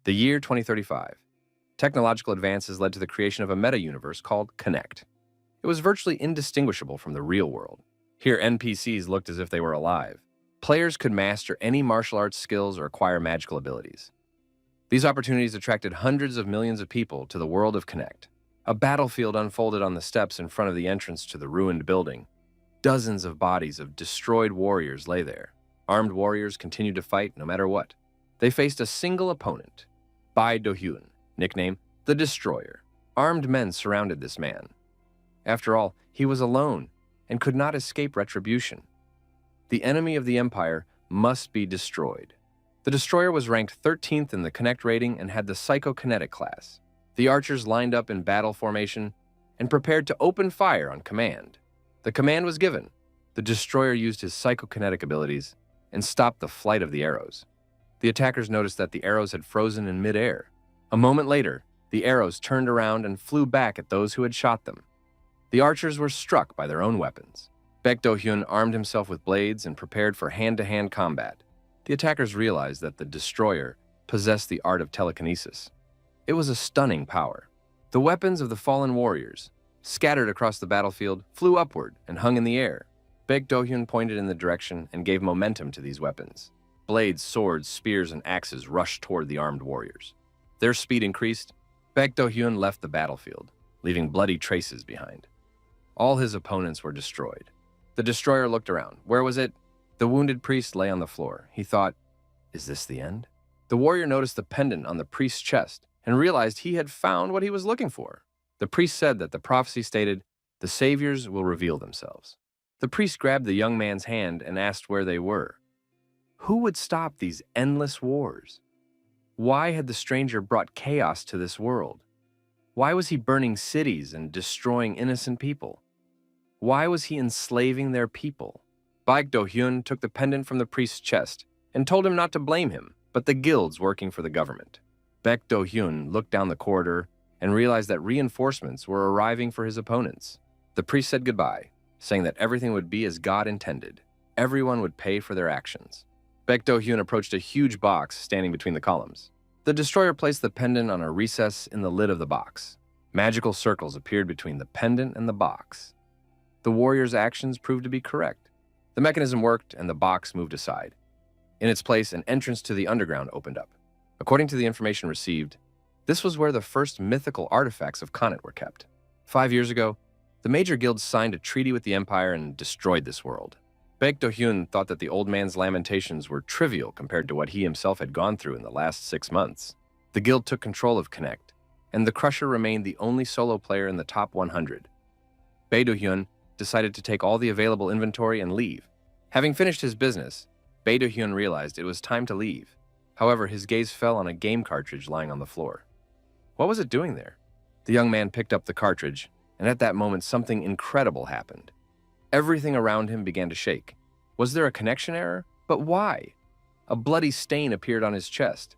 The year 2035. Technological advances led to the creation of a meta-universe called Connect. It was virtually indistinguishable from the real world. Here, NPCs looked as if they were alive. Players could master any martial arts skills or acquire magical abilities. These opportunities attracted hundreds of millions of people to the world of Connect. A battlefield unfolded on the steps in front of the entrance to the ruined building. Dozens of bodies of destroyed warriors lay there. Armed warriors continued to fight no matter what. They faced a single opponent, Bai Do-hyun, nicknamed the Destroyer. Armed men surrounded this man. After all, he was alone and could not escape retribution. The enemy of the Empire must be destroyed. The Destroyer was ranked 13th in the Connect rating and had the Psychokinetic class. The archers lined up in battle formation and prepared to open fire on command. The command was given. The Destroyer used his psychokinetic abilities and stopped the flight of the arrows. The attackers noticed that the arrows had frozen in midair. A moment later, the arrows turned around and flew back at those who had shot them. The archers were struck by their own weapons. Baek Do-hyun armed himself with blades and prepared for hand-to-hand combat. The attackers realized that the Destroyer possessed the art of telekinesis. It was a stunning power. The weapons of the fallen warriors, scattered across the battlefield, flew upward and hung in the air. Baek Do-hyun pointed in the direction and gave momentum to these weapons. Blades, swords, spears, and axes rushed toward the armed warriors. Their speed increased. Baek Do-hyun left the battlefield, leaving bloody traces behind. All his opponents were destroyed. The Destroyer looked around. Where was it? The wounded priest lay on the floor. He thought, is this the end? The warrior noticed the pendant on the priest's chest and realized he had found what he was looking for. The priest said that the prophecy stated, the saviors will reveal themselves. The priest grabbed the young man's hand and asked where they were. Who would stop these endless wars? Why had the stranger brought chaos to this world? Why was he burning cities and destroying innocent people? Why was he enslaving their people? Baek Do-hyun took the pendant from the priest's chest and told him not to blame him, but the guilds working for the government. Baek Do-hyun looked down the corridor and realized that reinforcements were arriving for his opponents. The priest said goodbye, saying that everything would be as God intended. Everyone would pay for their actions. Baek Do-hyun approached a huge box standing between the columns. The Destroyer placed the pendant on a recess in the lid of the box. Magical circles appeared between the pendant and the box. The warrior's actions proved to be correct. The mechanism worked and the box moved aside. In its place, an entrance to the underground opened up. According to the information received, this was where the first mythical artifacts of Connacht were kept. 5 years ago, the major guilds signed a treaty with the Empire and destroyed this world. Baek Do-hyun thought that the old man's lamentations were trivial compared to what he himself had gone through in the last 6 months. The guild took control of Connect, and the Crusher remained the only solo player in the top 100. Baek Do-hyun decided to take all the available inventory and leave. Having finished his business, Baek Do-hyun realized it was time to leave. However, his gaze fell on a game cartridge lying on the floor. What was it doing there? The young man picked up the cartridge, and at that moment something incredible happened. Everything around him began to shake. Was there a connection error? But why? A bloody stain appeared on his chest.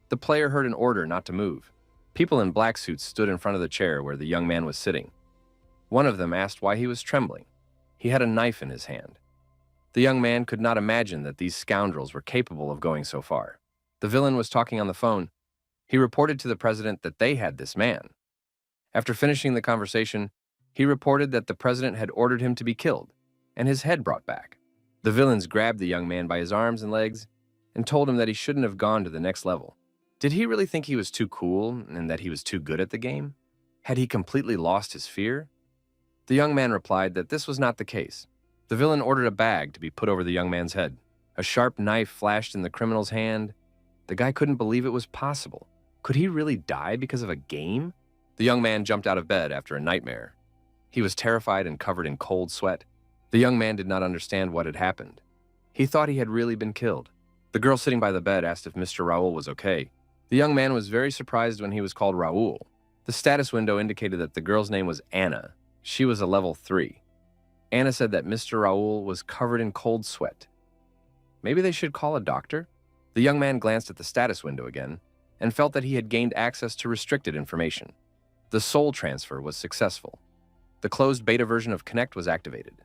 The player heard an order not to move. People in black suits stood in front of the chair where the young man was sitting. One of them asked why he was trembling. He had a knife in his hand. The young man could not imagine that these scoundrels were capable of going so far. The villain was talking on the phone. He reported to the president that they had this man. After finishing the conversation, he reported that the president had ordered him to be killed and his head brought back. The villains grabbed the young man by his arms and legs and told him that he shouldn't have gone to the next level. Did he really think he was too cool and that he was too good at the game? Had he completely lost his fear? The young man replied that this was not the case. The villain ordered a bag to be put over the young man's head. A sharp knife flashed in the criminal's hand. The guy couldn't believe it was possible. Could he really die because of a game? The young man jumped out of bed after a nightmare. He was terrified and covered in cold sweat. The young man did not understand what had happened. He thought he had really been killed. The girl sitting by the bed asked if Mr. Raul was okay. The young man was very surprised when he was called Raul. The status window indicated that the girl's name was Anna. She was a level 3. Anna said that Mr. Raul was covered in cold sweat. Maybe they should call a doctor? The young man glanced at the status window again and felt that he had gained access to restricted information. The soul transfer was successful. The closed beta version of Connect was activated.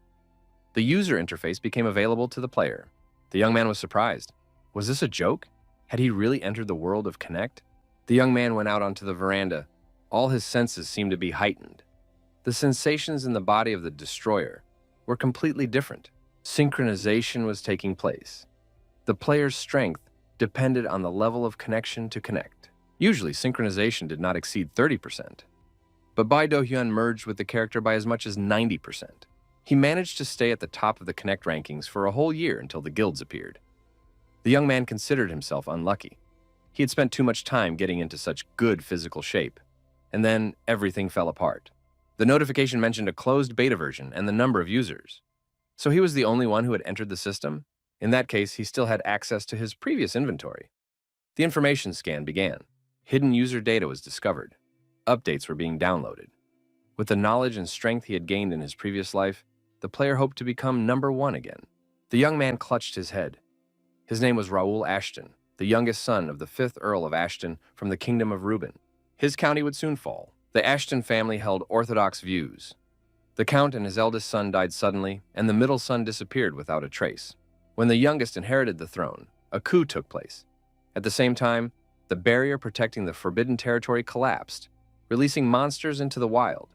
The user interface became available to the player. The young man was surprised. Was this a joke? Had he really entered the world of Connect? The young man went out onto the veranda. All his senses seemed to be heightened. The sensations in the body of the destroyer were completely different. Synchronization was taking place. The player's strength depended on the level of connection to connect. Usually, synchronization did not exceed 30%. But Bai Do-hyun merged with the character by as much as 90%. He managed to stay at the top of the Connect rankings for a whole year until the guilds appeared. The young man considered himself unlucky. He had spent too much time getting into such good physical shape. And then everything fell apart. The notification mentioned a closed beta version and the number of users. So he was the only one who had entered the system? In that case, he still had access to his previous inventory. The information scan began. Hidden user data was discovered. Updates were being downloaded. With the knowledge and strength he had gained in his previous life, the player hoped to become #1 again. The young man clutched his head. His name was Raul Ashton, the youngest son of the 5th Earl of Ashton from the Kingdom of Reuben. His county would soon fall. The Ashton family held orthodox views. The Count and his eldest son died suddenly, and the middle son disappeared without a trace. When the youngest inherited the throne, a coup took place. At the same time, the barrier protecting the forbidden territory collapsed, releasing monsters into the wild.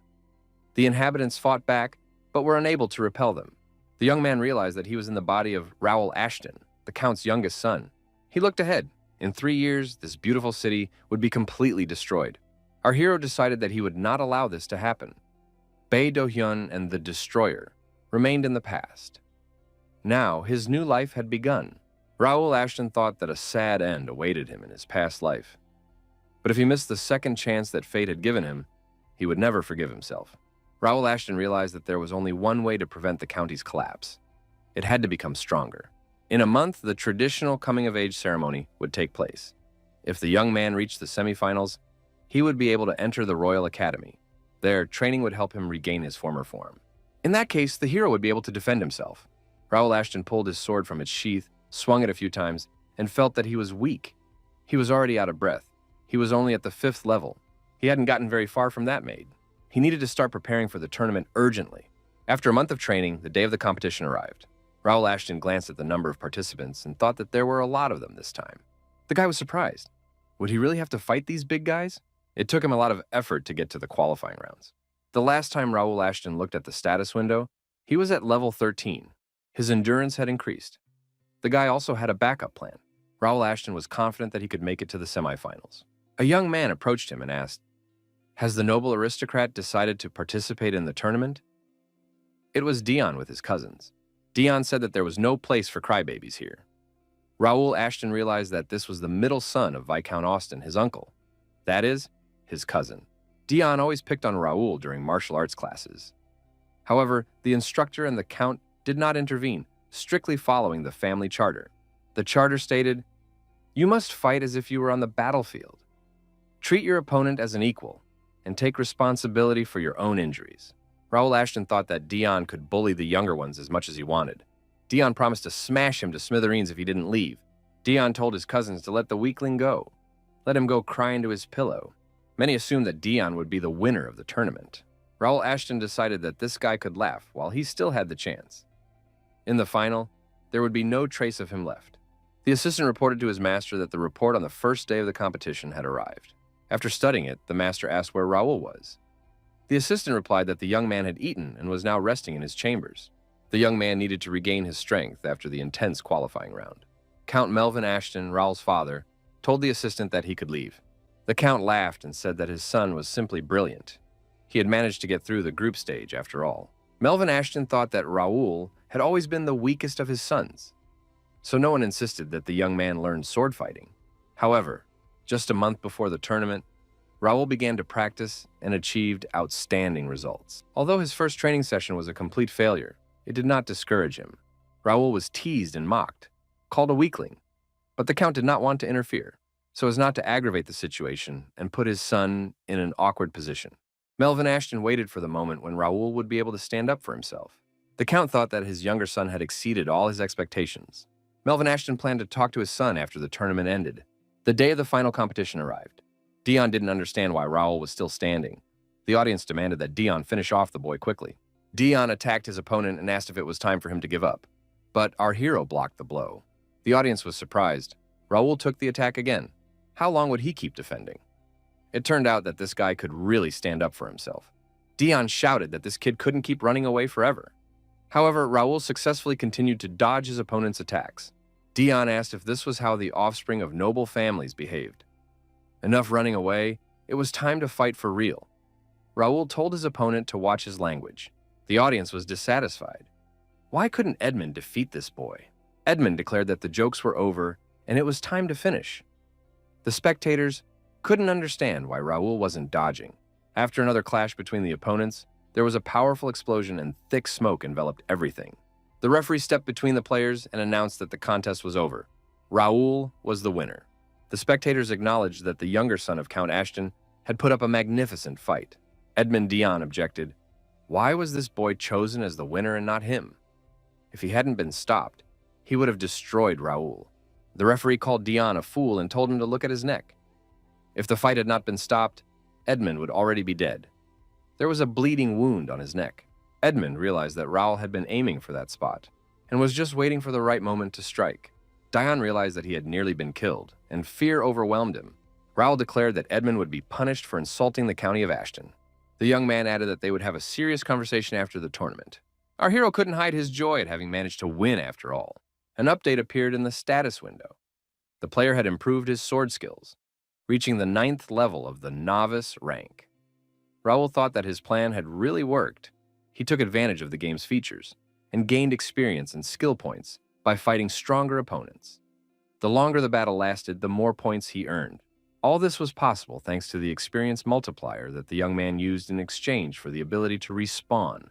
The inhabitants fought back, but were unable to repel them. The young man realized that he was in the body of Raul Ashton, the Count's youngest son. He looked ahead. In 3 years, this beautiful city would be completely destroyed. Our hero decided that he would not allow this to happen. Bae Do-hyun and the Destroyer remained in the past. Now, his new life had begun. Raul Ashton thought that a sad end awaited him in his past life. But if he missed the second chance that fate had given him, he would never forgive himself. Raul Ashton realized that there was only one way to prevent the county's collapse. It had to become stronger. In a month, the traditional coming-of-age ceremony would take place. If the young man reached the semifinals, he would be able to enter the Royal Academy. There, training would help him regain his former form. In that case, the hero would be able to defend himself. Raul Ashton pulled his sword from its sheath, swung it a few times, and felt that he was weak. He was already out of breath. He was only at the 5th level. He hadn't gotten very far from that maid. He needed to start preparing for the tournament urgently. After a month of training, the day of the competition arrived. Raul Ashton glanced at the number of participants and thought that there were a lot of them this time. The guy was surprised. Would he really have to fight these big guys? It took him a lot of effort to get to the qualifying rounds. The last time Raul Ashton looked at the status window, he was at level 13. His endurance had increased. The guy also had a backup plan. Raul Ashton was confident that he could make it to the semifinals. A young man approached him and asked, "Has the noble aristocrat decided to participate in the tournament?" It was Dion with his cousins. Dion said that there was no place for crybabies here. Raul Ashton realized that this was the middle son of Viscount Austin, his uncle. That is, his cousin. Dion always picked on Raul during martial arts classes. However, the instructor and the Count did not intervene, strictly following the family charter. The charter stated, "You must fight as if you were on the battlefield. Treat your opponent as an equal, and take responsibility for your own injuries." Raul Ashton thought that Dion could bully the younger ones as much as he wanted. Dion promised to smash him to smithereens if he didn't leave. Dion told his cousins to let the weakling go. Let him go cry into his pillow. Many assumed that Dion would be the winner of the tournament. Raul Ashton decided that this guy could laugh while he still had the chance. In the final, there would be no trace of him left. The assistant reported to his master that the report on the first day of the competition had arrived. After studying it, the master asked where Raul was. The assistant replied that the young man had eaten and was now resting in his chambers. The young man needed to regain his strength after the intense qualifying round. Count Melvin Ashton, Raul's father, told the assistant that he could leave. The Count laughed and said that his son was simply brilliant. He had managed to get through the group stage after all. Melvin Ashton thought that Raul had always been the weakest of his sons, so no one insisted that the young man learn sword fighting. However, just a month before the tournament, Raul began to practice and achieved outstanding results. Although his first training session was a complete failure, it did not discourage him. Raul was teased and mocked, called a weakling, but the Count did not want to interfere, so as not to aggravate the situation and put his son in an awkward position. Melvin Ashton waited for the moment when Raul would be able to stand up for himself. The Count thought that his younger son had exceeded all his expectations. Melvin Ashton planned to talk to his son after the tournament ended. The day of the final competition arrived. Dion didn't understand why Raul was still standing. The audience demanded that Dion finish off the boy quickly. Dion attacked his opponent and asked if it was time for him to give up. But our hero blocked the blow. The audience was surprised. Raul took the attack again. How long would he keep defending? It turned out that this guy could really stand up for himself. Dion shouted that this kid couldn't keep running away forever. However, Raul successfully continued to dodge his opponent's attacks. Dion asked if this was how the offspring of noble families behaved. Enough running away, it was time to fight for real. Raul told his opponent to watch his language. The audience was dissatisfied. Why couldn't Edmund defeat this boy? Edmund declared that the jokes were over and it was time to finish. The spectators couldn't understand why Raul wasn't dodging. After another clash between the opponents, there was a powerful explosion and thick smoke enveloped everything. The referee stepped between the players and announced that the contest was over. Raul was the winner. The spectators acknowledged that the younger son of Count Ashton had put up a magnificent fight. Edmund Dion objected. Why was this boy chosen as the winner and not him? If he hadn't been stopped, he would have destroyed Raul. The referee called Dion a fool and told him to look at his neck. If the fight had not been stopped, Edmund would already be dead. There was a bleeding wound on his neck. Edmund realized that Raul had been aiming for that spot and was just waiting for the right moment to strike. Dion realized that he had nearly been killed, and fear overwhelmed him. Raul declared that Edmund would be punished for insulting the county of Ashton. The young man added that they would have a serious conversation after the tournament. Our hero couldn't hide his joy at having managed to win after all. An update appeared in the status window. The player had improved his sword skills, reaching the 9th level of the novice rank. Raul thought that his plan had really worked. He took advantage of the game's features and gained experience and skill points by fighting stronger opponents. The longer the battle lasted, the more points he earned. All this was possible thanks to the experience multiplier that the young man used in exchange for the ability to respawn,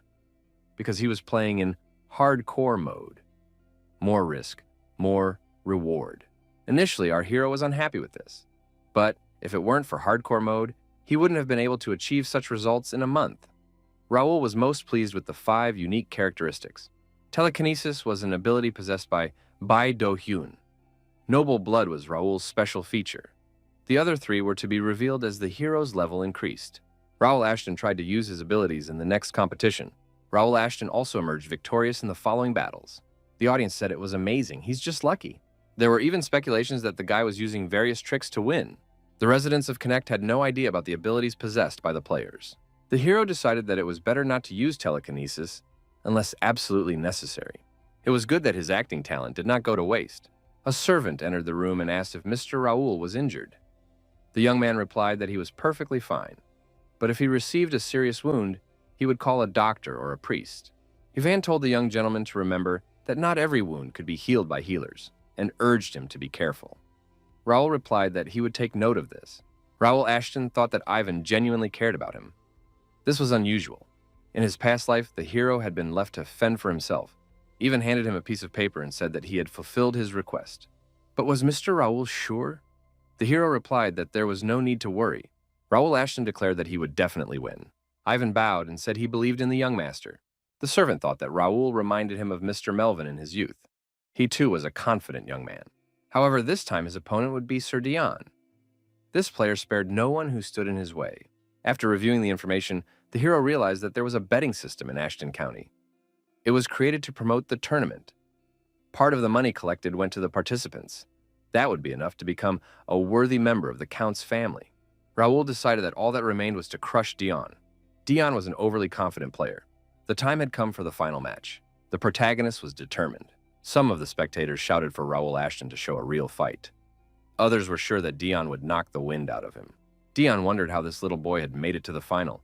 because he was playing in hardcore mode. More risk, more reward. Initially, our hero was unhappy with this, but if it weren't for hardcore mode, he wouldn't have been able to achieve such results in a month. Raul was most pleased with the 5 unique characteristics. Telekinesis was an ability possessed by Bai Do Hyun. Noble blood was Raul's special feature. The other 3 were to be revealed as the hero's level increased. Raul Ashton tried to use his abilities in the next competition. Raul Ashton also emerged victorious in the following battles. The audience said it was amazing, he's just lucky. There were even speculations that the guy was using various tricks to win. The residents of Connect had no idea about the abilities possessed by the players. The hero decided that it was better not to use telekinesis unless absolutely necessary. It was good that his acting talent did not go to waste. A servant entered the room and asked if Mr. Raul was injured. The young man replied that he was perfectly fine, but if he received a serious wound, he would call a doctor or a priest. Ivan told the young gentleman to remember that not every wound could be healed by healers, and urged him to be careful. Raul replied that he would take note of this. Raul Ashton thought that Ivan genuinely cared about him. This was unusual. In his past life, the hero had been left to fend for himself. Ivan handed him a piece of paper and said that he had fulfilled his request. But was Mr. Raul sure? The hero replied that there was no need to worry. Raul Ashton declared that he would definitely win. Ivan bowed and said he believed in the young master. The servant thought that Raul reminded him of Mr. Melvin in his youth. He too was a confident young man. However, this time his opponent would be Sir Dion. This player spared no one who stood in his way. After reviewing the information, the hero realized that there was a betting system in Ashton County. It was created to promote the tournament. Part of the money collected went to the participants. That would be enough to become a worthy member of the Count's family. Raul decided that all that remained was to crush Dion. Dion was an overly confident player. The time had come for the final match. The protagonist was determined. Some of the spectators shouted for Raul Ashton to show a real fight. Others were sure that Dion would knock the wind out of him. Dion wondered how this little boy had made it to the final.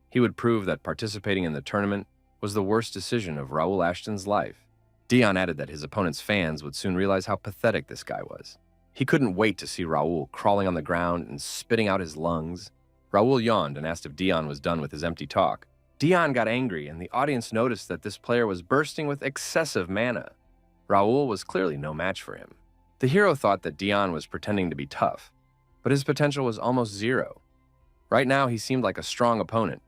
He would prove that participating in the tournament was the worst decision of Raul Ashton's life. Dion added that his opponent's fans would soon realize how pathetic this guy was. He couldn't wait to see Raul crawling on the ground and spitting out his lungs. Raul yawned and asked if Dion was done with his empty talk. Dion got angry, and the audience noticed that this player was bursting with excessive mana. Raul was clearly no match for him. The hero thought that Dion was pretending to be tough, but his potential was almost zero. Right now, he seemed like a strong opponent,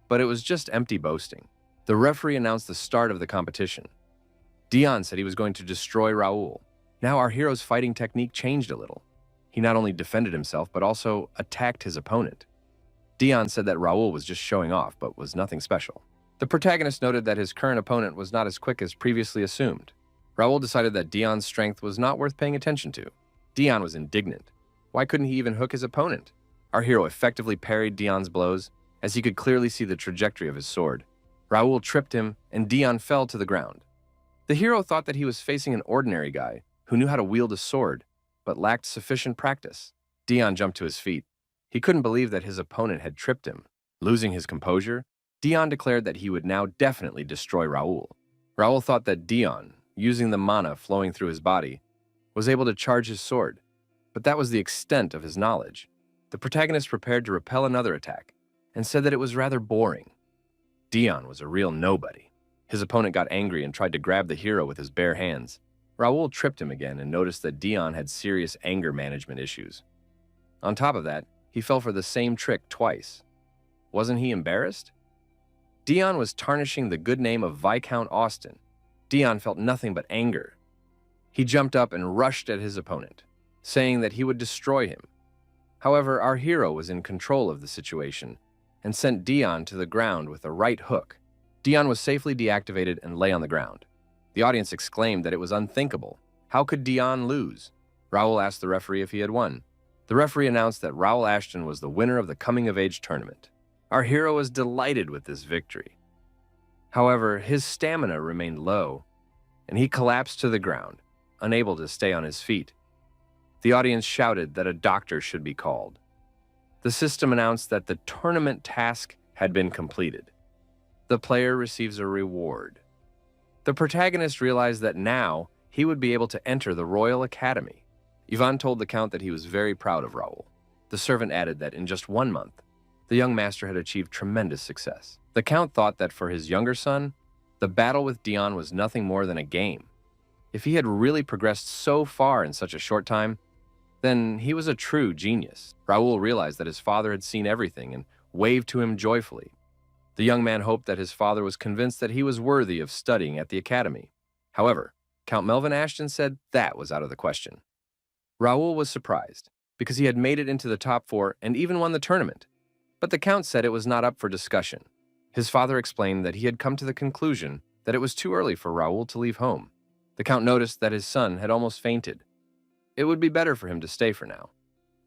but it was just empty boasting. The referee announced the start of the competition. Dion said he was going to destroy Raul. Now our hero's fighting technique changed a little. He not only defended himself, but also attacked his opponent. Dion said that Raul was just showing off, but was nothing special. The protagonist noted that his current opponent was not as quick as previously assumed. Raul decided that Dion's strength was not worth paying attention to. Dion was indignant. Why couldn't he even hook his opponent? Our hero effectively parried Dion's blows, as he could clearly see the trajectory of his sword. Raul tripped him, and Dion fell to the ground. The hero thought that he was facing an ordinary guy who knew how to wield a sword, but lacked sufficient practice. Dion jumped to his feet. He couldn't believe that his opponent had tripped him. Losing his composure, Dion declared that he would now definitely destroy Raul. Raul thought that Dion, using the mana flowing through his body, was able to charge his sword, but that was the extent of his knowledge. The protagonist prepared to repel another attack, and said that it was rather boring. Dion was a real nobody. His opponent got angry and tried to grab the hero with his bare hands. Raul tripped him again and noticed that Dion had serious anger management issues. On top of that, he fell for the same trick twice. Wasn't he embarrassed? Dion was tarnishing the good name of Viscount Austin. Dion felt nothing but anger. He jumped up and rushed at his opponent, saying that he would destroy him. However, our hero was in control of the situation and sent Dion to the ground with a right hook. Dion was safely deactivated and lay on the ground. The audience exclaimed that it was unthinkable. How could Dion lose? Raul asked the referee if he had won. The referee announced that Raul Ashton was the winner of the coming-of-age tournament. Our hero was delighted with this victory. However, his stamina remained low, and he collapsed to the ground, unable to stay on his feet. The audience shouted that a doctor should be called. The system announced that the tournament task had been completed. The player receives a reward. The protagonist realized that now he would be able to enter the Royal Academy. Ivan told the Count that he was very proud of Raul. The servant added that in just 1 month, the young master had achieved tremendous success. The Count thought that for his younger son, the battle with Dion was nothing more than a game. If he had really progressed so far in such a short time, then he was a true genius. Raul realized that his father had seen everything and waved to him joyfully. The young man hoped that his father was convinced that he was worthy of studying at the academy. However, Count Melvin Ashton said that was out of the question. Raul was surprised, because he had made it into the top 4 and even won the tournament. But the Count said it was not up for discussion. His father explained that he had come to the conclusion that it was too early for Raul to leave home. The Count noticed that his son had almost fainted. It would be better for him to stay for now.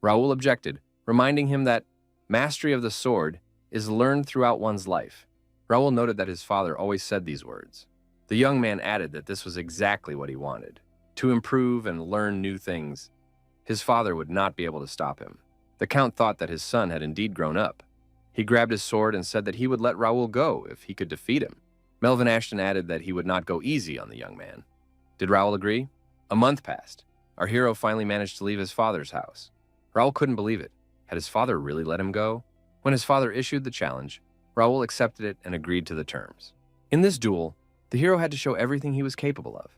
Raul objected, reminding him that mastery of the sword is learned throughout one's life. Raul noted that his father always said these words. The young man added that this was exactly what he wanted, to improve and learn new things. His father would not be able to stop him. The Count thought that his son had indeed grown up. He grabbed his sword and said that he would let Raul go if he could defeat him. Melvin Ashton added that he would not go easy on the young man. Did Raul agree? A month passed. Our hero finally managed to leave his father's house. Raul couldn't believe it. Had his father really let him go? When his father issued the challenge, Raul accepted it and agreed to the terms. In this duel, the hero had to show everything he was capable of.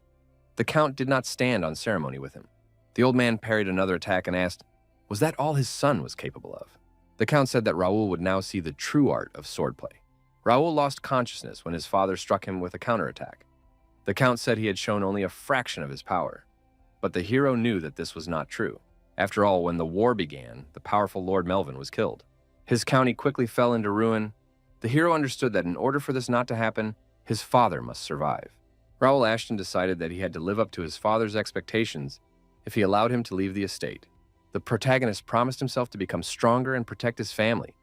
The Count did not stand on ceremony with him. The old man parried another attack and asked, was that all his son was capable of? The Count said that Raul would now see the true art of swordplay. Raul lost consciousness when his father struck him with a counterattack. The Count said he had shown only a fraction of his power, but the hero knew that this was not true. After all, when the war began, the powerful Lord Melvin was killed. His county quickly fell into ruin. The hero understood that in order for this not to happen, his father must survive. Raul Ashton decided that he had to live up to his father's expectations if he allowed him to leave the estate. The protagonist promised himself to become stronger and protect his family.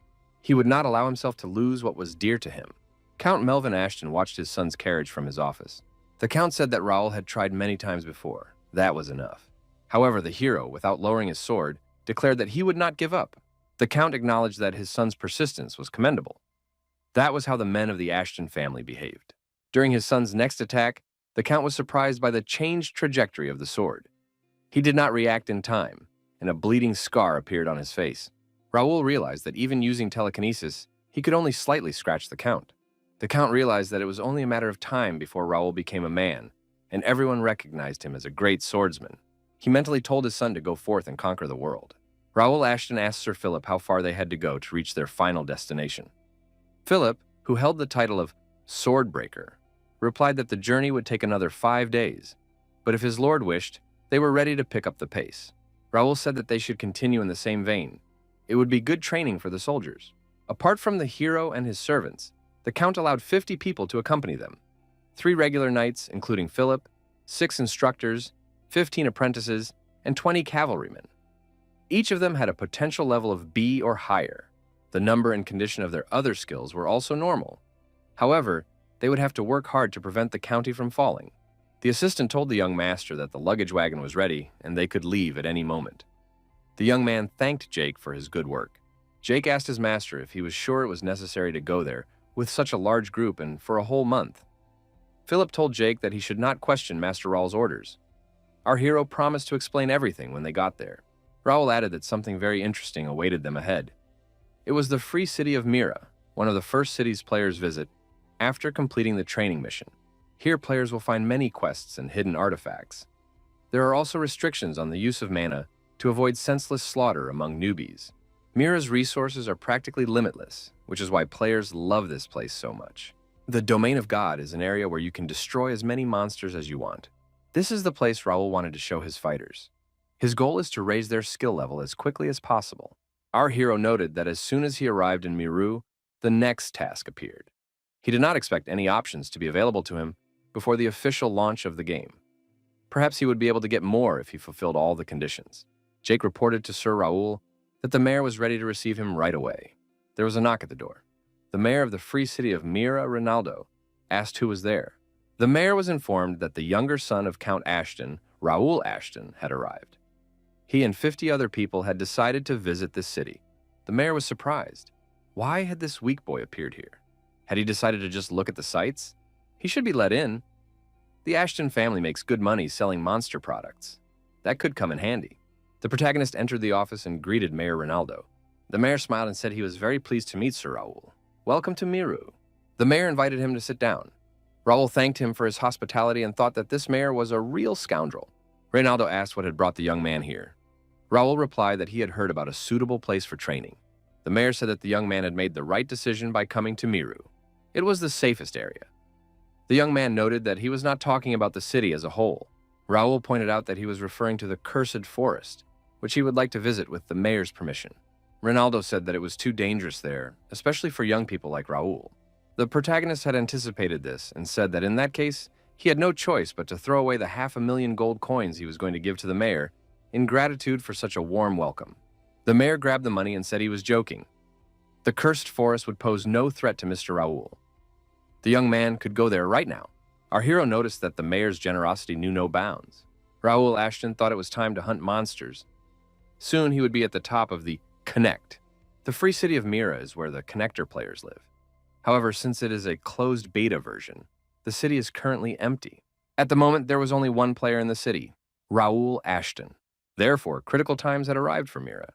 He would not allow himself to lose what was dear to him. Count Melvin Ashton watched his son's carriage from his office. The Count said that Raul had tried many times before. That was enough. However, the hero, without lowering his sword, declared that he would not give up. The Count acknowledged that his son's persistence was commendable. That was how the men of the Ashton family behaved. During his son's next attack, the Count was surprised by the changed trajectory of the sword. He did not react in time, and a bleeding scar appeared on his face. Raul realized that even using telekinesis, he could only slightly scratch the Count. The Count realized that it was only a matter of time before Raul became a man, and everyone recognized him as a great swordsman. He mentally told his son to go forth and conquer the world. Raul Ashton asked Sir Philip how far they had to go to reach their final destination. Philip, who held the title of Swordbreaker, replied that the journey would take another 5 days, but if his lord wished, they were ready to pick up the pace. Raul said that they should continue in the same vein. It would be good training for the soldiers. Apart from the hero and his servants, the Count allowed 50 people to accompany them. 3 regular knights, including Philip, 6 instructors, 15 apprentices, and 20 cavalrymen. Each of them had a potential level of B or higher. The number and condition of their other skills were also normal. However, they would have to work hard to prevent the county from falling. The assistant told the young master that the luggage wagon was ready and they could leave at any moment. The young man thanked Jake for his good work. Jake asked his master if he was sure it was necessary to go there with such a large group and for a whole month. Philip told Jake that he should not question Master Raul's orders. Our hero promised to explain everything when they got there. Raul added that something very interesting awaited them ahead. It was the free city of Mira, one of the first cities players visit after completing the training mission. Here players will find many quests and hidden artifacts. There are also restrictions on the use of mana to avoid senseless slaughter among newbies. Mira's resources are practically limitless, which is why players love this place so much. The Domain of God is an area where you can destroy as many monsters as you want. This is the place Raul wanted to show his fighters. His goal is to raise their skill level as quickly as possible. Our hero noted that as soon as he arrived in Miru, the next task appeared. He did not expect any options to be available to him before the official launch of the game. Perhaps he would be able to get more if he fulfilled all the conditions. Jake reported to Sir Raul that the mayor was ready to receive him right away. There was a knock at the door. The mayor of the free city of Mira, Ronaldo, asked who was there. The mayor was informed that the younger son of Count Ashton, Raul Ashton, had arrived. He and 50 other people had decided to visit this city. The mayor was surprised. Why had this weak boy appeared here? Had he decided to just look at the sights? He should be let in. The Ashton family makes good money selling monster products. That could come in handy. The protagonist entered the office and greeted Mayor Ronaldo. The mayor smiled and said he was very pleased to meet Sir Raul. Welcome to Miru. The mayor invited him to sit down. Raul thanked him for his hospitality and thought that this mayor was a real scoundrel. Ronaldo asked what had brought the young man here. Raul replied that he had heard about a suitable place for training. The mayor said that the young man had made the right decision by coming to Miru. It was the safest area. The young man noted that he was not talking about the city as a whole. Raul pointed out that he was referring to the Cursed Forest, which he would like to visit with the mayor's permission. Ronaldo said that it was too dangerous there, especially for young people like Raul. The protagonist had anticipated this and said that in that case, he had no choice but to throw away the 500,000 gold coins he was going to give to the mayor in gratitude for such a warm welcome. The mayor grabbed the money and said he was joking. The Cursed Forest would pose no threat to Mr. Raul. The young man could go there right now. Our hero noticed that the mayor's generosity knew no bounds. Raul Ashton thought it was time to hunt monsters. Soon he would be at the top of the Connect. The free city of Mira is where the Connector players live. However, since it is a closed beta version, the city is currently empty. At the moment, there was only one player in the city, Raul Ashton. Therefore, critical times had arrived for Mira.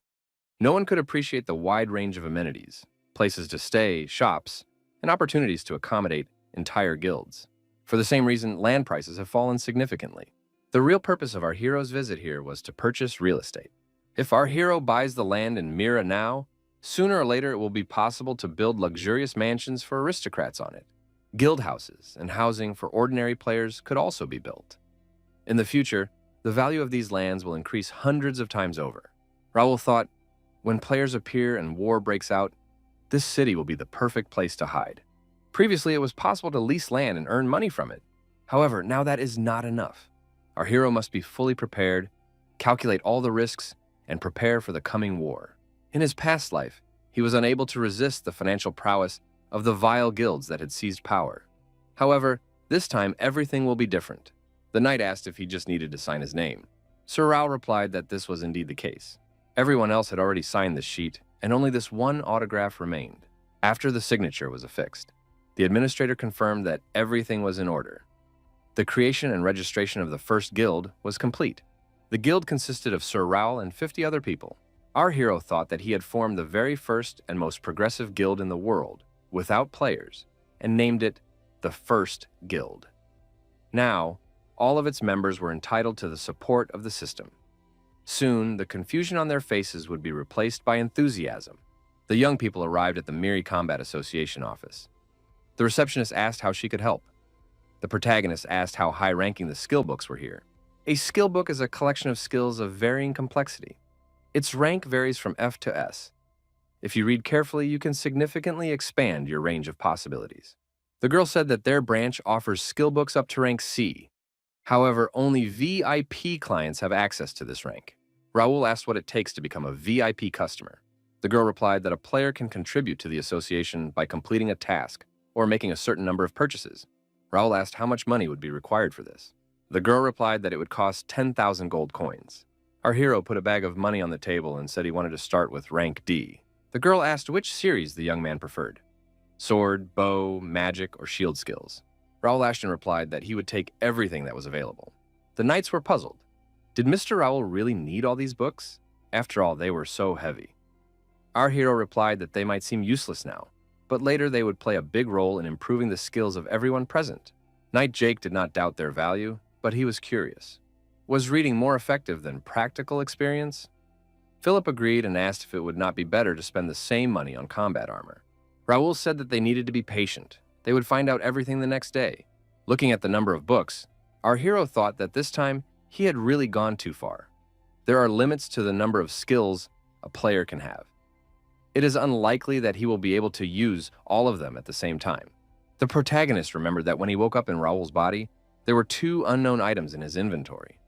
No one could appreciate the wide range of amenities, places to stay, shops, and opportunities to accommodate entire guilds. For the same reason, land prices have fallen significantly. The real purpose of our hero's visit here was to purchase real estate. If our hero buys the land in Mira now, sooner or later it will be possible to build luxurious mansions for aristocrats on it. Guild houses and housing for ordinary players could also be built. In the future, the value of these lands will increase hundreds of times over. Raul thought, when players appear and war breaks out, this city will be the perfect place to hide. Previously, it was possible to lease land and earn money from it. However, now that is not enough. Our hero must be fully prepared, calculate all the risks, and prepare for the coming war. In his past life, he was unable to resist the financial prowess of the vile guilds that had seized power. However, this time everything will be different. The knight asked if he just needed to sign his name. Sir Raul replied that this was indeed the case. Everyone else had already signed this sheet, and only this one autograph remained. After the signature was affixed, the administrator confirmed that everything was in order. The creation and registration of the first guild was complete. The guild consisted of Sir Raul and 50 other people. Our hero thought that he had formed the very first and most progressive guild in the world, without players, and named it the First Guild. Now, all of its members were entitled to the support of the system. Soon, the confusion on their faces would be replaced by enthusiasm. The young people arrived at the Miri Combat Association office. The receptionist asked how she could help. The protagonist asked how high-ranking the skill books were here. A skill book is a collection of skills of varying complexity. Its rank varies from F to S. If you read carefully, you can significantly expand your range of possibilities. The girl said that their branch offers skill books up to rank C. However, only VIP clients have access to this rank. Raul asked what it takes to become a VIP customer. The girl replied that a player can contribute to the association by completing a task or making a certain number of purchases. Raul asked how much money would be required for this. The girl replied that it would cost 10,000 gold coins. Our hero put a bag of money on the table and said he wanted to start with rank D. The girl asked which series the young man preferred: sword, bow, magic, or shield skills. Raul Ashton replied that he would take everything that was available. The knights were puzzled. Did Mr. Raul really need all these books? After all, they were so heavy. Our hero replied that they might seem useless now, but later they would play a big role in improving the skills of everyone present. Knight Jake did not doubt their value, but he was curious. Was reading more effective than practical experience? Philip agreed and asked if it would not be better to spend the same money on combat armor. Raul said that they needed to be patient. They would find out everything the next day. Looking at the number of books, our hero thought that this time he had really gone too far. There are limits to the number of skills a player can have. It is unlikely that he will be able to use all of them at the same time. The protagonist remembered that when he woke up in Raul's body, there were 2 unknown items in his inventory.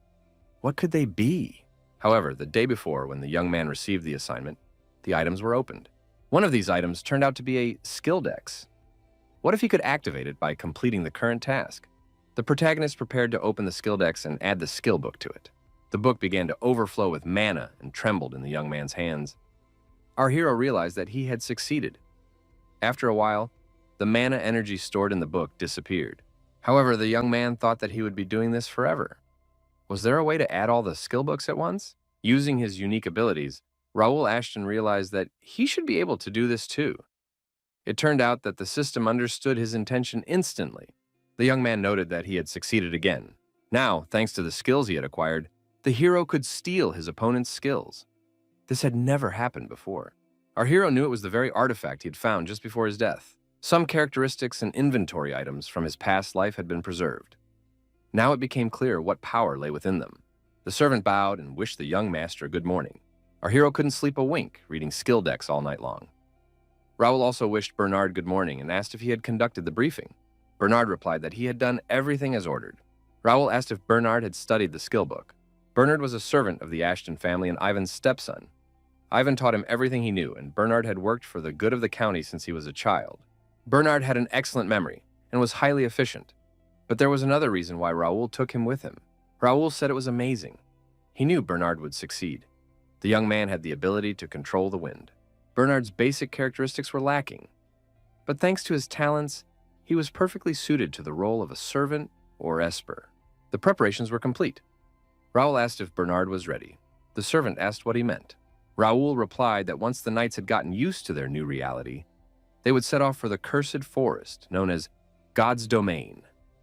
What could they be? However, the day before, when the young man received the assignment, the items were opened. One of these items turned out to be a skill dex. What if he could activate it by completing the current task? The protagonist prepared to open the skill dex and add the skill book to it. The book began to overflow with mana and trembled in the young man's hands. Our hero realized that he had succeeded. After a while, the mana energy stored in the book disappeared. However, the young man thought that he would be doing this forever. Was there a way to add all the skill books at once? Using his unique abilities, Raul Ashton realized that he should be able to do this too. It turned out that the system understood his intention instantly. The young man noted that he had succeeded again. Now, thanks to the skills he had acquired, the hero could steal his opponent's skills. This had never happened before. Our hero knew it was the very artifact he had found just before his death. Some characteristics and inventory items from his past life had been preserved. Now it became clear what power lay within them. The servant bowed and wished the young master good morning. Our hero couldn't sleep a wink, reading skill decks all night long. Raul also wished Bernard good morning and asked if he had conducted the briefing. Bernard replied that he had done everything as ordered. Raul asked if Bernard had studied the skill book. Bernard was a servant of the Ashton family and Ivan's stepson. Ivan taught him everything he knew, and Bernard had worked for the good of the county since he was a child. Bernard had an excellent memory and was highly efficient. But there was another reason why Raul took him with him. Raul said it was amazing. He knew Bernard would succeed. The young man had the ability to control the wind. Bernard's basic characteristics were lacking. But thanks to his talents, he was perfectly suited to the role of a servant or esper. The preparations were complete. Raul asked if Bernard was ready. The servant asked what he meant. Raul replied that once the knights had gotten used to their new reality, they would set off for the cursed forest known as God's Domain.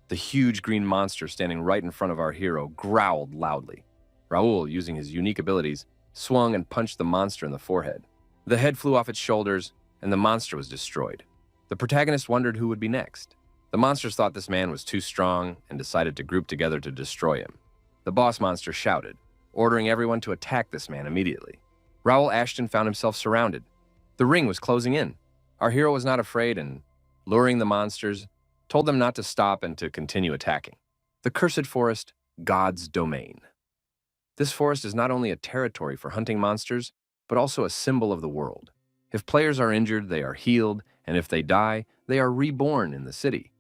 The huge green monster standing right in front of our hero growled loudly. Raul, using his unique abilities, swung and punched the monster in the forehead. The head flew off its shoulders, and the monster was destroyed. The protagonist wondered who would be next. The monsters thought this man was too strong and decided to group together to destroy him. The boss monster shouted, ordering everyone to attack this man immediately. Raul Ashton found himself surrounded. The ring was closing in. Our hero was not afraid and, luring the monsters, told them not to stop and to continue attacking. The cursed forest, God's Domain. This forest is not only a territory for hunting monsters, but also a symbol of the world. If players are injured, they are healed, and if they die, they are reborn in the city.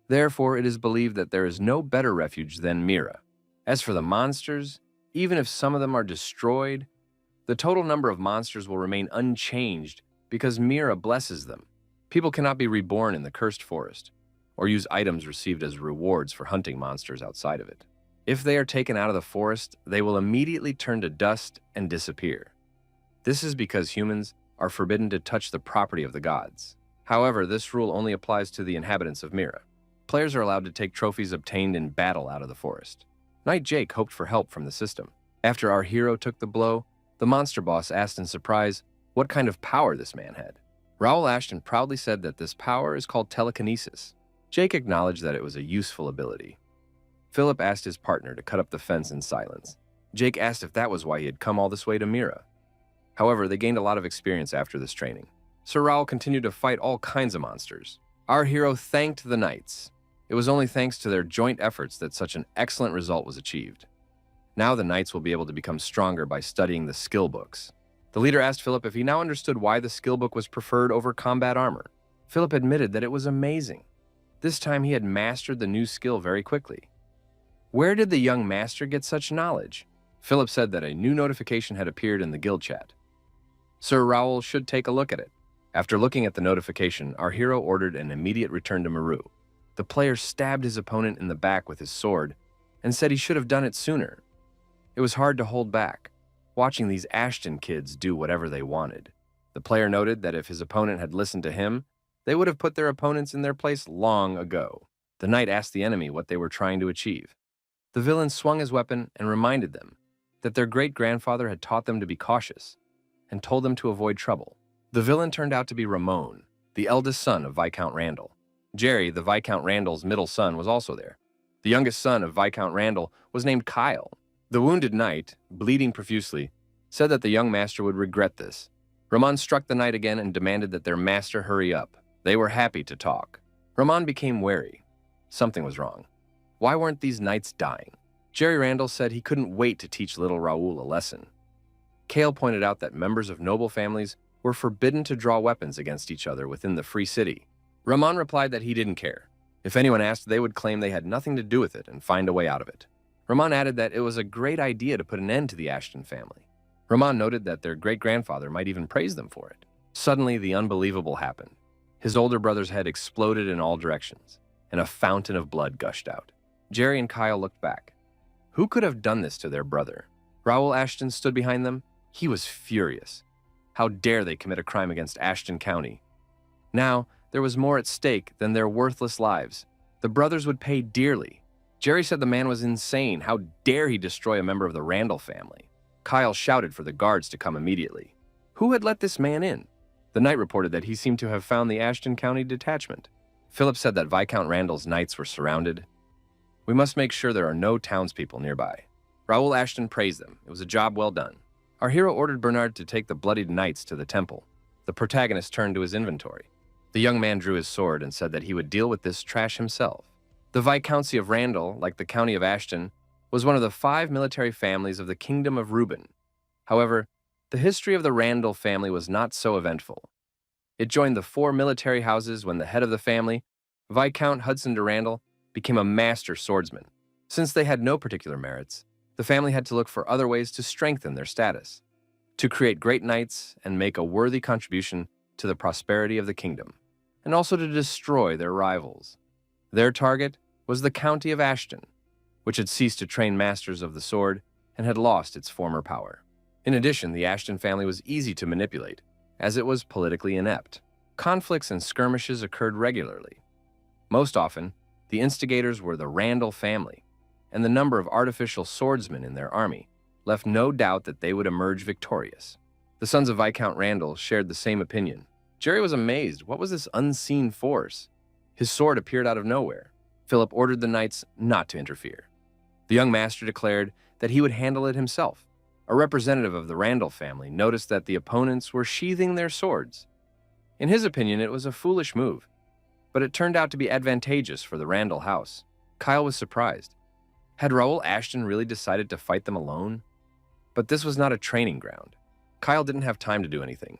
Therefore, it is believed that there is no better refuge than Mira. As for the monsters, even if some of them are destroyed, the total number of monsters will remain unchanged because Mira blesses them. People cannot be reborn in the cursed forest, or use items received as rewards for hunting monsters outside of it. If they are taken out of the forest, they will immediately turn to dust and disappear. This is because humans are forbidden to touch the property of the gods. However, this rule only applies to the inhabitants of Mira. Players are allowed to take trophies obtained in battle out of the forest. Knight Jake hoped for help from the system. After our hero took the blow, the monster boss asked in surprise what kind of power this man had. Raul Ashton proudly said that this power is called telekinesis. Jake acknowledged that it was a useful ability. Philip asked his partner to cut up the fence in silence. Jake asked if that was why he had come all this way to Mira. However, they gained a lot of experience after this training. Sir Raul continued to fight all kinds of monsters. Our hero thanked the knights. It was only thanks to their joint efforts that such an excellent result was achieved. Now the knights will be able to become stronger by studying the skill books. The leader asked Philip if he now understood why the skill book was preferred over combat armor. Philip admitted that it was amazing. This time he had mastered the new skill very quickly. Where did the young master get such knowledge? Philip said that a new notification had appeared in the guild chat. Sir Raul should take a look at it. After looking at the notification, our hero ordered an immediate return to Meru. The player stabbed his opponent in the back with his sword and said he should have done it sooner. It was hard to hold back, watching these Ashton kids do whatever they wanted. The player noted that if his opponent had listened to him, they would have put their opponents in their place long ago. The knight asked the enemy what they were trying to achieve. The villain swung his weapon and reminded them that their great-grandfather had taught them to be cautious and told them to avoid trouble. The villain turned out to be Ramon, the eldest son of Viscount Randall. Jerry, the Viscount Randall's middle son, was also there. The youngest son of Viscount Randall was named Kyle. The wounded knight, bleeding profusely, said that the young master would regret this. Ramon struck the knight again and demanded that their master hurry up. They were happy to talk. Ramon became wary. Something was wrong. Why weren't these knights dying? Jerry Randall said he couldn't wait to teach little Raul a lesson. Kale pointed out that members of noble families were forbidden to draw weapons against each other within the free city. Ramon replied that he didn't care. If anyone asked, they would claim they had nothing to do with it and find a way out of it. Ramon added that it was a great idea to put an end to the Ashton family. Ramon noted that their great-grandfather might even praise them for it. Suddenly, the unbelievable happened. His older brother's head exploded in all directions, and a fountain of blood gushed out. Jerry and Kyle looked back. Who could have done this to their brother? Raul Ashton stood behind them. He was furious. How dare they commit a crime against Ashton County? Now, there was more at stake than their worthless lives. The brothers would pay dearly. Jerry said the man was insane. How dare he destroy a member of the Randall family? Kyle shouted for the guards to come immediately. Who had let this man in? The knight reported that he seemed to have found the Ashton County detachment. Philip said that Viscount Randall's knights were surrounded. We must make sure there are no townspeople nearby. Raul Ashton praised them. It was a job well done. Our hero ordered Bernard to take the bloodied knights to the temple. The protagonist turned to his inventory. The young man drew his sword and said that he would deal with this trash himself. The Viscountcy of Randall, like the county of Ashton, was one of the 5 military families of the Kingdom of Reuben. However, the history of the Randall family was not so eventful. It joined the 4 military houses when the head of the family, Viscount Hudson de Randall, became a master swordsman. Since they had no particular merits, the family had to look for other ways to strengthen their status, to create great knights and make a worthy contribution to the prosperity of the kingdom, and also to destroy their rivals. Their target was the county of Ashton, which had ceased to train masters of the sword and had lost its former power. In addition, the Ashton family was easy to manipulate, as it was politically inept. Conflicts and skirmishes occurred regularly. Most often, the instigators were the Randall family, and the number of artificial swordsmen in their army left no doubt that they would emerge victorious. The sons of Viscount Randall shared the same opinion. Jerry was amazed. What was this unseen force? His sword appeared out of nowhere. Philip ordered the knights not to interfere. The young master declared that he would handle it himself. A representative of the Randall family noticed that the opponents were sheathing their swords. In his opinion, it was a foolish move, but it turned out to be advantageous for the Randall house. Kyle was surprised. Had Raul Ashton really decided to fight them alone? But this was not a training ground. Kyle didn't have time to do anything.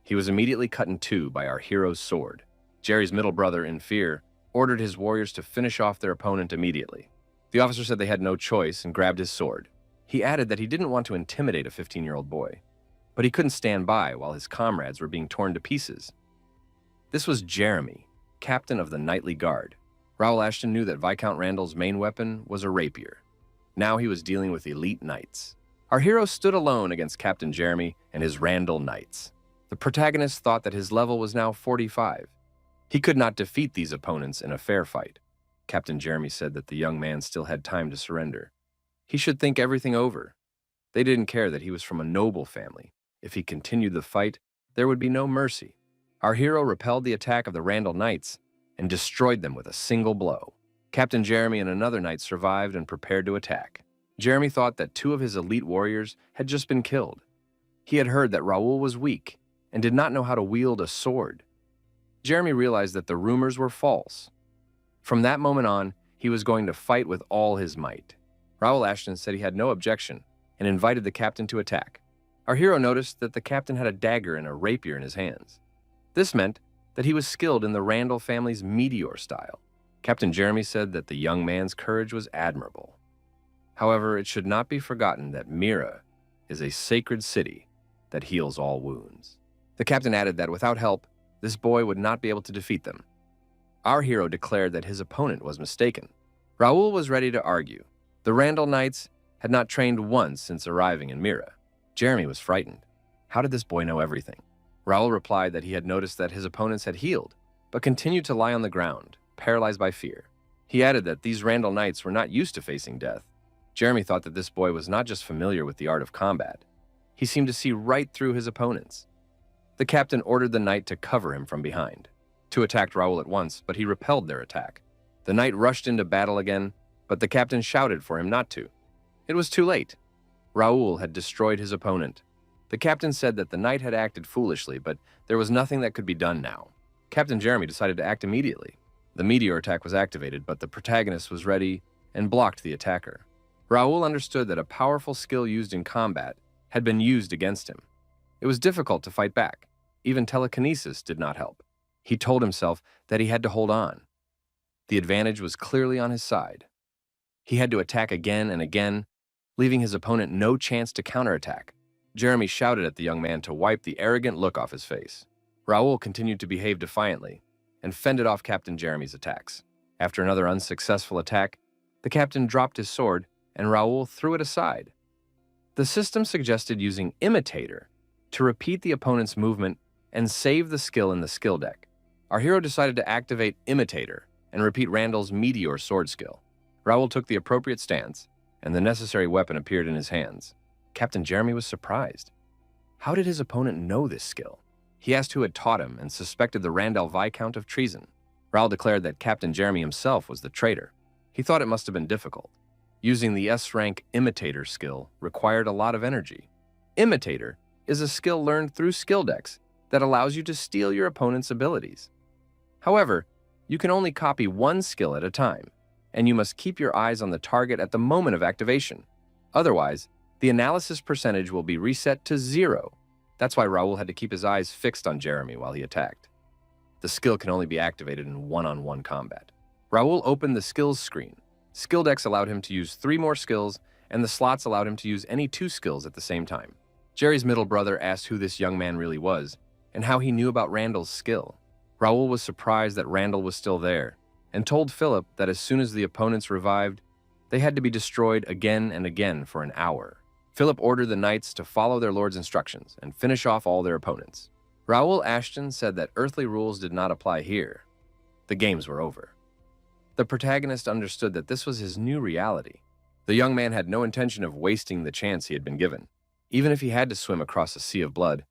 He was immediately cut in two by our hero's sword. Jerry's middle brother, in fear, ordered his warriors to finish off their opponent immediately. The officer said they had no choice and grabbed his sword. He added that he didn't want to intimidate a 15-year-old boy, but he couldn't stand by while his comrades were being torn to pieces. This was Jeremy, captain of the Knightly Guard. Raul Ashton knew that Viscount Randall's main weapon was a rapier. Now he was dealing with elite knights. Our hero stood alone against Captain Jeremy and his Randall knights. The protagonist thought that his level was now 45. He could not defeat these opponents in a fair fight. Captain Jeremy said that the young man still had time to surrender. He should think everything over. They didn't care that he was from a noble family. If he continued the fight, there would be no mercy. Our hero repelled the attack of the Randall Knights and destroyed them with a single blow. Captain Jeremy and another knight survived and prepared to attack. Jeremy thought that 2 of his elite warriors had just been killed. He had heard that Raul was weak and did not know how to wield a sword. Jeremy realized that the rumors were false. From that moment on, he was going to fight with all his might. Raul Ashton said he had no objection and invited the captain to attack. Our hero noticed that the captain had a dagger and a rapier in his hands. This meant that he was skilled in the Randall family's meteor style. Captain Jeremy said that the young man's courage was admirable. However, it should not be forgotten that Mira is a sacred city that heals all wounds. The captain added that without help, this boy would not be able to defeat them. Our hero declared that his opponent was mistaken. Raul was ready to argue. The Randall Knights had not trained once since arriving in Mira. Jeremy was frightened. How did this boy know everything? Raul replied that he had noticed that his opponents had healed, but continued to lie on the ground, paralyzed by fear. He added that these Randall Knights were not used to facing death. Jeremy thought that this boy was not just familiar with the art of combat. He seemed to see right through his opponents. The captain ordered the knight to cover him from behind. Two attacked Raul at once, but he repelled their attack. The knight rushed into battle again, but the captain shouted for him not to. It was too late. Raul had destroyed his opponent. The captain said that the knight had acted foolishly, but there was nothing that could be done now. Captain Jeremy decided to act immediately. The meteor attack was activated, but the protagonist was ready and blocked the attacker. Raul understood that a powerful skill used in combat had been used against him. It was difficult to fight back. Even telekinesis did not help. He told himself that he had to hold on. The advantage was clearly on his side. He had to attack again and again, leaving his opponent no chance to counterattack. Jeremy shouted at the young man to wipe the arrogant look off his face. Raul continued to behave defiantly and fended off Captain Jeremy's attacks. After another unsuccessful attack, the captain dropped his sword and Raul threw it aside. The system suggested using Imitator to repeat the opponent's movement and save the skill in the skill deck. Our hero decided to activate Imitator and repeat Randall's meteor sword skill. Raul took the appropriate stance, and the necessary weapon appeared in his hands. Captain Jeremy was surprised. How did his opponent know this skill? He asked who had taught him and suspected the Randall Viscount of treason. Raul declared that Captain Jeremy himself was the traitor. He thought it must have been difficult. Using the S-rank Imitator skill required a lot of energy. Imitator is a skill learned through skill decks that allows you to steal your opponent's abilities. However, you can only copy one skill at a time, and you must keep your eyes on the target at the moment of activation. Otherwise, the analysis percentage will be reset to 0. That's why Raul had to keep his eyes fixed on Jeremy while he attacked. The skill can only be activated in one-on-one combat. Raul opened the skills screen. Skill decks allowed him to use 3 more skills, and the slots allowed him to use any 2 skills at the same time. Jerry's middle brother asked who this young man really was, and how he knew about Randall's skill. Raul was surprised that Randall was still there, and told Philip that as soon as the opponents revived, they had to be destroyed again and again for an hour. Philip ordered the knights to follow their lord's instructions and finish off all their opponents. Raul Ashton said that earthly rules did not apply here. The games were over. The protagonist understood that this was his new reality. The young man had no intention of wasting the chance he had been given. Even if he had to swim across a sea of blood,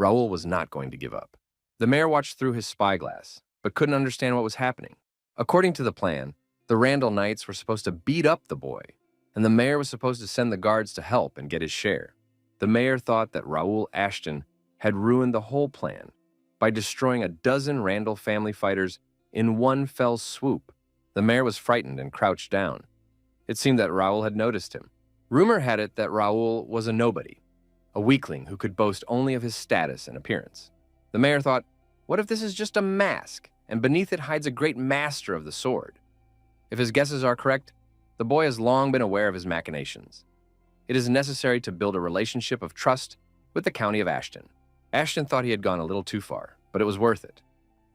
Raul was not going to give up. The mayor watched through his spyglass, but couldn't understand what was happening. According to the plan, the Randall Knights were supposed to beat up the boy, and the mayor was supposed to send the guards to help and get his share. The mayor thought that Raul Ashton had ruined the whole plan by destroying a dozen Randall family fighters in one fell swoop. The mayor was frightened and crouched down. It seemed that Raul had noticed him. Rumor had it that Raul was a nobody, a weakling who could boast only of his status and appearance. The mayor thought, what if this is just a mask, and beneath it hides a great master of the sword? If his guesses are correct, the boy has long been aware of his machinations. It is necessary to build a relationship of trust with the county of Ashton. Ashton thought he had gone a little too far, but it was worth it.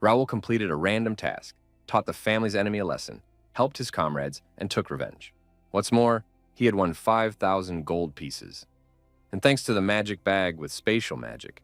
Raul completed a random task, taught the family's enemy a lesson, helped his comrades, and took revenge. What's more, he had won 5,000 gold pieces. And thanks to the magic bag with spatial magic,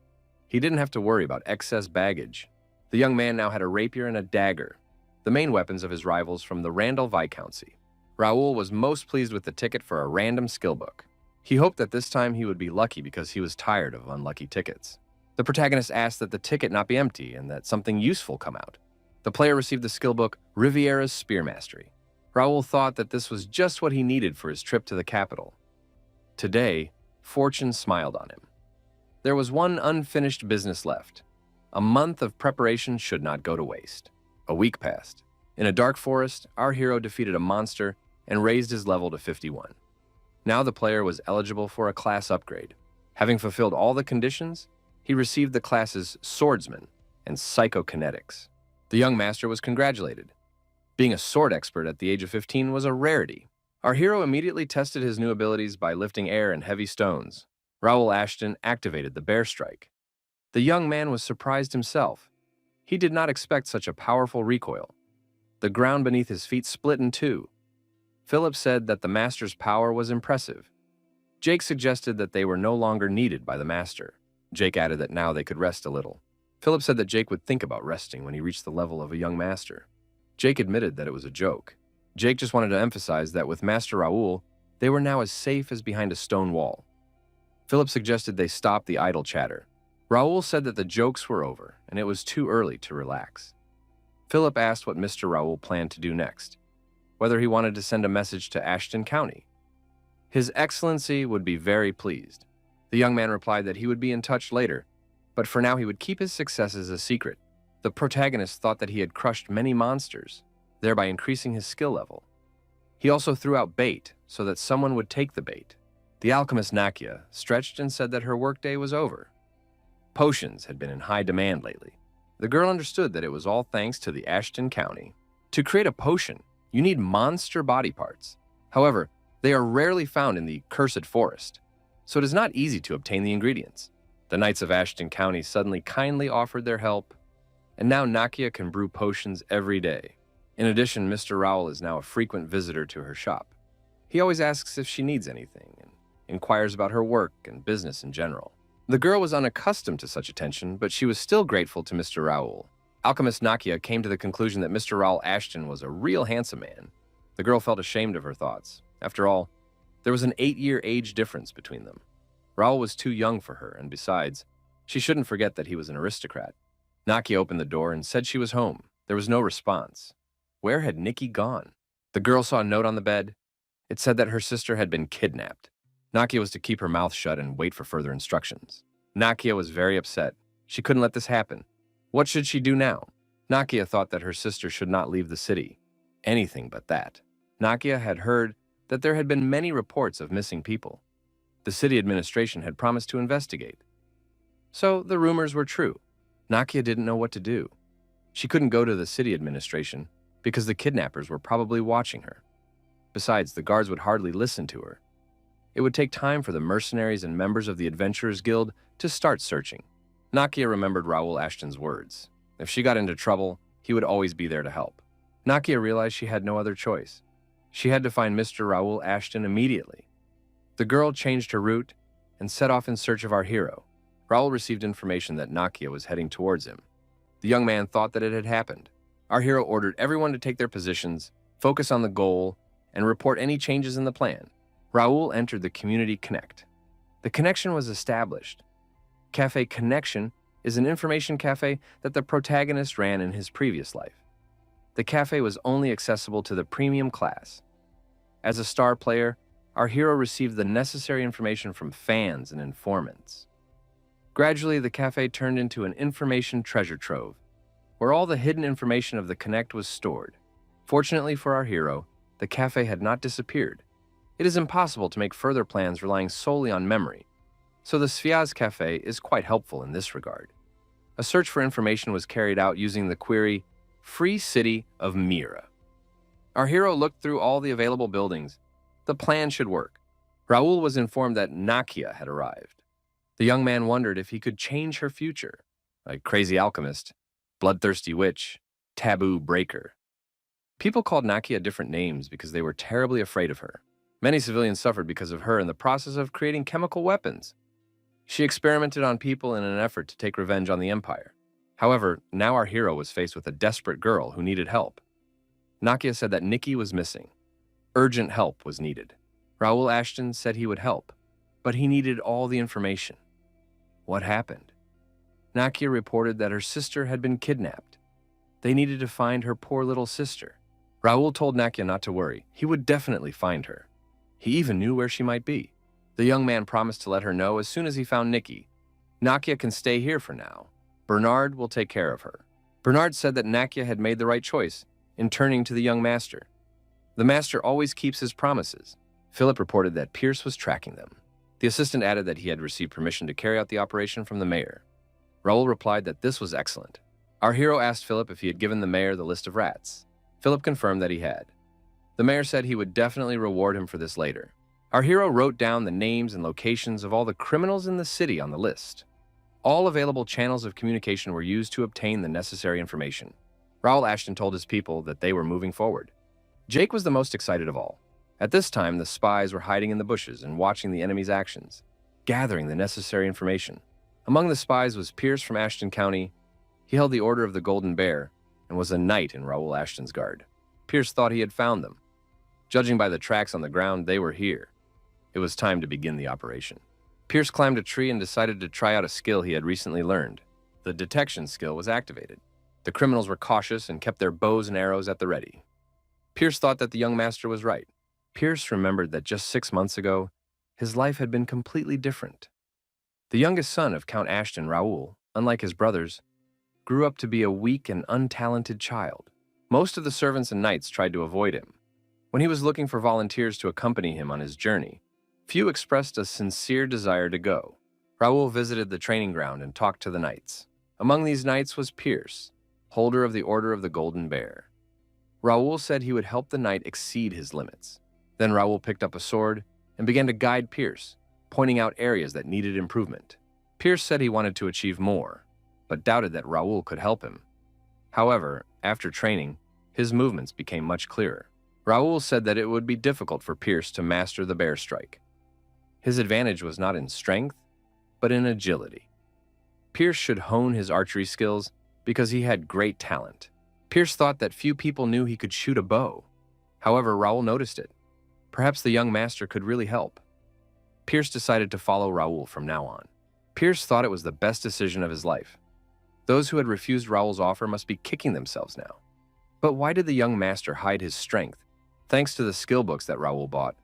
he didn't have to worry about excess baggage. The young man now had a rapier and a dagger, the main weapons of his rivals from the Randall Viscountcy. Raul was most pleased with the ticket for a random skill book. He hoped that this time he would be lucky because he was tired of unlucky tickets. The protagonist asked that the ticket not be empty and that something useful come out. The player received the skill book, Riviera's Spear Mastery. Raul thought that this was just what he needed for his trip to the capital. Today, fortune smiled on him. There was one unfinished business left. A month of preparation should not go to waste. A week passed. In a dark forest, our hero defeated a monster and raised his level to 51. Now the player was eligible for a class upgrade. Having fulfilled all the conditions, he received the classes Swordsman and Psychokinetics. The young master was congratulated. Being a sword expert at the age of 15 was a rarity. Our hero immediately tested his new abilities by lifting air and heavy stones. Raul Ashton activated the Bear Strike. The young man was surprised himself. He did not expect such a powerful recoil. The ground beneath his feet split in two. Philip said that the master's power was impressive. Jake suggested that they were no longer needed by the master. Jake added that now they could rest a little. Philip said that Jake would think about resting when he reached the level of a young master. Jake admitted that it was a joke. Jake just wanted to emphasize that with Master Raul, they were now as safe as behind a stone wall. Philip suggested they stop the idle chatter. Raul said that the jokes were over and it was too early to relax. Philip asked what Mr. Raul planned to do next, whether he wanted to send a message to Ashton County. His Excellency would be very pleased. The young man replied that he would be in touch later, but for now he would keep his successes a secret. The protagonist thought that he had crushed many monsters, thereby increasing his skill level. He also threw out bait so that someone would take the bait. The alchemist Nakia stretched and said that her workday was over. Potions had been in high demand lately. The girl understood that it was all thanks to the Ashton County. To create a potion, you need monster body parts. However, they are rarely found in the Cursed Forest, so it is not easy to obtain the ingredients. The Knights of Ashton County suddenly kindly offered their help, and now Nakia can brew potions every day. In addition, Mr. Raul is now a frequent visitor to her shop. He always asks if she needs anything and inquires about her work and business in general. The girl was unaccustomed to such attention, but she was still grateful to Mr. Raul. Alchemist Nakia came to the conclusion that Mr. Raul Ashton was a real handsome man. The girl felt ashamed of her thoughts. After all, there was an 8-year age difference between them. Raul was too young for her, and besides, she shouldn't forget that he was an aristocrat. Nakia opened the door and said she was home. There was no response. Where had Nikki gone? The girl saw a note on the bed. It said that her sister had been kidnapped. Nakia was to keep her mouth shut and wait for further instructions. Nakia was very upset. She couldn't let this happen. What should she do now? Nakia thought that her sister should not leave the city. Anything but that. Nakia had heard that there had been many reports of missing people. The city administration had promised to investigate. So the rumors were true. Nakia didn't know what to do. She couldn't go to the city administration because the kidnappers were probably watching her. Besides, the guards would hardly listen to her. It would take time for the mercenaries and members of the Adventurers Guild to start searching. Nakia remembered Raul Ashton's words. If she got into trouble, he would always be there to help. Nakia realized she had no other choice. She had to find Mr. Raul Ashton immediately. The girl changed her route and set off in search of our hero. Raul received information that Nakia was heading towards him. The young man thought that it had happened. Our hero ordered everyone to take their positions, focus on the goal, and report any changes in the plan. Raul entered the Community Connect. The connection was established. Cafe Connection is an information cafe that the protagonist ran in his previous life. The cafe was only accessible to the premium class. As a star player, our hero received the necessary information from fans and informants. Gradually, the cafe turned into an information treasure trove, where all the hidden information of the Connect was stored. Fortunately for our hero, the cafe had not disappeared. It is impossible to make further plans relying solely on memory, so the Sviaz Cafe is quite helpful in this regard. A search for information was carried out using the query, Free City of Mira. Our hero looked through all the available buildings. The plan should work. Raul was informed that Nakia had arrived. The young man wondered if he could change her future. A crazy alchemist, bloodthirsty witch, taboo breaker. People called Nakia different names because they were terribly afraid of her. Many civilians suffered because of her in the process of creating chemical weapons. She experimented on people in an effort to take revenge on the Empire. However, now our hero was faced with a desperate girl who needed help. Nakia said that Nikki was missing. Urgent help was needed. Raul Ashton said he would help, but he needed all the information. What happened? Nakia reported that her sister had been kidnapped. They needed to find her poor little sister. Raul told Nakia not to worry. He would definitely find her. He even knew where she might be. The young man promised to let her know as soon as he found Nikki. Nakia can stay here for now. Bernard will take care of her. Bernard said that Nakia had made the right choice in turning to the young master. The master always keeps his promises. Philip reported that Pierce was tracking them. The assistant added that he had received permission to carry out the operation from the mayor. Raul replied that this was excellent. Our hero asked Philip if he had given the mayor the list of rats. Philip confirmed that he had. The mayor said he would definitely reward him for this later. Our hero wrote down the names and locations of all the criminals in the city on the list. All available channels of communication were used to obtain the necessary information. Raul Ashton told his people that they were moving forward. Jake was the most excited of all. At this time, the spies were hiding in the bushes and watching the enemy's actions, gathering the necessary information. Among the spies was Pierce from Ashton County. He held the Order of the Golden Bear and was a knight in Raul Ashton's guard. Pierce thought he had found them. Judging by the tracks on the ground, they were here. It was time to begin the operation. Pierce climbed a tree and decided to try out a skill he had recently learned. The detection skill was activated. The criminals were cautious and kept their bows and arrows at the ready. Pierce thought that the young master was right. Pierce remembered that just 6 months ago, his life had been completely different. The youngest son of Count Ashton, Raul, unlike his brothers, grew up to be a weak and untalented child. Most of the servants and knights tried to avoid him. When he was looking for volunteers to accompany him on his journey, few expressed a sincere desire to go. Raul visited the training ground and talked to the knights. Among these knights was Pierce, holder of the Order of the Golden Bear. Raul said he would help the knight exceed his limits. Then Raul picked up a sword and began to guide Pierce, pointing out areas that needed improvement. Pierce said he wanted to achieve more, but doubted that Raul could help him. However, after training, his movements became much clearer. Raul said that it would be difficult for Pierce to master the bear strike. His advantage was not in strength, but in agility. Pierce should hone his archery skills because he had great talent. Pierce thought that few people knew he could shoot a bow. However, Raul noticed it. Perhaps the young master could really help. Pierce decided to follow Raul from now on. Pierce thought it was the best decision of his life. Those who had refused Raul's offer must be kicking themselves now. But why did the young master hide his strength? Thanks to the skill books that Raul bought,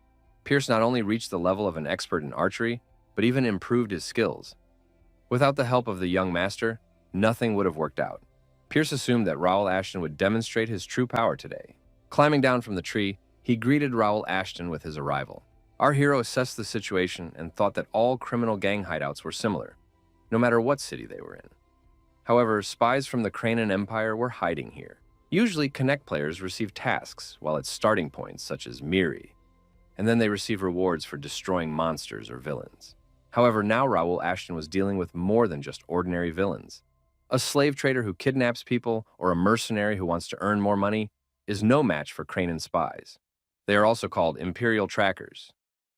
Pierce not only reached the level of an expert in archery, but even improved his skills. Without the help of the young master, nothing would have worked out. Pierce assumed that Raul Ashton would demonstrate his true power today. Climbing down from the tree, he greeted Raul Ashton with his arrival. Our hero assessed the situation and thought that all criminal gang hideouts were similar, no matter what city they were in. However, spies from the Kranen Empire were hiding here. Usually, Connect players receive tasks while at starting points such as Miri, and then they receive rewards for destroying monsters or villains. However, now Raul Ashton was dealing with more than just ordinary villains. A slave trader who kidnaps people or a mercenary who wants to earn more money is no match for Kranen spies. They are also called Imperial Trackers.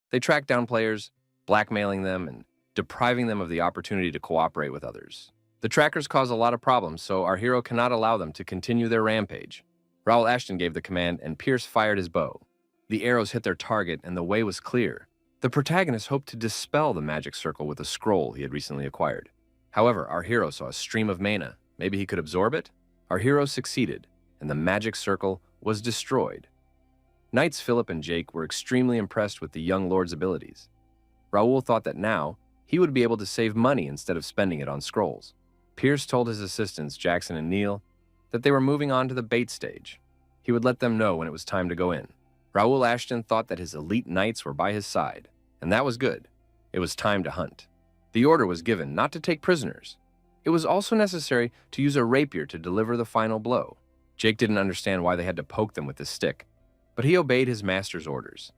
They track down players, blackmailing them and depriving them of the opportunity to cooperate with others. The trackers cause a lot of problems, so our hero cannot allow them to continue their rampage. Raul Ashton gave the command, and Pierce fired his bow. The arrows hit their target, and the way was clear. The protagonist hoped to dispel the magic circle with a scroll he had recently acquired. However, our hero saw a stream of mana. Maybe he could absorb it? Our hero succeeded, and the magic circle was destroyed. Knights Philip and Jake were extremely impressed with the young lord's abilities. Raul thought that now, he would be able to save money instead of spending it on scrolls. Pierce told his assistants, Jackson and Neil, that they were moving on to the bait stage. He would let them know when it was time to go in. Raul Ashton thought that his elite knights were by his side, and that was good. It was time to hunt. The order was given not to take prisoners. It was also necessary to use a rapier to deliver the final blow. Jake didn't understand why they had to poke them with the stick, but he obeyed his master's orders.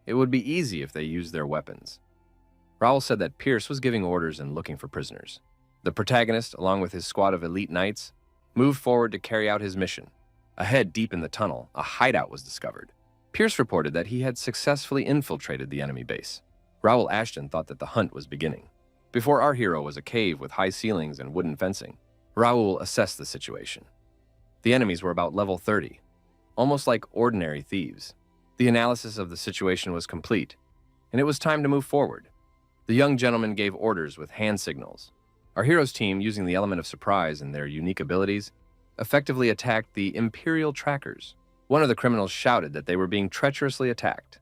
It would be easy if they used their weapons. Raul said that Pierce was giving orders and looking for prisoners. The protagonist, along with his squad of elite knights, moved forward to carry out his mission. Ahead, deep in the tunnel, a hideout was discovered. Pierce reported that he had successfully infiltrated the enemy base. Raul Ashton thought that the hunt was beginning. Before our hero was a cave with high ceilings and wooden fencing. Raul assessed the situation. The enemies were about level 30, almost like ordinary thieves. The analysis of the situation was complete, and it was time to move forward. The young gentleman gave orders with hand signals. Our hero's team, using the element of surprise and their unique abilities, effectively attacked the Imperial Trackers. One of the criminals shouted that they were being treacherously attacked.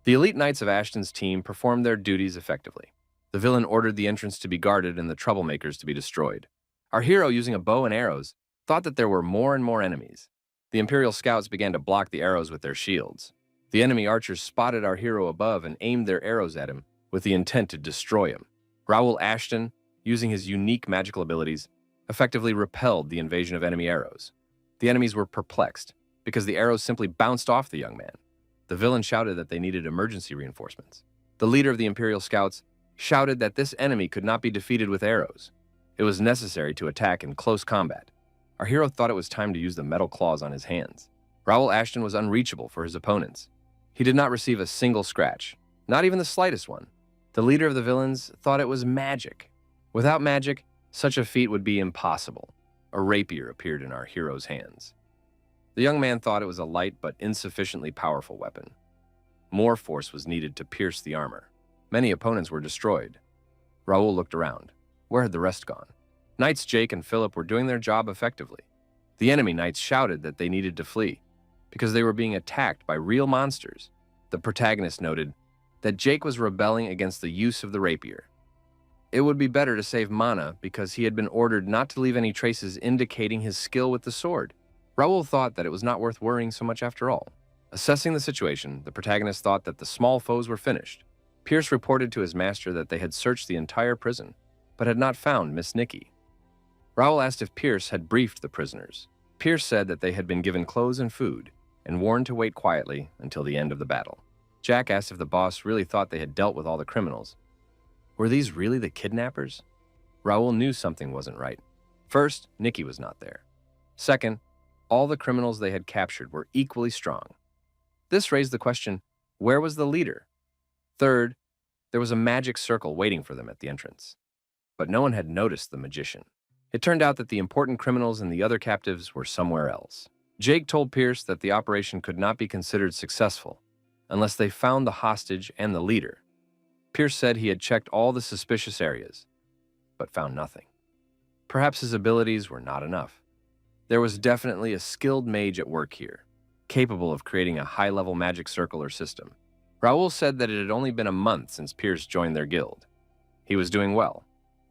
The elite knights of Ashton's team performed their duties effectively. The villain ordered the entrance to be guarded and the troublemakers to be destroyed. Our hero, using a bow and arrows, thought that there were more and more enemies. The Imperial scouts began to block the arrows with their shields. The enemy archers spotted our hero above and aimed their arrows at him with the intent to destroy him. Raul Ashton, using his unique magical abilities, effectively repelled the invasion of enemy arrows. The enemies were perplexed because the arrows simply bounced off the young man. The villain shouted that they needed emergency reinforcements. The leader of the Imperial Scouts shouted that this enemy could not be defeated with arrows. It was necessary to attack in close combat. Our hero thought it was time to use the metal claws on his hands. Raul Ashton was unreachable for his opponents. He did not receive a single scratch, not even the slightest one. The leader of the villains thought it was magic. Without magic, such a feat would be impossible. A rapier appeared in our hero's hands. The young man thought it was a light but insufficiently powerful weapon. More force was needed to pierce the armor. Many opponents were destroyed. Raul looked around. Where had the rest gone? Knights Jake and Philip were doing their job effectively. The enemy knights shouted that they needed to flee because they were being attacked by real monsters. The protagonist noted that Jake was rebelling against the use of the rapier. It would be better to save mana because he had been ordered not to leave any traces indicating his skill with the sword. Raul thought that it was not worth worrying so much after all. Assessing the situation, the protagonist thought that the small foes were finished. Pierce reported to his master that they had searched the entire prison, but had not found Miss Nikki. Raul asked if Pierce had briefed the prisoners. Pierce said that they had been given clothes and food, and warned to wait quietly until the end of the battle. Jack asked if the boss really thought they had dealt with all the criminals. Were these really the kidnappers? Raul knew something wasn't right. First, Nikki was not there. Second, all the criminals they had captured were equally strong. This raised the question, where was the leader? Third, there was a magic circle waiting for them at the entrance. But no one had noticed the magician. It turned out that the important criminals and the other captives were somewhere else. Jake told Pierce that the operation could not be considered successful unless they found the hostage and the leader. Pierce said he had checked all the suspicious areas, but found nothing. Perhaps his abilities were not enough. There was definitely a skilled mage at work here, capable of creating a high-level magic circle or system. Raul said that it had only been a month since Pierce joined their guild. He was doing well.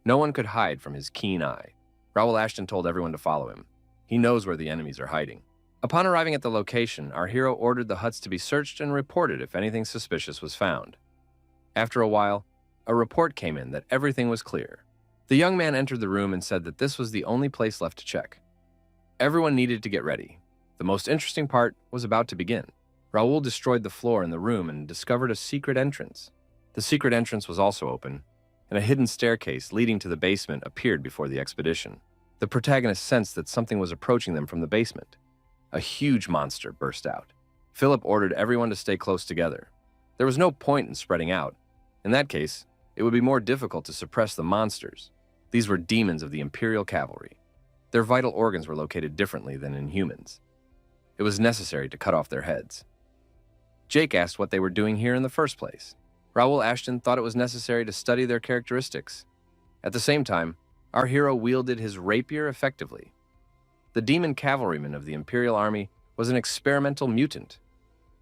No one could hide from his keen eye. Raul Ashton told everyone to follow him. He knows where the enemies are hiding. Upon arriving at the location, our hero ordered the huts to be searched and reported if anything suspicious was found. After a while, a report came in that everything was clear. The young man entered the room and said that this was the only place left to check. Everyone needed to get ready. The most interesting part was about to begin. Raul destroyed the floor in the room and discovered a secret entrance. The secret entrance was also open, and a hidden staircase leading to the basement appeared before the expedition. The protagonist sensed that something was approaching them from the basement. A huge monster burst out. Philip ordered everyone to stay close together. There was no point in spreading out. In that case, it would be more difficult to suppress the monsters. These were demons of the Imperial Cavalry. Their vital organs were located differently than in humans. It was necessary to cut off their heads. Jake asked what they were doing here in the first place. Raul Ashton thought it was necessary to study their characteristics. At the same time, our hero wielded his rapier effectively. The demon cavalryman of the Imperial Army was an experimental mutant.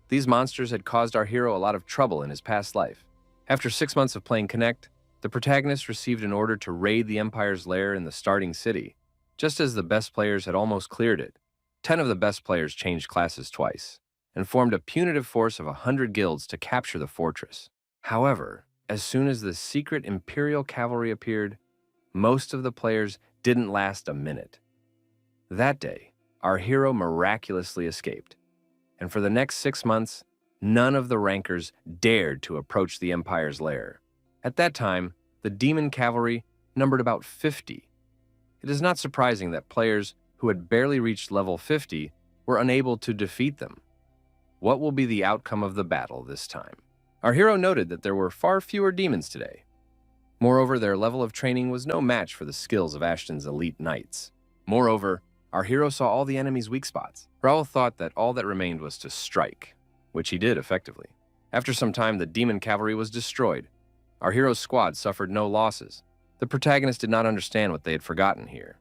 These monsters had caused our hero a lot of trouble in his past life. After 6 months of playing Connect, the protagonist received an order to raid the Empire's lair in the starting city. Just as the best players had almost cleared it, 10 of the best players changed classes twice and formed a punitive force of 100 guilds to capture the fortress. However, as soon as the secret Imperial cavalry appeared, most of the players didn't last a minute. That day, our hero miraculously escaped, and for the next 6 months, none of the rankers dared to approach the Empire's lair. At that time, the demon cavalry numbered about 50. It is not surprising that players who had barely reached level 50 were unable to defeat them. What will be the outcome of the battle this time? Our hero noted that there were far fewer demons today. Moreover, their level of training was no match for the skills of Ashton's elite knights. Moreover, our hero saw all the enemy's weak spots. Raul thought that all that remained was to strike, which he did effectively. After some time, the demon cavalry was destroyed. Our hero's squad suffered no losses. The protagonist did not understand what they had forgotten here.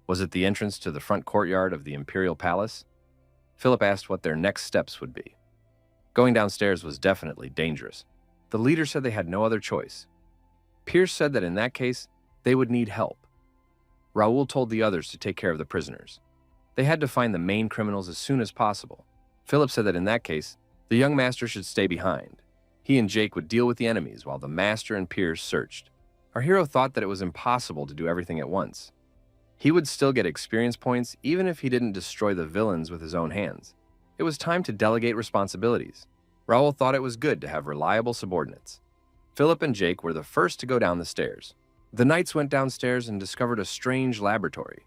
Was it the entrance to the front courtyard of the Imperial Palace? Philip asked what their next steps would be. Going downstairs was definitely dangerous. The leader said they had no other choice. Pierce said that in that case, they would need help. Raul told the others to take care of the prisoners. They had to find the main criminals as soon as possible. Philip said that in that case, The young master should stay behind. He and Jake would deal with the enemies while the master and Pierce searched. Our hero thought that it was impossible to do everything at once. He would still get experience points even if he didn't destroy the villains with his own hands. It was time to delegate responsibilities. Raul thought it was good to have reliable subordinates. Philip and Jake were the first to go down the stairs. The knights went downstairs and discovered a strange laboratory.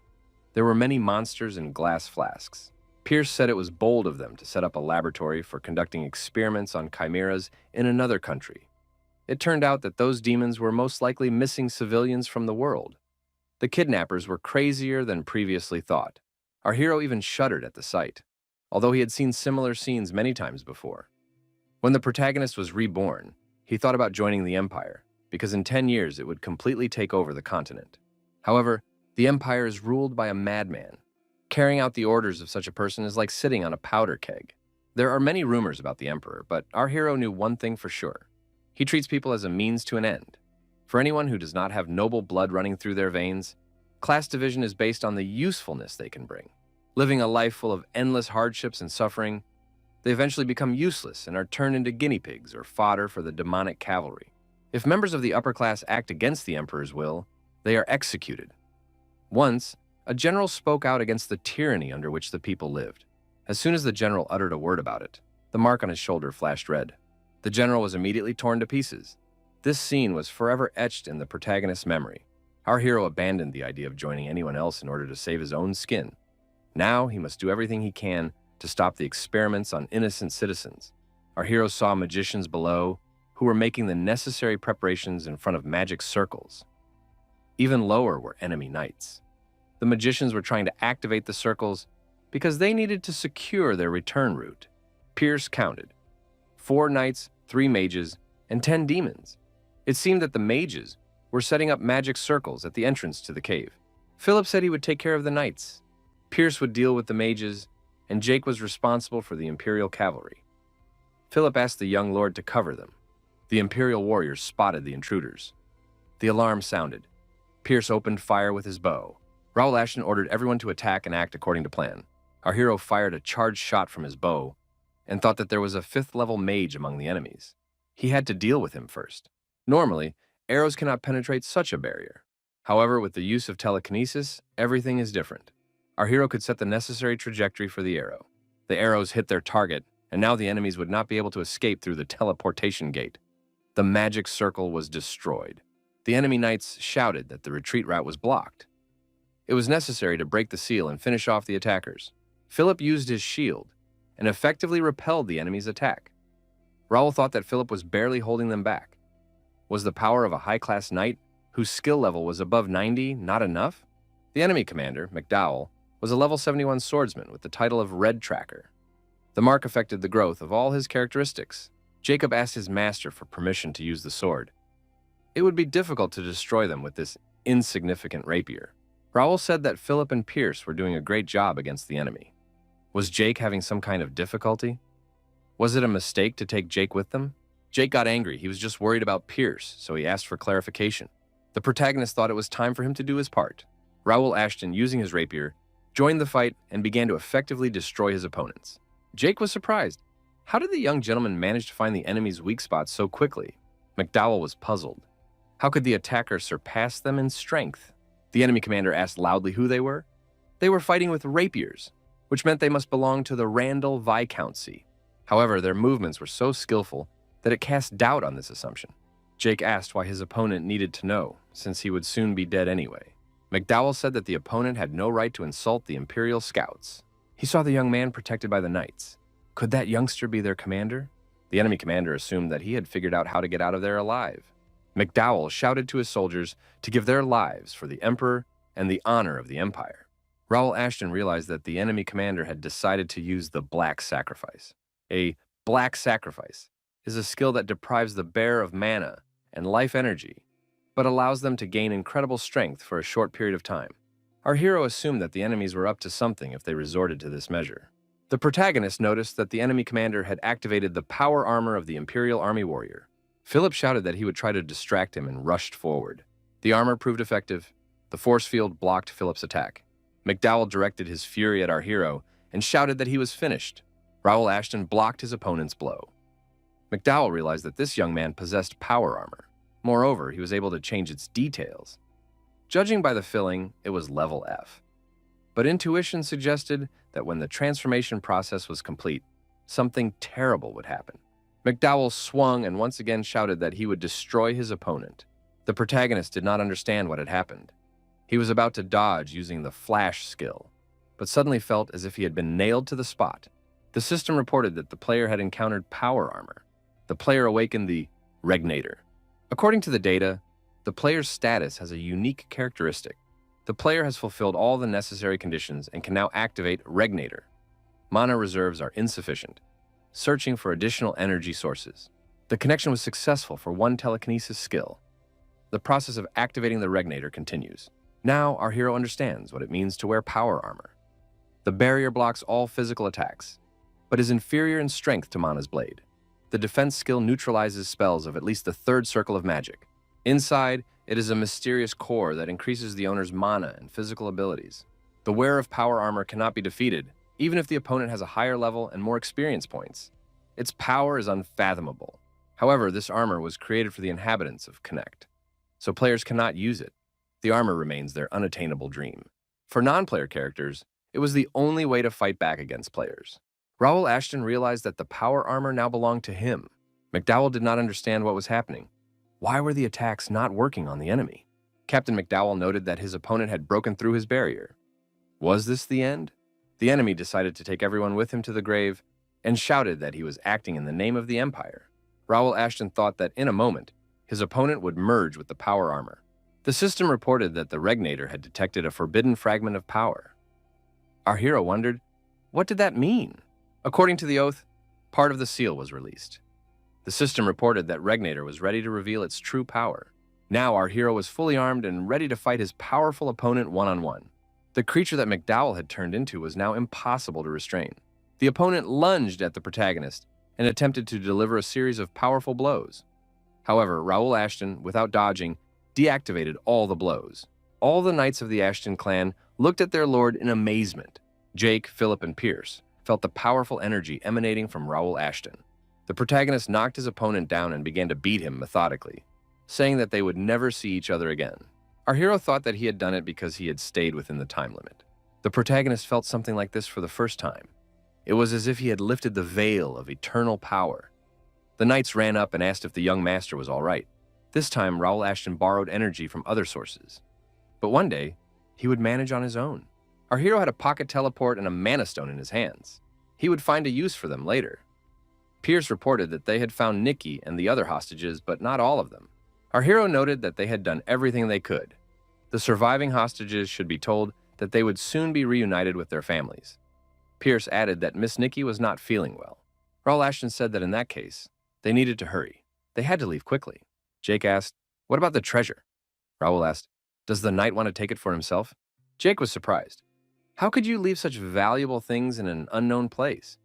There were many monsters and glass flasks. Pierce said it was bold of them to set up a laboratory for conducting experiments on chimeras in another country. It turned out that those demons were most likely missing civilians from the world. The kidnappers were crazier than previously thought. Our hero even shuddered at the sight, although he had seen similar scenes many times before. When the protagonist was reborn, he thought about joining the Empire, because in 10 years it would completely take over the continent. However, the Empire is ruled by a madman. Carrying out the orders of such a person is like sitting on a powder keg. There are many rumors about the Emperor, but our hero knew one thing for sure. He treats people as a means to an end. For anyone who does not have noble blood running through their veins, class division is based on the usefulness they can bring. Living a life full of endless hardships and suffering, they eventually become useless and are turned into guinea pigs or fodder for the demonic cavalry. If members of the upper class act against the Emperor's will, they are executed. Once, a general spoke out against the tyranny under which the people lived. As soon as the general uttered a word about it, the mark on his shoulder flashed red. The general was immediately torn to pieces. This scene was forever etched in the protagonist's memory. Our hero abandoned the idea of joining anyone else in order to save his own skin. Now he must do everything he can to stop the experiments on innocent citizens. Our hero saw magicians below who were making the necessary preparations in front of magic circles. Even lower were enemy knights. The magicians were trying to activate the circles because they needed to secure their return route. Pierce counted 4 knights, 3 mages, and 10 demons. It seemed that the mages were setting up magic circles at the entrance to the cave. Philip said he would take care of the knights. Pierce would deal with the mages, and Jake was responsible for the Imperial cavalry. Philip asked the young lord to cover them. The Imperial warriors spotted the intruders. The alarm sounded. Pierce opened fire with his bow. Raul Ashton ordered everyone to attack and act according to plan. Our hero fired a charged shot from his bow and thought that there was a 5th-level mage among the enemies. He had to deal with him first. Normally, arrows cannot penetrate such a barrier. However, with the use of telekinesis, everything is different. Our hero could set the necessary trajectory for the arrow. The arrows hit their target, and now the enemies would not be able to escape through the teleportation gate. The magic circle was destroyed. The enemy knights shouted that the retreat route was blocked. It was necessary to break the seal and finish off the attackers. Philip used his shield and effectively repelled the enemy's attack. Raul thought that Philip was barely holding them back. Was the power of a high-class knight, whose skill level was above 90, not enough? The enemy commander, McDowell, was a level 71 swordsman with the title of Red Tracker. The mark affected the growth of all his characteristics. Jacob asked his master for permission to use the sword. It would be difficult to destroy them with this insignificant rapier. Raul said that Philip and Pierce were doing a great job against the enemy. Was Jake having some kind of difficulty? Was it a mistake to take Jake with them? Jake got angry. He was just worried about Pierce, so he asked for clarification. The protagonist thought it was time for him to do his part. Raul Ashton, using his rapier, joined the fight and began to effectively destroy his opponents. Jake was surprised. How did the young gentleman manage to find the enemy's weak spots so quickly? McDowell was puzzled. How could the attacker surpass them in strength? The enemy commander asked loudly who they were. They were fighting with rapiers, which meant they must belong to the Randall Viscountcy. However, their movements were so skillful that it cast doubt on this assumption. Jake asked why his opponent needed to know, since he would soon be dead anyway. McDowell said that the opponent had no right to insult the Imperial scouts. He saw the young man protected by the knights. Could that youngster be their commander? The enemy commander assumed that he had figured out how to get out of there alive. McDowell shouted to his soldiers to give their lives for the Emperor and the honor of the Empire. Raul Ashton realized that the enemy commander had decided to use the Black Sacrifice. A Black Sacrifice is a skill that deprives the bearer of mana and life energy, but allows them to gain incredible strength for a short period of time. Our hero assumed that the enemies were up to something if they resorted to this measure. The protagonist noticed that the enemy commander had activated the power armor of the Imperial Army warrior. Philip shouted that he would try to distract him and rushed forward. The armor proved effective. The force field blocked Philip's attack. McDowell directed his fury at our hero and shouted that he was finished. Raul Ashton blocked his opponent's blow. McDowell realized that this young man possessed power armor. Moreover, he was able to change its details. Judging by the filling, it was level F. But intuition suggested that when the transformation process was complete, something terrible would happen. McDowell swung and once again shouted that he would destroy his opponent. The protagonist did not understand what had happened. He was about to dodge using the flash skill, but suddenly felt as if he had been nailed to the spot. The system reported that the player had encountered power armor. The player awakened the Regnator. According to the data, the player's status has a unique characteristic. The player has fulfilled all the necessary conditions and can now activate Regnator. Mana reserves are insufficient. Searching for additional energy sources. The connection was successful for one telekinesis skill. The process of activating the Regnator continues. Now our hero understands what it means to wear power armor. The barrier blocks all physical attacks, but is inferior in strength to Mana's blade. The defense skill neutralizes spells of at least the third circle of magic. Inside, it is a mysterious core that increases the owner's mana and physical abilities. The wearer of power armor cannot be defeated, even if the opponent has a higher level and more experience points. Its power is unfathomable. However, this armor was created for the inhabitants of Connect, so players cannot use it. The armor remains their unattainable dream. For non-player characters, it was the only way to fight back against players. Raul Ashton realized that the power armor now belonged to him. McDowell did not understand what was happening. Why were the attacks not working on the enemy? Captain McDowell noted that his opponent had broken through his barrier. Was this the end? The enemy decided to take everyone with him to the grave and shouted that he was acting in the name of the Empire. Raul Ashton thought that in a moment, his opponent would merge with the power armor. The system reported that the Regnator had detected a forbidden fragment of power. Our hero wondered, what did that mean? According to the oath, part of the seal was released. The system reported that Regnator was ready to reveal its true power. Now our hero was fully armed and ready to fight his powerful opponent one-on-one. The creature that McDowell had turned into was now impossible to restrain. The opponent lunged at the protagonist and attempted to deliver a series of powerful blows. However, Raul Ashton, without dodging, deactivated all the blows. All the knights of the Ashton clan looked at their lord in amazement. Jake, Philip, and Pierce felt the powerful energy emanating from Raul Ashton. The protagonist knocked his opponent down and began to beat him methodically, saying that they would never see each other again. Our hero thought that he had done it because he had stayed within the time limit. The protagonist felt something like this for the first time. It was as if he had lifted the veil of eternal power. The knights ran up and asked if the young master was all right. This time, Raul Ashton borrowed energy from other sources. But one day, he would manage on his own. Our hero had a pocket teleport and a mana stone in his hands. He would find a use for them later. Pierce reported that they had found Nikki and the other hostages, but not all of them. Our hero noted that they had done everything they could. The surviving hostages should be told that they would soon be reunited with their families. Pierce added that Miss Nikki was not feeling well. Raul Ashton said that in that case, they needed to hurry. They had to leave quickly. Jake asked, "What about the treasure?" Raul asked, "Does the knight want to take it for himself?" Jake was surprised. How could you leave such valuable things in an unknown place?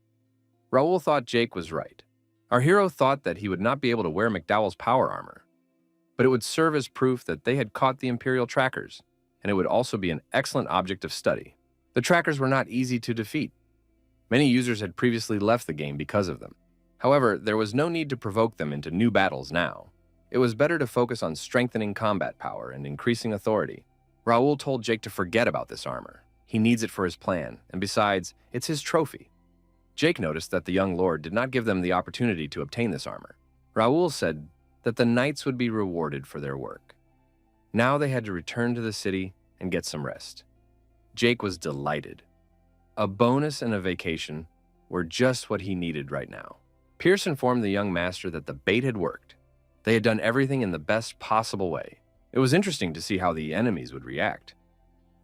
Raul thought Jake was right. Our hero thought that he would not be able to wear McDowell's power armor, but it would serve as proof that they had caught the Imperial trackers, and it would also be an excellent object of study. The trackers were not easy to defeat. Many users had previously left the game because of them. However, there was no need to provoke them into new battles now. It was better to focus on strengthening combat power and increasing authority. Raul told Jake to forget about this armor. He needs it for his plan, and besides, it's his trophy. Jake noticed that the young lord did not give them the opportunity to obtain this armor. Raul said that the knights would be rewarded for their work. Now they had to return to the city and get some rest. Jake was delighted. A bonus and a vacation were just what he needed right now. Pierce informed the young master that the bait had worked. They had done everything in the best possible way. It was interesting to see how the enemies would react.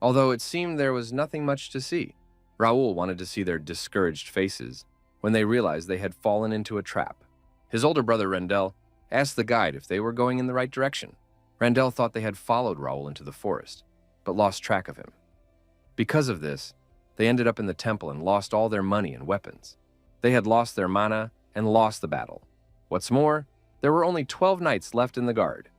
Although it seemed there was nothing much to see. Raul wanted to see their discouraged faces when they realized they had fallen into a trap. His older brother, Randall, asked the guide if they were going in the right direction. Randall thought they had followed Raul into the forest, but lost track of him. Because of this, they ended up in the temple and lost all their money and weapons. They had lost their mana and lost the battle. What's more, there were only 12 knights left in the guard.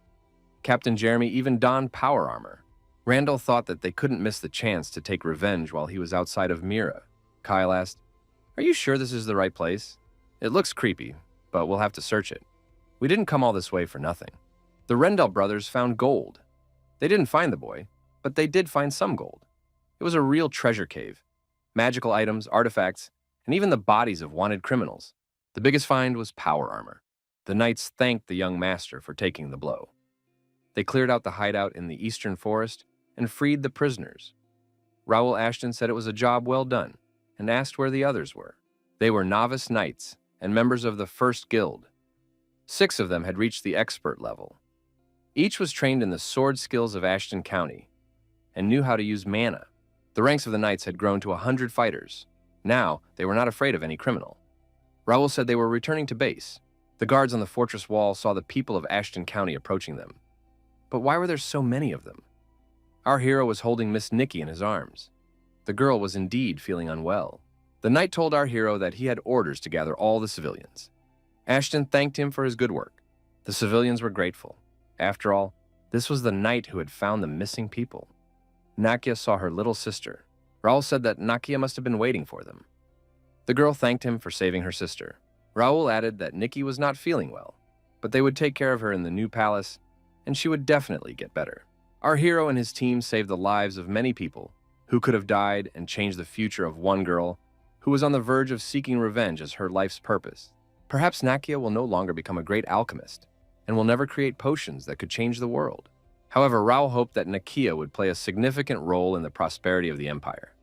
Captain Jeremy even donned power armor. Randall thought that they couldn't miss the chance to take revenge while he was outside of Mira. Kyle asked, "Are you sure this is the right place? It looks creepy, but we'll have to search it. We didn't come all this way for nothing." The Rendell brothers found gold. They didn't find the boy, but they did find some gold. It was a real treasure cave. Magical items, artifacts, and even the bodies of wanted criminals. The biggest find was power armor. The knights thanked the young master for taking the blow. They cleared out the hideout in the eastern forest and freed the prisoners. Raul Ashton said it was a job well done and asked where the others were. They were novice knights and members of the First Guild. 6 of them had reached the expert level. Each was trained in the sword skills of Ashton County and knew how to use mana. The ranks of the knights had grown to 100 fighters. Now, they were not afraid of any criminal. Raul said they were returning to base. The guards on the fortress wall saw the people of Ashton County approaching them. But why were there so many of them? Our hero was holding Miss Nikki in his arms. The girl was indeed feeling unwell. The knight told our hero that he had orders to gather all the civilians. Ashton thanked him for his good work. The civilians were grateful. After all, this was the knight who had found the missing people. Nakia saw her little sister. Raul said that Nakia must have been waiting for them. The girl thanked him for saving her sister. Raul added that Nikki was not feeling well, but they would take care of her in the new palace, and she would definitely get better. Our hero and his team saved the lives of many people who could have died and changed the future of one girl who was on the verge of seeking revenge as her life's purpose. Perhaps Nakia will no longer become a great alchemist and will never create potions that could change the world. However, Raul hoped that Nakia would play a significant role in the prosperity of the empire.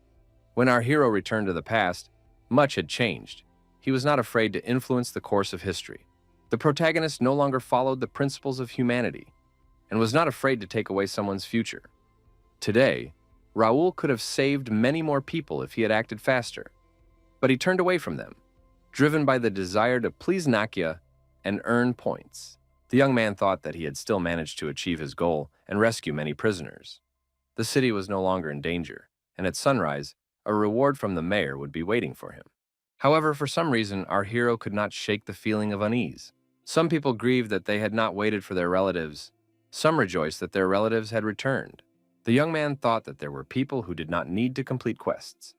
When our hero returned to the past, much had changed. He was not afraid to influence the course of history. The protagonist no longer followed the principles of humanity and was not afraid to take away someone's future. Today, Raul could have saved many more people if he had acted faster, but he turned away from them, driven by the desire to please Nakia and earn points. The young man thought that he had still managed to achieve his goal and rescue many prisoners. The city was no longer in danger, and at sunrise, a reward from the mayor would be waiting for him. However, for some reason, our hero could not shake the feeling of unease. Some people grieved that they had not waited for their relatives. Some rejoiced that their relatives had returned. The young man thought that there were people who did not need to complete quests,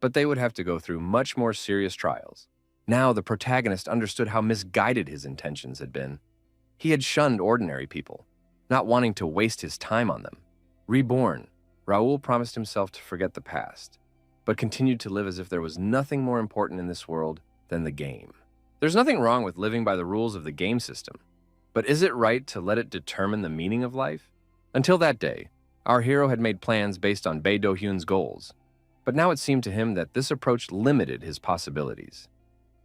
but they would have to go through much more serious trials. Now the protagonist understood how misguided his intentions had been. He had shunned ordinary people, not wanting to waste his time on them. Reborn, Raul promised himself to forget the past, but continued to live as if there was nothing more important in this world than the game. There's nothing wrong with living by the rules of the game system, but is it right to let it determine the meaning of life? Until that day, our hero had made plans based on Bae Do-hyun's goals, but now it seemed to him that this approach limited his possibilities.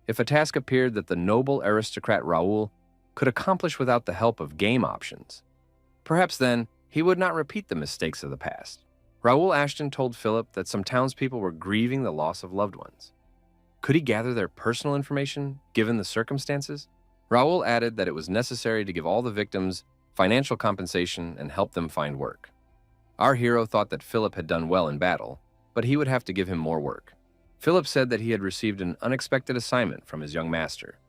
If a task appeared that the noble aristocrat Raul could accomplish without the help of game options, perhaps then he would not repeat the mistakes of the past. Raul Ashton told Philip that some townspeople were grieving the loss of loved ones. Could he gather their personal information, given the circumstances? Raul added that it was necessary to give all the victims financial compensation and help them find work. Our hero thought that Philip had done well in battle, but he would have to give him more work. Philip said that he had received an unexpected assignment from his young master.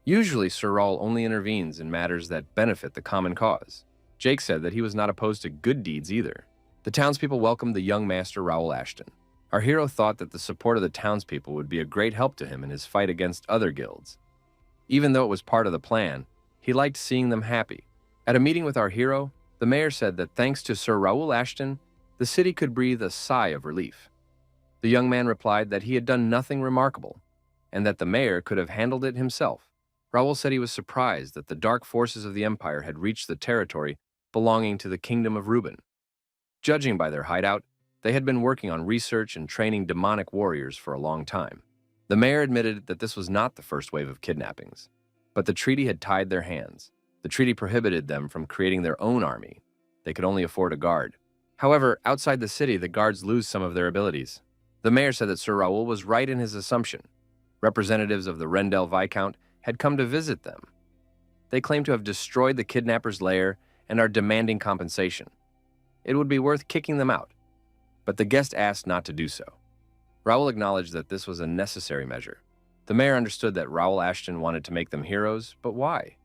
Usually, Sir Raul only intervenes in matters that benefit the common cause. Jake said that he was not opposed to good deeds either. The townspeople welcomed the young master Raul Ashton. Our hero thought that the support of the townspeople would be a great help to him in his fight against other guilds. Even though it was part of the plan, he liked seeing them happy. At a meeting with our hero, the mayor said that thanks to Sir Raul Ashton, the city could breathe a sigh of relief. The young man replied that he had done nothing remarkable, and that the mayor could have handled it himself. Raul said he was surprised that the dark forces of the empire had reached the territory belonging to the kingdom of Reuben. Judging by their hideout, they had been working on research and training demonic warriors for a long time. The mayor admitted that this was not the first wave of kidnappings, but the treaty had tied their hands. The treaty prohibited them from creating their own army. They could only afford a guard. However, outside the city, the guards lose some of their abilities. The mayor said that Sir Raul was right in his assumption. Representatives of the Rendell Viscount had come to visit them. They claimed to have destroyed the kidnappers' lair and are demanding compensation. It would be worth kicking them out, but the guest asked not to do so. Raul acknowledged that this was a necessary measure. The mayor understood that Raul Ashton wanted to make them heroes, but why?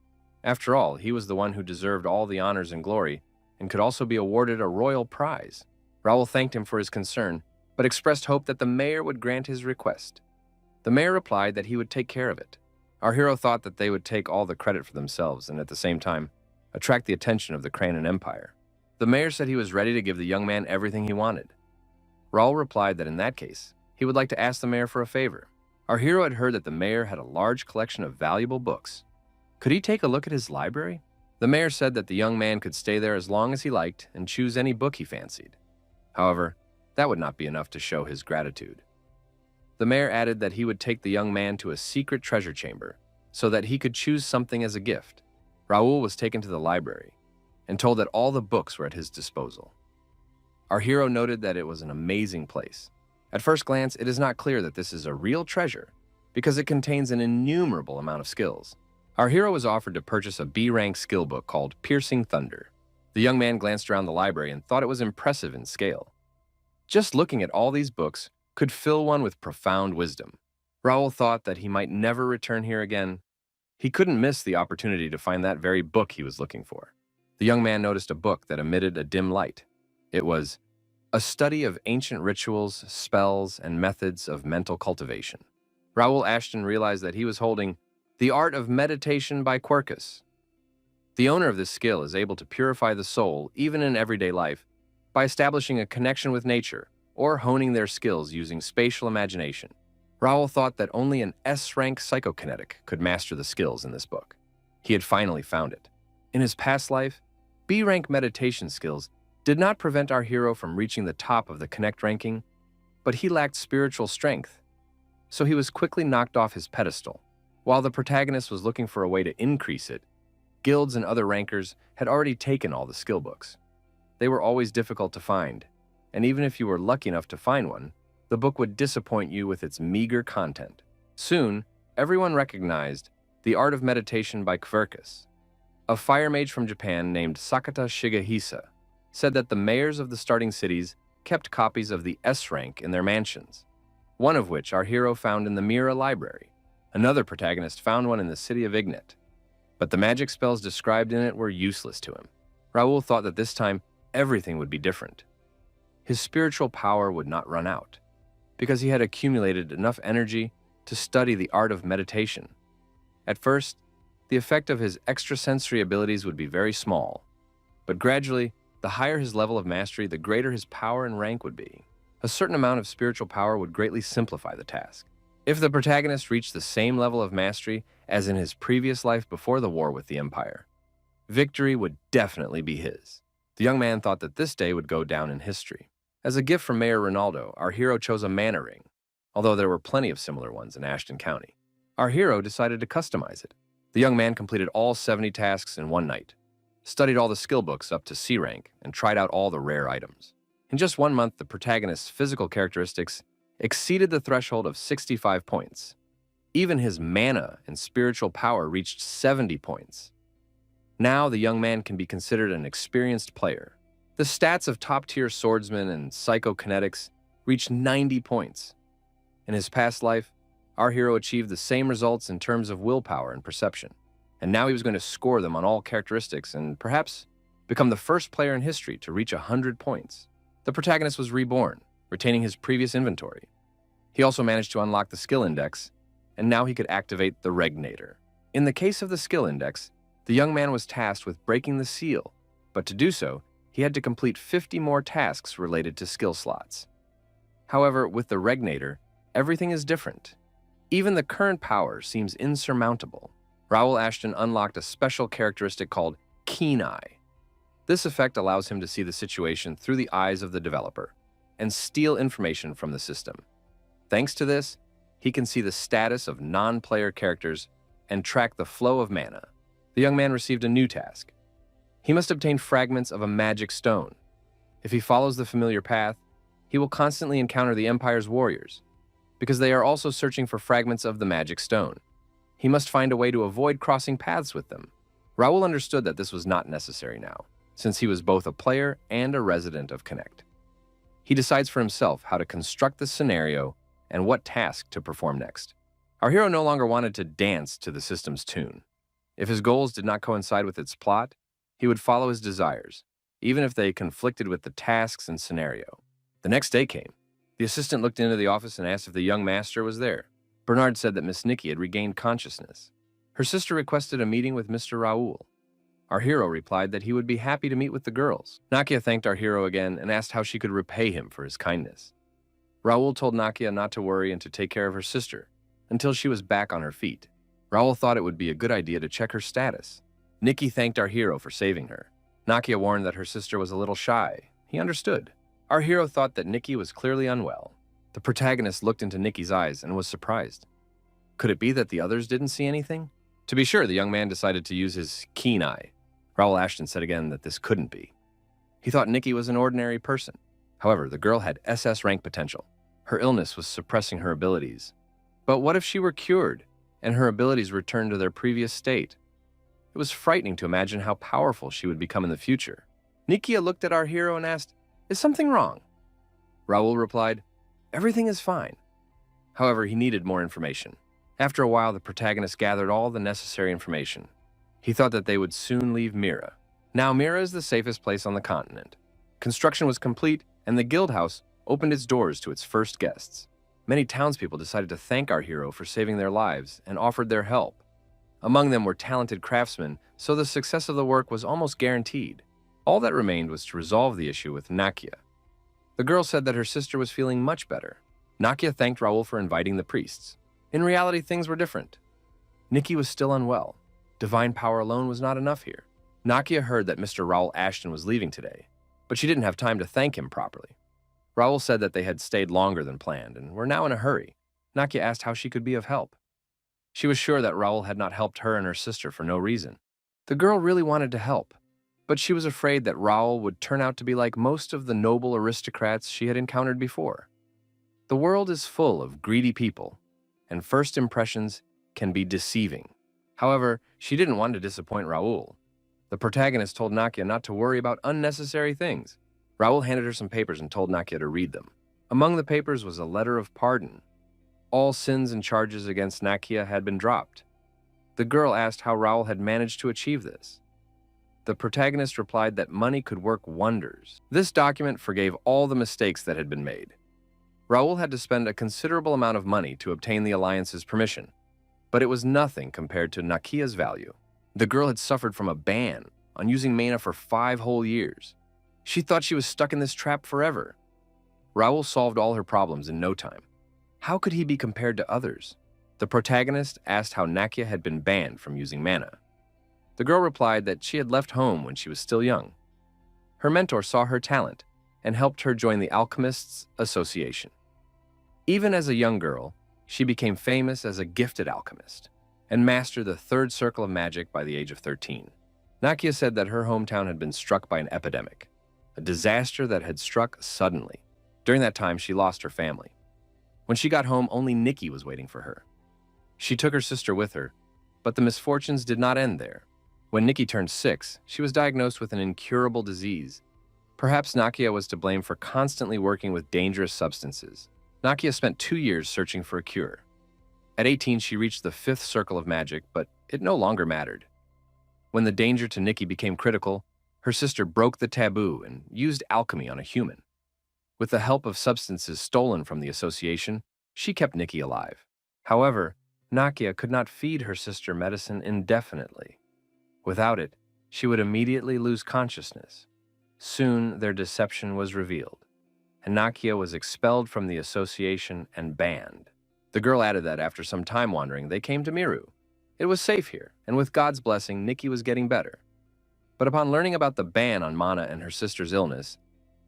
After all, he was the one who deserved all the honors and glory and could also be awarded a royal prize. Raul thanked him for his concern, but expressed hope that the mayor would grant his request. The mayor replied that he would take care of it. Our hero thought that they would take all the credit for themselves and at the same time attract the attention of the Cranon Empire. The mayor said he was ready to give the young man everything he wanted. Raul replied that in that case, he would like to ask the mayor for a favor. Our hero had heard that the mayor had a large collection of valuable books. Could he take a look at his library? The mayor said that the young man could stay there as long as he liked and choose any book he fancied. However, that would not be enough to show his gratitude. The mayor added that he would take the young man to a secret treasure chamber so that he could choose something as a gift. Raul was taken to the library and told that all the books were at his disposal. Our hero noted that it was an amazing place. At first glance, it is not clear that this is a real treasure because it contains an innumerable amount of skills. Our hero was offered to purchase a B-rank skill book called Piercing Thunder. The young man glanced around the library and thought it was impressive in scale. Just looking at all these books could fill one with profound wisdom. Raul thought that he might never return here again. He couldn't miss the opportunity to find that very book he was looking for. The young man noticed a book that emitted a dim light. It was a study of ancient rituals, spells, and methods of mental cultivation. Raul Ashton realized that he was holding The Art of Meditation by Quercus. The owner of this skill is able to purify the soul, even in everyday life, by establishing a connection with nature or honing their skills using spatial imagination. Raul thought that only an S-rank psychokinetic could master the skills in this book. He had finally found it. In his past life, B-rank meditation skills did not prevent our hero from reaching the top of the Connect ranking, but he lacked spiritual strength, so he was quickly knocked off his pedestal. While the protagonist was looking for a way to increase it, guilds and other rankers had already taken all the skill books. They were always difficult to find, and even if you were lucky enough to find one, the book would disappoint you with its meager content. Soon, everyone recognized The Art of Meditation by Quercus. A fire mage from Japan named Sakata Shigehisa said that the mayors of the starting cities kept copies of the S rank in their mansions, one of which our hero found in the Mira library. Another protagonist found one in the city of Ignet, but the magic spells described in it were useless to him. Raul thought that this time everything would be different. His spiritual power would not run out, because he had accumulated enough energy to study the art of meditation. At first, the effect of his extrasensory abilities would be very small, but gradually, the higher his level of mastery, the greater his power and rank would be. A certain amount of spiritual power would greatly simplify the task. If the protagonist reached the same level of mastery as in his previous life before the war with the Empire, victory would definitely be his. The young man thought that this day would go down in history. As a gift from Mayor Ronaldo, our hero chose a mana ring, although there were plenty of similar ones in Ashton County. Our hero decided to customize it. The young man completed all 70 tasks in one night, studied all the skill books up to C rank, and tried out all the rare items. In just 1 month, the protagonist's physical characteristics exceeded the threshold of 65 points. Even his mana and spiritual power reached 70 points. Now, the young man can be considered an experienced player. The stats of top-tier swordsmen and psychokinetics reached 90 points. In his past life, our hero achieved the same results in terms of willpower and perception, and now he was going to score them on all characteristics and perhaps become the first player in history to reach 100 points. The protagonist was reborn, retaining his previous inventory. He also managed to unlock the skill index, and now he could activate the Regnator. In the case of the skill index, the young man was tasked with breaking the seal, but to do so, he had to complete 50 more tasks related to skill slots. However, with the Regnator, everything is different. Even the current power seems insurmountable. Raul Ashton unlocked a special characteristic called Keen Eye. This effect allows him to see the situation through the eyes of the developer and steal information from the system. Thanks to this, he can see the status of non-player characters and track the flow of mana. The young man received a new task. He must obtain fragments of a magic stone. If he follows the familiar path, he will constantly encounter the Empire's warriors, because they are also searching for fragments of the magic stone. He must find a way to avoid crossing paths with them. Raul understood that this was not necessary now, since he was both a player and a resident of Connect. He decides for himself how to construct the scenario and what task to perform next. Our hero no longer wanted to dance to the system's tune. If his goals did not coincide with its plot, he would follow his desires, even if they conflicted with the tasks and scenario. The next day came. The assistant looked into the office and asked if the young master was there. Bernard said that Miss Nikki had regained consciousness. Her sister requested a meeting with Mr. Raul. Our hero replied that he would be happy to meet with the girls. Nakia thanked our hero again and asked how she could repay him for his kindness. Raul told Nakia not to worry and to take care of her sister until she was back on her feet. Raul thought it would be a good idea to check her status. Nikki thanked our hero for saving her. Nakia warned that her sister was a little shy. He understood. Our hero thought that Nikki was clearly unwell. The protagonist looked into Nikki's eyes and was surprised. Could it be that the others didn't see anything? To be sure, the young man decided to use his keen eye. Raul Ashton said again that this couldn't be. He thought Nikki was an ordinary person. However, the girl had SS rank potential. Her illness was suppressing her abilities. But what if she were cured and her abilities returned to their previous state? It was frightening to imagine how powerful she would become in the future. Nikia looked at our hero and asked, "Is something wrong?" Raul replied, "Everything is fine." However, he needed more information. After a while, the protagonist gathered all the necessary information. He thought that they would soon leave Mira. Now, Mira is the safest place on the continent. Construction was complete, and the guild house opened its doors to its first guests. Many townspeople decided to thank our hero for saving their lives and offered their help. Among them were talented craftsmen, so the success of the work was almost guaranteed. All that remained was to resolve the issue with Nakia. The girl said that her sister was feeling much better. Nakia thanked Raul for inviting the priests. In reality, things were different. Nikki was still unwell. Divine power alone was not enough here. Nakia heard that Mr. Raul Ashton was leaving today, but she didn't have time to thank him properly. Raul said that they had stayed longer than planned and were now in a hurry. Nakia asked how she could be of help. She was sure that Raul had not helped her and her sister for no reason. The girl really wanted to help, but she was afraid that Raul would turn out to be like most of the noble aristocrats she had encountered before. The world is full of greedy people, and first impressions can be deceiving. However, she didn't want to disappoint Raul. The protagonist told Nakia not to worry about unnecessary things. Raul handed her some papers and told Nakia to read them. Among the papers was a letter of pardon. All sins and charges against Nakia had been dropped. The girl asked how Raul had managed to achieve this. The protagonist replied that money could work wonders. This document forgave all the mistakes that had been made. Raul had to spend a considerable amount of money to obtain the Alliance's permission, but it was nothing compared to Nakia's value. The girl had suffered from a ban on using mana for 5 whole years. She thought she was stuck in this trap forever. Raul solved all her problems in no time. How could he be compared to others? The protagonist asked how Nakia had been banned from using mana. The girl replied that she had left home when she was still young. Her mentor saw her talent and helped her join the Alchemists Association. Even as a young girl, she became famous as a gifted alchemist and mastered the 3rd circle of magic by the age of 13. Nakia said that her hometown had been struck by an epidemic, a disaster that had struck suddenly. During that time, she lost her family. When she got home, only Nikki was waiting for her. She took her sister with her, but the misfortunes did not end there. When Nikki turned 6, she was diagnosed with an incurable disease. Perhaps Nakia was to blame for constantly working with dangerous substances. Nakia spent 2 years searching for a cure. At 18, she reached the 5th circle of magic, but it no longer mattered. When the danger to Nikki became critical, her sister broke the taboo and used alchemy on a human. With the help of substances stolen from the association, she kept Nikki alive. However, Nakia could not feed her sister medicine indefinitely. Without it, she would immediately lose consciousness. Soon, their deception was revealed, and Nakia was expelled from the association and banned. The girl added that after some time wandering, they came to Miru. It was safe here, and with God's blessing, Nikki was getting better. But upon learning about the ban on Mana and her sister's illness,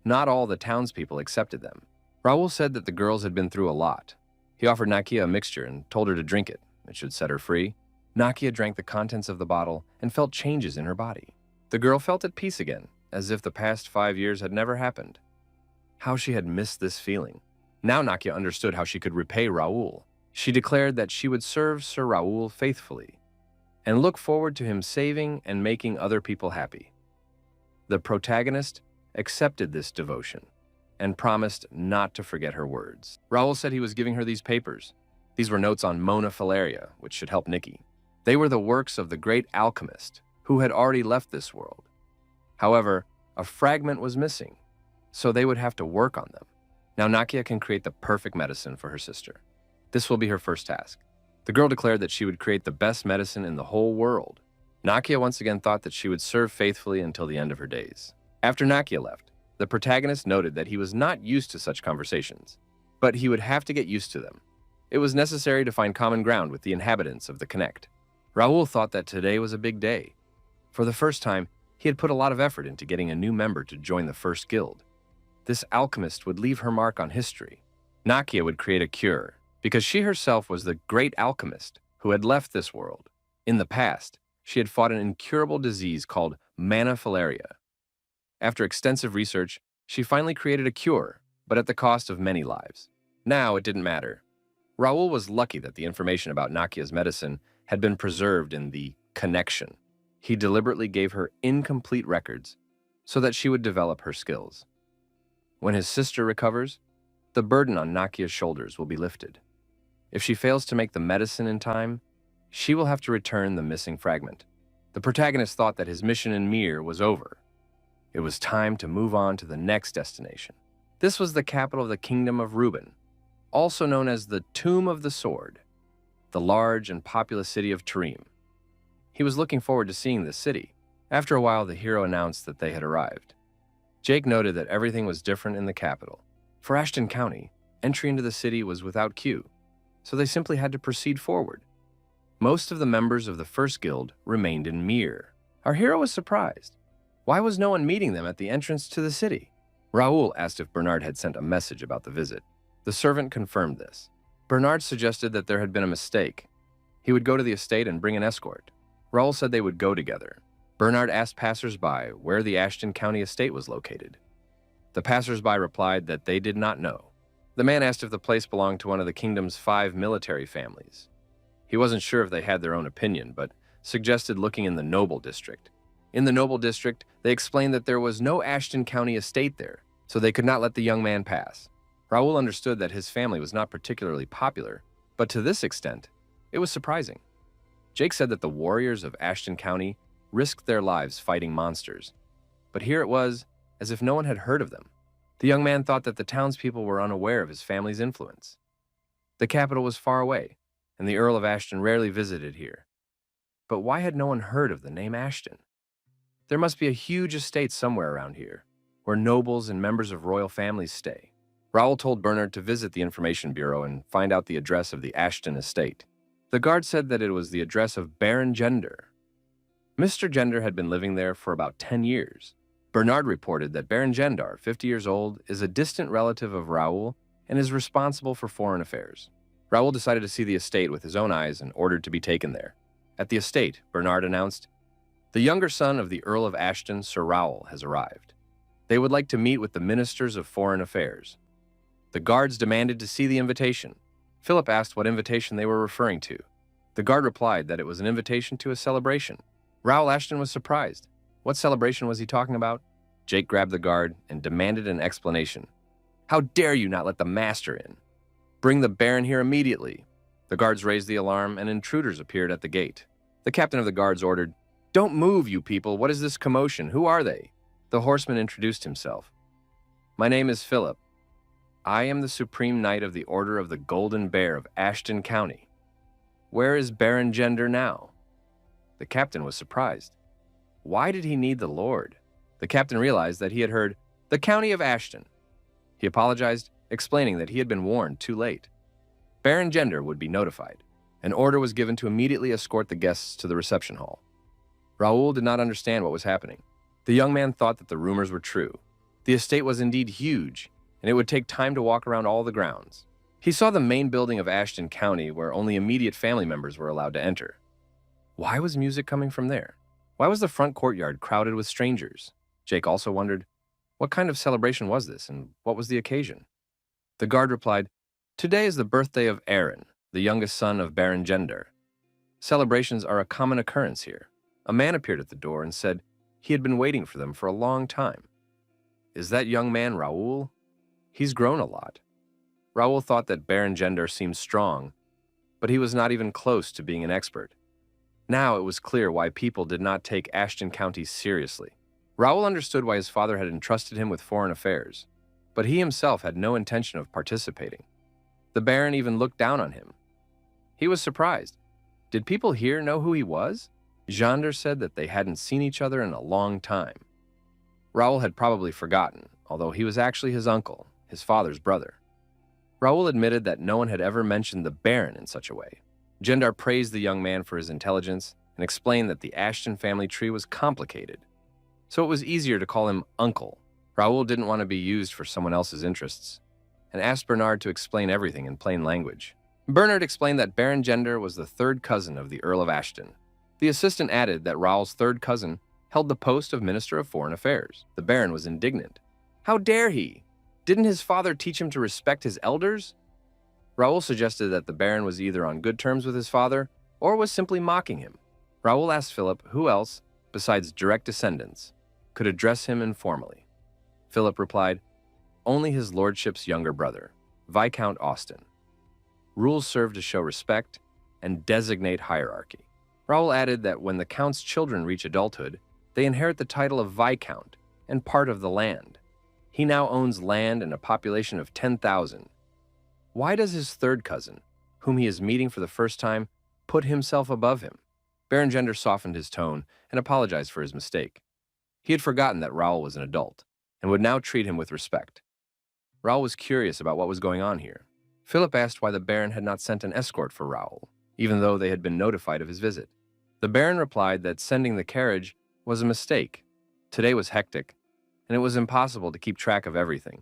not all the townspeople accepted them. Raul said that the girls had been through a lot. He offered Nakia a mixture and told her to drink it. It should set her free. Nakia drank the contents of the bottle and felt changes in her body. The girl felt at peace again, as if the past 5 years had never happened. How she had missed this feeling. Now Nakia understood how she could repay Raul. She declared that she would serve Sir Raul faithfully and look forward to him saving and making other people happy. The protagonist accepted this devotion and promised not to forget her words. Raul said he was giving her these papers. These were notes on Mona Filaria, which should help Nikki. They were the works of the great alchemist who had already left this world. However, a fragment was missing, so they would have to work on them. Now Nakia can create the perfect medicine for her sister. This will be her first task. The girl declared that she would create the best medicine in the whole world. Nakia once again thought that she would serve faithfully until the end of her days. After Nakia left, the protagonist noted that he was not used to such conversations, but he would have to get used to them. It was necessary to find common ground with the inhabitants of the Connect. Raul thought that today was a big day. For the first time, he had put a lot of effort into getting a new member to join the first guild. This alchemist would leave her mark on history. Nakia would create a cure, because she herself was the great alchemist who had left this world. In the past, she had fought an incurable disease called manna-filaria. After extensive research, she finally created a cure, but at the cost of many lives. Now it didn't matter. Raul was lucky that the information about Nakia's medicine had been preserved in the connection. He deliberately gave her incomplete records so that she would develop her skills. When his sister recovers, the burden on Nakia's shoulders will be lifted. If she fails to make the medicine in time, she will have to return the missing fragment. The protagonist thought that his mission in Mir was over. It was time to move on to the next destination. This was the capital of the Kingdom of Reuben, also known as the Tomb of the Sword, the large and populous city of Tarim. He was looking forward to seeing this city. After a while, the hero announced that they had arrived. Jake noted that everything was different in the capital. For Ashton County, entry into the city was without queue, so they simply had to proceed forward. Most of the members of the first guild remained in Mir. Our hero was surprised. Why was no one meeting them at the entrance to the city? Raul asked if Bernard had sent a message about the visit. The servant confirmed this. Bernard suggested that there had been a mistake. He would go to the estate and bring an escort. Raul said they would go together. Bernard asked passers-by where the Ashton County estate was located. The passers-by replied that they did not know. The man asked if the place belonged to one of the kingdom's 5 military families. He wasn't sure if they had their own opinion, but suggested looking in the Noble District. In the Noble District, they explained that there was no Ashton County estate there, so they could not let the young man pass. Raul understood that his family was not particularly popular, but to this extent, it was surprising. Jake said that the warriors of Ashton County risked their lives fighting monsters, but here it was as if no one had heard of them. The young man thought that the townspeople were unaware of his family's influence. The capital was far away, and the Earl of Ashton rarely visited here. But why had no one heard of the name Ashton? There must be a huge estate somewhere around here, where nobles and members of royal families stay. Raul told Bernard to visit the Information Bureau and find out the address of the Ashton estate. The guard said that it was the address of Baron Gender. Mr. Gender had been living there for about 10 years. Bernard reported that Baron Gendar, 50 years old, is a distant relative of Raul and is responsible for foreign affairs. Raul decided to see the estate with his own eyes and ordered to be taken there. At the estate, Bernard announced, "The younger son of the Earl of Ashton, Sir Raul, has arrived. They would like to meet with the ministers of foreign affairs." The guards demanded to see the invitation. Philip asked what invitation they were referring to. The guard replied that it was an invitation to a celebration. Raul Ashton was surprised. What celebration was he talking about? Jake grabbed the guard and demanded an explanation. "How dare you not let the master in? Bring the Baron here immediately." The guards raised the alarm and intruders appeared at the gate. The captain of the guards ordered, "Don't move, you people. What is this commotion? Who are they?" The horseman introduced himself. "My name is Philip. I am the Supreme Knight of the Order of the Golden Bear of Ashton County. Where is Baron Gender now?" The captain was surprised. Why did he need the Lord? The captain realized that he had heard, "the County of Ashton." He apologized, explaining that he had been warned too late. Baron Gender would be notified. An order was given to immediately escort the guests to the reception hall. Raul did not understand what was happening. The young man thought that the rumors were true. The estate was indeed huge, and it would take time to walk around all the grounds. He saw the main building of Ashton County where only immediate family members were allowed to enter. Why was music coming from there? Why was the front courtyard crowded with strangers? Jake also wondered, what kind of celebration was this, and what was the occasion? The guard replied, "Today is the birthday of Aaron, the youngest son of Baron Gender. Celebrations are a common occurrence here." A man appeared at the door and said he had been waiting for them for a long time. "Is that young man Raul? He's grown a lot." Raul thought that Baron Gender seemed strong, but he was not even close to being an expert. Now it was clear why people did not take Ashton County seriously. Raul understood why his father had entrusted him with foreign affairs, but he himself had no intention of participating. The Baron even looked down on him. He was surprised. Did people here know who he was? Dronzer said that they hadn't seen each other in a long time. Raul had probably forgotten, although he was actually his uncle, his father's brother. Raul admitted that no one had ever mentioned the Baron in such a way. Dronzer praised the young man for his intelligence and explained that the Ashton family tree was complicated, so it was easier to call him Uncle. Raul didn't want to be used for someone else's interests, and asked Bernard to explain everything in plain language. Bernard explained that Baron Dronzer was the third cousin of the Earl of Ashton. The assistant added that Raul's third cousin held the post of Minister of Foreign Affairs. The Baron was indignant. How dare he? Didn't his father teach him to respect his elders? Raul suggested that the Baron was either on good terms with his father or was simply mocking him. Raul asked Philip who else, besides direct descendants, could address him informally. Philip replied, only his lordship's younger brother, Viscount Aston. Rules serve to show respect and designate hierarchy. Raul added that when the Count's children reach adulthood, they inherit the title of Viscount and part of the land. He now owns land and a population of 10,000. Why does his third cousin, whom he is meeting for the first time, put himself above him? Baron Dronzer softened his tone and apologized for his mistake. He had forgotten that Raul was an adult and would now treat him with respect. Raul was curious about what was going on here. Philip asked why the Baron had not sent an escort for Raul, even though they had been notified of his visit. The Baron replied that sending the carriage was a mistake. Today was hectic, and it was impossible to keep track of everything.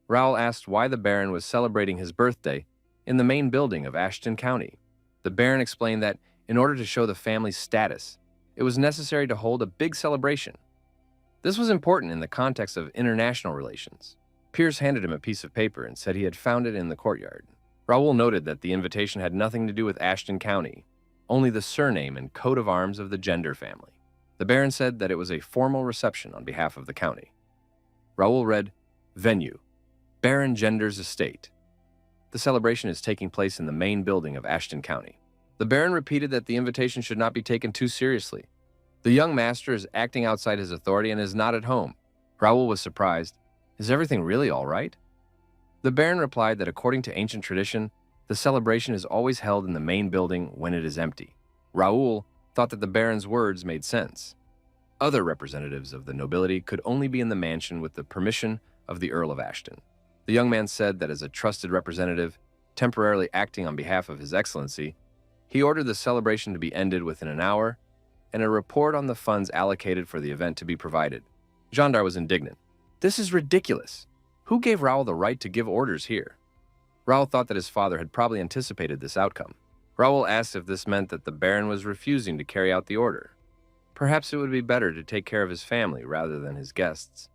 Raul asked why the Baron was celebrating his birthday in the main building of Ashton County. The Baron explained that in order to show the family's status, it was necessary to hold a big celebration. This was important in the context of international relations. Pierce handed him a piece of paper and said he had found it in the courtyard. Raul noted that the invitation had nothing to do with Ashton County, only the surname and coat of arms of the Dronzer family. The Baron said that it was a formal reception on behalf of the county. Raul read, Venue, Baron Dronzer's estate. The celebration is taking place in the main building of Ashton County. The Baron repeated that the invitation should not be taken too seriously. The young master is acting outside his authority and is not at home. Raul was surprised. Is everything really all right? The Baron replied that according to ancient tradition, the celebration is always held in the main building when it is empty. Raul thought that the Baron's words made sense. Other representatives of the nobility could only be in the mansion with the permission of the Earl of Ashton. The young man said that as a trusted representative, temporarily acting on behalf of His Excellency, he ordered the celebration to be ended within an hour and a report on the funds allocated for the event to be provided. Dronzer was indignant. This is ridiculous. Who gave Raul the right to give orders here? Raul thought that his father had probably anticipated this outcome. Raul asked if this meant that the Baron was refusing to carry out the order. Perhaps it would be better to take care of his family rather than his guests.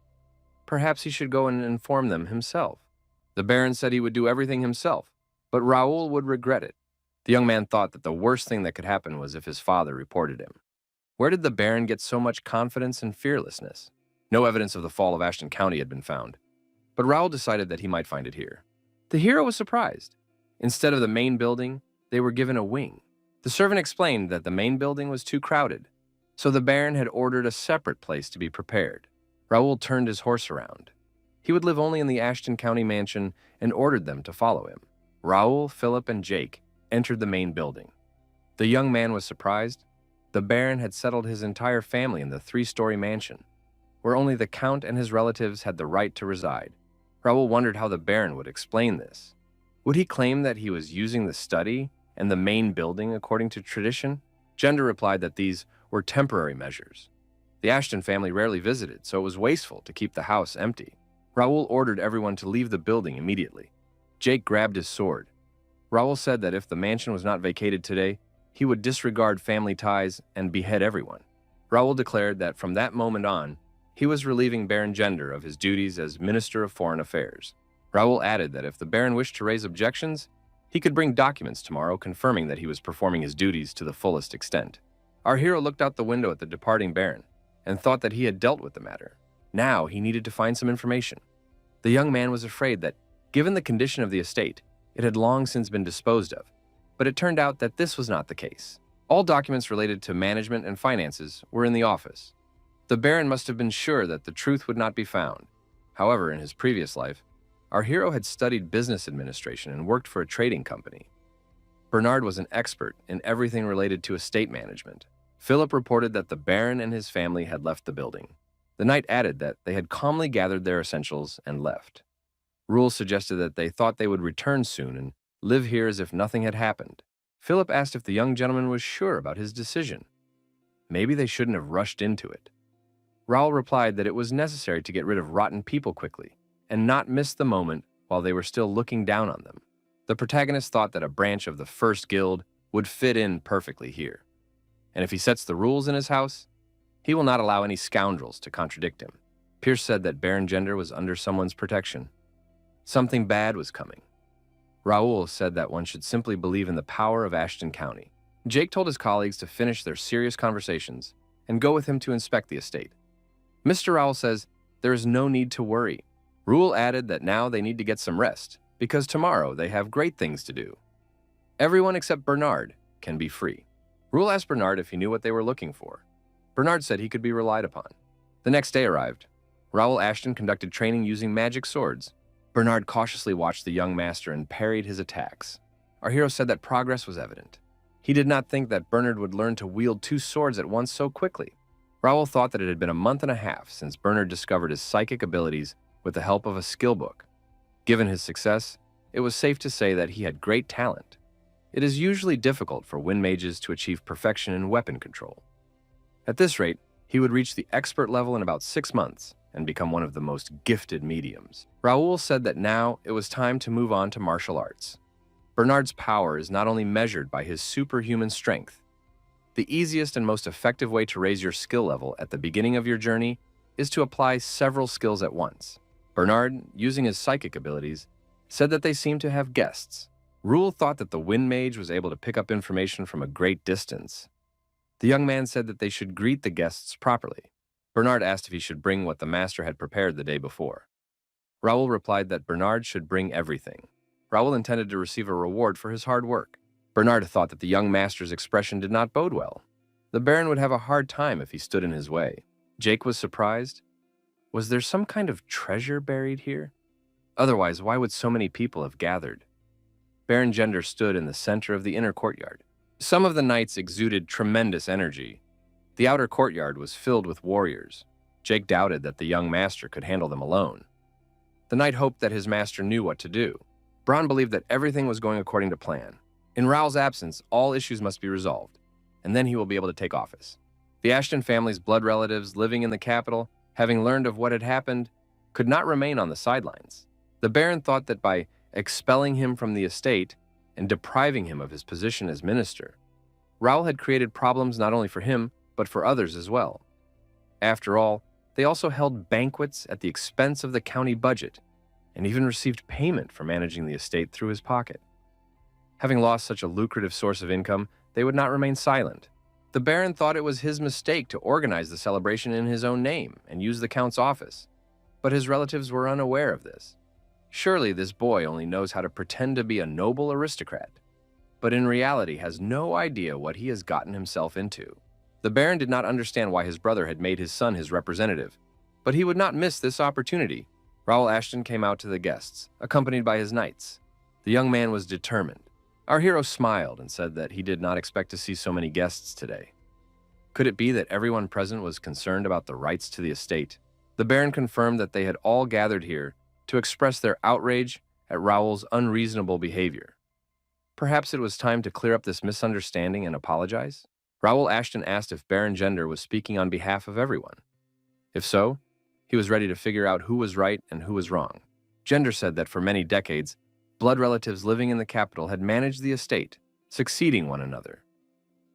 Perhaps he should go and inform them himself. The Baron said he would do everything himself, but Raul would regret it. The young man thought that the worst thing that could happen was if his father reported him. Where did the Baron get so much confidence and fearlessness? No evidence of the fall of Ashton County had been found, but Raul decided that he might find it here. The hero was surprised. Instead of the main building, they were given a wing. The servant explained that the main building was too crowded, so the Baron had ordered a separate place to be prepared. Raul turned his horse around. He would live only in the Ashton County mansion and ordered them to follow him. Raul, Philip, and Jake entered the main building. The young man was surprised. The Baron had settled his entire family in the 3-story mansion, where only the Count and his relatives had the right to reside. Raul wondered how the Baron would explain this. Would he claim that he was using the study and the main building according to tradition? Dronzer replied that these were temporary measures. The Ashton family rarely visited, so it was wasteful to keep the house empty. Raul ordered everyone to leave the building immediately. Jake grabbed his sword. Raul said that if the mansion was not vacated today, he would disregard family ties and behead everyone. Raul declared that from that moment on, he was relieving Baron Dronzer of his duties as Minister of Foreign Affairs. Raul added that if the Baron wished to raise objections, he could bring documents tomorrow confirming that he was performing his duties to the fullest extent. Our hero looked out the window at the departing Baron and thought that he had dealt with the matter. Now he needed to find some information. The young man was afraid that, given the condition of the estate, it had long since been disposed of, but it turned out that this was not the case. All documents related to management and finances were in the office. The Baron must have been sure that the truth would not be found. However, in his previous life, Our hero had studied business administration and worked for a trading company. Bernard was an expert in everything related to estate management. Philip reported that the Baron and his family had left the building. The knight added that they had calmly gathered their essentials and left. Raul suggested that they thought they would return soon and live here as if nothing had happened. Philip asked if the young gentleman was sure about his decision. Maybe they shouldn't have rushed into it. Raul replied that it was necessary to get rid of rotten people quickly and not miss the moment while they were still looking down on them. The protagonist thought that a branch of the First Guild would fit in perfectly here. And if he sets the rules in his house, he will not allow any scoundrels to contradict him. Pierce said that Baron Gender was under someone's protection. Something bad was coming. Raul said that one should simply believe in the power of Ashton County. Jake told his colleagues to finish their serious conversations and go with him to inspect the estate. Mr. Raul says there is no need to worry. Raul added that now they need to get some rest because tomorrow they have great things to do. Everyone except Bernard can be free. Raul asked Bernard if he knew what they were looking for. Bernard said he could be relied upon. The next day arrived. Raul Ashton conducted training using magic swords. Bernard cautiously watched the young master and parried his attacks. Our hero said that progress was evident. He did not think that Bernard would learn to wield two swords at once so quickly. Raul thought that it had been a month and a half since Bernard discovered his psychic abilities with the help of a skill book. Given his success, it was safe to say that he had great talent. It is usually difficult for wind mages to achieve perfection in weapon control. At this rate, he would reach the expert level in about 6 months and become one of the most gifted mediums. Raul said that now it was time to move on to martial arts. Bernard's power is not only measured by his superhuman strength. The easiest and most effective way to raise your skill level at the beginning of your journey is to apply several skills at once. Bernard, using his psychic abilities, said that they seemed to have guests. Raul thought that the wind mage was able to pick up information from a great distance. The young man said that they should greet the guests properly. Bernard asked if he should bring what the master had prepared the day before. Raul replied that Bernard should bring everything. Raul intended to receive a reward for his hard work. Bernard thought that the young master's expression did not bode well. The Baron would have a hard time if he stood in his way. Jake was surprised. Was there some kind of treasure buried here? Otherwise, why would so many people have gathered? Baron Gender stood in the center of the inner courtyard. Some of the knights exuded tremendous energy. The outer courtyard was filled with warriors. Jake doubted that the young master could handle them alone. The knight hoped that his master knew what to do. Braun believed that everything was going according to plan. In Raul's absence, all issues must be resolved, and then he will be able to take office. The Ashton family's blood relatives living in the capital, having learned of what had happened, could not remain on the sidelines. The Baron thought that by expelling him from the estate and depriving him of his position as minister, Raul had created problems not only for him, but for others as well. After all, they also held banquets at the expense of the county budget and even received payment for managing the estate through his pocket. Having lost such a lucrative source of income, they would not remain silent. The Baron thought it was his mistake to organize the celebration in his own name and use the Count's office, but his relatives were unaware of this. Surely this boy only knows how to pretend to be a noble aristocrat, but in reality has no idea what he has gotten himself into. The Baron did not understand why his brother had made his son his representative, but he would not miss this opportunity. Raul Ashton came out to the guests, accompanied by his knights. The young man was determined. Our hero smiled and said that he did not expect to see so many guests today. Could it be that everyone present was concerned about the rights to the estate? The Baron confirmed that they had all gathered here to express their outrage at Raul's unreasonable behavior. Perhaps it was time to clear up this misunderstanding and apologize? Raul Ashton asked if Baron Gender was speaking on behalf of everyone. If so, he was ready to figure out who was right and who was wrong. Gender said that for many decades, blood relatives living in the capital had managed the estate, succeeding one another.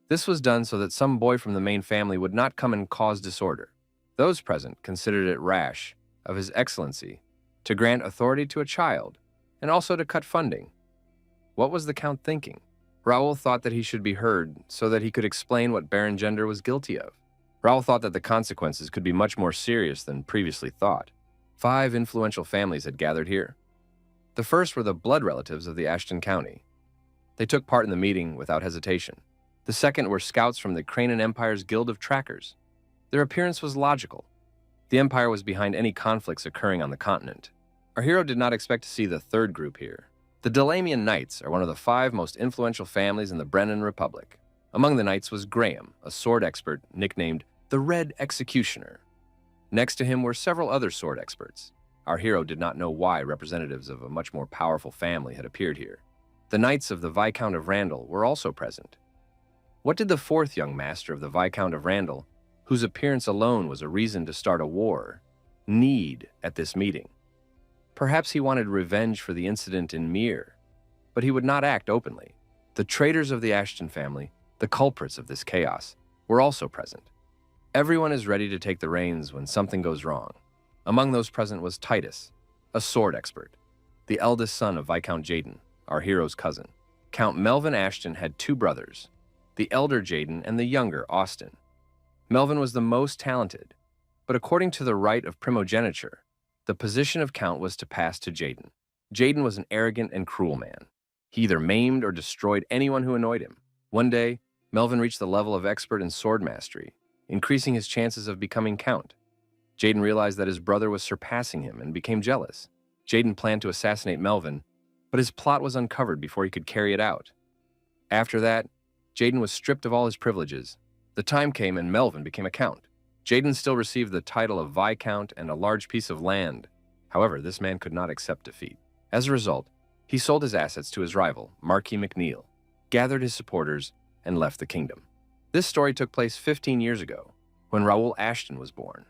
This was done so that some boy from the main family would not come and cause disorder. Those present considered it rash of His Excellency to grant authority to a child and also to cut funding. What was the Count thinking? Raul thought that he should be heard so that he could explain what Baron Gender was guilty of. Raul thought that the consequences could be much more serious than previously thought. 5 influential families had gathered here. The first were the blood relatives of the Ashton County. They took part in the meeting without hesitation. The second were scouts from the Cranan Empire's Guild of Trackers. Their appearance was logical. The Empire was behind any conflicts occurring on the continent. Our hero did not expect to see the third group here. The Delamian Knights are one of the 5 most influential families in the Brennan Republic. Among the knights was Graham, a sword expert nicknamed the Red Executioner. Next to him were several other sword experts. Our hero did not know why representatives of a much more powerful family had appeared here. The Knights of the Viscount of Randall were also present. What did the 4th young master of the Viscount of Randall, whose appearance alone was a reason to start a war, need at this meeting? Perhaps he wanted revenge for the incident in Mere, but he would not act openly. The traitors of the Ashton family, the culprits of this chaos, were also present. Everyone is ready to take the reins when something goes wrong. Among those present was Titus, a sword expert, the eldest son of Viscount Jaden, our hero's cousin. Count Melvin Ashton had 2 brothers, the elder Jaden and the younger Austin. Melvin was the most talented, but according to the right of primogeniture, the position of count was to pass to Jaden. Jaden was an arrogant and cruel man. He either maimed or destroyed anyone who annoyed him. One day, Melvin reached the level of expert in sword mastery, increasing his chances of becoming count. Jaden realized that his brother was surpassing him and became jealous. Jaden planned to assassinate Melvin, but his plot was uncovered before he could carry it out. After that, Jaden was stripped of all his privileges. The time came and Melvin became a count. Jaden still received the title of Viscount and a large piece of land. However, this man could not accept defeat. As a result, he sold his assets to his rival, Marquis McNeil, gathered his supporters, and left the kingdom. This story took place 15 years ago, when Raul Ashton was born.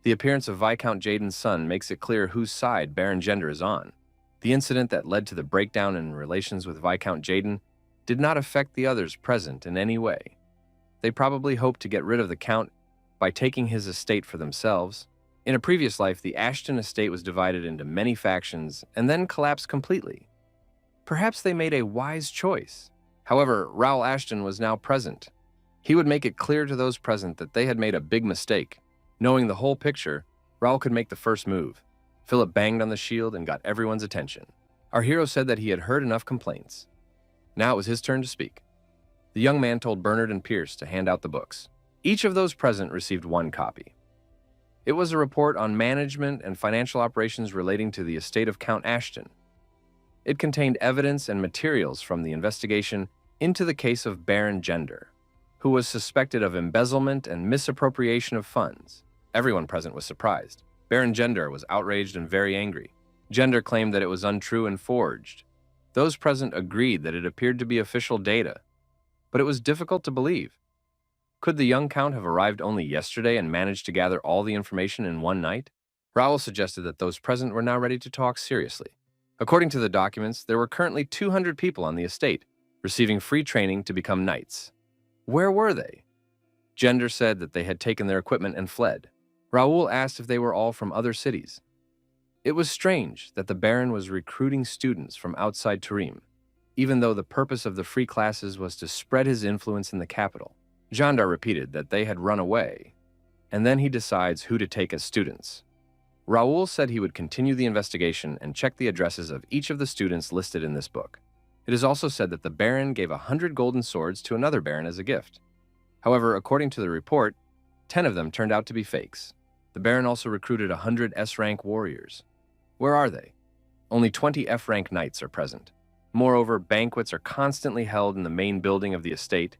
The appearance of Viscount Jaden's son makes it clear whose side Baron Gender is on. The incident that led to the breakdown in relations with Viscount Jaden did not affect the others present in any way. They probably hoped to get rid of the Count by taking his estate for themselves. In a previous life, the Ashton estate was divided into many factions and then collapsed completely. Perhaps they made a wise choice. However, Raul Ashton was now present. He would make it clear to those present that they had made a big mistake. Knowing the whole picture, Raul could make the first move. Philip banged on the shield and got everyone's attention. Our hero said that he had heard enough complaints. Now it was his turn to speak. The young man told Bernard and Pierce to hand out the books. Each of those present received 1 copy. It was a report on management and financial operations relating to the estate of Count Ashton. It contained evidence and materials from the investigation into the case of Baron Gender, who was suspected of embezzlement and misappropriation of funds. Everyone present was surprised. Baron Gender was outraged and very angry. Gender claimed that it was untrue and forged. Those present agreed that it appeared to be official data, but it was difficult to believe. Could the young count have arrived only yesterday and managed to gather all the information in one night? Raul suggested that those present were now ready to talk seriously. According to the documents, there were currently 200 people on the estate, receiving free training to become knights. Where were they? Gender said that they had taken their equipment and fled. Raul asked if they were all from other cities. It was strange that the Baron was recruiting students from outside Turim, even though the purpose of the free classes was to spread his influence in the capital. Jandar repeated that they had run away, and then he decides who to take as students. Raul said he would continue the investigation and check the addresses of each of the students listed in this book. It is also said that the Baron gave 100 golden swords to another Baron as a gift. However, according to the report, 10 of them turned out to be fakes. The Baron also recruited 100 S-rank warriors. Where are they? Only 20 F-rank knights are present. Moreover, banquets are constantly held in the main building of the estate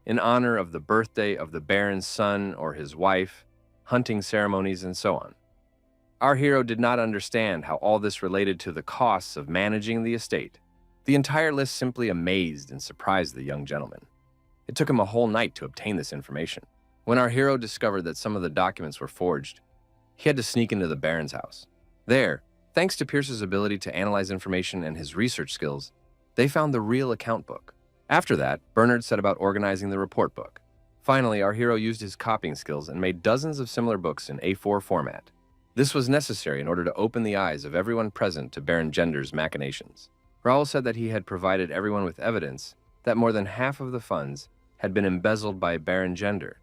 in honor of the birthday of the Baron's son or his wife, hunting ceremonies, and so on. Our hero did not understand how all this related to the costs of managing the estate. The entire list simply amazed and surprised the young gentleman. It took him a whole night to obtain this information. When our hero discovered that some of the documents were forged, he had to sneak into the Baron's house. There, thanks to Pierce's ability to analyze information and his research skills, they found the real account book. After that, Bernard set about organizing the report book. Finally, our hero used his copying skills and made dozens of similar books in A4 format. This was necessary in order to open the eyes of everyone present to Baron Gender's machinations. Raul said that he had provided everyone with evidence that more than half of the funds had been embezzled by Baron Gender.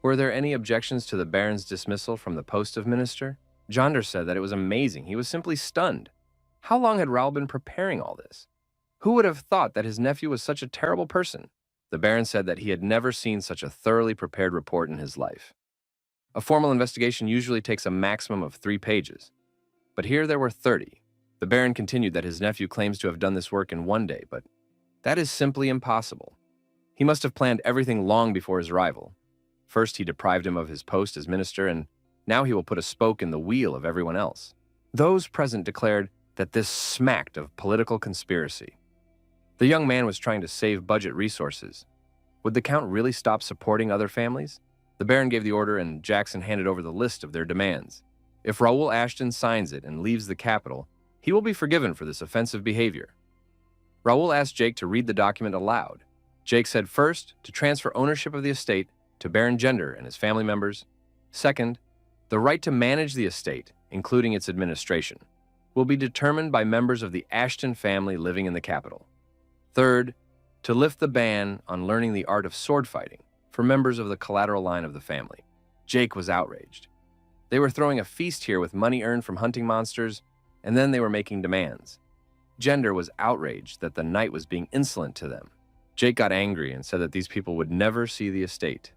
Were there any objections to the Baron's dismissal from the post of minister? Jonder said that it was amazing. He was simply stunned. How long had Raul been preparing all this? Who would have thought that his nephew was such a terrible person? The Baron said that he had never seen such a thoroughly prepared report in his life. A formal investigation usually takes a maximum of 3 pages, but here there were 30. The Baron continued that his nephew claims to have done this work in one day, but that is simply impossible. He must have planned everything long before his arrival. First, he deprived him of his post as minister, and now he will put a spoke in the wheel of everyone else. Those present declared that this smacked of political conspiracy. The young man was trying to save budget resources. Would the Count really stop supporting other families? The Baron gave the order, and Jackson handed over the list of their demands. If Raul Ashton signs it and leaves the capital, he will be forgiven for this offensive behavior. Raul asked Jake to read the document aloud. Jake said first, to transfer ownership of the estate to Baron Gender and his family members. Second, the right to manage the estate, including its administration, will be determined by members of the Ashton family living in the capital. Third, to lift the ban on learning the art of sword fighting for members of the collateral line of the family. Jake was outraged. They were throwing a feast here with money earned from hunting monsters, and then they were making demands. Gender was outraged that the knight was being insolent to them. Jake got angry and said that these people would never see the estate.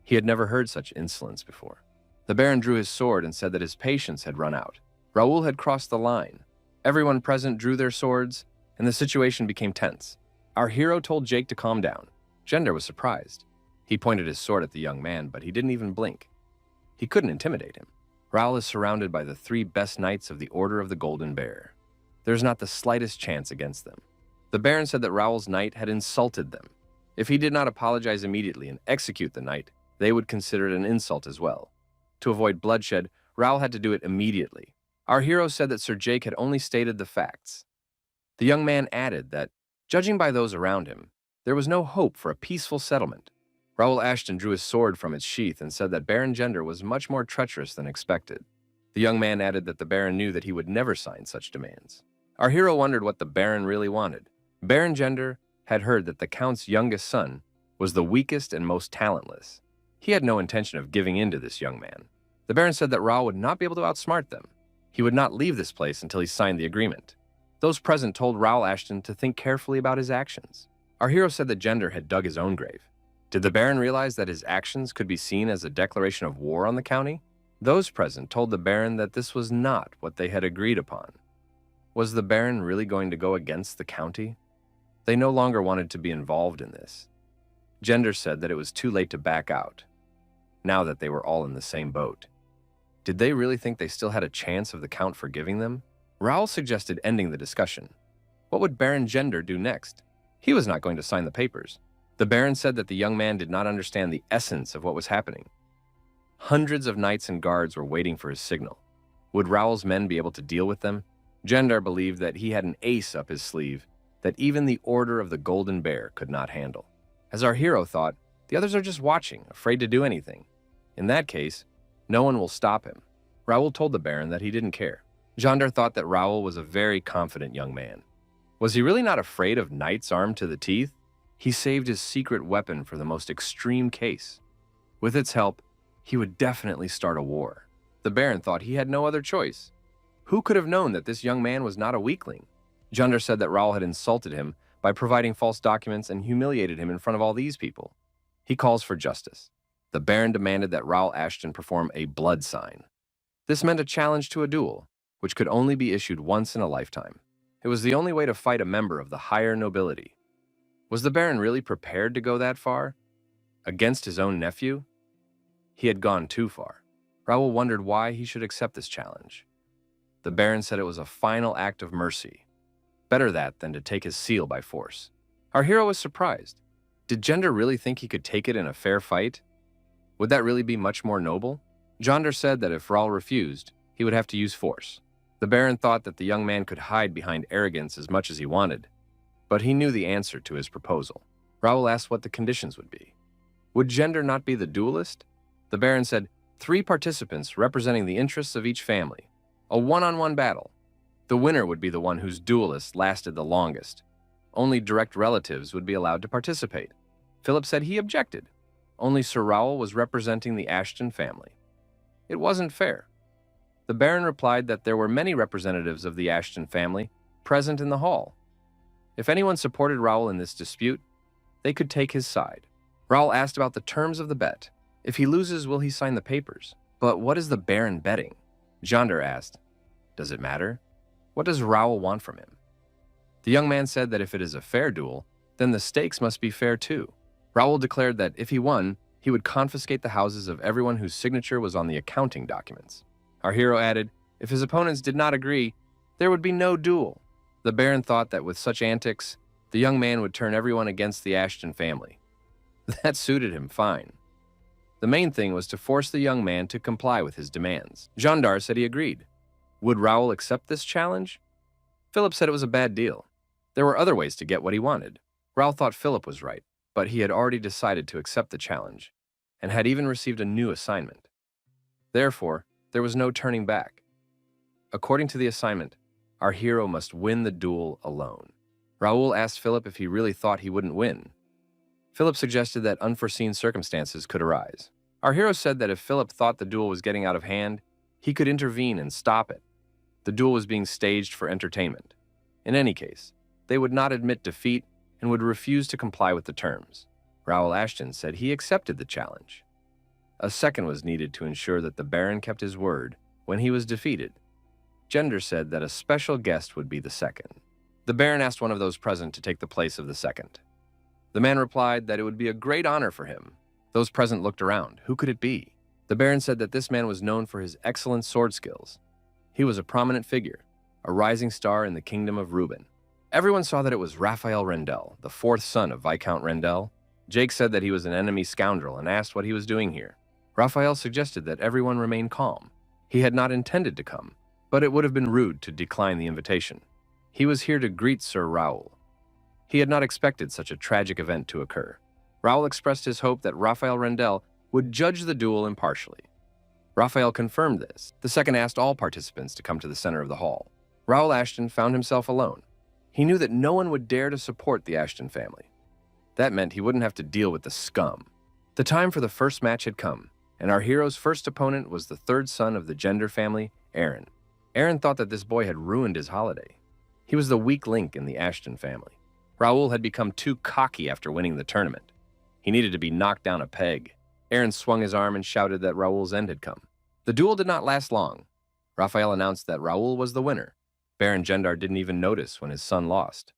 He had never heard such insolence before. The Baron drew his sword and said that his patience had run out. Raul had crossed the line. Everyone present drew their swords, and the situation became tense. Our hero told Jake to calm down. Gender was surprised. He pointed his sword at the young man, but he didn't even blink. He couldn't intimidate him. Raul is surrounded by the 3 best knights of the Order of the Golden Bear. There's not the slightest chance against them. The Baron said that Raul's knight had insulted them. If he did not apologize immediately and execute the knight, they would consider it an insult as well. To avoid bloodshed, Raul had to do it immediately. Our hero said that Sir Jake had only stated the facts. The young man added that, judging by those around him, there was no hope for a peaceful settlement. Raul Ashton drew his sword from its sheath and said that Baron Gender was much more treacherous than expected. The young man added that the Baron knew that he would never sign such demands. Our hero wondered what the Baron really wanted. Baron Gender had heard that the Count's youngest son was the weakest and most talentless. He had no intention of giving in to this young man. The Baron said that Raul would not be able to outsmart them. He would not leave this place until he signed the agreement. Those present told Raul Ashton to think carefully about his actions. Our hero said that Gender had dug his own grave. Did the Baron realize that his actions could be seen as a declaration of war on the county? Those present told the Baron that this was not what they had agreed upon. Was the Baron really going to go against the county? They no longer wanted to be involved in this. Gender said that it was too late to back out, now that they were all in the same boat. Did they really think they still had a chance of the Count forgiving them? Raul suggested ending the discussion. What would Baron Gender do next? He was not going to sign the papers. The Baron said that the young man did not understand the essence of what was happening. Hundreds of knights and guards were waiting for his signal. Would Raul's men be able to deal with them? Gender believed that he had an ace up his sleeve that even the Order of the Golden Bear could not handle. As our hero thought, the others are just watching, afraid to do anything. In that case, no one will stop him. Raul told the Baron that he didn't care. Gender thought that Raul was a very confident young man. Was he really not afraid of knights armed to the teeth? He saved his secret weapon for the most extreme case. With its help, he would definitely start a war. The Baron thought he had no other choice. Who could have known that this young man was not a weakling? Gender said that Raul had insulted him by providing false documents and humiliated him in front of all these people. He calls for justice. The Baron demanded that Raul Ashton perform a blood sign. This meant a challenge to a duel, which could only be issued once in a lifetime. It was the only way to fight a member of the higher nobility. Was the Baron really prepared to go that far? Against his own nephew? He had gone too far. Raul wondered why he should accept this challenge. The Baron said it was a final act of mercy. Better that than to take his seal by force. Our hero was surprised. Did Gender really think he could take it in a fair fight? Would that really be much more noble? Gender said that if Raul refused, he would have to use force. The Baron thought that the young man could hide behind arrogance as much as he wanted, but he knew the answer to his proposal. Raul asked what the conditions would be. Would Gender not be the duelist? The Baron said 3 participants representing the interests of each family. A one-on-one battle. The winner would be the one whose duelist lasted the longest. Only direct relatives would be allowed to participate. Philip said he objected. Only Sir Raul was representing the Ashton family. It wasn't fair. The Baron replied that there were many representatives of the Ashton family present in the hall. If anyone supported Raul in this dispute, they could take his side. Raul asked about the terms of the bet. If he loses, will he sign the papers? But what is the Baron betting? Gender asked. Does it matter? What does Raul want from him? The young man said that if it is a fair duel, then the stakes must be fair too. Raul declared that if he won, he would confiscate the houses of everyone whose signature was on the accounting documents. Our hero added, if his opponents did not agree, there would be no duel. The Baron thought that with such antics, the young man would turn everyone against the Ashton family. That suited him fine. The main thing was to force the young man to comply with his demands. Jandar said he agreed. Would Raul accept this challenge? Philip said it was a bad deal. There were other ways to get what he wanted. Raul thought Philip was right, but he had already decided to accept the challenge, and had even received a new assignment. Therefore, there was no turning back. According to the assignment, our hero must win the duel alone. Raul asked Philip if he really thought he wouldn't win. Philip suggested that unforeseen circumstances could arise. Our hero said that if Philip thought the duel was getting out of hand, he could intervene and stop it. The duel was being staged for entertainment. In any case, they would not admit defeat and would refuse to comply with the terms. Raul Ashton said he accepted the challenge. A second was needed to ensure that the Baron kept his word when he was defeated. Gender said that a special guest would be the second. The Baron asked one of those present to take the place of the second. The man replied that it would be a great honor for him. Those present looked around. Who could it be? The Baron said that this man was known for his excellent sword skills. He was a prominent figure, a rising star in the kingdom of Reuben. Everyone saw that it was Raphael Rendell, the fourth son of Viscount Rendell. Jake said that he was an enemy scoundrel and asked what he was doing here. Raphael suggested that everyone remain calm. He had not intended to come, but it would have been rude to decline the invitation. He was here to greet Sir Raul. He had not expected such a tragic event to occur. Raul expressed his hope that Raphael Rendell would judge the duel impartially. Raphael confirmed this. The second asked all participants to come to the center of the hall. Raul Ashton found himself alone. He knew that no one would dare to support the Ashton family. That meant he wouldn't have to deal with the scum. The time for the first match had come, and our hero's first opponent was the third son of the Gender family, Aaron. Aaron thought that this boy had ruined his holiday. He was the weak link in the Ashton family. Raul had become too cocky after winning the tournament. He needed to be knocked down a peg. Aaron swung his arm and shouted that Raul's end had come. The duel did not last long. Raphael announced that Raul was the winner. Baron Gendar didn't even notice when his son lost.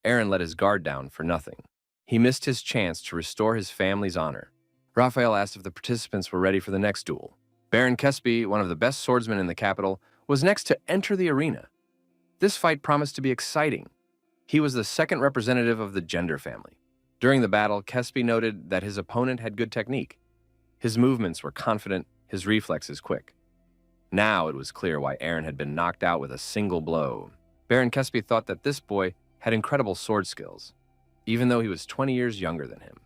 Aaron let his guard down for nothing. He missed his chance to restore his family's honor. Raphael asked if the participants were ready for the next duel. Baron Kesby, one of the best swordsmen in the capital, was next to enter the arena. This fight promised to be exciting. He was the second representative of the Gender family. During the battle, Kesby noted that his opponent had good technique. His movements were confident, his reflexes quick. Now it was clear why Aaron had been knocked out with a single blow. Baron Kesby thought that this boy had incredible sword skills, even though he was 20 years younger than him.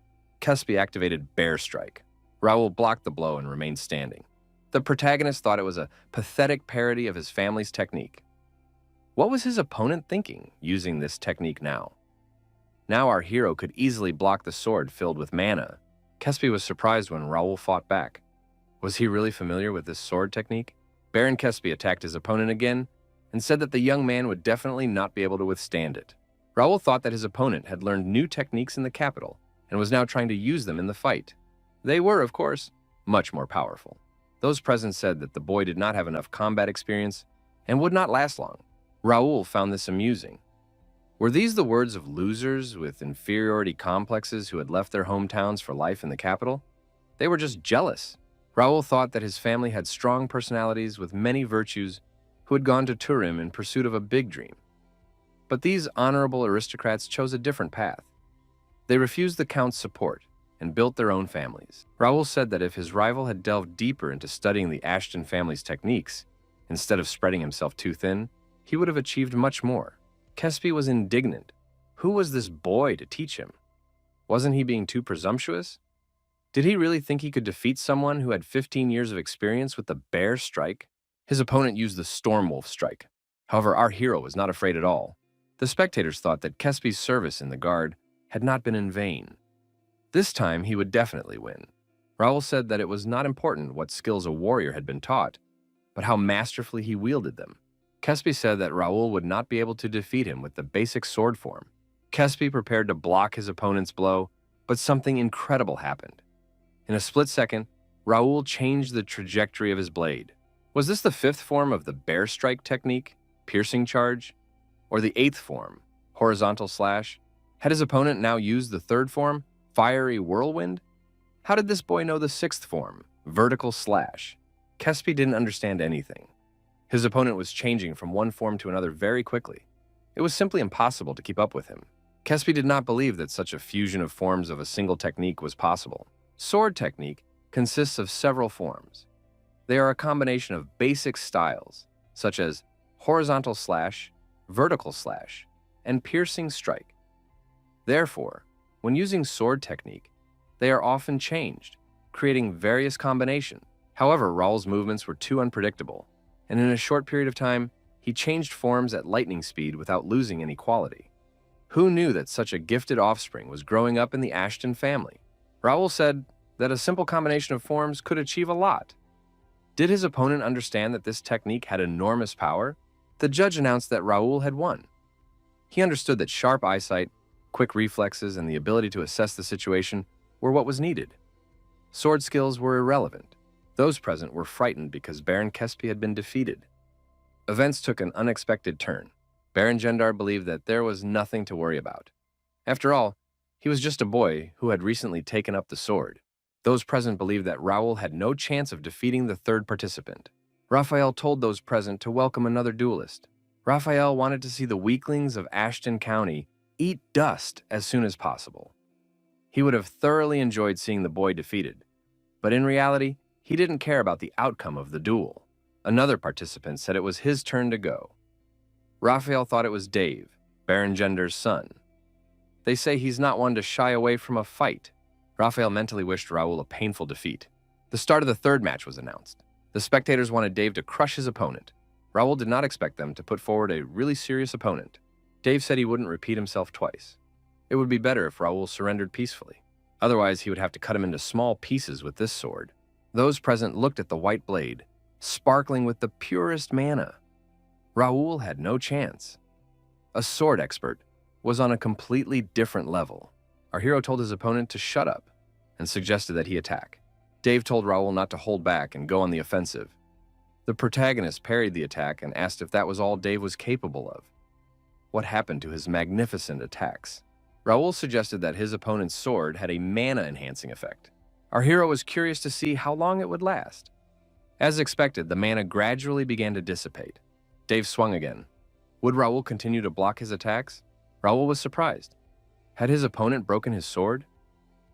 Kesby activated Bear Strike. Raul blocked the blow and remained standing. The protagonist thought it was a pathetic parody of his family's technique. What was his opponent thinking, using this technique now? Now our hero could easily block the sword filled with mana. Kesby was surprised when Raul fought back. Was he really familiar with this sword technique? Baron Kesby attacked his opponent again and said that the young man would definitely not be able to withstand it. Raul thought that his opponent had learned new techniques in the capital and was now trying to use them in the fight. They were, of course, much more powerful. Those present said that the boy did not have enough combat experience and would not last long. Raul found this amusing. Were these the words of losers with inferiority complexes who had left their hometowns for life in the capital? They were just jealous. Raul thought that his family had strong personalities with many virtues who had gone to Turim in pursuit of a big dream. But these honorable aristocrats chose a different path. They refused the Count's support and built their own families. Raul said that if his rival had delved deeper into studying the Ashton family's techniques, instead of spreading himself too thin, he would have achieved much more. Kesby was indignant. Who was this boy to teach him? Wasn't he being too presumptuous? Did he really think he could defeat someone who had 15 years of experience with the Bear Strike? His opponent used the Stormwolf Strike. However, our hero was not afraid at all. The spectators thought that Kesby's service in the guard had not been in vain. This time, he would definitely win. Raul said that it was not important what skills a warrior had been taught, but how masterfully he wielded them. Kesby said that Raul would not be able to defeat him with the basic sword form. Kesby prepared to block his opponent's blow, but something incredible happened. In a split second, Raul changed the trajectory of his blade. Was this the fifth form of the bear strike technique, piercing charge, or the eighth form, horizontal slash? Had his opponent now used the third form, fiery whirlwind? How did this boy know the sixth form, vertical slash? Kespi didn't understand anything. His opponent was changing from one form to another very quickly. It was simply impossible to keep up with him. Kespi did not believe that such a fusion of forms of a single technique was possible. Sword technique consists of several forms. They are a combination of basic styles, such as horizontal slash, vertical slash, and piercing strike. Therefore, when using sword technique, they are often changed, creating various combinations. However, Raul's movements were too unpredictable, and in a short period of time, he changed forms at lightning speed without losing any quality. Who knew that such a gifted offspring was growing up in the Ashton family? Raul said that a simple combination of forms could achieve a lot. Did his opponent understand that this technique had enormous power? The judge announced that Raul had won. He understood that sharp eyesight, quick reflexes, and the ability to assess the situation were what was needed. Sword skills were irrelevant. Those present were frightened because Baron Kespi had been defeated. Events took an unexpected turn. Baron Gendar believed that there was nothing to worry about. After all, he was just a boy who had recently taken up the sword. Those present believed that Raul had no chance of defeating the third participant. Raphael told those present to welcome another duelist. Raphael wanted to see the weaklings of Ashton County eat dust as soon as possible. He would have thoroughly enjoyed seeing the boy defeated, but in reality, he didn't care about the outcome of the duel. Another participant said it was his turn to go. Raphael thought it was Dave, Baron Gendar's son. They say he's not one to shy away from a fight. Raphael mentally wished Raul a painful defeat. The start of the third match was announced. The spectators wanted Dave to crush his opponent. Raul did not expect them to put forward a really serious opponent. Dave said he wouldn't repeat himself twice. It would be better if Raul surrendered peacefully. Otherwise, he would have to cut him into small pieces with this sword. Those present looked at the white blade, sparkling with the purest mana. Raul had no chance. A sword expert was on a completely different level. Our hero told his opponent to shut up and suggested that he attack. Dave told Raul not to hold back and go on the offensive. The protagonist parried the attack and asked if that was all Dave was capable of. What happened to his magnificent attacks? Raul suggested that his opponent's sword had a mana-enhancing effect. Our hero was curious to see how long it would last. As expected, the mana gradually began to dissipate. Dave swung again. Would Raul continue to block his attacks? Raul was surprised. Had his opponent broken his sword?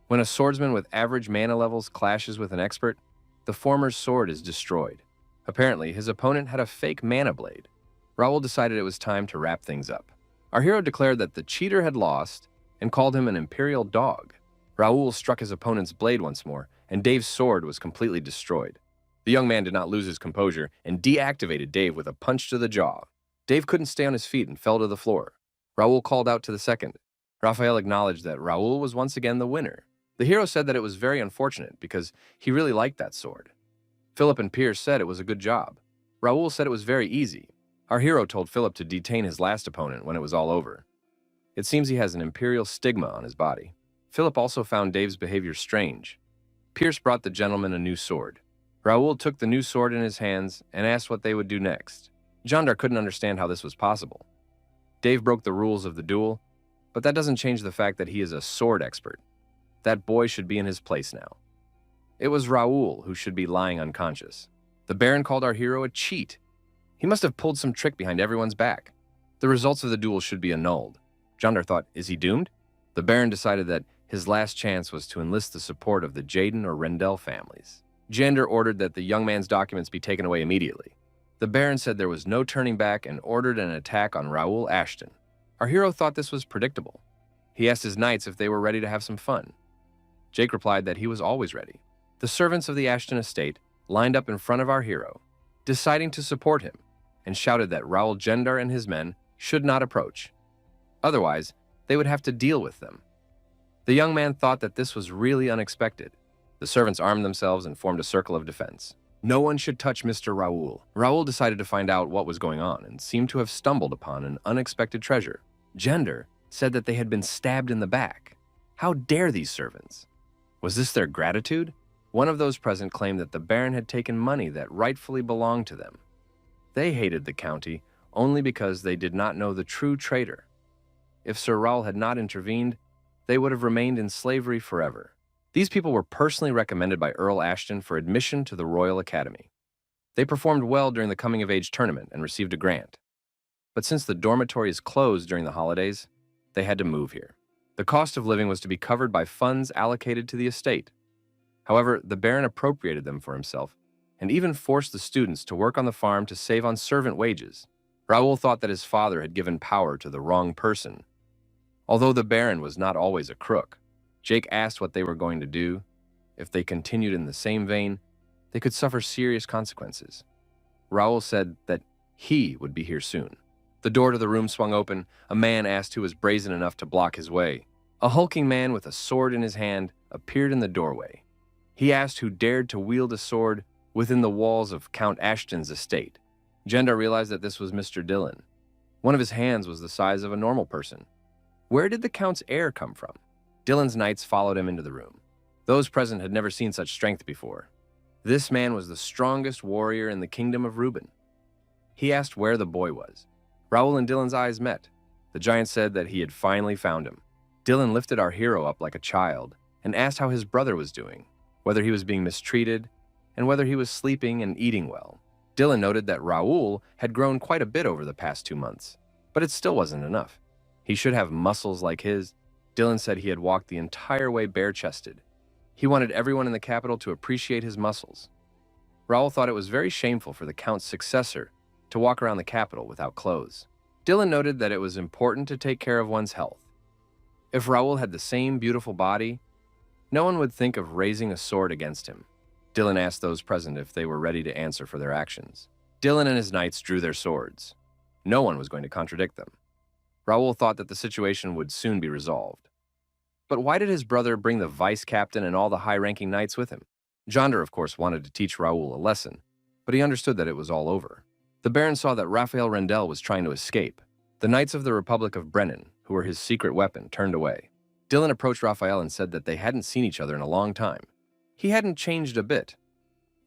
When a swordsman with average mana levels clashes with an expert, the former's sword is destroyed. Apparently, his opponent had a fake mana blade. Raul decided it was time to wrap things up. Our hero declared that the cheater had lost and called him an imperial dog. Raul struck his opponent's blade once more, and Dave's sword was completely destroyed. The young man did not lose his composure and deactivated Dave with a punch to the jaw. Dave couldn't stay on his feet and fell to the floor. Raul called out to the second. Raphael acknowledged that Raul was once again the winner. The hero said that it was very unfortunate because he really liked that sword. Philip and Pierce said it was a good job. Raul said it was very easy. Our hero told Philip to detain his last opponent when it was all over. It seems he has an imperial stigma on his body. Philip also found Dave's behavior strange. Pierce brought the gentleman a new sword. Raul took the new sword in his hands and asked what they would do next. Jandar couldn't understand how this was possible. Dave broke the rules of the duel, but that doesn't change the fact that he is a sword expert. That boy should be in his place now. It was Raul who should be lying unconscious. The Baron called our hero a cheat. He must have pulled some trick behind everyone's back. The results of the duel should be annulled. Jandar thought, is he doomed? The Baron decided that his last chance was to enlist the support of the Jaden or Rendell families. Jandar ordered that the young man's documents be taken away immediately. The Baron said there was no turning back and ordered an attack on Raul Ashton. Our hero thought this was predictable. He asked his knights if they were ready to have some fun. Jake replied that he was always ready. The servants of the Ashton estate lined up in front of our hero, deciding to support him, and shouted that Raul Gendar and his men should not approach. Otherwise, they would have to deal with them. The young man thought that this was really unexpected. The servants armed themselves and formed a circle of defense. No one should touch Mr. Raul. Raul decided to find out what was going on and seemed to have stumbled upon an unexpected treasure. Gendar said that they had been stabbed in the back. How dare these servants? Was this their gratitude? One of those present claimed that the Baron had taken money that rightfully belonged to them. They hated the county only because they did not know the true traitor. If Sir Raul had not intervened, they would have remained in slavery forever. These people were personally recommended by Earl Ashton for admission to the Royal Academy. They performed well during the coming-of-age tournament and received a grant. But since the dormitory is closed during the holidays, they had to move here. The cost of living was to be covered by funds allocated to the estate. However, the Baron appropriated them for himself and even forced the students to work on the farm to save on servant wages. Raul thought that his father had given power to the wrong person. Although the Baron was not always a crook, Jake asked what they were going to do. If they continued in the same vein, they could suffer serious consequences. Raul said that he would be here soon. The door to the room swung open. A man asked who was brazen enough to block his way. A hulking man with a sword in his hand appeared in the doorway. He asked who dared to wield a sword within the walls of Count Ashton's estate. Jenda realized that this was Mr. Dillon. One of his hands was the size of a normal person. Where did the Count's heir come from? Dillon's knights followed him into the room. Those present had never seen such strength before. This man was the strongest warrior in the kingdom of Reuben. He asked where the boy was. Raul and Dillon's eyes met. The giant said that he had finally found him. Dillon lifted our hero up like a child and asked how his brother was doing, whether he was being mistreated, and whether he was sleeping and eating well. Dillon noted that Raul had grown quite a bit over the past 2 months, but it still wasn't enough. He should have muscles like his. Dillon said he had walked the entire way bare-chested. He wanted everyone in the capital to appreciate his muscles. Raul thought it was very shameful for the Count's successor to walk around the capital without clothes. Dillon noted that it was important to take care of one's health. If Raul had the same beautiful body, no one would think of raising a sword against him. Dillon asked those present if they were ready to answer for their actions. Dillon and his knights drew their swords. No one was going to contradict them. Raul thought that the situation would soon be resolved. But why did his brother bring the vice-captain and all the high-ranking knights with him? Jonder, of course, wanted to teach Raul a lesson, but he understood that it was all over. The Baron saw that Raphael Rendell was trying to escape. The Knights of the Republic of Brennan, who were his secret weapon, turned away. Dillon approached Raphael and said that they hadn't seen each other in a long time. He hadn't changed a bit.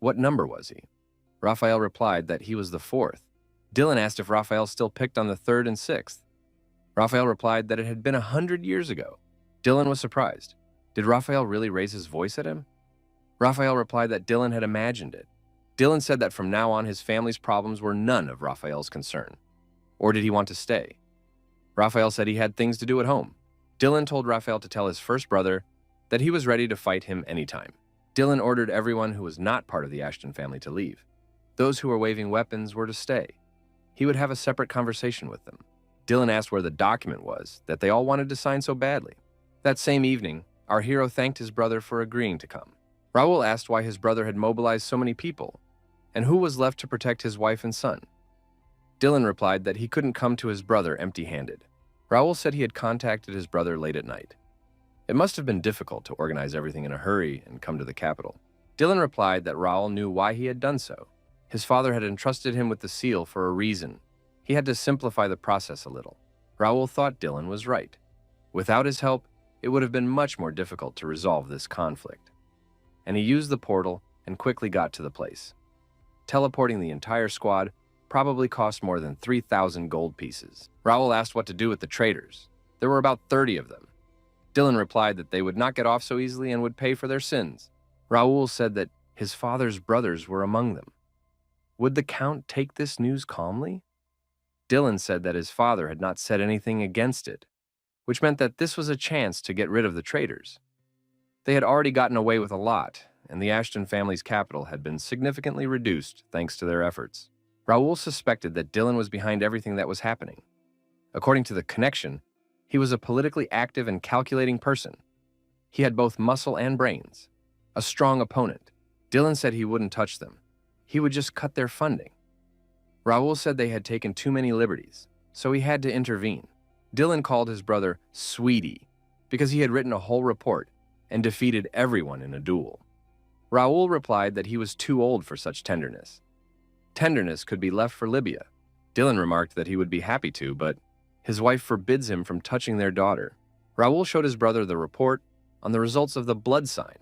What number was he? Raphael replied that he was the 4th. Dillon asked if Raphael still picked on the 3rd and 6th. Raphael replied that it had been 100 years ago. Dillon was surprised. Did Raphael really raise his voice at him? Raphael replied that Dillon had imagined it. Dillon said that from now on his family's problems were none of Raphael's concern. Or did he want to stay? Raphael said he had things to do at home. Dillon told Raphael to tell his first brother that he was ready to fight him anytime. Dillon ordered everyone who was not part of the Ashton family to leave. Those who were waving weapons were to stay. He would have a separate conversation with them. Dillon asked where the document was that they all wanted to sign so badly. That same evening, our hero thanked his brother for agreeing to come. Raul asked why his brother had mobilized so many people, and who was left to protect his wife and son. Dillon replied that he couldn't come to his brother empty-handed. Raul said he had contacted his brother late at night. It must have been difficult to organize everything in a hurry and come to the capital. Dillon replied that Raul knew why he had done so. His father had entrusted him with the seal for a reason. He had to simplify the process a little. Raul thought Dillon was right. Without his help, it would have been much more difficult to resolve this conflict. And he used the portal and quickly got to the place. Teleporting the entire squad probably cost more than 3,000 gold pieces. Raul asked what to do with the traitors. There were about 30 of them. Dillon replied that they would not get off so easily and would pay for their sins. Raul said that his father's brothers were among them. Would the Count take this news calmly? Dillon said that his father had not said anything against it, which meant that this was a chance to get rid of the traitors. They had already gotten away with a lot, and the Ashton family's capital had been significantly reduced thanks to their efforts. Raul suspected that Dillon was behind everything that was happening. According to the connection, he was a politically active and calculating person. He had both muscle and brains. A strong opponent. Dillon said he wouldn't touch them. He would just cut their funding. Raul said they had taken too many liberties, so he had to intervene. Dillon called his brother Sweetie because he had written a whole report and defeated everyone in a duel. Raul replied that he was too old for such tenderness. Tenderness could be left for Libya. Dillon remarked that he would be happy to, but his wife forbids him from touching their daughter. Raul showed his brother the report on the results of the blood sign.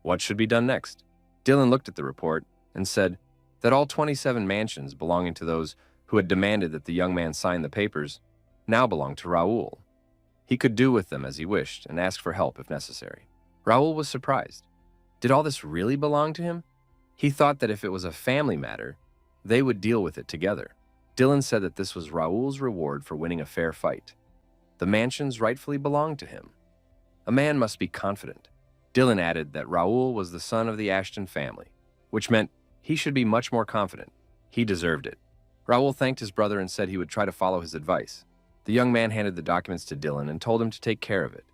What should be done next? Dylan looked at the report and said that all 27 mansions belonging to those who had demanded that the young man sign the papers now belonged to Raul. He could do with them as he wished and ask for help if necessary. Raul was surprised. Did all this really belong to him? He thought that if it was a family matter, they would deal with it together. Dylan said that this was Raul's reward for winning a fair fight. The mansions rightfully belonged to him. A man must be confident. Dylan added that Raul was the son of the Ashton family, which meant he should be much more confident. He deserved it. Raul thanked his brother and said he would try to follow his advice. The young man handed the documents to Dylan and told him to take care of it.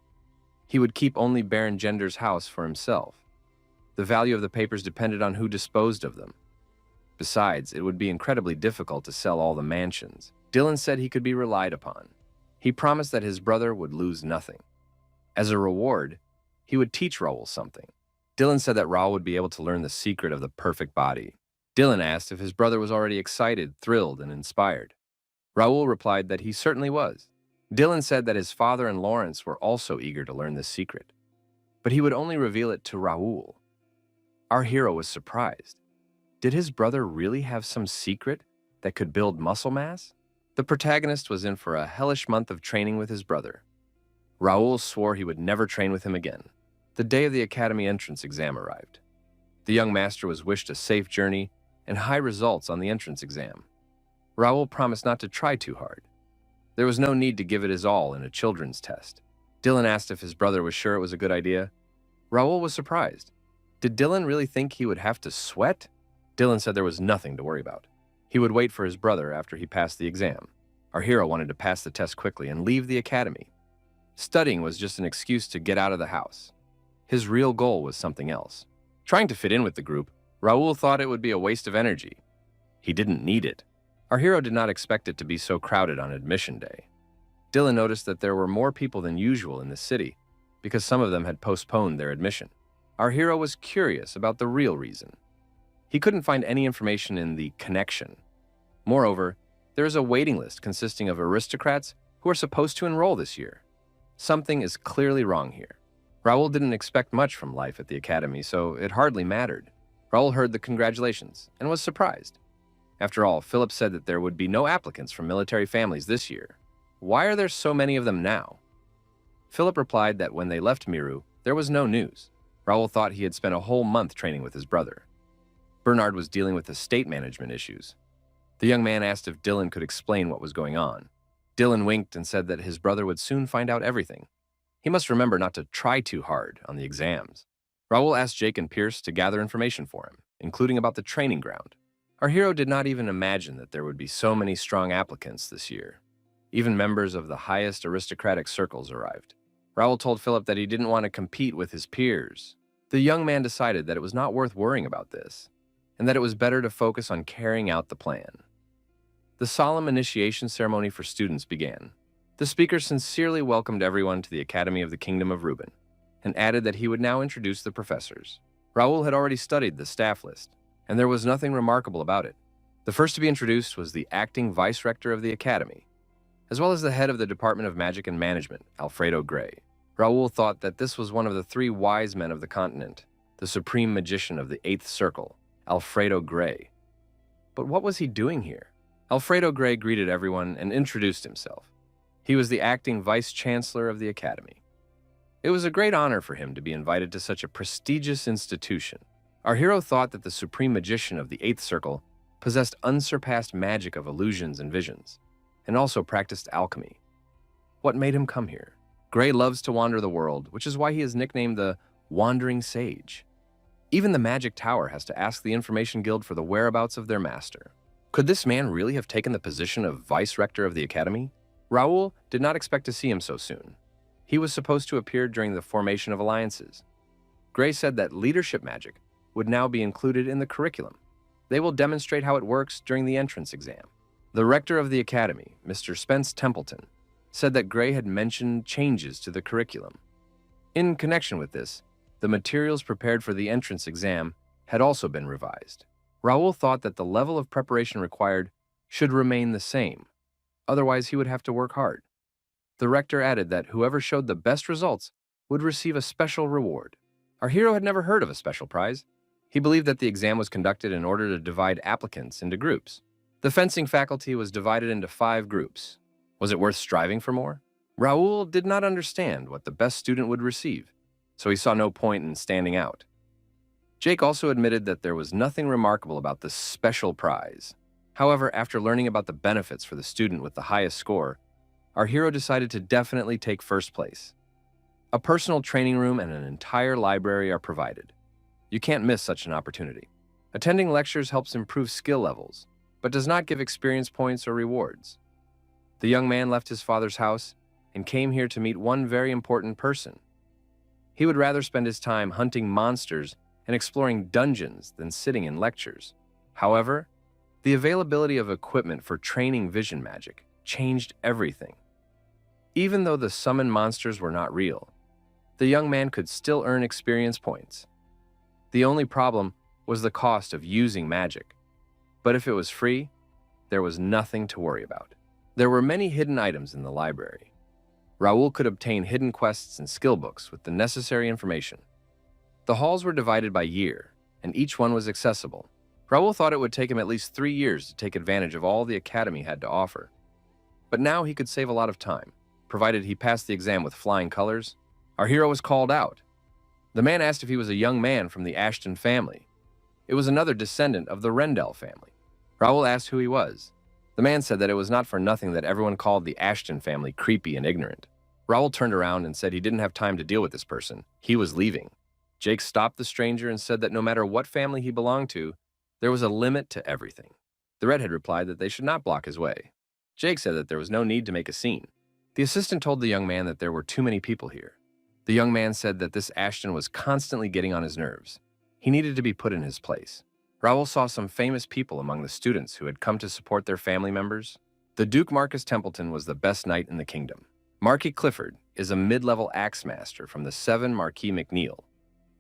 He would keep only Baron Gender's house for himself. The value of the papers depended on who disposed of them. Besides, it would be incredibly difficult to sell all the mansions. Dylan said he could be relied upon. He promised that his brother would lose nothing. As a reward, he would teach Raul something. Dylan said that Raul would be able to learn the secret of the perfect body. Dylan asked if his brother was already excited, thrilled, and inspired. Raul replied that he certainly was. Dylan said that his father and Lawrence were also eager to learn this secret, but he would only reveal it to Raul. Our hero was surprised. Did his brother really have some secret that could build muscle mass? The protagonist was in for a hellish month of training with his brother. Raul swore he would never train with him again. The day of the academy entrance exam arrived. The young master was wished a safe journey and high results on the entrance exam. Raul promised not to try too hard. There was no need to give it his all in a children's test. Dylan asked if his brother was sure it was a good idea. Raul was surprised. Did Dylan really think he would have to sweat? Dylan said there was nothing to worry about. He would wait for his brother after he passed the exam. Our hero wanted to pass the test quickly and leave the academy. Studying was just an excuse to get out of the house. His real goal was something else. Trying to fit in with the group, Raul thought it would be a waste of energy. He didn't need it. Our hero did not expect it to be so crowded on admission day. Dylan noticed that there were more people than usual in the city because some of them had postponed their admission. Our hero was curious about the real reason. He couldn't find any information in the connection. Moreover, there is a waiting list consisting of aristocrats who are supposed to enroll this year. Something is clearly wrong here. Raul didn't expect much from life at the academy, so it hardly mattered. Raul heard the congratulations and was surprised. After all, Philip said that there would be no applicants from military families this year. Why are there so many of them now? Philip replied that when they left Miru, there was no news. Raul thought he had spent a whole month training with his brother. Bernard was dealing with estate management issues. The young man asked if Dylan could explain what was going on. Dylan winked and said that his brother would soon find out everything. He must remember not to try too hard on the exams. Raul asked Jake and Pierce to gather information for him, including about the training ground. Our hero did not even imagine that there would be so many strong applicants this year. Even members of the highest aristocratic circles arrived. Raul told Philip that he didn't want to compete with his peers. The young man decided that it was not worth worrying about this, and that it was better to focus on carrying out the plan. The solemn initiation ceremony for students began. The speaker sincerely welcomed everyone to the Academy of the Kingdom of Reuben, and added that he would now introduce the professors. Raul had already studied the staff list, and there was nothing remarkable about it. The first to be introduced was the acting vice-rector of the Academy, as well as the head of the Department of Magic and Management, Alfredo Gray. Raul thought that this was one of the three wise men of the continent, the supreme magician of the Eighth Circle, Alfredo Gray. But what was he doing here? Alfredo Gray greeted everyone and introduced himself. He was the acting vice-chancellor of the Academy. It was a great honor for him to be invited to such a prestigious institution. Our hero thought that the supreme magician of the Eighth Circle possessed unsurpassed magic of illusions and visions, and also practiced alchemy. What made him come here? Gray loves to wander the world, which is why he is nicknamed the Wandering Sage. Even the Magic Tower has to ask the Information Guild for the whereabouts of their master. Could this man really have taken the position of vice-rector of the Academy? Raul did not expect to see him so soon. He was supposed to appear during the formation of alliances. Gray said that leadership magic would now be included in the curriculum. They will demonstrate how it works during the entrance exam. The rector of the Academy, Mr. Spence Templeton, said that Gray had mentioned changes to the curriculum. In connection with this, the materials prepared for the entrance exam had also been revised. Raul thought that the level of preparation required should remain the same. Otherwise, he would have to work hard. The rector added that whoever showed the best results would receive a special reward. Our hero had never heard of a special prize. He believed that the exam was conducted in order to divide applicants into groups. The fencing faculty was divided into 5 groups. Was it worth striving for more? Raul did not understand what the best student would receive, so he saw no point in standing out. Jake also admitted that there was nothing remarkable about this special prize. However, after learning about the benefits for the student with the highest score, our hero decided to definitely take first place. A personal training room and an entire library are provided. You can't miss such an opportunity. Attending lectures helps improve skill levels, but does not give experience points or rewards. The young man left his father's house and came here to meet one very important person. He would rather spend his time hunting monsters and exploring dungeons than sitting in lectures. However, the availability of equipment for training vision magic changed everything. Even though the summoned monsters were not real, the young man could still earn experience points. The only problem was the cost of using magic. But if it was free, there was nothing to worry about. There were many hidden items in the library. Raul could obtain hidden quests and skill books with the necessary information. The halls were divided by year, and each one was accessible. Raul thought it would take him at least 3 years to take advantage of all the academy had to offer. But now he could save a lot of time, provided he passed the exam with flying colors. Our hero was called out. The man asked if he was a young man from the Ashton family. It was another descendant of the Randall family. Raul asked who he was. The man said that it was not for nothing that everyone called the Ashton family creepy and ignorant. Raul turned around and said he didn't have time to deal with this person. He was leaving. Jake stopped the stranger and said that no matter what family he belonged to, there was a limit to everything. The redhead replied that they should not block his way. Jake said that there was no need to make a scene. The assistant told the young man that there were too many people here. The young man said that this Ashton was constantly getting on his nerves. He needed to be put in his place. Raul saw some famous people among the students who had come to support their family members. The Duke Marcus Templeton was the best knight in the kingdom. Marquis Clifford is a mid-level axe master from the 7 Marquis McNeil,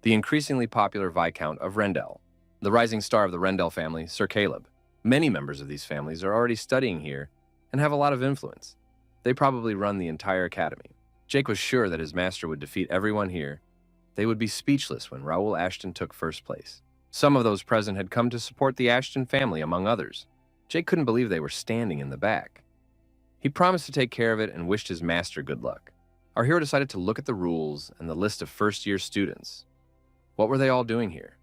the increasingly popular Viscount of Rendell. The rising star of the Rendell family, Sir Caleb. Many members of these families are already studying here and have a lot of influence. They probably run the entire academy. Jake was sure that his master would defeat everyone here. They would be speechless when Raul Ashton took first place. Some of those present had come to support the Ashton family, among others. Jake couldn't believe they were standing in the back. He promised to take care of it and wished his master good luck. Our hero decided to look at the rules and the list of first-year students. What were they all doing here?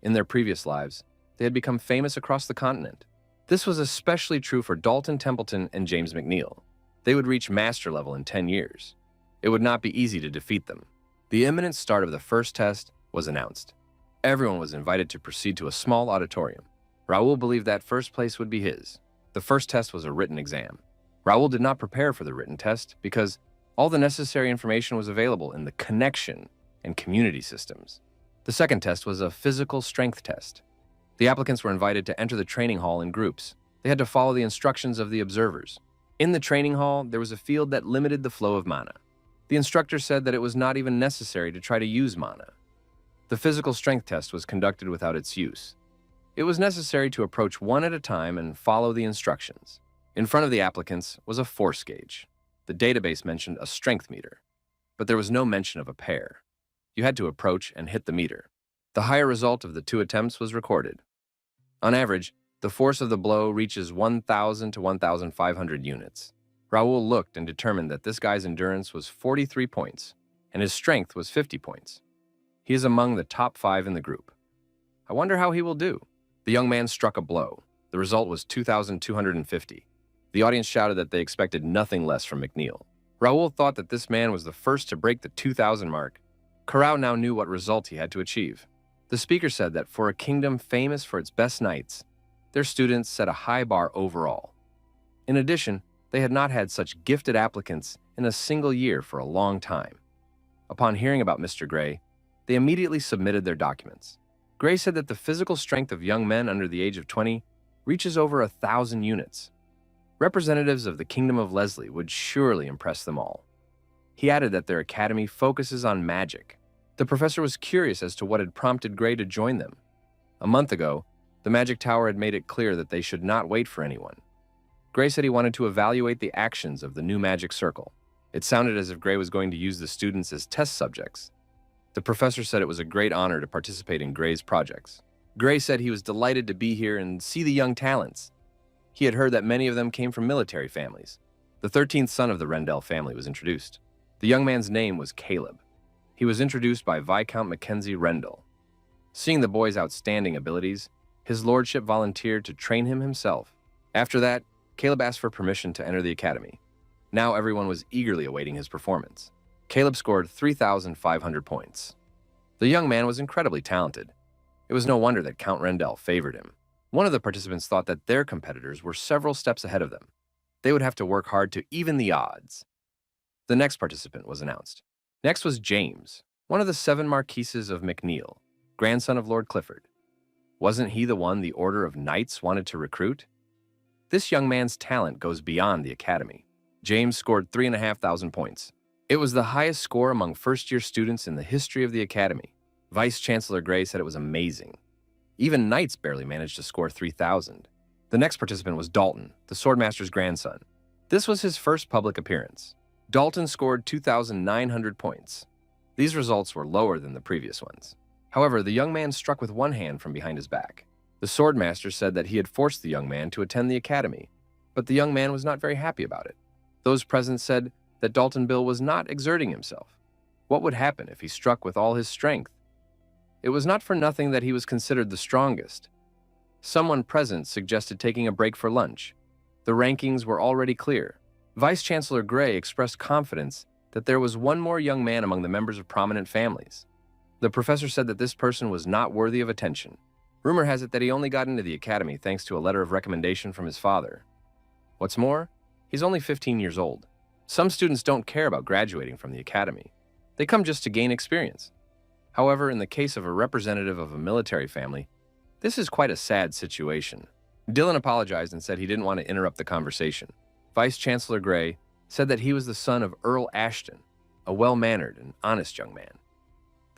In their previous lives, they had become famous across the continent. This was especially true for Dalton Templeton and James McNeil. They would reach master level in 10 years. It would not be easy to defeat them. The imminent start of the first test was announced. Everyone was invited to proceed to a small auditorium. Raul believed that first place would be his. The first test was a written exam. Raul did not prepare for the written test because all the necessary information was available in the connection and community systems. The second test was a physical strength test. The applicants were invited to enter the training hall in groups. They had to follow the instructions of the observers. In the training hall, there was a field that limited the flow of mana. The instructor said that it was not even necessary to try to use mana. The physical strength test was conducted without its use. It was necessary to approach one at a time and follow the instructions. In front of the applicants was a force gauge. The database mentioned a strength meter, but there was no mention of a pair. You had to approach and hit the meter. The higher result of the 2 attempts was recorded. On average, the force of the blow reaches 1,000 to 1,500 units. Raul looked and determined that this guy's endurance was 43 points, and his strength was 50 points. He is among the top 5 in the group. I wonder how he will do. The young man struck a blow. The result was 2,250. The audience shouted that they expected nothing less from McNeil. Raul thought that this man was the first to break the 2,000 mark. Corral now knew what result he had to achieve. The speaker said that for a kingdom famous for its best knights, their students set a high bar overall. In addition, they had not had such gifted applicants in a single year for a long time. Upon hearing about Mr. Gray, they immediately submitted their documents. Gray said that the physical strength of young men under the age of 20 reaches over 1,000 units. Representatives of the Kingdom of Leslie would surely impress them all. He added that their academy focuses on magic. The professor was curious as to what had prompted Gray to join them. A month ago, the Magic Tower had made it clear that they should not wait for anyone. Gray said he wanted to evaluate the actions of the new magic circle. It sounded as if Gray was going to use the students as test subjects. The professor said it was a great honor to participate in Gray's projects. Gray said he was delighted to be here and see the young talents. He had heard that many of them came from military families. The 13th son of the Randall family was introduced. The young man's name was Caleb. He was introduced by Viscount Mackenzie Rendell. Seeing the boy's outstanding abilities, his lordship volunteered to train him himself. After that, Caleb asked for permission to enter the academy. Now everyone was eagerly awaiting his performance. Caleb scored 3,500 points. The young man was incredibly talented. It was no wonder that Count Rendell favored him. One of the participants thought that their competitors were several steps ahead of them. They would have to work hard to even the odds. The next participant was announced. Next was James, one of the 7 Marquises of McNeil, grandson of Lord Clifford. Wasn't he the one the Order of Knights wanted to recruit? This young man's talent goes beyond the academy. James scored 3,500 points. It was the highest score among first-year students in the history of the academy. Vice-Chancellor Gray said it was amazing. Even Knights barely managed to score 3,000. The next participant was Dalton, the Swordmaster's grandson. This was his first public appearance. Dalton scored 2,900 points. These results were lower than the previous ones. However, the young man struck with one hand from behind his back. The Swordmaster said that he had forced the young man to attend the academy, but the young man was not very happy about it. Those present said that Dalton Bill was not exerting himself. What would happen if he struck with all his strength? It was not for nothing that he was considered the strongest. Someone present suggested taking a break for lunch. The rankings were already clear. Vice-Chancellor Gray expressed confidence that there was one more young man among the members of prominent families. The professor said that this person was not worthy of attention. Rumor has it that he only got into the academy thanks to a letter of recommendation from his father. What's more, he's only 15 years old. Some students don't care about graduating from the academy. They come just to gain experience. However, in the case of a representative of a military family, this is quite a sad situation. Dylan apologized and said he didn't want to interrupt the conversation. Vice-Chancellor Gray said that he was the son of Earl Ashton, a well-mannered and honest young man.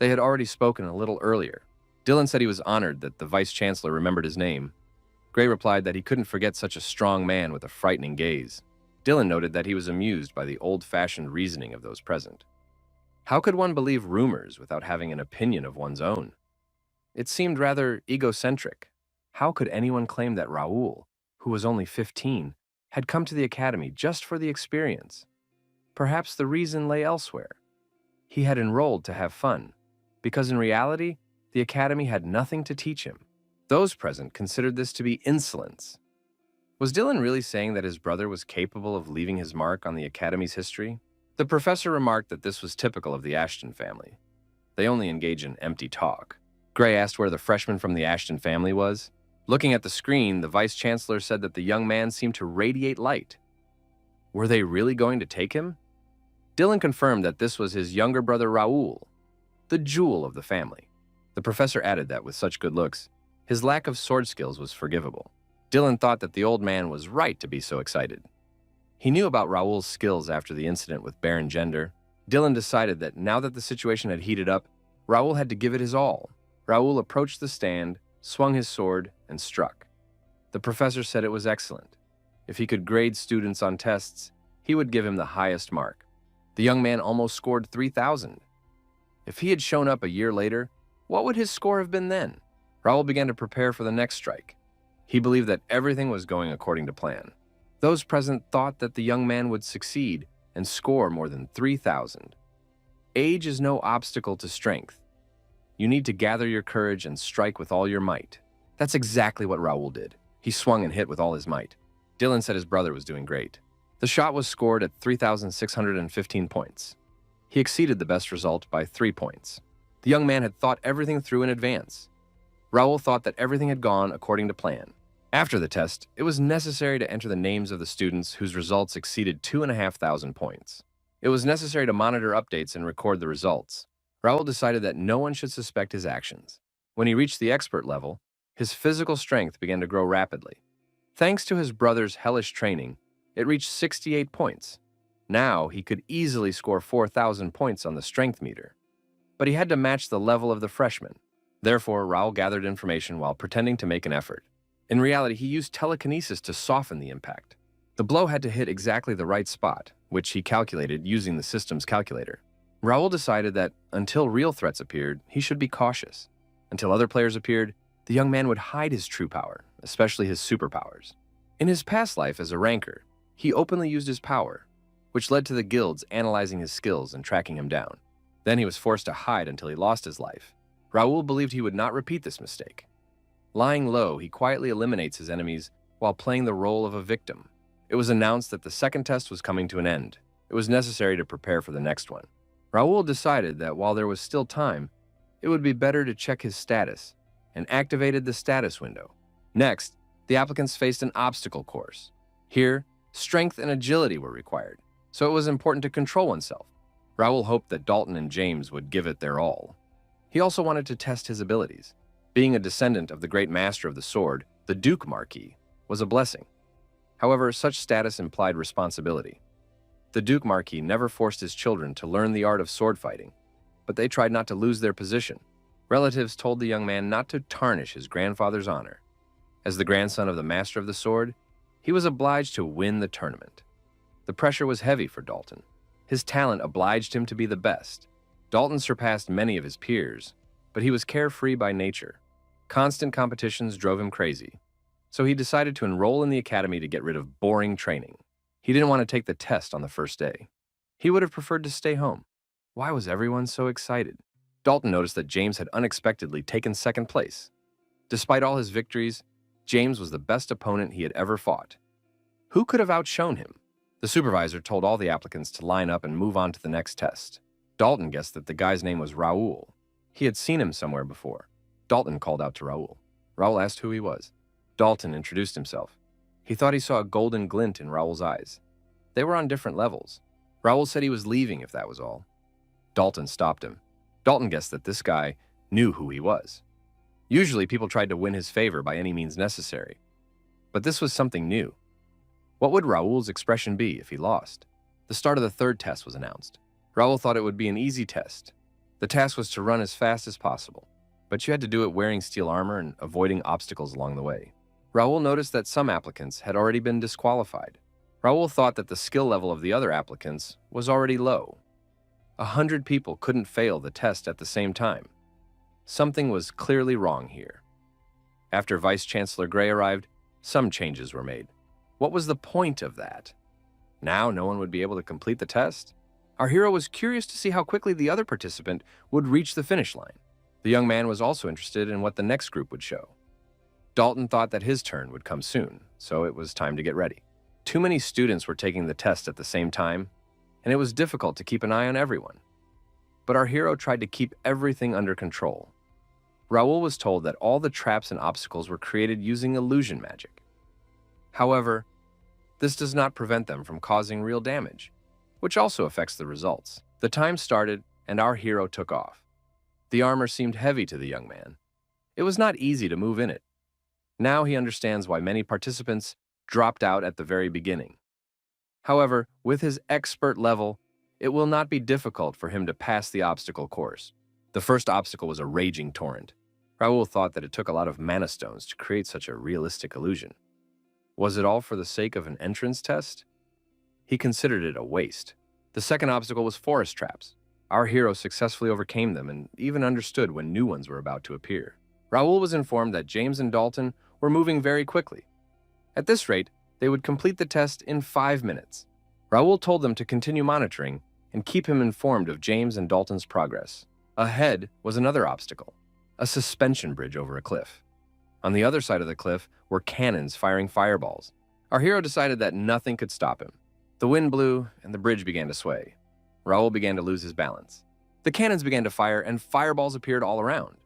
They had already spoken a little earlier. Dylan said he was honored that the Vice-Chancellor remembered his name. Gray replied that he couldn't forget such a strong man with a frightening gaze. Dylan noted that he was amused by the old-fashioned reasoning of those present. How could one believe rumors without having an opinion of one's own? It seemed rather egocentric. How could anyone claim that Raul, who was only 15, had come to the academy just for the experience? Perhaps the reason lay elsewhere. He had enrolled to have fun, because in reality, the academy had nothing to teach him. Those present considered this to be insolence. Was Dylan really saying that his brother was capable of leaving his mark on the academy's history? The professor remarked that this was typical of the Ashton family. They only engage in empty talk. Gray asked where the freshman from the Ashton family was. Looking at the screen, the vice-chancellor said that the young man seemed to radiate light. Were they really going to take him? Dylan confirmed that this was his younger brother Raul, the jewel of the family. The professor added that with such good looks, his lack of sword skills was forgivable. Dylan thought that the old man was right to be so excited. He knew about Raul's skills after the incident with Baron Gender. Dylan decided that now that the situation had heated up, Raul had to give it his all. Raul approached the stand, swung his sword, and struck. The professor said it was excellent. If he could grade students on tests, he would give him the highest mark. The young man almost scored 3,000. If he had shown up a year later, what would his score have been then? Raul began to prepare for the next strike. He believed that everything was going according to plan. Those present thought that the young man would succeed and score more than 3,000. Age is no obstacle to strength. You need to gather your courage and strike with all your might. That's exactly what Raul did. He swung and hit with all his might. Dylan said his brother was doing great. The shot was scored at 3,615 points. He exceeded the best result by 3 points. The young man had thought everything through in advance. Raul thought that everything had gone according to plan. After the test, it was necessary to enter the names of the students whose results exceeded 2,500 points. It was necessary to monitor updates and record the results. Raul decided that no one should suspect his actions. When he reached the expert level, his physical strength began to grow rapidly. Thanks to his brother's hellish training, it reached 68 points. Now he could easily score 4,000 points on the strength meter. But he had to match the level of the freshman. Therefore, Raul gathered information while pretending to make an effort. In reality, he used telekinesis to soften the impact. The blow had to hit exactly the right spot, which he calculated using the system's calculator. Raul decided that until real threats appeared, he should be cautious. Until other players appeared, the young man would hide his true power, especially his superpowers. In his past life as a ranker, he openly used his power, which led to the guilds analyzing his skills and tracking him down. Then he was forced to hide until he lost his life. Raul believed he would not repeat this mistake. Lying low, he quietly eliminates his enemies while playing the role of a victim. It was announced that the second test was coming to an end. It was necessary to prepare for the next one. Raul decided that while there was still time, it would be better to check his status, and activated the status window. Next, the applicants faced an obstacle course. Here, strength and agility were required, so it was important to control oneself. Raul hoped that Dalton and James would give it their all. He also wanted to test his abilities. Being a descendant of the great master of the sword, the Duke Marquis, was a blessing. However, such status implied responsibility. The Duke Marquis never forced his children to learn the art of sword fighting, but they tried not to lose their position. Relatives told the young man not to tarnish his grandfather's honor. As the grandson of the master of the sword, he was obliged to win the tournament. The pressure was heavy for Dalton. His talent obliged him to be the best. Dalton surpassed many of his peers, but he was carefree by nature. Constant competitions drove him crazy, so he decided to enroll in the academy to get rid of boring training. He didn't want to take the test on the first day. He would have preferred to stay home. Why was everyone so excited? Dalton noticed that James had unexpectedly taken second place. Despite all his victories, James was the best opponent he had ever fought. Who could have outshone him? The supervisor told all the applicants to line up and move on to the next test. Dalton guessed that the guy's name was Raul. He had seen him somewhere before. Dalton called out to Raul. Raul asked who he was. Dalton introduced himself. He thought he saw a golden glint in Raul's eyes. They were on different levels. Raul said he was leaving if that was all. Dalton stopped him. Dalton guessed that this guy knew who he was. Usually people tried to win his favor by any means necessary. But this was something new. What would Raul's expression be if he lost? The start of the third test was announced. Raul thought it would be an easy test. The task was to run as fast as possible, but you had to do it wearing steel armor and avoiding obstacles along the way. Raul noticed that some applicants had already been disqualified. Raul thought that the skill level of the other applicants was already low. 100 people couldn't fail the test at the same time. Something was clearly wrong here. After Vice Chancellor Gray arrived, some changes were made. What was the point of that? Now no one would be able to complete the test? Our hero was curious to see how quickly the other participant would reach the finish line. The young man was also interested in what the next group would show. Dalton thought that his turn would come soon, so it was time to get ready. Too many students were taking the test at the same time, and it was difficult to keep an eye on everyone. But our hero tried to keep everything under control. Raul was told that all the traps and obstacles were created using illusion magic. However, this does not prevent them from causing real damage, which also affects the results. The time started, and our hero took off. The armor seemed heavy to the young man. It was not easy to move in it. Now he understands why many participants dropped out at the very beginning. However, with his expert level, it will not be difficult for him to pass the obstacle course. The first obstacle was a raging torrent. Raul thought that it took a lot of mana stones to create such a realistic illusion. Was it all for the sake of an entrance test? He considered it a waste. The second obstacle was forest traps. Our hero successfully overcame them and even understood when new ones were about to appear. Raul was informed that James and Dalton were moving very quickly. At this rate, they would complete the test in 5 minutes. Raul told them to continue monitoring and keep him informed of James and Dalton's progress. Ahead was another obstacle, a suspension bridge over a cliff. On the other side of the cliff were cannons firing fireballs. Our hero decided that nothing could stop him. The wind blew and the bridge began to sway. Raul began to lose his balance. The cannons began to fire and fireballs appeared all around.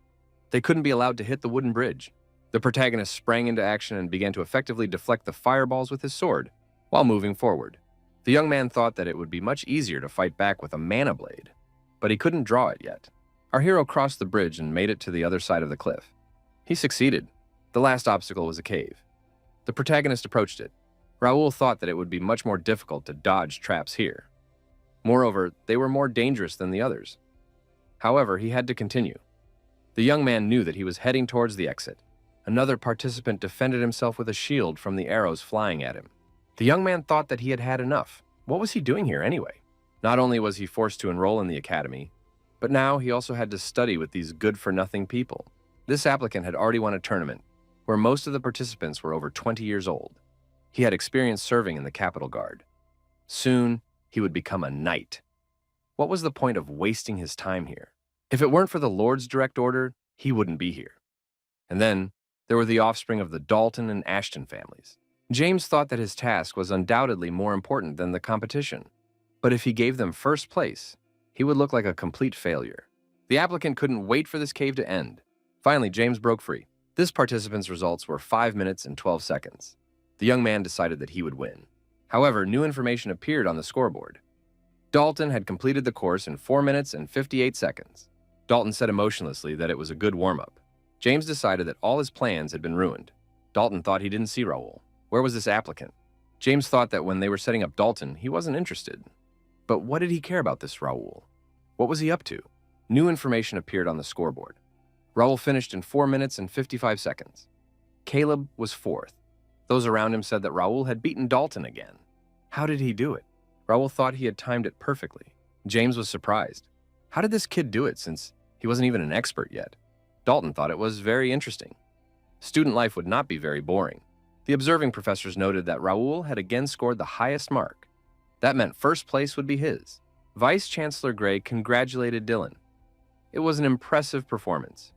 They couldn't be allowed to hit the wooden bridge. The protagonist sprang into action and began to effectively deflect the fireballs with his sword while moving forward. The young man thought that it would be much easier to fight back with a mana blade, but he couldn't draw it yet. Our hero crossed the bridge and made it to the other side of the cliff. He succeeded. The last obstacle was a cave. The protagonist approached it. Raul thought that it would be much more difficult to dodge traps here. Moreover, they were more dangerous than the others. However, he had to continue. The young man knew that he was heading towards the exit. Another participant defended himself with a shield from the arrows flying at him. The young man thought that he had had enough. What was he doing here anyway? Not only was he forced to enroll in the academy, but now he also had to study with these good-for-nothing people. This applicant had already won a tournament where most of the participants were over 20 years old. He had experience serving in the Capitol Guard. Soon, he would become a knight. What was the point of wasting his time here? If it weren't for the Lord's direct order, he wouldn't be here. And then, there were the offspring of the Dalton and Ashton families. James thought that his task was undoubtedly more important than the competition. But if he gave them first place, he would look like a complete failure. The applicant couldn't wait for this cave to end. Finally, James broke free. This participant's results were 5 minutes and 12 seconds. The young man decided that he would win. However, new information appeared on the scoreboard. Dalton had completed the course in 4 minutes and 58 seconds. Dalton said emotionlessly that it was a good warm-up. James decided that all his plans had been ruined. Dalton thought he didn't see Raul. Where was this applicant? James thought that when they were setting up Dalton, he wasn't interested. But what did he care about this Raul? What was he up to? New information appeared on the scoreboard. Raul finished in 4 minutes and 55 seconds. Caleb was fourth. Those around him said that Raul had beaten Dalton again. How did he do it? Raul thought he had timed it perfectly. James was surprised. How did this kid do it since he wasn't even an expert yet? Dalton thought it was very interesting. Student life would not be very boring. The observing professors noted that Raul had again scored the highest mark. That meant first place would be his. Vice Chancellor Gray congratulated Dylan. It was an impressive performance,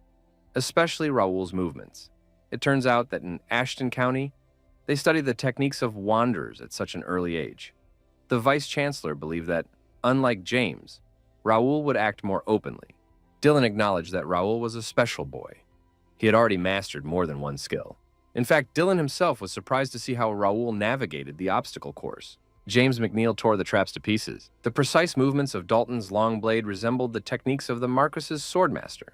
especially Raul's movements. It turns out that in Ashton County, they studied the techniques of wanderers at such an early age. The Vice Chancellor believed that, unlike James, Raul would act more openly. Dylan acknowledged that Raul was a special boy. He had already mastered more than one skill. In fact, Dylan himself was surprised to see how Raul navigated the obstacle course. James McNeil tore the traps to pieces. The precise movements of Dalton's long blade resembled the techniques of the Marquis's swordmaster.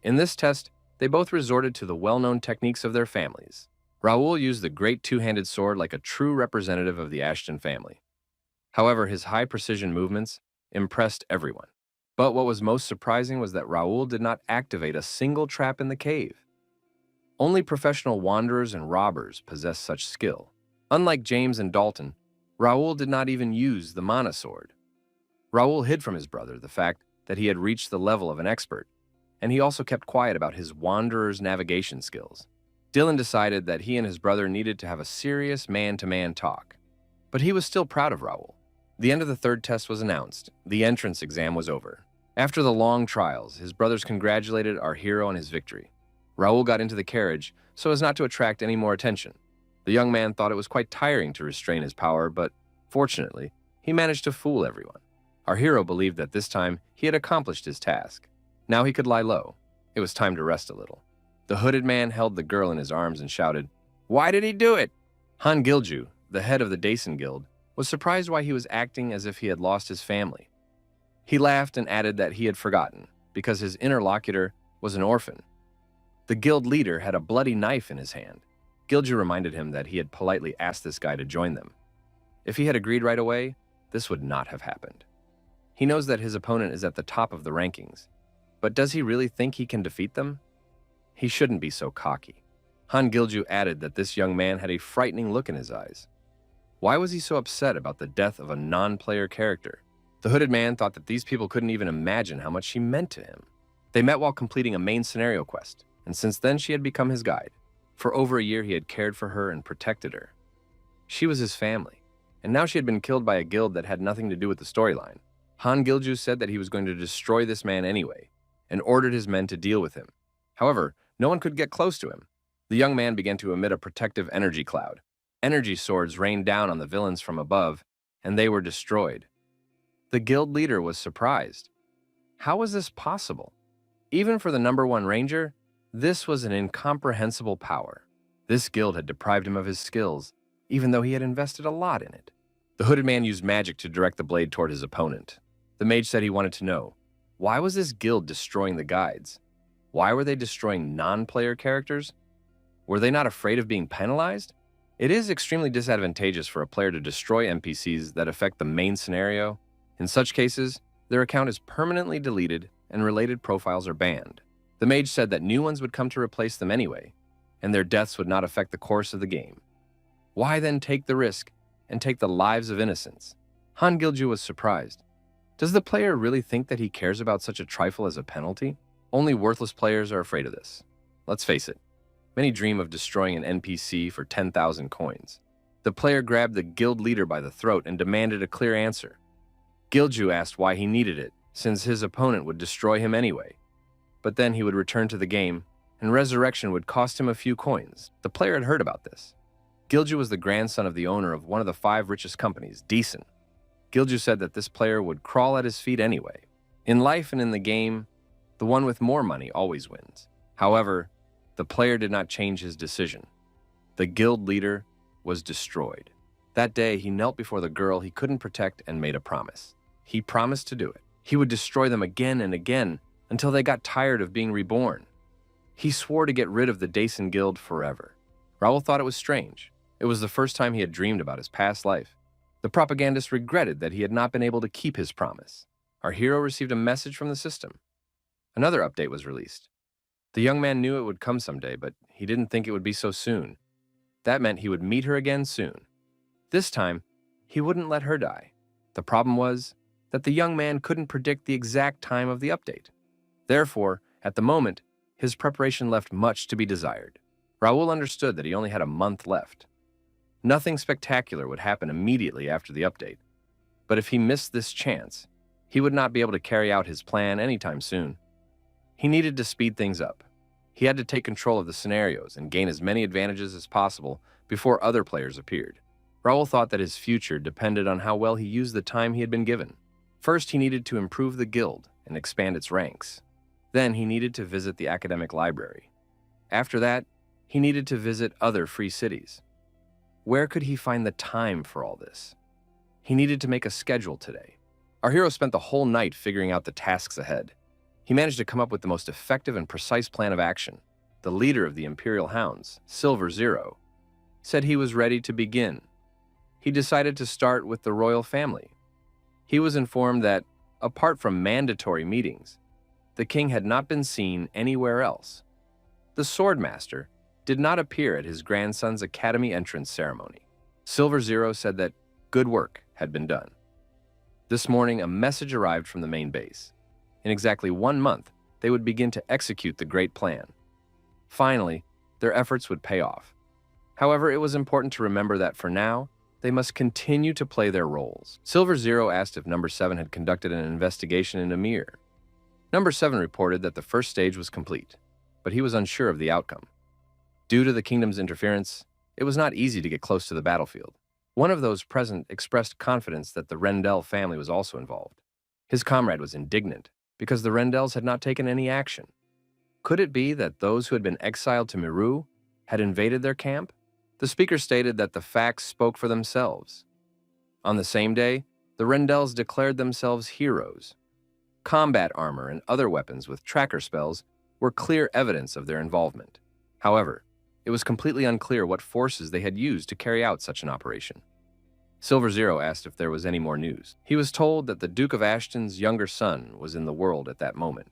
In this test, they both resorted to the well-known techniques of their families. Raul used the great two-handed sword like a true representative of the Ashton family. However, his high-precision movements impressed everyone. But what was most surprising was that Raul did not activate a single trap in the cave. Only professional wanderers and robbers possess such skill. Unlike James and Dalton, Raul did not even use the mana sword. Raul hid from his brother the fact that he had reached the level of an expert, and he also kept quiet about his wanderer's navigation skills. Dylan decided that he and his brother needed to have a serious man-to-man talk, but he was still proud of Raul. The end of the third test was announced. The entrance exam was over. After the long trials, his brothers congratulated our hero on his victory. Raul got into the carriage so as not to attract any more attention. The young man thought it was quite tiring to restrain his power, but fortunately, he managed to fool everyone. Our hero believed that this time he had accomplished his task. Now he could lie low. It was time to rest a little. The hooded man held the girl in his arms and shouted, "Why did he do it?" Han Gilju, the head of the Dason Guild, was surprised why he was acting as if he had lost his family. He laughed and added that he had forgotten, because his interlocutor was an orphan. The guild leader had a bloody knife in his hand. Gilju reminded him that he had politely asked this guy to join them. If he had agreed right away, this would not have happened. He knows that his opponent is at the top of the rankings, but does he really think he can defeat them? He shouldn't be so cocky. Han Gilju added that this young man had a frightening look in his eyes. Why was he so upset about the death of a non-player character? The hooded man thought that these people couldn't even imagine how much she meant to him. They met while completing a main scenario quest, and since then she had become his guide. For over a year he had cared for her and protected her. She was his family, and now she had been killed by a guild that had nothing to do with the storyline. Han Gilju said that he was going to destroy this man anyway, and ordered his men to deal with him. However, no one could get close to him. The young man began to emit a protective energy cloud. Energy swords rained down on the villains from above, and they were destroyed. The guild leader was surprised. How was this possible? Even for the #1 ranger, this was an incomprehensible power. This guild had deprived him of his skills, even though he had invested a lot in it. The hooded man used magic to direct the blade toward his opponent. The mage said he wanted to know, why was this guild destroying the guides? Why were they destroying non-player characters? Were they not afraid of being penalized? It is extremely disadvantageous for a player to destroy NPCs that affect the main scenario. In such cases, their account is permanently deleted and related profiles are banned. The mage said that new ones would come to replace them anyway, and their deaths would not affect the course of the game. Why then take the risk and take the lives of innocents? Han Gilju was surprised. Does the player really think that he cares about such a trifle as a penalty? Only worthless players are afraid of this. Let's face it, many dream of destroying an NPC for 10,000 coins. The player grabbed the guild leader by the throat and demanded a clear answer. Gilju asked why he needed it, since his opponent would destroy him anyway. But then he would return to the game, and resurrection would cost him a few coins. The player had heard about this. Gilju was the grandson of the owner of one of the 5 richest companies, Decent. Gilju said that this player would crawl at his feet anyway. In life and in the game, the one with more money always wins. However, the player did not change his decision. The guild leader was destroyed. That day, he knelt before the girl he couldn't protect and made a promise. He promised to do it. He would destroy them again and again until they got tired of being reborn. He swore to get rid of the Dason Guild forever. Raul thought it was strange. It was the first time he had dreamed about his past life. The propagandist regretted that he had not been able to keep his promise. Our hero received a message from the system. Another update was released. The young man knew it would come someday, but he didn't think it would be so soon. That meant he would meet her again soon. This time, he wouldn't let her die. The problem was that the young man couldn't predict the exact time of the update. Therefore, at the moment, his preparation left much to be desired. Raul understood that he only had a month left. Nothing spectacular would happen immediately after the update. But if he missed this chance, he would not be able to carry out his plan anytime soon. He needed to speed things up. He had to take control of the scenarios and gain as many advantages as possible before other players appeared. Raul thought that his future depended on how well he used the time he had been given. First, he needed to improve the guild and expand its ranks. Then, he needed to visit the academic library. After that, he needed to visit other free cities. Where could he find the time for all this? He needed to make a schedule today. Our hero spent the whole night figuring out the tasks ahead. He managed to come up with the most effective and precise plan of action. The leader of the Imperial Hounds, Silver Zero, said he was ready to begin. He decided to start with the royal family. He was informed that, apart from mandatory meetings, the king had not been seen anywhere else. The Swordmaster did not appear at his grandson's academy entrance ceremony. Silver Zero said that good work had been done. This morning, a message arrived from the main base. In exactly 1 month, they would begin to execute the great plan. Finally, their efforts would pay off. However, it was important to remember that for now, they must continue to play their roles. Silver Zero asked if Number 7 had conducted an investigation into Mir. Number 7 reported that the first stage was complete, but he was unsure of the outcome. Due to the kingdom's interference, it was not easy to get close to the battlefield. One of those present expressed confidence that the Randall family was also involved. His comrade was indignant because the Randalls had not taken any action. Could it be that those who had been exiled to Miru had invaded their camp? The speaker stated that the facts spoke for themselves. On the same day, the Randalls declared themselves heroes. Combat armor and other weapons with tracker spells were clear evidence of their involvement. However, it was completely unclear what forces they had used to carry out such an operation. Silver Zero asked if there was any more news. He was told that the Duke of Ashton's younger son was in the world at that moment,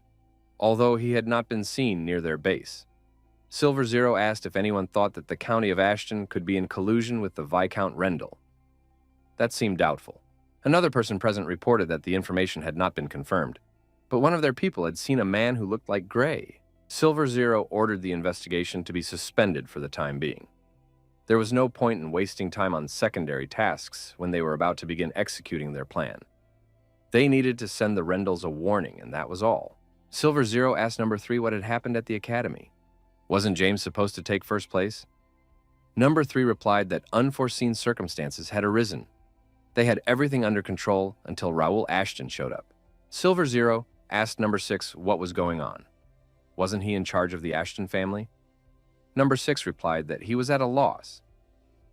although he had not been seen near their base. Silver Zero asked if anyone thought that the county of Ashton could be in collusion with the Viscount Rendell. That seemed doubtful. Another person present reported that the information had not been confirmed, but one of their people had seen a man who looked like Gray. Silver Zero ordered the investigation to be suspended for the time being. There was no point in wasting time on secondary tasks when they were about to begin executing their plan. They needed to send the Rendells a warning, and that was all. Silver Zero asked Number 3 what had happened at the academy. Wasn't James supposed to take first place? Number 3 replied that unforeseen circumstances had arisen. They had everything under control until Raul Ashton showed up. Silver Zero asked Number 6 what was going on. Wasn't he in charge of the Ashton family? Number 6 replied that he was at a loss.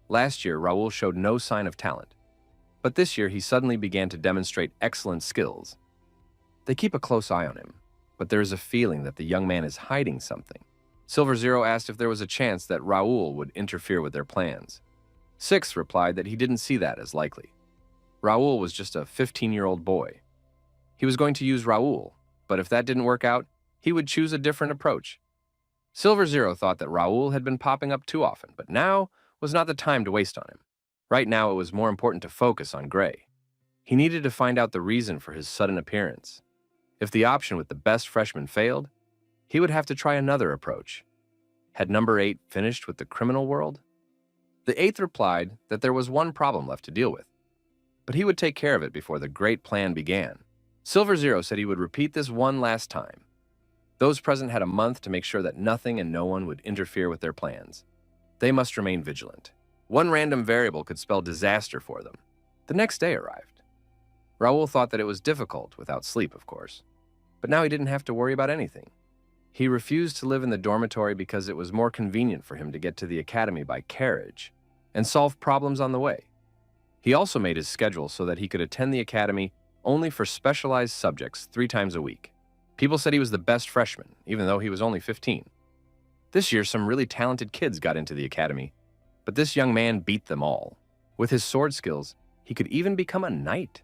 Last year, Raul showed no sign of talent, but this year he suddenly began to demonstrate excellent skills. They keep a close eye on him, but there is a feeling that the young man is hiding something. Silver Zero asked if there was a chance that Raul would interfere with their plans. 6 replied that he didn't see that as likely. Raul was just a 15-year-old boy. He was going to use Raul, but if that didn't work out, he would choose a different approach. Silver Zero thought that Raul had been popping up too often, but now was not the time to waste on him. Right now, it was more important to focus on Gray. He needed to find out the reason for his sudden appearance. If the option with the best freshman failed, he would have to try another approach. Had number 8 finished with the criminal world? The 8th replied that there was one problem left to deal with, but he would take care of it before the great plan began. Silver Zero said he would repeat this one last time. Those present had a month to make sure that nothing and no one would interfere with their plans. They must remain vigilant. One random variable could spell disaster for them. The next day arrived. Raul thought that it was difficult, without sleep, of course. But now he didn't have to worry about anything. He refused to live in the dormitory because it was more convenient for him to get to the academy by carriage and solve problems on the way. He also made his schedule so that he could attend the academy only for specialized subjects 3 times a week. People said he was the best freshman, even though he was only 15. This year, some really talented kids got into the academy, but this young man beat them all. With his sword skills, he could even become a knight.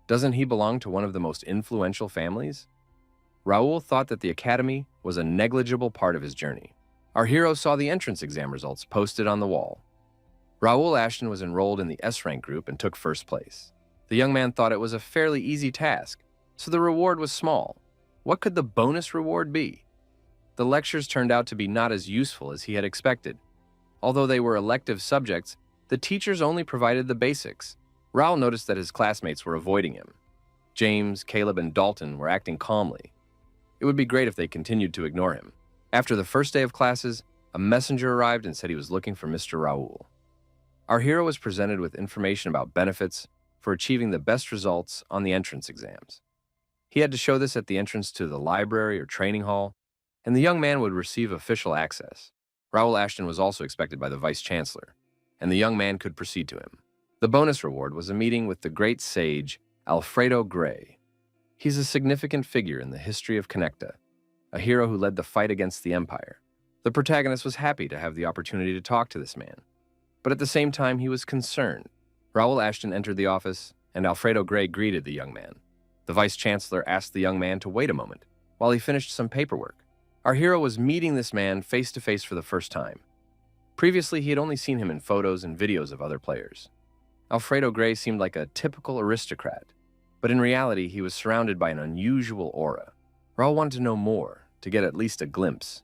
Doesn't he belong to one of the most influential families? Raul thought that the academy was a negligible part of his journey. Our hero saw the entrance exam results posted on the wall. Raul Ashton was enrolled in the S-rank group and took first place. The young man thought it was a fairly easy task, so the reward was small. What could the bonus reward be? The lectures turned out to be not as useful as he had expected. Although they were elective subjects, the teachers only provided the basics. Raul noticed that his classmates were avoiding him. James, Caleb, and Dalton were acting calmly. It would be great if they continued to ignore him. After the first day of classes, a messenger arrived and said he was looking for Mr. Raul. Our hero was presented with information about benefits for achieving the best results on the entrance exams. He had to show this at the entrance to the library or training hall, and the young man would receive official access. Raul Ashton was also expected by the vice-chancellor, and the young man could proceed to him. The bonus reward was a meeting with the great sage Alfredo Gray. He's a significant figure in the history of Connecta, a hero who led the fight against the Empire. The protagonist was happy to have the opportunity to talk to this man, but at the same time he was concerned. Raul Ashton entered the office, and Alfredo Gray greeted the young man. The vice-chancellor asked the young man to wait a moment while he finished some paperwork. Our hero was meeting this man face-to-face for the first time. Previously, he had only seen him in photos and videos of other players. Alfredo Gray seemed like a typical aristocrat, but in reality, he was surrounded by an unusual aura. Raul wanted to know more, to get at least a glimpse.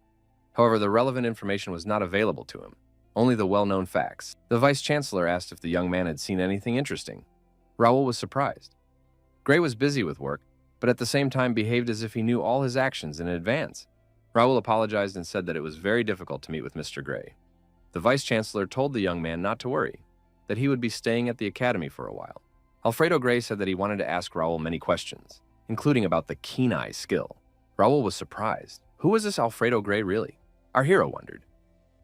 However, the relevant information was not available to him, only the well-known facts. The vice-chancellor asked if the young man had seen anything interesting. Raul was surprised. Gray was busy with work, but at the same time behaved as if he knew all his actions in advance. Raul apologized and said that it was very difficult to meet with Mr. Gray. The vice-chancellor told the young man not to worry, that he would be staying at the academy for a while. Alfredo Gray said that he wanted to ask Raul many questions, including about the keen eye skill. Raul was surprised. Who was this Alfredo Gray really? Our hero wondered.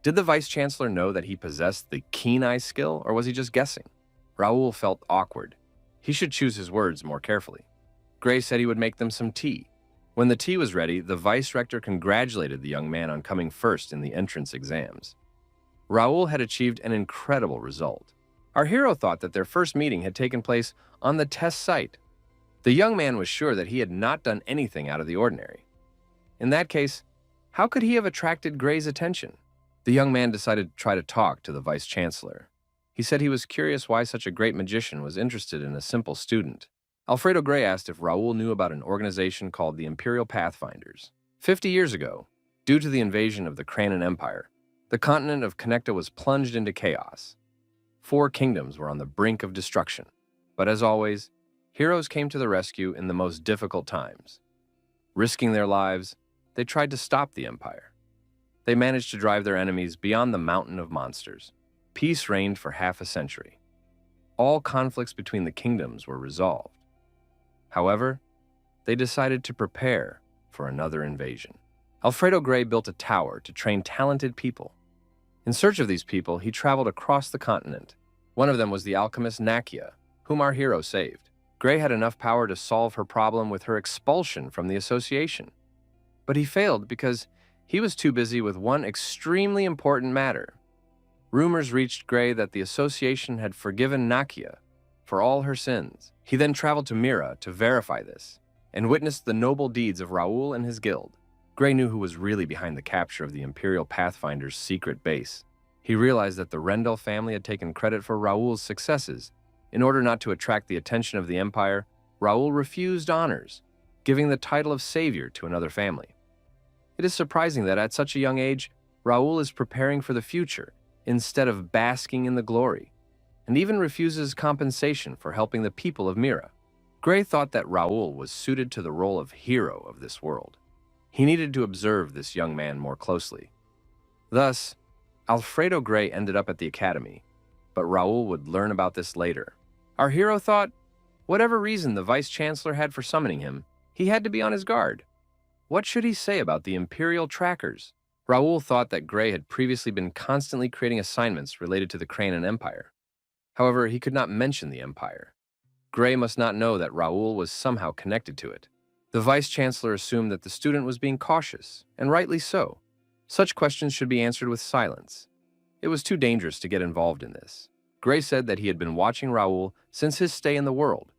Did the vice-chancellor know that he possessed the keen eye skill, or was he just guessing? Raul felt awkward. He should choose his words more carefully. Gray said he would make them some tea. When the tea was ready, the vice-rector congratulated the young man on coming first in the entrance exams. Raul had achieved an incredible result. Our hero thought that their first meeting had taken place on the test site. The young man was sure that he had not done anything out of the ordinary. In that case, how could he have attracted Gray's attention? The young man decided to try to talk to the vice-chancellor. He said he was curious why such a great magician was interested in a simple student. Alfredo Gray asked if Raul knew about an organization called the Imperial Pathfinders. 50 years ago, due to the invasion of the Kranan Empire, the continent of Connecta was plunged into chaos. 4 kingdoms were on the brink of destruction. But as always, heroes came to the rescue in the most difficult times. Risking their lives, they tried to stop the Empire. They managed to drive their enemies beyond the mountain of monsters. Peace reigned for half a century. All conflicts between the kingdoms were resolved. However, they decided to prepare for another invasion. Alfredo Gray built a tower to train talented people. In search of these people, he traveled across the continent. One of them was the alchemist Nakia, whom our hero saved. Gray had enough power to solve her problem with her expulsion from the association. But he failed because he was too busy with one extremely important matter. Rumors reached Gray that the association had forgiven Nakia for all her sins. He then traveled to Mira to verify this and witnessed the noble deeds of Raul and his guild. Gray knew who was really behind the capture of the Imperial Pathfinder's secret base. He realized that the Randall family had taken credit for Raul's successes In order not to attract the attention of the Empire, Raul refused honors, giving the title of savior to another family. It is surprising that at such a young age, Raul is preparing for the future instead of basking in the glory, and even refuses compensation for helping the people of Mira. Gray thought that Raul was suited to the role of hero of this world. He needed to observe this young man more closely. Thus, Alfredo Gray ended up at the academy, but Raul would learn about this later. Our hero thought, whatever reason the vice-chancellor had for summoning him, he had to be on his guard. What should he say about the Imperial trackers? Raul thought that Gray had previously been constantly creating assignments related to the Cranian Empire. However, he could not mention the Empire. Gray must not know that Raul was somehow connected to it. The vice-chancellor assumed that the student was being cautious, and rightly so. Such questions should be answered with silence. It was too dangerous to get involved in this. Gray said that he had been watching Raul since his stay in the world.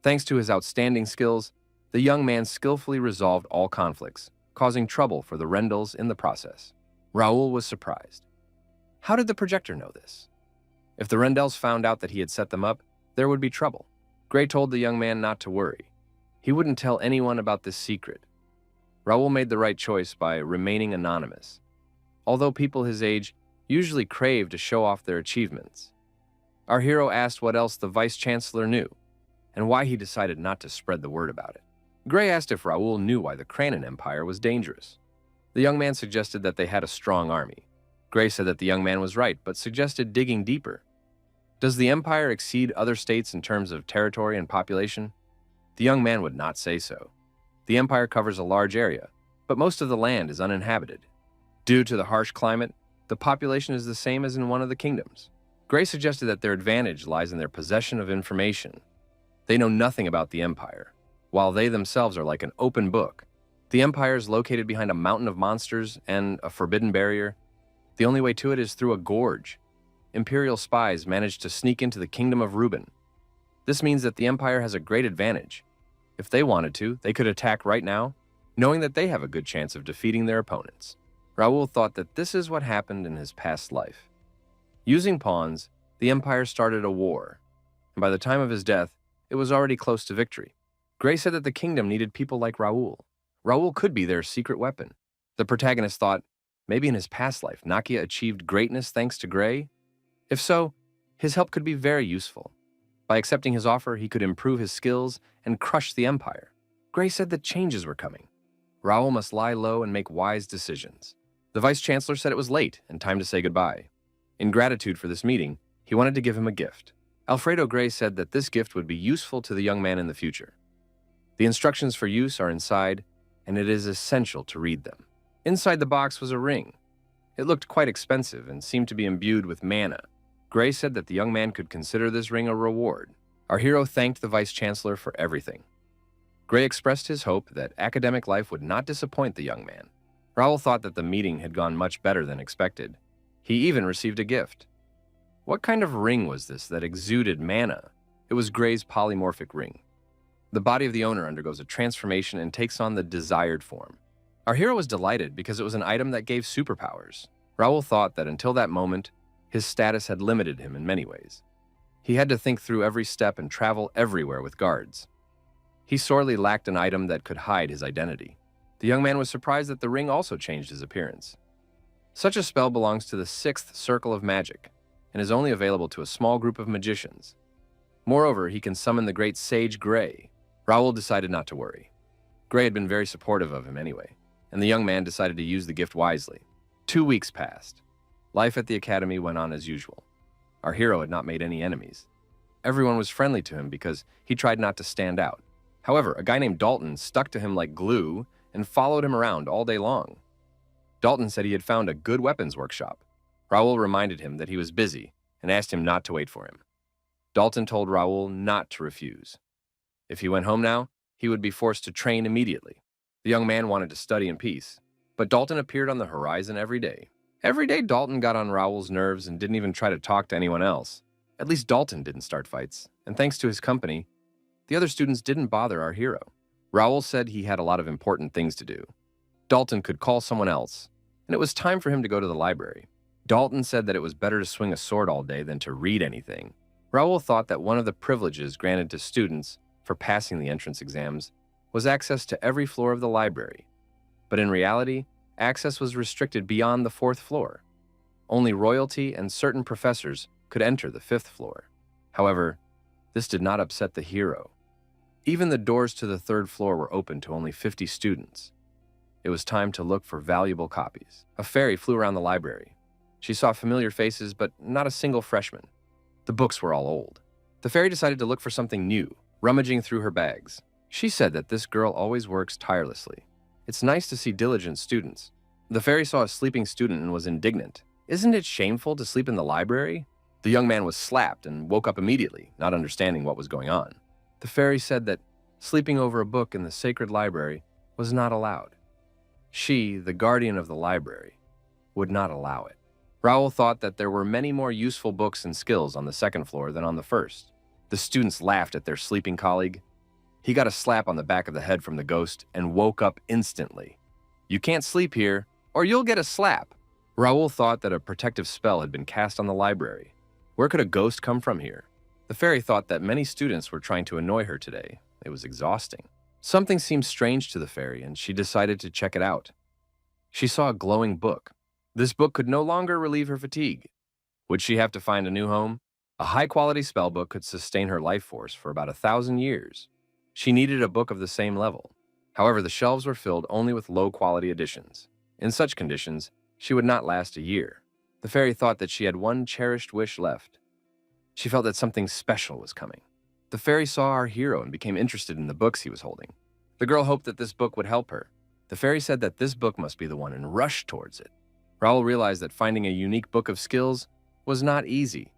Thanks to his outstanding skills, the young man skillfully resolved all conflicts, causing trouble for the Randalls in the process. Raul was surprised. How did the projector know this? If the Randalls found out that he had set them up, there would be trouble. Gray told the young man not to worry. He wouldn't tell anyone about this secret. Raul made the right choice by remaining anonymous, although people his age usually crave to show off their achievements. Our hero asked what else the vice-chancellor knew, and why he decided not to spread the word about it. Gray asked if Raul knew why the Cranian Empire was dangerous. The young man suggested that they had a strong army. Gray said that the young man was right, but suggested digging deeper. Does the Empire exceed other states in terms of territory and population? The young man would not say so. The Empire covers a large area, but most of the land is uninhabited. Due to the harsh climate, the population is the same as in one of the kingdoms. Gray suggested that their advantage lies in their possession of information. They know nothing about the Empire, while they themselves are like an open book. The Empire is located behind a mountain of monsters and a forbidden barrier. The only way to it is through a gorge. Imperial spies managed to sneak into the kingdom of Reuben. This means that the Empire has a great advantage. If they wanted to, they could attack right now, knowing that they have a good chance of defeating their opponents. Raul thought that this is what happened in his past life. Using pawns, the Empire started a war, and by the time of his death, it was already close to victory. Gray said that the kingdom needed people like Raul. Raul could be their secret weapon. The protagonist thought, maybe in his past life, Nakia achieved greatness thanks to Gray? If so, his help could be very useful. By accepting his offer, he could improve his skills and crush the Empire. Gray said that changes were coming. Raul must lie low and make wise decisions. The vice-chancellor said it was late and time to say goodbye. In gratitude for this meeting, he wanted to give him a gift. Alfredo Gray said that this gift would be useful to the young man in the future. The instructions for use are inside, and it is essential to read them. Inside the box was a ring. It looked quite expensive and seemed to be imbued with mana. Gray said that the young man could consider this ring a reward. Our hero thanked the vice-chancellor for everything. Gray expressed his hope that academic life would not disappoint the young man. Raul thought that the meeting had gone much better than expected. He even received a gift. What kind of ring was this that exuded mana? It was Gray's polymorphic ring. The body of the owner undergoes a transformation and takes on the desired form. Our hero was delighted because it was an item that gave superpowers. Raul thought that until that moment, his status had limited him in many ways. He had to think through every step and travel everywhere with guards. He sorely lacked an item that could hide his identity. The young man was surprised that the ring also changed his appearance. Such a spell belongs to the 6th circle of magic and is only available to a small group of magicians. Moreover, he can summon the great sage Gray. Raul decided not to worry. Gray had been very supportive of him anyway, and the young man decided to use the gift wisely. 2 weeks passed. Life at the academy went on as usual. Our hero had not made any enemies. Everyone was friendly to him because he tried not to stand out. However, a guy named Dalton stuck to him like glue and followed him around all day long. Dalton said he had found a good weapons workshop. Raul reminded him that he was busy and asked him not to wait for him. Dalton told Raul not to refuse. If he went home now, he would be forced to train immediately. The young man wanted to study in peace, but Dalton appeared on the horizon every day. Every day, Dalton got on Raul's nerves and didn't even try to talk to anyone else. At least Dalton didn't start fights, and thanks to his company, the other students didn't bother our hero. Raul said he had a lot of important things to do. Dalton could call someone else, and it was time for him to go to the library. Dalton said that it was better to swing a sword all day than to read anything. Raul thought that one of the privileges granted to students for passing the entrance exams was access to every floor of the library. But in reality, access was restricted beyond the 4th floor. Only royalty and certain professors could enter the 5th floor. However, this did not upset the hero. Even the doors to the 3rd floor were open to only 50 students. It was time to look for valuable copies. A fairy flew around the library. She saw familiar faces, but not a single freshman. The books were all old. The fairy decided to look for something new, rummaging through her bags. She said that this girl always works tirelessly. It's nice to see diligent students. The fairy saw a sleeping student and was indignant. Isn't it shameful to sleep in the library? The young man was slapped and woke up immediately, not understanding what was going on. The fairy said that sleeping over a book in the sacred library was not allowed. She, the guardian of the library, would not allow it. Raul thought that there were many more useful books and skills on the 2nd floor than on the 1st. The students laughed at their sleeping colleague. He got a slap on the back of the head from the ghost and woke up instantly. "You can't sleep here, or you'll get a slap." Raul thought that a protective spell had been cast on the library. Where could a ghost come from here? The fairy thought that many students were trying to annoy her today. It was exhausting. Something seemed strange to the fairy, and she decided to check it out. She saw a glowing book. This book could no longer relieve her fatigue. Would she have to find a new home? A high-quality spellbook could sustain her life force for about 1,000 years. She needed a book of the same level. However, the shelves were filled only with low-quality editions. In such conditions, she would not last a year. The fairy thought that she had one cherished wish left. She felt that something special was coming. The fairy saw our hero and became interested in the books he was holding. The girl hoped that this book would help her. The fairy said that this book must be the one and rushed towards it. Raul realized that finding a unique book of skills was not easy.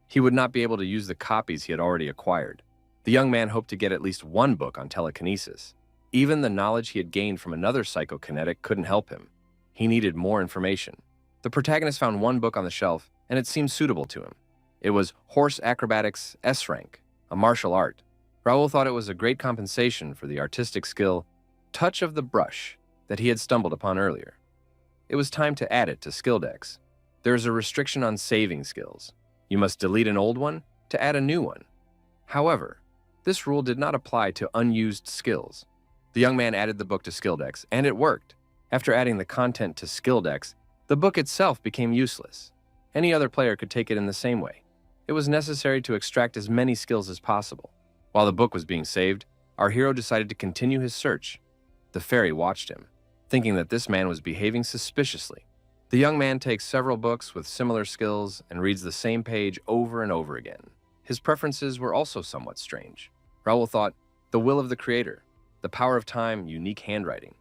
He would not be able to use the copies he had already acquired. The young man hoped to get at least one book on telekinesis. Even the knowledge he had gained from another psychokinetic couldn't help him. He needed more information. The protagonist found one book on the shelf, and it seemed suitable to him. It was Horse Acrobatics S rank, a martial art. Raul thought it was a great compensation for the artistic skill, Touch of the Brush, that he had stumbled upon earlier. It was time to add it to skill decks. There is a restriction on saving skills. You must delete an old one to add a new one. However, this rule did not apply to unused skills. The young man added the book to skill decks, and it worked. After adding the content to skill decks, the book itself became useless. Any other player could take it in the same way. It was necessary to extract as many skills as possible. While the book was being saved, our hero decided to continue his search. The fairy watched him, thinking that this man was behaving suspiciously. The young man takes several books with similar skills and reads the same page over and over again. His preferences were also somewhat strange. Raul thought, the will of the creator, the power of time, unique handwriting.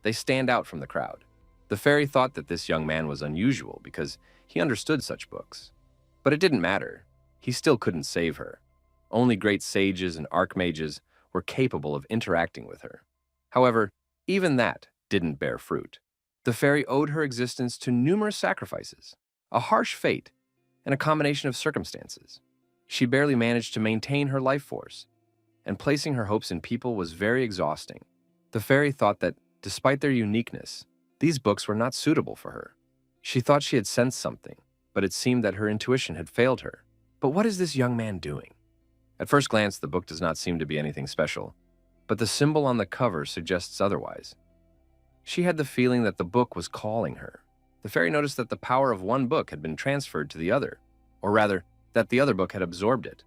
They stand out from the crowd. The fairy thought that this young man was unusual because he understood such books. But it didn't matter. He still couldn't save her. Only great sages and archmages were capable of interacting with her. However, even that didn't bear fruit. The fairy owed her existence to numerous sacrifices, a harsh fate, and a combination of circumstances. She barely managed to maintain her life force, and placing her hopes in people was very exhausting. The fairy thought that, despite their uniqueness, these books were not suitable for her. She thought she had sensed something, but it seemed that her intuition had failed her. But what is this young man doing? At first glance, the book does not seem to be anything special, but the symbol on the cover suggests otherwise. She had the feeling that the book was calling her. The fairy noticed that the power of one book had been transferred to the other, or rather, that the other book had absorbed it.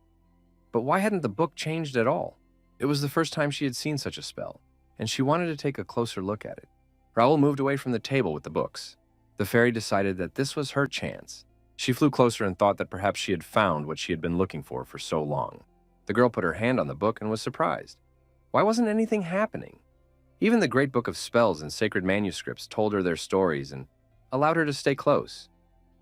But why hadn't the book changed at all? It was the first time she had seen such a spell, and she wanted to take a closer look at it. Raul moved away from the table with the books. The fairy decided that this was her chance. She flew closer and thought that perhaps she had found what she had been looking for so long. The girl put her hand on the book and was surprised. Why wasn't anything happening? Even the great book of spells and sacred manuscripts told her their stories and allowed her to stay close.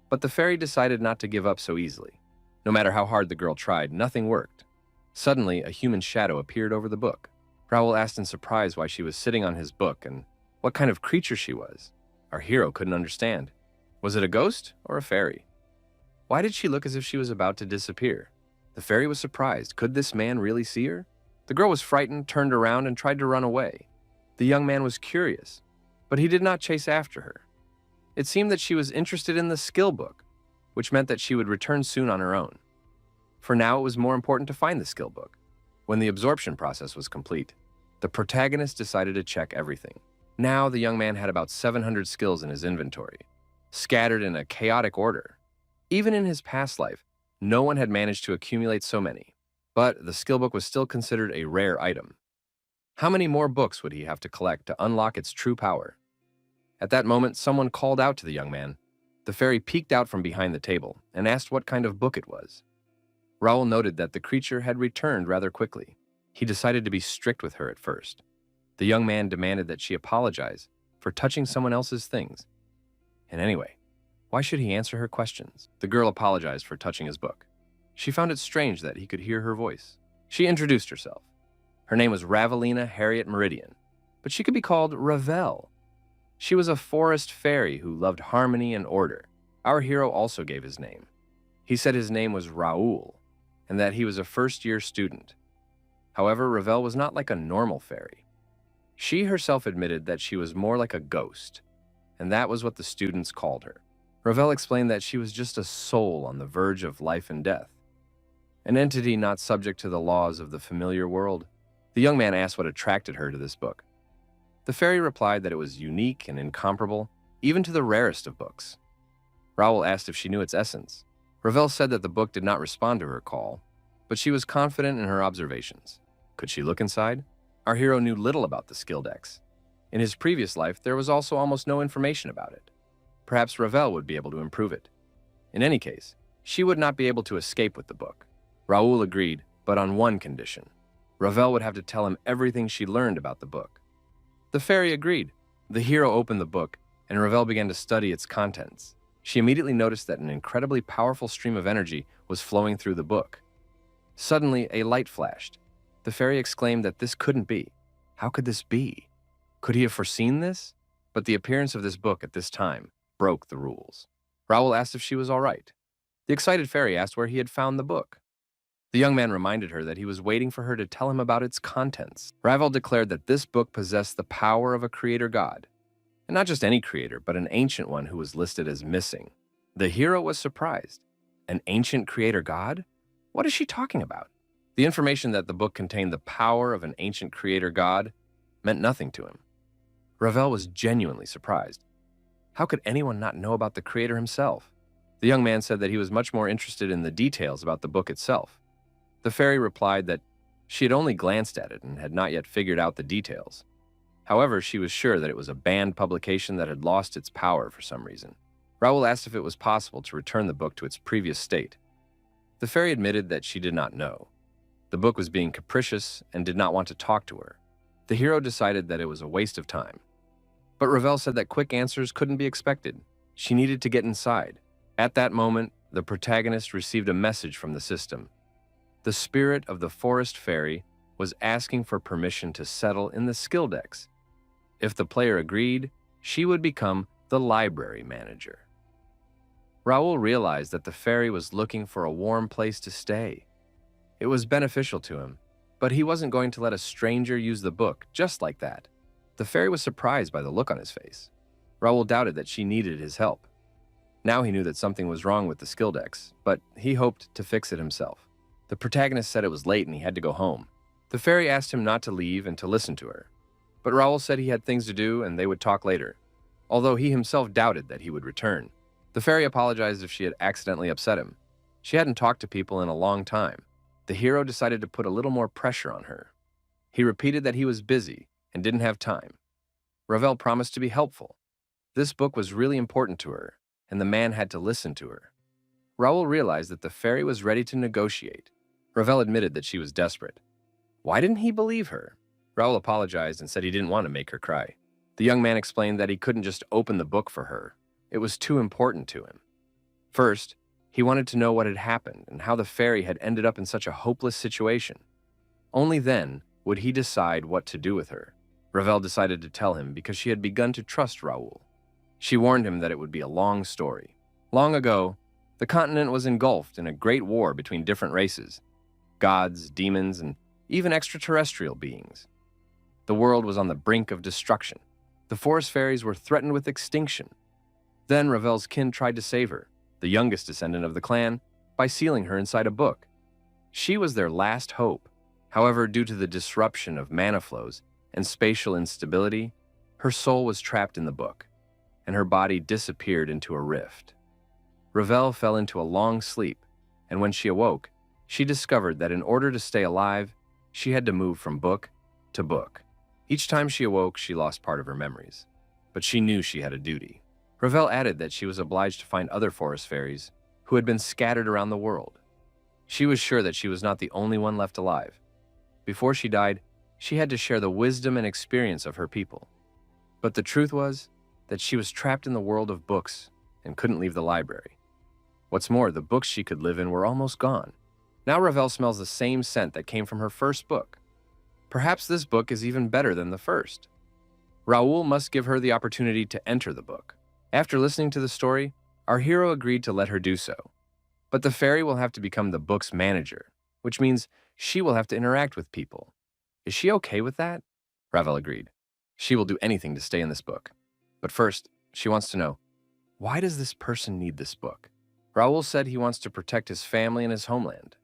But the fairy decided not to give up so easily. No matter how hard the girl tried, nothing worked. Suddenly, a human shadow appeared over the book. Raul asked in surprise why she was sitting on his book and what kind of creature she was. Our hero couldn't understand. Was it a ghost or a fairy? Why did she look as if she was about to disappear? The fairy was surprised. Could this man really see her? The girl was frightened, turned around, and tried to run away. The young man was curious, but he did not chase after her. It seemed that she was interested in the skill book, which meant that she would return soon on her own. For now, it was more important to find the skill book. When the absorption process was complete, the protagonist decided to check everything. Now, the young man had about 700 skills in his inventory, scattered in a chaotic order. Even in his past life, no one had managed to accumulate so many. But the skill book was still considered a rare item. How many more books would he have to collect to unlock its true power? At that moment, someone called out to the young man. The fairy peeked out from behind the table and asked what kind of book it was. Raul noted that the creature had returned rather quickly. He decided to be strict with her at first. The young man demanded that she apologize for touching someone else's things. And anyway, why should he answer her questions? The girl apologized for touching his book. She found it strange that he could hear her voice. She introduced herself. Her name was Ravelina Harriet Meridian, but she could be called Ravel. She was a forest fairy who loved harmony and order. Our hero also gave his name. He said his name was Raul, and that he was a first-year student. However, Ravel was not like a normal fairy. She herself admitted that she was more like a ghost, and that was what the students called her. Ravel explained that she was just a soul on the verge of life and death, an entity not subject to the laws of the familiar world. The young man asked what attracted her to this book. The fairy replied that it was unique and incomparable, even to the rarest of books. Raul asked if she knew its essence. Ravel said that the book did not respond to her call, but she was confident in her observations. Could she look inside? Our hero knew little about the skill decks. In his previous life, there was also almost no information about it. Perhaps Ravel would be able to improve it. In any case, she would not be able to escape with the book. Raul agreed, but on one condition. Ravel would have to tell him everything she learned about the book. The fairy agreed. The hero opened the book, and Ravel began to study its contents. She immediately noticed that an incredibly powerful stream of energy was flowing through the book. Suddenly, a light flashed. The fairy exclaimed that this couldn't be. How could this be? Could he have foreseen this? But the appearance of this book at this time broke the rules. Raul asked if she was all right. The excited fairy asked where he had found the book. The young man reminded her that he was waiting for her to tell him about its contents. Ravel declared that this book possessed the power of a creator god. And not just any creator, but an ancient one who was listed as missing. The hero was surprised. An ancient creator god? What is she talking about? The information that the book contained the power of an ancient creator god meant nothing to him. Ravel was genuinely surprised. How could anyone not know about the creator himself? The young man said that he was much more interested in the details about the book itself. The fairy replied that she had only glanced at it and had not yet figured out the details. However, she was sure that it was a banned publication that had lost its power for some reason. Raul asked if it was possible to return the book to its previous state. The fairy admitted that she did not know. The book was being capricious and did not want to talk to her. The hero decided that it was a waste of time. But Ravel said that quick answers couldn't be expected. She needed to get inside. At that moment, the protagonist received a message from the system. The spirit of the forest fairy was asking for permission to settle in the skill decks. If the player agreed, she would become the library manager. Raul realized that the fairy was looking for a warm place to stay. It was beneficial to him, but he wasn't going to let a stranger use the book just like that. The fairy was surprised by the look on his face. Raul doubted that she needed his help. Now he knew that something was wrong with the skill decks, but he hoped to fix it himself. The protagonist said it was late and he had to go home. The fairy asked him not to leave and to listen to her. But Raul said he had things to do and they would talk later, although he himself doubted that he would return. The fairy apologized if she had accidentally upset him. She hadn't talked to people in a long time. The hero decided to put a little more pressure on her. He repeated that he was busy and didn't have time. Ravel promised to be helpful. This book was really important to her, and the man had to listen to her. Raul realized that the fairy was ready to negotiate. Ravel admitted that she was desperate. Why didn't he believe her? Raul apologized and said he didn't want to make her cry. The young man explained that he couldn't just open the book for her. It was too important to him. First, he wanted to know what had happened and how the fairy had ended up in such a hopeless situation. Only then would he decide what to do with her. Ravel decided to tell him because she had begun to trust Raul. She warned him that it would be a long story. Long ago, the continent was engulfed in a great war between different races, gods, demons, and even extraterrestrial beings. The world was on the brink of destruction. The forest fairies were threatened with extinction. Then Ravel's kin tried to save her, the youngest descendant of the clan, by sealing her inside a book. She was their last hope. However, due to the disruption of mana flows and spatial instability, her soul was trapped in the book, and her body disappeared into a rift. Ravel fell into a long sleep, and when she awoke, she discovered that in order to stay alive, she had to move from book to book. Each time she awoke, she lost part of her memories, but she knew she had a duty. Ravel added that she was obliged to find other forest fairies who had been scattered around the world. She was sure that she was not the only one left alive. Before she died, she had to share the wisdom and experience of her people. But the truth was that she was trapped in the world of books and couldn't leave the library. What's more, the books she could live in were almost gone. Now Ravel smells the same scent that came from her first book. Perhaps this book is even better than the first. Raul must give her the opportunity to enter the book. After listening to the story, our hero agreed to let her do so. But the fairy will have to become the book's manager, which means she will have to interact with people. Is she okay with that? Ravel agreed. She will do anything to stay in this book. But first, she wants to know, why does this person need this book? Raul said he wants to protect his family and his homeland.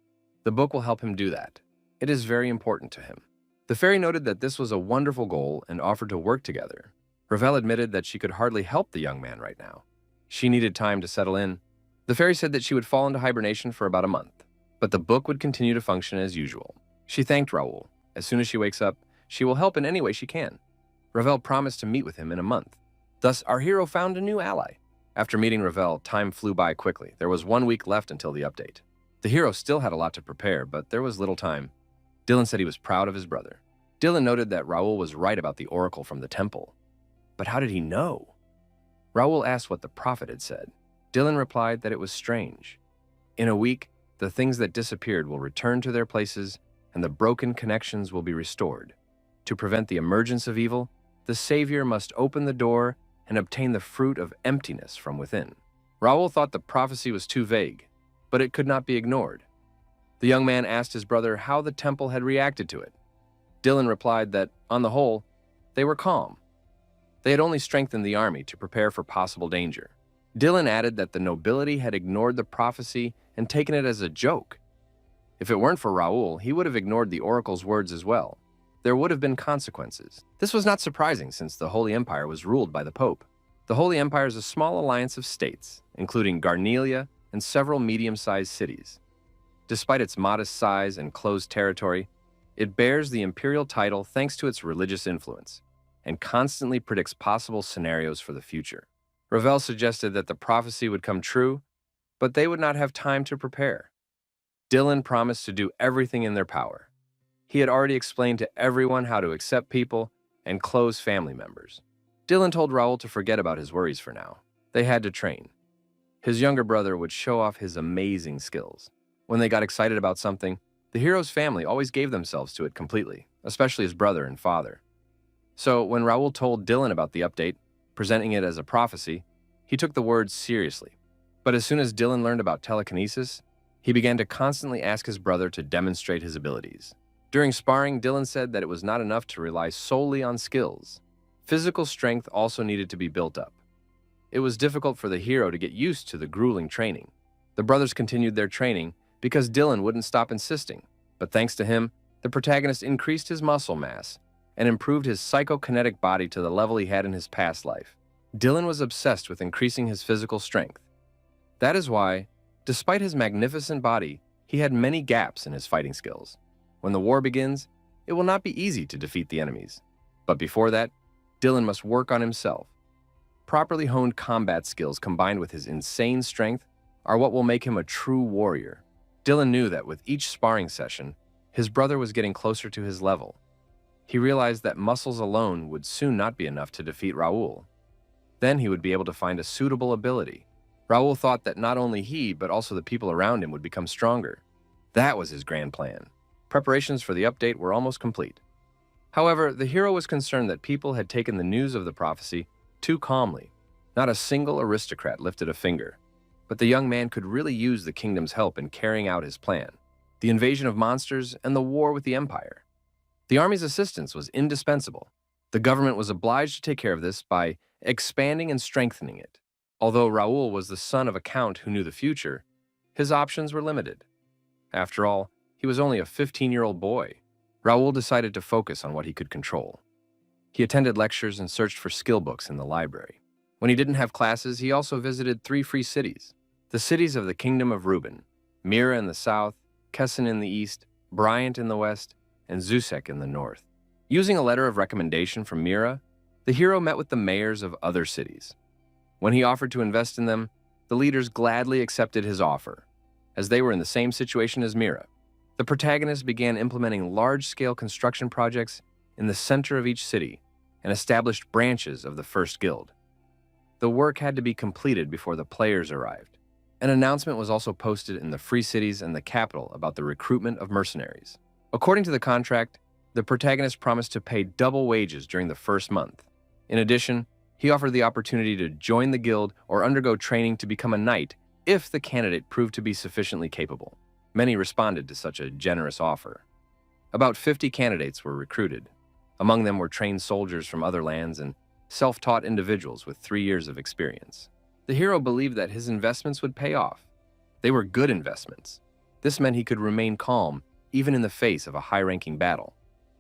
The book will help him do that. It is very important to him. The fairy noted that this was a wonderful goal and offered to work together. Ravel admitted that she could hardly help the young man right now. She needed time to settle in. The fairy said that she would fall into hibernation for about a month, but the book would continue to function as usual. She thanked Raul. As soon as she wakes up, she will help in any way she can. Ravel promised to meet with him in a month. Thus, our hero found a new ally. After meeting Ravel, time flew by quickly. There was 1 week left until the update. The hero still had a lot to prepare, but there was little time. Dylan said he was proud of his brother. Dylan noted that Raul was right about the oracle from the temple. But how did he know? Raul asked what the prophet had said. Dylan replied that it was strange. In a week, the things that disappeared will return to their places and the broken connections will be restored. To prevent the emergence of evil, the Savior must open the door and obtain the fruit of emptiness from within. Raul thought the prophecy was too vague, but it could not be ignored. The young man asked his brother how the temple had reacted to it. Dylan replied that, on the whole, they were calm. They had only strengthened the army to prepare for possible danger. Dylan added that the nobility had ignored the prophecy and taken it as a joke. If it weren't for Raul, he would have ignored the oracle's words as well. There would have been consequences. This was not surprising since the Holy Empire was ruled by the Pope. The Holy Empire is a small alliance of states, including Garnelia and several medium-sized cities. Despite its modest size and closed territory, it bears the imperial title thanks to its religious influence and constantly predicts possible scenarios for the future. Ravel suggested that the prophecy would come true, but they would not have time to prepare. Dylan promised to do everything in their power. He had already explained to everyone how to accept people and close family members. Dylan told Raul to forget about his worries for now. They had to train. His younger brother would show off his amazing skills. When they got excited about something, the hero's family always gave themselves to it completely, especially his brother and father. So when Raul told Dylan about the update, presenting it as a prophecy, he took the words seriously. But as soon as Dylan learned about telekinesis, he began to constantly ask his brother to demonstrate his abilities. During sparring, Dylan said that it was not enough to rely solely on skills. Physical strength also needed to be built up. It was difficult for the hero to get used to the grueling training. The brothers continued their training because Dylan wouldn't stop insisting. But thanks to him, the protagonist increased his muscle mass and improved his psychokinetic body to the level he had in his past life. Dylan was obsessed with increasing his physical strength. That is why, despite his magnificent body, he had many gaps in his fighting skills. When the war begins, it will not be easy to defeat the enemies. But before that, Dylan must work on himself. Properly honed combat skills combined with his insane strength are what will make him a true warrior. Dylan knew that with each sparring session, his brother was getting closer to his level. He realized that muscles alone would soon not be enough to defeat Raul. Then he would be able to find a suitable ability. Raul thought that not only he, but also the people around him would become stronger. That was his grand plan. Preparations for the update were almost complete. However, the hero was concerned that people had taken the news of the prophecy too calmly. Not a single aristocrat lifted a finger. But the young man could really use the kingdom's help in carrying out his plan, the invasion of monsters and the war with the Empire. The army's assistance was indispensable. The government was obliged to take care of this by expanding and strengthening it. Although Raul was the son of a count who knew the future, his options were limited. After all, he was only a 15-year-old boy. Raul decided to focus on what he could control. He attended lectures and searched for skill books in the library. When he didn't have classes, he also visited 3 free cities. The cities of the Kingdom of Reuben, Mira in the south, Kessin in the east, Bryant in the west, and Zusek in the north. Using a letter of recommendation from Mira, the hero met with the mayors of other cities. When he offered to invest in them, the leaders gladly accepted his offer, as they were in the same situation as Mira. The protagonist began implementing large-scale construction projects in the center of each city and established branches of the first guild. The work had to be completed before the players arrived. An announcement was also posted in the free cities and the capital about the recruitment of mercenaries. According to the contract, the protagonist promised to pay double wages during the first month. In addition, he offered the opportunity to join the guild or undergo training to become a knight if the candidate proved to be sufficiently capable. Many responded to such a generous offer. About 50 candidates were recruited. Among them were trained soldiers from other lands and self-taught individuals with 3 years of experience. The hero believed that his investments would pay off. They were good investments. This meant he could remain calm even in the face of a high-ranking battle.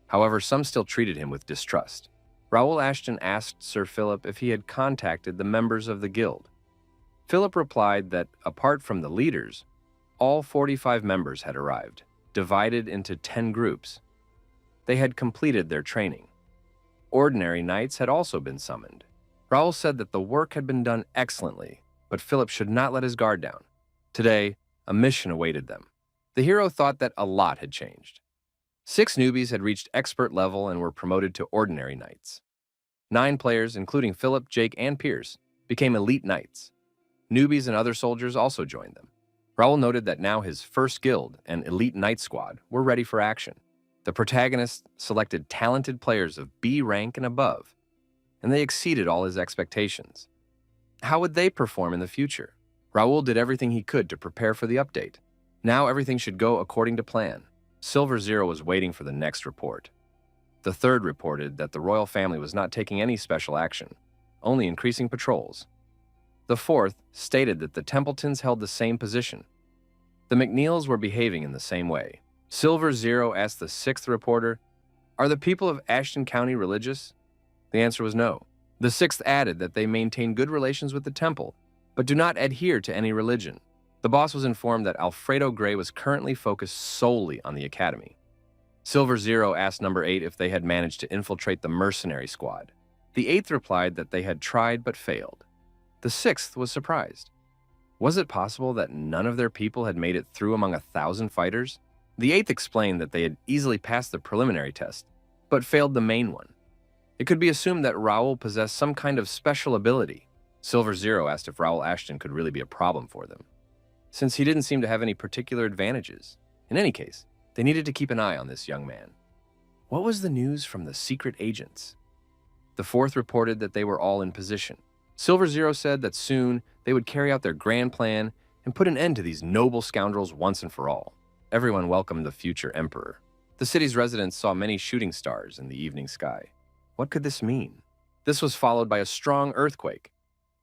However, some still treated him with distrust. Raul Ashton asked Sir Philip if he had contacted the members of the guild. Philip replied that, apart from the leaders, all 45 members had arrived, divided into 10 groups. They had completed their training. Ordinary knights had also been summoned. Raul said that the work had been done excellently, but Philip should not let his guard down. Today, a mission awaited them. The hero thought that a lot had changed. 6 newbies had reached expert level and were promoted to ordinary knights. 9 players, including Philip, Jake, and Pierce, became elite knights. Newbies and other soldiers also joined them. Raul noted that now his first guild and elite knight squad were ready for action. The protagonist selected talented players of B rank and above, and they exceeded all his expectations. How would they perform in the future? Raul did everything he could to prepare for the update. Now everything should go according to plan. Silver Zero was waiting for the next report. The third reported that the royal family was not taking any special action, only increasing patrols. The fourth stated that the Templetons held the same position. The McNeils were behaving in the same way. Silver Zero asked the 6th reporter, "Are the people of Ashton County religious?" The answer was no. The 6th added that they maintain good relations with the temple, but do not adhere to any religion. The boss was informed that Alfredo Gray was currently focused solely on the academy. Silver Zero asked number 8 if they had managed to infiltrate the mercenary squad. The 8th replied that they had tried but failed. The 6th was surprised. Was it possible that none of their people had made it through among 1,000 fighters? The 8th explained that they had easily passed the preliminary test, but failed the main one. It could be assumed that Raul possessed some kind of special ability. Silver Zero asked if Raul Ashton could really be a problem for them, since he didn't seem to have any particular advantages. In any case, they needed to keep an eye on this young man. What was the news from the secret agents? The 4th reported that they were all in position. Silver Zero said that soon they would carry out their grand plan and put an end to these noble scoundrels once and for all. Everyone welcomed the future emperor. The city's residents saw many shooting stars in the evening sky. What could this mean? This was followed by a strong earthquake.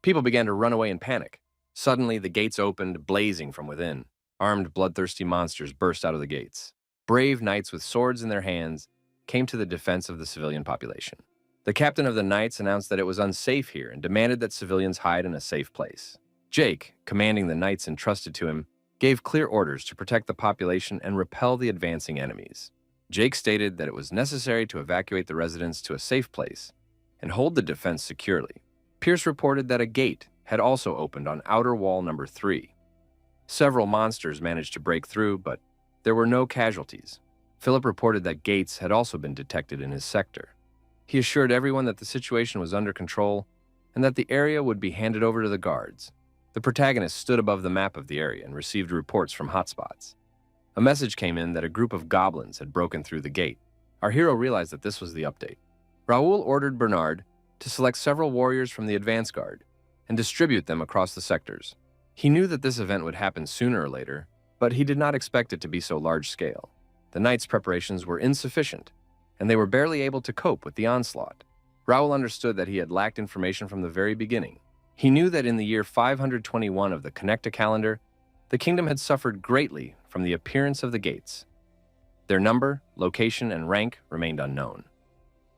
People began to run away in panic. Suddenly, the gates opened, blazing from within. Armed, bloodthirsty monsters burst out of the gates. Brave knights with swords in their hands came to the defense of the civilian population. The captain of the knights announced that it was unsafe here and demanded that civilians hide in a safe place. Jake, commanding the knights entrusted to him, gave clear orders to protect the population and repel the advancing enemies. Jake stated that it was necessary to evacuate the residents to a safe place and hold the defense securely. Pierce reported that a gate had also opened on outer wall number 3. Several monsters managed to break through, but there were no casualties. Philip reported that gates had also been detected in his sector. He assured everyone that the situation was under control and that the area would be handed over to the guards. The protagonist stood above the map of the area and received reports from hotspots. A message came in that a group of goblins had broken through the gate. Our hero realized that this was the update. Raul ordered Bernard to select several warriors from the advance guard and distribute them across the sectors. He knew that this event would happen sooner or later, but he did not expect it to be so large-scale. The knights' preparations were insufficient, and they were barely able to cope with the onslaught. Raul understood that he had lacked information from the very beginning. He knew that in the year 521 of the Connecta calendar, the kingdom had suffered greatly from the appearance of the gates. Their number, location, and rank remained unknown.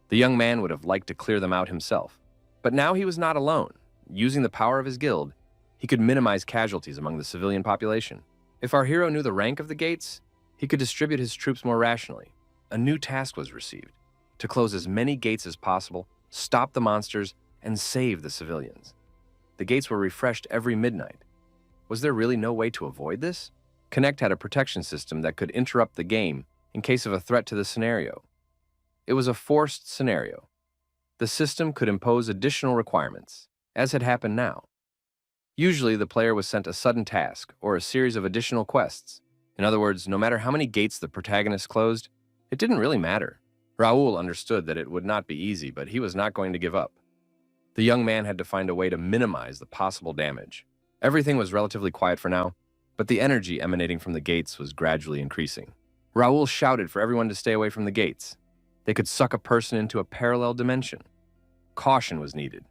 The young man would have liked to clear them out himself, but now he was not alone. Using the power of his guild, he could minimize casualties among the civilian population. If our hero knew the rank of the gates, he could distribute his troops more rationally. A new task was received: to close as many gates as possible, stop the monsters, and save the civilians. The gates were refreshed every midnight. Was there really no way to avoid this? Connect had a protection system that could interrupt the game in case of a threat to the scenario. It was a forced scenario. The system could impose additional requirements, as had happened now. Usually, the player was sent a sudden task or a series of additional quests. In other words, no matter how many gates the protagonist closed, it didn't really matter. Raul understood that it would not be easy, but he was not going to give up. The young man had to find a way to minimize the possible damage. Everything was relatively quiet for now, but the energy emanating from the gates was gradually increasing. Raul shouted for everyone to stay away from the gates. They could suck a person into a parallel dimension. Caution was needed.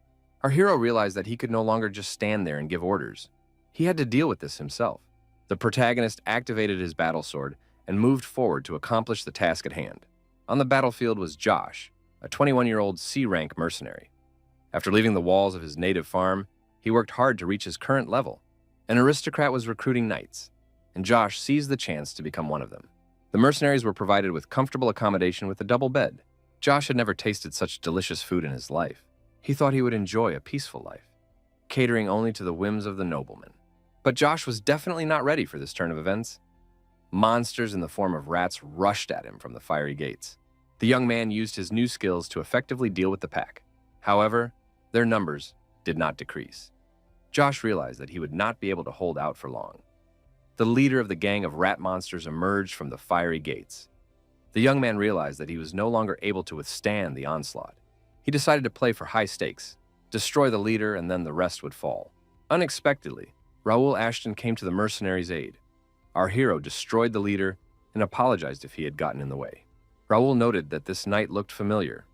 Our hero realized that he could no longer just stand there and give orders. He had to deal with this himself. The protagonist activated his battle sword and moved forward to accomplish the task at hand. On the battlefield was Josh, a 21-year-old C-rank mercenary. After leaving the walls of his native farm, he worked hard to reach his current level. An aristocrat was recruiting knights, and Josh seized the chance to become one of them. The mercenaries were provided with comfortable accommodation with a double bed. Josh had never tasted such delicious food in his life. He thought he would enjoy a peaceful life, catering only to the whims of the nobleman. But Josh was definitely not ready for this turn of events. Monsters in the form of rats rushed at him from the fiery gates. The young man used his new skills to effectively deal with the pack. However, their numbers did not decrease. Josh realized that he would not be able to hold out for long. The leader of the gang of rat monsters emerged from the fiery gates. The young man realized that he was no longer able to withstand the onslaught. He decided to play for high stakes, destroy the leader, and then the rest would fall. Unexpectedly, Raul Ashton came to the mercenaries' aid. Our hero destroyed the leader and apologized if he had gotten in the way. Raul noted that this knight looked familiar.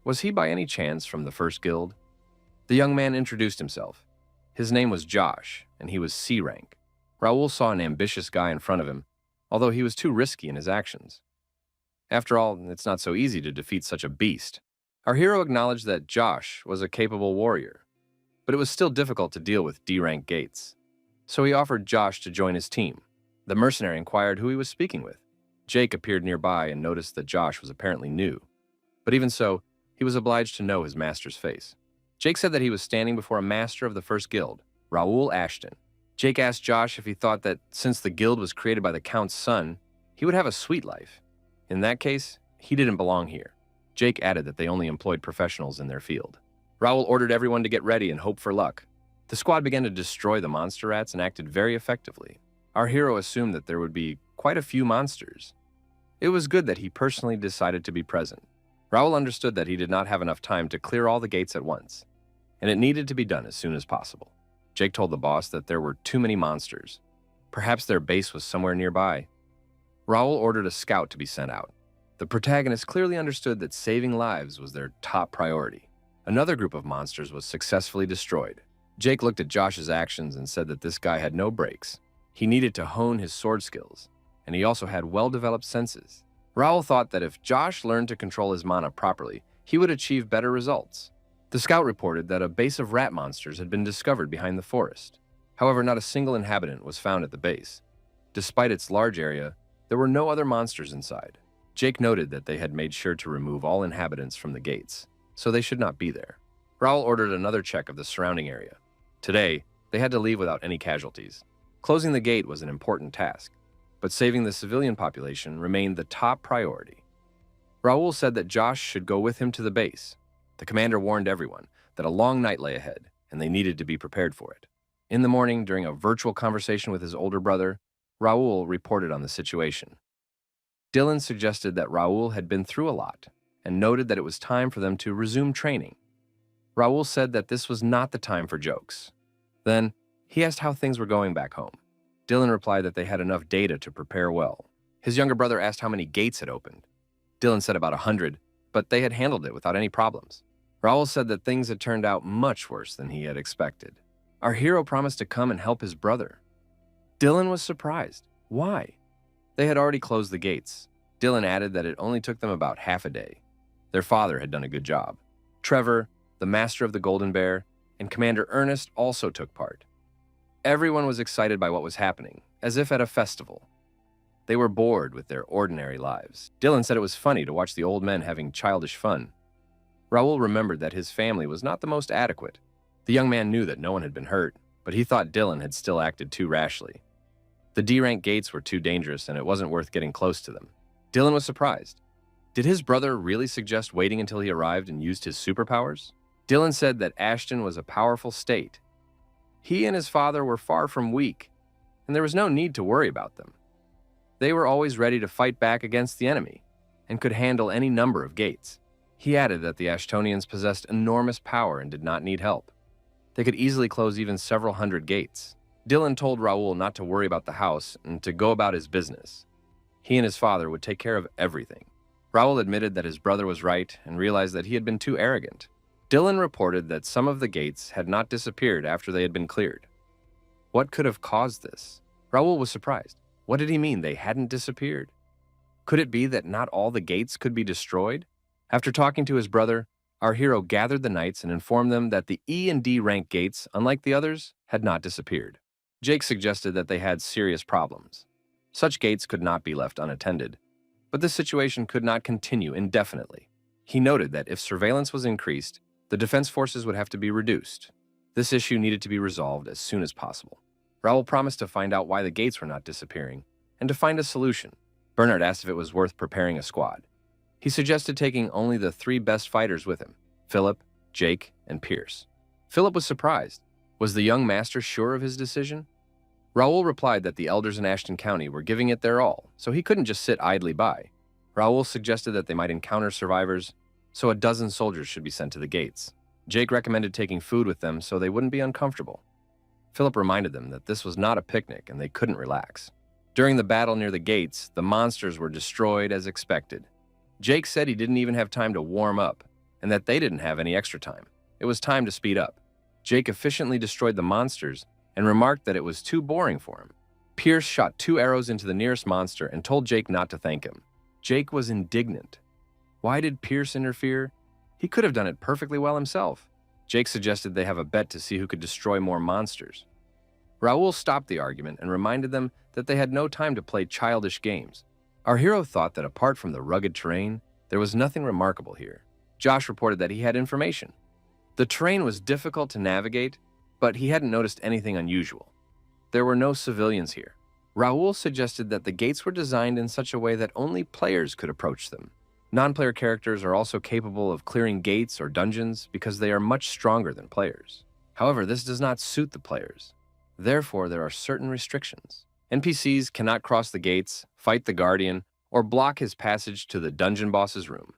Was he by any chance from the first guild? The young man introduced himself. His name was Josh, and he was C-rank. Raul saw an ambitious guy in front of him, although he was too risky in his actions. After all, it's not so easy to defeat such a beast. Our hero acknowledged that Josh was a capable warrior, but it was still difficult to deal with D-rank gates. So he offered Josh to join his team. The mercenary inquired who he was speaking with. Jake appeared nearby and noticed that Josh was apparently new. But even so, he was obliged to know his master's face. Jake said that he was standing before a master of the first guild, Raul Ashton. Jake asked Josh if he thought that since the guild was created by the Count's son, he would have a sweet life. In that case, he didn't belong here. Jake added that they only employed professionals in their field. Raul ordered everyone to get ready and hope for luck. The squad began to destroy the monster rats and acted very effectively. Our hero assumed that there would be quite a few monsters. It was good that he personally decided to be present. Raul understood that he did not have enough time to clear all the gates at once, and it needed to be done as soon as possible. Jake told the boss that there were too many monsters. Perhaps their base was somewhere nearby. Raul ordered a scout to be sent out. The protagonist clearly understood that saving lives was their top priority. Another group of monsters was successfully destroyed. Jake looked at Josh's actions and said that this guy had no breaks. He needed to hone his sword skills, and he also had well-developed senses. Raul thought that if Josh learned to control his mana properly, he would achieve better results. The scout reported that a base of rat monsters had been discovered behind the forest. However, not a single inhabitant was found at the base. Despite its large area, there were no other monsters inside. Jake noted that they had made sure to remove all inhabitants from the gates, so they should not be there. Raul ordered another check of the surrounding area. Today, they had to leave without any casualties. Closing the gate was an important task, but saving the civilian population remained the top priority. Raul said that Josh should go with him to the base. The commander warned everyone that a long night lay ahead, and they needed to be prepared for it. In the morning, during a virtual conversation with his older brother, Raul reported on the situation. Dylan suggested that Raul had been through a lot, and noted that it was time for them to resume training. Raul said that this was not the time for jokes. Then, he asked how things were going back home. Dylan replied that they had enough data to prepare well. His younger brother asked how many gates had opened. Dylan said about 100, but they had handled it without any problems. Raul said that things had turned out much worse than he had expected. Our hero promised to come and help his brother. Dylan was surprised. Why? They had already closed the gates. Dylan added that it only took them about half a day. Their father had done a good job. Trevor, the master of the Golden Bear, and Commander Ernest also took part. Everyone was excited by what was happening, as if at a festival. They were bored with their ordinary lives. Dylan said it was funny to watch the old men having childish fun. Raul remembered that his family was not the most adequate. The young man knew that no one had been hurt, but he thought Dylan had still acted too rashly. The D-rank gates were too dangerous and it wasn't worth getting close to them. Dylan was surprised. Did his brother really suggest waiting until he arrived and used his superpowers? Dylan said that Ashton was a powerful state. He and his father were far from weak, and there was no need to worry about them. They were always ready to fight back against the enemy and could handle any number of gates. He added that the Ashtonians possessed enormous power and did not need help. They could easily close even several hundred gates. Dylan told Raul not to worry about the house and to go about his business. He and his father would take care of everything. Raul admitted that his brother was right and realized that he had been too arrogant. Dylan reported that some of the gates had not disappeared after they had been cleared. What could have caused this? Raul was surprised. What did he mean they hadn't disappeared? Could it be that not all the gates could be destroyed? After talking to his brother, our hero gathered the knights and informed them that the E and D rank gates, unlike the others, had not disappeared. Jake suggested that they had serious problems. Such gates could not be left unattended, but this situation could not continue indefinitely. He noted that if surveillance was increased, the defense forces would have to be reduced. This issue needed to be resolved as soon as possible. Raul promised to find out why the gates were not disappearing and to find a solution. Bernard asked if it was worth preparing a squad. He suggested taking only the 3 best fighters with him, Philip, Jake, and Pierce. Philip was surprised. Was the young master sure of his decision? Raul replied that the elders in Ashton County were giving it their all, so he couldn't just sit idly by. Raul suggested that they might encounter survivors, so a dozen soldiers should be sent to the gates. Jake recommended taking food with them so they wouldn't be uncomfortable. Philip reminded them that this was not a picnic and they couldn't relax. During the battle near the gates, the monsters were destroyed as expected. Jake said he didn't even have time to warm up, and that they didn't have any extra time. It was time to speed up. Jake efficiently destroyed the monsters and remarked that it was too boring for him. Pierce shot 2 arrows into the nearest monster and told Jake not to thank him. Jake was indignant. Why did Pierce interfere? He could have done it perfectly well himself. Jake suggested they have a bet to see who could destroy more monsters. Raul stopped the argument and reminded them that they had no time to play childish games. Our hero thought that apart from the rugged terrain, there was nothing remarkable here. Josh reported that he had information. The terrain was difficult to navigate, but he hadn't noticed anything unusual. There were no civilians here. Raul suggested that the gates were designed in such a way that only players could approach them. Non-player characters are also capable of clearing gates or dungeons because they are much stronger than players. However, this does not suit the players. Therefore, there are certain restrictions. NPCs cannot cross the gates, fight the Guardian, or block his passage to the dungeon boss's room.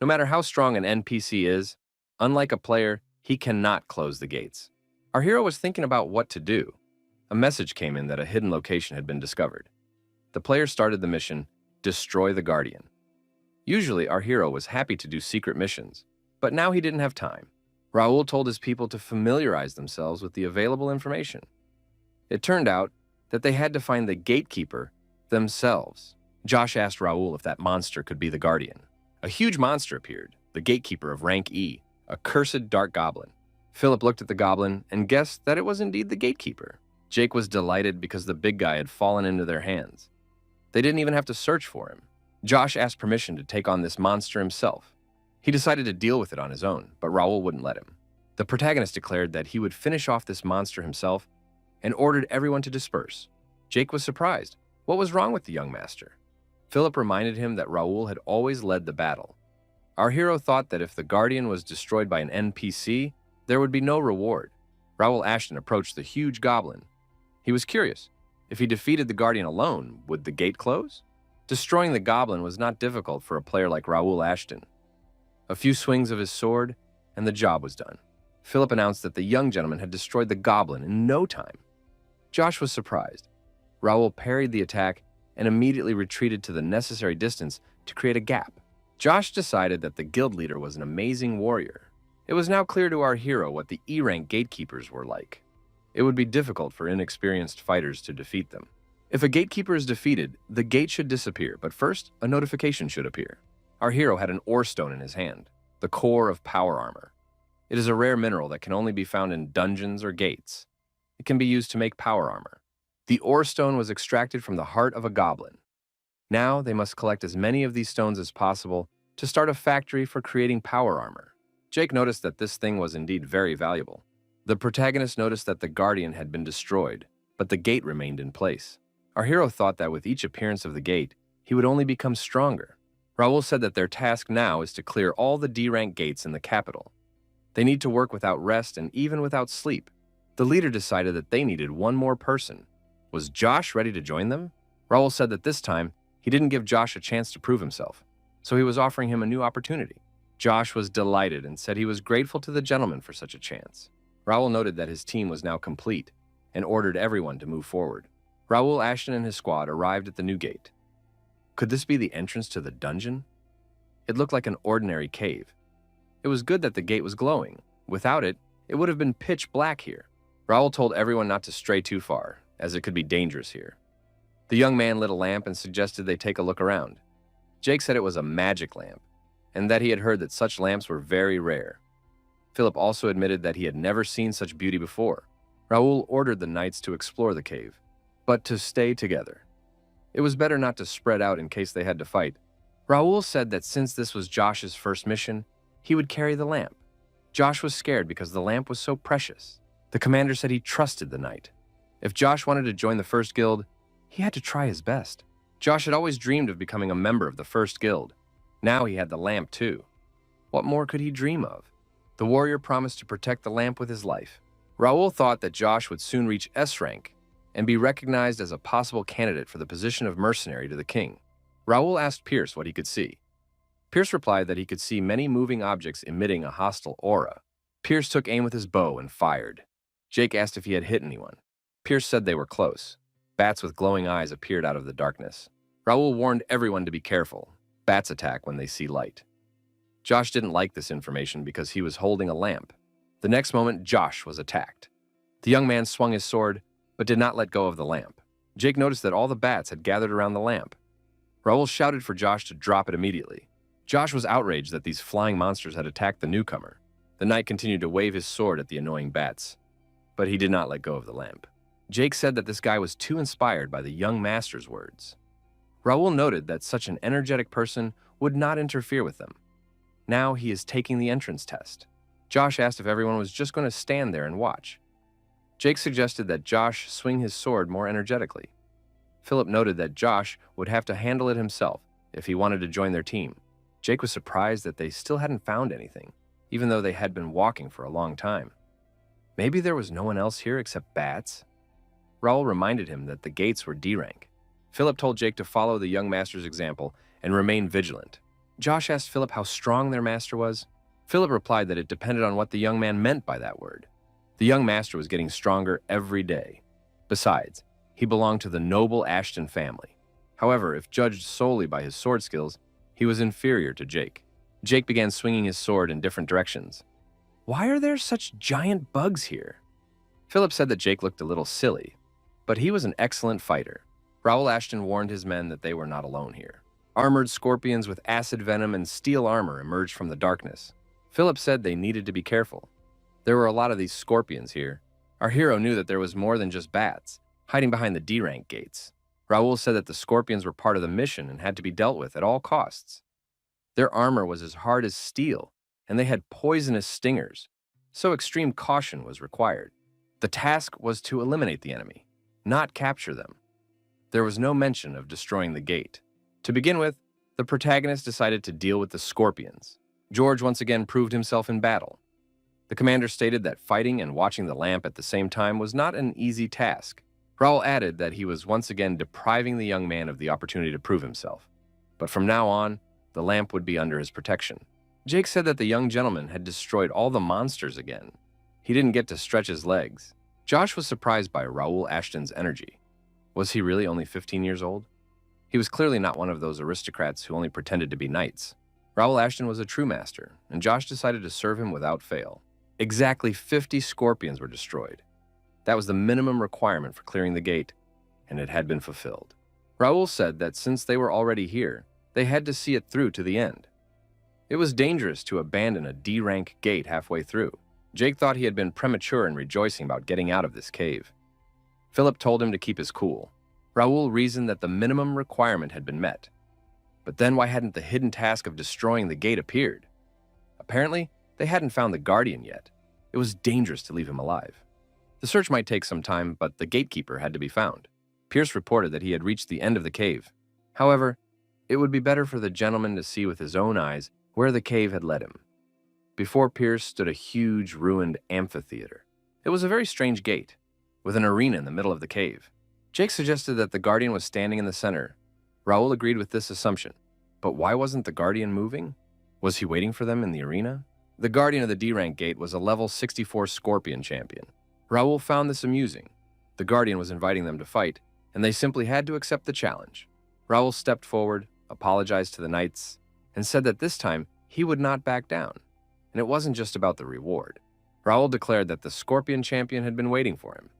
No matter how strong an NPC is, unlike a player, he cannot close the gates. Our hero was thinking about what to do. A message came in that a hidden location had been discovered. The player started the mission, Destroy the Guardian. Usually, our hero was happy to do secret missions, but now he didn't have time. Raul told his people to familiarize themselves with the available information. It turned out that they had to find the gatekeeper themselves. Josh asked Raul if that monster could be the Guardian. A huge monster appeared, the gatekeeper of rank E, a cursed dark goblin. Philip looked at the goblin and guessed that it was indeed the gatekeeper. Jake was delighted because the big guy had fallen into their hands. They didn't even have to search for him. Josh asked permission to take on this monster himself. He decided to deal with it on his own, but Raul wouldn't let him. The protagonist declared that he would finish off this monster himself and ordered everyone to disperse. Jake was surprised. What was wrong with the young master? Philip reminded him that Raul had always led the battle. Our hero thought that if the Guardian was destroyed by an NPC, there would be no reward. Raul Ashton approached the huge goblin. He was curious. If he defeated the Guardian alone, would the gate close? Destroying the goblin was not difficult for a player like Raul Ashton. A few swings of his sword, and the job was done. Philip announced that the young gentleman had destroyed the goblin in no time. Josh was surprised. Raul parried the attack and immediately retreated to the necessary distance to create a gap. Josh decided that the guild leader was an amazing warrior. It was now clear to our hero what the E-rank gatekeepers were like. It would be difficult for inexperienced fighters to defeat them. If a gatekeeper is defeated, the gate should disappear, but first, a notification should appear. Our hero had an ore stone in his hand, the core of power armor. It is a rare mineral that can only be found in dungeons or gates. It can be used to make power armor. The ore stone was extracted from the heart of a goblin. Now they must collect as many of these stones as possible to start a factory for creating power armor. Jake noticed that this thing was indeed very valuable. The protagonist noticed that the Guardian had been destroyed, but the gate remained in place. Our hero thought that with each appearance of the gate, he would only become stronger. Raul said that their task now is to clear all the D-rank gates in the capital. They need to work without rest and even without sleep. The leader decided that they needed one more person. Was Josh ready to join them? Raul said that this time, he didn't give Josh a chance to prove himself, so he was offering him a new opportunity. Josh was delighted and said he was grateful to the gentleman for such a chance. Raul noted that his team was now complete and ordered everyone to move forward. Raul, Ashton, and his squad arrived at the new gate. Could this be the entrance to the dungeon? It looked like an ordinary cave. It was good that the gate was glowing. Without it, it would have been pitch black here. Raul told everyone not to stray too far, as it could be dangerous here. The young man lit a lamp and suggested they take a look around. Jake said it was a magic lamp, and that he had heard that such lamps were very rare. Philip also admitted that he had never seen such beauty before. Raul ordered the knights to explore the cave, but to stay together. It was better not to spread out in case they had to fight. Raul said that since this was Josh's first mission, he would carry the lamp. Josh was scared because the lamp was so precious. The commander said he trusted the knight. If Josh wanted to join the first guild, he had to try his best. Josh had always dreamed of becoming a member of the first guild. Now he had the lamp too. What more could he dream of? The warrior promised to protect the lamp with his life. Raul thought that Josh would soon reach S rank and be recognized as a possible candidate for the position of mercenary to the king. Raul asked Pierce what he could see. Pierce replied that he could see many moving objects emitting a hostile aura. Pierce took aim with his bow and fired. Jake asked if he had hit anyone. Pierce said they were close. Bats with glowing eyes appeared out of the darkness. Raul warned everyone to be careful. Bats attack when they see light. Josh didn't like this information because he was holding a lamp. The next moment, Josh was attacked. The young man swung his sword, but did not let go of the lamp. Jake noticed that all the bats had gathered around the lamp. Raul shouted for Josh to drop it immediately. Josh was outraged that these flying monsters had attacked the newcomer. The knight continued to wave his sword at the annoying bats, but he did not let go of the lamp. Jake said that this guy was too inspired by the young master's words. Raul noted that such an energetic person would not interfere with them. Now he is taking the entrance test. Josh asked if everyone was just going to stand there and watch. Jake suggested that Josh swing his sword more energetically. Philip noted that Josh would have to handle it himself if he wanted to join their team. Jake was surprised that they still hadn't found anything, even though they had been walking for a long time. Maybe there was no one else here except bats? Raul reminded him that the gates were D rank. Philip told Jake to follow the young master's example and remain vigilant. Josh asked Philip how strong their master was. Philip replied that it depended on what the young man meant by that word. The young master was getting stronger every day. Besides, he belonged to the noble Ashton family. However, if judged solely by his sword skills, he was inferior to Jake. Jake began swinging his sword in different directions. Why are there such giant bugs here? Philip said that Jake looked a little silly, but he was an excellent fighter. Raul Ashton warned his men that they were not alone here. Armored scorpions with acid venom and steel armor emerged from the darkness. Philip said they needed to be careful. There were a lot of these scorpions here. Our hero knew that there was more than just bats, hiding behind the D-rank gates. Raul said that the scorpions were part of the mission and had to be dealt with at all costs. Their armor was as hard as steel, and they had poisonous stingers, so extreme caution was required. The task was to eliminate the enemy, not capture them. There was no mention of destroying the gate. To begin with, the protagonist decided to deal with the scorpions. George once again proved himself in battle. The commander stated that fighting and watching the lamp at the same time was not an easy task. Raul added that he was once again depriving the young man of the opportunity to prove himself. But from now on, the lamp would be under his protection. Jake said that the young gentleman had destroyed all the monsters again. He didn't get to stretch his legs. Josh was surprised by Raul Ashton's energy. Was he really only 15 years old? He was clearly not one of those aristocrats who only pretended to be knights. Raul Ashton was a true master, and Josh decided to serve him without fail. Exactly 50 scorpions were destroyed. That was the minimum requirement for clearing the gate, and it had been fulfilled. Raul said that since they were already here, they had to see it through to the end. It was dangerous to abandon a D-rank gate halfway through. Jake thought he had been premature in rejoicing about getting out of this cave. Philip told him to keep his cool. Raul reasoned that the minimum requirement had been met. But then why hadn't the hidden task of destroying the gate appeared? Apparently, they hadn't found the Guardian yet. It was dangerous to leave him alive. The search might take some time, but the gatekeeper had to be found. Pierce reported that he had reached the end of the cave. However, it would be better for the gentleman to see with his own eyes where the cave had led him. Before Pierce stood a huge, ruined amphitheater. It was a very strange gate, with an arena in the middle of the cave. Jake suggested that the Guardian was standing in the center. Raul agreed with this assumption. But why wasn't the Guardian moving? Was he waiting for them in the arena? The Guardian of the D-rank gate was a level 64 Scorpion champion. Raul found this amusing. The Guardian was inviting them to fight, and they simply had to accept the challenge. Raul stepped forward, apologized to the knights, and said that this time he would not back down. And it wasn't just about the reward. Raul declared that the Scorpion champion had been waiting for him.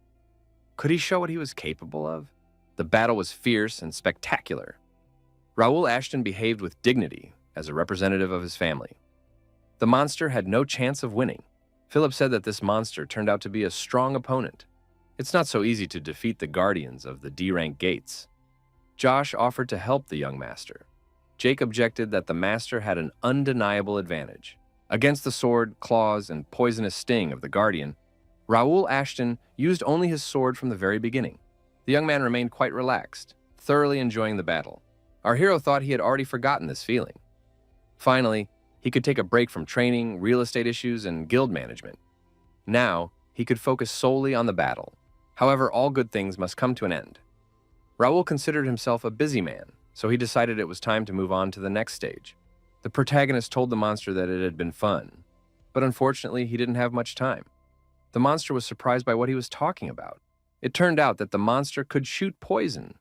Could he show what he was capable of? The battle was fierce and spectacular. Raul Ashton behaved with dignity as a representative of his family. The monster had no chance of winning. Philip said that this monster turned out to be a strong opponent. It's not so easy to defeat the guardians of the D-rank gates. Josh offered to help the young master. Jake objected that the master had an undeniable advantage. Against the sword, claws, and poisonous sting of the guardian, Raul Ashton used only his sword from the very beginning. The young man remained quite relaxed, thoroughly enjoying the battle. Our hero thought he had already forgotten this feeling. Finally, he could take a break from training, real estate issues, and guild management. Now, he could focus solely on the battle. However, all good things must come to an end. Raul considered himself a busy man, so he decided it was time to move on to the next stage. The protagonist told the monster that it had been fun, but unfortunately, he didn't have much time. The monster was surprised by what he was talking about. It turned out that the monster could shoot poison,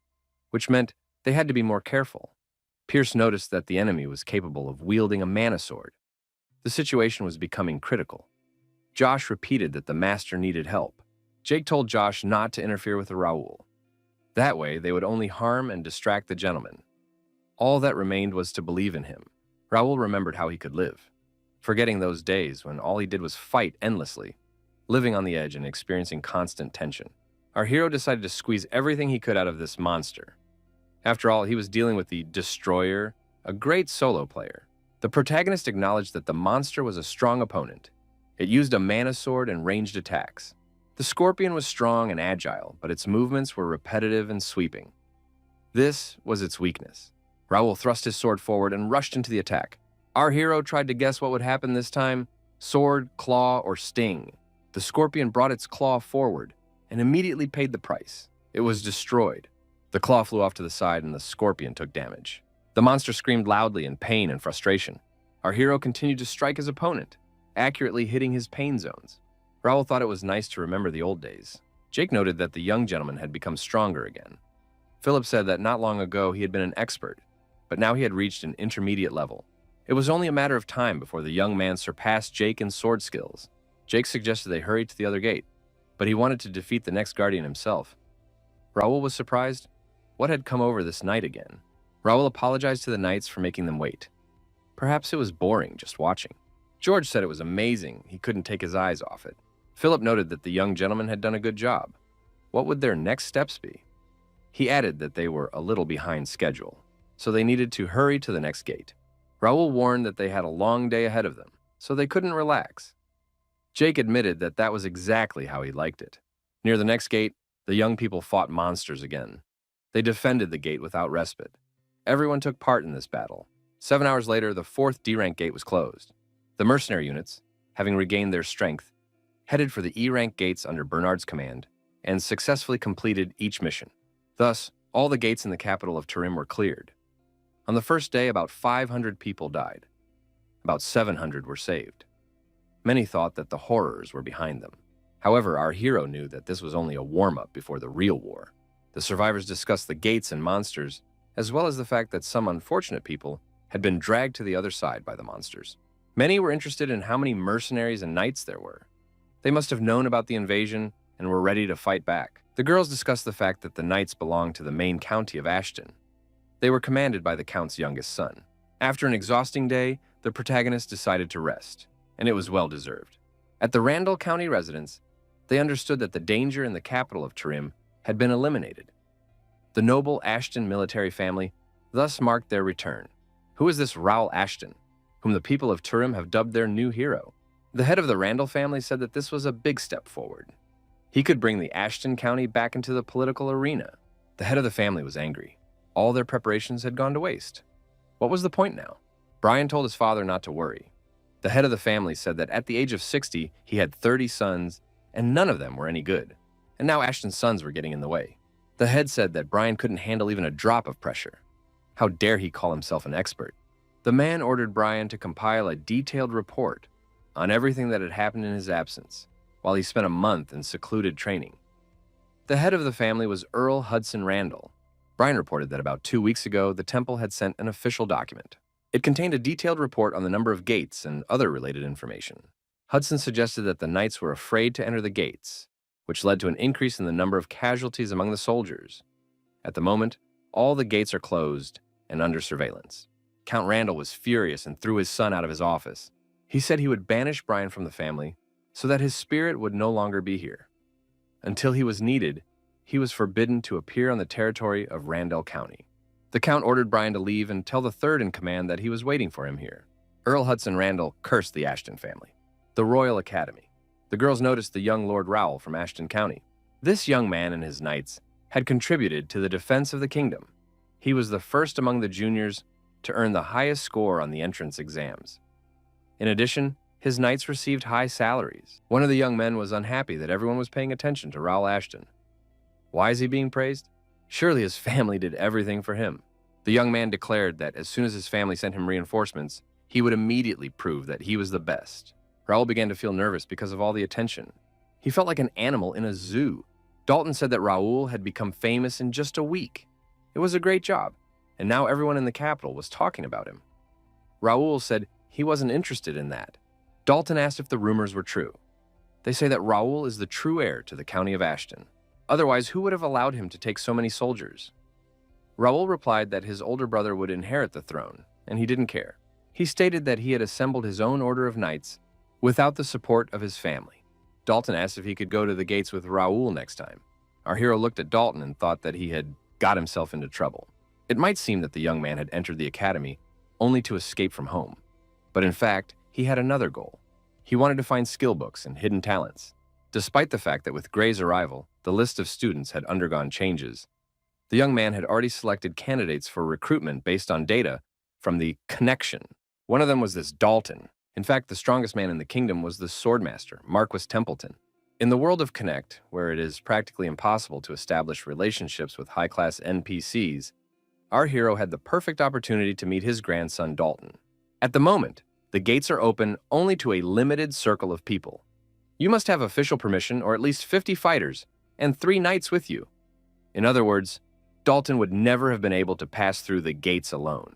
which meant they had to be more careful. Pierce noticed that the enemy was capable of wielding a mana sword. The situation was becoming critical. Josh repeated that the master needed help. Jake told Josh not to interfere with Raul. That way, they would only harm and distract the gentleman. All that remained was to believe in him. Raul remembered how he could live, forgetting those days when all he did was fight endlessly, living on the edge and experiencing constant tension. Our hero decided to squeeze everything he could out of this monster. After all, he was dealing with the Destroyer, a great solo player. The protagonist acknowledged that the monster was a strong opponent. It used a mana sword and ranged attacks. The Scorpion was strong and agile, but its movements were repetitive and sweeping. This was its weakness. Raul thrust his sword forward and rushed into the attack. Our hero tried to guess what would happen this time: sword, claw, or sting. The Scorpion brought its claw forward and immediately paid the price. It was destroyed. The claw flew off to the side and the Scorpion took damage. The monster screamed loudly in pain and frustration. Our hero continued to strike his opponent, accurately hitting his pain zones. Raul thought it was nice to remember the old days. Jake noted that the young gentleman had become stronger again. Philip said that not long ago he had been an expert, but now he had reached an intermediate level. It was only a matter of time before the young man surpassed Jake in sword skills. Jake suggested they hurry to the other gate, but he wanted to defeat the next guardian himself. Raul was surprised. What had come over this knight again? Raul apologized to the knights for making them wait. Perhaps it was boring just watching. George said it was amazing. He couldn't take his eyes off it. Philip noted that the young gentleman had done a good job. What would their next steps be? He added that they were a little behind schedule, so they needed to hurry to the next gate. Raul warned that they had a long day ahead of them, so they couldn't relax. Jake admitted that that was exactly how he liked it. Near the next gate, the young people fought monsters again. They defended the gate without respite. Everyone took part in this battle. 7 hours later, the 4th D-rank gate was closed. The mercenary units, having regained their strength, headed for the E-rank gates under Bernard's command and successfully completed each mission. Thus, all the gates in the capital of Turim were cleared. On the first day, about 500 people died. About 700 were saved. Many thought that the horrors were behind them. However, our hero knew that this was only a warm-up before the real war. The survivors discussed the gates and monsters, as well as the fact that some unfortunate people had been dragged to the other side by the monsters. Many were interested in how many mercenaries and knights there were. They must have known about the invasion and were ready to fight back. The girls discussed the fact that the knights belonged to the main county of Ashton. They were commanded by the Count's youngest son. After an exhausting day, the protagonists decided to rest, and it was well-deserved. At the Randall County residence, they understood that the danger in the capital of Turim had been eliminated. The noble Ashton military family thus marked their return. Who is this Raul Ashton, whom the people of Turim have dubbed their new hero? The head of the Randall family said that this was a big step forward. He could bring the Ashton County back into the political arena. The head of the family was angry. All their preparations had gone to waste. What was the point now? Brian told his father not to worry. The head of the family said that at the age of 60, he had 30 sons, and none of them were any good. And now Ashton's sons were getting in the way. The head said that Brian couldn't handle even a drop of pressure. How dare he call himself an expert? The man ordered Brian to compile a detailed report on everything that had happened in his absence, while he spent a month in secluded training. The head of the family was Earl Hudson Randall. Brian reported that about 2 weeks ago, the temple had sent an official document. It contained a detailed report on the number of gates and other related information. Hudson suggested that the knights were afraid to enter the gates, which led to an increase in the number of casualties among the soldiers. At the moment, all the gates are closed and under surveillance. Count Randall was furious and threw his son out of his office. He said he would banish Brian from the family so that his spirit would no longer be here. Until he was needed, he was forbidden to appear on the territory of Randall County. The Count ordered Brian to leave and tell the third in command that he was waiting for him here. Earl Hudson Randall cursed the Ashton family. The Royal Academy. The girls noticed the young Lord Raul from Ashton County. This young man and his knights had contributed to the defense of the kingdom. He was the first among the juniors to earn the highest score on the entrance exams. In addition, his knights received high salaries. One of the young men was unhappy that everyone was paying attention to Raul Ashton. Why is he being praised? Surely his family did everything for him. The young man declared that as soon as his family sent him reinforcements, he would immediately prove that he was the best. Raul began to feel nervous because of all the attention. He felt like an animal in a zoo. Dalton said that Raul had become famous in just a week. It was a great job, and now everyone in the capital was talking about him. Raul said he wasn't interested in that. Dalton asked if the rumors were true. They say that Raul is the true heir to the county of Ashton. Otherwise, who would have allowed him to take so many soldiers? Raul replied that his older brother would inherit the throne, and he didn't care. He stated that he had assembled his own order of knights without the support of his family. Dalton asked if he could go to the gates with Raul next time. Our hero looked at Dalton and thought that he had got himself into trouble. It might seem that the young man had entered the academy only to escape from home. But in fact, he had another goal. He wanted to find skill books and hidden talents. Despite the fact that with Gray's arrival, the list of students had undergone changes, the young man had already selected candidates for recruitment based on data from the connection. One of them was this Dalton. In fact, the strongest man in the kingdom was the swordmaster, Marquis Templeton. In the world of Connect, where it is practically impossible to establish relationships with high-class NPCs, our hero had the perfect opportunity to meet his grandson Dalton. At the moment, the gates are open only to a limited circle of people. You must have official permission or at least 50 fighters and 3 knights with you. In other words, Dalton would never have been able to pass through the gates alone.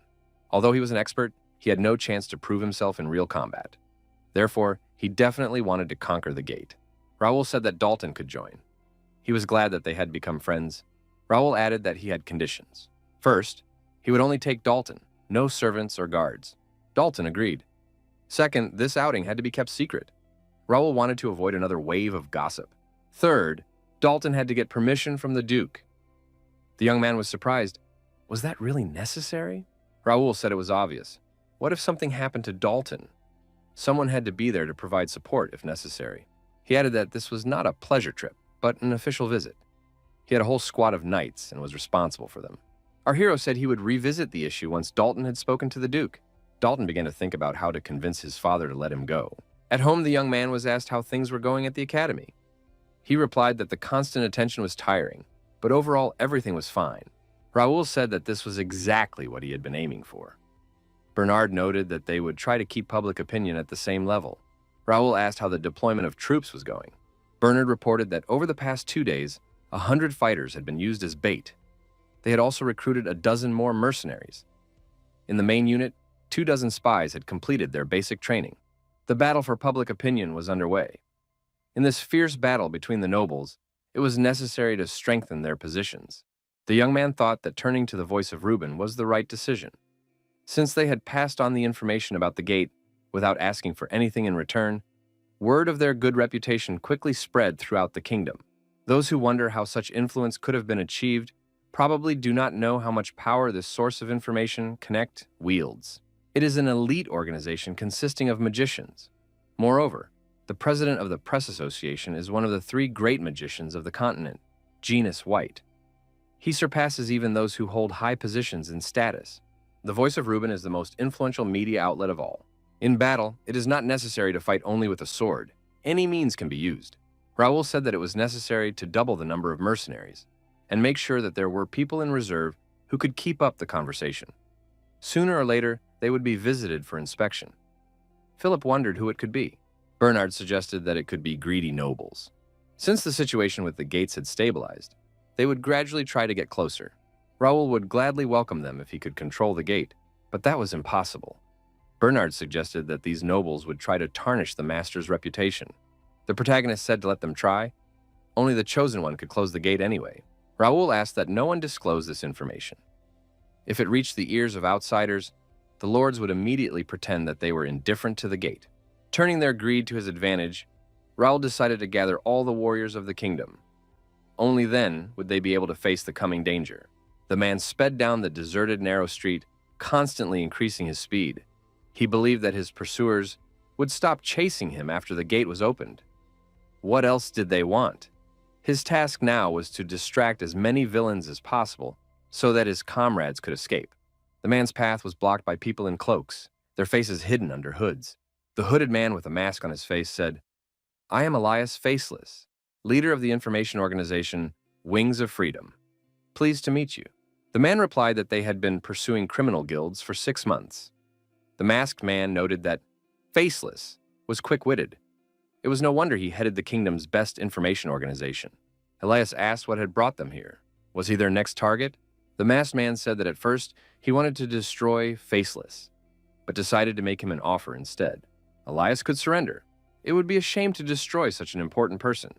Although he was an expert, he had no chance to prove himself in real combat. Therefore, he definitely wanted to conquer the gate. Raul said that Dalton could join. He was glad that they had become friends. Raul added that he had conditions. First, he would only take Dalton, no servants or guards. Dalton agreed. Second, this outing had to be kept secret. Raul wanted to avoid another wave of gossip. Third, Dalton had to get permission from the Duke. The young man was surprised. Was that really necessary? Raul said it was obvious. What if something happened to Dalton? Someone had to be there to provide support if necessary. He added that this was not a pleasure trip, but an official visit. He had a whole squad of knights and was responsible for them. Our hero said he would revisit the issue once Dalton had spoken to the Duke. Dalton began to think about how to convince his father to let him go. At home, the young man was asked how things were going at the academy. He replied that the constant attention was tiring, but overall everything was fine. Raul said that this was exactly what he had been aiming for. Bernard noted that they would try to keep public opinion at the same level. Raul asked how the deployment of troops was going. Bernard reported that over the past 2 days, 100 fighters had been used as bait. They had also recruited a dozen more mercenaries. In the main unit, 24 spies had completed their basic training. The battle for public opinion was underway. In this fierce battle between the nobles, It was necessary to strengthen their positions. The young man thought that turning to the voice of Reuben was the right decision. Since they had passed on the information about the gate without asking for anything in return, word of their good reputation quickly spread throughout the kingdom. Those who wonder how such influence could have been achieved probably do not know how much power this source of information, Connect, wields. It is an elite organization consisting of magicians. Moreover, the president of the Press Association is one of the 3 great magicians of the continent, genus White. He surpasses even those who hold high positions in status. The voice of Reuben is the most influential media outlet of all. In battle, it is not necessary to fight only with a sword. Any means can be used. Raul said that it was necessary to double the number of mercenaries and make sure that there were people in reserve who could keep up the conversation. Sooner or later, they would be visited for inspection. Philip wondered who it could be. Bernard suggested that it could be greedy nobles. Since the situation with the gates had stabilized, they would gradually try to get closer. Raul would gladly welcome them if he could control the gate, but that was impossible. Bernard suggested that these nobles would try to tarnish the master's reputation. The protagonist said to let them try. Only the chosen one could close the gate anyway. Raul asked that no one disclose this information. If it reached the ears of outsiders, the lords would immediately pretend that they were indifferent to the gate. Turning their greed to his advantage, Raul decided to gather all the warriors of the kingdom. Only then would they be able to face the coming danger. The man sped down the deserted narrow street, constantly increasing his speed. He believed that his pursuers would stop chasing him after the gate was opened. What else did they want? His task now was to distract as many villains as possible so that his comrades could escape. The man's path was blocked by people in cloaks, their faces hidden under hoods. The hooded man with a mask on his face said, "I am Elias Faceless, leader of the information organization Wings of Freedom. Pleased to meet you." The man replied that they had been pursuing criminal guilds for 6 months. The masked man noted that Faceless was quick-witted. It was no wonder he headed the kingdom's best information organization. Elias asked what had brought them here. Was he their next target? The masked man said that at first he wanted to destroy Faceless, but decided to make him an offer instead. Elias could surrender. It would be a shame to destroy such an important person.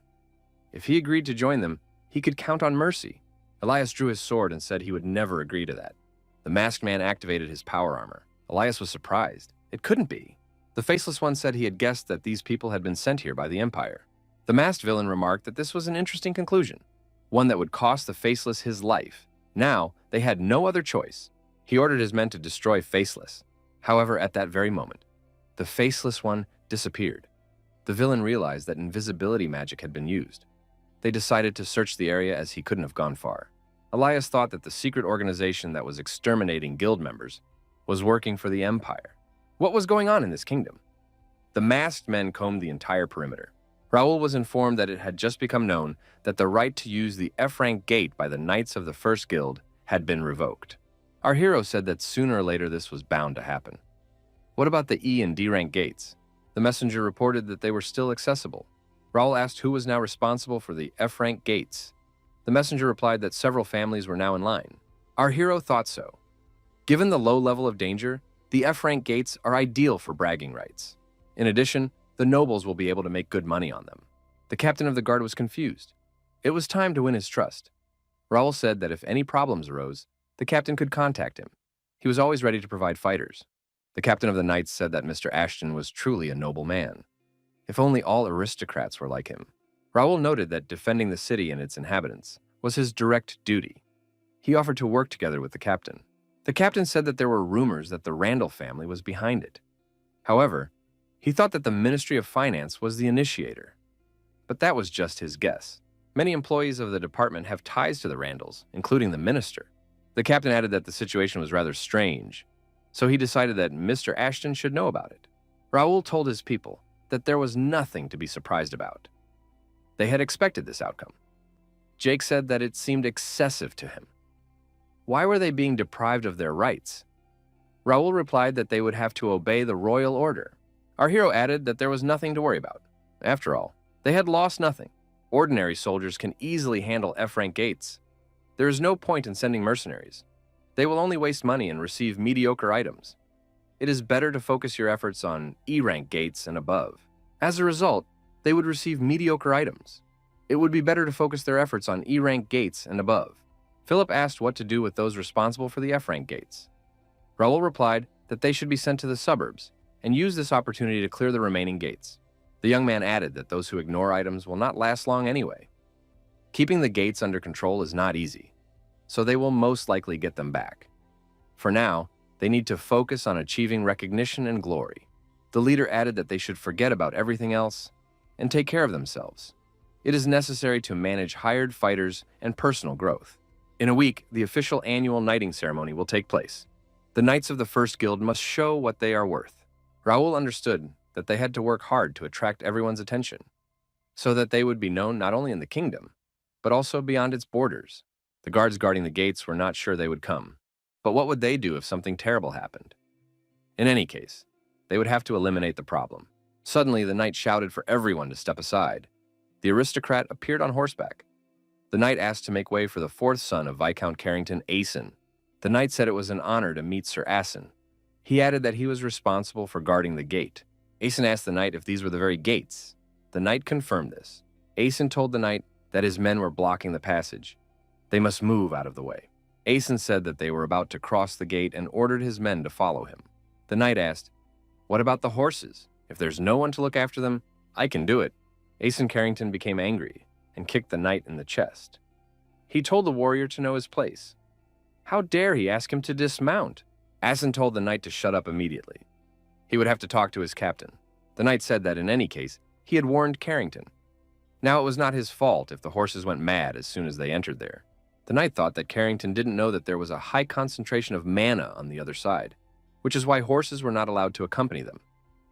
If he agreed to join them, he could count on mercy. Elias drew his sword and said he would never agree to that. The masked man activated his power armor. Elias was surprised. It couldn't be. The Faceless one said he had guessed that these people had been sent here by the Empire. The masked villain remarked that this was an interesting conclusion, one that would cost the Faceless his life. Now, they had no other choice. He ordered his men to destroy Faceless. However, at that very moment, the Faceless one disappeared. The villain realized that invisibility magic had been used. They decided to search the area as he couldn't have gone far. Elias thought that the secret organization that was exterminating guild members was working for the Empire. What was going on in this kingdom? The masked men combed the entire perimeter. Raul was informed that it had just become known that the right to use the F-rank gate by the Knights of the First Guild had been revoked. Our hero said that sooner or later this was bound to happen. What about the E and D-rank gates? The messenger reported that they were still accessible. Raul asked who was now responsible for the F-rank gates. The messenger replied that several families were now in line. Our hero thought so. Given the low level of danger, the F-rank gates are ideal for bragging rights. In addition, the nobles will be able to make good money on them. The captain of the guard was confused. It was time to win his trust. Raul said that if any problems arose, the captain could contact him. He was always ready to provide fighters. The captain of the knights said that Mr. Ashton was truly a noble man. If only all aristocrats were like him. Raul noted that defending the city and its inhabitants was his direct duty. He offered to work together with the captain. The captain said that there were rumors that the Randall family was behind it. However, he thought that the Ministry of Finance was the initiator. But that was just his guess. Many employees of the department have ties to the Randalls, including the minister. The captain added that the situation was rather strange, so he decided that Mr. Ashton should know about it. Raul told his people that there was nothing to be surprised about. They had expected this outcome. Jake said that it seemed excessive to him. Why were they being deprived of their rights? Raul replied that they would have to obey the royal order. Our hero added that there was nothing to worry about. After all, they had lost nothing. Ordinary soldiers can easily handle F-rank gates. There is no point in sending mercenaries. They will only waste money and receive mediocre items. It is better to focus your efforts on E-rank gates and above. As a result, they would receive mediocre items. It would be better to focus their efforts on E-rank gates and above. Philip asked what to do with those responsible for the F-rank gates. Raul replied that they should be sent to the suburbs and use this opportunity to clear the remaining gates. The young man added that those who ignore items will not last long anyway. Keeping the gates under control is not easy, so they will most likely get them back. For now, they need to focus on achieving recognition and glory. The leader added that they should forget about everything else and take care of themselves. It is necessary to manage hired fighters and personal growth. In a week, the official annual knighting ceremony will take place. The knights of the first guild must show what they are worth. Raul understood that they had to work hard to attract everyone's attention, so that they would be known not only in the kingdom, but also beyond its borders. The guards guarding the gates were not sure they would come, but what would they do if something terrible happened? In any case, they would have to eliminate the problem. Suddenly, the knight shouted for everyone to step aside. The aristocrat appeared on horseback. The knight asked to make way for the fourth son of Viscount Carrington, Asen. The knight said it was an honor to meet Sir Asen. He added that he was responsible for guarding the gate. Asen asked the knight if these were the very gates. The knight confirmed this. Asen told the knight that his men were blocking the passage. They must move out of the way. Asen said that they were about to cross the gate and ordered his men to follow him. The knight asked, "What about the horses? If there's no one to look after them, I can do it." Asen Carrington became angry and kicked the knight in the chest. He told the warrior to know his place. How dare he ask him to dismount? Asen told the knight to shut up immediately. He would have to talk to his captain. The knight said that in any case, he had warned Carrington. Now it was not his fault if the horses went mad as soon as they entered there. The knight thought that Carrington didn't know that there was a high concentration of mana on the other side, which is why horses were not allowed to accompany them.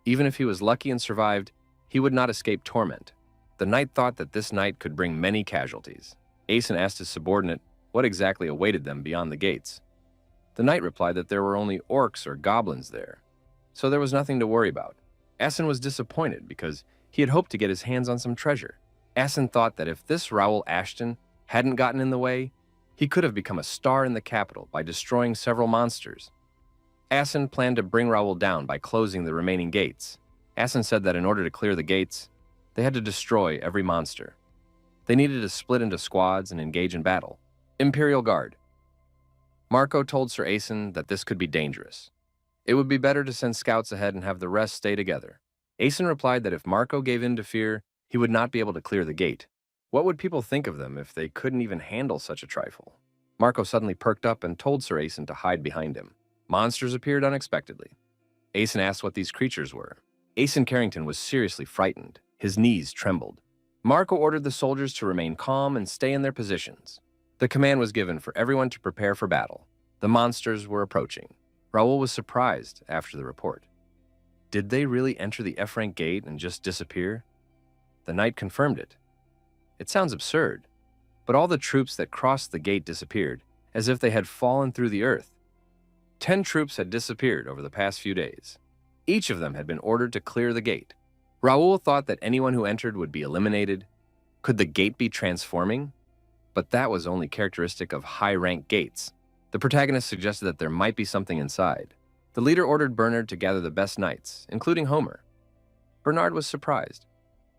Even if he was lucky and survived, he would not escape torment. The knight thought that this night could bring many casualties. Asen asked his subordinate what exactly awaited them beyond the gates. The knight replied that there were only orcs or goblins there, so there was nothing to worry about. Asen was disappointed because he had hoped to get his hands on some treasure. Asen thought that if this Raul Ashton hadn't gotten in the way, he could have become a star in the capital by destroying several monsters. Asen planned to bring Raul down by closing the remaining gates. Asen said that in order to clear the gates, they had to destroy every monster. They needed to split into squads and engage in battle. Imperial Guard. Marco told Sir Asen that this could be dangerous. It would be better to send scouts ahead and have the rest stay together. Asen replied that if Marco gave in to fear, he would not be able to clear the gate. What would people think of them if they couldn't even handle such a trifle? Marco suddenly perked up and told Sir Asen to hide behind him. Monsters appeared unexpectedly. Asen asked what these creatures were. Asen Carrington was seriously frightened. His knees trembled. Marco ordered the soldiers to remain calm and stay in their positions. The command was given for everyone to prepare for battle. The monsters were approaching. Raul was surprised after the report. Did they really enter the F-rank gate and just disappear? The knight confirmed it. It sounds absurd, but all the troops that crossed the gate disappeared, as if they had fallen through the earth. 10 troops had disappeared over the past few days. Each of them had been ordered to clear the gate. Raul thought that anyone who entered would be eliminated. Could the gate be transforming? But that was only characteristic of high-rank gates. The protagonist suggested that there might be something inside. The leader ordered Bernard to gather the best knights, including Homer. Bernard was surprised.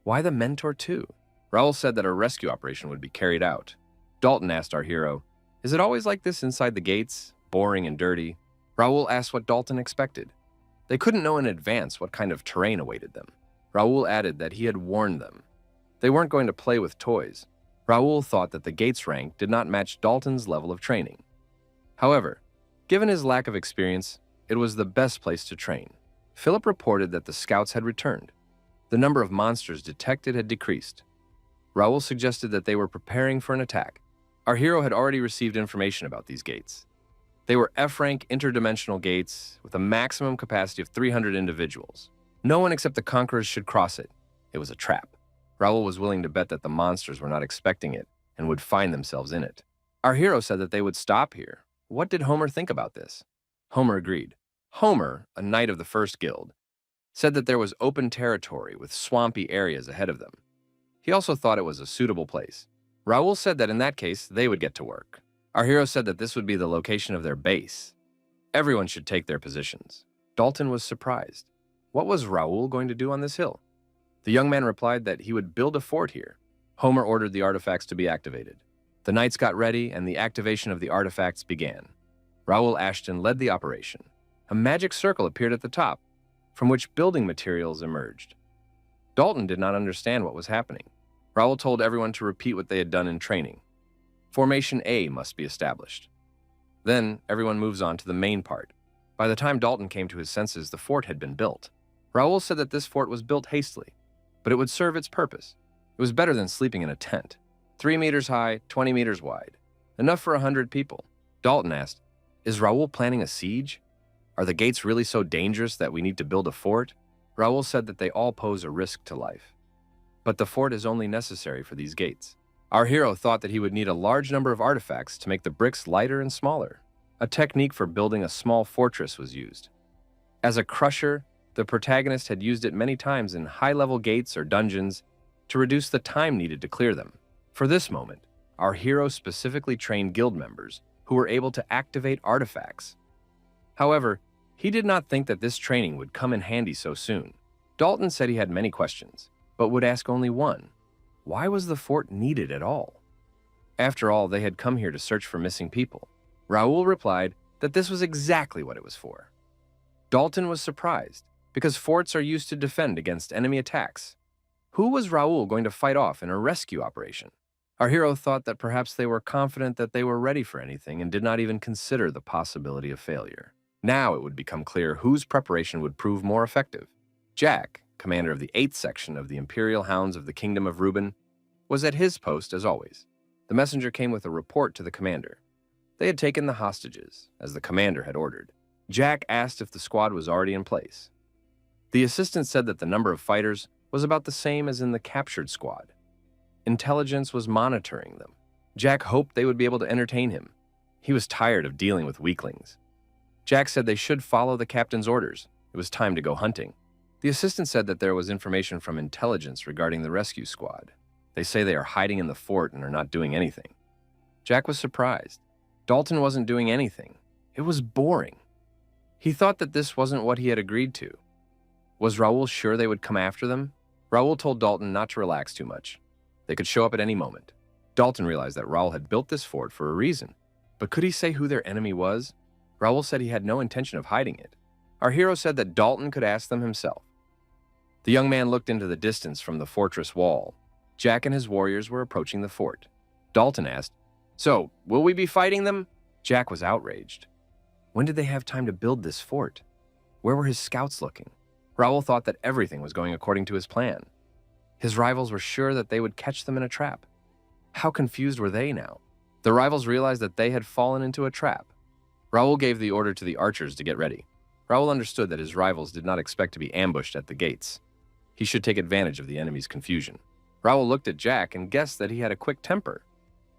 Why the mentor too? Raul said that a rescue operation would be carried out. Dalton asked our hero, "Is it always like this inside the gates, boring and dirty?" Raul asked what Dalton expected. They couldn't know in advance what kind of terrain awaited them. Raul added that he had warned them. They weren't going to play with toys. Raul thought that the gate's rank did not match Dalton's level of training. However, given his lack of experience, it was the best place to train. Philip reported that the scouts had returned. The number of monsters detected had decreased. Raul suggested that they were preparing for an attack. Our hero had already received information about these gates. They were F-rank interdimensional gates with a maximum capacity of 300 individuals. No one except the conquerors should cross it. It was a trap. Raul was willing to bet that the monsters were not expecting it and would find themselves in it. Our hero said that they would stop here. What did Homer think about this? Homer agreed. Homer, a knight of the first guild, said that there was open territory with swampy areas ahead of them. He also thought it was a suitable place. Raul said that in that case, they would get to work. Our hero said that this would be the location of their base. Everyone should take their positions. Dalton was surprised. What was Raul going to do on this hill? The young man replied that he would build a fort here. Homer ordered the artifacts to be activated. The knights got ready, and the activation of the artifacts began. Raul Ashton led the operation. A magic circle appeared at the top, from which building materials emerged. Dalton did not understand what was happening. Raul told everyone to repeat what they had done in training. Formation A must be established. Then, everyone moves on to the main part. By the time Dalton came to his senses, the fort had been built. Raul said that this fort was built hastily, but it would serve its purpose. It was better than sleeping in a tent. 3 meters high, 20 meters wide. Enough for 100 people. Dalton asked, "Is Raul planning a siege? Are the gates really so dangerous that we need to build a fort?" Raul said that they all pose a risk to life. But the fort is only necessary for these gates. Our hero thought that he would need a large number of artifacts to make the bricks lighter and smaller. A technique for building a small fortress was used. As a crusher, the protagonist had used it many times in high-level gates or dungeons to reduce the time needed to clear them. For this moment, our hero specifically trained guild members who were able to activate artifacts. However, he did not think that this training would come in handy so soon. Dalton said he had many questions, but would ask only one. Why was the fort needed at all? After all, they had come here to search for missing people. Raul replied that this was exactly what it was for. Dalton was surprised, because forts are used to defend against enemy attacks. Who was Raul going to fight off in a rescue operation? Our hero thought that perhaps they were confident that they were ready for anything and did not even consider the possibility of failure. Now it would become clear whose preparation would prove more effective. Jack, commander of the 8th section of the Imperial Hounds of the Kingdom of Reuben, was at his post as always. The messenger came with a report to the commander. They had taken the hostages, as the commander had ordered. Jack asked if the squad was already in place. The assistant said that the number of fighters was about the same as in the captured squad. Intelligence was monitoring them. Jack hoped they would be able to entertain him. He was tired of dealing with weaklings. Jack said they should follow the captain's orders. It was time to go hunting. The assistant said that there was information from intelligence regarding the rescue squad. They say they are hiding in the fort and are not doing anything. Jack was surprised. Dalton wasn't doing anything. It was boring. He thought that this wasn't what he had agreed to. Was Raul sure they would come after them? Raul told Dalton not to relax too much. They could show up at any moment. Dalton realized that Raul had built this fort for a reason. But could he say who their enemy was? Raul said he had no intention of hiding it. Our hero said that Dalton could ask them himself. The young man looked into the distance from the fortress wall. Jack and his warriors were approaching the fort. Dalton asked, "So, will we be fighting them?" Jack was outraged. When did they have time to build this fort? Where were his scouts looking? Raul thought that everything was going according to his plan. His rivals were sure that they would catch them in a trap. How confused were they now? The rivals realized that they had fallen into a trap. Raul gave the order to the archers to get ready. Raul understood that his rivals did not expect to be ambushed at the gates. He should take advantage of the enemy's confusion. Raul looked at Jack and guessed that he had a quick temper.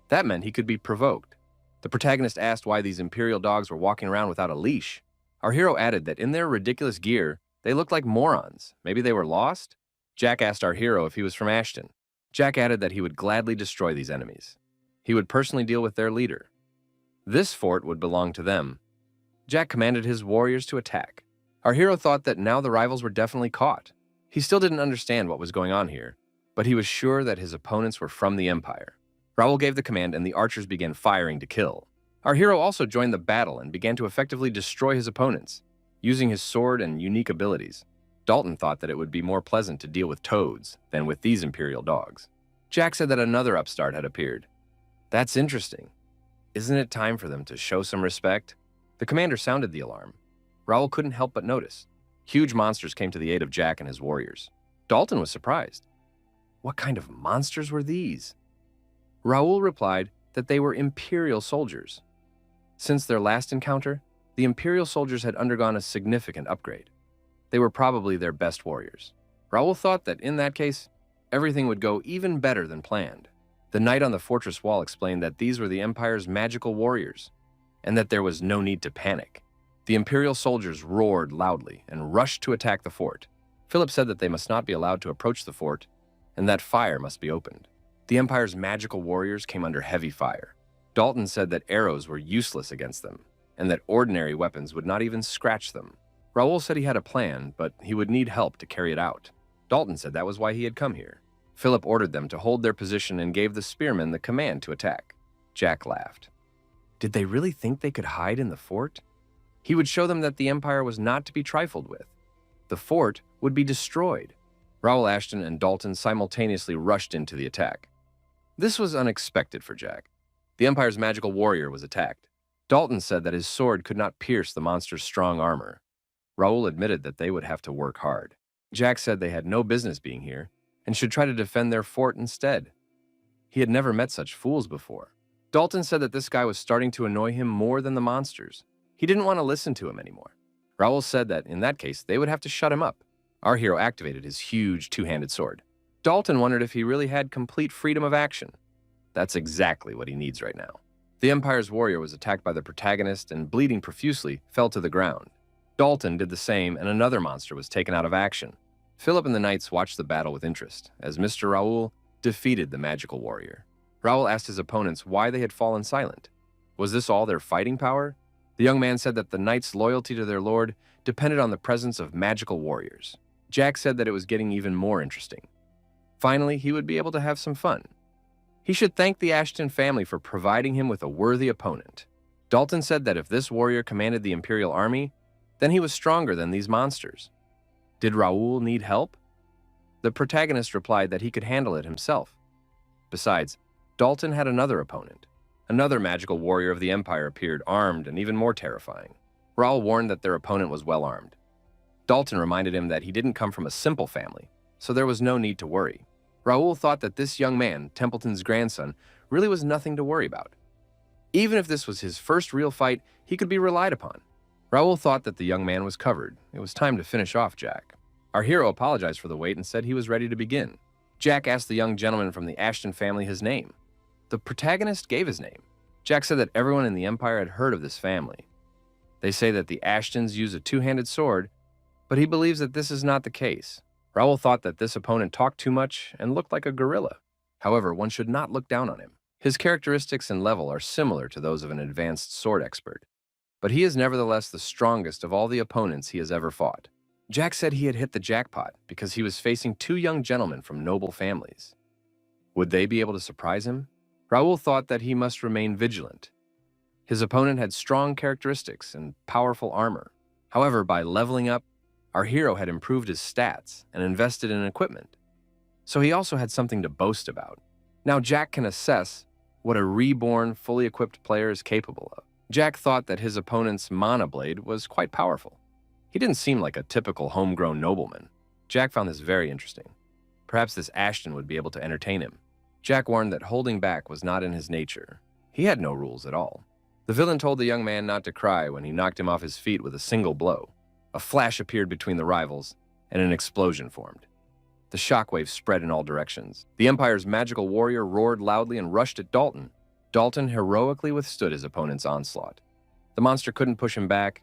That meant he could be provoked. The protagonist asked why these imperial dogs were walking around without a leash. Our hero added that in their ridiculous gear, they looked like morons. Maybe they were lost? Jack asked our hero if he was from Ashton. Jack added that he would gladly destroy these enemies. He would personally deal with their leader. This fort would belong to them. Jack commanded his warriors to attack. Our hero thought that now the rivals were definitely caught. He still didn't understand what was going on here, but he was sure that his opponents were from the Empire. Raul gave the command and the archers began firing to kill. Our hero also joined the battle and began to effectively destroy his opponents, using his sword and unique abilities. Dalton thought that it would be more pleasant to deal with toads than with these imperial dogs. Jack said that another upstart had appeared. That's interesting. Isn't it time for them to show some respect? The commander sounded the alarm. Raul couldn't help but notice. Huge monsters came to the aid of Jack and his warriors. Dalton was surprised. What kind of monsters were these? Raul replied that they were Imperial soldiers. Since their last encounter, the Imperial soldiers had undergone a significant upgrade. They were probably their best warriors. Raul thought that in that case, everything would go even better than planned. The knight on the fortress wall explained that these were the Empire's magical warriors, and that there was no need to panic. The Imperial soldiers roared loudly and rushed to attack the fort. Philip said that they must not be allowed to approach the fort, and that fire must be opened. The Empire's magical warriors came under heavy fire. Dalton said that arrows were useless against them, and that ordinary weapons would not even scratch them. Raul said he had a plan, but he would need help to carry it out. Dalton said that was why he had come here. Philip ordered them to hold their position and gave the spearmen the command to attack. Jack laughed. Did they really think they could hide in the fort? He would show them that the Empire was not to be trifled with. The fort would be destroyed. Raul, Ashton, and Dalton simultaneously rushed into the attack. This was unexpected for Jack. The Empire's magical warrior was attacked. Dalton said that his sword could not pierce the monster's strong armor. Raul admitted that they would have to work hard. Jack said they had no business being here and should try to defend their fort instead. He had never met such fools before. Dalton said that this guy was starting to annoy him more than the monsters. He didn't want to listen to him anymore. Raul said that in that case, they would have to shut him up. Our hero activated his huge two-handed sword. Dalton wondered if he really had complete freedom of action. That's exactly what he needs right now. The Empire's warrior was attacked by the protagonist and, bleeding profusely, fell to the ground. Dalton did the same, and another monster was taken out of action. Philip and the knights watched the battle with interest, as Mr. Raul defeated the magical warrior. Raul asked his opponents why they had fallen silent. Was this all their fighting power? The young man said that the knights' loyalty to their lord depended on the presence of magical warriors. Jack said that it was getting even more interesting. Finally, he would be able to have some fun. He should thank the Ashton family for providing him with a worthy opponent. Dalton said that if this warrior commanded the Imperial army, then he was stronger than these monsters. Did Raul need help? The protagonist replied that he could handle it himself. Besides, Dalton had another opponent. Another magical warrior of the Empire appeared, armed and even more terrifying. Raul warned that their opponent was well armed. Dalton reminded him that he didn't come from a simple family, so there was no need to worry. Raul thought that this young man, Templeton's grandson, really was nothing to worry about. Even if this was his first real fight, he could be relied upon. Raul thought that the young man was covered. It was time to finish off Jack. Our hero apologized for the wait and said he was ready to begin. Jack asked the young gentleman from the Ashton family his name. The protagonist gave his name. Jack said that everyone in the Empire had heard of this family. They say that the Ashtons use a two-handed sword, but he believes that this is not the case. Raul thought that this opponent talked too much and looked like a gorilla. However, one should not look down on him. His characteristics and level are similar to those of an advanced sword expert, but he is nevertheless the strongest of all the opponents he has ever fought. Jack said he had hit the jackpot because he was facing two young gentlemen from noble families. Would they be able to surprise him? Raul thought that he must remain vigilant. His opponent had strong characteristics and powerful armor. However, by leveling up, our hero had improved his stats and invested in equipment, so he also had something to boast about. Now Jack can assess what a reborn, fully equipped player is capable of. Jack thought that his opponent's mana blade was quite powerful. He didn't seem like a typical homegrown nobleman. Jack found this very interesting. Perhaps this Ashton would be able to entertain him. Jack warned that holding back was not in his nature. He had no rules at all. The villain told the young man not to cry when he knocked him off his feet with a single blow. A flash appeared between the rivals, and an explosion formed. The shockwave spread in all directions. The Empire's magical warrior roared loudly and rushed at Dalton. Dalton heroically withstood his opponent's onslaught. The monster couldn't push him back.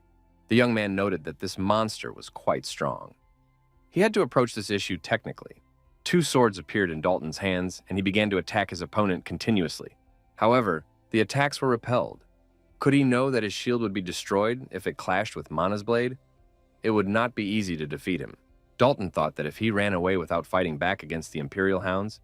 The young man noted that this monster was quite strong. He had to approach this issue technically. Two swords appeared in Dalton's hands, and he began to attack his opponent continuously. However, the attacks were repelled. Could he know that his shield would be destroyed if it clashed with Mana's blade? It would not be easy to defeat him. Dalton thought that if he ran away without fighting back against the Imperial hounds,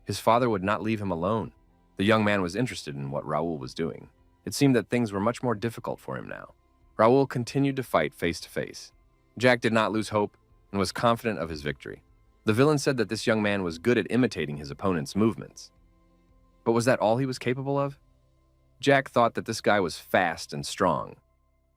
his father would not leave him alone. The young man was interested in what Raul was doing. It seemed that things were much more difficult for him now. Raul continued to fight face to face. Jack did not lose hope and was confident of his victory. The villain said that this young man was good at imitating his opponent's movements. But was that all he was capable of? Jack thought that this guy was fast and strong.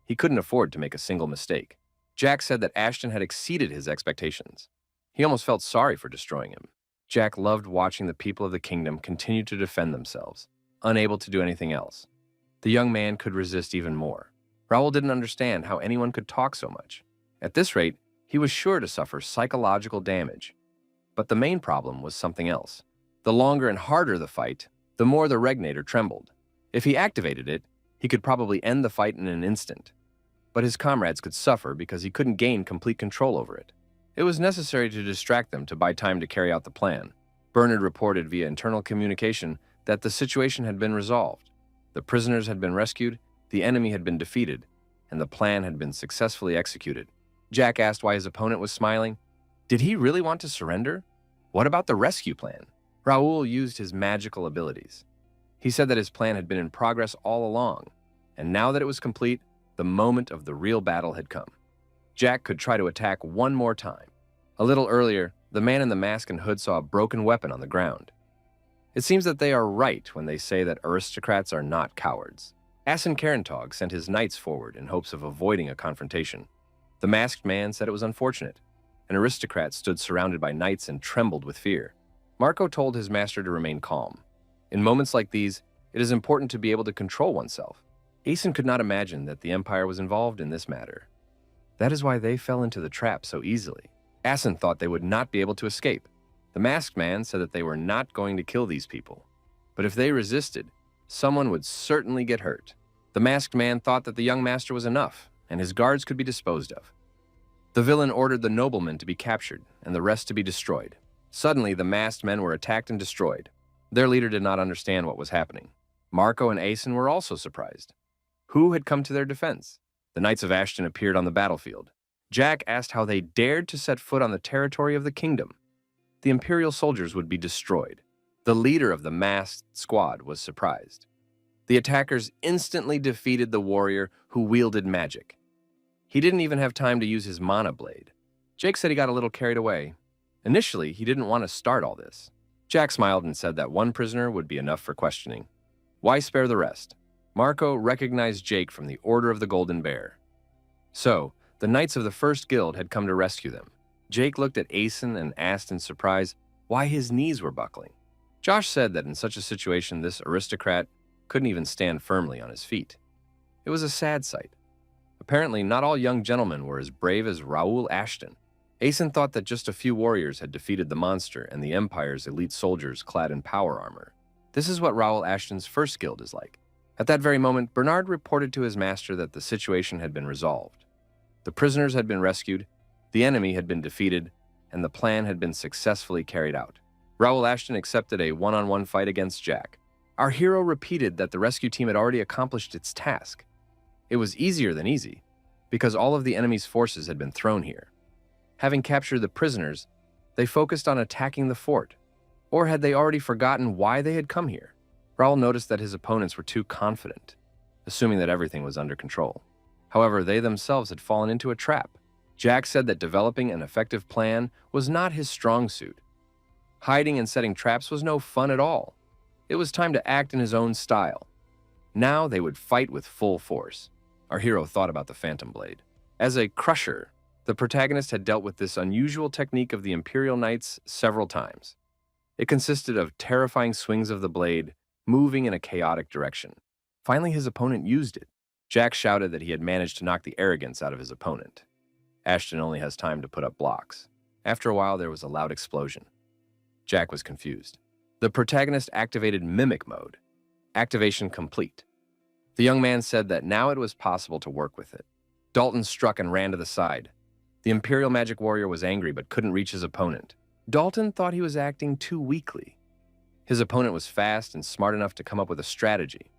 He couldn't afford to make a single mistake. Jack said that Ashton had exceeded his expectations. He almost felt sorry for destroying him. Jack loved watching the people of the kingdom continue to defend themselves, unable to do anything else. The young man could resist even more. Raul didn't understand how anyone could talk so much. At this rate, he was sure to suffer psychological damage. But the main problem was something else. The longer and harder the fight, the more the regnator trembled. If he activated it, he could probably end the fight in an instant. But his comrades could suffer because he couldn't gain complete control over it. It was necessary to distract them to buy time to carry out the plan. Bernard reported via internal communication that the situation had been resolved. The prisoners had been rescued, the enemy had been defeated, and the plan had been successfully executed. Jack asked why his opponent was smiling. Did he really want to surrender? What about the rescue plan? Raul used his magical abilities. He said that his plan had been in progress all along, and now that it was complete, the moment of the real battle had come. Jack could try to attack one more time. A little earlier, the man in the mask and hood saw a broken weapon on the ground. It seems that they are right when they say that aristocrats are not cowards. Aston sent his knights forward in hopes of avoiding a confrontation. The masked man said it was unfortunate. An aristocrat stood surrounded by knights and trembled with fear. Marco told his master to remain calm. In moments like these, it is important to be able to control oneself. Aston could not imagine that the Empire was involved in this matter. That is why they fell into the trap so easily. Aston thought they would not be able to escape. The masked man said that they were not going to kill these people. But if they resisted, someone would certainly get hurt. The masked man thought that the young master was enough, and his guards could be disposed of. The villain ordered the noblemen to be captured, and the rest to be destroyed. Suddenly, the masked men were attacked and destroyed. Their leader did not understand what was happening. Marco and Aston were also surprised. Who had come to their defense? The Knights of Ashton appeared on the battlefield. Jack asked how they dared to set foot on the territory of the kingdom. The Imperial soldiers would be destroyed. The leader of the masked squad was surprised. The attackers instantly defeated the warrior who wielded magic. He didn't even have time to use his mana blade. Jake said he got a little carried away. Initially, he didn't want to start all this. Jack smiled and said that one prisoner would be enough for questioning. Why spare the rest? Marco recognized Jake from the Order of the Golden Bear. So, the Knights of the First Guild had come to rescue them. Jake looked at Aston and asked in surprise why his knees were buckling. Josh said that in such a situation, this aristocrat couldn't even stand firmly on his feet. It was a sad sight. Apparently, not all young gentlemen were as brave as Raul Ashton. Aston thought that just a few warriors had defeated the monster and the Empire's elite soldiers clad in power armor. This is what Raul Ashton's first guild is like. At that very moment, Bernard reported to his master that the situation had been resolved. The prisoners had been rescued, the enemy had been defeated, and the plan had been successfully carried out. Raul Ashton accepted a one-on-one fight against Jack. Our hero repeated that the rescue team had already accomplished its task. It was easier than easy, because all of the enemy's forces had been thrown here. Having captured the prisoners, they focused on attacking the fort. Or had they already forgotten why they had come here? Raul noticed that his opponents were too confident, assuming that everything was under control. However, they themselves had fallen into a trap. Jack said that developing an effective plan was not his strong suit. Hiding and setting traps was no fun at all. It was time to act in his own style. Now they would fight with full force. Our hero thought about the Phantom Blade. As a crusher, the protagonist had dealt with this unusual technique of the Imperial Knights several times. It consisted of terrifying swings of the blade, moving in a chaotic direction. Finally, his opponent used it. Jack shouted that he had managed to knock the arrogance out of his opponent. Ashton only has time to put up blocks. After a while, there was a loud explosion. Jack was confused. The protagonist activated Mimic Mode. Activation complete. The young man said that now it was possible to work with it. Dalton struck and ran to the side. The Imperial Magic Warrior was angry but couldn't reach his opponent. Dalton thought he was acting too weakly. His opponent was fast and smart enough to come up with a strategy.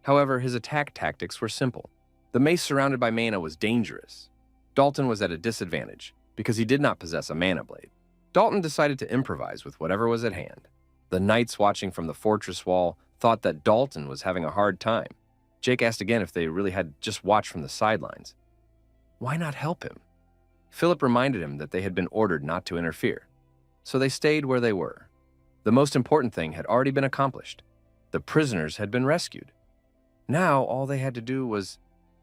However, his attack tactics were simple. The mace surrounded by mana was dangerous. Dalton was at a disadvantage because he did not possess a mana blade. Dalton decided to improvise with whatever was at hand. The knights watching from the fortress wall thought that Dalton was having a hard time. Jake asked again if they really had just watched from the sidelines. Why not help him? Philip reminded him that they had been ordered not to interfere. So they stayed where they were. The most important thing had already been accomplished. The prisoners had been rescued. Now all they had to do was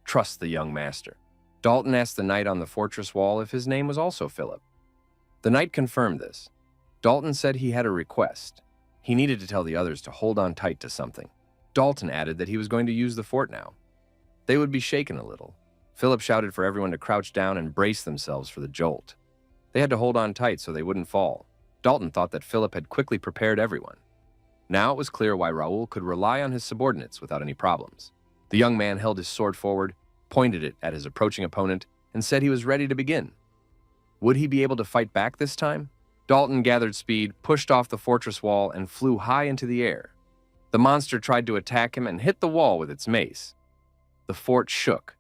trust the young master. Dalton asked the knight on the fortress wall if his name was also Philip. The knight confirmed this. Dalton said he had a request. He needed to tell the others to hold on tight to something. Dalton added that he was going to use the fort now. They would be shaken a little. Philip shouted for everyone to crouch down and brace themselves for the jolt. They had to hold on tight so they wouldn't fall. Dalton thought that Philip had quickly prepared everyone. Now it was clear why Raul could rely on his subordinates without any problems. The young man held his sword forward, pointed it at his approaching opponent, and said he was ready to begin. Would he be able to fight back this time? Dalton gathered speed, pushed off the fortress wall, and flew high into the air. The monster tried to attack him and hit the wall with its mace. The fort shook.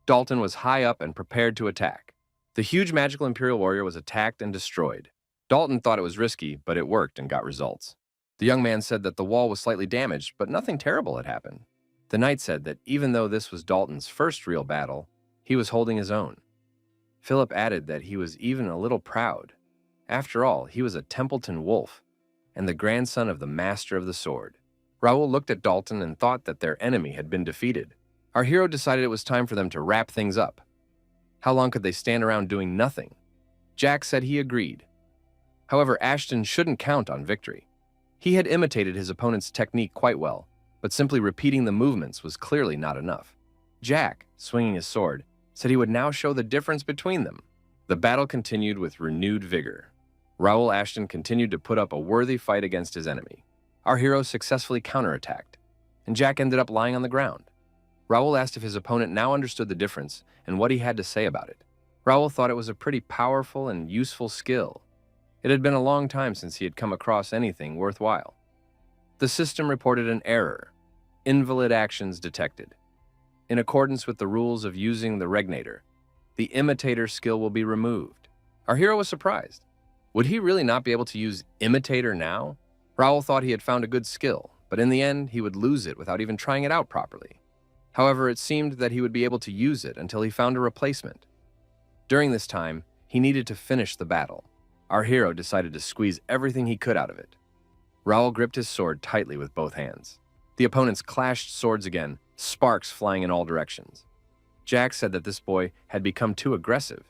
Dalton was high up and prepared to attack. The huge magical Imperial warrior was attacked and destroyed. Dalton thought it was risky, but it worked and got results. The young man said that the wall was slightly damaged, but nothing terrible had happened. The knight said that even though this was Dalton's first real battle, he was holding his own. Philip added that he was even a little proud. After all, he was a Templeton wolf and the grandson of the master of the sword. Raul looked at Dalton and thought that their enemy had been defeated. Our hero decided it was time for them to wrap things up. How long could they stand around doing nothing? Jack said he agreed. However, Ashton shouldn't count on victory. He had imitated his opponent's technique quite well, but simply repeating the movements was clearly not enough. Jack, swinging his sword, said he would now show the difference between them. The battle continued with renewed vigor. Raul Ashton continued to put up a worthy fight against his enemy. Our hero successfully counterattacked, and Jack ended up lying on the ground. Raul asked if his opponent now understood the difference and what he had to say about it. Raul thought it was a pretty powerful and useful skill. It had been a long time since he had come across anything worthwhile. The system reported an error. Invalid actions detected. In accordance with the rules of using the regnator, the imitator skill will be removed. Our hero was surprised. Would he really not be able to use imitator now? Raul thought he had found a good skill, but in the end, he would lose it without even trying it out properly. However, it seemed that he would be able to use it until he found a replacement. During this time, he needed to finish the battle. Our hero decided to squeeze everything he could out of it. Raul gripped his sword tightly with both hands. The opponents clashed swords again, sparks flying in all directions. Jack said that this boy had become too aggressive.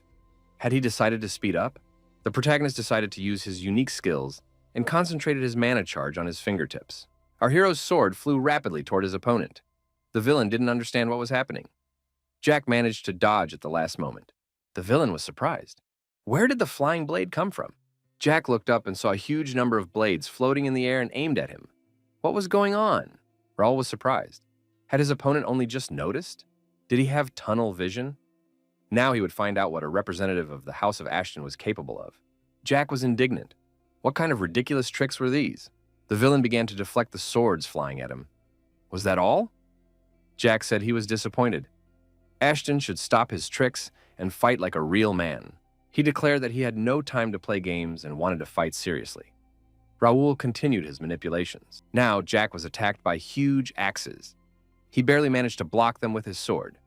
Had he decided to speed up? The protagonist decided to use his unique skills and concentrated his mana charge on his fingertips. Our hero's sword flew rapidly toward his opponent. The villain didn't understand what was happening. Jack managed to dodge at the last moment. The villain was surprised. Where did the flying blade come from? Jack looked up and saw a huge number of blades floating in the air and aimed at him. What was going on? Raul was surprised. Had his opponent only just noticed? Did he have tunnel vision? Now he would find out what a representative of the House of Ashton was capable of. Jack was indignant. What kind of ridiculous tricks were these? The villain began to deflect the swords flying at him. Was that all? Jack said he was disappointed. Ashton should stop his tricks and fight like a real man. He declared that he had no time to play games and wanted to fight seriously. Raul continued his manipulations. Now Jack was attacked by huge axes. He barely managed to block them with his sword.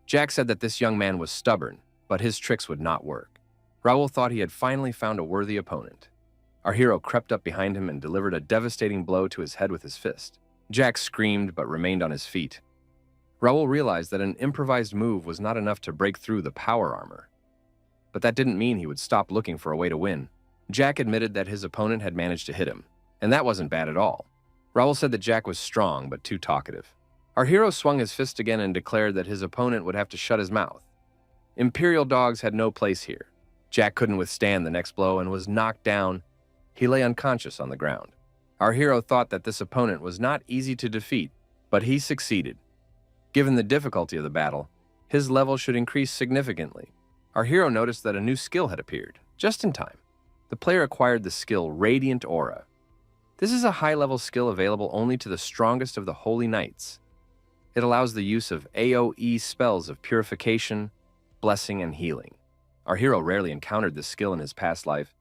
Jack said that this young man was stubborn, but his tricks would not work. Raul thought he had finally found a worthy opponent. Our hero crept up behind him and delivered a devastating blow to his head with his fist. Jack screamed but remained on his feet. Raul realized that an improvised move was not enough to break through the power armor. But that didn't mean he would stop looking for a way to win. Jack admitted that his opponent had managed to hit him, and that wasn't bad at all. Raul said that Jack was strong but too talkative. Our hero swung his fist again and declared that his opponent would have to shut his mouth. Imperial dogs had no place here. Jack couldn't withstand the next blow and was knocked down. He lay unconscious on the ground. Our hero thought that this opponent was not easy to defeat, but he succeeded. Given the difficulty of the battle, his level should increase significantly. Our hero noticed that a new skill had appeared, just in time. The player acquired the skill Radiant Aura. This is a high-level skill available only to the strongest of the Holy Knights. It allows the use of AoE spells of purification, blessing, and healing. Our hero rarely encountered this skill in his past life,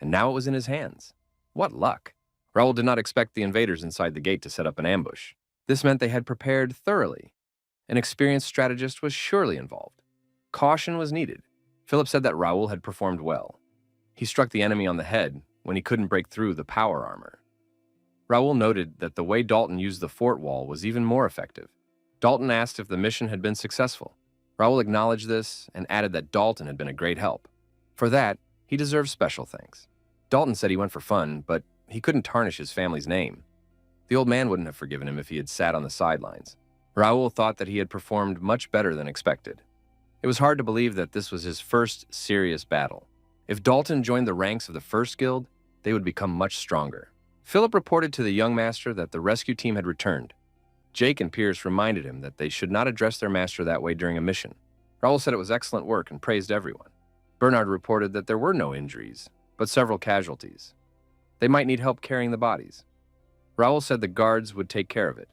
and now it was in his hands. What luck! Raul did not expect the invaders inside the gate to set up an ambush. This meant they had prepared thoroughly. An experienced strategist was surely involved. Caution was needed. Philip said that Raul had performed well. He struck the enemy on the head when he couldn't break through the power armor. Raul noted that the way Dalton used the fort wall was even more effective. Dalton asked if the mission had been successful. Raul acknowledged this and added that Dalton had been a great help. For that, he deserved special thanks. Dalton said he went for fun, but he couldn't tarnish his family's name. The old man wouldn't have forgiven him if he had sat on the sidelines. Raul thought that he had performed much better than expected. It was hard to believe that this was his first serious battle. If Dalton joined the ranks of the first guild, they would become much stronger. Philip reported to the young master that the rescue team had returned. Jake and Pierce reminded him that they should not address their master that way during a mission. Raul said it was excellent work and praised everyone. Bernard reported that there were no injuries, but several casualties. They might need help carrying the bodies. Raul said the guards would take care of it.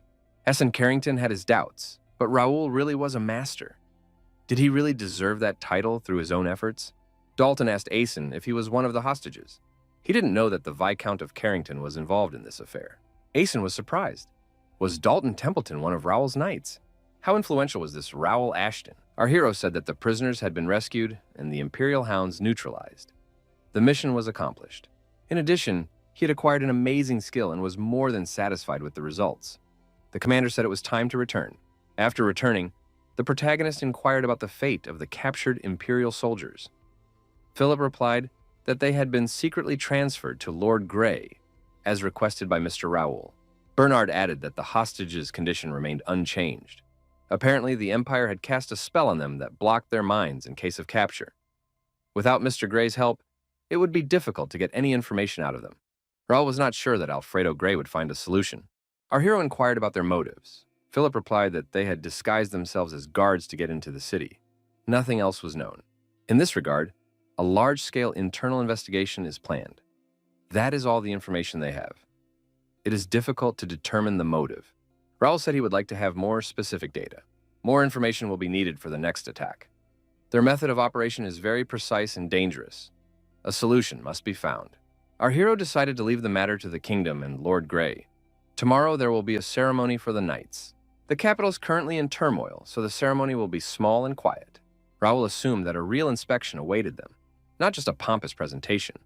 Essen Carrington had his doubts, but Raul really was a master. Did he really deserve that title through his own efforts? Dalton asked Asen if he was one of the hostages. He didn't know that the Viscount of Carrington was involved in this affair. Asen was surprised. Was Dalton Templeton one of Raoul's knights? How influential was this Raul Ashton? Our hero said that the prisoners had been rescued and the Imperial hounds neutralized. The mission was accomplished. In addition, he had acquired an amazing skill and was more than satisfied with the results. The commander said it was time to return. After returning, the protagonist inquired about the fate of the captured Imperial soldiers. Philip replied that they had been secretly transferred to Lord Grey, as requested by Mr. Raul. Bernard added that the hostages' condition remained unchanged. Apparently, the Empire had cast a spell on them that blocked their minds in case of capture. Without Mr. Grey's help, it would be difficult to get any information out of them. Raul was not sure that Alfredo Grey would find a solution. Our hero inquired about their motives. Philip replied that they had disguised themselves as guards to get into the city. Nothing else was known. In this regard, a large-scale internal investigation is planned. That is all the information they have. It is difficult to determine the motive. Raul said he would like to have more specific data. More information will be needed for the next attack. Their method of operation is very precise and dangerous. A solution must be found. Our hero decided to leave the matter to the kingdom and Lord Grey. Tomorrow there will be a ceremony for the knights. The capital is currently in turmoil, so the ceremony will be small and quiet. Raul assumed that a real inspection awaited them, not just a pompous presentation.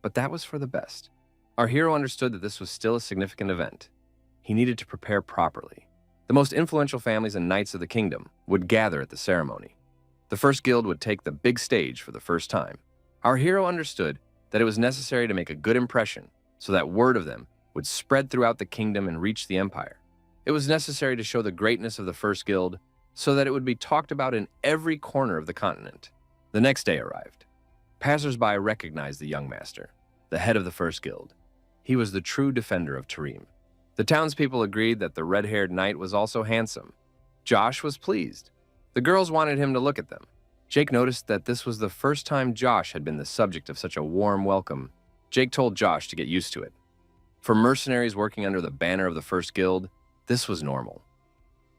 But that was for the best. Our hero understood that this was still a significant event. He needed to prepare properly. The most influential families and knights of the kingdom would gather at the ceremony. The first guild would take the big stage for the first time. Our hero understood that it was necessary to make a good impression so that word of them would spread throughout the kingdom and reach the empire. It was necessary to show the greatness of the first guild so that it would be talked about in every corner of the continent. The next day arrived. Passers-by recognized the young master, the head of the first guild. He was the true defender of Tarim. The townspeople agreed that the red-haired knight was also handsome. Josh was pleased. The girls wanted him to look at them. Jake noticed that this was the first time Josh had been the subject of such a warm welcome. Jake told Josh to get used to it. For mercenaries working under the banner of the first guild, this was normal.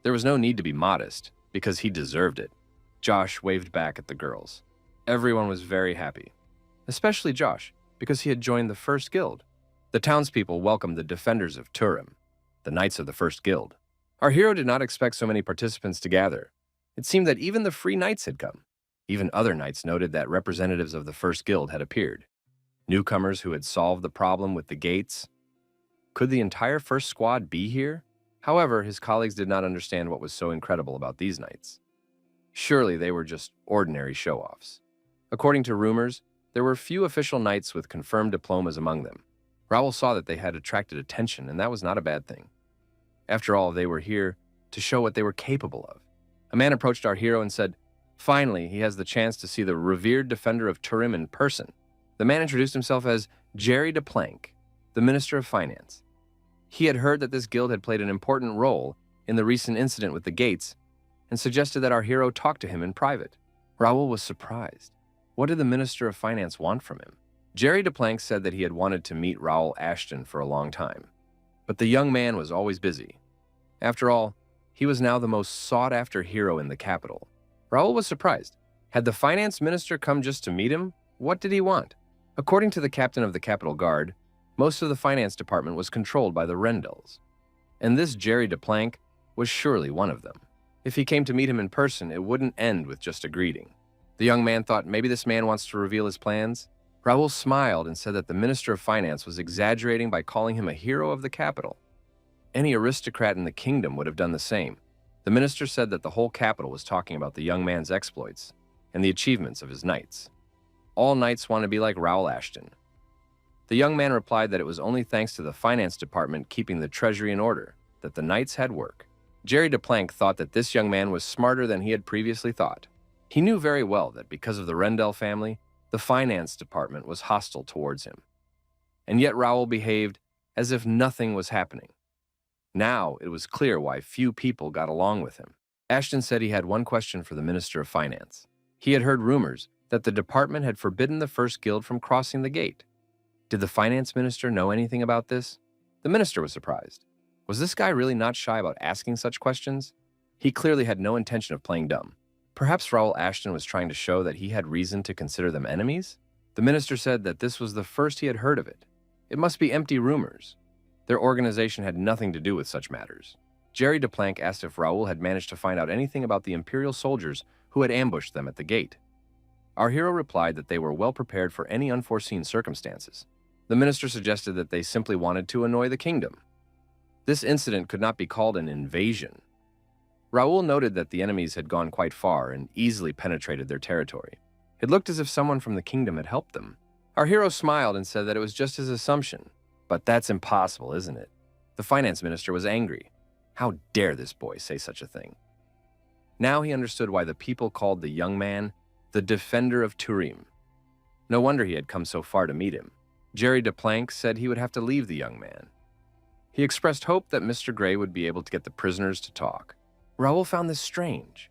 There was no need to be modest, because he deserved it. Josh waved back at the girls. Everyone was very happy, especially Josh, because he had joined the first guild. The townspeople welcomed the defenders of Turim, the knights of the first guild. Our hero did not expect so many participants to gather. It seemed that even the free knights had come. Even other knights noted that representatives of the first guild had appeared. Newcomers who had solved the problem with the gates. Could the entire first squad be here? However, his colleagues did not understand what was so incredible about these knights. Surely they were just ordinary show-offs. According to rumors, there were few official knights with confirmed diplomas among them. Raul saw that they had attracted attention, and that was not a bad thing. After all, they were here to show what they were capable of. A man approached our hero and said, "Finally, he has the chance to see the revered defender of Turim in person." The man introduced himself as Jerry DePlank, the Minister of Finance. He had heard that this guild had played an important role in the recent incident with the gates and suggested that our hero talk to him in private. Raul was surprised. What did the Minister of Finance want from him? Jerry DePlank said that he had wanted to meet Raul Ashton for a long time, but the young man was always busy. After all, he was now the most sought-after hero in the capital. Raul was surprised. Had the finance minister come just to meet him? What did he want? According to the captain of the Capitol Guard, most of the finance department was controlled by the Randalls, and this Jerry DePlank was surely one of them. If he came to meet him in person, it wouldn't end with just a greeting. The young man thought maybe this man wants to reveal his plans. Raul smiled and said that the Minister of Finance was exaggerating by calling him a hero of the capital. Any aristocrat in the kingdom would have done the same. The minister said that the whole capital was talking about the young man's exploits and the achievements of his knights. All knights want to be like Raul Ashton. The young man replied that it was only thanks to the finance department keeping the treasury in order that the knights had work. Jerry DePlank thought that this young man was smarter than he had previously thought. He knew very well that because of the Rendell family, the finance department was hostile towards him. And yet Raul behaved as if nothing was happening. Now it was clear why few people got along with him. Ashton said he had one question for the Minister of Finance. He had heard rumors that the department had forbidden the first guild from crossing the gate. Did the finance minister know anything about this? The minister was surprised. Was this guy really not shy about asking such questions? He clearly had no intention of playing dumb. Perhaps Raul Ashton was trying to show that he had reason to consider them enemies? The minister said that this was the first he had heard of it. It must be empty rumors. Their organization had nothing to do with such matters. Jerry DePlank asked if Raul had managed to find out anything about the Imperial soldiers who had ambushed them at the gate. Our hero replied that they were well prepared for any unforeseen circumstances. The minister suggested that they simply wanted to annoy the kingdom. This incident could not be called an invasion. Raul noted that the enemies had gone quite far and easily penetrated their territory. It looked as if someone from the kingdom had helped them. Our hero smiled and said that it was just his assumption. But that's impossible, isn't it? The finance minister was angry. How dare this boy say such a thing? Now he understood why the people called the young man the Defender of Turim. No wonder he had come so far to meet him. Jerry DePlank said he would have to leave the young man. He expressed hope that Mr. Gray would be able to get the prisoners to talk. Raul found this strange.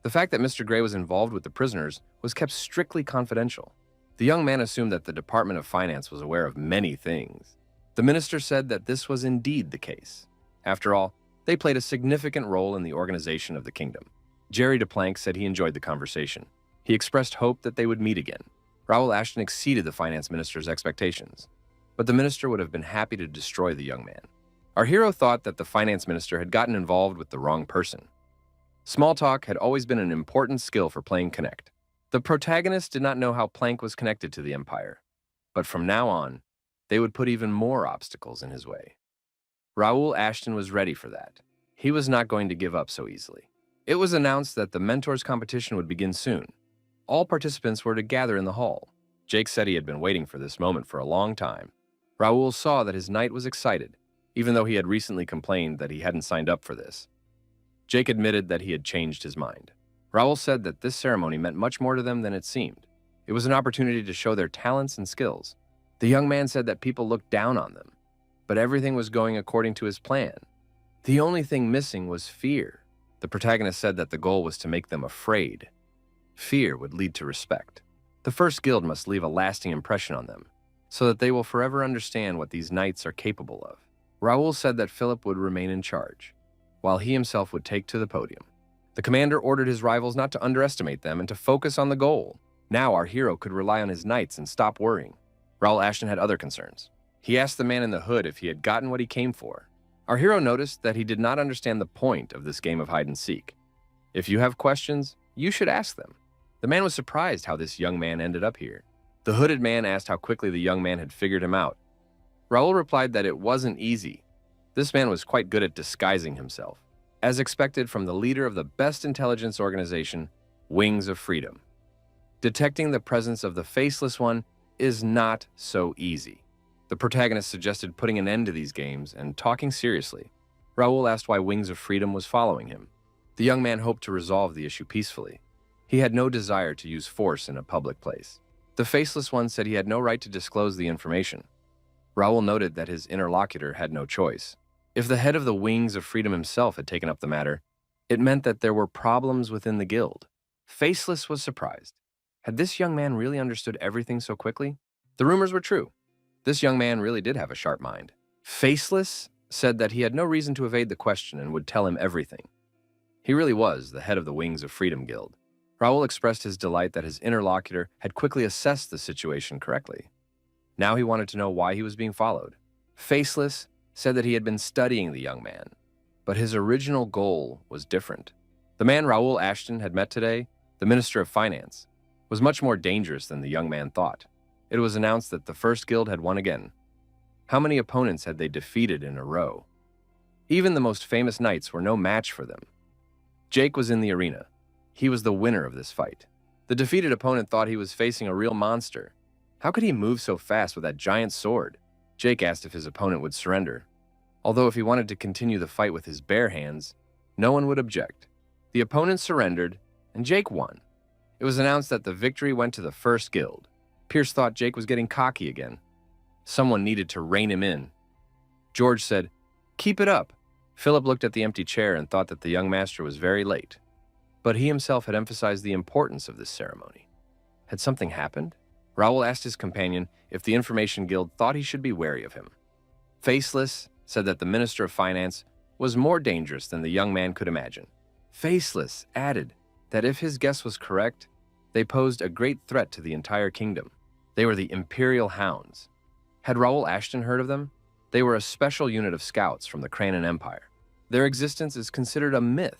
The fact that Mr. Gray was involved with the prisoners was kept strictly confidential. The young man assumed that the Department of Finance was aware of many things. The minister said that this was indeed the case. After all, they played a significant role in the organization of the kingdom. Jerry DePlank said he enjoyed the conversation. He expressed hope that they would meet again. Raul Ashton exceeded the finance minister's expectations, but the minister would have been happy to destroy the young man. Our hero thought that the finance minister had gotten involved with the wrong person. Small talk had always been an important skill for playing Connect. The protagonist did not know how Plank was connected to the Empire, but from now on, they would put even more obstacles in his way. Raul Ashton was ready for that. He was not going to give up so easily. It was announced that the Mentors competition would begin soon. All participants were to gather in the hall. Jake said he had been waiting for this moment for a long time. Raul saw that his knight was excited, even though he had recently complained that he hadn't signed up for this. Jake admitted that he had changed his mind. Raul said that this ceremony meant much more to them than it seemed. It was an opportunity to show their talents and skills. The young man said that people looked down on them, but everything was going according to his plan. The only thing missing was fear. The protagonist said that the goal was to make them afraid. Fear would lead to respect. The first guild must leave a lasting impression on them, so that they will forever understand what these knights are capable of. Raul said that Philip would remain in charge, while he himself would take to the podium. The commander ordered his rivals not to underestimate them and to focus on the goal. Now our hero could rely on his knights and stop worrying. Raul Ashton had other concerns. He asked the man in the hood if he had gotten what he came for. Our hero noticed that he did not understand the point of this game of hide-and-seek. If you have questions, you should ask them. The man was surprised how this young man ended up here. The hooded man asked how quickly the young man had figured him out. Raul replied that it wasn't easy. This man was quite good at disguising himself, as expected from the leader of the best intelligence organization, Wings of Freedom. Detecting the presence of the Faceless One is not so easy. The protagonist suggested putting an end to these games and talking seriously. Raul asked why Wings of Freedom was following him. The young man hoped to resolve the issue peacefully. He had no desire to use force in a public place. The Faceless One said he had no right to disclose the information. Raul noted that his interlocutor had no choice. If the head of the Wings of Freedom himself had taken up the matter, it meant that there were problems within the guild. Faceless was surprised. Had this young man really understood everything so quickly? The rumors were true. This young man really did have a sharp mind. Faceless said that he had no reason to evade the question and would tell him everything. He really was the head of the Wings of Freedom Guild. Raul expressed his delight that his interlocutor had quickly assessed the situation correctly. Now he wanted to know why he was being followed. Faceless said that he had been studying the young man, but his original goal was different. The man Raul Ashton had met today, the Minister of Finance, was much more dangerous than the young man thought. It was announced that the first guild had won again. How many opponents had they defeated in a row? Even the most famous knights were no match for them. Jake was in the arena. He was the winner of this fight. The defeated opponent thought he was facing a real monster. How could he move so fast with that giant sword? Jake asked if his opponent would surrender. Although if he wanted to continue the fight with his bare hands, no one would object. The opponent surrendered, and Jake won. It was announced that the victory went to the first guild. Pierce thought Jake was getting cocky again. Someone needed to rein him in. George said, "Keep it up." Philip looked at the empty chair and thought that the young master was very late. But he himself had emphasized the importance of this ceremony. Had something happened? Raul asked his companion if the Information Guild thought he should be wary of him. Faceless said that the Minister of Finance was more dangerous than the young man could imagine. Faceless added that if his guess was correct, they posed a great threat to the entire kingdom. They were the Imperial Hounds. Had Raul Ashton heard of them? They were a special unit of scouts from the Kranan Empire. Their existence is considered a myth,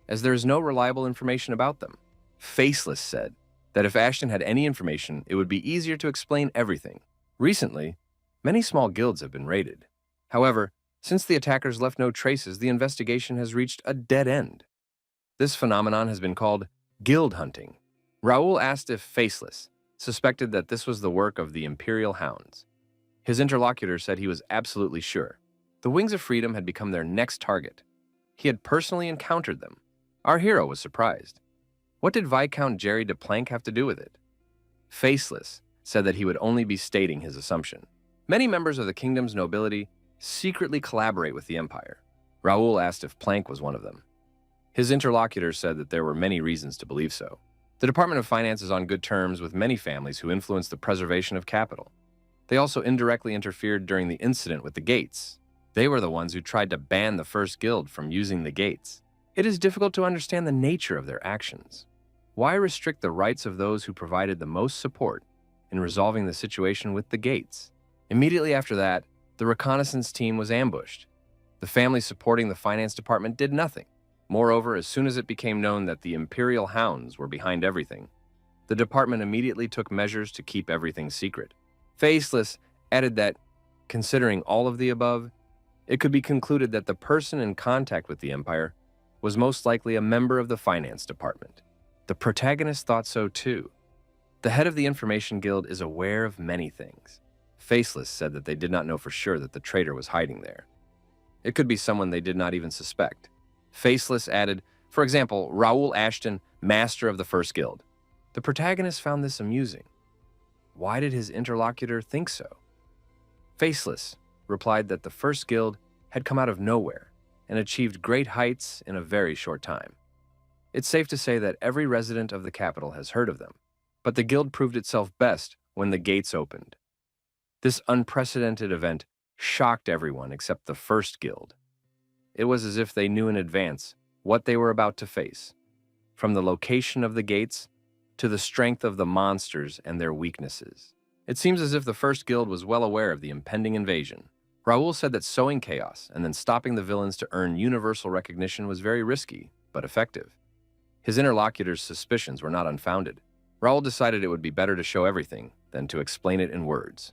as there is no reliable information about them. Faceless said that if Ashton had any information, it would be easier to explain everything. Recently, many small guilds have been raided. However, since the attackers left no traces, the investigation has reached a dead end. This phenomenon has been called guild hunting. Raul asked if Faceless suspected that this was the work of the Imperial Hounds. His interlocutor said he was absolutely sure. The Wings of Freedom had become their next target. He had personally encountered them. Our hero was surprised. What did Viscount Jerry de Planck have to do with it? Faceless said that he would only be stating his assumption. Many members of the kingdom's nobility secretly collaborate with the Empire. Raul asked if Planck was one of them. His interlocutor said that there were many reasons to believe so. The Department of Finance is on good terms with many families who influence the preservation of capital. They also indirectly interfered during the incident with the gates. They were the ones who tried to ban the First Guild from using the gates. It is difficult to understand the nature of their actions. Why restrict the rights of those who provided the most support in resolving the situation with the gates? Immediately after that, the reconnaissance team was ambushed. The family supporting the finance department did nothing. Moreover, as soon as it became known that the Imperial Hounds were behind everything, the department immediately took measures to keep everything secret. Faceless added that, considering all of the above, it could be concluded that the person in contact with the Empire was most likely a member of the finance department. The protagonist thought so too. The head of the Information Guild is aware of many things. Faceless said that they did not know for sure that the traitor was hiding there. It could be someone they did not even suspect. Faceless added, for example, Raul Ashton, master of the First Guild. The protagonist found this amusing. Why did his interlocutor think so? Faceless replied that the First Guild had come out of nowhere and achieved great heights in a very short time. It's safe to say that every resident of the capital has heard of them, but the guild proved itself best when the gates opened. This unprecedented event shocked everyone except the First Guild. It was as if they knew in advance what they were about to face, from the location of the gates to the strength of the monsters and their weaknesses. It seems as if the First Guild was well aware of the impending invasion. Raul said that sowing chaos and then stopping the villains to earn universal recognition was very risky, but effective. His interlocutor's suspicions were not unfounded. Raul decided it would be better to show everything than to explain it in words.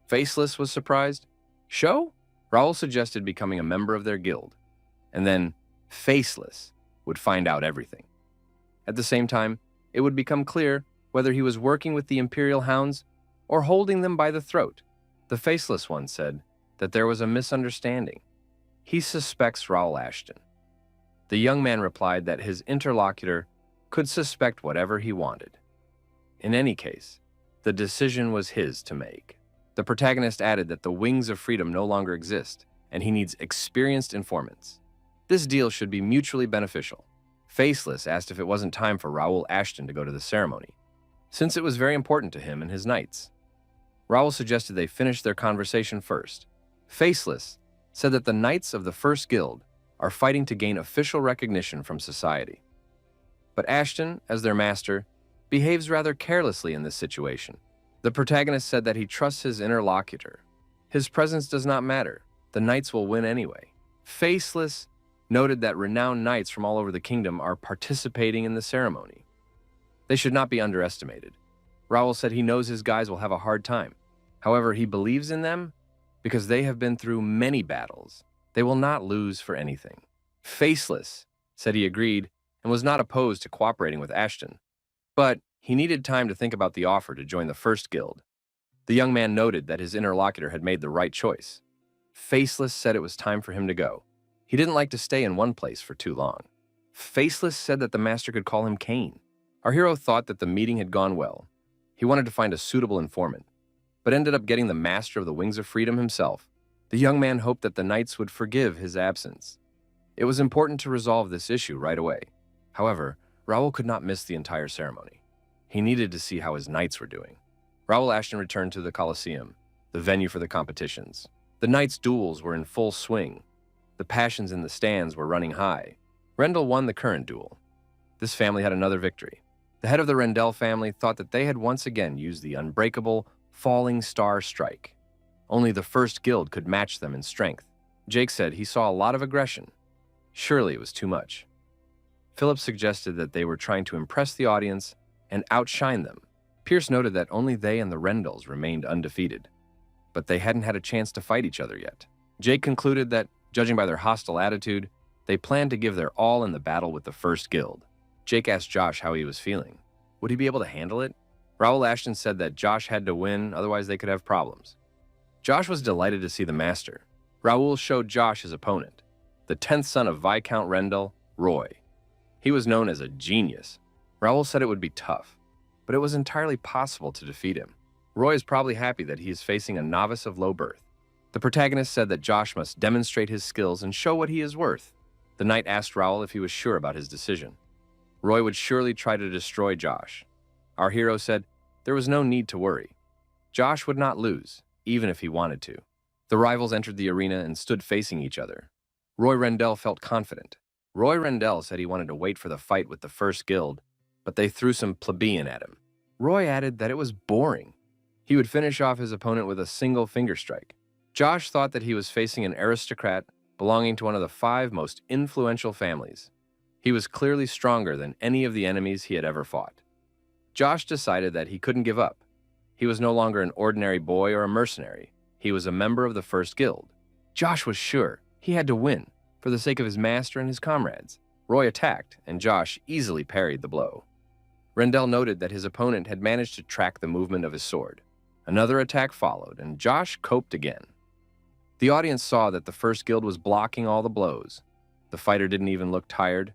Faceless was surprised. Show? Raul suggested becoming a member of their guild, and then Faceless would find out everything. At the same time, it would become clear whether he was working with the Imperial Hounds or holding them by the throat. The Faceless one said that there was a misunderstanding. He suspects Raul Ashton. The young man replied that his interlocutor could suspect whatever he wanted. In any case, the decision was his to make. The protagonist added that the Wings of Freedom no longer exist, and he needs experienced informants. This deal should be mutually beneficial. Faceless asked if it wasn't time for Raul Ashton to go to the ceremony, since it was very important to him and his knights. Raul suggested they finish their conversation first. Faceless said that the knights of the First Guild are fighting to gain official recognition from society. But Ashton, as their master, behaves rather carelessly in this situation. The protagonist said that he trusts his interlocutor. His presence does not matter. The knights will win anyway. Faceless noted that renowned knights from all over the kingdom are participating in the ceremony. They should not be underestimated. Raul said he knows his guys will have a hard time. However, he believes in them because they have been through many battles. They will not lose for anything. Faceless said he agreed and was not opposed to cooperating with Ashton, but he needed time to think about the offer to join the First Guild. The young man noted that his interlocutor had made the right choice. Faceless said it was time for him to go. He didn't like to stay in one place for too long. Faceless said that the master could call him Cain. Our hero thought that the meeting had gone well. He wanted to find a suitable informant, but ended up getting the master of the Wings of Freedom himself. The young man hoped that the knights would forgive his absence. It was important to resolve this issue right away. However, Raul could not miss the entire ceremony. He needed to see how his knights were doing. Raul Ashton returned to the Colosseum, the venue for the competitions. The knights' duels were in full swing. The passions in the stands were running high. Rendell won the current duel. This family had another victory. The head of the Randall family thought that they had once again used the unbreakable falling star strike. Only the first guild could match them in strength. Jake said he saw a lot of aggression. Surely it was too much. Philip suggested that they were trying to impress the audience and outshine them. Pierce noted that only they and the Randalls remained undefeated, but they hadn't had a chance to fight each other yet. Jake concluded that, judging by their hostile attitude, they planned to give their all in the battle with the first guild. Jake asked Josh how he was feeling. Would he be able to handle it? Raul Ashton said that Josh had to win, otherwise they could have problems. Josh was delighted to see the master. Raul showed Josh his opponent, the 10th son of Viscount Randall, Roy. He was known as a genius. Raul said it would be tough, but it was entirely possible to defeat him. Roy is probably happy that he is facing a novice of low birth. The protagonist said that Josh must demonstrate his skills and show what he is worth. The knight asked Raul if he was sure about his decision. Roy would surely try to destroy Josh. Our hero said there was no need to worry. Josh would not lose, even if he wanted to. The rivals entered the arena and stood facing each other. Roy Randall felt confident. Roy Randall said he wanted to wait for the fight with the first guild, but they threw some plebeian at him. Roy added that it was boring. He would finish off his opponent with a single finger strike. Josh thought that he was facing an aristocrat belonging to one of the 5 most influential families. He was clearly stronger than any of the enemies he had ever fought. Josh decided that he couldn't give up. He was no longer an ordinary boy or a mercenary. He was a member of the first guild. Josh was sure he had to win for the sake of his master and his comrades. Roy attacked, and Josh easily parried the blow. Randall noted that his opponent had managed to track the movement of his sword. Another attack followed, and Josh coped again. The audience saw that the first guild was blocking all the blows. The fighter didn't even look tired.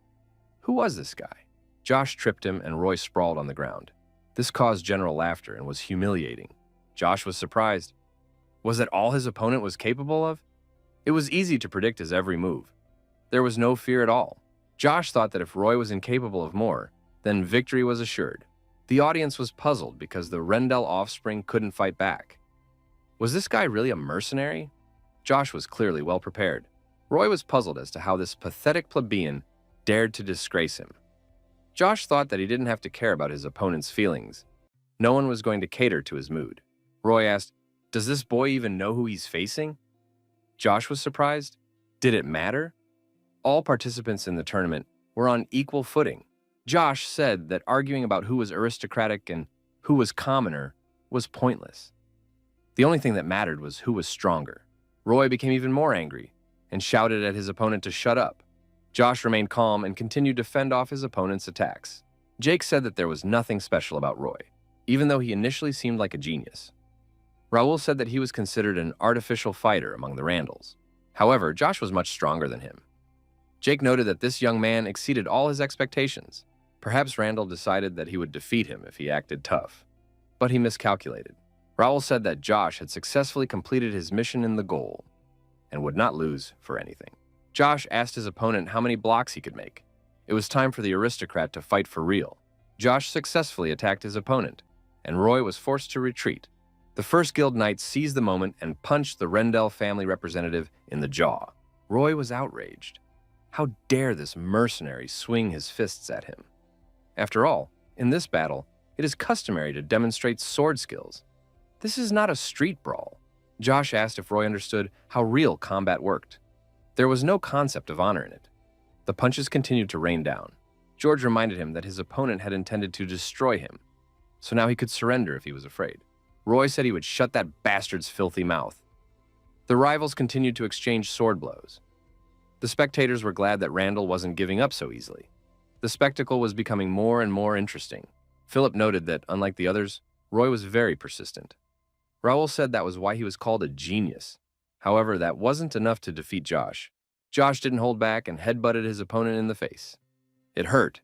Who was this guy? Josh tripped him, and Roy sprawled on the ground. This caused general laughter and was humiliating. Josh was surprised. Was that all his opponent was capable of? It was easy to predict his every move. There was no fear at all. Josh thought that if Roy was incapable of more, then victory was assured. The audience was puzzled because the Randall offspring couldn't fight back. Was this guy really a mercenary? Josh was clearly well prepared. Roy was puzzled as to how this pathetic plebeian dared to disgrace him. Josh thought that he didn't have to care about his opponent's feelings. No one was going to cater to his mood. Roy asked, "Does this boy even know who he's facing?" Josh was surprised. Did it matter? All participants in the tournament were on equal footing. Josh said that arguing about who was aristocratic and who was commoner was pointless. The only thing that mattered was who was stronger. Roy became even more angry and shouted at his opponent to shut up. Josh remained calm and continued to fend off his opponent's attacks. Jake said that there was nothing special about Roy, even though he initially seemed like a genius. Raul said that he was considered an artificial fighter among the Randalls. However, Josh was much stronger than him. Jake noted that this young man exceeded all his expectations. Perhaps Randall decided that he would defeat him if he acted tough. But he miscalculated. Raul said that Josh had successfully completed his mission in the goal and would not lose for anything. Josh asked his opponent how many blocks he could make. It was time for the aristocrat to fight for real. Josh successfully attacked his opponent, and Roy was forced to retreat. The first guild knight seized the moment and punched the Randall family representative in the jaw. Roy was outraged. How dare this mercenary swing his fists at him? After all, in this battle, it is customary to demonstrate sword skills. This is not a street brawl. Josh asked if Roy understood how real combat worked. There was no concept of honor in it. The punches continued to rain down. George reminded him that his opponent had intended to destroy him, so now he could surrender if he was afraid. Roy said he would shut that bastard's filthy mouth. The rivals continued to exchange sword blows. The spectators were glad that Randall wasn't giving up so easily. The spectacle was becoming more and more interesting. Philip noted that, unlike the others, Roy was very persistent. Raul said that was why he was called a genius. However, that wasn't enough to defeat Josh. Josh didn't hold back and headbutted his opponent in the face. It hurt.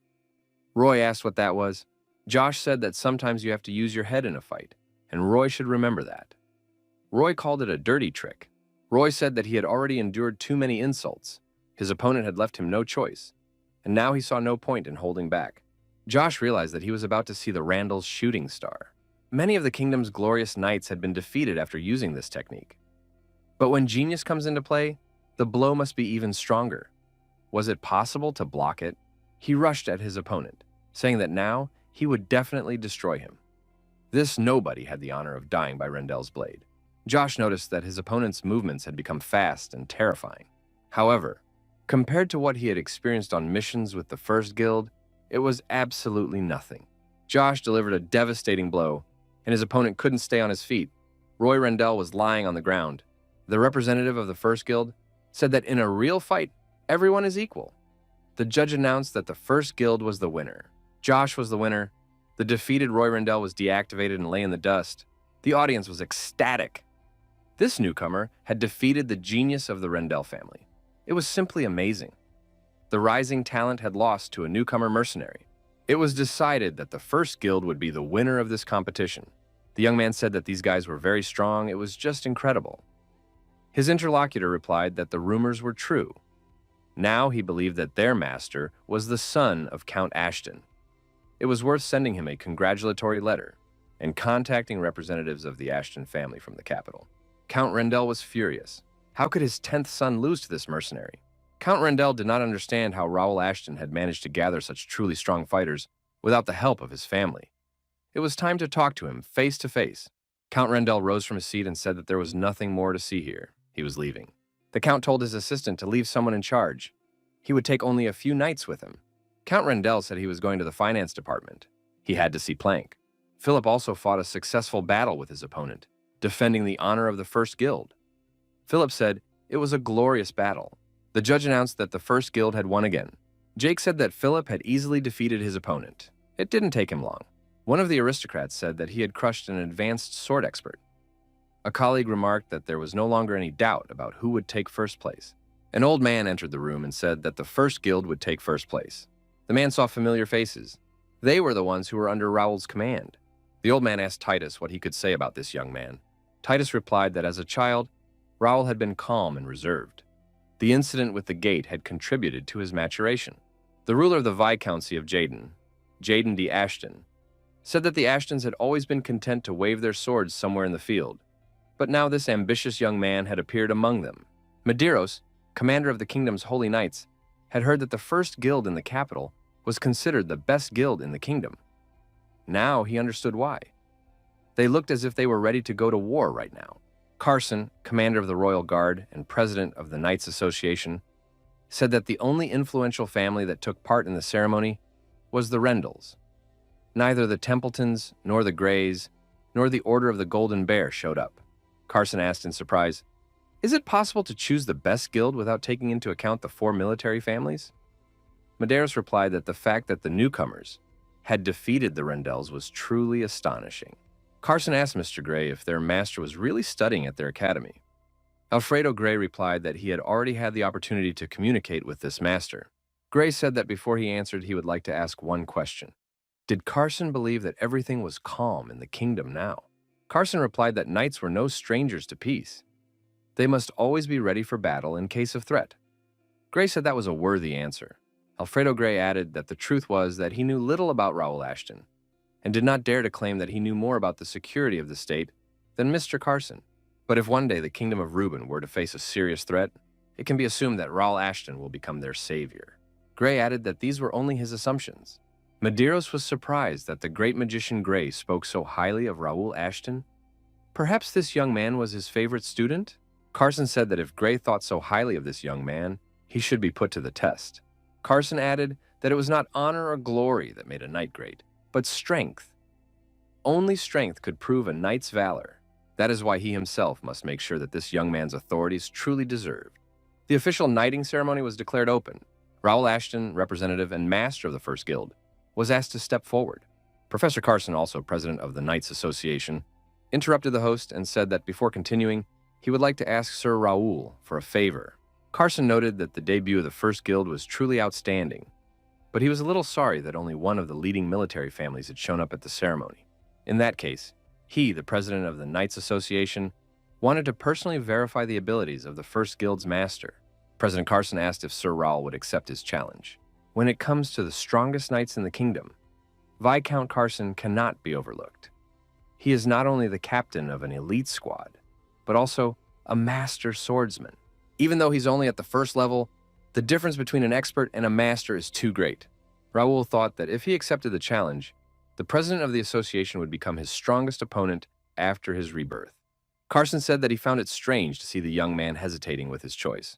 Roy asked what that was. Josh said that sometimes you have to use your head in a fight, and Roy should remember that. Roy called it a dirty trick. Roy said that he had already endured too many insults. His opponent had left him no choice, and now he saw no point in holding back. Josh realized that he was about to see the Randall's shooting star. Many of the kingdom's glorious knights had been defeated after using this technique. But when genius comes into play, the blow must be even stronger. Was it possible to block it? He rushed at his opponent, saying that now he would definitely destroy him. This nobody had the honor of dying by Randall's blade. Josh noticed that his opponent's movements had become fast and terrifying. However, compared to what he had experienced on missions with the First Guild, it was absolutely nothing. Josh delivered a devastating blow, and his opponent couldn't stay on his feet. Roy Randall was lying on the ground. The representative of the First Guild said that in a real fight, everyone is equal. The judge announced that the First Guild was the winner. Josh was the winner. The defeated Roy Randall was deactivated and lay in the dust. The audience was ecstatic. This newcomer had defeated the genius of the Randall family. It was simply amazing. The rising talent had lost to a newcomer mercenary. It was decided that the First Guild would be the winner of this competition. The young man said that these guys were very strong. It was just incredible. His interlocutor replied that the rumors were true. Now he believed that their master was the son of Count Ashton. It was worth sending him a congratulatory letter and contacting representatives of the Ashton family from the capital. Count Randall was furious. How could his 10th son lose to this mercenary? Count Randall did not understand how Raul Ashton had managed to gather such truly strong fighters without the help of his family. It was time to talk to him face to face. Count Randall rose from his seat and said that there was nothing more to see here. He was leaving. The Count told his assistant to leave someone in charge. He would take only a few knights with him. Count Randall said he was going to the finance department. He had to see Plank. Philip also fought a successful battle with his opponent, defending the honor of the First Guild. Philip said it was a glorious battle. The judge announced that the First Guild had won again. Jake said that Philip had easily defeated his opponent. It didn't take him long. One of the aristocrats said that he had crushed an advanced sword expert. A colleague remarked that there was no longer any doubt about who would take first place. An old man entered the room and said that the First Guild would take first place. The man saw familiar faces. They were the ones who were under Raul's command. The old man asked Titus what he could say about this young man. Titus replied that as a child, Raul had been calm and reserved. The incident with the gate had contributed to his maturation. The ruler of the Viscountcy of Jaden D. Ashton, said that the Ashtons had always been content to wave their swords somewhere in the field, but now this ambitious young man had appeared among them. Medeiros, commander of the kingdom's holy knights, had heard that the First Guild in the capital was considered the best guild in the kingdom. Now he understood why. They looked as if they were ready to go to war right now. Carson, commander of the Royal Guard and president of the Knights Association, said that the only influential family that took part in the ceremony was the Randalls. Neither the Templetons, nor the Greys, nor the Order of the Golden Bear showed up. Carson asked in surprise, "Is it possible to choose the best guild without taking into account the 4 military families?" Medeiros replied that the fact that the newcomers had defeated the Randalls was truly astonishing. Carson asked Mr. Gray if their master was really studying at their academy. Alfredo Gray replied that he had already had the opportunity to communicate with this master. Gray said that before he answered, he would like to ask one question. Did Carson believe that everything was calm in the kingdom now? Carson replied that knights were no strangers to peace. They must always be ready for battle in case of threat. Gray said that was a worthy answer. Alfredo Gray added that the truth was that he knew little about Raul Ashton, and did not dare to claim that he knew more about the security of the state than Mr. Carson. But if one day the kingdom of Reuben were to face a serious threat, it can be assumed that Raul Ashton will become their savior. Gray added that these were only his assumptions. Medeiros was surprised that the great magician Gray spoke so highly of Raul Ashton. Perhaps this young man was his favorite student? Carson said that if Gray thought so highly of this young man, he should be put to the test. Carson added that it was not honor or glory that made a knight great, but strength. Only strength could prove a knight's valor. That is why he himself must make sure that this young man's authorities truly deserved. The official knighting ceremony was declared open. Raul Ashton, representative and master of the First Guild, was asked to step forward. Professor Carson, also president of the Knights Association, interrupted the host and said that before continuing, he would like to ask Sir Raul for a favor. Carson noted that the debut of the First Guild was truly outstanding, but he was a little sorry that only one of the leading military families had shown up at the ceremony. In that case, he, the president of the Knights Association, wanted to personally verify the abilities of the First Guild's master. President Carson asked if Sir Raul would accept his challenge. When it comes to the strongest knights in the kingdom, Viscount Carson cannot be overlooked. He is not only the captain of an elite squad, but also a master swordsman. Even though he's only at the first level, the difference between an expert and a master is too great. Raul thought that if he accepted the challenge, The president of the association would become his strongest opponent after his rebirth. Carson said that he found it strange to see the young man hesitating with his choice.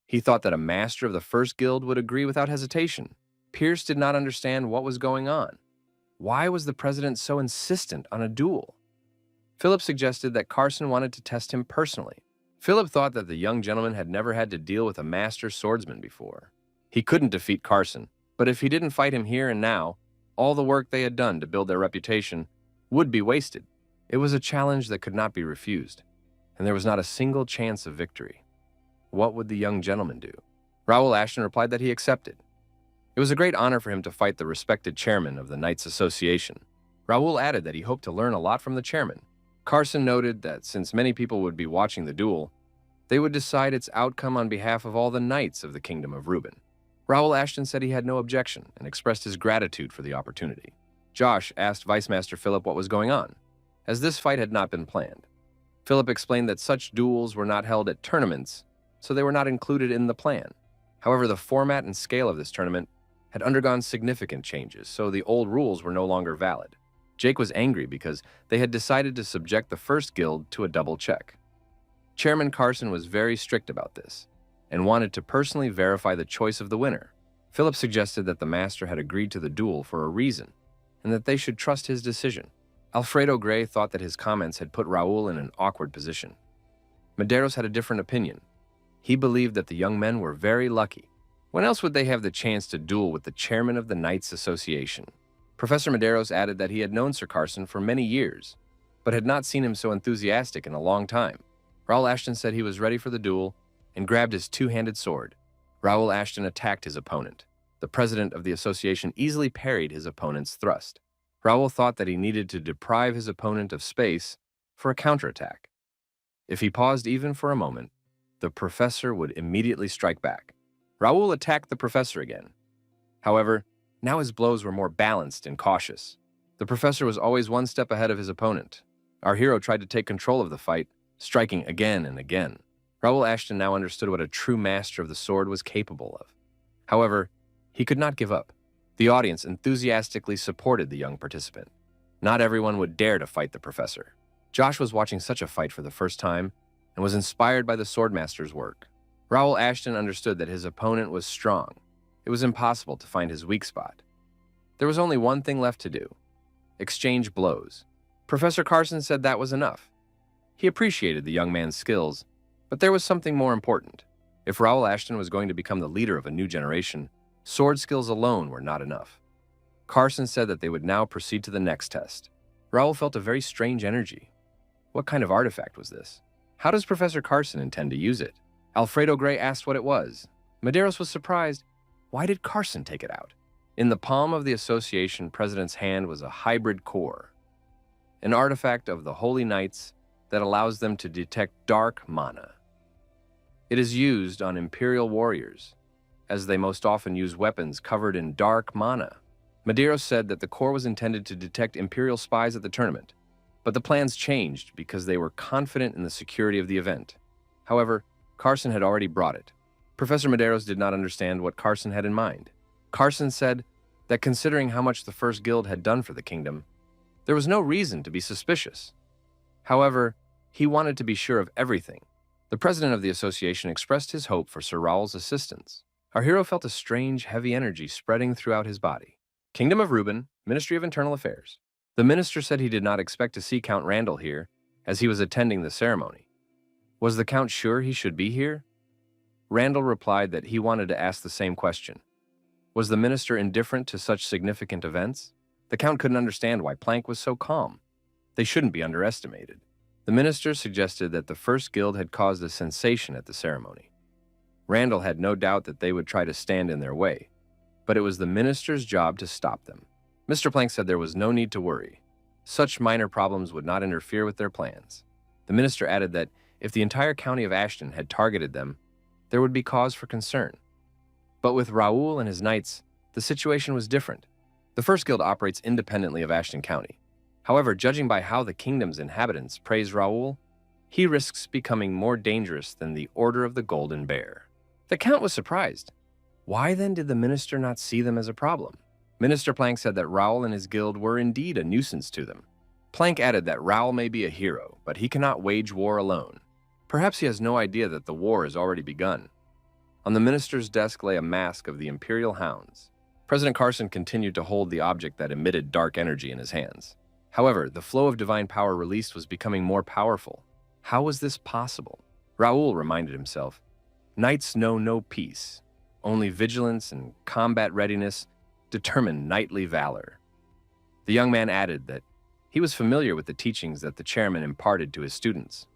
He thought that a master of the first guild would agree without hesitation. Pierce did not understand what was going on. Why was the president so insistent on a duel? Philip suggested that Carson wanted to test him personally. Philip thought that the young gentleman had never had to deal with a master swordsman before. He couldn't defeat Carson, but if he didn't fight him here and now, all the work they had done to build their reputation would be wasted. It was a challenge that could not be refused, and there was not a single chance of victory. What would the young gentleman do? Raul Ashton replied that he accepted. It was a great honor for him to fight the respected chairman of the Knights Association. Raul added that he hoped to learn a lot from the chairman. Carson noted that since many people would be watching the duel, they would decide its outcome on behalf of all the knights of the Kingdom of Reuben. Raul Ashton said he had no objection and expressed his gratitude for the opportunity. Josh asked Vice Master Philip what was going on, as this fight had not been planned. Philip explained that such duels were not held at tournaments, so they were not included in the plan. However, the format and scale of this tournament had undergone significant changes, so the old rules were no longer valid. Jake was angry because they had decided to subject the first guild to a double check. Chairman Carson was very strict about this and wanted to personally verify the choice of the winner. Philip suggested that the master had agreed to the duel for a reason and that they should trust his decision. Alfredo Gray thought that his comments had put Raul in an awkward position. Medeiros had a different opinion. He believed that the young men were very lucky. When else would they have the chance to duel with the chairman of the Knights Association? Professor Medeiros added that he had known Sir Carson for many years, but had not seen him so enthusiastic in a long time. Raul Ashton said he was ready for the duel and grabbed his two-handed sword. Raul Ashton attacked his opponent. The president of the association easily parried his opponent's thrust. Raul thought that he needed to deprive his opponent of space for a counterattack. If he paused even for a moment, the professor would immediately strike back. Raul attacked the professor again. However, now his blows were more balanced and cautious. The professor was always one step ahead of his opponent. Our hero tried to take control of the fight, striking again and again. Raul Ashton now understood what a true master of the sword was capable of. However, he could not give up. The audience enthusiastically supported the young participant. Not everyone would dare to fight the professor. Josh was watching such a fight for the first time and was inspired by the swordmaster's work. Raul Ashton understood that his opponent was strong. It was impossible to find his weak spot. There was only one thing left to do: exchange blows. Professor Carson said that was enough. He appreciated the young man's skills, but there was something more important. If Raul Ashton was going to become the leader of a new generation, sword skills alone were not enough. Carson said that they would now proceed to the next test. Raul felt a very strange energy. What kind of artifact was this? How does Professor Carson intend to use it? Alfredo Gray asked what it was. Medeiros was surprised. Why did Carson take it out? In the palm of the association president's hand was a hybrid core, an artifact of the Holy Knights that allows them to detect dark mana. It is used on Imperial warriors, as they most often use weapons covered in dark mana. Medeiros said that the core was intended to detect Imperial spies at the tournament, but the plans changed because they were confident in the security of the event. However, Carson had already brought it. Professor Medeiros did not understand what Carson had in mind. Carson said that considering how much the First Guild had done for the kingdom, there was no reason to be suspicious. However, he wanted to be sure of everything. The president of the association expressed his hope for Sir Raul's assistance. Our hero felt a strange, heavy energy spreading throughout his body. Kingdom of Reuben, Ministry of Internal Affairs. The minister said he did not expect to see Count Randall here, as he was attending the ceremony. Was the Count sure he should be here? Randall replied that he wanted to ask the same question. Was the minister indifferent to such significant events? The Count couldn't understand why Plank was so calm. They shouldn't be underestimated. The minister suggested that the First Guild had caused a sensation at the ceremony. Randall had no doubt that they would try to stand in their way, but it was the minister's job to stop them. Mr. Plank said there was no need to worry. Such minor problems would not interfere with their plans. The minister added that if the entire county of Ashton had targeted them, there would be cause for concern. But with Raul and his knights, the situation was different. The First Guild operates independently of Ashton County. However, judging by how the kingdom's inhabitants praise Raul, he risks becoming more dangerous than the Order of the Golden Bear. The Count was surprised. Why then did the minister not see them as a problem? Minister Plank said that Raul and his guild were indeed a nuisance to them. Plank added that Raul may be a hero, but he cannot wage war alone. Perhaps he has no idea that the war has already begun. On the minister's desk lay a mask of the Imperial Hounds. President Carson continued to hold the object that emitted dark energy in his hands. However, the flow of divine power released was becoming more powerful. How was this possible? Raul reminded himself, "Knights know no peace. Only vigilance and combat readiness determine knightly valor." The young man added that he was familiar with the teachings that the chairman imparted to his students.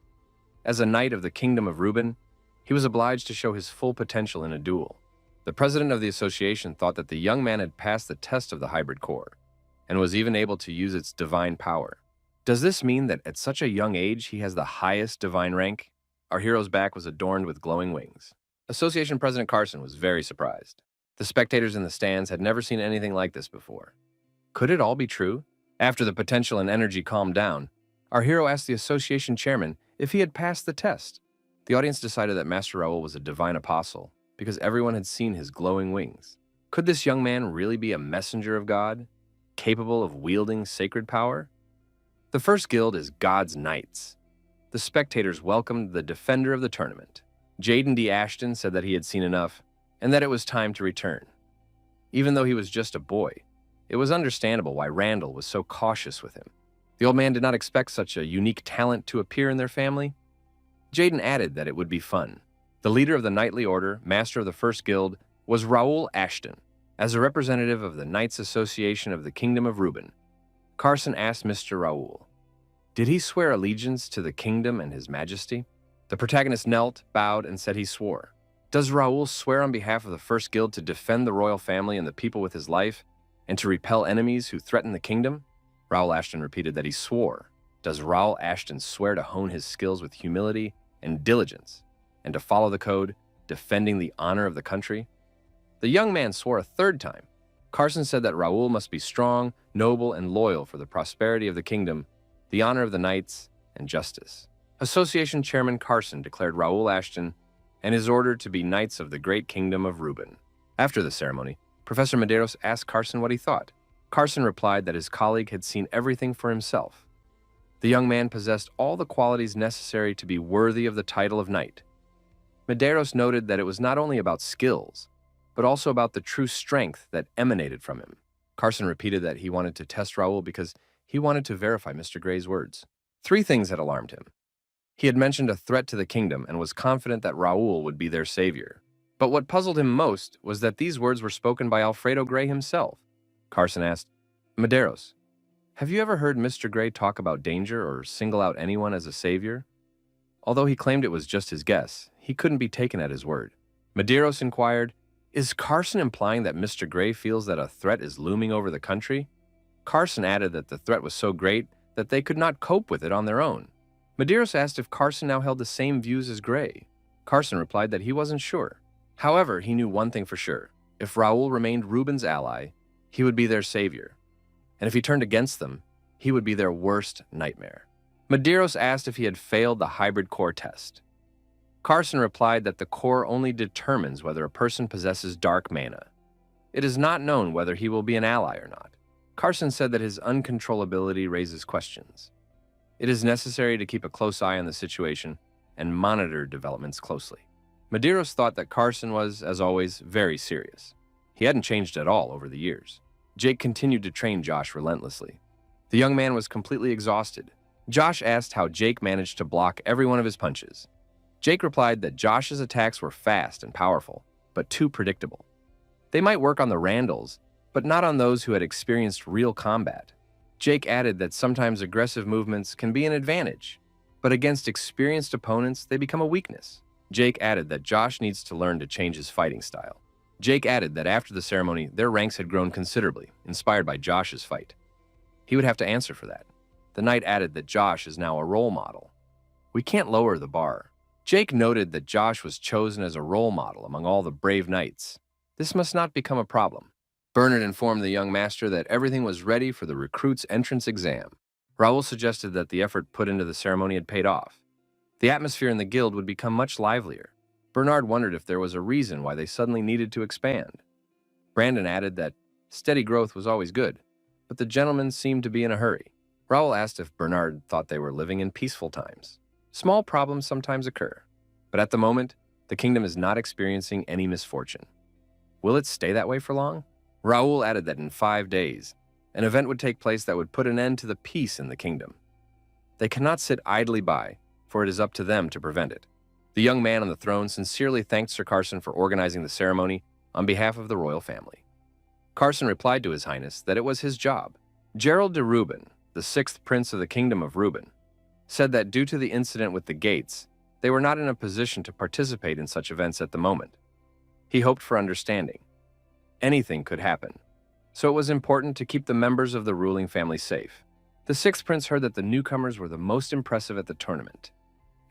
As a knight of the Kingdom of Reuben, he was obliged to show his full potential in a duel. The president of the association thought that the young man had passed the test of the hybrid core, and was even able to use its divine power. Does this mean that at such a young age he has the highest divine rank? Our hero's back was adorned with glowing wings. Association President Carson was very surprised. The spectators in the stands had never seen anything like this before. Could it all be true? After the potential and energy calmed down, our hero asked the association chairman if he had passed the test. The audience decided that Master Raul was a divine apostle because everyone had seen his glowing wings. Could this young man really be a messenger of God, capable of wielding sacred power? The first guild is God's Knights. The spectators welcomed the defender of the tournament. Jaden D. Ashton said that he had seen enough and that it was time to return. Even though he was just a boy, it was understandable why Randall was so cautious with him. The old man did not expect such a unique talent to appear in their family. Jaden added that it would be fun. The leader of the knightly order, master of the first guild, was Raul Ashton. As a representative of the Knights Association of the Kingdom of Reuben, Carson asked Mr. Raul, did he swear allegiance to the kingdom and his majesty? The protagonist knelt, bowed, and said he swore. Does Raul swear on behalf of the first guild to defend the royal family and the people with his life, and to repel enemies who threaten the kingdom? Raul Ashton repeated that he swore. Does Raul Ashton swear to hone his skills with humility and diligence, and to follow the code, defending the honor of the country? The young man swore a third time. Carson said that Raul must be strong, noble, and loyal for the prosperity of the kingdom, the honor of the knights, and justice. Association Chairman Carson declared Raul Ashton and his order to be knights of the great kingdom of Reuben. After the ceremony, Professor Medeiros asked Carson what he thought. Carson replied that his colleague had seen everything for himself. The young man possessed all the qualities necessary to be worthy of the title of knight. Medeiros noted that it was not only about skills, but also about the true strength that emanated from him. Carson repeated that he wanted to test Raul because he wanted to verify Mr. Gray's words. 3 things had alarmed him. He had mentioned a threat to the kingdom and was confident that Raul would be their savior. But what puzzled him most was that these words were spoken by Alfredo Gray himself. Carson asked, Medeiros, have you ever heard Mr. Gray talk about danger or single out anyone as a savior? Although he claimed it was just his guess, he couldn't be taken at his word. Medeiros inquired, is Carson implying that Mr. Gray feels that a threat is looming over the country? Carson added that the threat was so great that they could not cope with it on their own. Medeiros asked if Carson now held the same views as Gray. Carson replied that he wasn't sure. However, he knew one thing for sure. If Raul remained Reuben's ally, he would be their savior. And if he turned against them, he would be their worst nightmare. Medeiros asked if he had failed the hybrid core test. Carson replied that the core only determines whether a person possesses dark mana. It is not known whether he will be an ally or not. Carson said that his uncontrollability raises questions. It is necessary to keep a close eye on the situation and monitor developments closely. Medeiros thought that Carson was, as always, very serious. He hadn't changed at all over the years. Jake continued to train Josh relentlessly. The young man was completely exhausted. Josh asked how Jake managed to block every one of his punches. Jake replied that Josh's attacks were fast and powerful, but too predictable. They might work on the Randalls, but not on those who had experienced real combat. Jake added that sometimes aggressive movements can be an advantage, but against experienced opponents, they become a weakness. Jake added that Josh needs to learn to change his fighting style. Jake added that after the ceremony, their ranks had grown considerably, inspired by Josh's fight. He would have to answer for that. The knight added that Josh is now a role model. We can't lower the bar. Jake noted that Josh was chosen as a role model among all the brave knights. This must not become a problem. Bernard informed the young master that everything was ready for the recruit's entrance exam. Raul suggested that the effort put into the ceremony had paid off. The atmosphere in the guild would become much livelier. Bernard wondered if there was a reason why they suddenly needed to expand. Brandon added that Steady growth was always good, but the gentleman seemed to be in a hurry. Raul asked if Bernard thought they were living in peaceful times. Small problems sometimes occur, but at the moment, the kingdom is not experiencing any misfortune. Will it stay that way for long? Raul added that in 5 days, an event would take place that would put an end to the peace in the kingdom. They cannot sit idly by, for it is up to them to prevent it. The young man on the throne sincerely thanked Sir Carson for organizing the ceremony on behalf of the royal family. Carson replied to His Highness that it was his job. Gerald de Reuben, the 6th Prince of the Kingdom of Reuben, said that due to the incident with the gates, they were not in a position to participate in such events at the moment. He hoped for understanding. Anything could happen, so it was important to keep the members of the ruling family safe. The 6th Prince heard that the newcomers were the most impressive at the tournament.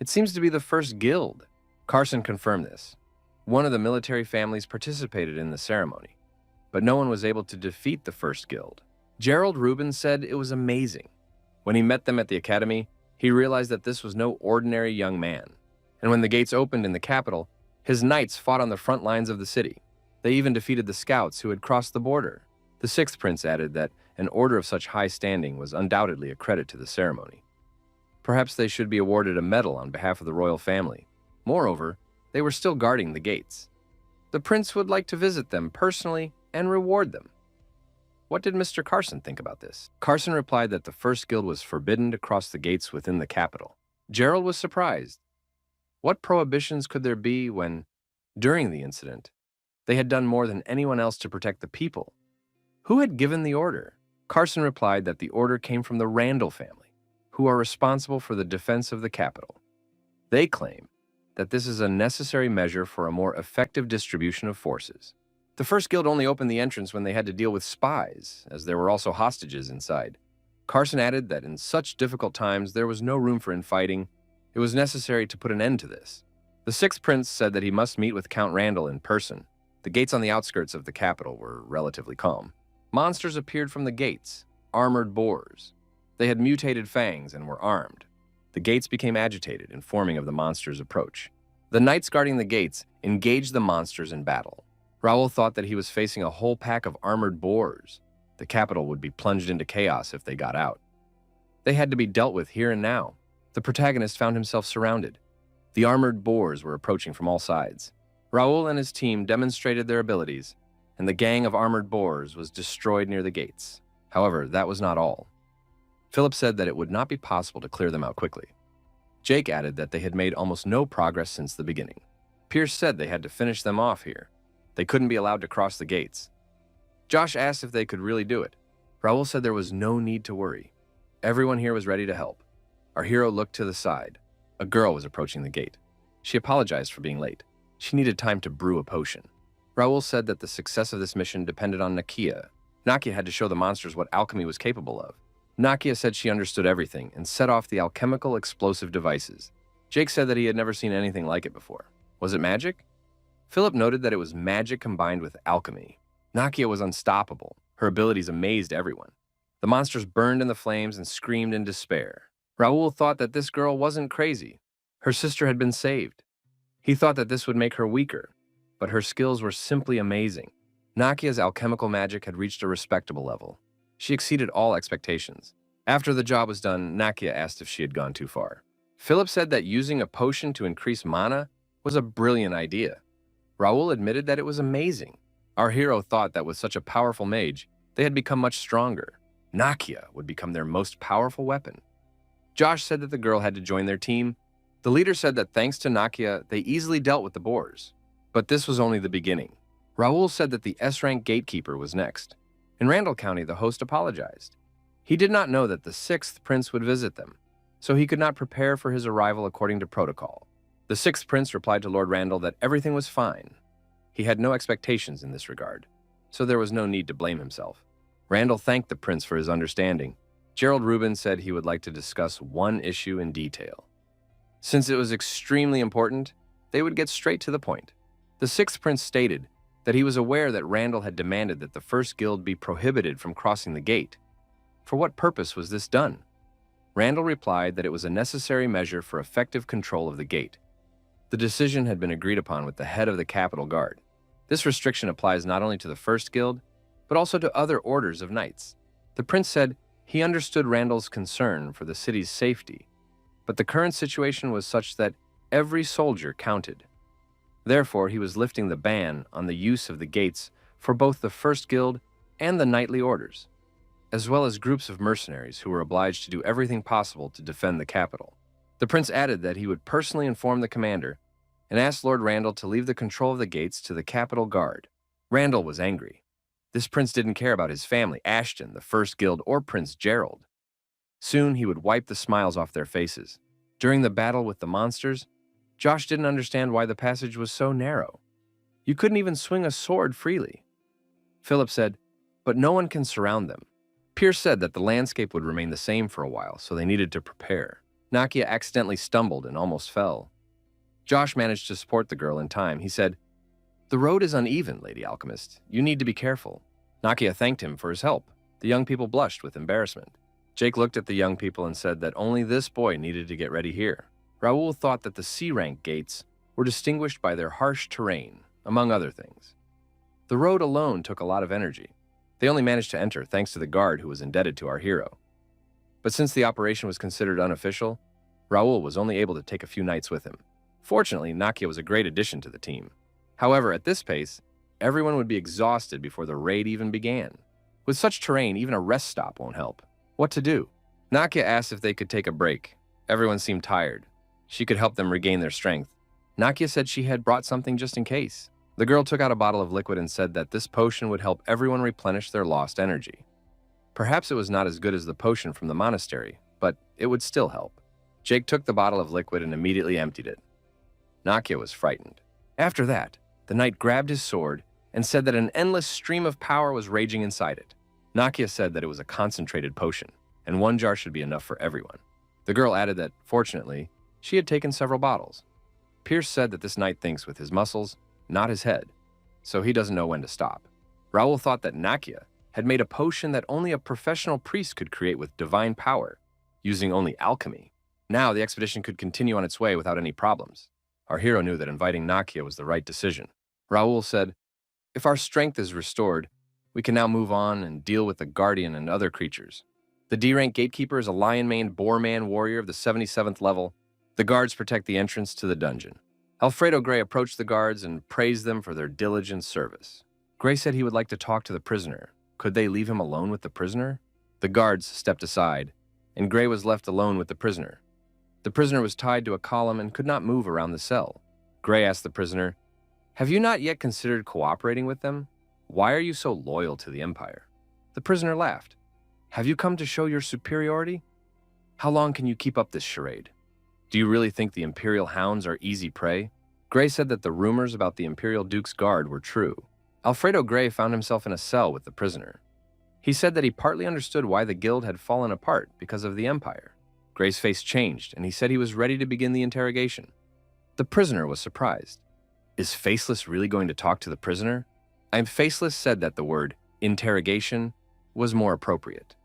It seems to be the first guild. Carson confirmed this. One of the military families participated in the ceremony, but no one was able to defeat the first guild. Gerald Reuben said it was amazing. When he met them at the academy, he realized that this was no ordinary young man. And when the gates opened in the capital, his knights fought on the front lines of the city. They even defeated the scouts who had crossed the border. The 6th Prince added that an order of such high standing was undoubtedly a credit to the ceremony. Perhaps they should be awarded a medal on behalf of the royal family. Moreover, they were still guarding the gates. The prince would like to visit them personally and reward them. What did Mr. Carson think about this? Carson replied that the first guild was forbidden to cross the gates within the capital. Gerald was surprised. What prohibitions could there be when, during the incident, they had done more than anyone else to protect the people? Who had given the order? Carson replied that the order came from the Randall family, who are responsible for the defense of the capital. They claim that this is a necessary measure for a more effective distribution of forces. The first guild only opened the entrance when they had to deal with spies, as there were also hostages inside. Carson added that in such difficult times there was no room for infighting. It was necessary to put an end to this. The 6th Prince said that he must meet with Count Randall in person. The gates on the outskirts of the capital were relatively calm. Monsters appeared from the gates, armored boars. They had mutated fangs and were armed. The gates became agitated, informing of the monsters' approach. The knights guarding the gates engaged the monsters in battle. Raul thought that he was facing a whole pack of armored boars. The capital would be plunged into chaos if they got out. They had to be dealt with here and now. The protagonist found himself surrounded. The armored boars were approaching from all sides. Raul and his team demonstrated their abilities, and the gang of armored boars was destroyed near the gates. However, that was not all. Philip said that it would not be possible to clear them out quickly. Jake added that they had made almost no progress since the beginning. Pierce said they had to finish them off here. They couldn't be allowed to cross the gates. Josh asked if they could really do it. Raul said there was no need to worry. Everyone here was ready to help. Our hero looked to the side. A girl was approaching the gate. She apologized for being late. She needed time to brew a potion. Raul said that the success of this mission depended on Nakia. Nakia had to show the monsters what alchemy was capable of. Nakia said she understood everything and set off the alchemical explosive devices. Jake said that he had never seen anything like it before. Was it magic? Philip noted that it was magic combined with alchemy. Nakia was unstoppable. Her abilities amazed everyone. The monsters burned in the flames and screamed in despair. Raul thought that this girl wasn't crazy. Her sister had been saved. He thought that this would make her weaker, but her skills were simply amazing. Nakia's alchemical magic had reached a respectable level. She exceeded all expectations. After the job was done, Nakia asked if she had gone too far. Philip said that using a potion to increase mana was a brilliant idea. Raul admitted that it was amazing. Our hero thought that with such a powerful mage, they had become much stronger. Nakia would become their most powerful weapon. Josh said that the girl had to join their team. The leader said that thanks to Nakia, they easily dealt with the boars. But this was only the beginning. Raul said that the S-rank gatekeeper was next. In Randall County, the host apologized. He did not know that the 6th Prince would visit them, so he could not prepare for his arrival according to protocol. The 6th Prince replied to Lord Randall that everything was fine. He had no expectations in this regard, so there was no need to blame himself. Randall thanked the prince for his understanding. Gerald Reuben said he would like to discuss one issue in detail. Since it was extremely important, they would get straight to the point. The 6th Prince stated that he was aware that Randall had demanded that the first guild be prohibited from crossing the gate. For what purpose was this done? Randall replied that it was a necessary measure for effective control of the gate. The decision had been agreed upon with the head of the Capitol Guard. This restriction applies not only to the first guild, but also to other orders of knights. The prince said he understood Randall's concern for the city's safety, but the current situation was such that every soldier counted. Therefore, he was lifting the ban on the use of the gates for both the First Guild and the knightly orders, as well as groups of mercenaries who were obliged to do everything possible to defend the capital. The prince added that he would personally inform the commander and asked Lord Randall to leave the control of the gates to the capital guard. Randall was angry. This prince didn't care about his family, Ashton, the First Guild, or Prince Gerald. Soon he would wipe the smiles off their faces. During the battle with the monsters, Josh didn't understand why the passage was so narrow. You couldn't even swing a sword freely. Philip said, but no one can surround them. Pierce said that the landscape would remain the same for a while, so they needed to prepare. Nakia accidentally stumbled and almost fell. Josh managed to support the girl in time. He said, "The road is uneven, Lady Alchemist. You need to be careful." Nakia thanked him for his help. The young people blushed with embarrassment. Jake looked at the young people and said that only this boy needed to get ready here. Raul thought that the C-rank gates were distinguished by their harsh terrain, among other things. The road alone took a lot of energy. They only managed to enter thanks to the guard who was indebted to our hero. But since the operation was considered unofficial, Raul was only able to take a few knights with him. Fortunately, Nakia was a great addition to the team. However, at this pace, everyone would be exhausted before the raid even began. With such terrain, even a rest stop won't help. What to do? Nakia asked if they could take a break. Everyone seemed tired. She could help them regain their strength. Nakia said she had brought something just in case. The girl took out a bottle of liquid and said that this potion would help everyone replenish their lost energy. Perhaps it was not as good as the potion from the monastery, but it would still help. Jake took the bottle of liquid and immediately emptied it. Nakia was frightened. After that, the knight grabbed his sword and said that an endless stream of power was raging inside it. Nakia said that it was a concentrated potion, and one jar should be enough for everyone. The girl added that, fortunately, she had taken several bottles. Pierce said that this knight thinks with his muscles, not his head, so he doesn't know when to stop. Raul thought that Nakia had made a potion that only a professional priest could create with divine power, using only alchemy. Now the expedition could continue on its way without any problems. Our hero knew that inviting Nakia was the right decision. Raul said, "If our strength is restored, we can now move on and deal with the Guardian and other creatures. The D-rank gatekeeper is a lion-maned boar-man warrior of the 77th level. The guards protect the entrance to the dungeon." Alfredo Gray approached the guards and praised them for their diligent service. Gray said he would like to talk to the prisoner. Could they leave him alone with the prisoner? The guards stepped aside, and Gray was left alone with the prisoner. The prisoner was tied to a column and could not move around the cell. Gray asked the prisoner, "Have you not yet considered cooperating with them? Why are you so loyal to the Empire?" The prisoner laughed. "Have you come to show your superiority? How long can you keep up this charade? Do you really think the Imperial hounds are easy prey?" Gray said that the rumors about the Imperial Duke's guard were true. Alfredo Gray found himself in a cell with the prisoner. He said that he partly understood why the guild had fallen apart because of the Empire. Gray's face changed, and he said he was ready to begin the interrogation. The prisoner was surprised. Is Faceless really going to talk to the prisoner? Faceless said that the word interrogation was more appropriate.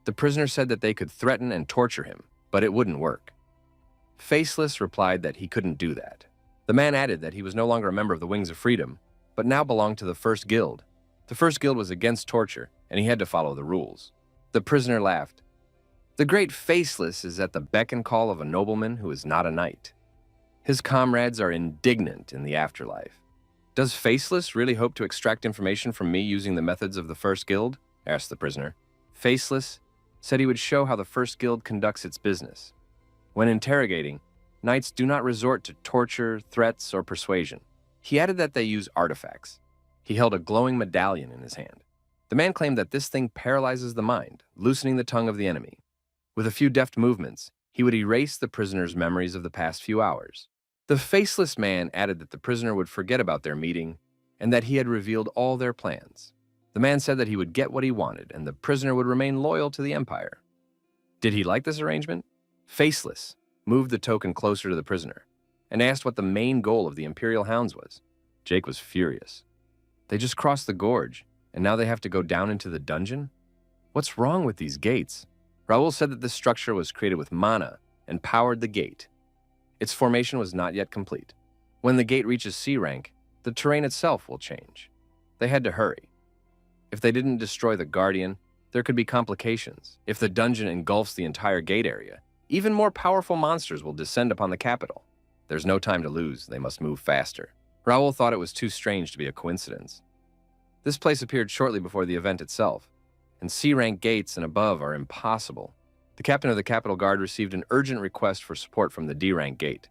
The prisoner said that they could threaten and torture him, but it wouldn't work. Faceless replied that he couldn't do that. The man added that he was no longer a member of the Wings of Freedom, but now belonged to the First Guild. The First Guild was against torture, and he had to follow the rules. The prisoner laughed. The great Faceless is at the beck and call of a nobleman who is not a knight. His comrades are indignant in the afterlife. Does Faceless really hope to extract information from me using the methods of the First Guild? Asked the prisoner. Faceless said he would show how the First Guild conducts its business. When interrogating, knights do not resort to torture, threats, or persuasion. He added that they use artifacts. He held a glowing medallion in his hand. The man claimed that this thing paralyzes the mind, loosening the tongue of the enemy. With a few deft movements, he would erase the prisoner's memories of the past few hours. The Faceless man added that the prisoner would forget about their meeting and that he had revealed all their plans. The man said that he would get what he wanted and the prisoner would remain loyal to the Empire. Did he like this arrangement? Faceless moved the token closer to the prisoner and asked what the main goal of the Imperial Hounds was. Jake was furious. They just crossed the gorge, and now they have to go down into the dungeon? What's wrong with these gates? Raul said that this structure was created with mana and powered the gate. Its formation was not yet complete. When the gate reaches C rank, the terrain itself will change. They had to hurry. If they didn't destroy the Guardian, there could be complications. If the dungeon engulfs the entire gate area, even more powerful monsters will descend upon the capital. There's no time to lose, they must move faster. Raul thought it was too strange to be a coincidence. This place appeared shortly before the event itself, and C-rank gates and above are impossible. The captain of the Capitol Guard received an urgent request for support from the D-rank gate.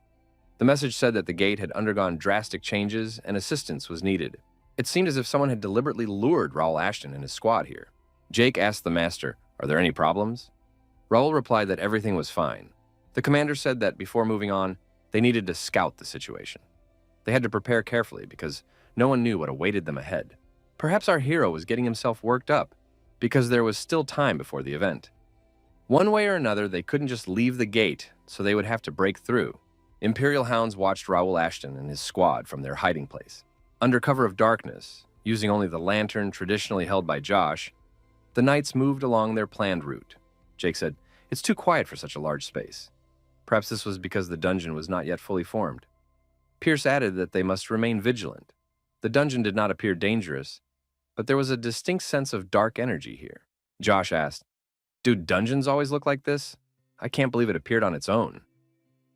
The message said that the gate had undergone drastic changes and assistance was needed. It seemed as if someone had deliberately lured Raul Ashton and his squad here. Jake asked the master, "Are there any problems?" Raul replied that everything was fine. The commander said that before moving on, they needed to scout the situation. They had to prepare carefully because no one knew what awaited them ahead. Perhaps our hero was getting himself worked up because there was still time before the event. One way or another, they couldn't just leave the gate, so they would have to break through. Imperial hounds watched Raul Ashton and his squad from their hiding place. Under cover of darkness, using only the lantern traditionally held by Josh, the knights moved along their planned route. Jake said, "It's too quiet for such a large space." Perhaps this was because the dungeon was not yet fully formed. Pierce added that they must remain vigilant. The dungeon did not appear dangerous, but there was a distinct sense of dark energy here. Josh asked, "Do dungeons always look like this? I can't believe it appeared on its own."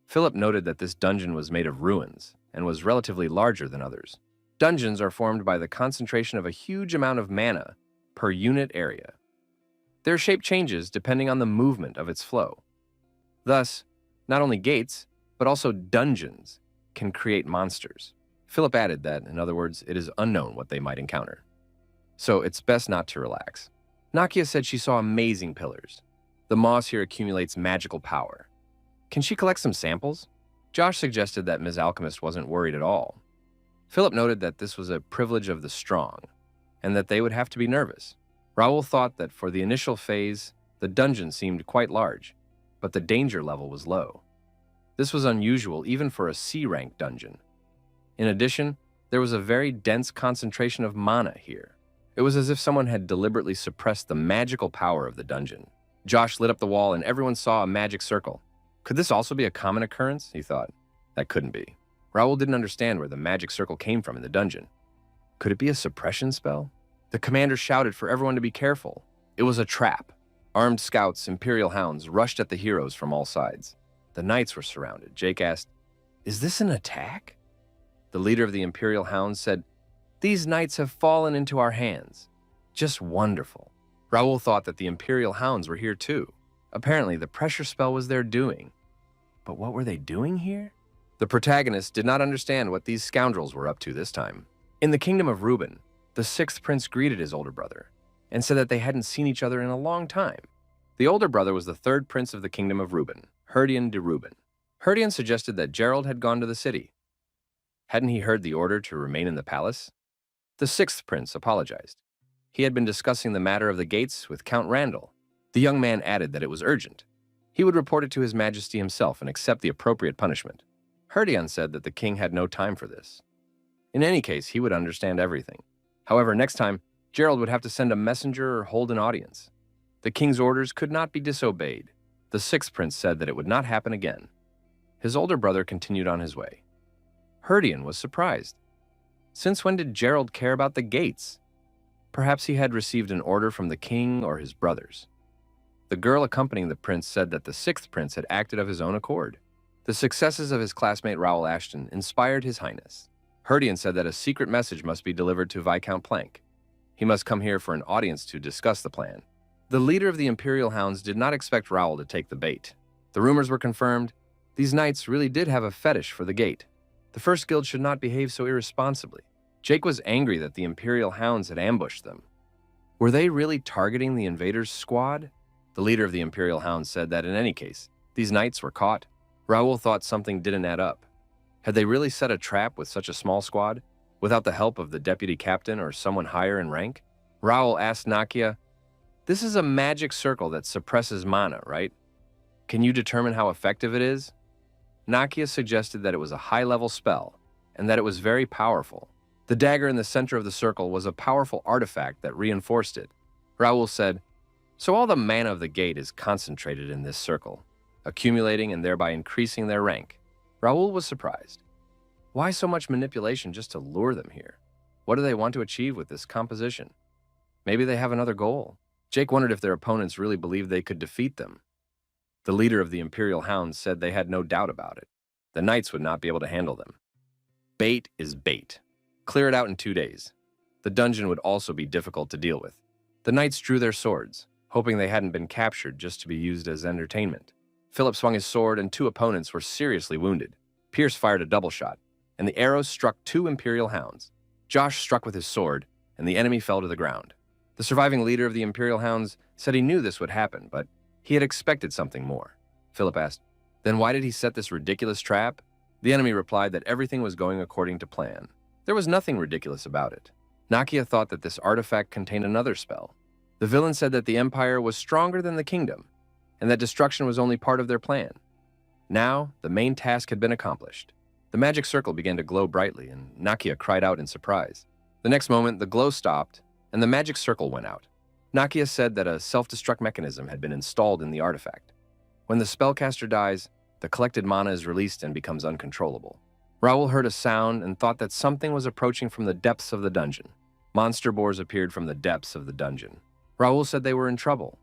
Philip noted that this dungeon was made of ruins and was relatively larger than others. Dungeons are formed by the concentration of a huge amount of mana per unit area. Their shape changes depending on the movement of its flow. Thus, not only gates, but also dungeons can create monsters. Philip added that, in other words, it is unknown what they might encounter. So it's best not to relax. Nakia said she saw amazing pillars. The moss here accumulates magical power. Can she collect some samples? Josh suggested that Ms. Alchemist wasn't worried at all. Philip noted that this was a privilege of the strong, and that they would have to be nervous. Raul thought that for the initial phase, the dungeon seemed quite large, but the danger level was low. This was unusual even for a C-rank dungeon. In addition, there was a very dense concentration of mana here. It was as if someone had deliberately suppressed the magical power of the dungeon. Josh lit up the wall and everyone saw a magic circle. Could this also be a common occurrence? He thought. That couldn't be. Raul didn't understand where the magic circle came from in the dungeon. Could it be a suppression spell? The commander shouted for everyone to be careful. It was a trap. Armed scouts, Imperial hounds, rushed at the heroes from all sides. The knights were surrounded. Jake asked, "Is this an attack?" The leader of the Imperial hounds said, "These knights have fallen into our hands." Just wonderful. Raul thought that the Imperial hounds were here too. Apparently, the pressure spell was their doing. But what were they doing here? The protagonist did not understand what these scoundrels were up to this time. In the kingdom of Reuben, the sixth prince greeted his older brother and said that they hadn't seen each other in a long time. The older brother was the third prince of the kingdom of Reuben, Herdian de Reuben. Herdian suggested that Gerald had gone to the city. Hadn't he heard the order to remain in the palace? The sixth prince apologized. He had been discussing the matter of the gates with Count Randall. The young man added that it was urgent. He would report it to His Majesty himself and accept the appropriate punishment. Herdian said that the king had no time for this. In any case, he would understand everything. However, next time, Gerald would have to send a messenger or hold an audience. The king's orders could not be disobeyed. The sixth prince said that it would not happen again. His older brother continued on his way. Herdian was surprised. Since when did Gerald care about the gates? Perhaps he had received an order from the king or his brothers. The girl accompanying the prince said that the sixth prince had acted of his own accord. The successes of his classmate Raul Ashton inspired His Highness. Herdian said that a secret message must be delivered to Viscount Plank. He must come here for an audience to discuss the plan. The leader of the Imperial Hounds did not expect Raul to take the bait. The rumors were confirmed. These knights really did have a fetish for the gate. The First Guild should not behave so irresponsibly. Jake was angry that the Imperial Hounds had ambushed them. Were they really targeting the invaders' squad? The leader of the Imperial Hounds said that in any case, these knights were caught. Raul thought something didn't add up. Had they really set a trap with such a small squad, without the help of the deputy captain or someone higher in rank? Raul asked Nakia, "This is a magic circle that suppresses mana, right? Can you determine how effective it is?" Nakia suggested that it was a high-level spell, and that it was very powerful. The dagger in the center of the circle was a powerful artifact that reinforced it. Raul said, "So all the mana of the gate is concentrated in this circle, accumulating and thereby increasing their rank." Raul was surprised. Why so much manipulation just to lure them here? What do they want to achieve with this composition? Maybe they have another goal. Jake wondered if their opponents really believed they could defeat them. The leader of the Imperial Hounds said they had no doubt about it. The knights would not be able to handle them. Bait is bait. Clear it out in 2 days. The dungeon would also be difficult to deal with. The knights drew their swords, hoping they hadn't been captured just to be used as entertainment. Philip swung his sword and 2 opponents were seriously wounded. Pierce fired a double shot, and the arrows struck 2 Imperial Hounds. Josh struck with his sword, and the enemy fell to the ground. The surviving leader of the Imperial Hounds said he knew this would happen, but he had expected something more. Philip asked, "Then why did he set this ridiculous trap?" The enemy replied that everything was going according to plan. There was nothing ridiculous about it. Nakia thought that this artifact contained another spell. The villain said that the Empire was stronger than the kingdom, and that destruction was only part of their plan. Now, the main task had been accomplished. The magic circle began to glow brightly, and Nakia cried out in surprise. The next moment, the glow stopped, and the magic circle went out. Nakia said that a self-destruct mechanism had been installed in the artifact. When the spellcaster dies, the collected mana is released and becomes uncontrollable. Raul heard a sound and thought that something was approaching from the depths of the dungeon. Monster boars appeared from the depths of the dungeon. Raul said they were in trouble.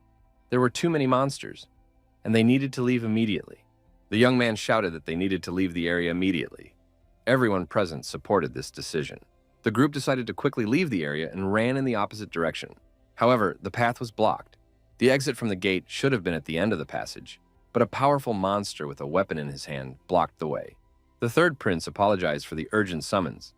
There were too many monsters, and they needed to leave immediately. The young man shouted that they needed to leave the area immediately. Everyone present supported this decision. The group decided to quickly leave the area and ran in the opposite direction. However, the path was blocked. The exit from the gate should have been at the end of the passage, but a powerful monster with a weapon in his hand blocked the way. The third prince apologized for the urgent summons.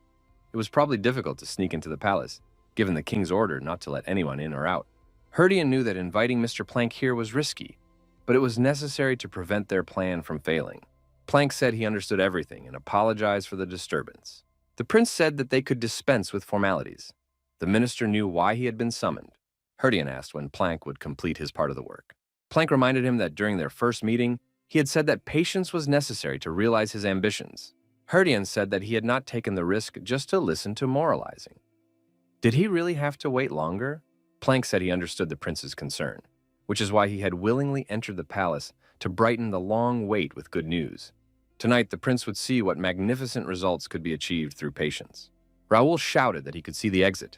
It was probably difficult to sneak into the palace, given the king's order not to let anyone in or out. Herdian knew that inviting Mr. Plank here was risky, but it was necessary to prevent their plan from failing. Plank said he understood everything and apologized for the disturbance. The prince said that they could dispense with formalities. The minister knew why he had been summoned. Herdian asked when Plank would complete his part of the work. Plank reminded him that during their first meeting, he had said that patience was necessary to realize his ambitions. Herdian said that he had not taken the risk just to listen to moralizing. Did he really have to wait longer? Plank said he understood the prince's concern, which is why he had willingly entered the palace to brighten the long wait with good news. Tonight, the prince would see what magnificent results could be achieved through patience. Raul shouted that he could see the exit.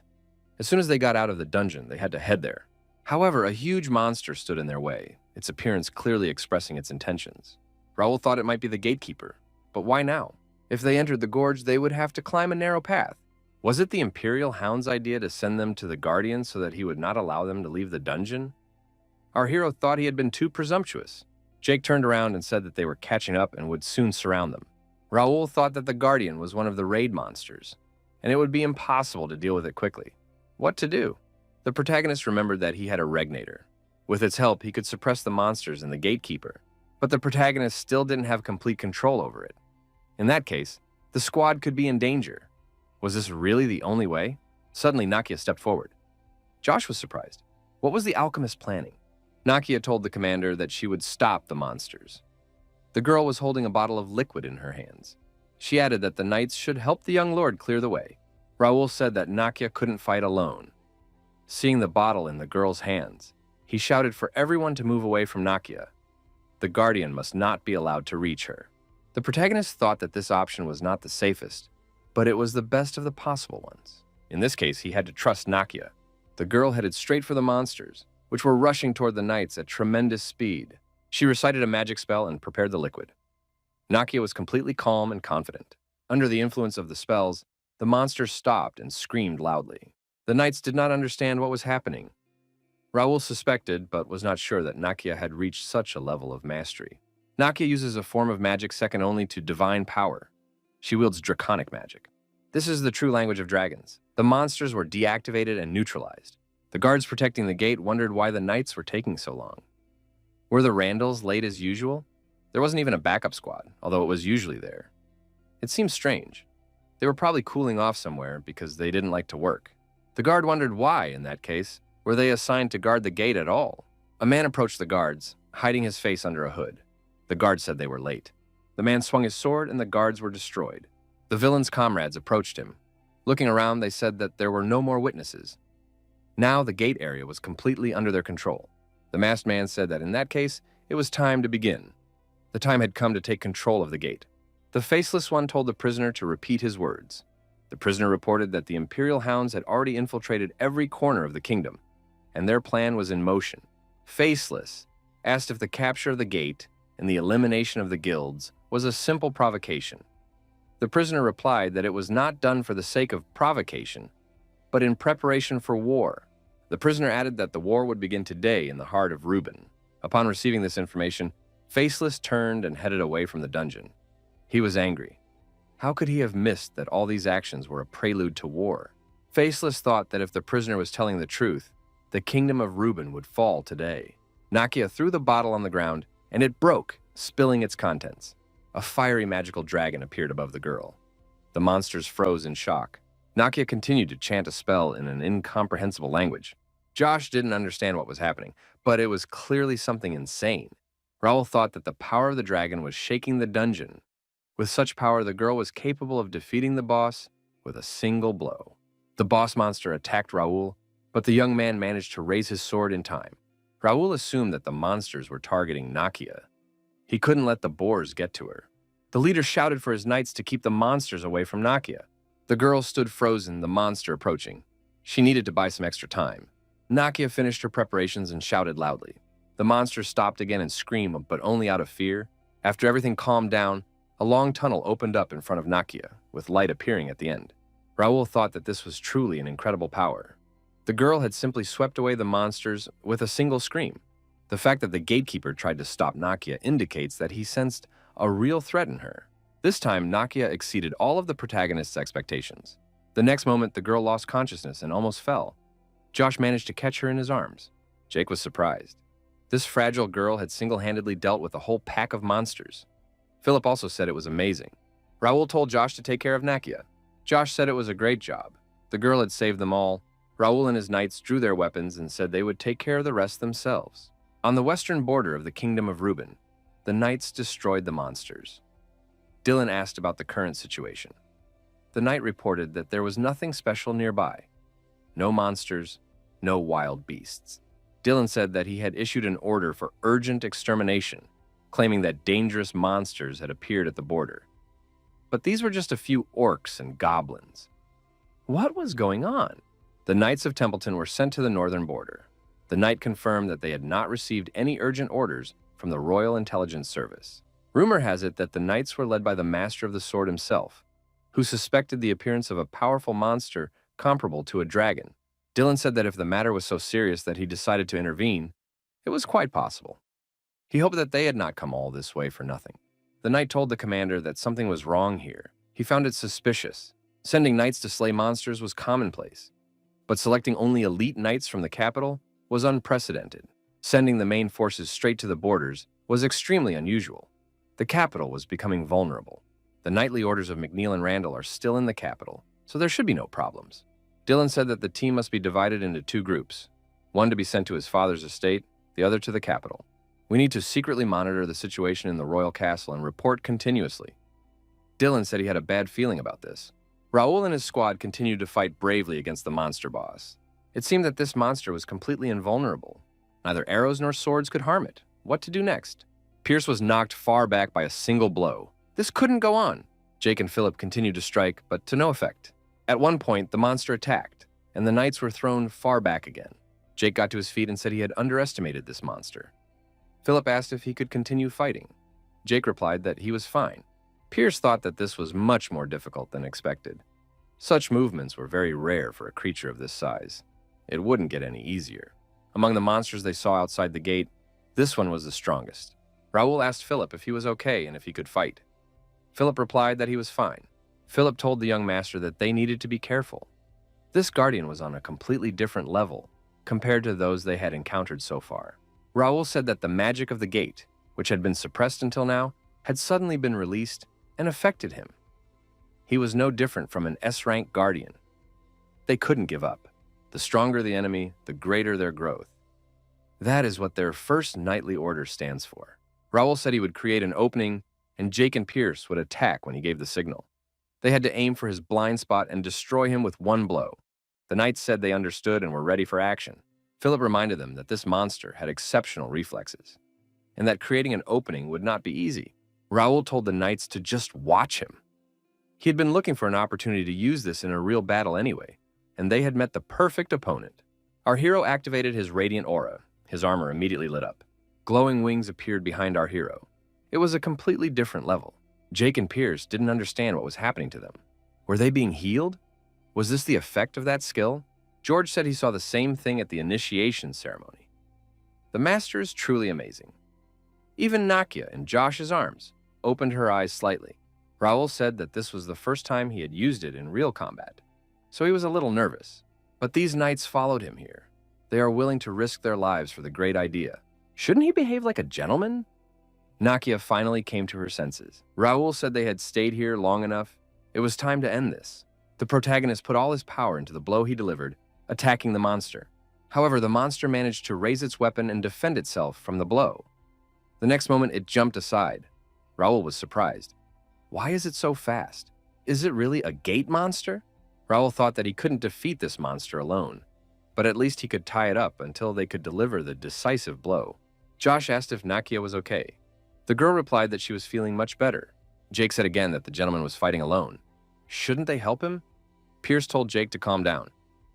As soon as they got out of the dungeon, they had to head there. However, a huge monster stood in their way, its appearance clearly expressing its intentions. Raul thought it might be the gatekeeper, but why now? If they entered the gorge, they would have to climb a narrow path. Was it the Imperial Hound's idea to send them to the Guardian so that he would not allow them to leave the dungeon? Our hero thought he had been too presumptuous. Jake turned around and said that they were catching up and would soon surround them. Raul thought that the Guardian was one of the raid monsters, and it would be impossible to deal with it quickly. What to do? The protagonist remembered that he had a regnator. With its help, he could suppress the monsters and the gatekeeper, but the protagonist still didn't have complete control over it. In that case, the squad could be in danger. Was this really the only way? Suddenly, Nakia stepped forward. Josh was surprised. What was the alchemist planning? Nakia told the commander that she would stop the monsters. The girl was holding a bottle of liquid in her hands. She added that the knights should help the young lord clear the way. Raul said that Nakia couldn't fight alone. Seeing the bottle in the girl's hands, he shouted for everyone to move away from Nakia. The Guardian must not be allowed to reach her. The protagonist thought that this option was not the safest, but it was the best of the possible ones. In this case, he had to trust Nakia. The girl headed straight for the monsters, which were rushing toward the knights at tremendous speed. She recited a magic spell and prepared the liquid. Nakia was completely calm and confident. Under the influence of the spells, the monsters stopped and screamed loudly. The knights did not understand what was happening. Raul suspected, but was not sure that Nakia had reached such a level of mastery. Nakia uses a form of magic second only to divine power. She wields draconic magic. This is the true language of dragons. The monsters were deactivated and neutralized. The guards protecting the gate wondered why the knights were taking so long. Were the Randalls late as usual? There wasn't even a backup squad, although it was usually there. It seemed strange. They were probably cooling off somewhere because they didn't like to work. The guard wondered why, in that case, were they assigned to guard the gate at all? A man approached the guards, hiding his face under a hood. The guards said they were late. The man swung his sword and the guards were destroyed. The villain's comrades approached him. Looking around, they said that there were no more witnesses. Now the gate area was completely under their control. The masked man said that in that case, it was time to begin. The time had come to take control of the gate. The faceless one told the prisoner to repeat his words. The prisoner reported that the Imperial Hounds had already infiltrated every corner of the kingdom, and their plan was in motion. Faceless asked if the capture of the gate and the elimination of the guilds was a simple provocation. The prisoner replied that it was not done for the sake of provocation, but in preparation for war. The prisoner added that the war would begin today in the heart of Reuben. Upon receiving this information, Faceless turned and headed away from the dungeon. He was angry. How could he have missed that all these actions were a prelude to war? Faceless thought that if the prisoner was telling the truth, the kingdom of Reuben would fall today. Nakia threw the bottle on the ground, and it broke, spilling its contents. A fiery magical dragon appeared above the girl. The monsters froze in shock. Nakia continued to chant a spell in an incomprehensible language. Josh didn't understand what was happening, but it was clearly something insane. Raul thought that the power of the dragon was shaking the dungeon. With such power, the girl was capable of defeating the boss with a single blow. The boss monster attacked Raul, but the young man managed to raise his sword in time. Raul assumed that the monsters were targeting Nakia. He couldn't let the boars get to her. The leader shouted for his knights to keep the monsters away from Nakia. The girl stood frozen, the monster approaching. She needed to buy some extra time. Nakia finished her preparations and shouted loudly. The monster stopped again and screamed, but only out of fear. After everything calmed down, a long tunnel opened up in front of Nakia, with light appearing at the end. Raul thought that this was truly an incredible power. The girl had simply swept away the monsters with a single scream. The fact that the gatekeeper tried to stop Nakia indicates that he sensed a real threat in her. This time, Nakia exceeded all of the protagonist's expectations. The next moment, the girl lost consciousness and almost fell. Josh managed to catch her in his arms. Jake was surprised. This fragile girl had single-handedly dealt with a whole pack of monsters. Philip also said it was amazing. Raul told Josh to take care of Nakia. Josh said it was a great job. The girl had saved them all. Raul and his knights drew their weapons and said they would take care of the rest themselves. On the western border of the kingdom of Reuben, the knights destroyed the monsters. Dylan asked about the current situation. The knight reported that there was nothing special nearby. No monsters, no wild beasts. Dylan said that he had issued an order for urgent extermination, claiming that dangerous monsters had appeared at the border. But these were just a few orcs and goblins. What was going on? The Knights of Templeton were sent to the northern border. The knight confirmed that they had not received any urgent orders from the Royal Intelligence Service. Rumor has it that the knights were led by the Master of the Sword himself, who suspected the appearance of a powerful monster comparable to a dragon. Dylan said that if the matter was so serious that he decided to intervene, it was quite possible. He hoped that they had not come all this way for nothing. The knight told the commander that something was wrong here. He found it suspicious. Sending knights to slay monsters was commonplace, but selecting only elite knights from the capital was unprecedented. Sending the main forces straight to the borders was extremely unusual. The capital was becoming vulnerable. The knightly orders of McNeil and Randall are still in the capital, so there should be no problems. Dylan said that the team must be divided into two groups, one to be sent to his father's estate, the other to the capital. We need to secretly monitor the situation in the royal castle and report continuously. Dylan said he had a bad feeling about this. Raul and his squad continued to fight bravely against the monster boss. It seemed that this monster was completely invulnerable. Neither arrows nor swords could harm it. What to do next? Pierce was knocked far back by a single blow. This couldn't go on. Jake and Philip continued to strike, but to no effect. At one point, the monster attacked, and the knights were thrown far back again. Jake got to his feet and said he had underestimated this monster. Philip asked if he could continue fighting. Jake replied that he was fine. Pierce thought that this was much more difficult than expected. Such movements were very rare for a creature of this size. It wouldn't get any easier. Among the monsters they saw outside the gate, this one was the strongest. Raul asked Philip if he was okay and if he could fight. Philip replied that he was fine. Philip told the young master that they needed to be careful. This guardian was on a completely different level compared to those they had encountered so far. Raul said that the magic of the gate, which had been suppressed until now, had suddenly been released and affected him. He was no different from an S-rank guardian. They couldn't give up. The stronger the enemy, the greater their growth. That is what their first knightly order stands for. Raul said he would create an opening, and Jake and Pierce would attack when he gave the signal. They had to aim for his blind spot and destroy him with one blow. The knights said they understood and were ready for action. Philip reminded them that this monster had exceptional reflexes, and that creating an opening would not be easy. Raul told the knights to just watch him. He had been looking for an opportunity to use this in a real battle anyway, and they had met the perfect opponent. Our hero activated his radiant aura. His armor immediately lit up. Glowing wings appeared behind our hero. It was a completely different level. Jake and Pierce didn't understand what was happening to them. Were they being healed? Was this the effect of that skill? George said he saw the same thing at the initiation ceremony. The master is truly amazing. Even Nakia, in Josh's arms, opened her eyes slightly. Raul said that this was the first time he had used it in real combat, so he was a little nervous. But these knights followed him here. They are willing to risk their lives for the great idea. Shouldn't he behave like a gentleman? Nakia finally came to her senses. Raul said they had stayed here long enough. It was time to end this. The protagonist put all his power into the blow he delivered, attacking the monster. However, the monster managed to raise its weapon and defend itself from the blow. The next moment, it jumped aside. Raul was surprised. Why is it so fast? Is it really a gate monster? Raul thought that he couldn't defeat this monster alone, but at least he could tie it up until they could deliver the decisive blow. Josh asked if Nakia was okay. The girl replied that she was feeling much better. Jake said again that the gentleman was fighting alone. Shouldn't they help him? Pierce told Jake to calm down.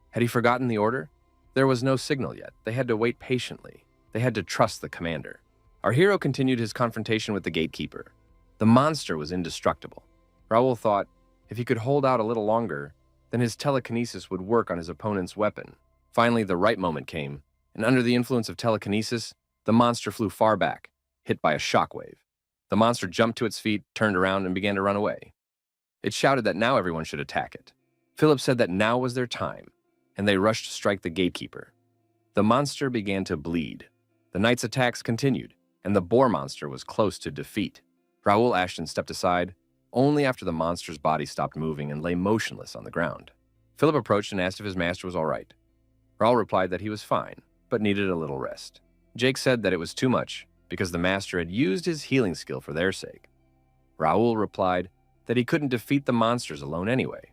Had he forgotten the order? There was no signal yet. They had to wait patiently. They had to trust the commander. Our hero continued his confrontation with the gatekeeper. The monster was indestructible. Raul thought if he could hold out a little longer, then his telekinesis would work on his opponent's weapon. Finally, the right moment came, and under the influence of telekinesis, the monster flew far back, hit by a shockwave. The monster jumped to its feet, turned around, and began to run away. It shouted that now everyone should attack it. Philip said that now was their time, and they rushed to strike the gatekeeper. The monster began to bleed. The knights' attacks continued, and the boar monster was close to defeat. Raul Ashton stepped aside, only after the monster's body stopped moving and lay motionless on the ground. Philip approached and asked if his master was all right. Raul replied that he was fine, but needed a little rest. Jake said that it was too much, because the master had used his healing skill for their sake. Raul replied that he couldn't defeat the monsters alone anyway.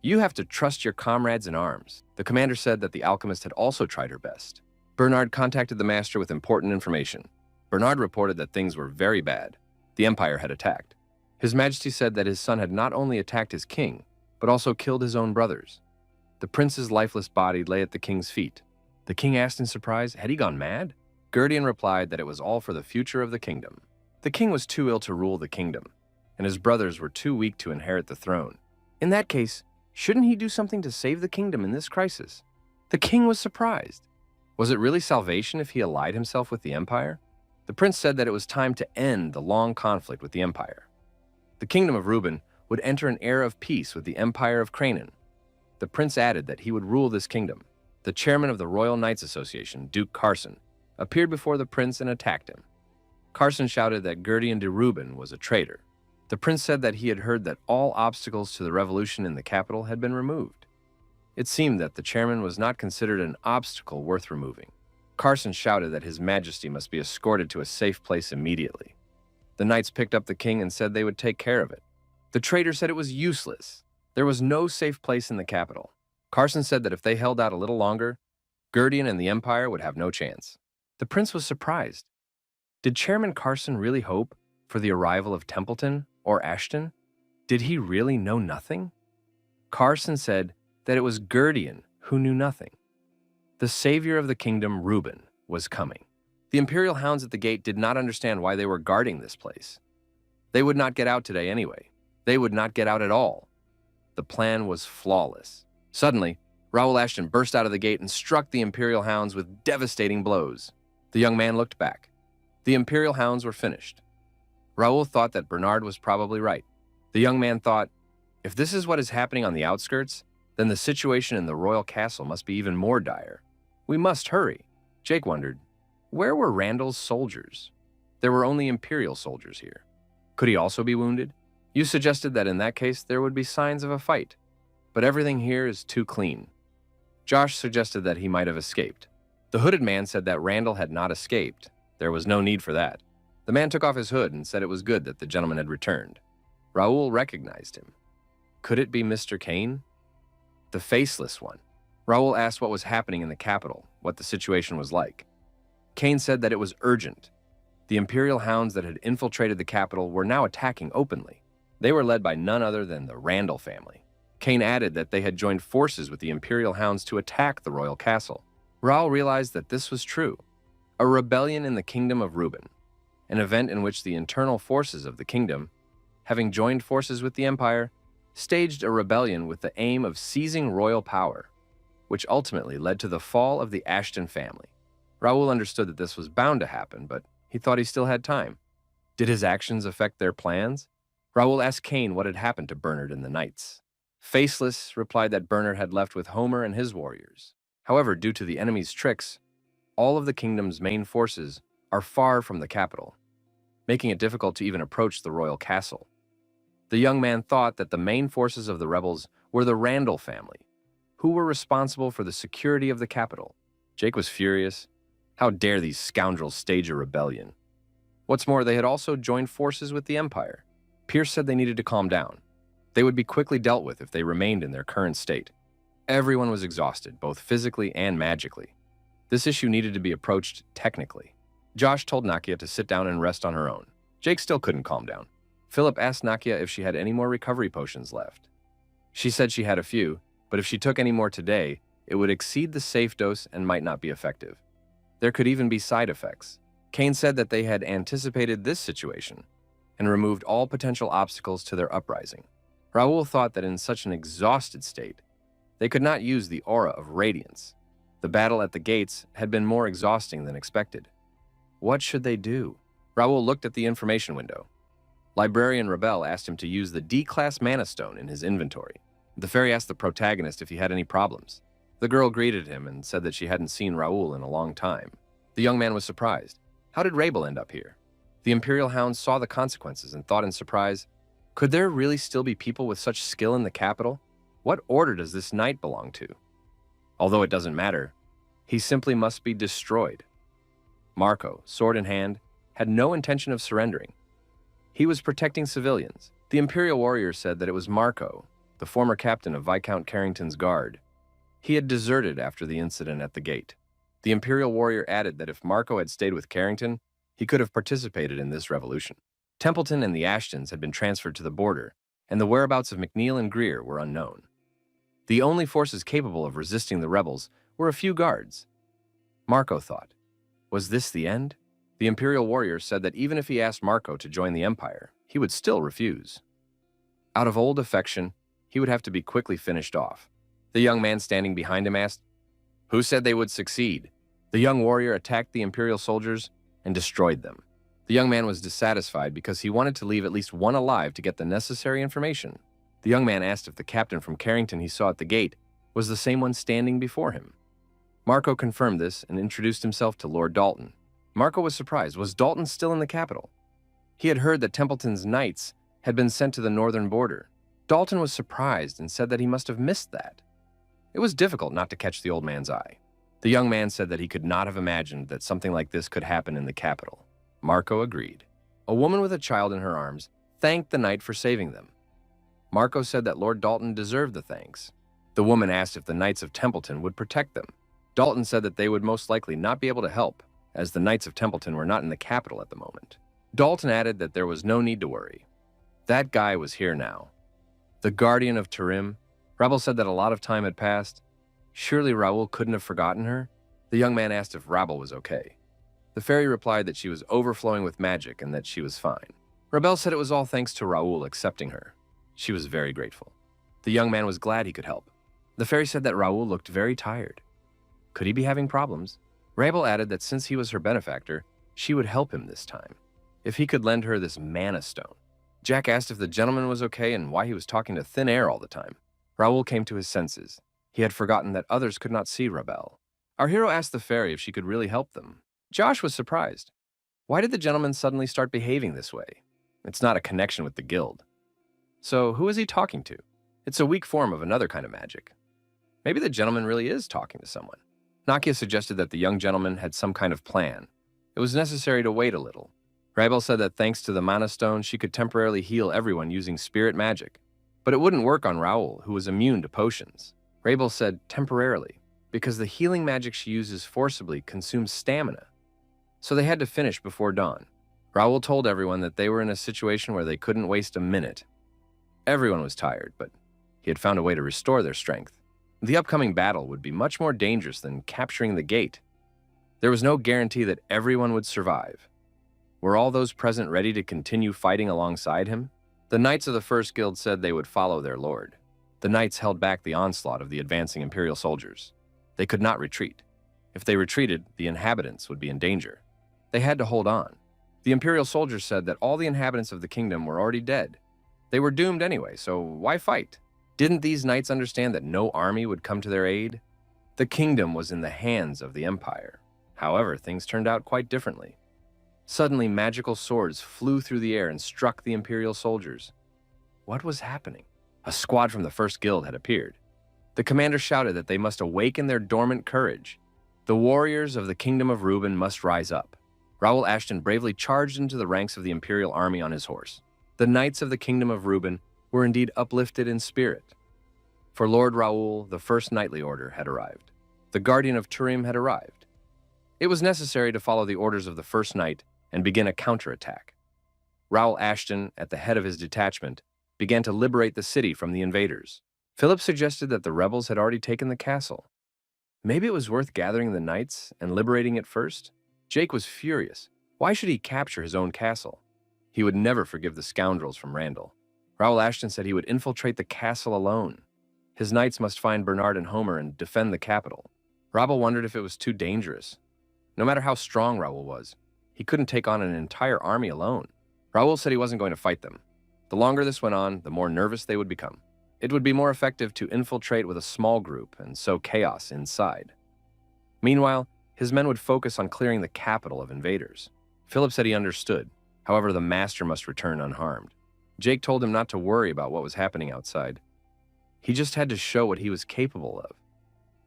You have to trust your comrades in arms. The commander said that the alchemist had also tried her best. Bernard contacted the master with important information. Bernard reported that things were very bad. The Empire had attacked. His Majesty said that his son had not only attacked his king, but also killed his own brothers. The prince's lifeless body lay at the king's feet. The king asked in surprise, had he gone mad? Gurdian replied that it was all for the future of the kingdom. The king was too ill to rule the kingdom, and his brothers were too weak to inherit the throne. In that case, shouldn't he do something to save the kingdom in this crisis? The king was surprised. Was it really salvation if he allied himself with the Empire? The prince said that it was time to end the long conflict with the Empire. The kingdom of Reuben would enter an era of peace with the Empire of Cranon. The prince added that he would rule this kingdom. The chairman of the Royal Knights Association, Duke Carson, appeared before the prince and attacked him. Carson shouted that Gurdian de Reuben was a traitor. The prince said that he had heard that all obstacles to the revolution in the capital had been removed. It seemed that the chairman was not considered an obstacle worth removing. Carson shouted that His Majesty must be escorted to a safe place immediately. The knights picked up the king and said they would take care of it. The traitor said it was useless. There was no safe place in the capital. Carson said that if they held out a little longer, Gurdian and the Empire would have no chance. The prince was surprised. Did Chairman Carson really hope for the arrival of Templeton or Ashton? Did he really know nothing? Carson said that it was Gurdian who knew nothing. The savior of the kingdom, Reuben, was coming. The Imperial hounds at the gate did not understand why they were guarding this place. They would not get out today anyway. They would not get out at all. The plan was flawless. Suddenly, Raul Ashton burst out of the gate and struck the Imperial hounds with devastating blows. The young man looked back. The Imperial hounds were finished. Raul thought that Bernard was probably right. The young man thought, if this is what is happening on the outskirts, then the situation in the royal castle must be even more dire. We must hurry. Jake wondered, where were Randall's soldiers? There were only Imperial soldiers here. Could he also be wounded? You suggested that in that case there would be signs of a fight, but everything here is too clean. Josh suggested that he might have escaped. The hooded man said that Randall had not escaped. There was no need for that. The man took off his hood and said it was good that the gentleman had returned. Raul recognized him. Could it be Mr. Kane? The faceless one. Raul asked what was happening in the capital, what the situation was like. Kane said that it was urgent. The Imperial hounds that had infiltrated the capital were now attacking openly. They were led by none other than the Randall family. Kane added that they had joined forces with the Imperial Hounds to attack the royal castle. Raul realized that this was true. A rebellion in the Kingdom of Reuben, an event in which the internal forces of the kingdom, having joined forces with the Empire, staged a rebellion with the aim of seizing royal power, which ultimately led to the fall of the Ashton family. Raul understood that this was bound to happen, but he thought he still had time. Did his actions affect their plans? Raul asked Kane what had happened to Bernard and the knights. Faceless replied that Bernard had left with Homer and his warriors. However, due to the enemy's tricks, all of the kingdom's main forces are far from the capital, making it difficult to even approach the royal castle. The young man thought that the main forces of the rebels were the Randall family, who were responsible for the security of the capital. Jake was furious. How dare these scoundrels stage a rebellion? What's more, they had also joined forces with the Empire. Pierce said they needed to calm down. They would be quickly dealt with if they remained in their current state. Everyone was exhausted, both physically and magically. This issue needed to be approached technically. Josh told Nakia to sit down and rest on her own. Jake still couldn't calm down. Philip asked Nakia if she had any more recovery potions left. She said she had a few, but if she took any more today, it would exceed the safe dose and might not be effective. There could even be side effects. Kane said that they had anticipated this situation and removed all potential obstacles to their uprising. Raul thought that in such an exhausted state, they could not use the aura of radiance. The battle at the gates had been more exhausting than expected. What should they do? Raul looked at the information window. Librarian Rebel asked him to use the D-class mana stone in his inventory. The fairy asked the protagonist if he had any problems. The girl greeted him and said that she hadn't seen Raul in a long time. The young man was surprised. How did Rabel end up here? The Imperial Hounds saw the consequences and thought in surprise, could there really still be people with such skill in the capital? What order does this knight belong to? Although it doesn't matter, he simply must be destroyed. Marco, sword in hand, had no intention of surrendering. He was protecting civilians. The Imperial warrior said that it was Marco, the former captain of Viscount Carrington's guard. He had deserted after the incident at the gate. The Imperial warrior added that if Marco had stayed with Carrington, he could have participated in this revolution. Templeton and the Ashtons had been transferred to the border, and the whereabouts of McNeil and Greer were unknown. The only forces capable of resisting the rebels were a few guards. Marco thought, was this the end? The Imperial warrior said that even if he asked Marco to join the Empire, he would still refuse. Out of old affection, he would have to be quickly finished off. The young man standing behind him asked, who said they would succeed? The young warrior attacked the Imperial soldiers and destroyed them. The young man was dissatisfied because he wanted to leave at least one alive to get the necessary information. The young man asked if the captain from Carrington he saw at the gate was the same one standing before him. Marco confirmed this and introduced himself to Lord Dalton. Marco was surprised. Was Dalton still in the capital? He had heard that Templeton's knights had been sent to the northern border. Dalton was surprised and said that he must have missed that. It was difficult not to catch the old man's eye. The young man said that he could not have imagined that something like this could happen in the capital. Marco agreed. A woman with a child in her arms thanked the knight for saving them. Marco said that Lord Dalton deserved the thanks. The woman asked if the Knights of Templeton would protect them. Dalton said that they would most likely not be able to help, as the Knights of Templeton were not in the capital at the moment. Dalton added that there was no need to worry. That guy was here now. The Guardian of Tarim. Rebel said that a lot of time had passed. Surely Raul couldn't have forgotten her? The young man asked if Rabel was okay. The fairy replied that she was overflowing with magic and that she was fine. Rebel said it was all thanks to Raul accepting her. She was very grateful. The young man was glad he could help. The fairy said that Raul looked very tired. Could he be having problems? Rabel added that since he was her benefactor, she would help him this time, if he could lend her this mana stone. Jack asked if the gentleman was okay and why he was talking to thin air all the time. Raul came to his senses. He had forgotten that others could not see Rebel. Our hero asked the fairy if she could really help them. Josh was surprised. Why did the gentleman suddenly start behaving this way? It's not a connection with the guild. So who is he talking to? It's a weak form of another kind of magic. Maybe the gentleman really is talking to someone. Nakia suggested that the young gentleman had some kind of plan. It was necessary to wait a little. Rabel said that thanks to the mana stone, she could temporarily heal everyone using spirit magic. But it wouldn't work on Raul, who was immune to potions. Rabel said temporarily, because the healing magic she uses forcibly consumes stamina. So they had to finish before dawn. Raul told everyone that they were in a situation where they couldn't waste a minute. Everyone was tired, but he had found a way to restore their strength. The upcoming battle would be much more dangerous than capturing the gate. There was no guarantee that everyone would survive. Were all those present ready to continue fighting alongside him? The knights of the First Guild said they would follow their lord. The knights held back the onslaught of the advancing Imperial soldiers. They could not retreat. If they retreated, the inhabitants would be in danger. They had to hold on. The Imperial soldiers said that all the inhabitants of the kingdom were already dead. They were doomed anyway, so why fight? Didn't these knights understand that no army would come to their aid? The kingdom was in the hands of the Empire. However, things turned out quite differently. Suddenly, magical swords flew through the air and struck the Imperial soldiers. What was happening? A squad from the First Guild had appeared. The commander shouted that they must awaken their dormant courage. The warriors of the Kingdom of Reuben must rise up. Raul Ashton bravely charged into the ranks of the Imperial army on his horse. The knights of the Kingdom of Reuben were indeed uplifted in spirit. For Lord Raul, the first knightly order had arrived. The Guardian of Turim had arrived. It was necessary to follow the orders of the first knight and begin a counterattack. Raul Ashton, at the head of his detachment, began to liberate the city from the invaders. Philip suggested that the rebels had already taken the castle. Maybe it was worth gathering the knights and liberating it first? Jake was furious. Why should he capture his own castle? He would never forgive the scoundrels from Randall. Raul Ashton said he would infiltrate the castle alone. His knights must find Bernard and Homer and defend the capital. Raul wondered if it was too dangerous. No matter how strong Raul was, he couldn't take on an entire army alone. Raul said he wasn't going to fight them. The longer this went on, the more nervous they would become. It would be more effective to infiltrate with a small group and sow chaos inside. Meanwhile, his men would focus on clearing the capital of invaders. Philip said he understood. However, the master must return unharmed. Jake told him not to worry about what was happening outside. He just had to show what he was capable of.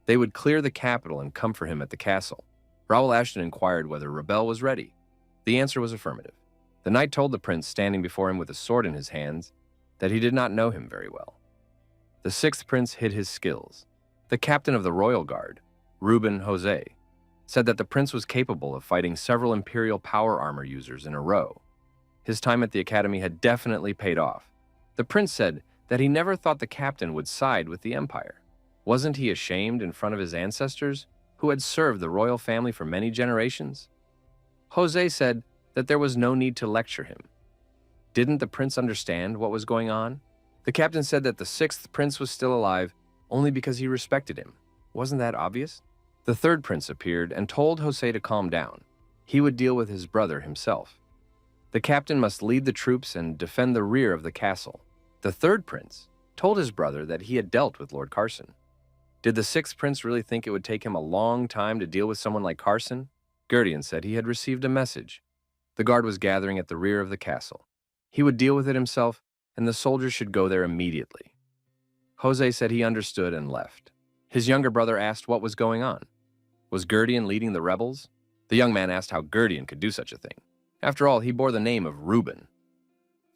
They would clear the capital and come for him at the castle. Raul Ashton inquired whether Rebel was ready. The answer was affirmative. The knight told the prince, standing before him with a sword in his hands, that he did not know him very well. The sixth prince hid his skills. The captain of the royal guard, Ruben Jose, said that the prince was capable of fighting several Imperial power armor users in a row. His time at the academy had definitely paid off. The prince said that he never thought the captain would side with the Empire. Wasn't he ashamed in front of his ancestors, who had served the royal family for many generations? Jose said that there was no need to lecture him. Didn't the prince understand what was going on? The captain said that the sixth prince was still alive only because he respected him. Wasn't that obvious? The third prince appeared and told Jose to calm down. He would deal with his brother himself. The captain must lead the troops and defend the rear of the castle. The third prince told his brother that he had dealt with Lord Carson. Did the sixth prince really think it would take him a long time to deal with someone like Carson? Gurdian said he had received a message. The guard was gathering at the rear of the castle. He would deal with it himself, and the soldiers should go there immediately. Jose said he understood and left. His younger brother asked what was going on. Was Gurdian leading the rebels? The young man asked how Gurdian could do such a thing. After all, he bore the name of Reuben.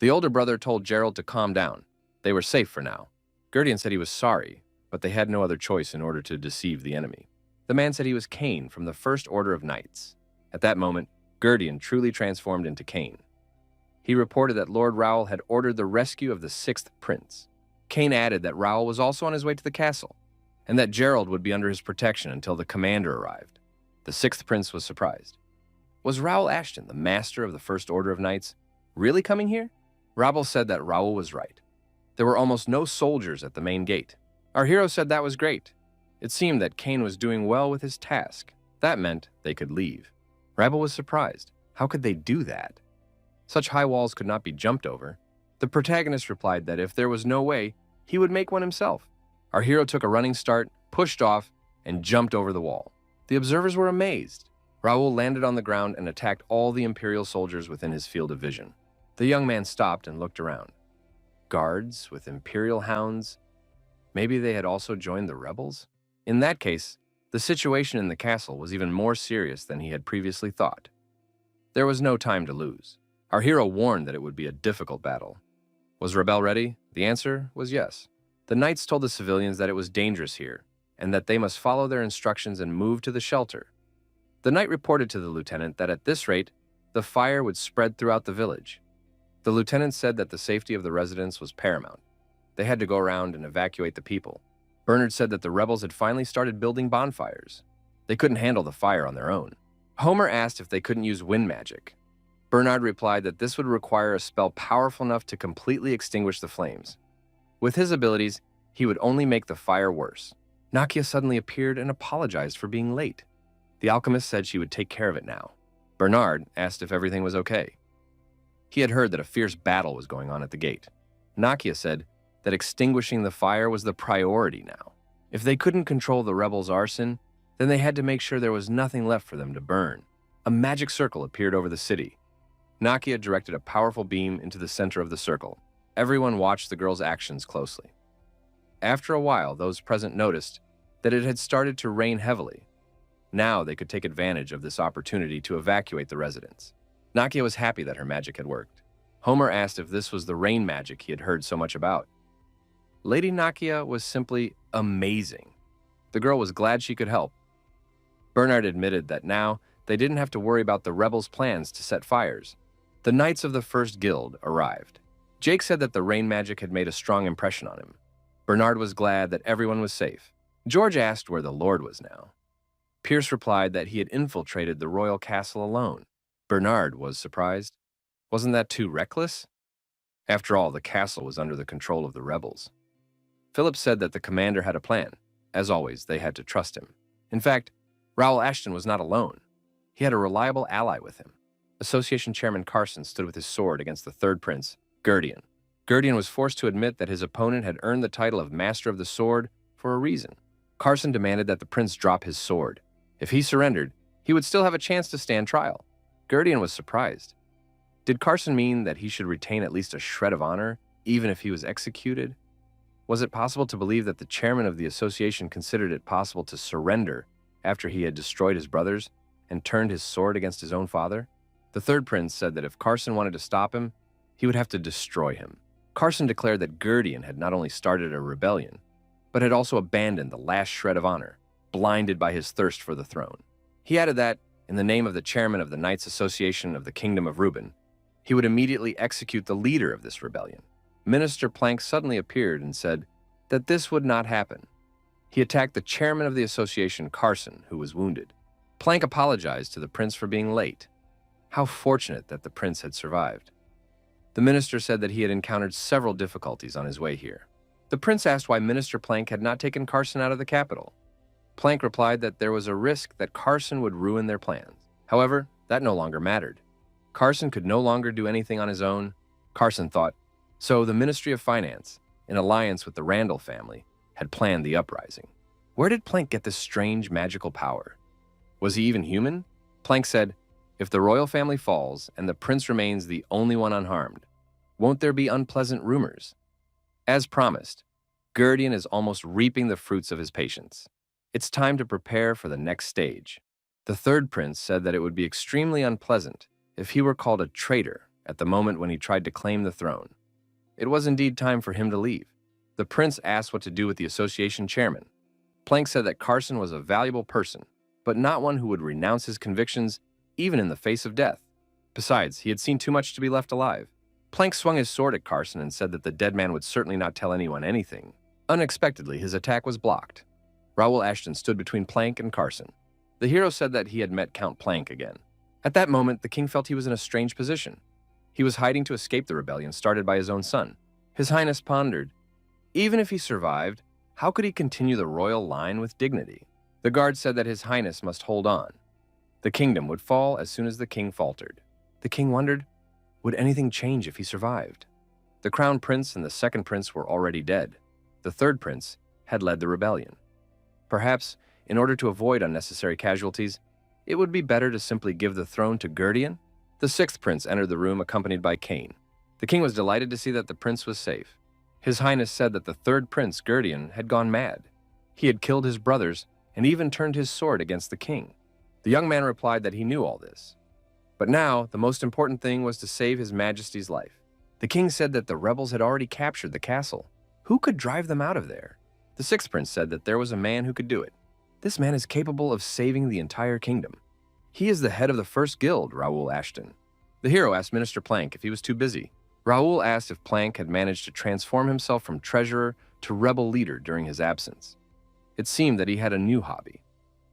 The older brother told Gerald to calm down. They were safe for now. Gurdian said he was sorry, but they had no other choice in order to deceive the enemy. The man said he was Cain from the First Order of Knights. At that moment, Gurdian truly transformed into Cain. He reported that Lord Raul had ordered the rescue of the sixth prince. Cain added that Raul was also on his way to the castle, and that Gerald would be under his protection until the commander arrived. The sixth prince was surprised. Was Raul Ashton, the master of the First Order of Knights, really coming here? Raul said that Raul was right. There were almost no soldiers at the main gate. Our hero said that was great. It seemed that Cain was doing well with his task. That meant they could leave. Raul was surprised. How could they do that? Such high walls could not be jumped over. The protagonist replied that if there was no way, he would make one himself. Our hero took a running start, pushed off, and jumped over the wall. The observers were amazed. Raul landed on the ground and attacked all the Imperial soldiers within his field of vision. The young man stopped and looked around. Guards with Imperial hounds? Maybe they had also joined the rebels? In that case, the situation in the castle was even more serious than he had previously thought. There was no time to lose. Our hero warned that it would be a difficult battle. Was Rebel ready? The answer was yes. The knights told the civilians that it was dangerous here, and that they must follow their instructions and move to the shelter. The knight reported to the lieutenant that at this rate, the fire would spread throughout the village. The lieutenant said that the safety of the residents was paramount. They had to go around and evacuate the people. Bernard said that the rebels had finally started building bonfires. They couldn't handle the fire on their own. Homer asked if they couldn't use wind magic. Bernard replied that this would require a spell powerful enough to completely extinguish the flames. With his abilities, he would only make the fire worse. Nakia suddenly appeared and apologized for being late. The alchemist said she would take care of it now. Bernard asked if everything was okay. He had heard that a fierce battle was going on at the gate. Nakia said that extinguishing the fire was the priority now. If they couldn't control the rebels' arson, then they had to make sure there was nothing left for them to burn. A magic circle appeared over the city. Nakia directed a powerful beam into the center of the circle. Everyone watched the girl's actions closely. After a while, those present noticed that it had started to rain heavily. Now they could take advantage of this opportunity to evacuate the residents. Nakia was happy that her magic had worked. Homer asked if this was the rain magic he had heard so much about. Lady Nakia was simply amazing. The girl was glad she could help. Bernard admitted that now they didn't have to worry about the rebels' plans to set fires. The Knights of the First Guild arrived. Jake said that the rain magic had made a strong impression on him. Bernard was glad that everyone was safe. George asked where the Lord was now. Pierce replied that he had infiltrated the royal castle alone. Bernard was surprised. Wasn't that too reckless? After all, the castle was under the control of the rebels. Philip said that the commander had a plan. As always, they had to trust him. In fact, Raul Ashton was not alone. He had a reliable ally with him. Association Chairman Carson stood with his sword against the third prince, Gurdian. Gurdian was forced to admit that his opponent had earned the title of Master of the Sword for a reason. Carson demanded that the prince drop his sword. If he surrendered, he would still have a chance to stand trial. Gurdian was surprised. Did Carson mean that he should retain at least a shred of honor, even if he was executed? Was it possible to believe that the chairman of the association considered it possible to surrender after he had destroyed his brothers and turned his sword against his own father? The third prince said that if Carson wanted to stop him, he would have to destroy him. Carson declared that Gurdian had not only started a rebellion, but had also abandoned the last shred of honor, blinded by his thirst for the throne. He added that, in the name of the chairman of the Knights Association of the Kingdom of Reuben, he would immediately execute the leader of this rebellion. Minister Plank suddenly appeared and said that this would not happen. He attacked the chairman of the association, Carson, who was wounded. Plank apologized to the prince for being late. How fortunate that the prince had survived. The minister said that he had encountered several difficulties on his way here. The prince asked why Minister Plank had not taken Carson out of the capital. Plank replied that there was a risk that Carson would ruin their plans. However, that no longer mattered. Carson could no longer do anything on his own, Carson thought, so the Ministry of Finance, in alliance with the Randall family, had planned the uprising. Where did Plank get this strange magical power? Was he even human? Plank said, if the royal family falls and the prince remains the only one unharmed, won't there be unpleasant rumors? As promised, Gurdian is almost reaping the fruits of his patience. It's time to prepare for the next stage. The third prince said that it would be extremely unpleasant if he were called a traitor at the moment when he tried to claim the throne. It was indeed time for him to leave. The prince asked what to do with the association chairman. Plank said that Carson was a valuable person, but not one who would renounce his convictions even in the face of death. Besides, he had seen too much to be left alive. Plank swung his sword at Carson and said that the dead man would certainly not tell anyone anything. Unexpectedly, his attack was blocked. Raul Ashton stood between Plank and Carson. The hero said that he had met Count Plank again. At that moment, the king felt he was in a strange position. He was hiding to escape the rebellion started by his own son. His Highness pondered, even if he survived, how could he continue the royal line with dignity? The guard said that His Highness must hold on. The kingdom would fall as soon as the king faltered. The king wondered, would anything change if he survived? The crown prince and the second prince were already dead. The third prince had led the rebellion. Perhaps, in order to avoid unnecessary casualties, it would be better to simply give the throne to Gurdian. The sixth prince entered the room accompanied by Cain. The king was delighted to see that the prince was safe. His Highness said that the third prince, Gurdian, had gone mad. He had killed his brothers and even turned his sword against the king. The young man replied that he knew all this. But now, the most important thing was to save His Majesty's life. The king said that the rebels had already captured the castle. Who could drive them out of there? The sixth prince said that there was a man who could do it. This man is capable of saving the entire kingdom. He is the head of the first guild, Raul Ashton. The hero asked Minister Plank if he was too busy. Raul asked if Plank had managed to transform himself from treasurer to rebel leader during his absence. It seemed that he had a new hobby,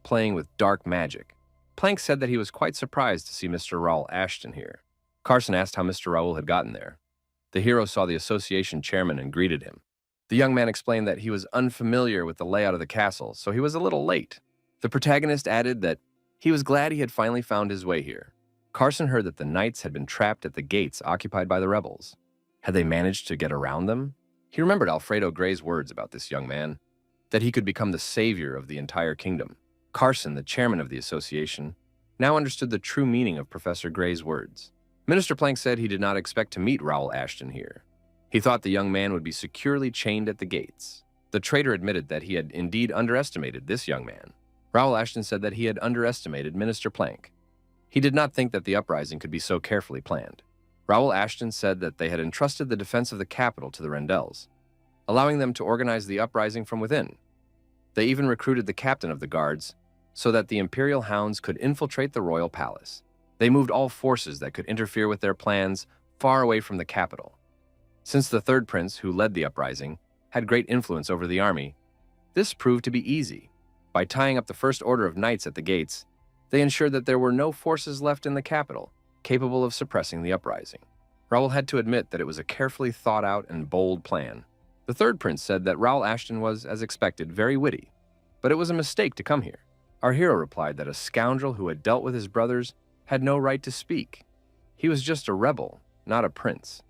playing with dark magic. Plank said that he was quite surprised to see Mr. Raul Ashton here. Carson asked how Mr. Raul had gotten there. The hero saw the association chairman and greeted him. The young man explained that he was unfamiliar with the layout of the castle, so he was a little late. The protagonist added that he was glad he had finally found his way here. Carson heard that the knights had been trapped at the gates occupied by the rebels. Had they managed to get around them? He remembered Alfredo Gray's words about this young man, that he could become the savior of the entire kingdom. Carson, the chairman of the association, now understood the true meaning of Professor Gray's words. Minister Plank said he did not expect to meet Raul Ashton here. He thought the young man would be securely chained at the gates. The traitor admitted that he had indeed underestimated this young man. Raul Ashton said that he had underestimated Minister Plank. He did not think that the uprising could be so carefully planned. Raul Ashton said that they had entrusted the defense of the capital to the Randalls, allowing them to organize the uprising from within. They even recruited the captain of the guards so that the Imperial Hounds could infiltrate the royal palace. They moved all forces that could interfere with their plans far away from the capital. Since the third prince, who led the uprising, had great influence over the army, this proved to be easy. By tying up the first order of knights at the gates, they ensured that there were no forces left in the capital capable of suppressing the uprising. Raul had to admit that it was a carefully thought out and bold plan. The third prince said that Raul Ashton was, as expected, very witty, but it was a mistake to come here. Our hero replied that a scoundrel who had dealt with his brothers had no right to speak. He was just a rebel, not a prince.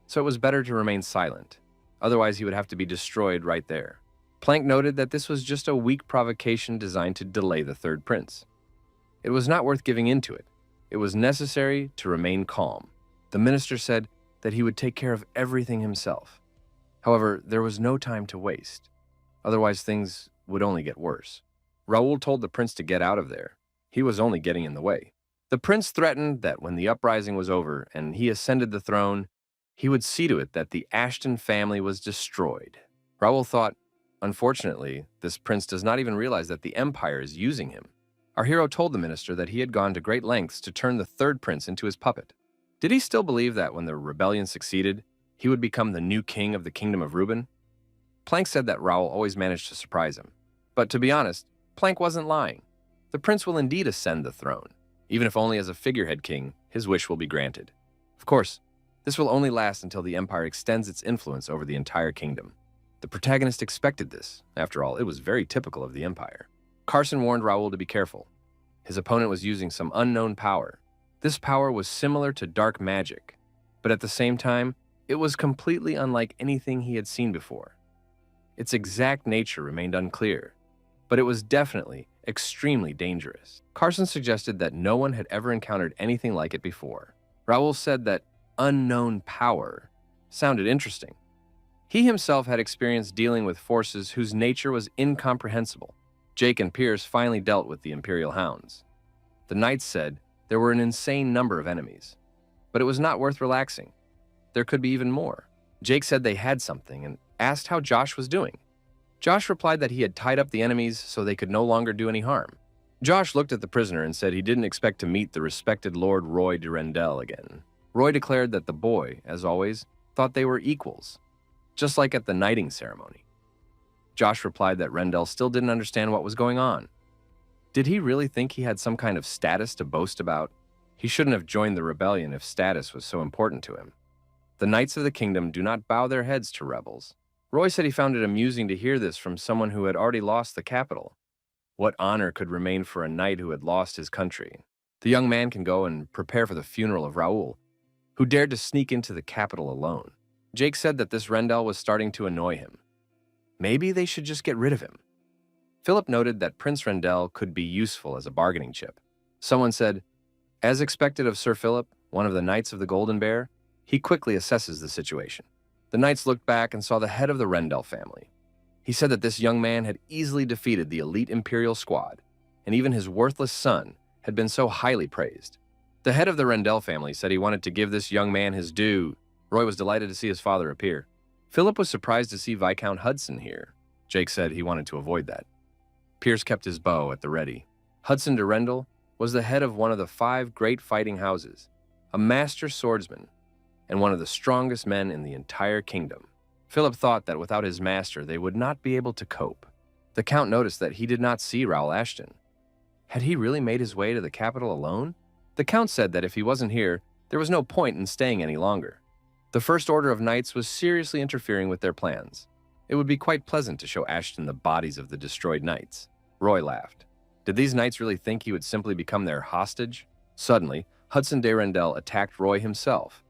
So it was better to remain silent, otherwise he would have to be destroyed right there. Plank noted that this was just a weak provocation designed to delay the third prince. It was not worth giving into it. It was necessary to remain calm. The minister said that he would take care of everything himself. However, there was no time to waste. Otherwise, things would only get worse. Raul told the prince to get out of there. He was only getting in the way. The prince threatened that when the uprising was over and he ascended the throne, he would see to it that the Ashton family was destroyed. Raul thought, unfortunately, this prince does not even realize that the Empire is using him. Our hero told the minister that he had gone to great lengths to turn the third prince into his puppet. Did he still believe that when the rebellion succeeded, he would become the new king of the kingdom of Reuben? Plank said that Raul always managed to surprise him. But to be honest, Plank wasn't lying. The prince will indeed ascend the throne. Even if only as a figurehead king, his wish will be granted. Of course, this will only last until the Empire extends its influence over the entire kingdom. The protagonist expected this. After all, it was very typical of the Empire. Carson warned Raul to be careful. His opponent was using some unknown power. This power was similar to dark magic, but at the same time, it was completely unlike anything he had seen before. Its exact nature remained unclear, but it was definitely extremely dangerous. Carson suggested that no one had ever encountered anything like it before. Raul said that unknown power sounded interesting. He himself had experience dealing with forces whose nature was incomprehensible. Jake and Pierce finally dealt with the Imperial Hounds. The knights said there were an insane number of enemies, but it was not worth relaxing. There could be even more. Jake said they had something and asked how Josh was doing. Josh replied that he had tied up the enemies so they could no longer do any harm. Josh looked at the prisoner and said he didn't expect to meet the respected Lord Roy de Rendell again. Roy declared that the boy, as always, thought they were equals, just like at the knighting ceremony. Josh replied that Rendell still didn't understand what was going on. Did he really think he had some kind of status to boast about? He shouldn't have joined the rebellion if status was so important to him. The knights of the kingdom do not bow their heads to rebels. Roy said he found it amusing to hear this from someone who had already lost the capital. What honor could remain for a knight who had lost his country? The young man can go and prepare for the funeral of Raul, who dared to sneak into the capital alone. Jake said that this Rendell was starting to annoy him. Maybe they should just get rid of him. Philip noted that Prince Rendell could be useful as a bargaining chip. Someone said, as expected of Sir Philip, one of the Knights of the Golden Bear, he quickly assesses the situation. The knights looked back and saw the head of the Rendell family. He said that this young man had easily defeated the elite Imperial squad, and even his worthless son had been so highly praised. The head of the Rendell family said he wanted to give this young man his due. Roy was delighted to see his father appear. Philip was surprised to see Viscount Hudson here. Jake said he wanted to avoid that. Pierce kept his bow at the ready. Hudson de Rendell was the head of one of the 5 great fighting houses, a master swordsman. and one of the strongest men in the entire kingdom. Philip thought that without his master, they would not be able to cope. The Count noticed that he did not see Raul Ashton. Had he really made his way to the capital alone? The Count said that if he wasn't here, there was no point in staying any longer. The First Order of Knights was seriously interfering with their plans. It would be quite pleasant to show Ashton the bodies of the destroyed knights. Roy laughed. Did these knights really think he would simply become their hostage? Suddenly, Hudson de Rendell attacked Roy himself.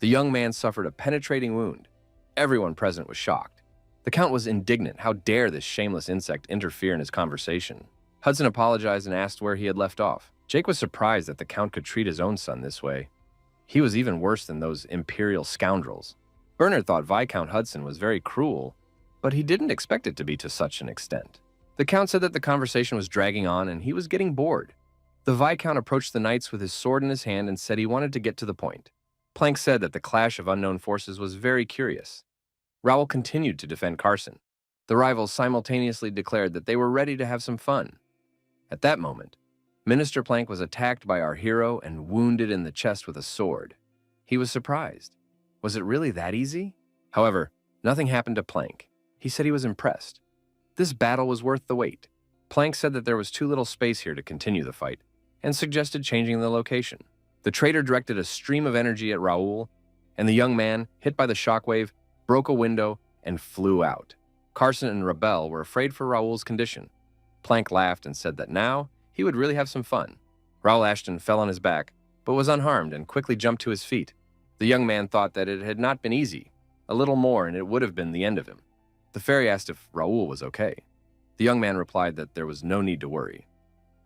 The young man suffered a penetrating wound. Everyone present was shocked. The Count was indignant. How dare this shameless insect interfere in his conversation? Hudson apologized and asked where he had left off. Jake was surprised that the Count could treat his own son this way. He was even worse than those imperial scoundrels. Bernard thought Viscount Hudson was very cruel, but he didn't expect it to be to such an extent. The Count said that the conversation was dragging on and he was getting bored. The Viscount approached the knights with his sword in his hand and said he wanted to get to the point. Plank said that the clash of unknown forces was very curious. Raul continued to defend Carson. The rivals simultaneously declared that they were ready to have some fun. At that moment, Minister Plank was attacked by our hero and wounded in the chest with a sword. He was surprised. Was it really that easy? However, nothing happened to Plank. He said he was impressed. This battle was worth the wait. Plank said that there was too little space here to continue the fight, and suggested changing the location. The traitor directed a stream of energy at Raul, and the young man, hit by the shockwave, broke a window and flew out. Carson and Rebel were afraid for Raul's condition. Plank laughed and said that now he would really have some fun. Raul Ashton fell on his back, but was unharmed and quickly jumped to his feet. The young man thought that it had not been easy. A little more and it would have been the end of him. The fairy asked if Raul was okay. The young man replied that there was no need to worry.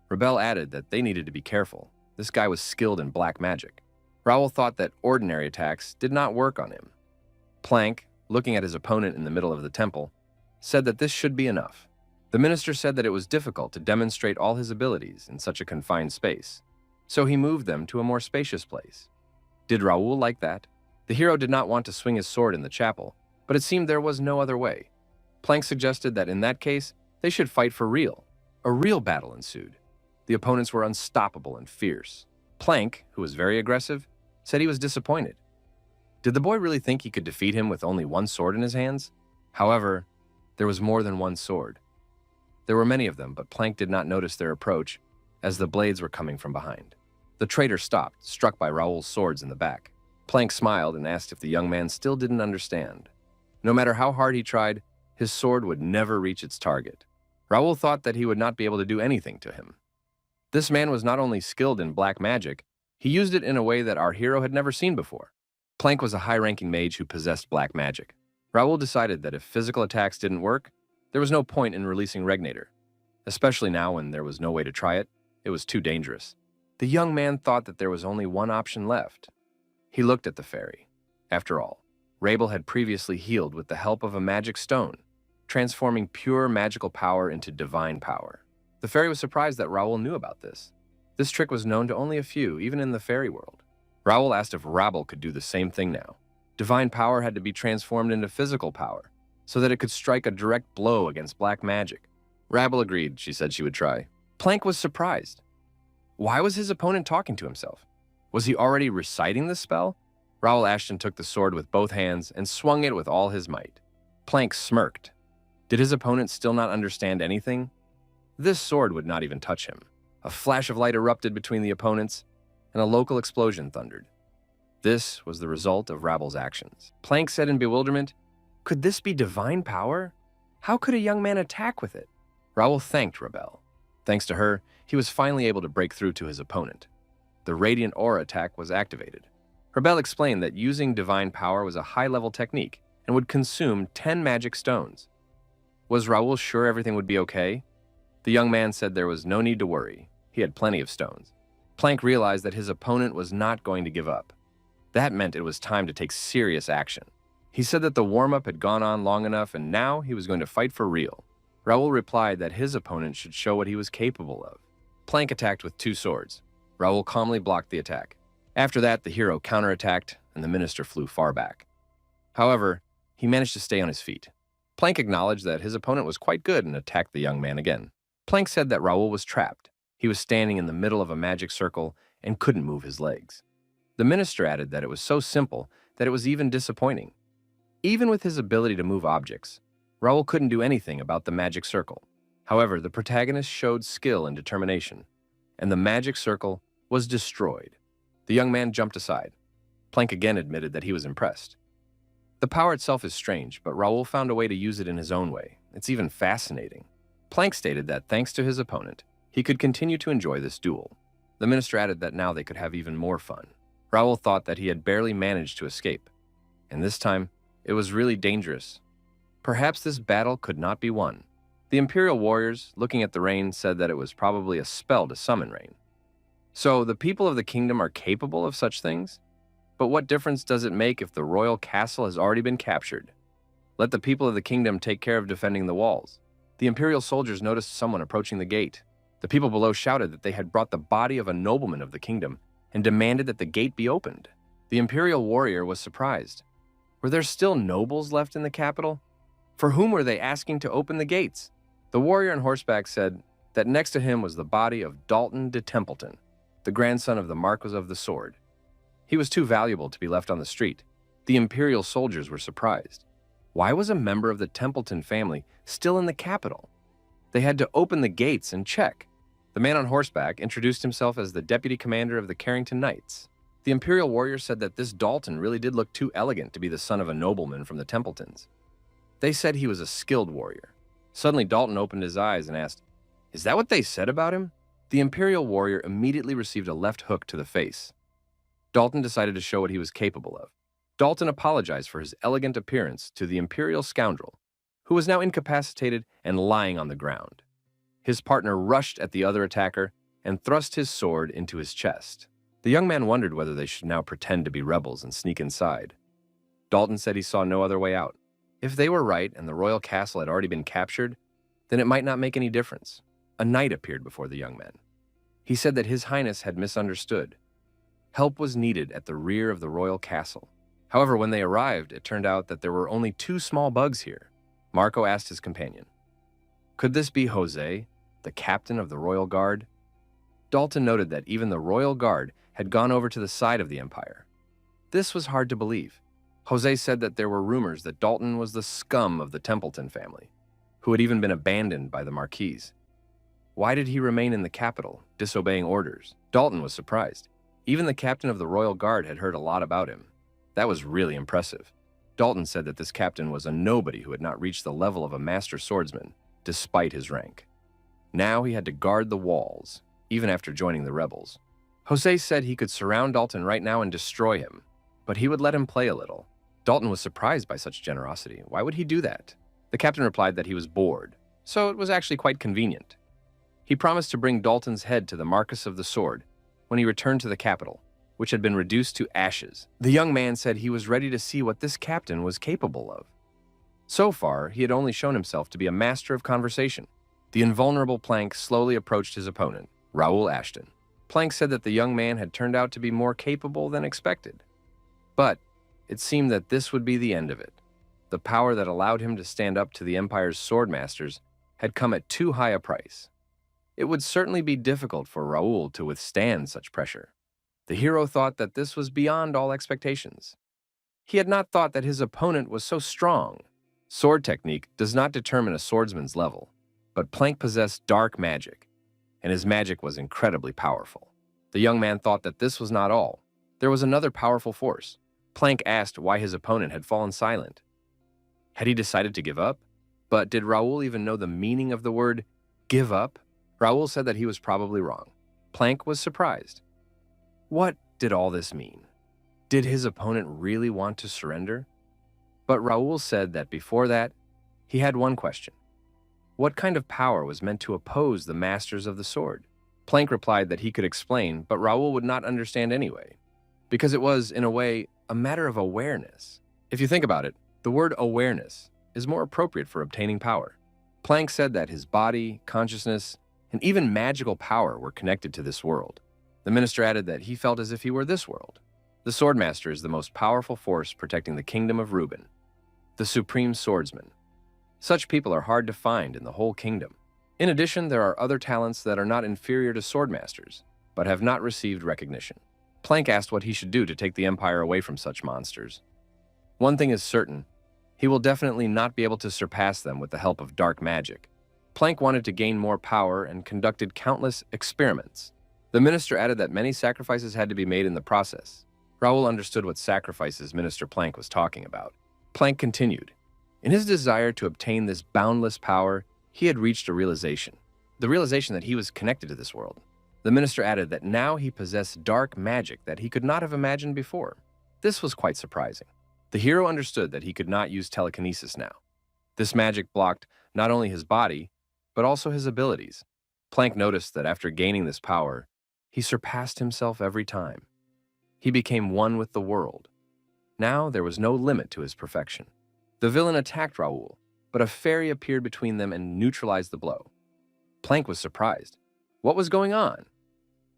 Rebel added that they needed to be careful. This guy was skilled in black magic. Raul thought that ordinary attacks did not work on him. Plank, looking at his opponent in the middle of the temple, said that this should be enough. The minister said that it was difficult to demonstrate all his abilities in such a confined space, so he moved them to a more spacious place. Did Raul like that? The hero did not want to swing his sword in the chapel, but it seemed there was no other way. Plank suggested that in that case, they should fight for real. A real battle ensued. The opponents were unstoppable and fierce. Plank, who was very aggressive, said he was disappointed. Did the boy really think he could defeat him with only one sword in his hands? However, there was more than one sword. There were many of them, but Plank did not notice their approach as the blades were coming from behind. The traitor stopped, struck by Raul's swords in the back. Plank smiled and asked if the young man still didn't understand. No matter how hard he tried, his sword would never reach its target. Raul thought that he would not be able to do anything to him. This man was not only skilled in black magic, he used it in a way that our hero had never seen before. Plank was a high-ranking mage who possessed black magic. Raul decided that if physical attacks didn't work, there was no point in releasing Regnator. Especially now when there was no way to try it, it was too dangerous. The young man thought that there was only one option left. He looked at the fairy. After all, Raul had previously healed with the help of a magic stone, transforming pure magical power into divine power. The fairy was surprised that Raul knew about this. This trick was known to only a few, even in the fairy world. Raul asked if Raul could do the same thing now. Divine power had to be transformed into physical power, so that it could strike a direct blow against black magic. Raul agreed. She said she would try. Plank was surprised. Why was his opponent talking to himself? Was he already reciting the spell? Raul Ashton took the sword with both hands and swung it with all his might. Plank smirked. Did his opponent still not understand anything? This sword would not even touch him. A flash of light erupted between the opponents, and a local explosion thundered. This was the result of Raul's actions. Plank said in bewilderment, "Could this be divine power? How could a young man attack with it?" Raul thanked Rebel. Thanks to her, he was finally able to break through to his opponent. The Radiant Aura attack was activated. Rebel explained that using divine power was a high-level technique and would consume 10 magic stones. Was Raul sure everything would be okay? The young man said there was no need to worry. He had plenty of stones. Plank realized that his opponent was not going to give up. That meant it was time to take serious action. He said that the warm-up had gone on long enough and now he was going to fight for real. Raul replied that his opponent should show what he was capable of. Plank attacked with 2 swords. Raul calmly blocked the attack. After that, the hero counterattacked and the minister flew far back. However, he managed to stay on his feet. Plank acknowledged that his opponent was quite good and attacked the young man again. Plank said that Raul was trapped. He was standing in the middle of a magic circle and couldn't move his legs. The minister added that it was so simple that it was even disappointing. Even with his ability to move objects, Raul couldn't do anything about the magic circle. However, the protagonist showed skill and determination, and the magic circle was destroyed. The young man jumped aside. Plank again admitted that he was impressed. The power itself is strange, but Raul found a way to use it in his own way. It's even fascinating. Plank stated that thanks to his opponent, he could continue to enjoy this duel. The minister added that now they could have even more fun. Raul thought that he had barely managed to escape, and this time, it was really dangerous. Perhaps this battle could not be won. The Imperial warriors, looking at the rain, said that it was probably a spell to summon rain. So, the people of the kingdom are capable of such things? But what difference does it make if the royal castle has already been captured? Let the people of the kingdom take care of defending the walls. The Imperial soldiers noticed someone approaching the gate. The people below shouted that they had brought the body of a nobleman of the kingdom and demanded that the gate be opened. The Imperial warrior was surprised. Were there still nobles left in the capital? For whom were they asking to open the gates? The warrior on horseback said that next to him was the body of Dalton de Templeton, the grandson of the Marquis of the Sword. He was too valuable to be left on the street. The Imperial soldiers were surprised. Why was a member of the Templeton family still in the capital? They had to open the gates and check. The man on horseback introduced himself as the deputy commander of the Carrington Knights. The Imperial warrior said that this Dalton really did look too elegant to be the son of a nobleman from the Templetons. They said he was a skilled warrior. Suddenly, Dalton opened his eyes and asked, "Is that what they said about him?" The Imperial warrior immediately received a left hook to the face. Dalton decided to show what he was capable of. Dalton apologized for his elegant appearance to the Imperial scoundrel, who was now incapacitated and lying on the ground. His partner rushed at the other attacker and thrust his sword into his chest. The young man wondered whether they should now pretend to be rebels and sneak inside. Dalton said he saw no other way out. If they were right and the royal castle had already been captured, then it might not make any difference. A knight appeared before the young men. He said that His Highness had misunderstood. Help was needed at the rear of the royal castle. However, when they arrived, it turned out that there were only 2 small bugs here. Marco asked his companion, "Could this be Jose, the captain of the royal guard?" Dalton noted that even the royal guard had gone over to the side of the empire. This was hard to believe. Jose said that there were rumors that Dalton was the scum of the Templeton family, who had even been abandoned by the Marquis. Why did he remain in the capital, disobeying orders? Dalton was surprised. Even the captain of the royal guard had heard a lot about him. That was really impressive. Dalton said that this captain was a nobody who had not reached the level of a master swordsman, despite his rank. Now he had to guard the walls, even after joining the rebels. Jose said he could surround Dalton right now and destroy him, but he would let him play a little. Dalton was surprised by such generosity. Why would he do that? The captain replied that he was bored, so it was actually quite convenient. He promised to bring Dalton's head to the Marquis of the Sword when he returned to the capital, which had been reduced to ashes. The young man said he was ready to see what this captain was capable of. So far, he had only shown himself to be a master of conversation. The invulnerable Plank slowly approached his opponent, Raul Ashton. Plank said that the young man had turned out to be more capable than expected. But it seemed that this would be the end of it. The power that allowed him to stand up to the Empire's swordmasters had come at too high a price. It would certainly be difficult for Raul to withstand such pressure. The hero thought that this was beyond all expectations. He had not thought that his opponent was so strong. Sword technique does not determine a swordsman's level, but Plank possessed dark magic, and his magic was incredibly powerful. The young man thought that this was not all. There was another powerful force. Plank asked why his opponent had fallen silent. Had he decided to give up? But did Raul even know the meaning of the word give up? Raul said that he was probably wrong. Plank was surprised. What did all this mean? Did his opponent really want to surrender? But Raul said that before that, he had one question. What kind of power was meant to oppose the masters of the sword? Plank replied that he could explain, but Raul would not understand anyway, because it was, in a way, a matter of awareness. If you think about it, the word awareness is more appropriate for obtaining power. Plank said that his body, consciousness, and even magical power were connected to this world. The minister added that he felt as if he were this world. The Swordmaster is the most powerful force protecting the kingdom of Reuben, the supreme swordsman. Such people are hard to find in the whole kingdom. In addition, there are other talents that are not inferior to Swordmasters, but have not received recognition. Plank asked what he should do to take the Empire away from such monsters. One thing is certain, he will definitely not be able to surpass them with the help of dark magic. Plank wanted to gain more power and conducted countless experiments. The minister added that many sacrifices had to be made in the process. Raul understood what sacrifices Minister Plank was talking about. Plank continued. In his desire to obtain this boundless power, he had reached a realization. The realization that he was connected to this world. The minister added that now he possessed dark magic that he could not have imagined before. This was quite surprising. The hero understood that he could not use telekinesis now. This magic blocked not only his body, but also his abilities. Plank noticed that after gaining this power, he surpassed himself every time. He became one with the world. Now there was no limit to his perfection. The villain attacked Raul, but a fairy appeared between them and neutralized the blow. Plank was surprised. What was going on?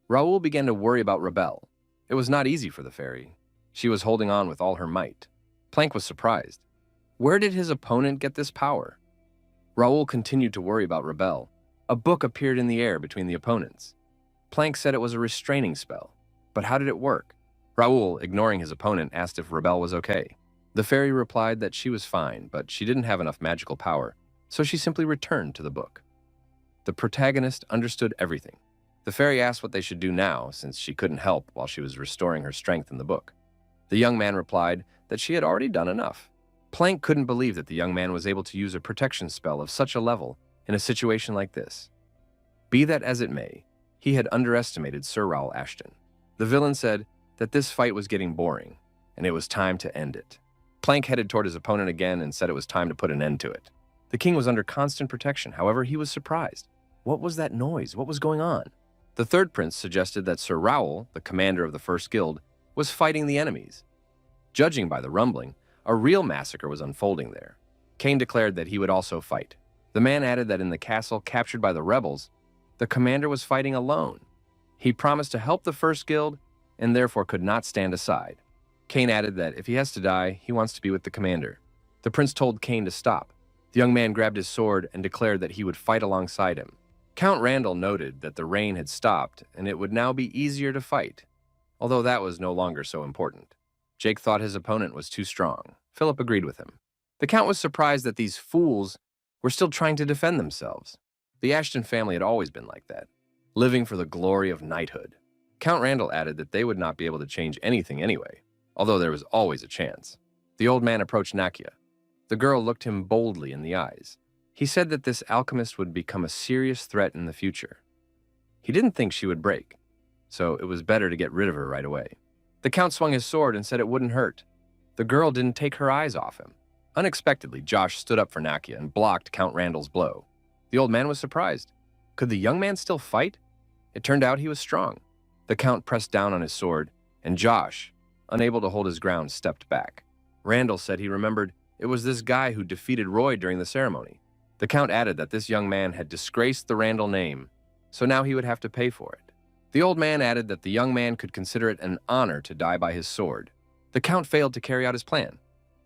Raul began to worry about Rebel. It was not easy for the fairy. She was holding on with all her might. Plank was surprised. Where did his opponent get this power? Raul continued to worry about Rebel. A book appeared in the air between the opponents. Plank said it was a restraining spell. But how did it work? Raul, ignoring his opponent, asked if Rebel was okay. The fairy replied that she was fine, but she didn't have enough magical power, so she simply returned to the book. The protagonist understood everything. The fairy asked what they should do now, since she couldn't help while she was restoring her strength in the book. The young man replied that she had already done enough. Plank couldn't believe that the young man was able to use a protection spell of such a level in a situation like this. Be that as it may, he had underestimated Sir Raul Ashton. The villain said that this fight was getting boring, and it was time to end it. Plank headed toward his opponent again and said it was time to put an end to it. The king was under constant protection, however, he was surprised. What was that noise? What was going on? The third prince suggested that Sir Raul, the commander of the first guild, was fighting the enemies. Judging by the rumbling, a real massacre was unfolding there. Cain declared that he would also fight. The man added that in the castle captured by the rebels, the commander was fighting alone. He promised to help the first guild and therefore could not stand aside. Cain added that if he has to die, he wants to be with the commander. The prince told Cain to stop. The young man grabbed his sword and declared that he would fight alongside him. Count Randall noted that the rain had stopped and it would now be easier to fight, although that was no longer so important. Jake thought his opponent was too strong. Philip agreed with him. The count was surprised that these fools were still trying to defend themselves. The Ashton family had always been like that, living for the glory of knighthood. Count Randall added that they would not be able to change anything anyway, although there was always a chance. The old man approached Nakia. The girl looked him boldly in the eyes. He said that this alchemist would become a serious threat in the future. He didn't think she would break, so it was better to get rid of her right away. The count swung his sword and said it wouldn't hurt. The girl didn't take her eyes off him. Unexpectedly, Josh stood up for Nakia and blocked Count Randall's blow. The old man was surprised. Could the young man still fight? It turned out he was strong. The count pressed down on his sword, and Josh, unable to hold his ground, stepped back. Randall said he remembered it was this guy who defeated Roy during the ceremony. The count added that this young man had disgraced the Randall name, so now he would have to pay for it. The old man added that the young man could consider it an honor to die by his sword. The count failed to carry out his plan.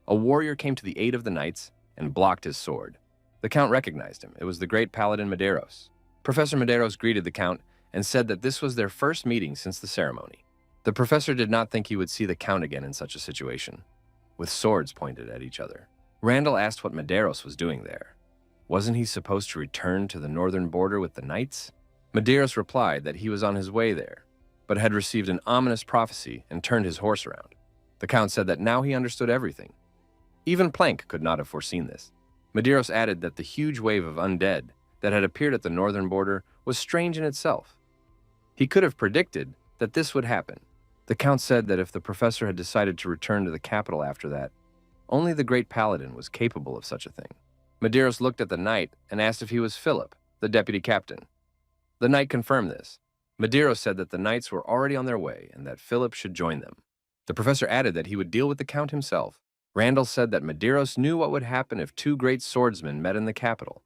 A warrior came to the aid of the knights and blocked his sword. The count recognized him. It was the great paladin Medeiros. Professor Medeiros greeted the count and said that this was their first meeting since the ceremony. The professor did not think he would see the count again in such a situation, with swords pointed at each other. Randall asked what Medeiros was doing there. Wasn't he supposed to return to the northern border with the knights? Medeiros replied that he was on his way there, but had received an ominous prophecy and turned his horse around. The count said that now he understood everything. Even Plank could not have foreseen this. Medeiros added that the huge wave of undead that had appeared at the northern border was strange in itself. He could have predicted that this would happen. The count said that if the professor had decided to return to the capital after that, only the great paladin was capable of such a thing. Medeiros looked at the knight and asked if he was Philip, the deputy captain. The knight confirmed this. Medeiros said that the knights were already on their way and that Philip should join them. The professor added that he would deal with the count himself. Randall said that Medeiros knew what would happen if two great swordsmen met in the capital.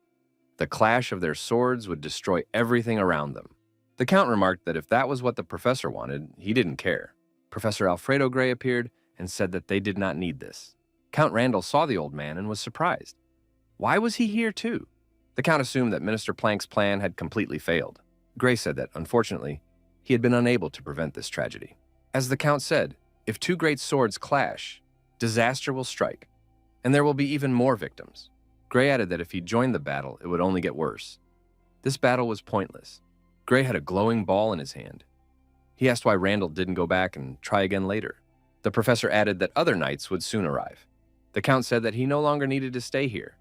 The clash of their swords would destroy everything around them. The count remarked that if that was what the professor wanted, he didn't care. Professor Alfredo Gray appeared and said that they did not need this. Count Randall saw the old man and was surprised. Why was he here too? The count assumed that Minister Plank's plan had completely failed. Gray said that, unfortunately, he had been unable to prevent this tragedy. As the Count said, if two great swords clash, disaster will strike, and there will be even more victims. Gray added that if he joined the battle, it would only get worse. This battle was pointless. Gray had a glowing ball in his hand. He asked why Randall didn't go back and try again later. The professor added that other knights would soon arrive. The Count said that he no longer needed to stay here.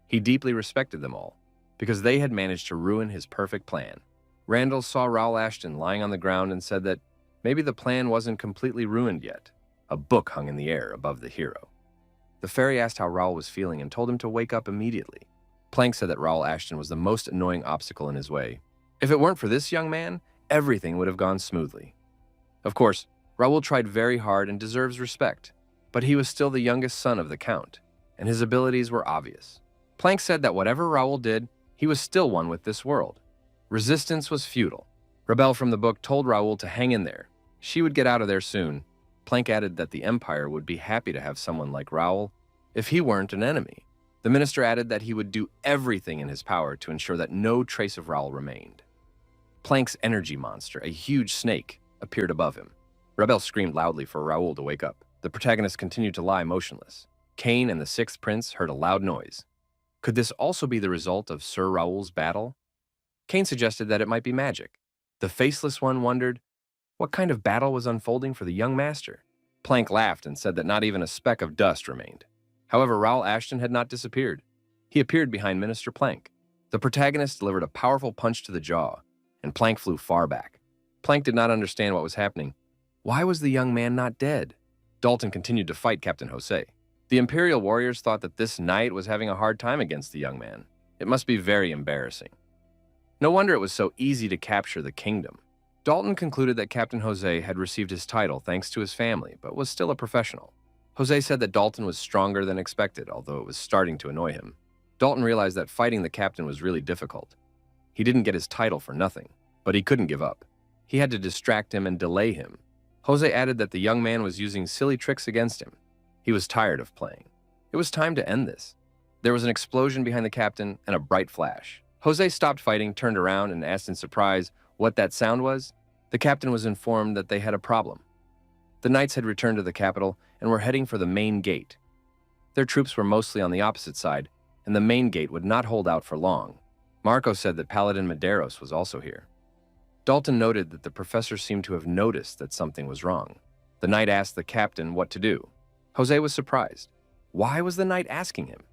He deeply respected them all, because they had managed to ruin his perfect plan. Randall saw Raul Ashton lying on the ground and said that maybe the plan wasn't completely ruined yet. A book hung in the air above the hero. The fairy asked how Raul was feeling and told him to wake up immediately. Plank said that Raul Ashton was the most annoying obstacle in his way. If it weren't for this young man, everything would have gone smoothly. Of course, Raul tried very hard and deserves respect, but he was still the youngest son of the Count, and his abilities were obvious. Plank said that whatever Raul did, he was still one with this world. Resistance was futile. Rebel from the book told Raul to hang in there. She would get out of there soon. Plank added that the Empire would be happy to have someone like Raul if he weren't an enemy. The minister added that he would do everything in his power to ensure that no trace of Raul remained. Plank's energy monster, a huge snake, appeared above him. Rebel screamed loudly for Raul to wake up. The protagonist continued to lie motionless. Kane and the Sixth Prince heard a loud noise. Could this also be the result of Sir Raul's battle? Kane suggested that it might be magic. The Faceless One wondered what kind of battle was unfolding for the young master. Plank laughed and said that not even a speck of dust remained. However, Raul Ashton had not disappeared. He appeared behind Minister Plank. The protagonist delivered a powerful punch to the jaw, and Plank flew far back. Plank did not understand what was happening. Why was the young man not dead? Dalton continued to fight Captain Jose. The Imperial warriors thought that this knight was having a hard time against the young man. It must be very embarrassing. No wonder it was so easy to capture the kingdom. Dalton concluded that Captain Jose had received his title thanks to his family, but was still a professional. Jose said that Dalton was stronger than expected, although it was starting to annoy him. Dalton realized that fighting the captain was really difficult. He didn't get his title for nothing, but he couldn't give up. He had to distract him and delay him. Jose added that the young man was using silly tricks against him. He was tired of playing. It was time to end this. There was an explosion behind the captain and a bright flash. Jose stopped fighting, turned around, and asked in surprise what that sound was. The captain was informed that they had a problem. The knights had returned to the capital and were heading for the main gate. Their troops were mostly on the opposite side, and the main gate would not hold out for long. Marco said that Paladin Medeiros was also here. Dalton noted that the professor seemed to have noticed that something was wrong. The knight asked the captain what to do. Jose was surprised. Why was the knight asking him?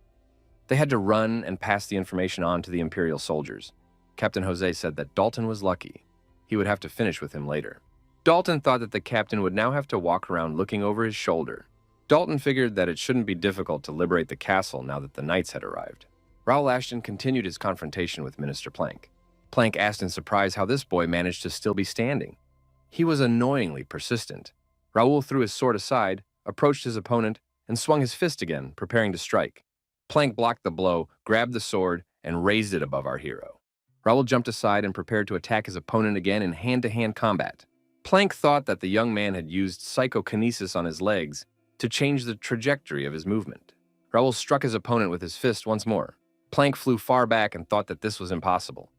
They had to run and pass the information on to the Imperial soldiers. Captain Jose said that Dalton was lucky. He would have to finish with him later. Dalton thought that the captain would now have to walk around looking over his shoulder. Dalton figured that it shouldn't be difficult to liberate the castle now that the knights had arrived. Raul Ashton continued his confrontation with Minister Plank. Plank asked in surprise how this boy managed to still be standing. He was annoyingly persistent. Raul threw his sword aside, approached his opponent, and swung his fist again, preparing to strike. Plank blocked the blow, grabbed the sword, and raised it above our hero. Raul jumped aside and prepared to attack his opponent again in hand-to-hand combat. Plank thought that the young man had used psychokinesis on his legs to change the trajectory of his movement. Raul struck his opponent with his fist once more. Plank flew far back and thought that this was impossible.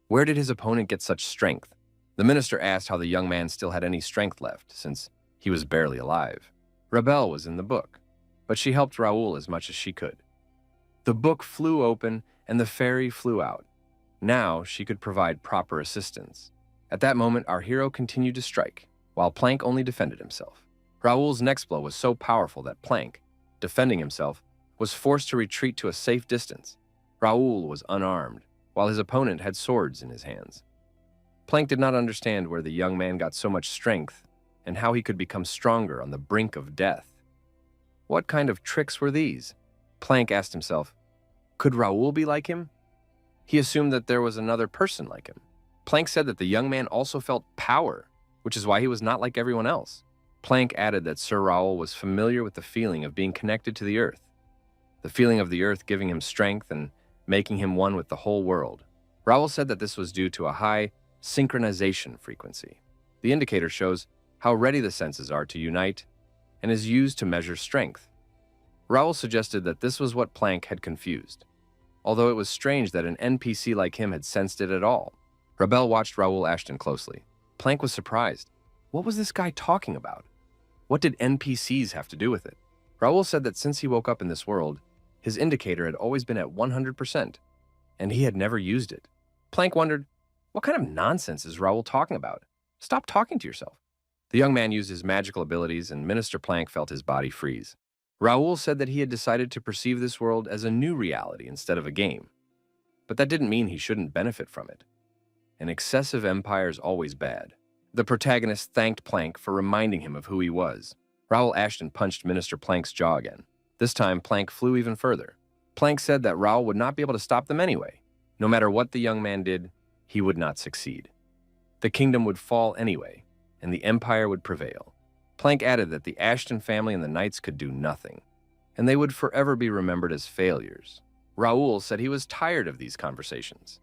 Where did his opponent get such strength? The minister asked how the young man still had any strength left, since he was barely alive. Rebel was in the book, but she helped Raul as much as she could. The book flew open and the fairy flew out. Now she could provide proper assistance. At that moment, our hero continued to strike, while Plank only defended himself. Raul's next blow was so powerful that Plank, defending himself, was forced to retreat to a safe distance. Raul was unarmed, while his opponent had swords in his hands. Plank did not understand where the young man got so much strength and how he could become stronger on the brink of death. What kind of tricks were these? Plank asked himself. Could Raul be like him? He assumed that there was another person like him. Plank said that the young man also felt power, which is why he was not like everyone else. Plank added that Sir Raul was familiar with the feeling of being connected to the earth, the feeling of the earth giving him strength and making him one with the whole world. Raul said that this was due to a high synchronization frequency. The indicator shows how ready the senses are to unite and is used to measure strength. Raul suggested that this was what Plank had confused, although it was strange that an NPC like him had sensed it at all. Rebel watched Raul Ashton closely. Plank was surprised. What was this guy talking about? What did NPCs have to do with it? Raul said that since he woke up in this world, his indicator had always been at 100%, and he had never used it. Plank wondered, what kind of nonsense is Raul talking about? Stop talking to yourself. The young man used his magical abilities, and Minister Plank felt his body freeze. Raul said that he had decided to perceive this world as a new reality instead of a game. But that didn't mean he shouldn't benefit from it. An excessive empire is always bad. The protagonist thanked Plank for reminding him of who he was. Raul Ashton punched Minister Plank's jaw again. This time, Plank flew even further. Plank said that Raul would not be able to stop them anyway. No matter what the young man did, he would not succeed. The kingdom would fall anyway, and the empire would prevail. Plank added that the Ashton family and the knights could do nothing, and they would forever be remembered as failures. Raul said he was tired of these conversations.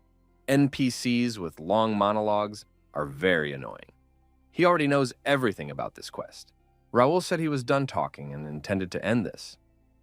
NPCs with long monologues are very annoying. He already knows everything about this quest. Raul said he was done talking and intended to end this.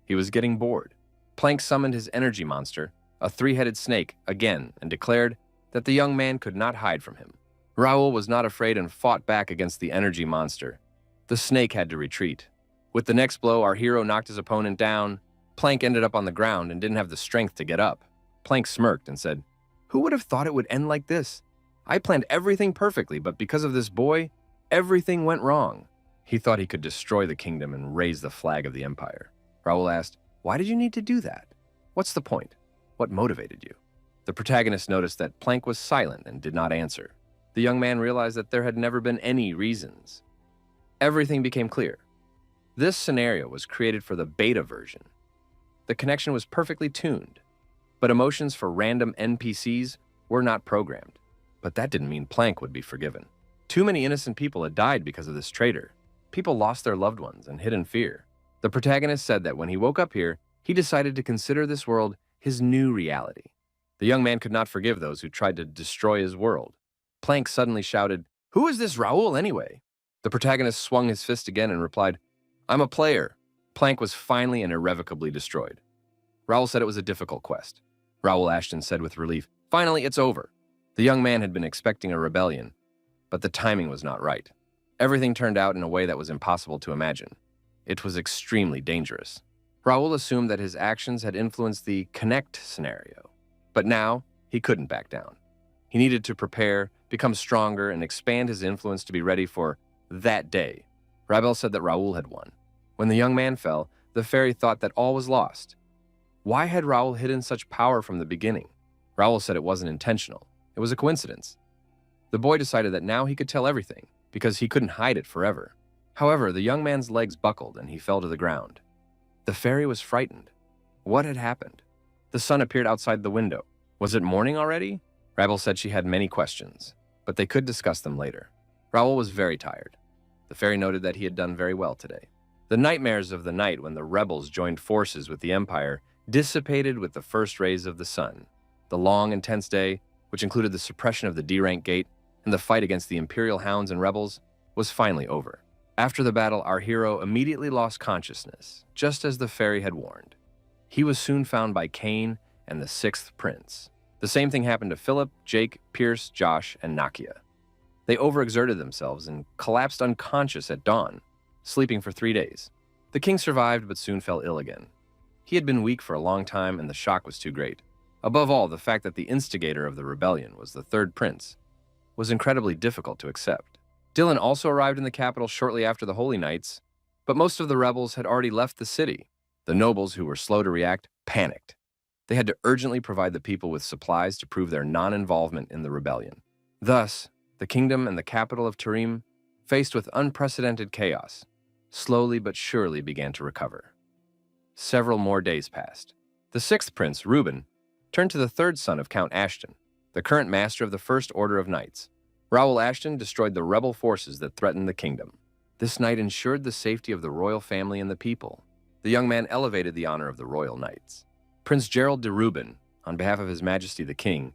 He was getting bored. Plank summoned his energy monster, a three-headed snake, again, and declared that the young man could not hide from him. Raul was not afraid and fought back against the energy monster. The snake had to retreat. With the next blow, our hero knocked his opponent down. Plank ended up on the ground and didn't have the strength to get up. Plank smirked and said, "Who would have thought it would end like this? I planned everything perfectly, but because of this boy, everything went wrong." He thought he could destroy the kingdom and raise the flag of the empire. Raul asked, "Why did you need to do that? What's the point? What motivated you?" The protagonist noticed that Plank was silent and did not answer. The young man realized that there had never been any reasons. Everything became clear. This scenario was created for the beta version. The connection was perfectly tuned, but emotions for random NPCs were not programmed. But that didn't mean Plank would be forgiven. Too many innocent people had died because of this traitor. People lost their loved ones and hid in fear. The protagonist said that when he woke up here, he decided to consider this world his new reality. The young man could not forgive those who tried to destroy his world. Plank suddenly shouted, "Who is this Raul anyway?" The protagonist swung his fist again and replied, "I'm a player." Plank was finally and irrevocably destroyed. Raul said it was a difficult quest. Raul Ashton said with relief, "Finally, it's over." The young man had been expecting a rebellion, but the timing was not right. Everything turned out in a way that was impossible to imagine. It was extremely dangerous. Raul assumed that his actions had influenced the connect scenario, but now he couldn't back down. He needed to prepare, become stronger, and expand his influence to be ready for that day. Raul said that Raul had won. When the young man fell, the fairy thought that all was lost. Why had Raul hidden such power from the beginning? Raul said it wasn't intentional. It was a coincidence. The boy decided that now he could tell everything, because he couldn't hide it forever. However, the young man's legs buckled and he fell to the ground. The fairy was frightened. What had happened? The sun appeared outside the window. Was it morning already? Raul said she had many questions, but they could discuss them later. Raul was very tired. The fairy noted that he had done very well today. The nightmares of the night when the rebels joined forces with the Empire dissipated with the first rays of the sun. The long, intense day, which included the suppression of the D-rank gate and the fight against the Imperial hounds and rebels, was finally over. After the battle, our hero immediately lost consciousness, just as the fairy had warned. He was soon found by Cain and the sixth prince. The same thing happened to Philip, Jake, Pierce, Josh, and Nakia. They overexerted themselves and collapsed unconscious at dawn, sleeping for 3 days. The king survived but soon fell ill again. He had been weak for a long time and the shock was too great. Above all, the fact that the instigator of the rebellion was the third prince was incredibly difficult to accept. Dylan also arrived in the capital shortly after the Holy Knights, but most of the rebels had already left the city. The nobles, who were slow to react, panicked. They had to urgently provide the people with supplies to prove their non-involvement in the rebellion. Thus, the kingdom and the capital of Tarim, faced with unprecedented chaos, slowly but surely began to recover. Several more days passed. The sixth prince, Reuben, turned to the third son of Count Ashton, the current master of the First Order of Knights. Raul Ashton destroyed the rebel forces that threatened the kingdom. This knight ensured the safety of the royal family and the people. The young man elevated the honor of the royal knights. Prince Gerald de Reuben, on behalf of His Majesty the King,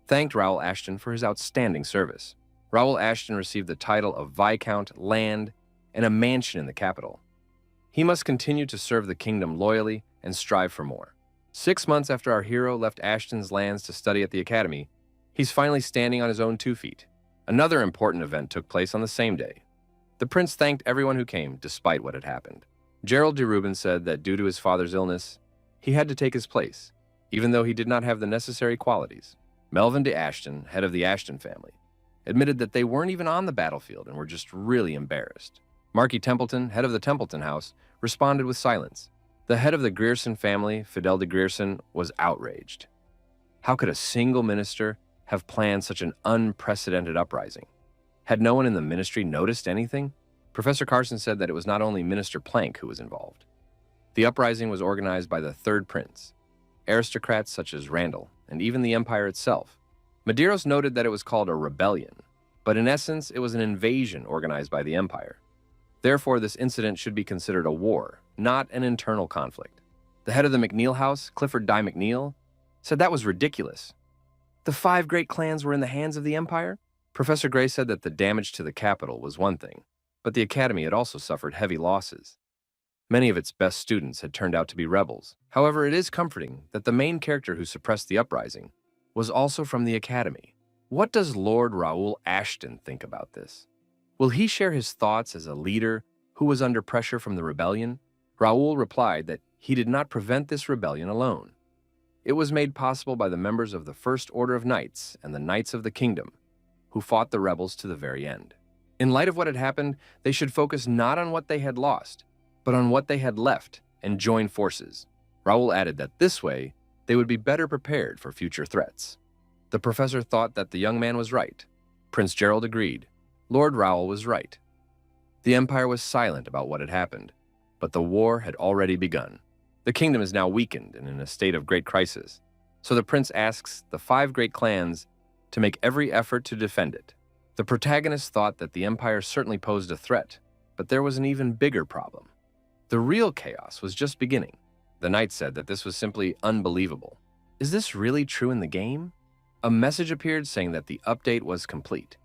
thanked Raul Ashton for his outstanding service. Raul Ashton received the title of Viscount, land, and a mansion in the capital. He must continue to serve the kingdom loyally and strive for more. 6 months after our hero left Ashton's lands to study at the academy, he's finally standing on his own 2 feet. Another important event took place on the same day. The prince thanked everyone who came, despite what had happened. Gerald de Rubin said that due to his father's illness, he had to take his place, even though he did not have the necessary qualities. Melvin de Ashton, head of the Ashton family, admitted that they weren't even on the battlefield and were just really embarrassed. Marky Templeton, head of the Templeton house, responded with silence. The head of the Grierson family, Fidel de Grierson, was outraged. How could a single minister have planned such an unprecedented uprising? Had no one in the ministry noticed anything? Professor Carson said that it was not only Minister Plank who was involved. The uprising was organized by the Third Prince, aristocrats such as Randall, and even the Empire itself. Medeiros noted that it was called a rebellion, but in essence, it was an invasion organized by the Empire. Therefore, this incident should be considered a war, not an internal conflict. The head of the McNeil house, Clifford Dye McNeil, said that was ridiculous. The 5 great clans were in the hands of the Empire? Professor Gray said that the damage to the capital was one thing, but the Academy had also suffered heavy losses. Many of its best students had turned out to be rebels. However, it is comforting that the main character who suppressed the uprising was also from the Academy. What does Lord Raul Ashton think about this? Will he share his thoughts as a leader who was under pressure from the rebellion? Raul replied that he did not prevent this rebellion alone. It was made possible by the members of the First Order of Knights and the Knights of the Kingdom, who fought the rebels to the very end. In light of what had happened, they should focus not on what they had lost, but on what they had left and join forces. Raul added that this way, they would be better prepared for future threats. The professor thought that the young man was right. Prince Gerald agreed. Lord Raul was right. The Empire was silent about what had happened, but the war had already begun. The kingdom is now weakened and in a state of great crisis, so the prince asks the 5 great clans to make every effort to defend it. The protagonist thought that the Empire certainly posed a threat, but there was an even bigger problem. The real chaos was just beginning. The knight said that this was simply unbelievable. Is this really true in the game? A message appeared saying that the update was complete.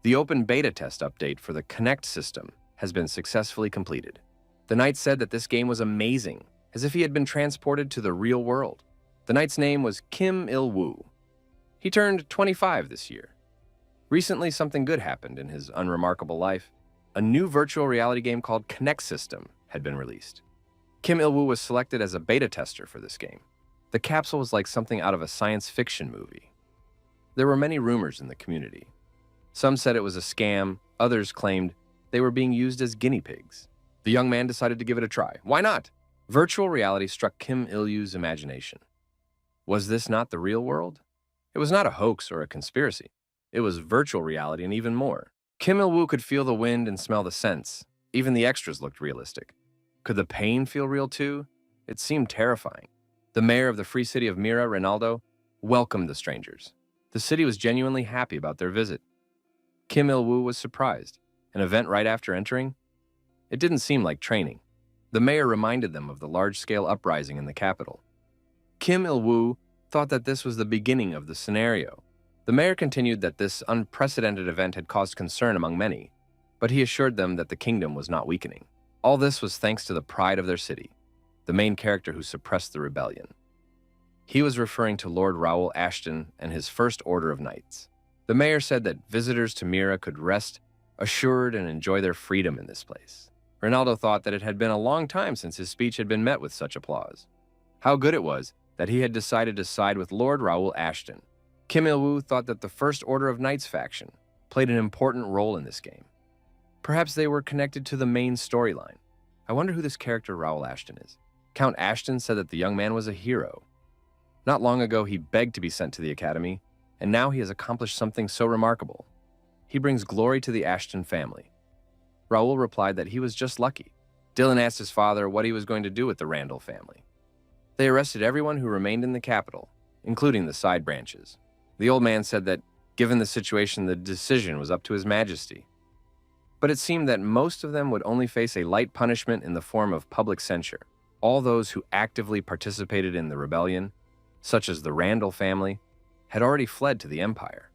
The open beta test update for the Connect system has been successfully completed. The knight said that this game was amazing, as if he had been transported to the real world. The knight's name was Kim Il-woo. He turned 25 this year. Recently, something good happened in his unremarkable life. A new virtual reality game called Connect System had been released. Kim Il-woo was selected as a beta tester for this game. The capsule was like something out of a science fiction movie. There were many rumors in the community. Some said it was a scam, others claimed they were being used as guinea pigs. The young man decided to give it a try. Why not? Virtual reality struck Kim Il-woo's imagination. Was this not the real world? It was not a hoax or a conspiracy. It was virtual reality and even more. Kim Il-woo could feel the wind and smell the scents. Even the extras looked realistic. Could the pain feel real too? It seemed terrifying. The mayor of the free city of Mira, Ronaldo, welcomed the strangers. The city was genuinely happy about their visit. Kim Il-woo was surprised. An event right after entering? It didn't seem like training. The mayor reminded them of the large-scale uprising in the capital. Kim Il-woo thought that this was the beginning of the scenario. The mayor continued that this unprecedented event had caused concern among many, but he assured them that the kingdom was not weakening. All this was thanks to the pride of their city, the main character who suppressed the rebellion. He was referring to Lord Raul Ashton and his First Order of Knights. The mayor said that visitors to Mira could rest assured and enjoy their freedom in this place. Ronaldo thought that it had been a long time since his speech had been met with such applause. How good it was that he had decided to side with Lord Raul Ashton. Kim Il-woo thought that the First Order of Knights faction played an important role in this game. Perhaps they were connected to the main storyline. I wonder who this character Raul Ashton is. Count Ashton said that the young man was a hero. Not long ago, he begged to be sent to the Academy, and now he has accomplished something so remarkable. He brings glory to the Ashton family. Raul replied that he was just lucky. Dylan asked his father what he was going to do with the Randall family. They arrested everyone who remained in the capital, including the side branches. The old man said that, given the situation, the decision was up to His Majesty. But it seemed that most of them would only face a light punishment in the form of public censure. All those who actively participated in the rebellion, such as the Randall family, had already fled to the Empire.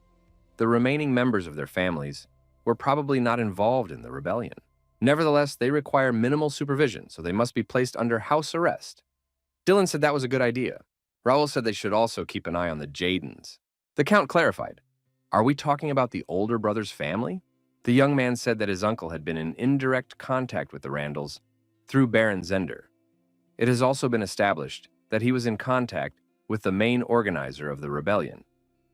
The remaining members of their families were probably not involved in the rebellion. Nevertheless, they require minimal supervision, so they must be placed under house arrest. Dylan said that was a good idea. Raul said they should also keep an eye on the Jadens. The Count clarified, "Are we talking about the older brother's family?" The young man said that his uncle had been in indirect contact with the Randalls through Baron Zender. It has also been established that he was in contact with the main organizer of the rebellion,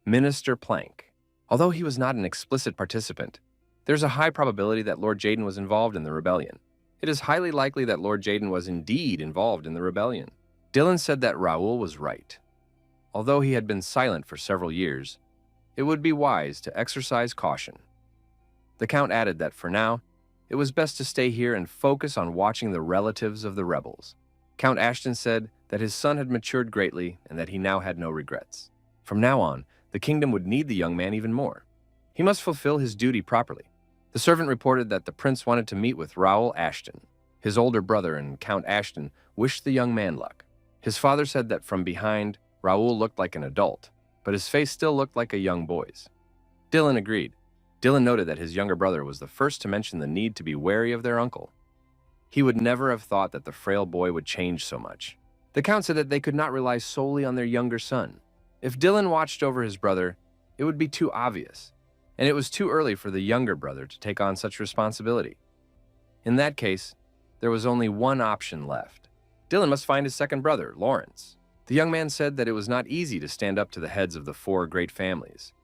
Minister Plank. Although he was not an explicit participant, there's a high probability that Lord Jaden was involved in the rebellion. It is highly likely that Lord Jaden was indeed involved in the rebellion. Dylan said that Raul was right. Although he had been silent for several years, it would be wise to exercise caution. The Count added that for now, it was best to stay here and focus on watching the relatives of the rebels. Count Ashton said that his son had matured greatly and that he now had no regrets. From now on, the kingdom would need the young man even more. He must fulfill his duty properly. The servant reported that the prince wanted to meet with Raul Ashton. His older brother and Count Ashton wished the young man luck. His father said that from behind, Raul looked like an adult, but his face still looked like a young boy's. Dylan agreed. Dylan noted that his younger brother was the first to mention the need to be wary of their uncle. He would never have thought that the frail boy would change so much. The Count said that they could not rely solely on their younger son. If Dylan watched over his brother, it would be too obvious, and it was too early for the younger brother to take on such responsibility. In that case, there was only one option left. Dylan must find his second brother, Lawrence. The young man said that it was not easy to stand up to the heads of the four great families.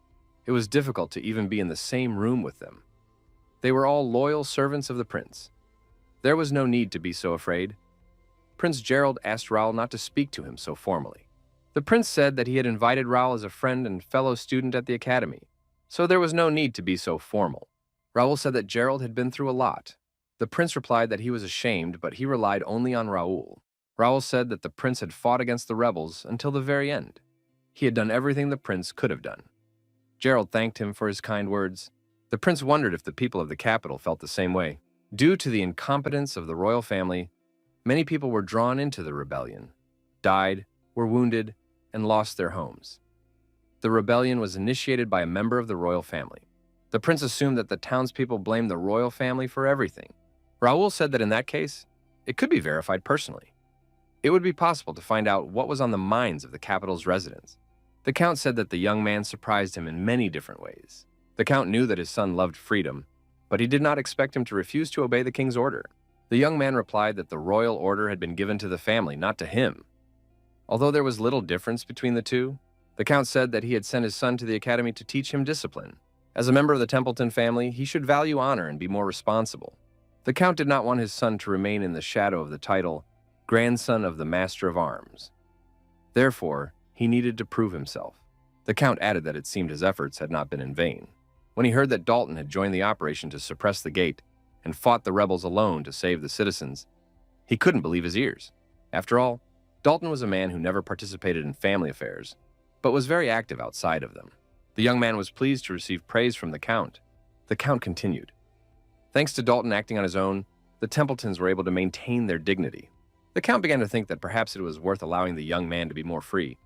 It was difficult to even be in the same room with them. They were all loyal servants of the prince. There was no need to be so afraid. Prince Gerald asked Raul not to speak to him so formally. The prince said that he had invited Raul as a friend and fellow student at the academy, so there was no need to be so formal. Raul said that Gerald had been through a lot. The prince replied that he was ashamed, but he relied only on Raul. Raul said that the prince had fought against the rebels until the very end. He had done everything the prince could have done. Gerald thanked him for his kind words. The prince wondered if the people of the capital felt the same way. Due to the incompetence of the royal family, many people were drawn into the rebellion, died, were wounded, and lost their homes. The rebellion was initiated by a member of the royal family. The prince assumed that the townspeople blamed the royal family for everything. Raul said that in that case, it could be verified personally. It would be possible to find out what was on the minds of the capital's residents. The Count said that the young man surprised him in many different ways. The Count knew that his son loved freedom, but he did not expect him to refuse to obey the king's order. The young man replied that the royal order had been given to the family, not to him. Although there was little difference between the two, the Count said that he had sent his son to the academy to teach him discipline. As a member of the Templeton family, he should value honor and be more responsible. The Count did not want his son to remain in the shadow of the title, grandson of the Master of Arms. Therefore, he needed to prove himself. The Count added that it seemed his efforts had not been in vain. When he heard that Dalton had joined the operation to suppress the gate and fought the rebels alone to save the citizens, he couldn't believe his ears. After all, Dalton was a man who never participated in family affairs, but was very active outside of them. The young man was pleased to receive praise from the Count. The Count continued. Thanks to Dalton acting on his own, the Templetons were able to maintain their dignity. The Count began to think that perhaps it was worth allowing the young man to be more free.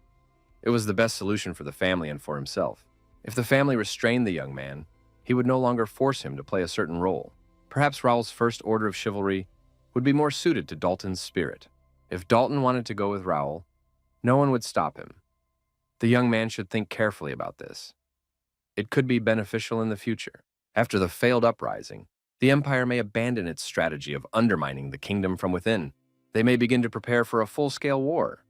It was the best solution for the family and for himself. If the family restrained the young man, he would no longer force him to play a certain role. Perhaps Raul's first order of chivalry would be more suited to Dalton's spirit. If Dalton wanted to go with Raul, no one would stop him. The young man should think carefully about this. It could be beneficial in the future. After the failed uprising, the Empire may abandon its strategy of undermining the kingdom from within. They may begin to prepare for a full-scale war,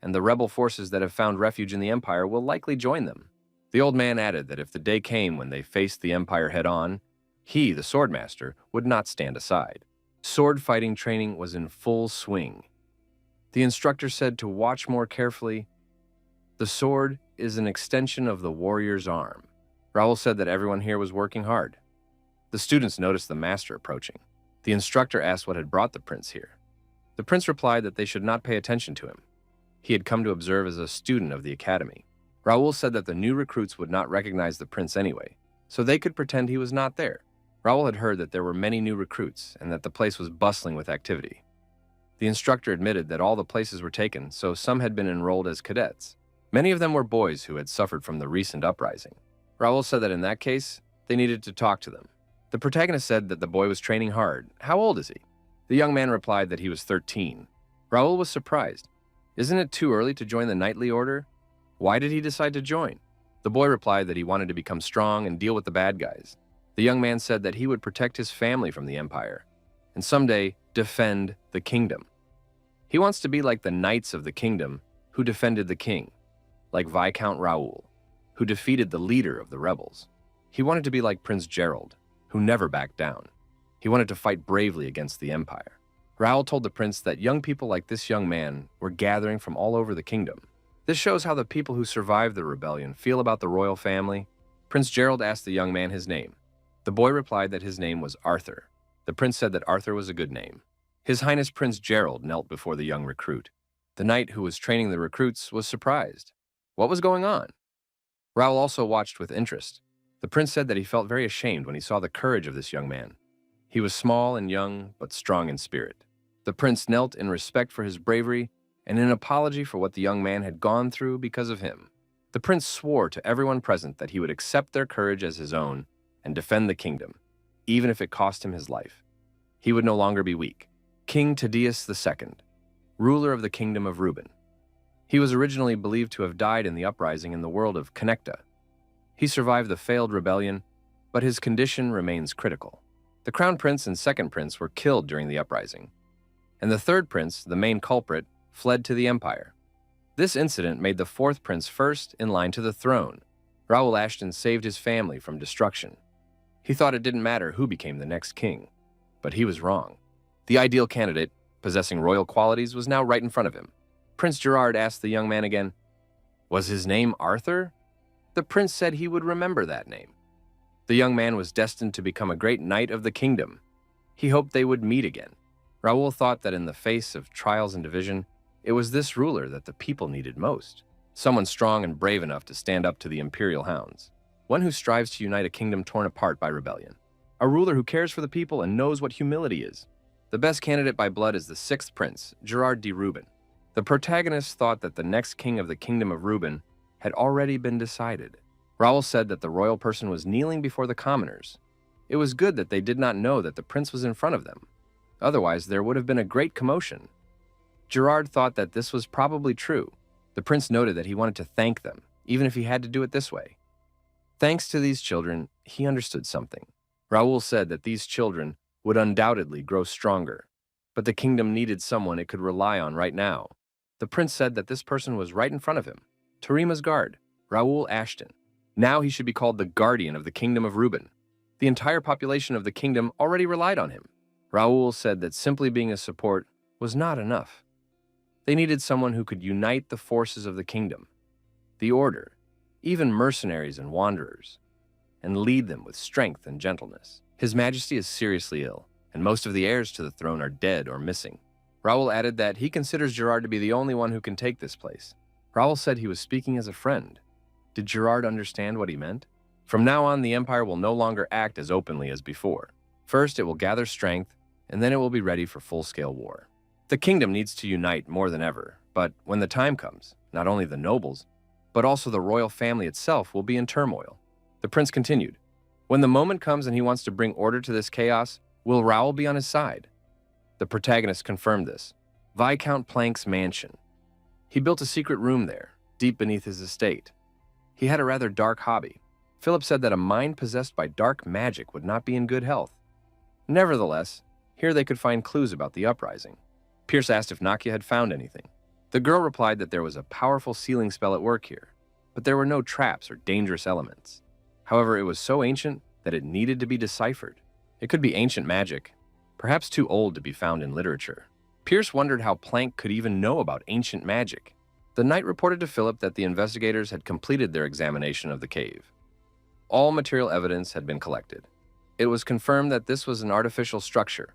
and the rebel forces that have found refuge in the Empire will likely join them. The old man added that if the day came when they faced the Empire head-on, he, the swordmaster, would not stand aside. Sword fighting training was in full swing. The instructor said to watch more carefully. The sword is an extension of the warrior's arm. Raul said that everyone here was working hard. The students noticed the master approaching. The instructor asked what had brought the prince here. The prince replied that they should not pay attention to him. He had come to observe as a student of the academy. Raul said that the new recruits would not recognize the prince anyway, so they could pretend he was not there. Raul had heard that there were many new recruits and that the place was bustling with activity. The instructor admitted that all the places were taken, so some had been enrolled as cadets. Many of them were boys who had suffered from the recent uprising. Raul said that in that case, they needed to talk to them. The protagonist said that the boy was training hard. How old is he? The young man replied that he was 13. Raul was surprised. Isn't it too early to join the knightly order? Why did he decide to join? The boy replied that he wanted to become strong and deal with the bad guys. The young man said that he would protect his family from the Empire and someday defend the kingdom. He wants to be like the knights of the kingdom who defended the king, like Viscount Raul, who defeated the leader of the rebels. He wanted to be like Prince Gerald, who never backed down. He wanted to fight bravely against the Empire. Raul told the prince that young people like this young man were gathering from all over the kingdom. This shows how the people who survived the rebellion feel about the royal family. Prince Gerald asked the young man his name. The boy replied that his name was Arthur. The prince said that Arthur was a good name. His Highness Prince Gerald knelt before the young recruit. The knight who was training the recruits was surprised. What was going on? Raul also watched with interest. The prince said that he felt very ashamed when he saw the courage of this young man. He was small and young, but strong in spirit. The prince knelt in respect for his bravery and in apology for what the young man had gone through because of him. The prince swore to everyone present that he would accept their courage as his own and defend the kingdom, even if it cost him his life. He would no longer be weak. King Tydeus II, ruler of the kingdom of Reuben. He was originally believed to have died in the uprising in the world of Connecta. He survived the failed rebellion, but his condition remains critical. The crown prince and second prince were killed during the uprising, and the third prince, the main culprit, fled to the empire. This incident made the fourth prince first in line to the throne. Raul Ashton saved his family from destruction. He thought it didn't matter who became the next king, but he was wrong. The ideal candidate, possessing royal qualities, was now right in front of him. Prince Gerard asked the young man again, "Was his name Arthur?" The prince said he would remember that name. The young man was destined to become a great knight of the kingdom. He hoped they would meet again. Raul thought that in the face of trials and division, it was this ruler that the people needed most. Someone strong and brave enough to stand up to the imperial hounds. One who strives to unite a kingdom torn apart by rebellion. A ruler who cares for the people and knows what humility is. The best candidate by blood is the sixth prince, Gerard de Reuben. The protagonist thought that the next king of the kingdom of Reuben had already been decided. Raul said that the royal person was kneeling before the commoners. It was good that they did not know that the prince was in front of them. Otherwise, there would have been a great commotion. Gerard thought that this was probably true. The prince noted that he wanted to thank them, even if he had to do it this way. Thanks to these children, he understood something. Raul said that these children would undoubtedly grow stronger, but the kingdom needed someone it could rely on right now. The prince said that this person was right in front of him, Tarima's guard, Raul Ashton. Now he should be called the guardian of the kingdom of Reuben. The entire population of the kingdom already relied on him. Raul said that simply being a support was not enough. They needed someone who could unite the forces of the kingdom, the order, even mercenaries and wanderers, and lead them with strength and gentleness. His Majesty is seriously ill, and most of the heirs to the throne are dead or missing. Raul added that he considers Gerard to be the only one who can take this place. Raul said he was speaking as a friend. Did Gerard understand what he meant? From now on, the Empire will no longer act as openly as before. First, it will gather strength, and then it will be ready for full-scale war. The kingdom needs to unite more than ever, but when the time comes, not only the nobles, but also the royal family itself will be in turmoil. The prince continued, "When the moment comes and he wants to bring order to this chaos, will Raul be on his side?" The protagonist confirmed this. Viscount Plank's mansion. He built a secret room there, deep beneath his estate. He had a rather dark hobby. Philip said that a mind possessed by dark magic would not be in good health. Nevertheless, here they could find clues about the uprising. Pierce asked if Nakia had found anything. The girl replied that there was a powerful sealing spell at work here, but there were no traps or dangerous elements. However, it was so ancient that it needed to be deciphered. It could be ancient magic, perhaps too old to be found in literature. Pierce wondered how Plank could even know about ancient magic. The knight reported to Philip that the investigators had completed their examination of the cave. All material evidence had been collected. It was confirmed that this was an artificial structure,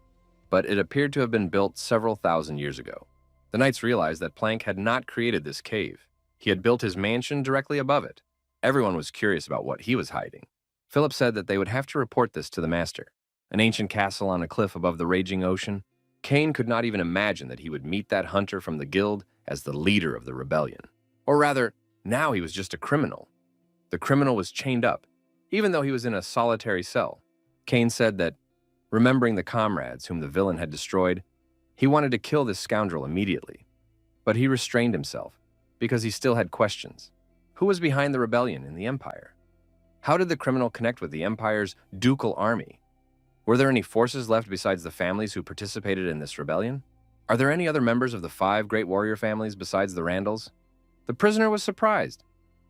but it appeared to have been built several thousand years ago. The knights realized that Plank had not created this cave. He had built his mansion directly above it. Everyone was curious about what he was hiding. Philip said that they would have to report this to the master. An ancient castle on a cliff above the raging ocean. Cain could not even imagine that he would meet that hunter from the guild as the leader of the rebellion. Or rather, now he was just a criminal. The criminal was chained up, even though he was in a solitary cell. Cain said that, remembering the comrades whom the villain had destroyed, he wanted to kill this scoundrel immediately. But he restrained himself, because he still had questions. Who was behind the rebellion in the Empire? How did the criminal connect with the Empire's ducal army? Were there any forces left besides the families who participated in this rebellion? Are there any other members of the 5 great warrior families besides the Randalls? The prisoner was surprised.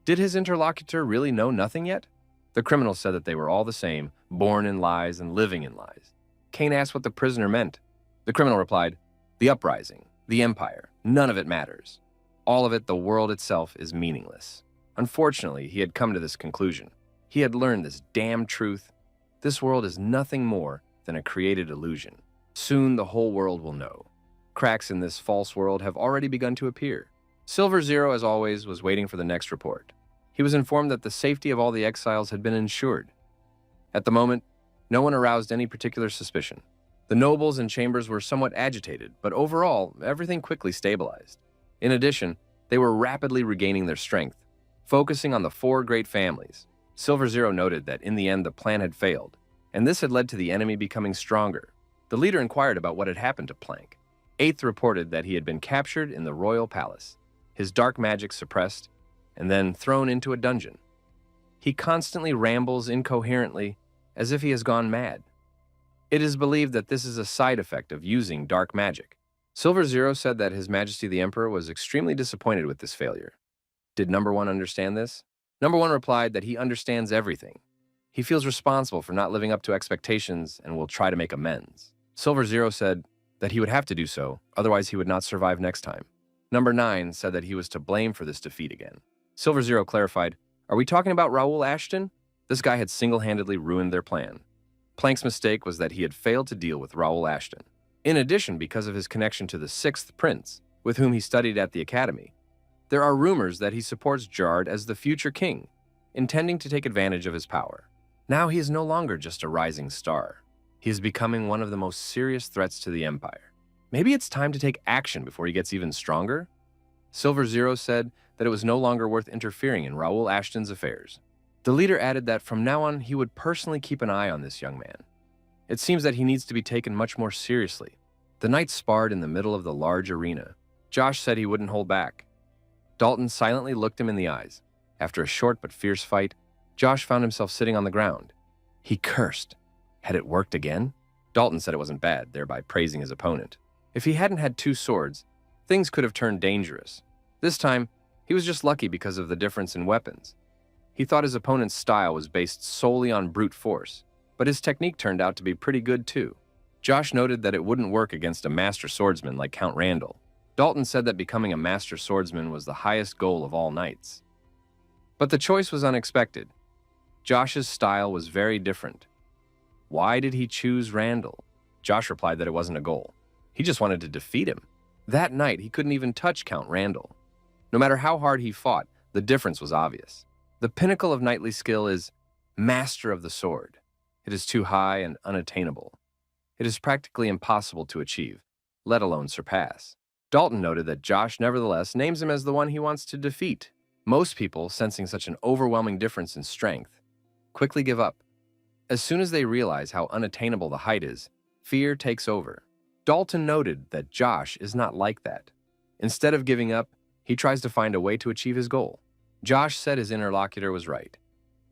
Did his interlocutor really know nothing yet? The criminal said that they were all the same, born in lies and living in lies. Kane asked what the prisoner meant. The criminal replied, "The uprising, the empire, none of it matters. All of it, the world itself, is meaningless." Unfortunately, he had come to this conclusion. He had learned this damn truth. This world is nothing more than a created illusion. Soon the whole world will know. Cracks in this false world have already begun to appear. Silver Zero, as always, was waiting for the next report. He was informed that the safety of all the exiles had been ensured. At the moment, no one aroused any particular suspicion. The nobles and chambers were somewhat agitated, but overall, everything quickly stabilized. In addition, they were rapidly regaining their strength, focusing on the 4 great families. Silver Zero noted that in the end the plan had failed, and this had led to the enemy becoming stronger. The leader inquired about what had happened to Plank. Eighth reported that he had been captured in the royal palace, his dark magic suppressed, and then thrown into a dungeon. He constantly rambles incoherently, as if he has gone mad. It is believed that this is a side effect of using dark magic. Silver Zero said that His Majesty the Emperor was extremely disappointed with this failure. Did Number 1 understand this? Number 1 replied that he understands everything. He feels responsible for not living up to expectations and will try to make amends. Silver Zero said that he would have to do so, otherwise he would not survive next time. Number 9 said that he was to blame for this defeat again. Silver Zero clarified, "Are we talking about Raul Ashton? This guy had single-handedly ruined their plan." Plank's mistake was that he had failed to deal with Raul Ashton. In addition, because of his connection to the 6th Prince, with whom he studied at the Academy, there are rumors that he supports Jard as the future king, intending to take advantage of his power. Now he is no longer just a rising star. He is becoming one of the most serious threats to the Empire. Maybe it's time to take action before he gets even stronger? Silver Zero said that it was no longer worth interfering in Raul Ashton's affairs. The leader added that from now on he would personally keep an eye on this young man. It seems that he needs to be taken much more seriously. The knights sparred in the middle of the large arena. Josh said he wouldn't hold back. Dalton silently looked him in the eyes. After a short but fierce fight, Josh found himself sitting on the ground. He cursed. Had it worked again? Dalton said it wasn't bad, thereby praising his opponent. If he hadn't had 2 swords, things could have turned dangerous. This time, he was just lucky because of the difference in weapons. He thought his opponent's style was based solely on brute force, but his technique turned out to be pretty good too. Josh noted that it wouldn't work against a master swordsman like Count Randall. Dalton said that becoming a master swordsman was the highest goal of all knights. But the choice was unexpected. Josh's style was very different. Why did he choose Randall? Josh replied that it wasn't a goal. He just wanted to defeat him. That night, he couldn't even touch Count Randall. No matter how hard he fought, the difference was obvious. The pinnacle of knightly skill is master of the sword. It is too high and unattainable. It is practically impossible to achieve, let alone surpass. Dalton noted that Josh nevertheless names him as the one he wants to defeat. Most people, sensing such an overwhelming difference in strength, quickly give up. As soon as they realize how unattainable the height is, fear takes over. Dalton noted that Josh is not like that. Instead of giving up, he tries to find a way to achieve his goal. Josh said his interlocutor was right.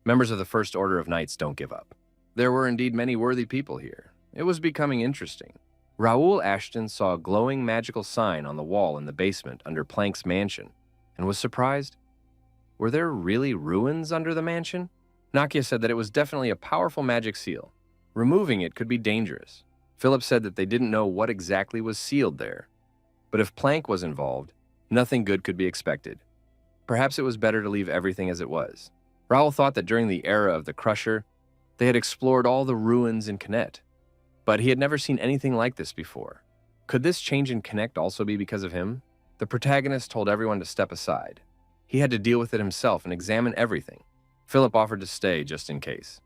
Members of the First Order of Knights don't give up. There were indeed many worthy people here. It was becoming interesting. Raul Ashton saw a glowing magical sign on the wall in the basement under Plank's mansion and was surprised. Were there really ruins under the mansion? Nakia said that it was definitely a powerful magic seal. Removing it could be dangerous. Philip said that they didn't know what exactly was sealed there. But if Plank was involved, nothing good could be expected. Perhaps it was better to leave everything as it was. Raul thought that during the era of the Crusher, they had explored all the ruins in Connect. But he had never seen anything like this before. Could this change in Connect also be because of him? The protagonist told everyone to step aside. He had to deal with it himself and examine everything. Philip offered to stay just in case.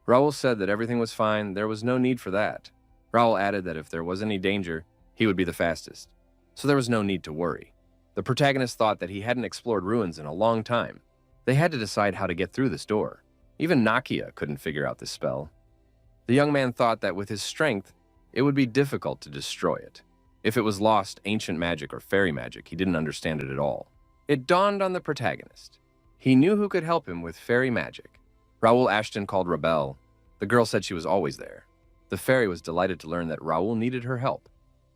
Raul said that everything was fine, there was no need for that. Raul added that if there was any danger, he would be the fastest. So there was no need to worry. The protagonist thought that he hadn't explored ruins in a long time. They had to decide how to get through this door. Even Nakia couldn't figure out this spell. The young man thought that with his strength, it would be difficult to destroy it. If it was lost ancient magic or fairy magic, he didn't understand it at all. It dawned on the protagonist. He knew who could help him with fairy magic. Raul Ashton called Rebel. The girl said she was always there. The fairy was delighted to learn that Raul needed her help.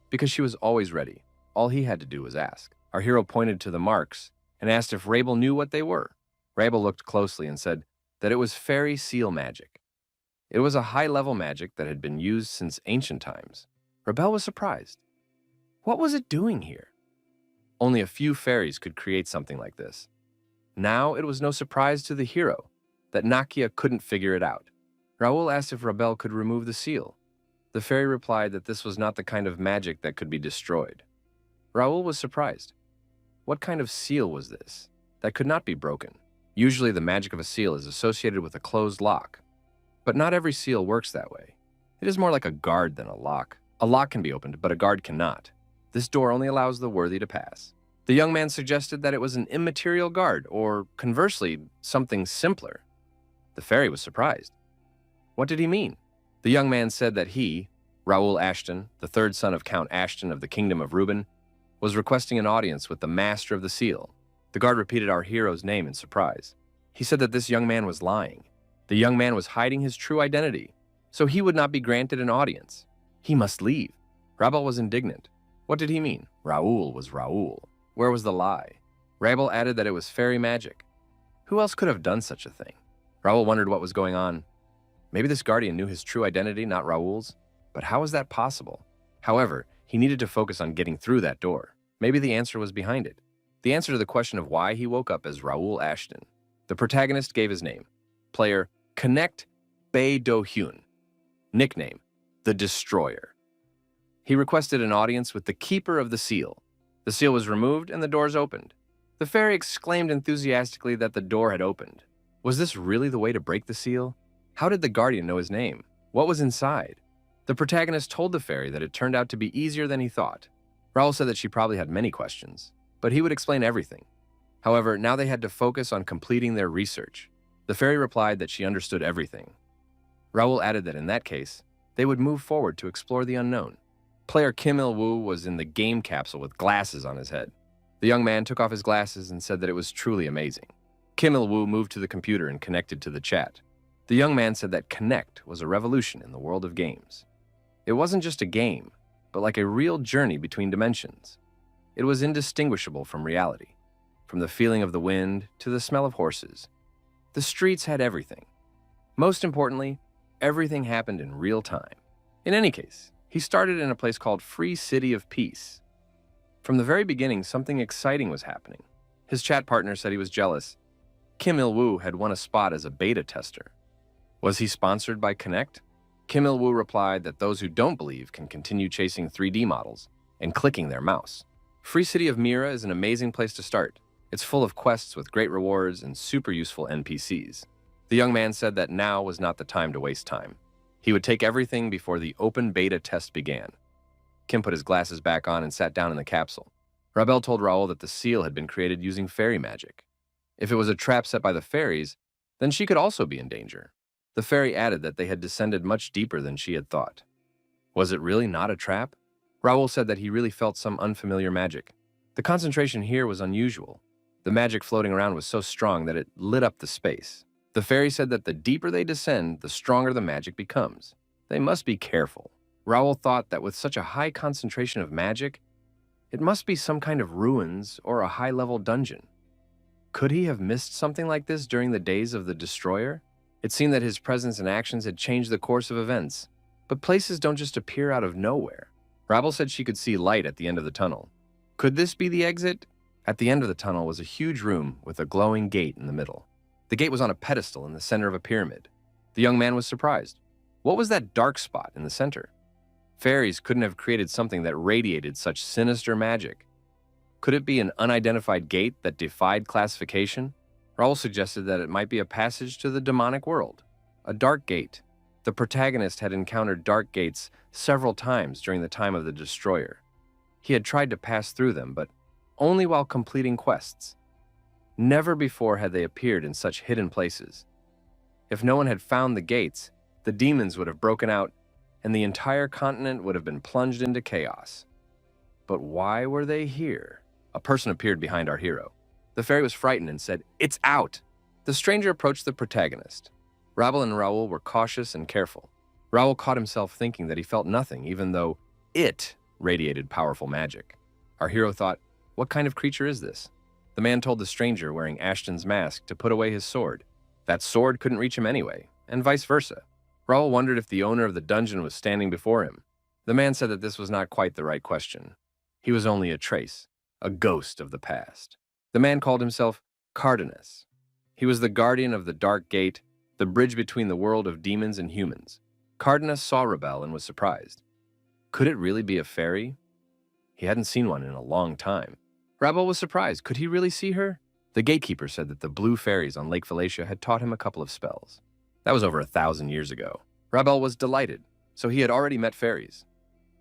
Because she was always ready, all he had to do was ask. Our hero pointed to the marks and asked if Rabel knew what they were. Rabel looked closely and said that it was fairy seal magic. It was a high-level magic that had been used since ancient times. Rebel was surprised. What was it doing here? Only a few fairies could create something like this. Now it was no surprise to the hero that Nakia couldn't figure it out. Raul asked if Rebel could remove the seal. The fairy replied that this was not the kind of magic that could be destroyed. Raul was surprised. What kind of seal was this that could not be broken? Usually the magic of a seal is associated with a closed lock, but not every seal works that way. It is more like a guard than a lock. A lock can be opened, but a guard cannot. This door only allows the worthy to pass. The young man suggested that it was an immaterial guard, or conversely, something simpler. The fairy was surprised. What did he mean? The young man said that he, Raul Ashton, the third son of Count Ashton of the Kingdom of Reuben, was requesting an audience with the master of the seal. The guard repeated our hero's name in surprise. He said that this young man was lying. The young man was hiding his true identity, so he would not be granted an audience. He must leave. Rabel was indignant. What did he mean? Raul was Raul. Where was the lie? Rabel added that it was fairy magic. Who else could have done such a thing? Raul wondered what was going on. Maybe this guardian knew his true identity, not Raul's. But how was that possible? However, he needed to focus on getting through that door. Maybe the answer was behind it. The answer to the question of why he woke up as Raul Ashton. The protagonist gave his name. Player Connect Bae Do Hyun. Nickname The Destroyer. He requested an audience with the keeper of the seal. The seal was removed and the doors opened. The fairy exclaimed enthusiastically that the door had opened. Was this really the way to break the seal? How did the guardian know his name? What was inside? The protagonist told the fairy that it turned out to be easier than he thought. Raul said that she probably had many questions, but he would explain everything. However, now they had to focus on completing their research. The fairy replied that she understood everything. Raul added that in that case, they would move forward to explore the unknown. Player Kim Il-woo was in the game capsule with glasses on his head. The young man took off his glasses and said that it was truly amazing. Kim Il-woo moved to the computer and connected to the chat. The young man said that Connect was a revolution in the world of games. It wasn't just a game, but like a real journey between dimensions. It was indistinguishable from reality, from the feeling of the wind to the smell of horses. The streets had everything. Most importantly, everything happened in real time. In any case, he started in a place called Free City of Peace. From the very beginning, something exciting was happening. His chat partner said he was jealous. Kim Il-woo had won a spot as a beta tester. Was he sponsored by Connect? Kim Il-woo replied that those who don't believe can continue chasing 3D models and clicking their mouse. Free City of Mira is an amazing place to start. It's full of quests with great rewards and super useful NPCs. The young man said that now was not the time to waste time. He would take everything before the open beta test began. Kim put his glasses back on and sat down in the capsule. Rabel told Raul that the seal had been created using fairy magic. If it was a trap set by the fairies, then she could also be in danger. The fairy added that they had descended much deeper than she had thought. Was it really not a trap? Raul said that he really felt some unfamiliar magic. The concentration here was unusual. The magic floating around was so strong that it lit up the space. The fairy said that the deeper they descend, the stronger the magic becomes. They must be careful. Raul thought that with such a high concentration of magic, it must be some kind of ruins or a high-level dungeon. Could he have missed something like this during the days of the Destroyer? It seemed that his presence and actions had changed the course of events. But places don't just appear out of nowhere. Rabel said she could see light at the end of the tunnel. Could this be the exit? At the end of the tunnel was a huge room with a glowing gate in the middle. The gate was on a pedestal in the center of a pyramid. The young man was surprised. What was that dark spot in the center? Fairies couldn't have created something that radiated such sinister magic. Could it be an unidentified gate that defied classification? Raul suggested that it might be a passage to the demonic world. A dark gate. The protagonist had encountered dark gates several times during the time of the Destroyer. He had tried to pass through them, but only while completing quests. Never before had they appeared in such hidden places. If no one had found the gates, the demons would have broken out, and the entire continent would have been plunged into chaos. But why were they here? A person appeared behind our hero. The fairy was frightened and said, "It's out!" The stranger approached the protagonist. Rabel and Raul were cautious and careful. Raul caught himself thinking that he felt nothing, even though it radiated powerful magic. Our hero thought, what kind of creature is this? The man told the stranger wearing Ashton's mask to put away his sword. That sword couldn't reach him anyway, and vice versa. Raul wondered if the owner of the dungeon was standing before him. The man said that this was not quite the right question. He was only a trace, a ghost of the past. The man called himself Cardenas. He was the guardian of the Dark Gate, the bridge between the world of demons and humans. Cardenas saw Rebel and was surprised. Could it really be a fairy? He hadn't seen one in a long time. Rebel was surprised. Could he really see her? The gatekeeper said that the blue fairies on Lake Valatia had taught him a couple of spells. That was over 1,000 years ago. Rebel was delighted, so he had already met fairies.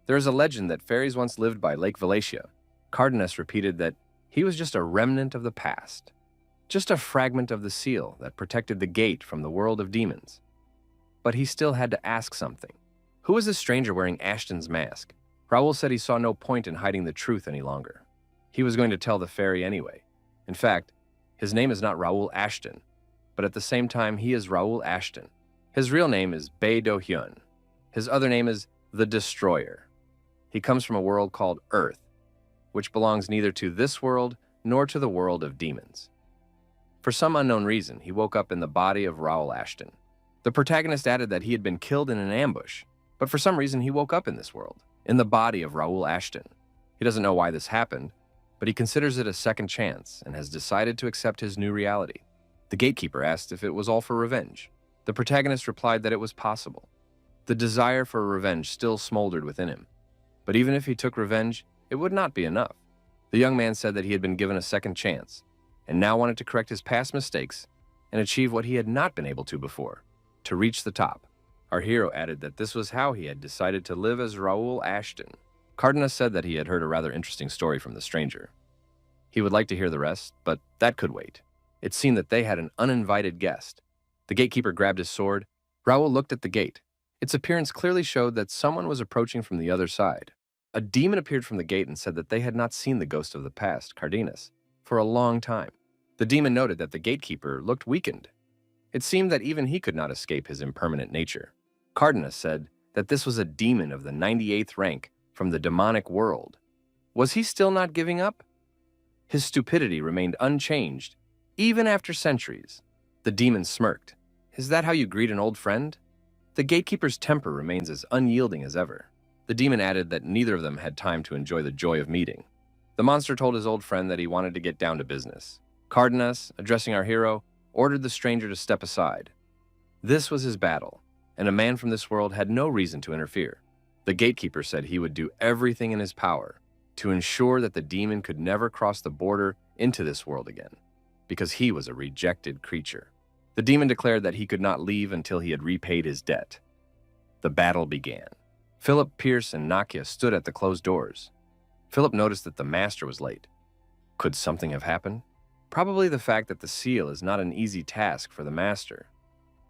There is a legend that fairies once lived by Lake Valatia. Cardenas repeated that he was just a remnant of the past, just a fragment of the seal that protected the gate from the world of demons. But he still had to ask something. Who was this stranger wearing Ashton's mask? Raul said he saw no point in hiding the truth any longer. He was going to tell the fairy anyway. In fact, his name is not Raul Ashton, but at the same time he is Raul Ashton. His real name is Bae Do Hyun. His other name is the Destroyer. He comes from a world called Earth, which belongs neither to this world nor to the world of demons. For some unknown reason, he woke up in the body of Raul Ashton. The protagonist added that he had been killed in an ambush, but for some reason he woke up in this world, in the body of Raul Ashton. He doesn't know why this happened, but he considers it a second chance and has decided to accept his new reality. The gatekeeper asked if it was all for revenge. The protagonist replied that it was possible. The desire for revenge still smoldered within him. But even if he took revenge, it would not be enough. The young man said that he had been given a second chance, and now wanted to correct his past mistakes and achieve what he had not been able to before, to reach the top. Our hero added that this was how he had decided to live as Raul Ashton. Cardenas said that he had heard a rather interesting story from the stranger. He would like to hear the rest, but that could wait. It seemed that they had an uninvited guest. The gatekeeper grabbed his sword. Raul looked at the gate. Its appearance clearly showed that someone was approaching from the other side. A demon appeared from the gate and said that they had not seen the ghost of the past, Cardenas, for a long time. The demon noted that the gatekeeper looked weakened. It seemed that even he could not escape his impermanent nature. Cardenas said that this was a demon of the 98th rank from the demonic world. Was he still not giving up? His stupidity remained unchanged, even after centuries. The demon smirked. Is that how you greet an old friend? The gatekeeper's temper remains as unyielding as ever. The demon added that neither of them had time to enjoy the joy of meeting. The monster told his old friend that he wanted to get down to business. Cardenas, addressing our hero, ordered the stranger to step aside. This was his battle, and a man from this world had no reason to interfere. The gatekeeper said he would do everything in his power to ensure that the demon could never cross the border into this world again, because he was a rejected creature. The demon declared that he could not leave until he had repaid his debt. The battle began. Philip, Pierce, and Nakia stood at the closed doors. Philip noticed that the master was late. Could something have happened? Probably the fact that the seal is not an easy task for the master.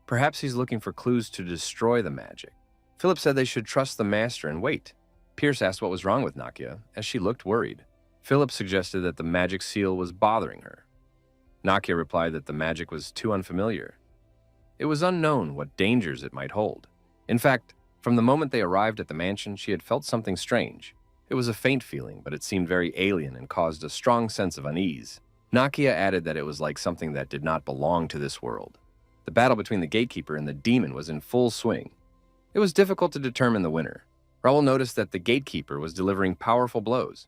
Perhaps he's looking for clues to destroy the magic. Philip said they should trust the master and wait. Pierce asked what was wrong with Nakia, as she looked worried. Philip suggested that the magic seal was bothering her. Nakia replied that the magic was too unfamiliar. It was unknown what dangers it might hold. In fact, from the moment they arrived at the mansion, she had felt something strange. It was a faint feeling, but it seemed very alien and caused a strong sense of unease. Nakia added that it was like something that did not belong to this world. The battle between the gatekeeper and the demon was in full swing. It was difficult to determine the winner. Raul noticed that the gatekeeper was delivering powerful blows,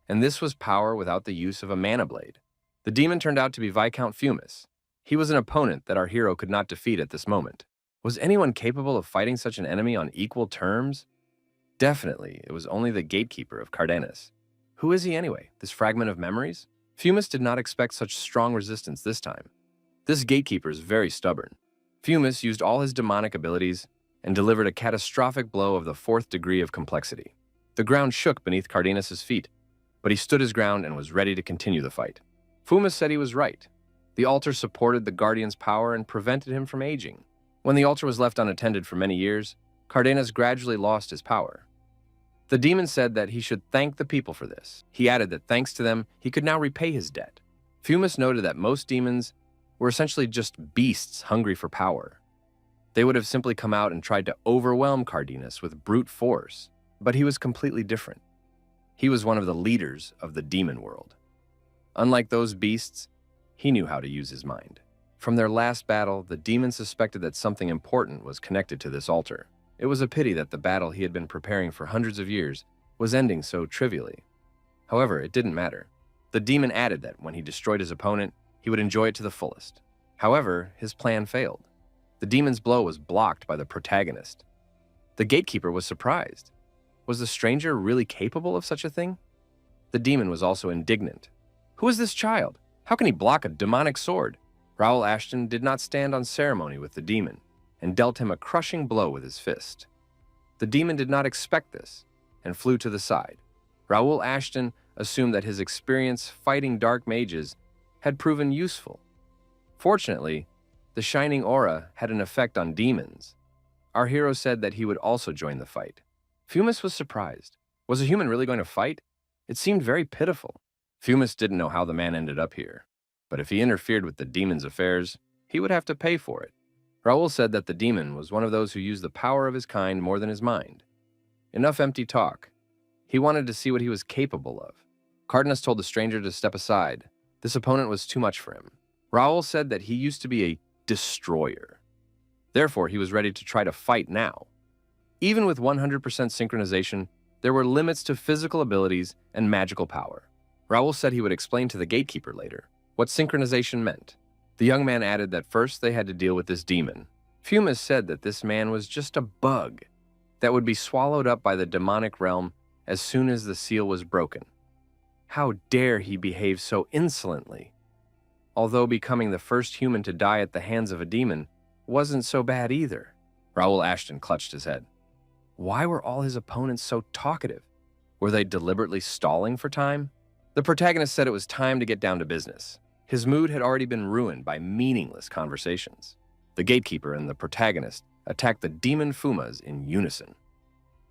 and this was power without the use of a mana blade. The demon turned out to be Viscount Fumis. He was an opponent that our hero could not defeat at this moment. Was anyone capable of fighting such an enemy on equal terms? Definitely, it was only the gatekeeper of Cardenas. Who is he anyway, this fragment of memories? Fumis did not expect such strong resistance this time. This gatekeeper is very stubborn. Fumis used all his demonic abilities and delivered a catastrophic blow of the 4th degree of complexity. The ground shook beneath Cardenas' feet, but he stood his ground and was ready to continue the fight. Fumis said he was right. The altar supported the guardian's power and prevented him from aging. When the altar was left unattended for many years, Cardenas gradually lost his power. The demon said that he should thank the people for this. He added that thanks to them, he could now repay his debt. Fumis noted that most demons were essentially just beasts hungry for power. They would have simply come out and tried to overwhelm Cardenas with brute force, but he was completely different. He was one of the leaders of the demon world. Unlike those beasts, he knew how to use his mind. From their last battle, the demon suspected that something important was connected to this altar. It was a pity that the battle he had been preparing for hundreds of years was ending so trivially. However, it didn't matter. The demon added that when he destroyed his opponent, he would enjoy it to the fullest. However, his plan failed. The demon's blow was blocked by the protagonist. The gatekeeper was surprised. Was the stranger really capable of such a thing? The demon was also indignant. Who is this child? How can he block a demonic sword? Raul Ashton did not stand on ceremony with the demon and dealt him a crushing blow with his fist. The demon did not expect this and flew to the side. Raul Ashton assumed that his experience fighting dark mages had proven useful. Fortunately, the shining aura had an effect on demons. Our hero said that he would also join the fight. Fumis was surprised. Was a human really going to fight? It seemed very pitiful. Fumis didn't know how the man ended up here, but if he interfered with the demon's affairs, he would have to pay for it. Raul said that the demon was one of those who used the power of his kind more than his mind. Enough empty talk. He wanted to see what he was capable of. Cardenas told the stranger to step aside. This opponent was too much for him. Raul said that he used to be a destroyer. Therefore, he was ready to try to fight now. Even with 100% synchronization, there were limits to physical abilities and magical power. Raul said he would explain to the gatekeeper later what synchronization meant. The young man added that first they had to deal with this demon. Fumis said that this man was just a bug that would be swallowed up by the demonic realm as soon as the seal was broken. How dare he behave so insolently? Although becoming the first human to die at the hands of a demon wasn't so bad either. Raul Ashton clutched his head. Why were all his opponents so talkative? Were they deliberately stalling for time? The protagonist said it was time to get down to business. His mood had already been ruined by meaningless conversations. The gatekeeper and the protagonist attacked the demon Fumas in unison.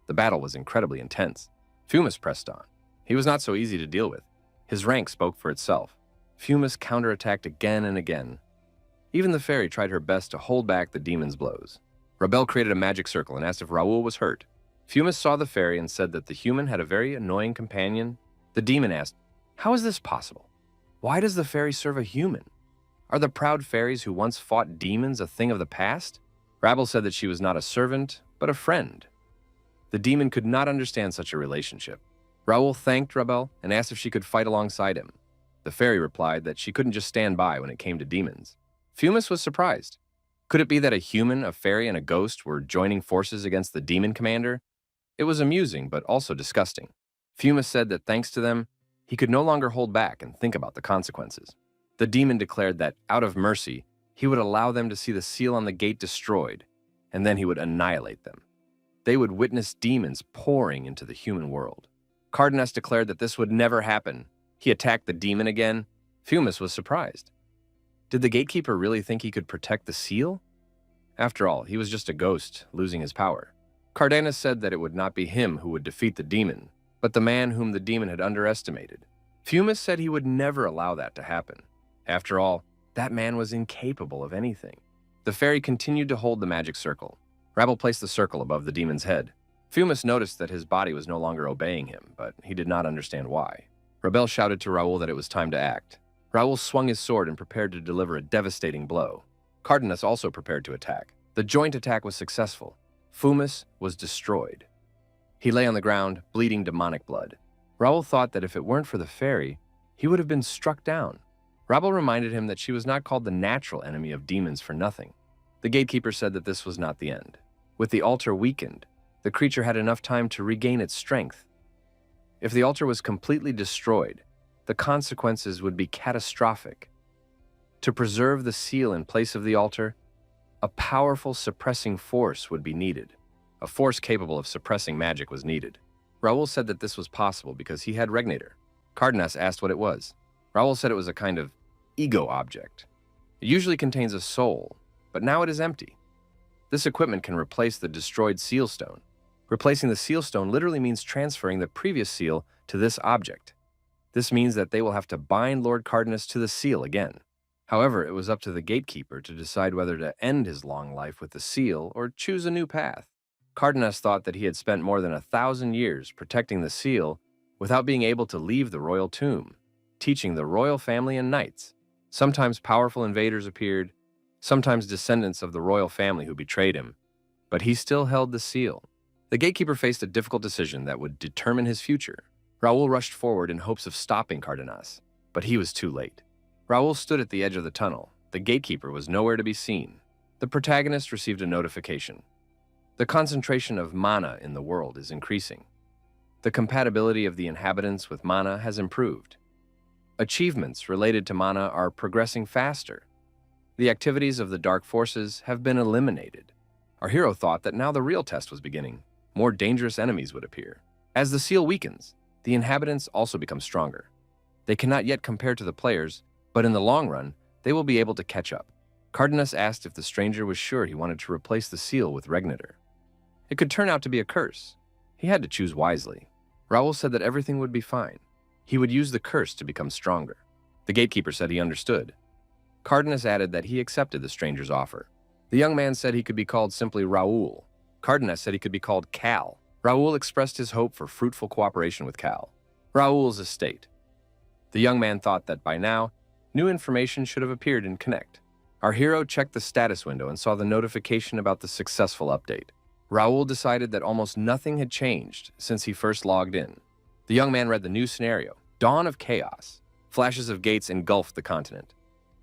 The battle was incredibly intense. Fumis pressed on. He was not so easy to deal with. His rank spoke for itself. Fumis counterattacked again and again. Even the fairy tried her best to hold back the demon's blows. Rebel created a magic circle and asked if Raul was hurt. Fumis saw the fairy and said that the human had a very annoying companion. The demon asked, "How is this possible? Why does the fairy serve a human? Are the proud fairies who once fought demons a thing of the past?" Raul said that she was not a servant, but a friend. The demon could not understand such a relationship. Raul thanked Rebel and asked if she could fight alongside him. The fairy replied that she couldn't just stand by when it came to demons. Fumis was surprised. Could it be that a human, a fairy, and a ghost were joining forces against the demon commander? It was amusing, but also disgusting. Fumis said that thanks to them, he could no longer hold back and think about the consequences. The demon declared that, out of mercy, he would allow them to see the seal on the gate destroyed, and then he would annihilate them. They would witness demons pouring into the human world. Cardenas declared that this would never happen. He attacked the demon again. Fumis was surprised. Did the gatekeeper really think he could protect the seal? After all, he was just a ghost, losing his power. Cardenas said that it would not be him who would defeat the demon, but the man whom the demon had underestimated. Fumis said he would never allow that to happen. After all, that man was incapable of anything. The fairy continued to hold the magic circle. Raul placed the circle above the demon's head. Fumis noticed that his body was no longer obeying him, but he did not understand why. Rebel shouted to Raul that it was time to act. Raul swung his sword and prepared to deliver a devastating blow. Cardenas also prepared to attack. The joint attack was successful. Fumis was destroyed. He lay on the ground, bleeding demonic blood. Raul thought that if it weren't for the fairy, he would have been struck down. Raul reminded him that she was not called the natural enemy of demons for nothing. The gatekeeper said that this was not the end. With the altar weakened, the creature had enough time to regain its strength. If the altar was completely destroyed, the consequences would be catastrophic. To preserve the seal in place of the altar, a powerful suppressing force would be needed. A force capable of suppressing magic was needed. Raul said that this was possible because he had Regnator. Cardenas asked what it was. Raul said it was a kind of ego object. It usually contains a soul, but now it is empty. This equipment can replace the destroyed seal stone. Replacing the seal stone literally means transferring the previous seal to this object. This means that they will have to bind Lord Cardenas to the seal again. However, it was up to the gatekeeper to decide whether to end his long life with the seal or choose a new path. Cardenas thought that he had spent more than 1,000 years protecting the seal without being able to leave the royal tomb, teaching the royal family and knights. Sometimes powerful invaders appeared, sometimes descendants of the royal family who betrayed him, but he still held the seal. The gatekeeper faced a difficult decision that would determine his future. Raul rushed forward in hopes of stopping Cardenas, but he was too late. Raul stood at the edge of the tunnel. The gatekeeper was nowhere to be seen. The protagonist received a notification. The concentration of mana in the world is increasing. The compatibility of the inhabitants with mana has improved. Achievements related to mana are progressing faster. The activities of the dark forces have been eliminated. Our hero thought that now the real test was beginning. More dangerous enemies would appear. As the seal weakens, the inhabitants also become stronger. They cannot yet compare to the players, but in the long run, they will be able to catch up. Cardenas asked if the stranger was sure he wanted to replace the seal with Regnator. It could turn out to be a curse. He had to choose wisely. Raul said that everything would be fine. He would use the curse to become stronger. The gatekeeper said he understood. Cardenas added that he accepted the stranger's offer. The young man said he could be called simply Raul. Cardenas said he could be called Cal. Raul expressed his hope for fruitful cooperation with Cal. Raul's estate. The young man thought that by now, new information should have appeared in Connect. Our hero checked the status window and saw the notification about the successful update. Raul decided that almost nothing had changed since he first logged in. The young man read the new scenario, Dawn of Chaos. Flashes of gates engulfed the continent.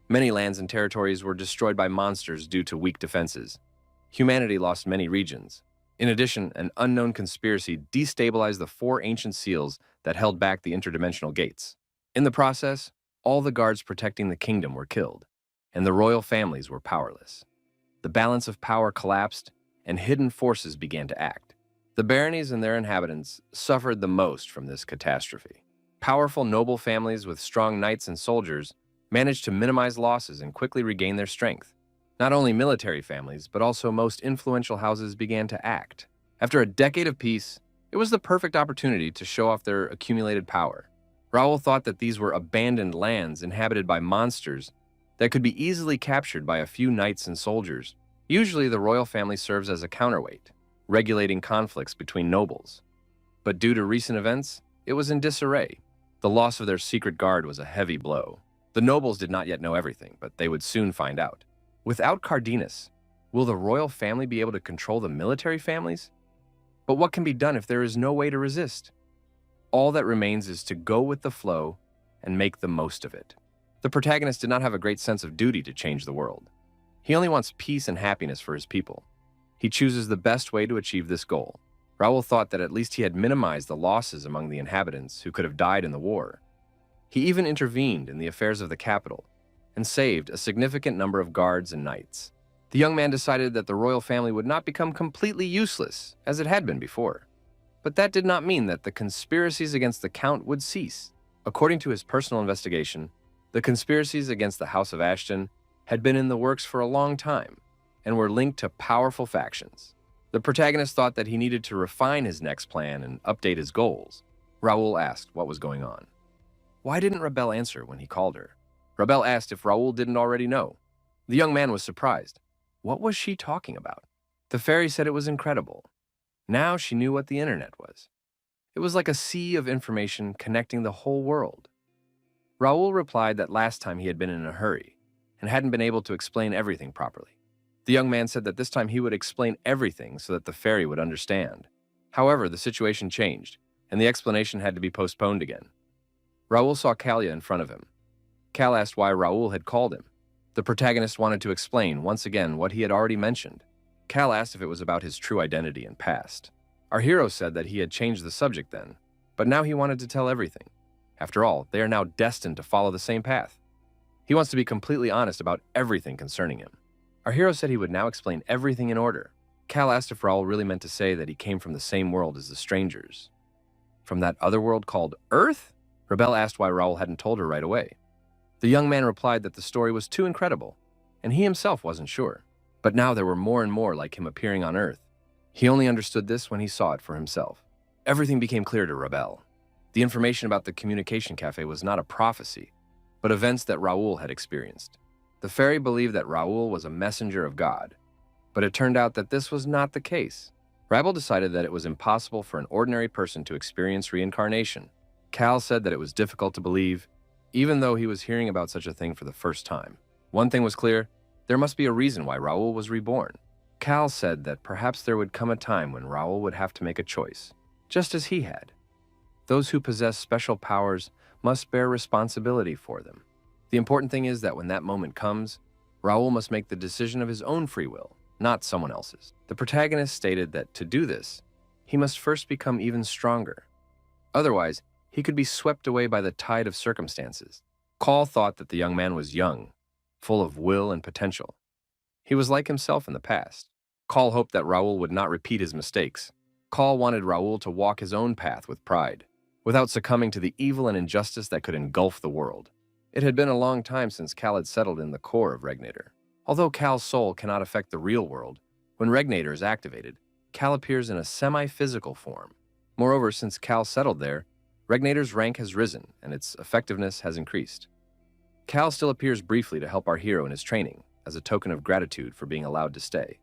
Many lands and territories were destroyed by monsters due to weak defenses. Humanity lost many regions. In addition, an unknown conspiracy destabilized the 4 ancient seals that held back the interdimensional gates. In the process, all the guards protecting the kingdom were killed, and the royal families were powerless. The balance of power collapsed, and hidden forces began to act. The baronies and their inhabitants suffered the most from this catastrophe. Powerful noble families with strong knights and soldiers managed to minimize losses and quickly regain their strength. Not only military families, but also most influential houses began to act. After a decade of peace, it was the perfect opportunity to show off their accumulated power. Raul thought that these were abandoned lands inhabited by monsters that could be easily captured by a few knights and soldiers. Usually, the royal family serves as a counterweight, regulating conflicts between nobles. But due to recent events, it was in disarray. The loss of their secret guard was a heavy blow. The nobles did not yet know everything, but they would soon find out. Without Cardenas, will the royal family be able to control the military families? But what can be done if there is no way to resist? All that remains is to go with the flow and make the most of it. The protagonist did not have a great sense of duty to change the world. He only wants peace and happiness for his people. He chooses the best way to achieve this goal. Raul thought that at least he had minimized the losses among the inhabitants who could have died in the war. He even intervened in the affairs of the capital and saved a significant number of guards and knights. The young man decided that the royal family would not become completely useless, as it had been before. But that did not mean that the conspiracies against the Count would cease. According to his personal investigation, the conspiracies against the House of Ashton had been in the works for a long time and were linked to powerful factions. The protagonist thought that he needed to refine his next plan and update his goals. Raul asked what was going on. Why didn't Rebel answer when he called her? Rebel asked if Raul didn't already know. The young man was surprised. What was she talking about? The fairy said it was incredible. Now she knew what the internet was. It was like a sea of information connecting the whole world. Raul replied that last time he had been in a hurry and hadn't been able to explain everything properly. The young man said that this time he would explain everything so that the fairy would understand. However, the situation changed, and the explanation had to be postponed again. Raul saw Kalia in front of him. Cal asked why Raul had called him. The protagonist wanted to explain once again what he had already mentioned. Cal asked if it was about his true identity and past. Our hero said that he had changed the subject then, but now he wanted to tell everything. After all, they are now destined to follow the same path. He wants to be completely honest about everything concerning him. Our hero said he would now explain everything in order. Cal asked if Raul really meant to say that he came from the same world as the strangers. From that other world called Earth? Rebel asked why Raul hadn't told her right away. The young man replied that the story was too incredible, and he himself wasn't sure. But now there were more and more like him appearing on Earth. He only understood this when he saw it for himself. Everything became clear to Rebel. The information about the communication cafe was not a prophecy, but events that Raul had experienced. The fairy believed that Raul was a messenger of God, but it turned out that this was not the case. Raul decided that it was impossible for an ordinary person to experience reincarnation. Cal said that it was difficult to believe, even though he was hearing about such a thing for the first time. One thing was clear: there must be a reason why Raul was reborn. Cal said that perhaps there would come a time when Raul would have to make a choice, just as he had. Those who possess special powers must bear responsibility for them. The important thing is that when that moment comes, Raul must make the decision of his own free will, not someone else's. The protagonist stated that to do this, he must first become even stronger. Otherwise, he could be swept away by the tide of circumstances. Cal thought that the young man was young, full of will and potential. He was like himself in the past. Cal hoped that Raul would not repeat his mistakes. Cal wanted Raul to walk his own path with pride, without succumbing to the evil and injustice that could engulf the world. It had been a long time since Cal had settled in the core of Regnator. Although Cal's soul cannot affect the real world, when Regnator is activated, Cal appears in a semi-physical form. Moreover, since Cal settled there, Regnator's rank has risen and its effectiveness has increased. Cal still appears briefly to help our hero in his training, as a token of gratitude for being allowed to stay.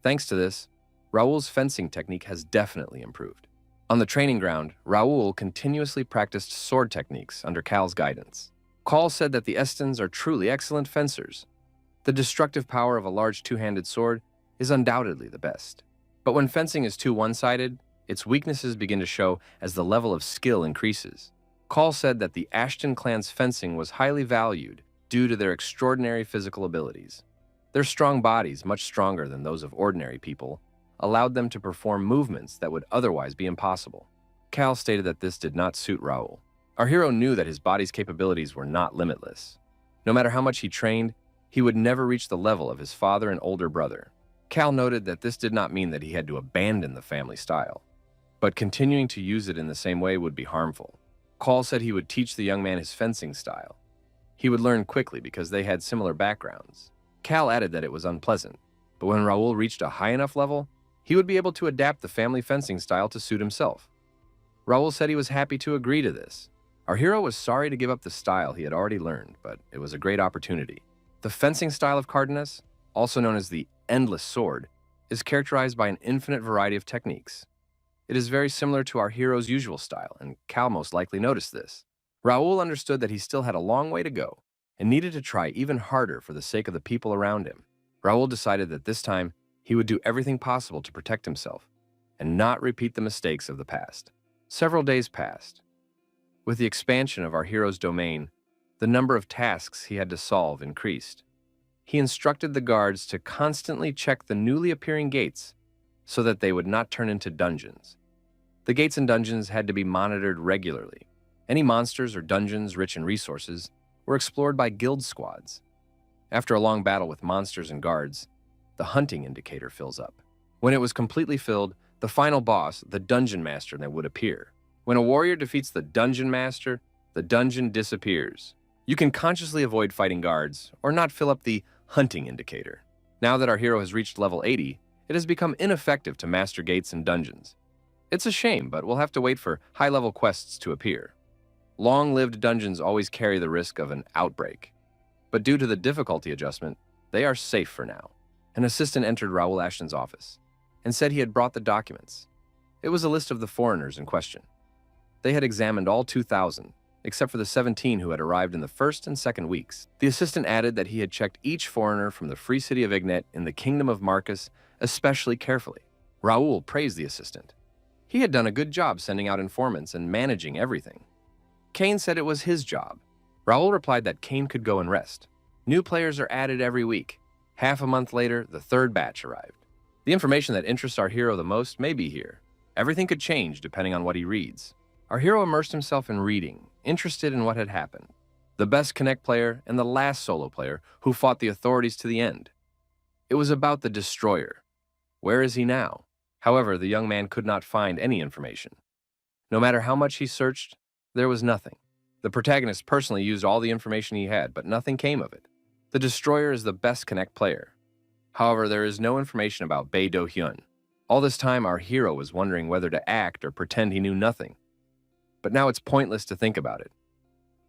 Thanks to this, Raul's fencing technique has definitely improved. On the training ground, Raul continuously practiced sword techniques under Cal's guidance. Cal said that the Estons are truly excellent fencers. The destructive power of a large two-handed sword is undoubtedly the best. But when fencing is too one-sided, its weaknesses begin to show as the level of skill increases. Cal said that the Ashton clan's fencing was highly valued due to their extraordinary physical abilities. Their strong bodies, much stronger than those of ordinary people, allowed them to perform movements that would otherwise be impossible. Cal stated that this did not suit Raul. Our hero knew that his body's capabilities were not limitless. No matter how much he trained, he would never reach the level of his father and older brother. Cal noted that this did not mean that he had to abandon the family style, but continuing to use it in the same way would be harmful. Cal said he would teach the young man his fencing style. He would learn quickly because they had similar backgrounds. Cal added that it was unpleasant, but when Raul reached a high enough level, he would be able to adapt the family fencing style to suit himself. Raul said he was happy to agree to this. Our hero was sorry to give up the style he had already learned, but it was a great opportunity. The fencing style of Cardenas, also known as the Endless Sword, is characterized by an infinite variety of techniques. It is very similar to our hero's usual style, and Cal most likely noticed this. Raul understood that he still had a long way to go and needed to try even harder for the sake of the people around him. Raul decided that this time he would do everything possible to protect himself and not repeat the mistakes of the past. Several days passed. With the expansion of our hero's domain, the number of tasks he had to solve increased. He instructed the guards to constantly check the newly appearing gates so that they would not turn into dungeons. The gates and dungeons had to be monitored regularly. Any monsters or dungeons rich in resources were explored by guild squads. After a long battle with monsters and guards, the hunting indicator fills up. When it was completely filled, the final boss, the dungeon master, then would appear. When a warrior defeats the dungeon master, the dungeon disappears. You can consciously avoid fighting guards or not fill up the hunting indicator. Now that our hero has reached level 80, it has become ineffective to master gates and dungeons. It's a shame, but we'll have to wait for high-level quests to appear. Long-lived dungeons always carry the risk of an outbreak, but due to the difficulty adjustment, they are safe for now. An assistant entered Raul Ashton's office and said he had brought the documents. It was a list of the foreigners in question. They had examined all 2,000, except for the 17 who had arrived in the first and second weeks. The assistant added that he had checked each foreigner from the free city of Ignet in the kingdom of Marcus especially carefully. Raul praised the assistant. He had done a good job sending out informants and managing everything. Kane said it was his job. Raul replied that Kane could go and rest. New players are added every week. Half a month later, the third batch arrived. The information that interests our hero the most may be here. Everything could change depending on what he reads. Our hero immersed himself in reading, interested in what had happened. The best Connect player and the last solo player who fought the authorities to the end. It was about the Destroyer. Where is he now? However, the young man could not find any information. No matter how much he searched, there was nothing. The protagonist personally used all the information he had, but nothing came of it. The Destroyer is the best Connect player. However, there is no information about Bei Do Hyun. All this time, our hero was wondering whether to act or pretend he knew nothing. But now it's pointless to think about it.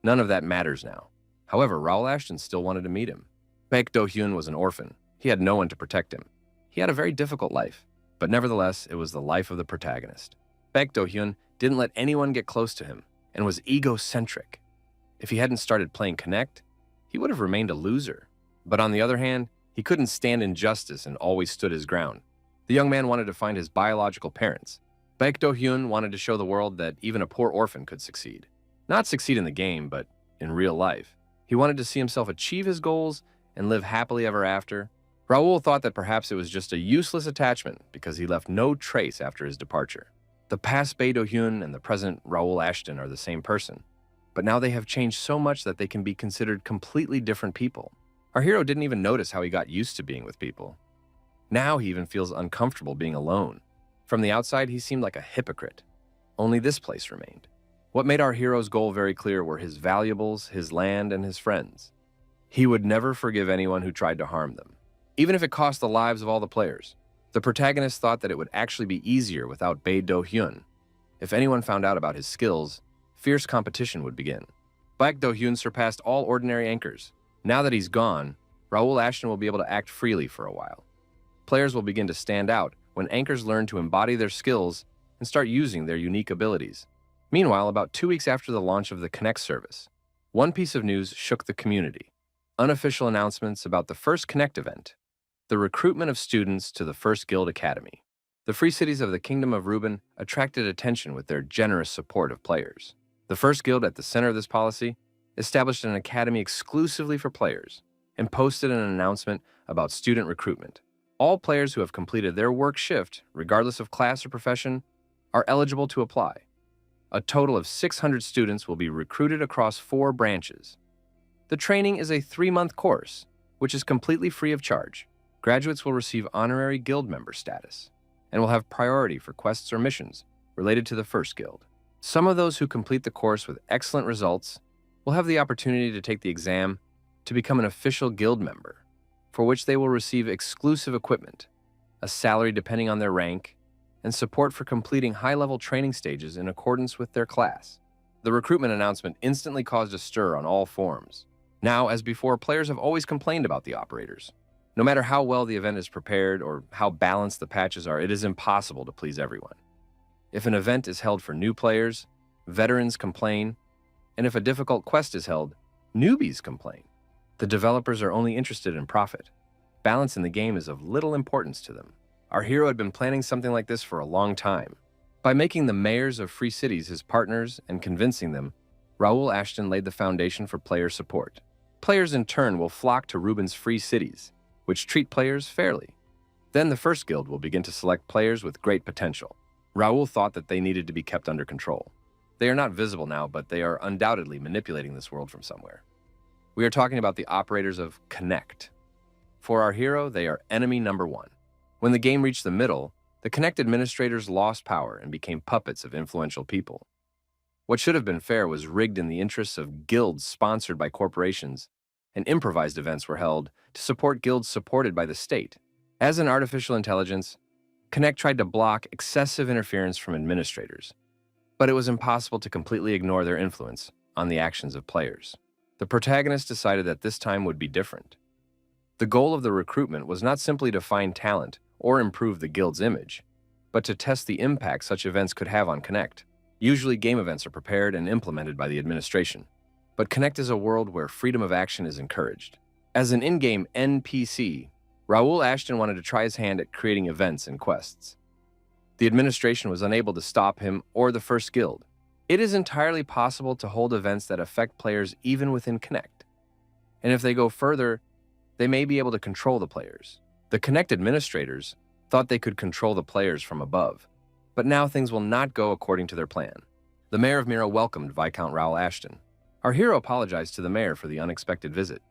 None of that matters now. However, Raul Ashton still wanted to meet him. Baek Do-hyun was an orphan. He had no one to protect him. He had a very difficult life, but nevertheless, it was the life of the protagonist. Baek Do-hyun didn't let anyone get close to him and was egocentric. If he hadn't started playing Connect, he would have remained a loser. But on the other hand, he couldn't stand injustice and always stood his ground. The young man wanted to find his biological parents. Baek Do-hyun wanted to show the world that even a poor orphan could succeed. Not succeed in the game, but in real life. He wanted to see himself achieve his goals and live happily ever after. Raul thought that perhaps it was just a useless attachment because he left no trace after his departure. The past Bae Do-hyun and the present Raul Ashton are the same person, but now they have changed so much that they can be considered completely different people. Our hero didn't even notice how he got used to being with people. Now he even feels uncomfortable being alone. From the outside, he seemed like a hypocrite. Only this place remained. What made our hero's goal very clear were his valuables, his land, and his friends. He would never forgive anyone who tried to harm them, even if it cost the lives of all the players. The protagonist thought that it would actually be easier without Bae Do-hyun. If anyone found out about his skills, fierce competition would begin. Baek Do-hyun surpassed all ordinary anchors. Now that he's gone, Raul Ashton will be able to act freely for a while. Players will begin to stand out when anchors learn to embody their skills and start using their unique abilities. Meanwhile, about 2 weeks after the launch of the Connect service, one piece of news shook the community. Unofficial announcements about the first Connect event, the recruitment of students to the first Guild Academy. The free cities of the Kingdom of Ruben attracted attention with their generous support of players. The first guild at the center of this policy established an academy exclusively for players and posted an announcement about student recruitment. All players who have completed their work shift, regardless of class or profession, are eligible to apply. A total of 600 students will be recruited across 4 branches. The training is a 3-month course, which is completely free of charge. Graduates will receive honorary guild member status and will have priority for quests or missions related to the first guild. Some of those who complete the course with excellent results will have the opportunity to take the exam to become an official guild member, for which they will receive exclusive equipment, a salary depending on their rank, and support for completing high-level training stages in accordance with their class. The recruitment announcement instantly caused a stir on all forums. Now, as before, players have always complained about the operators. No matter how well the event is prepared or how balanced the patches are, it is impossible to please everyone. If an event is held for new players, veterans complain, and if a difficult quest is held, newbies complain. The developers are only interested in profit. Balance in the game is of little importance to them. Our hero had been planning something like this for a long time. By making the mayors of free cities his partners and convincing them, Raul Ashton laid the foundation for player support. Players in turn will flock to Ruben's free cities, which treat players fairly. Then the first guild will begin to select players with great potential. Raul thought that they needed to be kept under control. They are not visible now, but they are undoubtedly manipulating this world from somewhere. We are talking about the operators of Connect. For our hero, they are enemy number 1. When the game reached the middle, the Connect administrators lost power and became puppets of influential people. What should have been fair was rigged in the interests of guilds sponsored by corporations, and improvised events were held to support guilds supported by the state. As an artificial intelligence, Connect tried to block excessive interference from administrators, but it was impossible to completely ignore their influence on the actions of players. The protagonist decided that this time would be different. The goal of the recruitment was not simply to find talent or improve the guild's image, but to test the impact such events could have on Connect. Usually, game events are prepared and implemented by the administration, but Connect is a world where freedom of action is encouraged. As an in-game NPC, Raul Ashton wanted to try his hand at creating events and quests. The administration was unable to stop him or the first guild. It is entirely possible to hold events that affect players even within Connect. And if they go further, they may be able to control the players. The Connect administrators thought they could control the players from above, but now things will not go according to their plan. The mayor of Mira welcomed Viscount Raul Ashton. Our hero apologized to the mayor for the unexpected visit.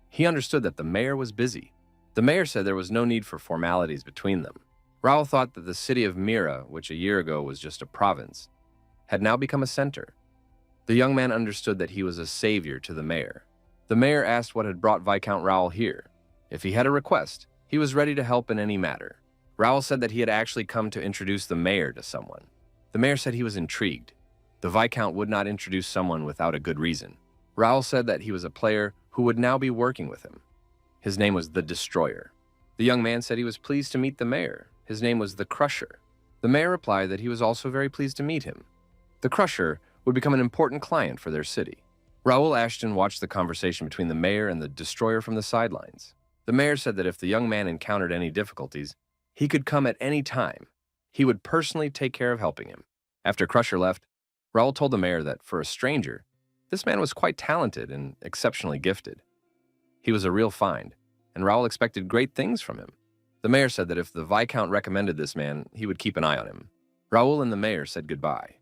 He understood that the mayor was busy. The mayor said there was no need for formalities between them. Raul thought that the city of Mira, which a year ago was just a province, had now become a center. The young man understood that he was a savior to the mayor. The mayor asked what had brought Viscount Raul here. If he had a request, he was ready to help in any matter. Raul said that he had actually come to introduce the mayor to someone. The mayor said he was intrigued. The Viscount would not introduce someone without a good reason. Raul said that he was a player who would now be working with him. His name was the Destroyer. The young man said he was pleased to meet the mayor. His name was the Crusher. The mayor replied that he was also very pleased to meet him. The Crusher would become an important client for their city. Raul Ashton watched the conversation between the mayor and the Destroyer from the sidelines. The mayor said that if the young man encountered any difficulties, he could come at any time. He would personally take care of helping him. After Crusher left, Raul told the mayor that, for a stranger, this man was quite talented and exceptionally gifted. He was a real find, and Raul expected great things from him. The mayor said that if the Viscount recommended this man, he would keep an eye on him. Raul and the mayor said goodbye.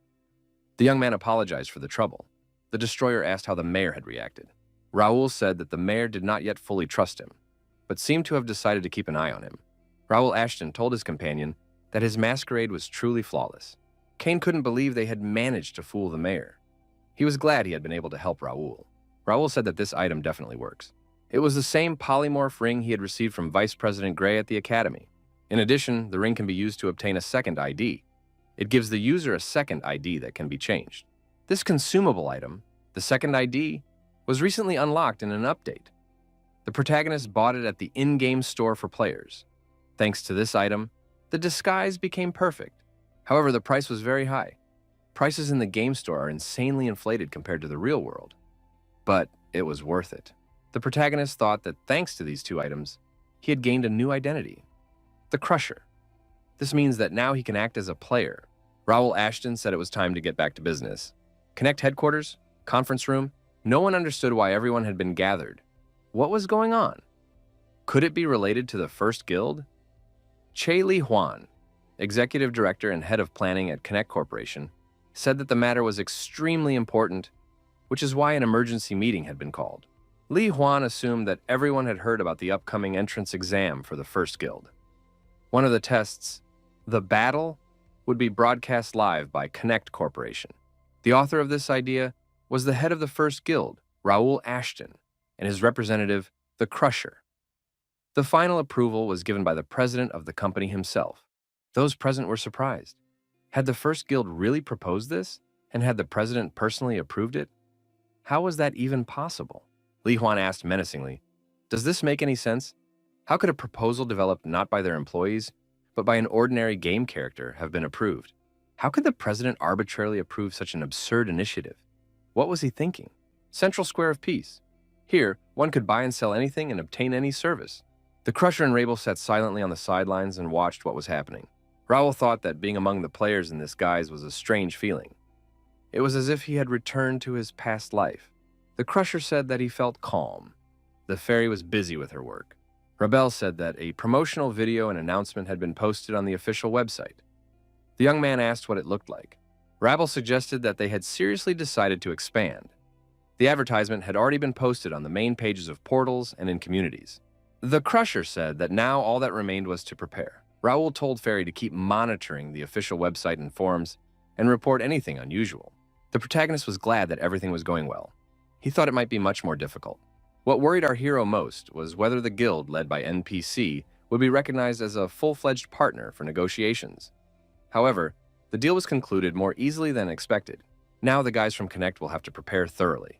The young man apologized for the trouble. The Destroyer asked how the mayor had reacted. Raul said that the mayor did not yet fully trust him, but seemed to have decided to keep an eye on him. Raul Ashton told his companion that his masquerade was truly flawless. Kane couldn't believe they had managed to fool the mayor. He was glad he had been able to help Raul. Raul said that this item definitely works. It was the same polymorph ring he had received from Vice President Gray at the Academy. In addition, the ring can be used to obtain a second ID. It gives the user a second ID that can be changed. This consumable item, the second ID, was recently unlocked in an update. The protagonist bought it at the in-game store for players. Thanks to this item, the disguise became perfect. However, the price was very high. Prices in the game store are insanely inflated compared to the real world. But it was worth it. The protagonist thought that thanks to these two items, he had gained a new identity, the Crusher. This means that now he can act as a player. Raul Ashton said it was time to get back to business. Connect headquarters, conference room, no one understood why everyone had been gathered. What was going on? Could it be related to the first guild? Che Li Huan, executive director and head of planning at Connect Corporation, said that the matter was extremely important, which is why an emergency meeting had been called. Li Huan assumed that everyone had heard about the upcoming entrance exam for the first guild. One of the tests, the battle, would be broadcast live by Connect Corporation. The author of this idea was the head of the first guild, Raul Ashton, and his representative, the Crusher. The final approval was given by the president of the company himself. Those present were surprised. Had the first guild really proposed this, and had the president personally approved it? How was that even possible? Li Huan asked menacingly, "Does this make any sense? How could a proposal developed not by their employees, but by an ordinary game character have been approved? How could the president arbitrarily approve such an absurd initiative? What was he thinking? Central Square of Peace. Here, one could buy and sell anything and obtain any service." The Crusher and Rabel sat silently on the sidelines and watched what was happening. Raul thought that being among the players in this guise was a strange feeling. It was as if he had returned to his past life. The Crusher said that he felt calm. The fairy was busy with her work. Rebel said that a promotional video and announcement had been posted on the official website. The young man asked what it looked like. Rabel suggested that they had seriously decided to expand. The advertisement had already been posted on the main pages of portals and in communities. The Crusher said that now all that remained was to prepare. Raul told Fairy to keep monitoring the official website and forums and report anything unusual. The protagonist was glad that everything was going well. He thought it might be much more difficult. What worried our hero most was whether the guild, led by NPC, would be recognized as a full-fledged partner for negotiations. However, the deal was concluded more easily than expected. Now the guys from Connect will have to prepare thoroughly.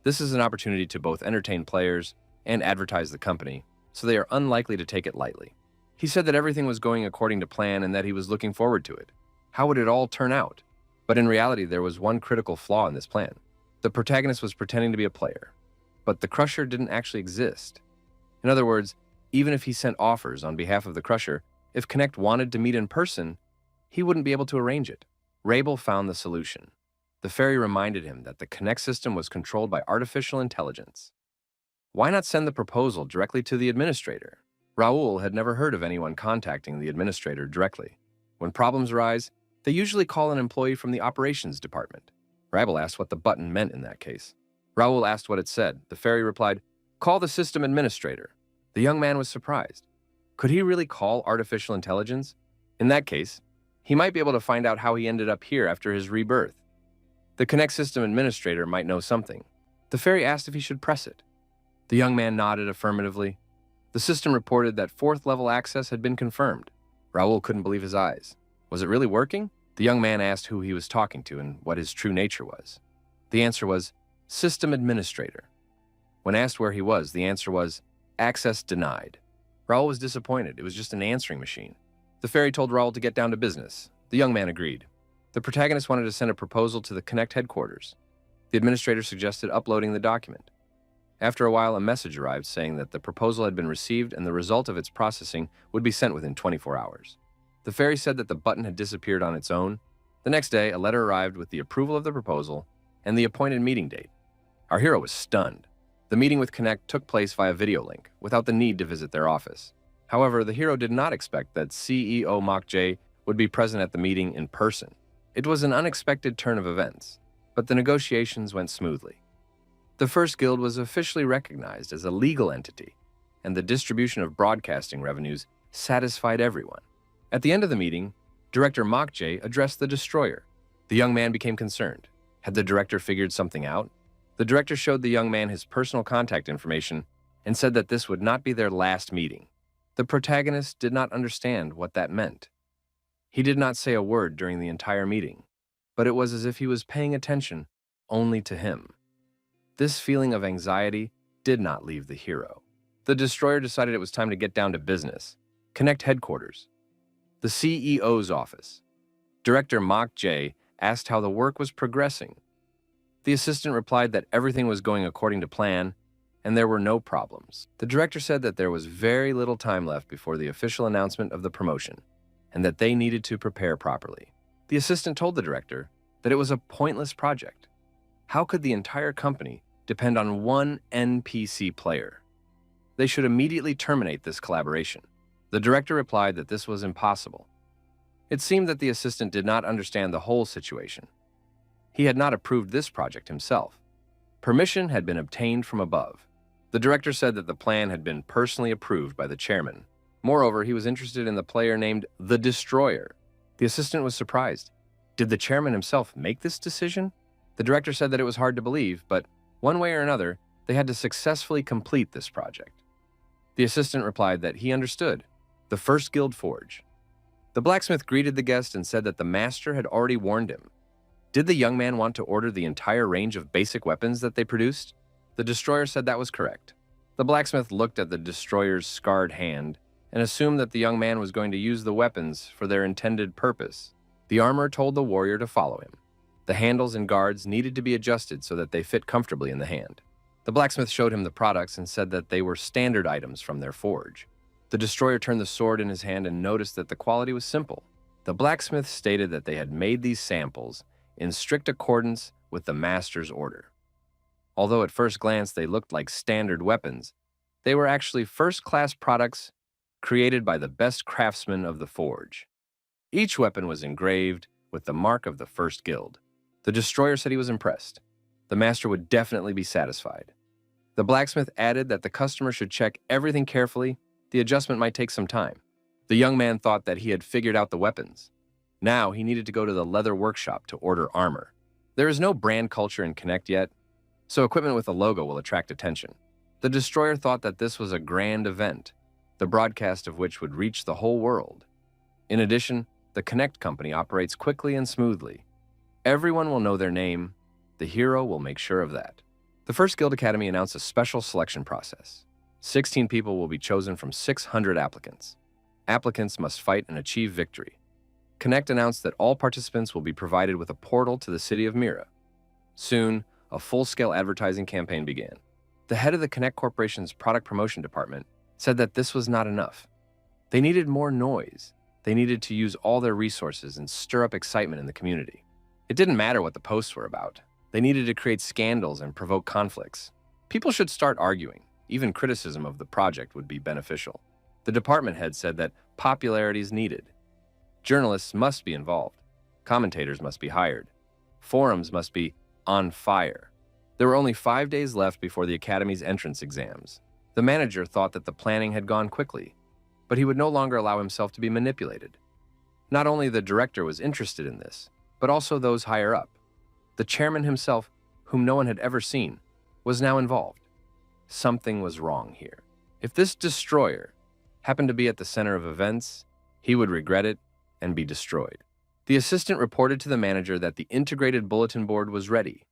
This is an opportunity to both entertain players and advertise the company, so they are unlikely to take it lightly. He said that everything was going according to plan and that he was looking forward to it. How would it all turn out? But in reality, there was one critical flaw in this plan. The protagonist was pretending to be a player, but the Crusher didn't actually exist. In other words, even if he sent offers on behalf of the Crusher, if Connect wanted to meet in person, he wouldn't be able to arrange it. Rabel found the solution. The fairy reminded him that the Connect system was controlled by artificial intelligence. Why not send the proposal directly to the administrator? Raul had never heard of anyone contacting the administrator directly. When problems arise, they usually call an employee from the operations department. Rabel asked what the button meant in that case. Raul asked what it said. The fairy replied, "Call the system administrator." The young man was surprised. Could he really call artificial intelligence? In that case, he might be able to find out how he ended up here after his rebirth. The Connect system administrator might know something. The fairy asked if he should press it. The young man nodded affirmatively. The system reported that 4th level access had been confirmed. Raul couldn't believe his eyes. Was it really working? The young man asked who he was talking to and what his true nature was. The answer was, System Administrator. When asked where he was, the answer was, Access denied. Raul was disappointed. It was just an answering machine. The fairy told Raul to get down to business. The young man agreed. The protagonist wanted to send a proposal to the Connect headquarters. The administrator suggested uploading the document. After a while, a message arrived saying that the proposal had been received and the result of its processing would be sent within 24 hours. The fairy said that the button had disappeared on its own. The next day, a letter arrived with the approval of the proposal and the appointed meeting date. Our hero was stunned. The meeting with Connect took place via video link, without the need to visit their office. However, the hero did not expect that CEO Mokj would be present at the meeting in person. It was an unexpected turn of events, but the negotiations went smoothly. The first guild was officially recognized as a legal entity, and the distribution of broadcasting revenues satisfied everyone. At the end of the meeting, Director Mokj addressed the destroyer. The young man became concerned. Had the director figured something out? The director showed the young man his personal contact information and said that this would not be their last meeting. The protagonist did not understand what that meant. He did not say a word during the entire meeting, but it was as if he was paying attention only to him. This feeling of anxiety did not leave the hero. The destroyer decided it was time to get down to business. Connect headquarters. The CEO's office. Director Mokj asked how the work was progressing. The assistant replied that everything was going according to plan and there were no problems. The director said that there was very little time left before the official announcement of the promotion and that they needed to prepare properly. The assistant told the director that it was a pointless project. How could the entire company depend on one NPC player? They should immediately terminate this collaboration. The director replied that this was impossible. It seemed that the assistant did not understand the whole situation. He had not approved this project himself. Permission had been obtained from above. The director said that the plan had been personally approved by the chairman. Moreover, he was interested in the player named the Destroyer. The assistant was surprised. Did the chairman himself make this decision? The director said that it was hard to believe, but one way or another, they had to successfully complete this project. The assistant replied that he understood. The first guild forge. The blacksmith greeted the guest and said that the master had already warned him. Did the young man want to order the entire range of basic weapons that they produced? The destroyer said that was correct. The blacksmith looked at the destroyer's scarred hand and assumed that the young man was going to use the weapons for their intended purpose. The armorer told the warrior to follow him. The handles and guards needed to be adjusted so that they fit comfortably in the hand. The blacksmith showed him the products and said that they were standard items from their forge. The destroyer turned the sword in his hand and noticed that the quality was simple. The blacksmith stated that they had made these samples in strict accordance with the master's order. Although at first glance they looked like standard weapons, they were actually first-class products created by the best craftsmen of the forge. Each weapon was engraved with the mark of the first guild. The destroyer said he was impressed. The master would definitely be satisfied. The blacksmith added that the customer should check everything carefully. The adjustment might take some time. The young man thought that he had figured out the weapons. Now he needed to go to the leather workshop to order armor. There is no brand culture in Connect yet, so equipment with a logo will attract attention. The destroyer thought that this was a grand event, the broadcast of which would reach the whole world. In addition, the Connect company operates quickly and smoothly. Everyone will know their name. The hero will make sure of that. The first Guild Academy announced a special selection process. 16 people will be chosen from 600 applicants. Applicants must fight and achieve victory. Connect announced that all participants will be provided with a portal to the city of Mira. Soon, a full-scale advertising campaign began. The head of the Connect Corporation's product promotion department said that this was not enough. They needed more noise. They needed to use all their resources and stir up excitement in the community. It didn't matter what the posts were about. They needed to create scandals and provoke conflicts. People should start arguing. Even criticism of the project would be beneficial. The department head said that popularity is needed. Journalists must be involved. Commentators must be hired. Forums must be on fire. There were only 5 days left before the Academy's entrance exams. The manager thought that the planning had gone quickly, but he would no longer allow himself to be manipulated. Not only the director was interested in this, but also those higher up. The chairman himself, whom no one had ever seen, was now involved. Something was wrong here. If this destroyer happened to be at the center of events, he would regret it and be destroyed. The assistant reported to the manager that the integrated bulletin board was ready.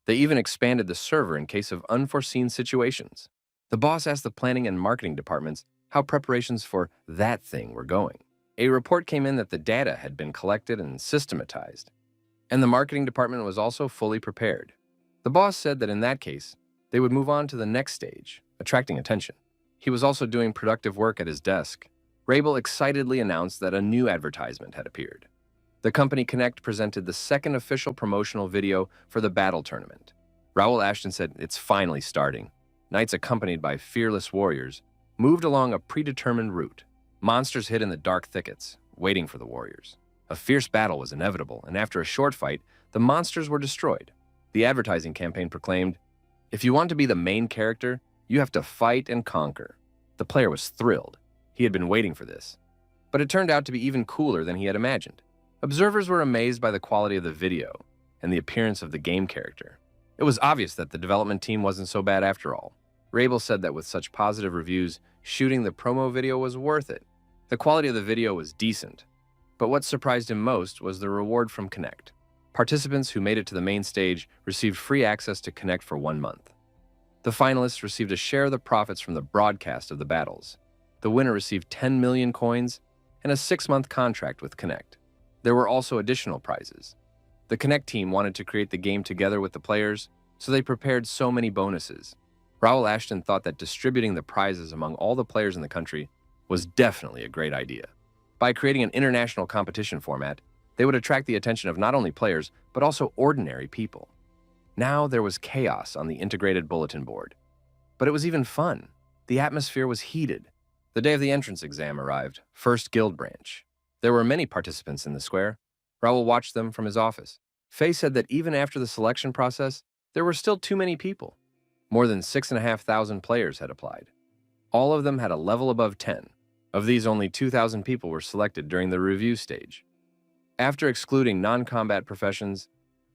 They even expanded the server in case of unforeseen situations. The boss asked the planning and marketing departments how preparations for that thing were going. A report came in that the data had been collected and systematized, and the marketing department was also fully prepared. The boss said that in that case, they would move on to the next stage, attracting attention. He was also doing productive work at his desk. Raul excitedly announced that a new advertisement had appeared. The company Connect presented the second official promotional video for the battle tournament. Raul Ashton said, "It's finally starting." Knights accompanied by fearless warriors moved along a predetermined route. Monsters hid in the dark thickets, waiting for the warriors. A fierce battle was inevitable, and after a short fight, the monsters were destroyed. The advertising campaign proclaimed, "If you want to be the main character, you have to fight and conquer." The player was thrilled. He had been waiting for this. But it turned out to be even cooler than he had imagined. Observers were amazed by the quality of the video and the appearance of the game character. It was obvious that the development team wasn't so bad after all. Raul said that with such positive reviews, shooting the promo video was worth it. The quality of the video was decent, but what surprised him most was the reward from Connect. Participants who made it to the main stage received free access to Connect for 1 month. The finalists received a share of the profits from the broadcast of the battles. The winner received 10 million coins and a 6-month contract with Connect. There were also additional prizes. The Connect team wanted to create the game together with the players, so they prepared so many bonuses. Raul Ashton thought that distributing the prizes among all the players in the country was definitely a great idea. By creating an international competition format, they would attract the attention of not only players, but also ordinary people. Now there was chaos on the integrated bulletin board. But it was even fun. The atmosphere was heated. The day of the entrance exam arrived, first guild branch. There were many participants in the square. Raul watched them from his office. Faye said that even after the selection process, there were still too many people. More than 6,500 players had applied. All of them had a level above 10. Of these, only 2,000 people were selected during the review stage. After excluding non-combat professions,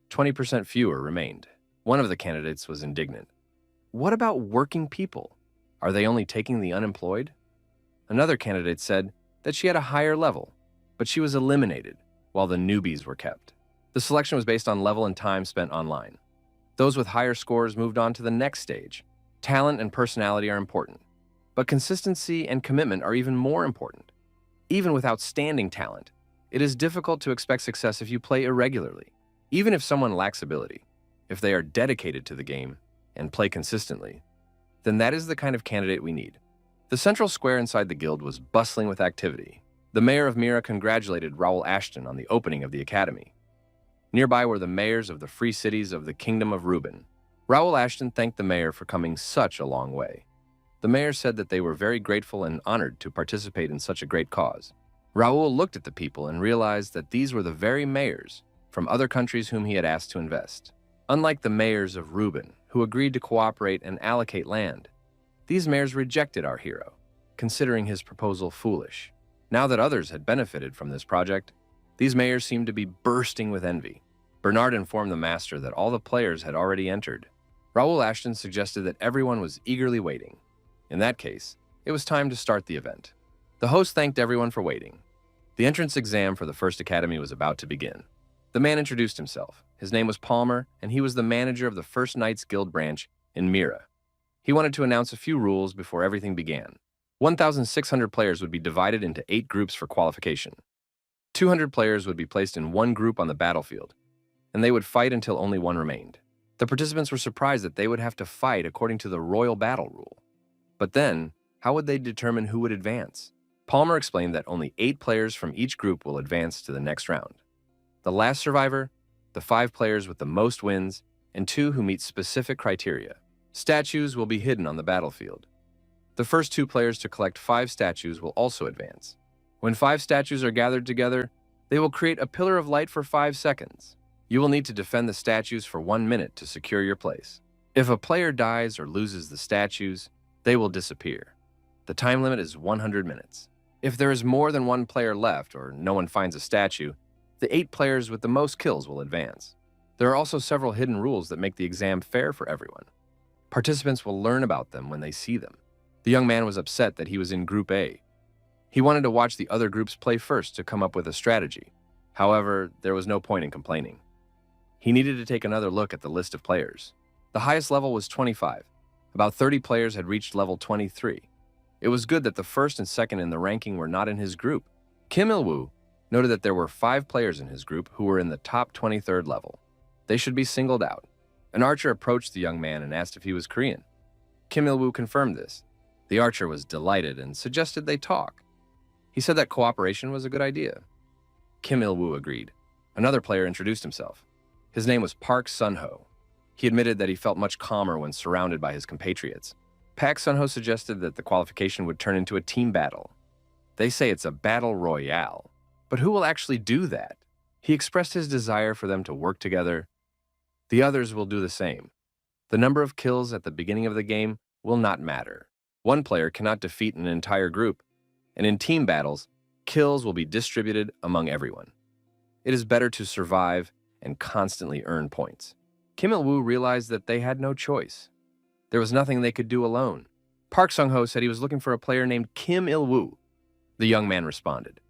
20% fewer remained. One of the candidates was indignant. "What about working people? Are they only taking the unemployed?" Another candidate said that she had a higher level, but she was eliminated, while the newbies were kept. The selection was based on level and time spent online. Those with higher scores moved on to the next stage. Talent and personality are important, but consistency and commitment are even more important. Even with outstanding talent, it is difficult to expect success if you play irregularly. Even if someone lacks ability, if they are dedicated to the game and play consistently, then that is the kind of candidate we need. The central square inside the guild was bustling with activity. The mayor of Mira congratulated Raul Ashton on the opening of the academy. Nearby were the mayors of the free cities of the Kingdom of Reuben. Raul Ashton thanked the mayor for coming such a long way. The mayor said that they were very grateful and honored to participate in such a great cause. Raul looked at the people and realized that these were the very mayors from other countries whom he had asked to invest. Unlike the mayors of Reuben, who agreed to cooperate and allocate land, these mayors rejected our hero, considering his proposal foolish. Now that others had benefited from this project, these mayors seemed to be bursting with envy. Bernard informed the master that all the players had already entered. Raul Ashton suggested that everyone was eagerly waiting. In that case, it was time to start the event. The host thanked everyone for waiting. The entrance exam for the first academy was about to begin. The man introduced himself. His name was Palmer, and he was the manager of the First Knights Guild branch in Mira. He wanted to announce a few rules before everything began. 1,600 players would be divided into 8 groups for qualification. 200 players would be placed in one group on the battlefield, and they would fight until only one remained. The participants were surprised that they would have to fight according to the royal battle rule. But then, how would they determine who would advance? Palmer explained that only 8 players from each group will advance to the next round. The last survivor, the 5 players with the most wins, and 2 who meet specific criteria. Statues will be hidden on the battlefield. The first 2 players to collect 5 statues will also advance. When 5 statues are gathered together, they will create a pillar of light for 5 seconds. You will need to defend the statues for 1 minute to secure your place. If a player dies or loses the statues, they will disappear. The time limit is 100 minutes. If there is more than 1 player left or no one finds a statue, the 8 players with the most kills will advance. There are also several hidden rules that make the exam fair for everyone. Participants will learn about them when they see them. The young man was upset that he was in Group A. He wanted to watch the other groups play first to come up with a strategy. However, there was no point in complaining. He needed to take another look at the list of players. The highest level was 25. About 30 players had reached level 23. It was good that the first and second in the ranking were not in his group. Kim Il-woo noted that there were 5 players in his group who were in the top 23rd level. They should be singled out. An archer approached the young man and asked if he was Korean. Kim Il-woo confirmed this. The archer was delighted and suggested they talk. He said that cooperation was a good idea. Kim Il-woo agreed. Another player introduced himself. His name was Park Sun-ho. He admitted that he felt much calmer when surrounded by his compatriots. Park Sun-ho suggested that the qualification would turn into a team battle. They say it's a battle royale, but who will actually do that? He expressed his desire for them to work together. The others will do the same. The number of kills at the beginning of the game will not matter. One player cannot defeat an entire group, and in team battles, kills will be distributed among everyone. It is better to survive and constantly earn points. Kim Il-woo realized that they had no choice. There was nothing they could do alone. Park Sung-ho said he was looking for a player named Kim Il-woo. The young man responded.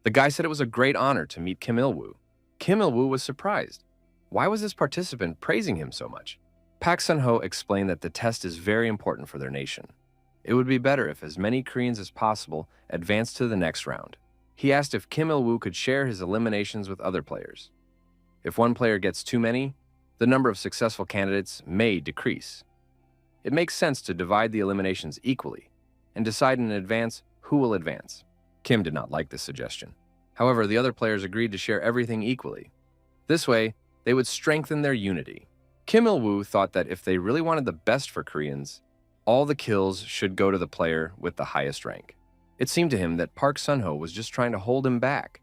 The guy said it was a great honor to meet Kim Il-woo. Kim Il-woo was surprised. Why was this participant praising him so much? Park Sun-ho explained that the test is very important for their nation. It would be better if as many Koreans as possible advanced to the next round. He asked if Kim Il-woo could share his eliminations with other players. If one player gets too many, the number of successful candidates may decrease. It makes sense to divide the eliminations equally and decide in advance who will advance. Kim did not like this suggestion. However, the other players agreed to share everything equally. This way, they would strengthen their unity. Kim Il-woo thought that if they really wanted the best for Koreans, all the kills should go to the player with the highest rank. It seemed to him that Park Sun-ho was just trying to hold him back.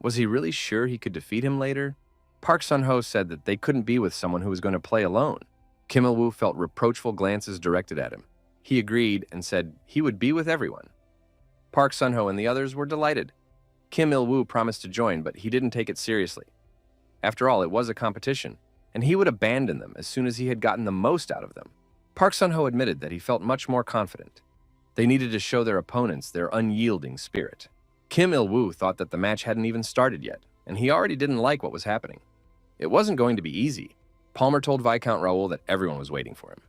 Was he really sure he could defeat him later? Park Sun-ho said that they couldn't be with someone who was going to play alone. Kim Il-woo felt reproachful glances directed at him. He agreed and said he would be with everyone. Park Sun-ho and the others were delighted. Kim Il-woo promised to join, but he didn't take it seriously. After all, it was a competition, and he would abandon them as soon as he had gotten the most out of them. Park Sun-ho admitted that he felt much more confident. They needed to show their opponents their unyielding spirit. Kim Il-woo thought that the match hadn't even started yet, and he already didn't like what was happening. It wasn't going to be easy. Palmer told Viscount Raul that everyone was waiting for him.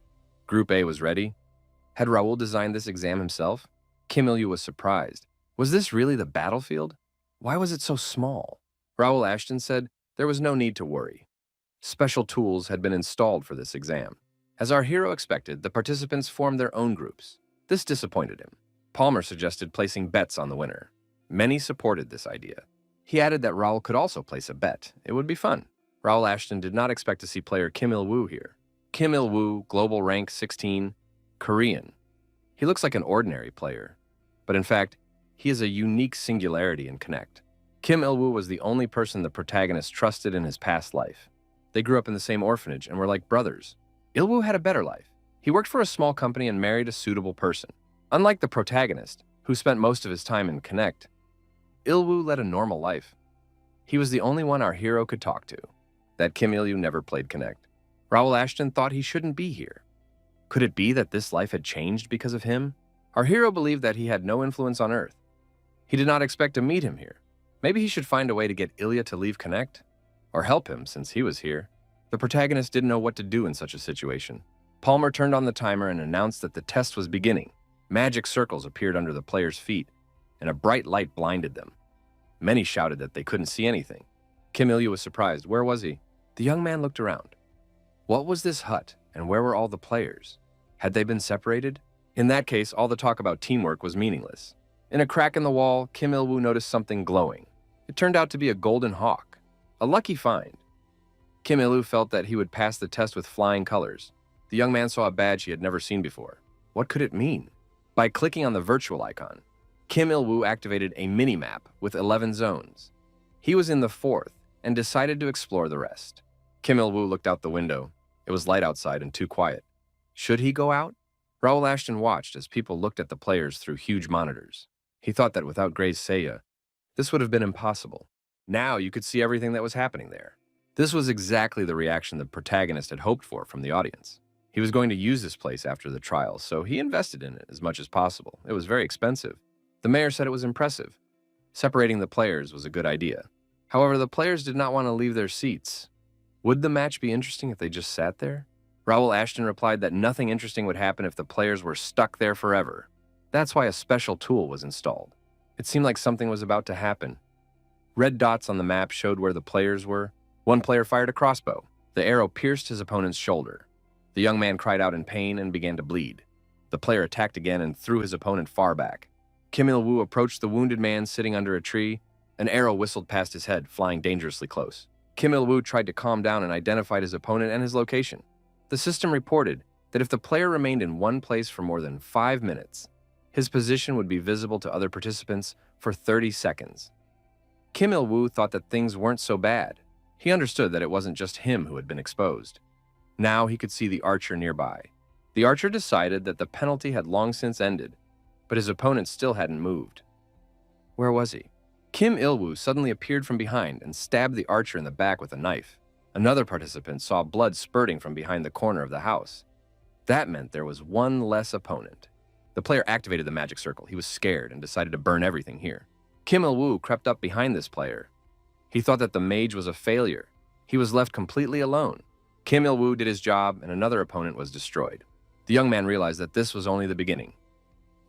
Group A was ready. Had Raul designed this exam himself? Kim Il-woo was surprised. Was this really the battlefield? Why was it so small? Raul Ashton said there was no need to worry. Special tools had been installed for this exam. As our hero expected, the participants formed their own groups. This disappointed him. Palmer suggested placing bets on the winner. Many supported this idea. He added that Raul could also place a bet. It would be fun. Raul Ashton did not expect to see player Kim Il-woo here. Kim Il-woo, global rank 16, Korean. He looks like an ordinary player, but in fact, he is a unique singularity in Connect. Kim Il-woo was the only person the protagonist trusted in his past life. They grew up in the same orphanage and were like brothers. Il-woo had a better life. He worked for a small company and married a suitable person. Unlike the protagonist, who spent most of his time in Connect, Il-woo led a normal life. He was the only one our hero could talk to. That Kim Il-woo never played Connect. Raul Ashton thought he shouldn't be here. Could it be that this life had changed because of him? Our hero believed that he had no influence on Earth. He did not expect to meet him here. Maybe he should find a way to get Ilya to leave Connect, or help him since he was here. The protagonist didn't know what to do in such a situation. Palmer turned on the timer and announced that the test was beginning. Magic circles appeared under the players' feet, and a bright light blinded them. Many shouted that they couldn't see anything. Kim Il-woo was surprised. Where was he? The young man looked around. What was this hut, and where were all the players? Had they been separated? In that case, all the talk about teamwork was meaningless. In a crack in the wall, Kim Il-woo noticed something glowing. It turned out to be a golden hawk. A lucky find. Kim Il-woo felt that he would pass the test with flying colors. The young man saw a badge he had never seen before. What could it mean? By clicking on the virtual icon, Kim Il-woo activated a mini-map with 11 zones. He was in the 4th and decided to explore the rest. Kim Il-woo looked out the window. It was light outside and too quiet. Should he go out? Raul Ashton watched as people looked at the players through huge monitors. He thought that without Gray's Seiya, this would have been impossible. Now you could see everything that was happening there. This was exactly the reaction the protagonist had hoped for from the audience. He was going to use this place after the trial, so he invested in it as much as possible. It was very expensive. The mayor said it was impressive. Separating the players was a good idea. However, the players did not want to leave their seats. Would the match be interesting if they just sat there? Raul Ashton replied that nothing interesting would happen if the players were stuck there forever. That's why a special tool was installed. It seemed like something was about to happen. Red dots on the map showed where the players were. One player fired a crossbow. The arrow pierced his opponent's shoulder. The young man cried out in pain and began to bleed. The player attacked again and threw his opponent far back. Kim Il-woo approached the wounded man sitting under a tree. An arrow whistled past his head, flying dangerously close. Kim Il-woo tried to calm down and identified his opponent and his location. The system reported that if the player remained in one place for more than 5 minutes, his position would be visible to other participants for 30 seconds. Kim Il-woo thought that things weren't so bad. He understood that it wasn't just him who had been exposed. Now he could see the archer nearby. The archer decided that the penalty had long since ended, but his opponent still hadn't moved. Where was he? Kim Il-woo suddenly appeared from behind and stabbed the archer in the back with a knife. Another participant saw blood spurting from behind the corner of the house. That meant there was one less opponent. The player activated the magic circle. He was scared and decided to burn everything here. Kim Il-woo crept up behind this player. He thought that the mage was a failure. He was left completely alone. Kim Il-woo did his job and another opponent was destroyed. The young man realized that this was only the beginning.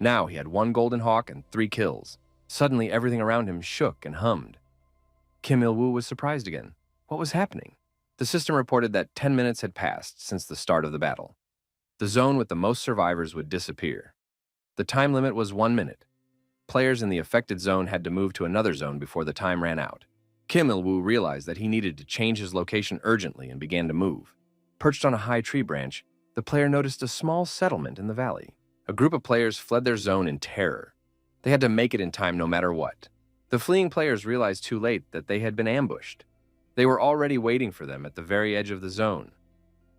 Now he had 1 golden hawk and 3 kills. Suddenly everything around him shook and hummed. Kim Il-woo was surprised again. What was happening? The system reported that 10 minutes had passed since the start of the battle. The zone with the most survivors would disappear. The time limit was 1 minute. Players in the affected zone had to move to another zone before the time ran out. Kim Il-woo realized that he needed to change his location urgently and began to move. Perched on a high tree branch, the player noticed a small settlement in the valley. A group of players fled their zone in terror. They had to make it in time no matter what. The fleeing players realized too late that they had been ambushed. They were already waiting for them at the very edge of the zone.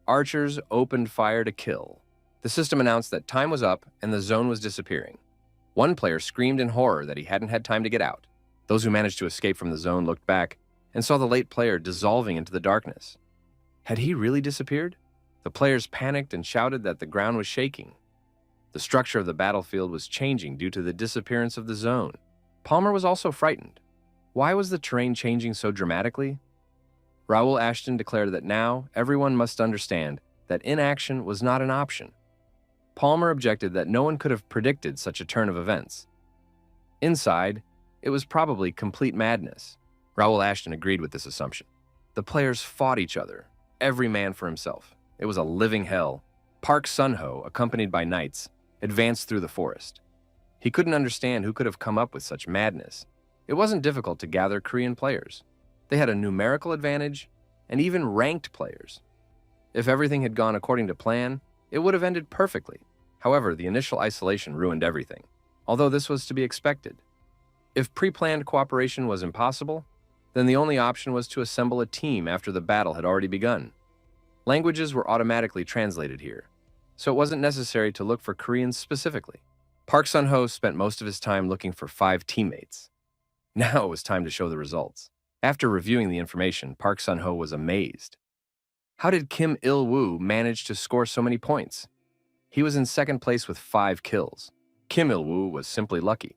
Archers opened fire to kill. The system announced that time was up and the zone was disappearing. One player screamed in horror that he hadn't had time to get out. Those who managed to escape from the zone looked back and saw the late player dissolving into the darkness. Had he really disappeared? The players panicked and shouted that the ground was shaking. The structure of the battlefield was changing due to the disappearance of the zone. Palmer was also frightened. Why was the terrain changing so dramatically? Raul Ashton declared that now everyone must understand that inaction was not an option. Palmer objected that no one could have predicted such a turn of events. Inside, it was probably complete madness. Raul Ashton agreed with this assumption. The players fought each other, every man for himself. It was a living hell. Park Sun-ho, accompanied by knights, advanced through the forest. He couldn't understand who could have come up with such madness. It wasn't difficult to gather Korean players. They had a numerical advantage and even ranked players. If everything had gone according to plan, it would have ended perfectly. However, the initial isolation ruined everything, although this was to be expected. If pre-planned cooperation was impossible, then the only option was to assemble a team after the battle had already begun. Languages were automatically translated here, so it wasn't necessary to look for Koreans specifically. Park Sun-ho spent most of his time looking for 5 teammates. Now it was time to show the results. After reviewing the information, Park Sun-ho was amazed. How did Kim Il-woo manage to score so many points? He was in second place with 5 kills. Kim Il-woo was simply lucky.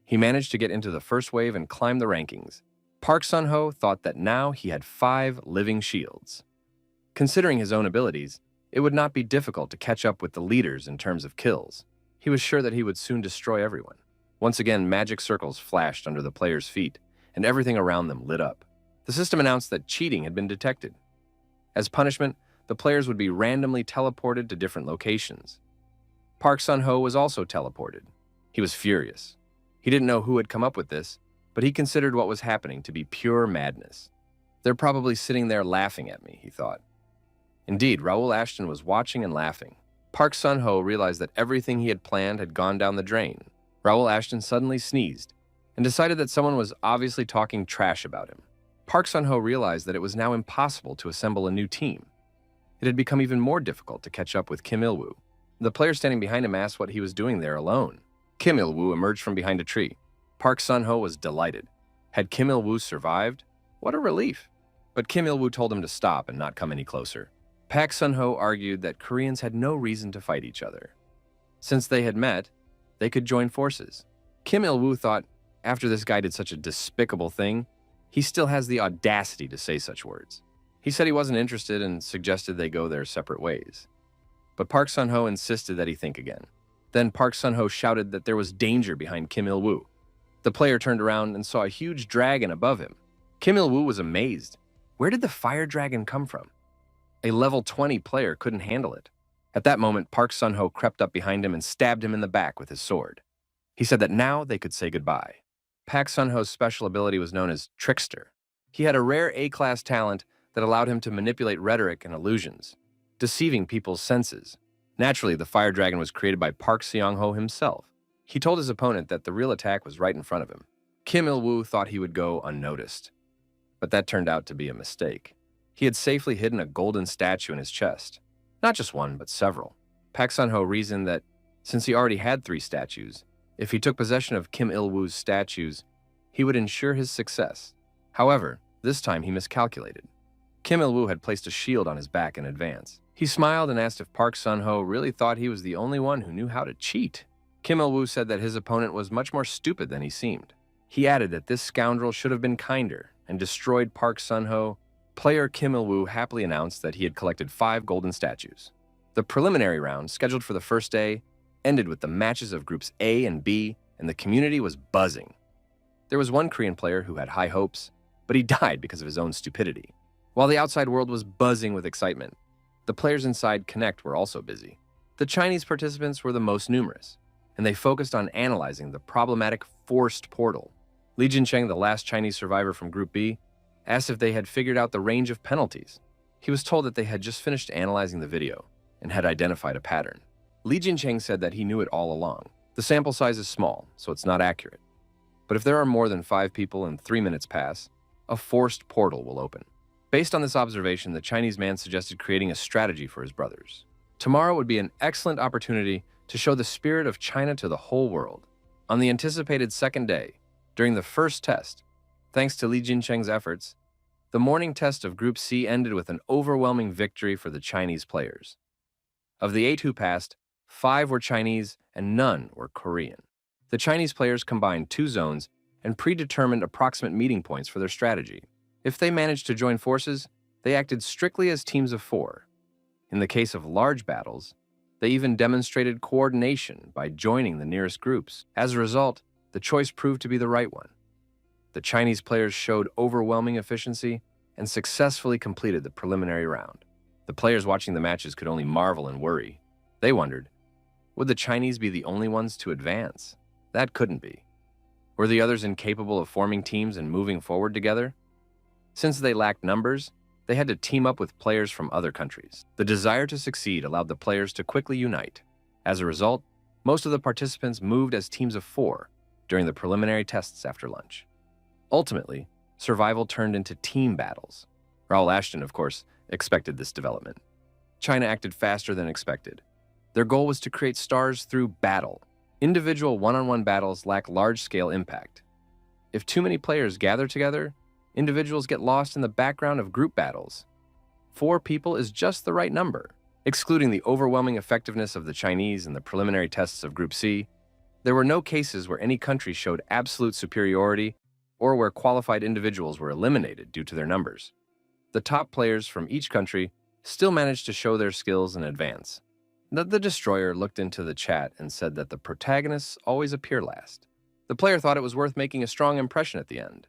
He managed to get into the first wave and climb the rankings. Park Sun-ho thought that now he had 5 living shields. Considering his own abilities, it would not be difficult to catch up with the leaders in terms of kills. He was sure that he would soon destroy everyone. Once again, magic circles flashed under the players' feet, and everything around them lit up. The system announced that cheating had been detected. As punishment, the players would be randomly teleported to different locations. Park Sun-ho was also teleported. He was furious. He didn't know who had come up with this, but he considered what was happening to be pure madness. They're probably sitting there laughing at me, he thought. Indeed, Raul Ashton was watching and laughing. Park Sun-ho realized that everything he had planned had gone down the drain. Raul Ashton suddenly sneezed and decided that someone was obviously talking trash about him. Park Sun-ho realized that it was now impossible to assemble a new team. It had become even more difficult to catch up with Kim Il-woo. The player standing behind him asked what he was doing there alone. Kim Il-woo emerged from behind a tree. Park Sun-ho was delighted. Had Kim Il-woo survived? What a relief. But Kim Il-woo told him to stop and not come any closer. Park Sun-ho argued that Koreans had no reason to fight each other. Since they had met, they could join forces. Kim Il-woo thought, after this guy did such a despicable thing, he still has the audacity to say such words. He said he wasn't interested and suggested they go their separate ways. But Park Sun-ho insisted that he think again. Then Park Sun-ho shouted that there was danger behind Kim Il-woo. The player turned around and saw a huge dragon above him. Kim Il-woo was amazed. Where did the fire dragon come from? A level 20 player couldn't handle it. At that moment, Park Sun-ho crept up behind him and stabbed him in the back with his sword. He said that now they could say goodbye. Park Sun-ho's special ability was known as Trickster. He had a rare A-class talent that allowed him to manipulate rhetoric and illusions, deceiving people's senses. Naturally, the fire dragon was created by Park Seong-ho himself. He told his opponent that the real attack was right in front of him. Kim Il-woo thought he would go unnoticed, but that turned out to be a mistake. He had safely hidden a golden statue in his chest. Not just one, but several. Park Sun-ho reasoned that since he already had 3 statues, if he took possession of Kim Il-woo's statues, he would ensure his success. However, this time he miscalculated. Kim Il-woo had placed a shield on his back in advance. He smiled and asked if Park Sun-ho really thought he was the only one who knew how to cheat. Kim Il-woo said that his opponent was much more stupid than he seemed. He added that this scoundrel should have been kinder and destroyed Park Sun-ho. Player Kim Il-woo happily announced that he had collected 5 golden statues. The preliminary round, scheduled for the first day, ended with the matches of groups A and B, and the community was buzzing. There was one Korean player who had high hopes, but he died because of his own stupidity. While the outside world was buzzing with excitement, the players inside Connect were also busy. The Chinese participants were the most numerous, and they focused on analyzing the problematic forced portal. Li Jincheng, the last Chinese survivor from Group B, asked if they had figured out the range of penalties. He was told that they had just finished analyzing the video and had identified a pattern. Li Jincheng said that he knew it all along. The sample size is small, so it's not accurate. But if there are more than 5 people and 3 minutes pass, a forced portal will open. Based on this observation, the Chinese man suggested creating a strategy for his brothers. Tomorrow would be an excellent opportunity to show the spirit of China to the whole world. On the anticipated second day, during the first test, thanks to Li Jincheng's efforts, the morning test of Group C ended with an overwhelming victory for the Chinese players. Of the 8 who passed, 5 were Chinese and none were Korean. The Chinese players combined 2 zones and predetermined approximate meeting points for their strategy. If they managed to join forces, they acted strictly as teams of 4. In the case of large battles, they even demonstrated coordination by joining the nearest groups. As a result, the choice proved to be the right one. The Chinese players showed overwhelming efficiency and successfully completed the preliminary round. The players watching the matches could only marvel and worry. They wondered, would the Chinese be the only ones to advance? That couldn't be. Were the others incapable of forming teams and moving forward together? Since they lacked numbers, they had to team up with players from other countries. The desire to succeed allowed the players to quickly unite. As a result, most of the participants moved as teams of 4 during the preliminary tests after lunch. Ultimately, survival turned into team battles. Raul Ashton, of course, expected this development. China acted faster than expected. Their goal was to create stars through battle. Individual one-on-one battles lack large-scale impact. If too many players gather together, individuals get lost in the background of group battles. 4 people is just the right number. Excluding the overwhelming effectiveness of the Chinese in the preliminary tests of Group C, there were no cases where any country showed absolute superiority or where qualified individuals were eliminated due to their numbers. The top players from each country still managed to show their skills and advance. The Destroyer looked into the chat and said that the protagonists always appear last. The player thought it was worth making a strong impression at the end.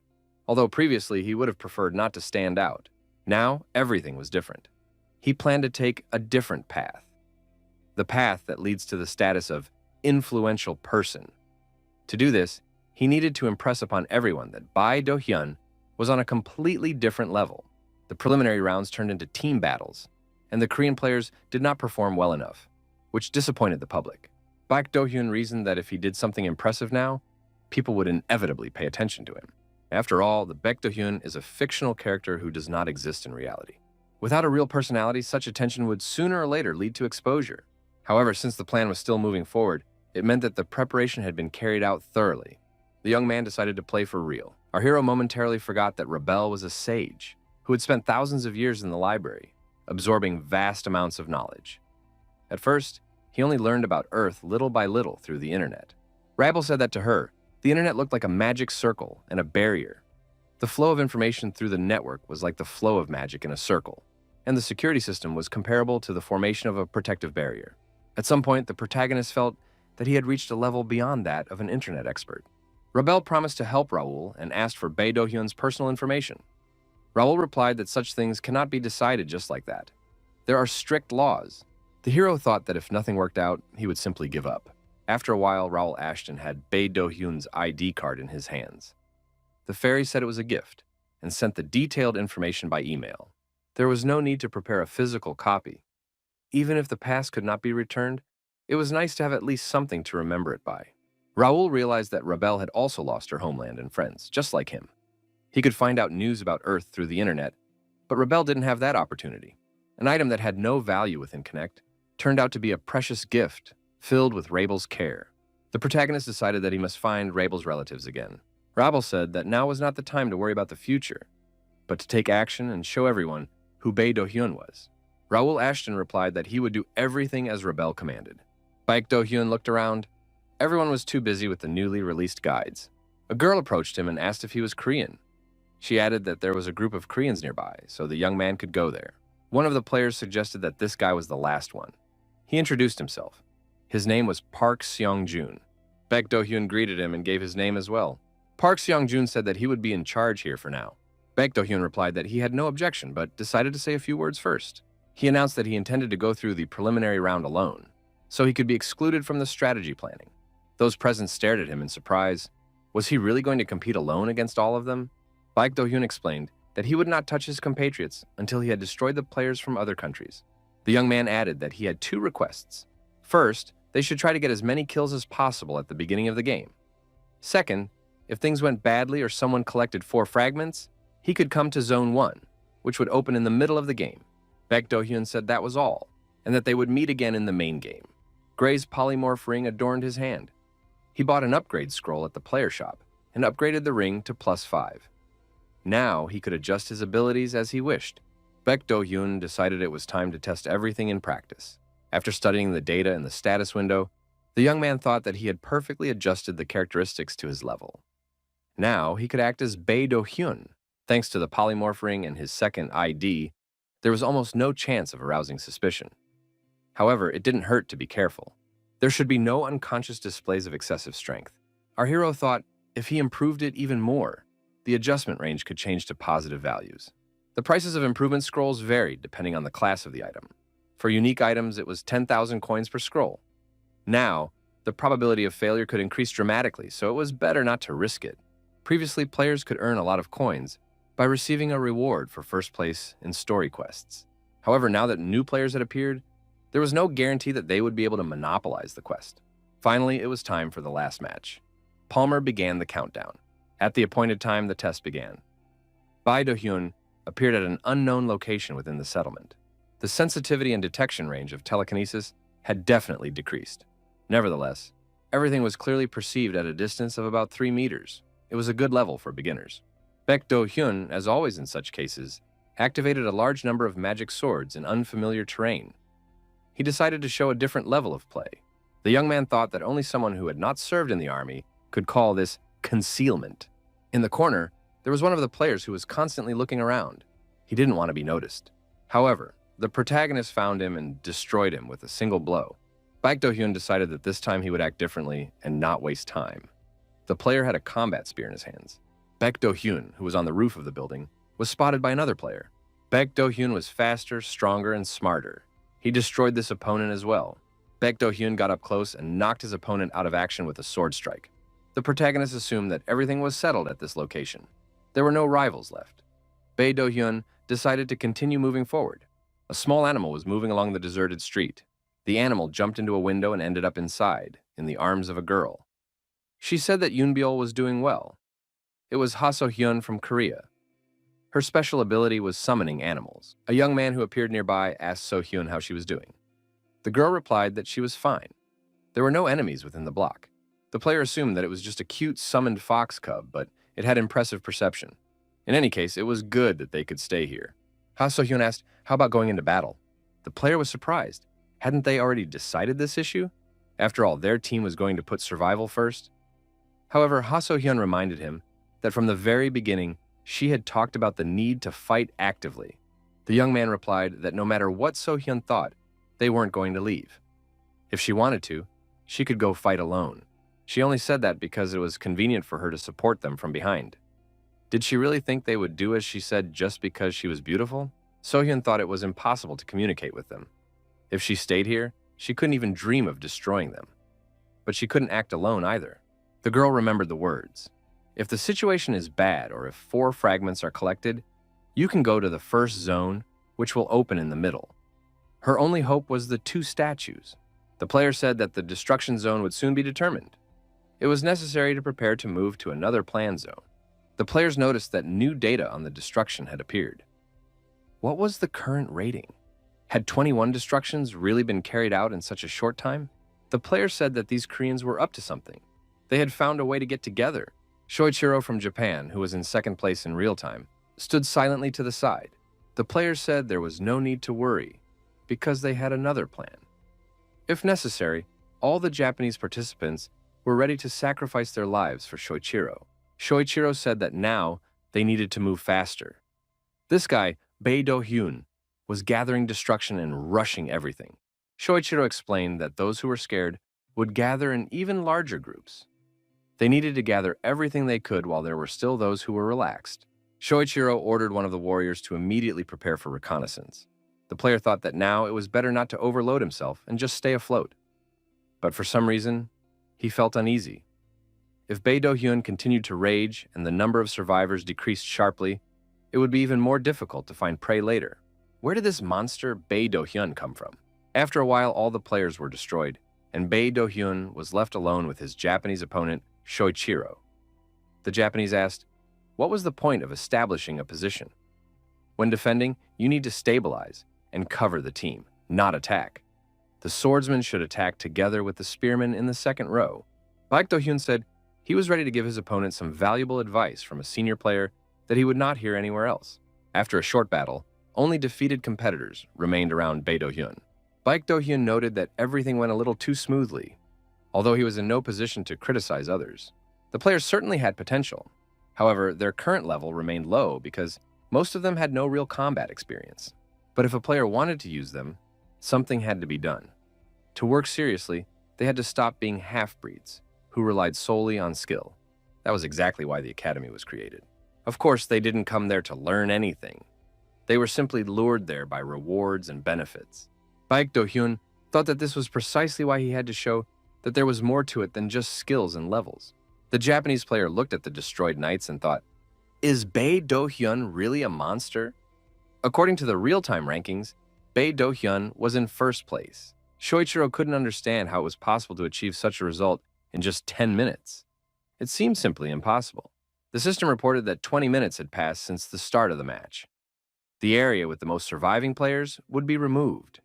Although previously he would have preferred not to stand out, now everything was different. He planned to take a different path. The path that leads to the status of influential person. To do this, he needed to impress upon everyone that Bai Do-hyun was on a completely different level. The preliminary rounds turned into team battles, and the Korean players did not perform well enough, which disappointed the public. Baek Do-hyun reasoned that if he did something impressive now, people would inevitably pay attention to him. After all, the Baek Do-hyun is a fictional character who does not exist in reality. Without a real personality, such attention would sooner or later lead to exposure. However, since the plan was still moving forward, it meant that the preparation had been carried out thoroughly. The young man decided to play for real. Our hero momentarily forgot that Rebel was a sage who had spent thousands of years in the library, absorbing vast amounts of knowledge. At first, he only learned about Earth little by little through the internet. Rabel said that to her, the internet looked like a magic circle and a barrier. The flow of information through the network was like the flow of magic in a circle, and the security system was comparable to the formation of a protective barrier. At some point, the protagonist felt that he had reached a level beyond that of an internet expert. Rebel promised to help Raul and asked for Bae Do-hyun's personal information. Raul replied that such things cannot be decided just like that. There are strict laws. The hero thought that if nothing worked out, he would simply give up. After a while, Raul Ashton had Bae Do-hyun's ID card in his hands. The fairy said it was a gift and sent the detailed information by email. There was no need to prepare a physical copy. Even if the past could not be returned, it was nice to have at least something to remember it by. Raul realized that Rebel had also lost her homeland and friends, just like him. He could find out news about Earth through the internet, but Rebel didn't have that opportunity. An item that had no value within Connect turned out to be a precious gift filled with Rabel's care. The protagonist decided that he must find Rabel's relatives again. Rabel said that now was not the time to worry about the future, but to take action and show everyone who Bae Do-hyun was. Raul Ashton replied that he would do everything as Rebel commanded. Bae Do-hyun looked around. Everyone was too busy with the newly released guides. A girl approached him and asked if he was Korean. She added that there was a group of Koreans nearby, so the young man could go there. One of the players suggested that this guy was the last one. He introduced himself. His name was Park Seong-jun. Bae Do-hyun greeted him and gave his name as well. Park Seong-jun said that he would be in charge here for now. Bae Do-hyun replied that he had no objection, but decided to say a few words first. He announced that he intended to go through the preliminary round alone, so he could be excluded from the strategy planning. Those present stared at him in surprise. Was he really going to compete alone against all of them? Bae Do-hyun explained that he would not touch his compatriots until he had destroyed the players from other countries. The young man added that he had two requests. First, they should try to get as many kills as possible at the beginning of the game. Second, if things went badly or someone collected 4 fragments, he could come to Zone 1, which would open in the middle of the game. Bae Do-hyun said that was all, and that they would meet again in the main game. Gray's polymorph ring adorned his hand. He bought an upgrade scroll at the player shop and upgraded the ring to +5. Now he could adjust his abilities as he wished. Bae Do-hyun decided it was time to test everything in practice. After studying the data in the status window, the young man thought that he had perfectly adjusted the characteristics to his level. Now he could act as Bae Do-hyun. Thanks to the polymorph ring and his second ID, there was almost no chance of arousing suspicion. However, it didn't hurt to be careful. There should be no unconscious displays of excessive strength. Our hero thought if he improved it even more, the adjustment range could change to positive values. The prices of improvement scrolls varied depending on the class of the item. For unique items, it was 10,000 coins per scroll. Now, the probability of failure could increase dramatically, so it was better not to risk it. Previously, players could earn a lot of coins by receiving a reward for first place in story quests. However, now that new players had appeared, there was no guarantee that they would be able to monopolize the quest. Finally, it was time for the last match. Palmer began the countdown. At the appointed time, the test began. Bae Do-hyun appeared at an unknown location within the settlement. The sensitivity and detection range of telekinesis had definitely decreased. Nevertheless, everything was clearly perceived at a distance of about 3 meters. It was a good level for beginners. Bae Do-hyun, as always in such cases, activated a large number of magic swords in unfamiliar terrain. He decided to show a different level of play. The young man thought that only someone who had not served in the army could call this concealment. In the corner, there was one of the players who was constantly looking around. He didn't want to be noticed. However, the protagonist found him and destroyed him with a single blow. Bae Do-hyun decided that this time he would act differently and not waste time. The player had a combat spear in his hands. Bae Do-hyun, who was on the roof of the building, was spotted by another player. Bae Do-hyun was faster, stronger, and smarter. He destroyed this opponent as well. Bae Do-hyun got up close and knocked his opponent out of action with a sword strike. The protagonist assumed that everything was settled at this location. There were no rivals left. Bae Do-hyun decided to continue moving forward. A small animal was moving along the deserted street. The animal jumped into a window and ended up inside, in the arms of a girl. She said that Yoonbyul was doing well. It was Ha So-hyun from Korea. Her special ability was summoning animals. A young man who appeared nearby asked So-hyun how she was doing. The girl replied that she was fine. There were no enemies within the block. The player assumed that it was just a cute summoned fox cub, but it had impressive perception. In any case, it was good that they could stay here. Ha So-hyun asked, "How about going into battle?" The player was surprised. Hadn't they already decided this issue? After all, their team was going to put survival first. However, Ha So-hyun reminded him that from the very beginning, she had talked about the need to fight actively. The young man replied that no matter what So-hyun thought, they weren't going to leave. If she wanted to, she could go fight alone. She only said that because it was convenient for her to support them from behind. Did she really think they would do as she said just because she was beautiful? So-hyun thought it was impossible to communicate with them. If she stayed here, she couldn't even dream of destroying them. But she couldn't act alone either. The girl remembered the words. If the situation is bad or if 4 fragments are collected, you can go to the first zone, which will open in the middle. Her only hope was the 2 statues. The player said that the destruction zone would soon be determined. It was necessary to prepare to move to another planned zone. The players noticed that new data on the destruction had appeared. What was the current rating? Had 21 destructions really been carried out in such a short time? The players said that these Koreans were up to something. They had found a way to get together. Shoichiro from Japan, who was in second place in real time, stood silently to the side. The players said there was no need to worry, because they had another plan. If necessary, all the Japanese participants were ready to sacrifice their lives for Shoichiro. Shoichiro said that now they needed to move faster. This guy, Bae Do-hyun, was gathering destruction and rushing everything. Shoichiro explained that those who were scared would gather in even larger groups. They needed to gather everything they could while there were still those who were relaxed. Shoichiro ordered one of the warriors to immediately prepare for reconnaissance. The player thought that now it was better not to overload himself and just stay afloat. But for some reason, he felt uneasy. If Bae Do-hyun continued to rage and the number of survivors decreased sharply, it would be even more difficult to find prey later. Where did this monster Bae Do-hyun come from? After a while, all the players were destroyed, and Bae Do-hyun was left alone with his Japanese opponent, Shoichiro. The Japanese asked, what was the point of establishing a position? When defending, you need to stabilize and cover the team, not attack. The swordsman should attack together with the spearman in the second row. Bae Do-hyun said he was ready to give his opponent some valuable advice from a senior player that he would not hear anywhere else. After a short battle, only defeated competitors remained around Bae Do-hyun. Bae Do-hyun noted that everything went a little too smoothly, although he was in no position to criticize others. The players certainly had potential. However, their current level remained low because most of them had no real combat experience. But if a player wanted to use them, something had to be done. To work seriously, they had to stop being half-breeds, who relied solely on skill. That was exactly why the academy was created. Of course, they didn't come there to learn anything. They were simply lured there by rewards and benefits. Bae Do-hyun thought that this was precisely why he had to show that there was more to it than just skills and levels. The Japanese player looked at the destroyed knights and thought, is Bae Do-hyun really a monster? According to the real-time rankings, Bae Do-hyun was in first place. Shoichiro couldn't understand how it was possible to achieve such a result in just 10 minutes. It seemed simply impossible. The system reported that 20 minutes had passed since the start of the match. The area with the most surviving players would be removed.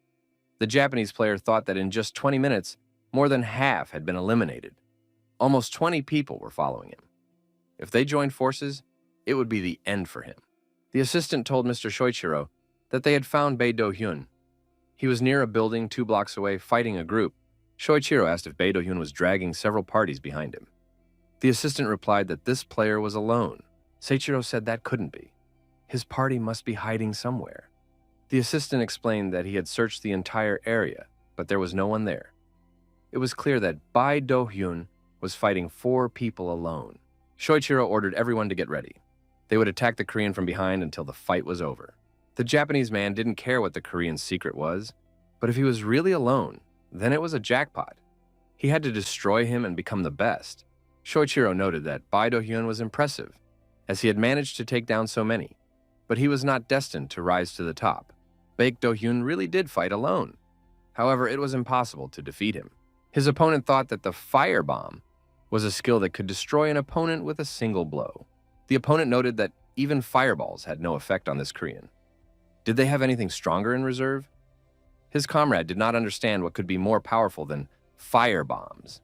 The Japanese player thought that in just 20 minutes, more than half had been eliminated. Almost 20 people were following him. If they joined forces, it would be the end for him. The assistant told Mr. Shoichiro that they had found Bae Do-hyun. He was near a building 2 blocks away fighting a group. Shoichiro asked if Bae Do-hyun was dragging several parties behind him. The assistant replied that this player was alone. Seichiro said that couldn't be. His party must be hiding somewhere. The assistant explained that he had searched the entire area, but there was no one there. It was clear that Bae Do-hyun was fighting 4 people alone. Shoichiro ordered everyone to get ready. They would attack the Korean from behind until the fight was over. The Japanese man didn't care what the Korean's secret was, but if he was really alone, then it was a jackpot. He had to destroy him and become the best. Shoichiro noted that Bae Do-hyun was impressive, as he had managed to take down so many, but he was not destined to rise to the top. Bae Do-hyun really did fight alone. However, it was impossible to defeat him. His opponent thought that the firebomb was a skill that could destroy an opponent with a single blow. The opponent noted that even fireballs had no effect on this Korean. Did they have anything stronger in reserve? His comrade did not understand what could be more powerful than firebombs.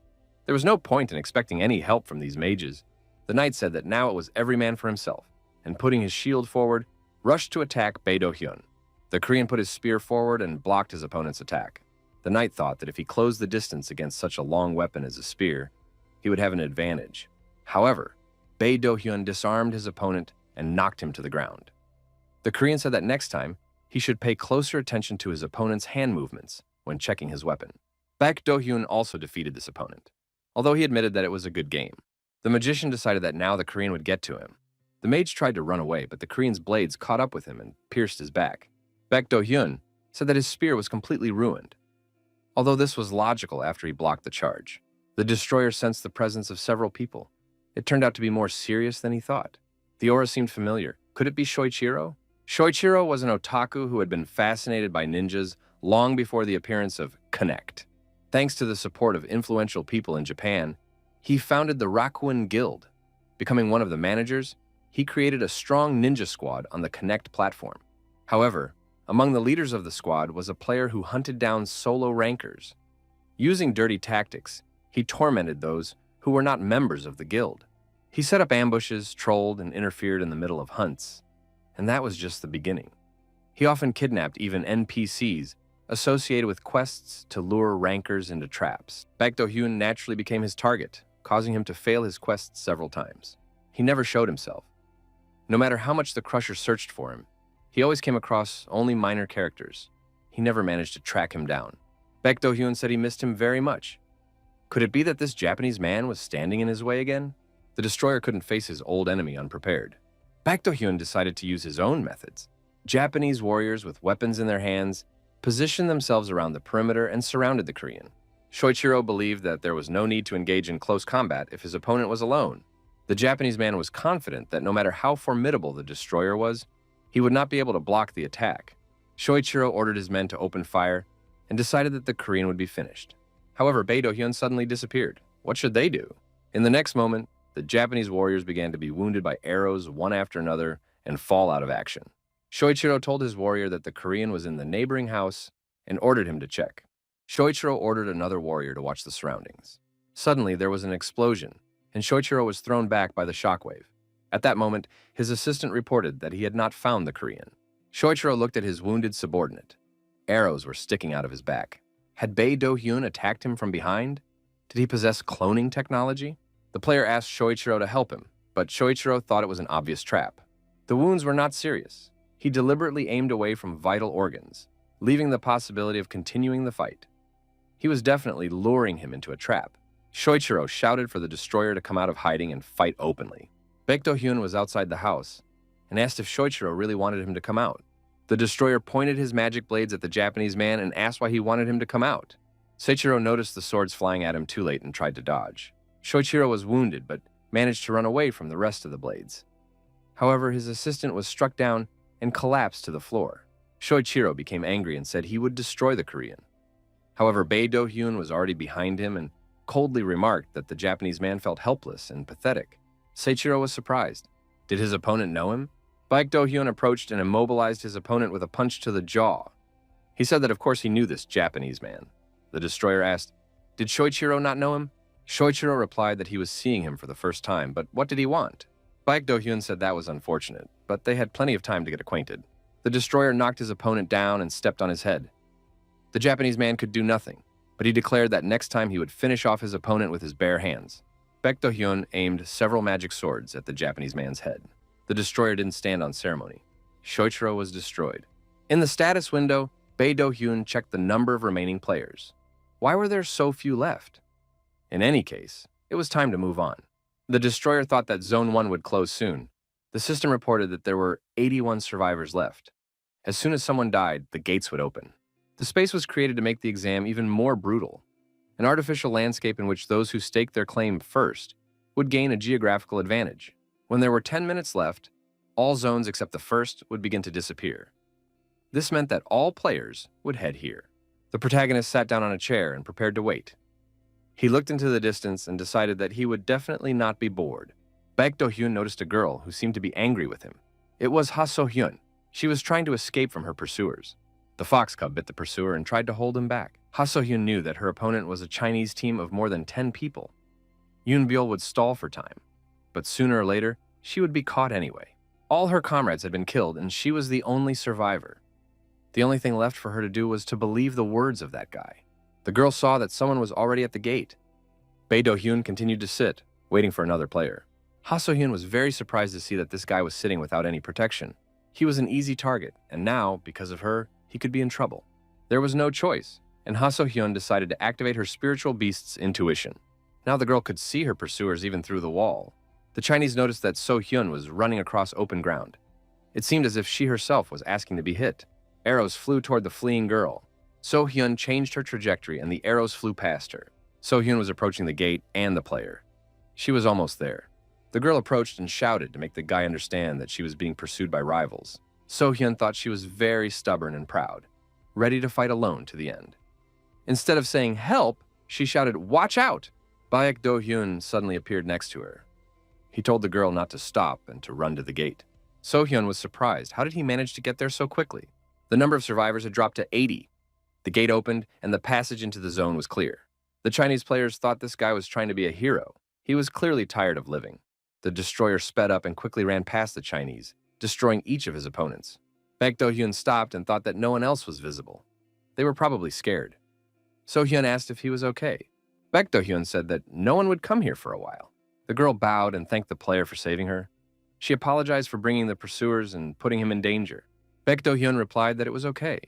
There was no point in expecting any help from these mages. The knight said that now it was every man for himself, and putting his shield forward, rushed to attack Bae Do-hyun. The Korean put his spear forward and blocked his opponent's attack. The knight thought that if he closed the distance against such a long weapon as a spear, he would have an advantage. However, Bae Do-hyun disarmed his opponent and knocked him to the ground. The Korean said that next time, he should pay closer attention to his opponent's hand movements when checking his weapon. Baek Do-hyun also defeated this opponent, although he admitted that it was a good game. The magician decided that now the Korean would get to him. The mage tried to run away, but the Korean's blades caught up with him and pierced his back. Baek Do-hyun said that his spear was completely ruined, although this was logical after he blocked the charge. The destroyer sensed the presence of several people. It turned out to be more serious than he thought. The aura seemed familiar. Could it be Shoichiro? Shoichiro was an otaku who had been fascinated by ninjas long before the appearance of Connect. Thanks to the support of influential people in Japan, he founded the Rakuin Guild. Becoming one of the managers, he created a strong ninja squad on the Connect platform. However, among the leaders of the squad was a player who hunted down solo rankers. Using dirty tactics, he tormented those who were not members of the guild. He set up ambushes, trolled, and interfered in the middle of hunts. And that was just the beginning. He often kidnapped even NPCs associated with quests to lure rankers into traps. Baek Do-hyun naturally became his target, causing him to fail his quests several times. He never showed himself. No matter how much the Crusher searched for him, he always came across only minor characters. He never managed to track him down. Baek Do-hyun said he missed him very much. Could it be that this Japanese man was standing in his way again? The destroyer couldn't face his old enemy unprepared. Baek Do-hyun decided to use his own methods. Japanese warriors with weapons in their hands positioned themselves around the perimeter and surrounded the Korean. Shoichiro believed that there was no need to engage in close combat if his opponent was alone. The Japanese man was confident that no matter how formidable the destroyer was, he would not be able to block the attack. Shoichiro ordered his men to open fire and decided that the Korean would be finished. However, Baek Do-hyun suddenly disappeared. What should they do? In the next moment, the Japanese warriors began to be wounded by arrows one after another and fall out of action. Shoichiro told his warrior that the Korean was in the neighboring house and ordered him to check. Shoichiro ordered another warrior to watch the surroundings. Suddenly, there was an explosion, and Shoichiro was thrown back by the shockwave. At that moment, his assistant reported that he had not found the Korean. Shoichiro looked at his wounded subordinate. Arrows were sticking out of his back. Had Baek Do-hyun attacked him from behind? Did he possess cloning technology? The player asked Shoichiro to help him, but Shoichiro thought it was an obvious trap. The wounds were not serious. He deliberately aimed away from vital organs, leaving the possibility of continuing the fight. He was definitely luring him into a trap. Shoichiro shouted for the destroyer to come out of hiding and fight openly. Baek Do-hyun was outside the house and asked if Shoichiro really wanted him to come out. The destroyer pointed his magic blades at the Japanese man and asked why he wanted him to come out. Shoichiro noticed the swords flying at him too late and tried to dodge. Shoichiro was wounded but managed to run away from the rest of the blades. However, his assistant was struck down and collapsed to the floor. Shoichiro became angry and said he would destroy the Korean. However, Baek Do-hyun was already behind him and coldly remarked that the Japanese man felt helpless and pathetic. Shoichiro was surprised. Did his opponent know him? Baek Do-hyun approached and immobilized his opponent with a punch to the jaw. He said that of course he knew this Japanese man. The destroyer asked, "Did Shoichiro not know him?" Shoichiro replied that he was seeing him for the first time, but what did he want? Baek Do-hyun said that was unfortunate, but they had plenty of time to get acquainted. The destroyer knocked his opponent down and stepped on his head. The Japanese man could do nothing, but he declared that next time he would finish off his opponent with his bare hands. Baek Do-hyun aimed several magic swords at the Japanese man's head. The destroyer didn't stand on ceremony. Shoichiro was destroyed. In the status window, Baek Do-hyun checked the number of remaining players. Why were there so few left? In any case, it was time to move on. The destroyer thought that Zone 1 would close soon. The system reported that there were 81 survivors left. As soon as someone died, the gates would open. The space was created to make the exam even more brutal, an artificial landscape in which those who staked their claim first would gain a geographical advantage. When there were 10 minutes left, all zones except the first would begin to disappear. This meant that all players would head here. The protagonist sat down on a chair and prepared to wait. He looked into the distance and decided that he would definitely not be bored. Baek Do-hyun noticed a girl who seemed to be angry with him. It was Ha So-hyun. She was trying to escape from her pursuers. The fox cub bit the pursuer and tried to hold him back. Ha So-hyun knew that her opponent was a Chinese team of more than 10 people. Yoon-byul would stall for time, but sooner or later, she would be caught anyway. All her comrades had been killed, and she was the only survivor. The only thing left for her to do was to believe the words of that guy. The girl saw that someone was already at the gate. Baek Do-hyun continued to sit, waiting for another player. Ha So-hyun was very surprised to see that this guy was sitting without any protection. He was an easy target, and now, because of her, he could be in trouble. There was no choice, and Ha So-hyun decided to activate her spiritual beast's intuition. Now the girl could see her pursuers even through the wall. The Chinese noticed that So-hyun was running across open ground. It seemed as if she herself was asking to be hit. Arrows flew toward the fleeing girl. So-hyun changed her trajectory and the arrows flew past her. So-hyun was approaching the gate and the player. She was almost there. The girl approached and shouted to make the guy understand that she was being pursued by rivals. So-hyun thought she was very stubborn and proud, ready to fight alone to the end. Instead of saying help, she shouted, "Watch out!" Baek Do-hyun suddenly appeared next to her. He told the girl not to stop and to run to the gate. So-hyun was surprised. How did he manage to get there so quickly? The number of survivors had dropped to 80. The gate opened and the passage into the zone was clear. The Chinese players thought this guy was trying to be a hero. He was clearly tired of living. The destroyer sped up and quickly ran past the Chinese, destroying each of his opponents. Baek Do-hyun stopped and thought that no one else was visible. They were probably scared. So-hyun asked if he was okay. Baek Do-hyun said that no one would come here for a while. The girl bowed and thanked the player for saving her. She apologized for bringing the pursuers and putting him in danger. Baek Do-hyun replied that it was okay.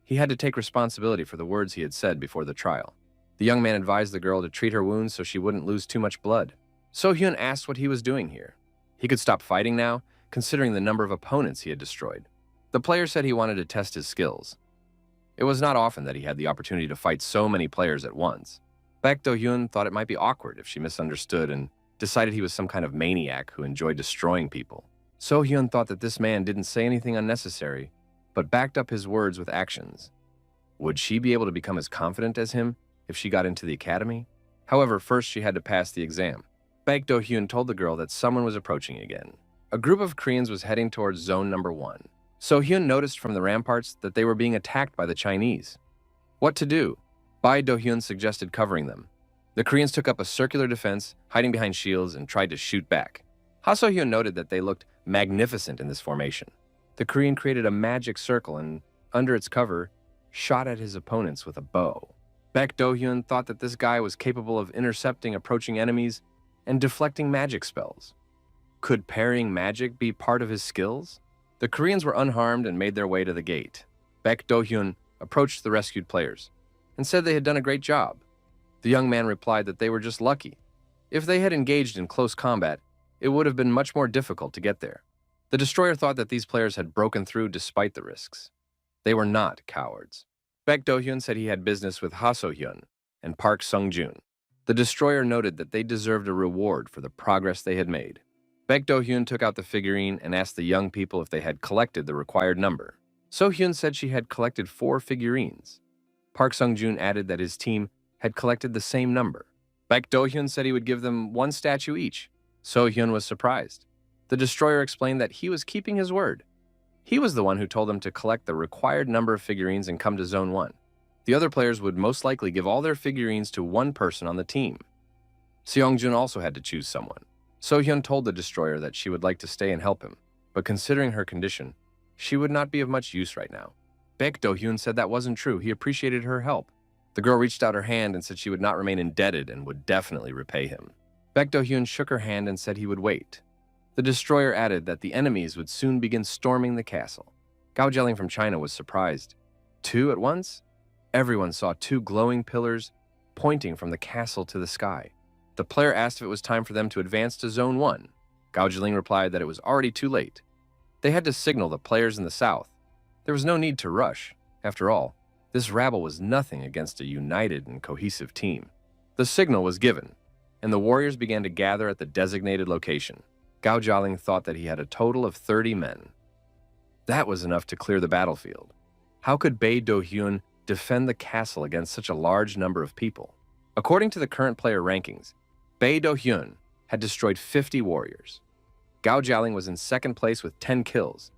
He had to take responsibility for the words he had said before the trial. The young man advised the girl to treat her wounds so she wouldn't lose too much blood. So-hyun asked what he was doing here. He could stop fighting now, considering the number of opponents he had destroyed. The player said he wanted to test his skills. It was not often that he had the opportunity to fight so many players at once. Baek Do-hyun thought it might be awkward if she misunderstood and decided he was some kind of maniac who enjoyed destroying people. So-hyun thought that this man didn't say anything unnecessary, but backed up his words with actions. Would she be able to become as confident as him if she got into the academy? However, first she had to pass the exam. Baek Do-hyun told the girl that someone was approaching again. A group of Koreans was heading towards zone number 1. So-hyun noticed from the ramparts that they were being attacked by the Chinese. What to do? Baek Do-hyun suggested covering them. The Koreans took up a circular defense, hiding behind shields, and tried to shoot back. Ha So-hyun noted that they looked magnificent in this formation. The Korean created a magic circle and, under its cover, shot at his opponents with a bow. Baek Do-hyun thought that this guy was capable of intercepting approaching enemies and deflecting magic spells. Could parrying magic be part of his skills? The Koreans were unharmed and made their way to the gate. Baek Do-hyun approached the rescued players and said they had done a great job. The young man replied that they were just lucky. If they had engaged in close combat, it would have been much more difficult to get there. The destroyer thought that these players had broken through despite the risks. They were not cowards. Baek Do-hyun said he had business with Ha So-hyun and Park Sung-joon. The destroyer noted that they deserved a reward for the progress they had made. Baek Do-hyun took out the figurine and asked the young people if they had collected the required number. So-hyun said she had collected 4 figurines. Park Sung-joon added that his team had collected the same number. Baek Do-hyun said he would give them 1 statue each. So-hyun was surprised. The destroyer explained that he was keeping his word. He was the one who told them to collect the required number of figurines and come to Zone 1. The other players would most likely give all their figurines to one person on the team. Seong-jun also had to choose someone. So-hyun told the destroyer that she would like to stay and help him, but considering her condition, she would not be of much use right now. Baek Do-hyun said that wasn't true. He appreciated her help. The girl reached out her hand and said she would not remain indebted and would definitely repay him. Baek Do-hyun shook her hand and said he would wait. The destroyer added that the enemies would soon begin storming the castle. Gao Jialing from China was surprised. 2 at once? Everyone saw 2 glowing pillars pointing from the castle to the sky. The player asked if it was time for them to advance to Zone 1. Gao Jialing replied that it was already too late. They had to signal the players in the south. There was no need to rush. After all, this rabble was nothing against a united and cohesive team. The signal was given, and the warriors began to gather at the designated location. Gao Jialing thought that he had a total of 30 men. That was enough to clear the battlefield. How could Baek Do-hyun defend the castle against such a large number of people? According to the current player rankings, Baek Do-hyun had destroyed 50 warriors. Gao Jialing was in second place with 10 kills.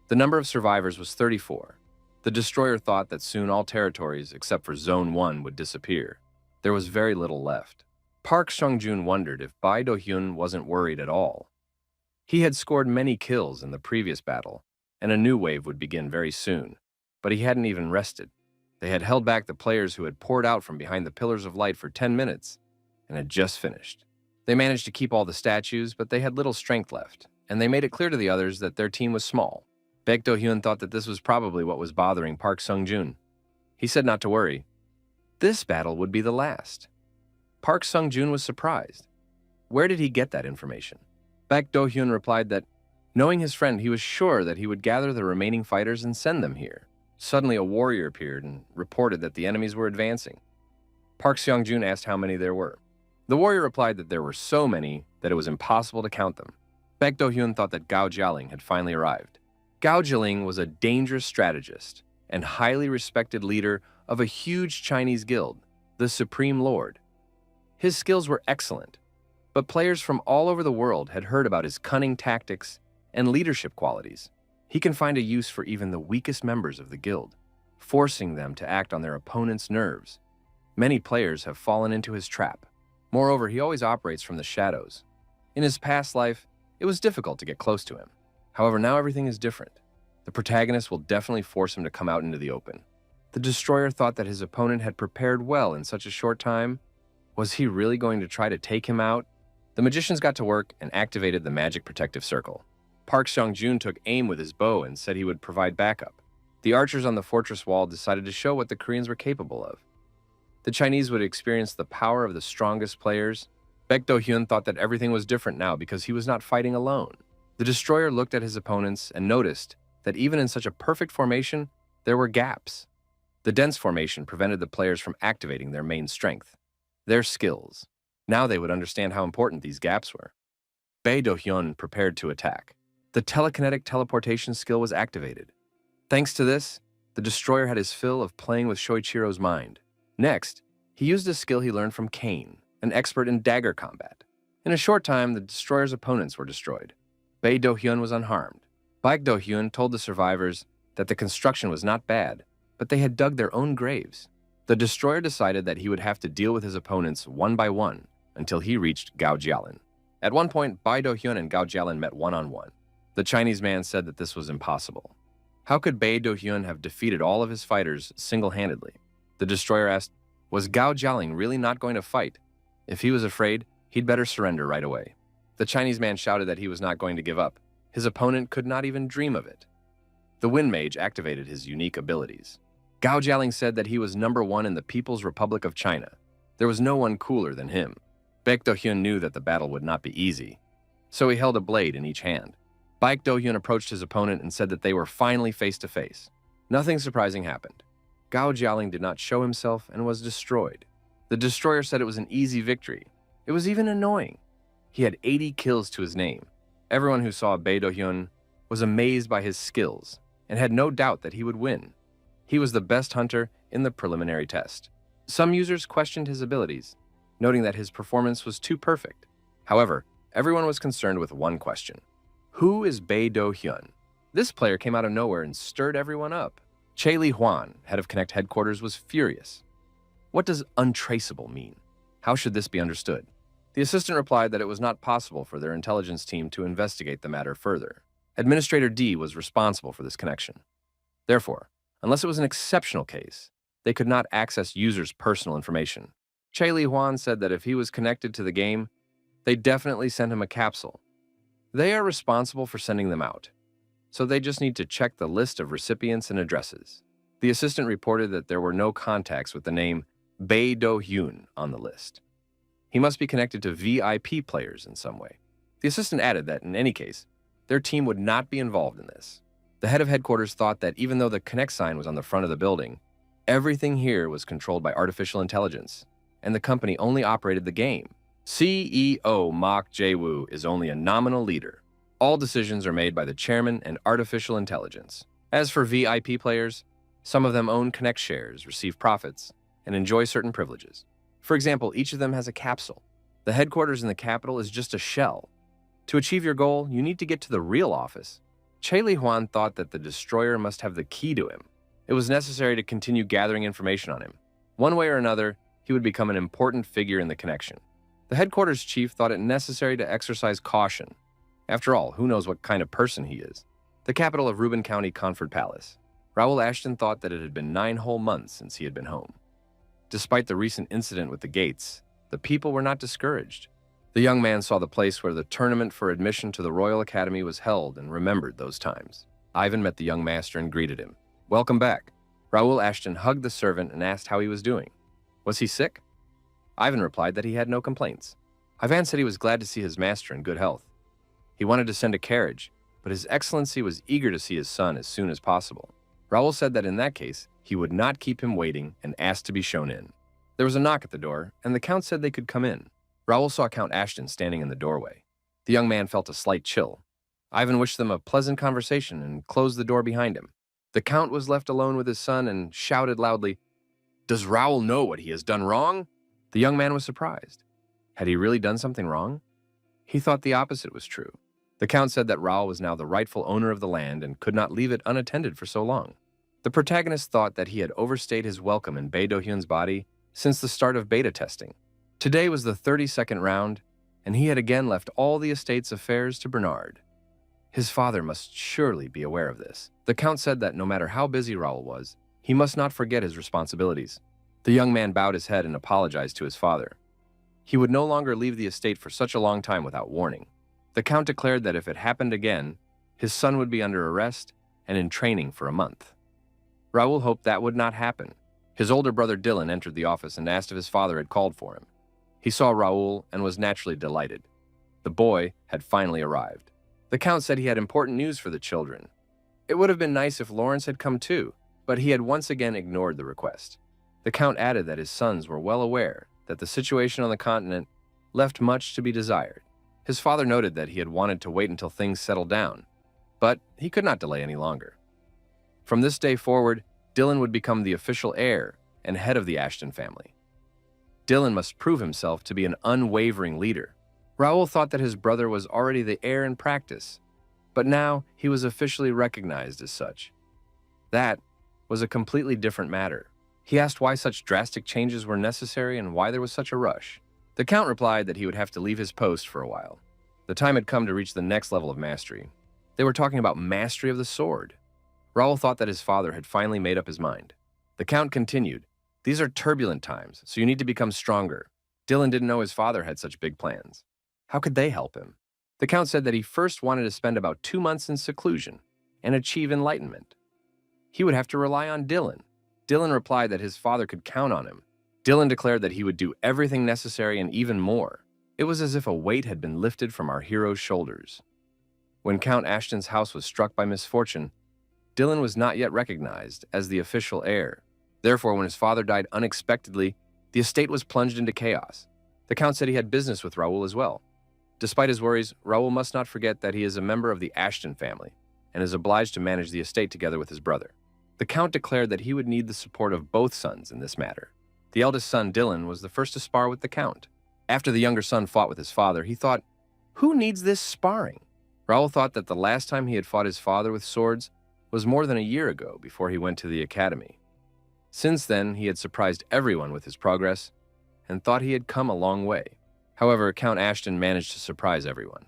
The number of survivors was 34. The destroyer thought that soon all territories except for Zone 1 would disappear. There was very little left. Park Sung-joon wondered if Baek Do-hyun wasn't worried at all. He had scored many kills in the previous battle, and a new wave would begin very soon, but he hadn't even rested. They had held back the players who had poured out from behind the pillars of light for 10 minutes and had just finished. They managed to keep all the statues, but they had little strength left, and they made it clear to the others that their team was small. Baek Do-hyun thought that this was probably what was bothering Park Sung-joon. He said not to worry. This battle would be the last. Park Sung-joon was surprised. Where did he get that information? Baek Do-hyun replied that, knowing his friend, he was sure that he would gather the remaining fighters and send them here. Suddenly, a warrior appeared and reported that the enemies were advancing. Park Sung-joon asked how many there were. The warrior replied that there were so many that it was impossible to count them. Baek Do-hyun thought that Gao Jialing had finally arrived. Gao Jialing was a dangerous strategist and highly respected leader of a huge Chinese guild, the Supreme Lord. His skills were excellent, but players from all over the world had heard about his cunning tactics and leadership qualities. He can find a use for even the weakest members of the guild, forcing them to act on their opponent's nerves. Many players have fallen into his trap. Moreover, he always operates from the shadows. In his past life, it was difficult to get close to him. However, now everything is different. The protagonist will definitely force him to come out into the open. The Destroyer thought that his opponent had prepared well in such a short time. Was he really going to try to take him out? The magicians got to work and activated the magic protective circle. Park Sung-joon took aim with his bow and said he would provide backup. The archers on the fortress wall decided to show what the Koreans were capable of. The Chinese would experience the power of the strongest players. Baek Do-hyun thought that everything was different now because he was not fighting alone. The Destroyer looked at his opponents and noticed that even in such a perfect formation, there were gaps. The dense formation prevented the players from activating their main strength, their skills. Now they would understand how important these gaps were. Bae Do-hyun prepared to attack. The telekinetic teleportation skill was activated. Thanks to this, the Destroyer had his fill of playing with Shoichiro's mind. Next, he used a skill he learned from Kane, an expert in dagger combat. In a short time, the Destroyer's opponents were destroyed. Bae Do-hyun was unharmed. Baek Do-hyun told the survivors that the construction was not bad, but they had dug their own graves. The Destroyer decided that he would have to deal with his opponents one by one until he reached Gao Jialing. At one point, Bae Do-hyun and Gao Jialing met one-on-one. The Chinese man said that this was impossible. How could Bae Do-hyun have defeated all of his fighters single-handedly? The Destroyer asked, was Gao Jialing really not going to fight? If he was afraid, he'd better surrender right away. The Chinese man shouted that he was not going to give up. His opponent could not even dream of it. The Wind Mage activated his unique abilities. Gao Jialing said that he was #1 in the People's Republic of China. There was no one cooler than him. Baek Do-hyun knew that the battle would not be easy, so he held a blade in each hand. Baek Do-hyun approached his opponent and said that they were finally face-to-face. Nothing surprising happened. Gao Jialing did not show himself and was destroyed. The Destroyer said it was an easy victory. It was even annoying. He had 80 kills to his name. Everyone who saw Bae Do-hyun was amazed by his skills and had no doubt that he would win. He was the best hunter in the preliminary test. Some users questioned his abilities, noting that his performance was too perfect. However, everyone was concerned with one question. Who is Bae Do-hyun? This player came out of nowhere and stirred everyone up. Che Li Huan, head of Connect headquarters, was furious. What does untraceable mean? How should this be understood? The assistant replied that it was not possible for their intelligence team to investigate the matter further. Administrator D was responsible for this connection. Therefore, unless it was an exceptional case, they could not access users' personal information. Che Li Huan said that if he was connected to the game, they definitely sent him a capsule. They are responsible for sending them out, so they just need to check the list of recipients and addresses. The assistant reported that there were no contacts with the name Bae Do-hyun on the list. He must be connected to VIP players in some way. The assistant added that, in any case, their team would not be involved in this. The head of headquarters thought that even though the Connect sign was on the front of the building, everything here was controlled by artificial intelligence, and the company only operated the game. CEO Mok Jae-woo is only a nominal leader. All decisions are made by the chairman and artificial intelligence. As for VIP players, some of them own Connect shares, receive profits, and enjoy certain privileges. For example, each of them has a capsule. The headquarters in the capital is just a shell. To achieve your goal, you need to get to the real office. Che Li Huan thought that the Destroyer must have the key to him. It was necessary to continue gathering information on him. One way or another, he would become an important figure in the connection. The headquarters chief thought it necessary to exercise caution. After all, who knows what kind of person he is? The capital of Rubin County Comfort Palace. Raul Ashton thought that it had been 9 whole months since he had been home. Despite the recent incident with the gates, the people were not discouraged. The young man saw the place where the tournament for admission to the Royal Academy was held and remembered those times. Ivan met the young master and greeted him. "Welcome back." Raul Ashton hugged the servant and asked how he was doing. Was he sick? Ivan replied that he had no complaints. Ivan said he was glad to see his master in good health. He wanted to send a carriage, but His Excellency was eager to see his son as soon as possible. Raul said that in that case, he would not keep him waiting and asked to be shown in. There was a knock at the door, and the Count said they could come in. Raul saw Count Ashton standing in the doorway. The young man felt a slight chill. Ivan wished them a pleasant conversation and closed the door behind him. The Count was left alone with his son and shouted loudly, "Does Raul know what he has done wrong?" The young man was surprised. Had he really done something wrong? He thought the opposite was true. The Count said that Raul was now the rightful owner of the land and could not leave it unattended for so long. The protagonist thought that he had overstayed his welcome in Bae Do-hyun's body since the start of beta testing. Today was the 32nd round, and he had again left all the estate's affairs to Bernard. His father must surely be aware of this. The Count said that no matter how busy Raul was, he must not forget his responsibilities. The young man bowed his head and apologized to his father. He would no longer leave the estate for such a long time without warning. The Count declared that if it happened again, his son would be under arrest and in training for a month. Raul hoped that would not happen. His older brother Dylan entered the office and asked if his father had called for him. He saw Raul and was naturally delighted. The boy had finally arrived. The Count said he had important news for the children. It would have been nice if Lawrence had come too, but he had once again ignored the request. The Count added that his sons were well aware that the situation on the continent left much to be desired. His father noted that he had wanted to wait until things settled down, but he could not delay any longer. From this day forward, Dylan would become the official heir and head of the Ashton family. Dylan must prove himself to be an unwavering leader. Raul thought that his brother was already the heir in practice, but now he was officially recognized as such. That was a completely different matter. He asked why such drastic changes were necessary and why there was such a rush. The Count replied that he would have to leave his post for a while. The time had come to reach the next level of mastery. They were talking about mastery of the sword. Raul thought that his father had finally made up his mind. The Count continued, "These are turbulent times, so you need to become stronger." Dylan didn't know his father had such big plans. How could they help him? The Count said that he first wanted to spend about 2 months in seclusion and achieve enlightenment. He would have to rely on Dylan. Dylan replied that his father could count on him. Dylan declared that he would do everything necessary and even more. It was as if a weight had been lifted from our hero's shoulders. When Count Ashton's house was struck by misfortune, Dylan was not yet recognized as the official heir. Therefore, when his father died unexpectedly, the estate was plunged into chaos. The Count said he had business with Raul as well. Despite his worries, Raul must not forget that he is a member of the Ashton family and is obliged to manage the estate together with his brother. The Count declared that he would need the support of both sons in this matter. The eldest son, Dylan, was the first to spar with the Count. After the younger son fought with his father, he thought, "Who needs this sparring?" Raul thought that the last time he had fought his father with swords was more than a year ago before he went to the academy. Since then, he had surprised everyone with his progress and thought he had come a long way. However, Count Ashton managed to surprise everyone.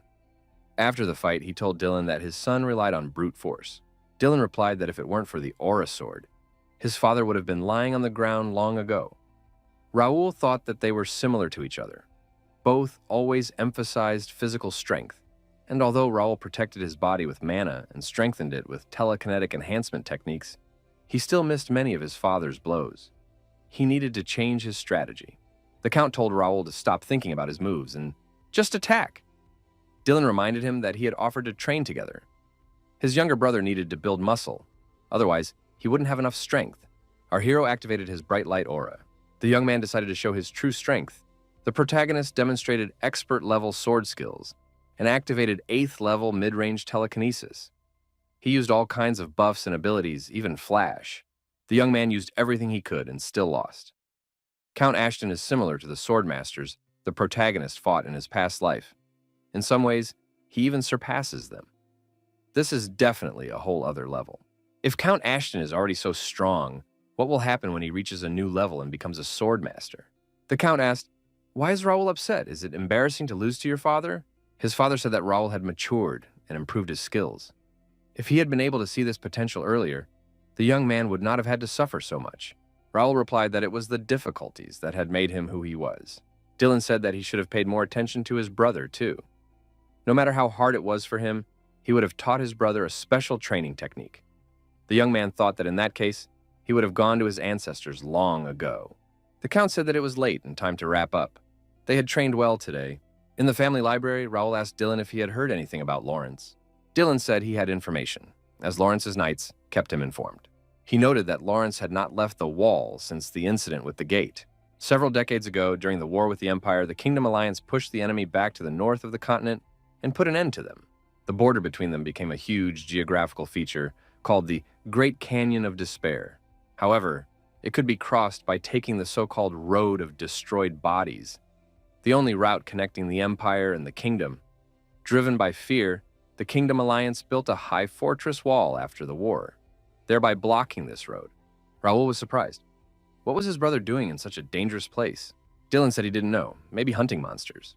After the fight, he told Dylan that his son relied on brute force. Dylan replied that if it weren't for the aura sword, his father would have been lying on the ground long ago. Raul thought that they were similar to each other. Both always emphasized physical strength, and although Raul protected his body with mana and strengthened it with telekinetic enhancement techniques, he still missed many of his father's blows. He needed to change his strategy. The Count told Raul to stop thinking about his moves and just attack. Dylan reminded him that he had offered to train together. His younger brother needed to build muscle, otherwise he wouldn't have enough strength. Our hero activated his bright light aura. The young man decided to show his true strength. The protagonist demonstrated expert-level sword skills and activated 8th-level mid-range telekinesis. He used all kinds of buffs and abilities, even flash. The young man used everything he could and still lost. Count Ashton is similar to the sword masters the protagonist fought in his past life. In some ways, he even surpasses them. This is definitely a whole other level. If Count Ashton is already so strong, what will happen when he reaches a new level and becomes a sword master? The Count asked, "Why is Raul upset? Is it embarrassing to lose to your father?" His father said that Raul had matured and improved his skills. If he had been able to see this potential earlier, the young man would not have had to suffer so much. Raul replied that it was the difficulties that had made him who he was. Dylan said that he should have paid more attention to his brother, too. No matter how hard it was for him, he would have taught his brother a special training technique. The young man thought that in that case, he would have gone to his ancestors long ago. The Count said that it was late and time to wrap up. They had trained well today. In the family library, Raul asked Dylan if he had heard anything about Lawrence. Dylan said he had information, as Lawrence's knights kept him informed. He noted that Lawrence had not left the wall since the incident with the gate. Several decades ago, during the war with the Empire, the Kingdom Alliance pushed the enemy back to the north of the continent and put an end to them. The border between them became a huge geographical feature called the Great Canyon of Despair. However, it could be crossed by taking the so-called Road of Destroyed Bodies, the only route connecting the Empire and the Kingdom. Driven by fear, the Kingdom Alliance built a high fortress wall after the war, thereby blocking this road. Raul was surprised. What was his brother doing in such a dangerous place? Dylan said he didn't know, maybe hunting monsters.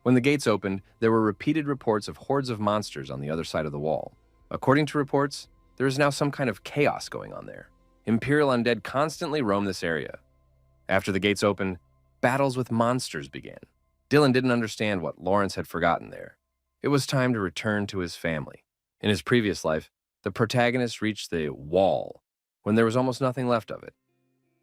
When the gates opened, there were repeated reports of hordes of monsters on the other side of the wall. According to reports, there is now some kind of chaos going on there. Imperial undead constantly roam this area. After the gates opened, battles with monsters began. Dylan didn't understand what Lawrence had forgotten there. It was time to return to his family. In his previous life, the protagonist reached the wall when there was almost nothing left of it.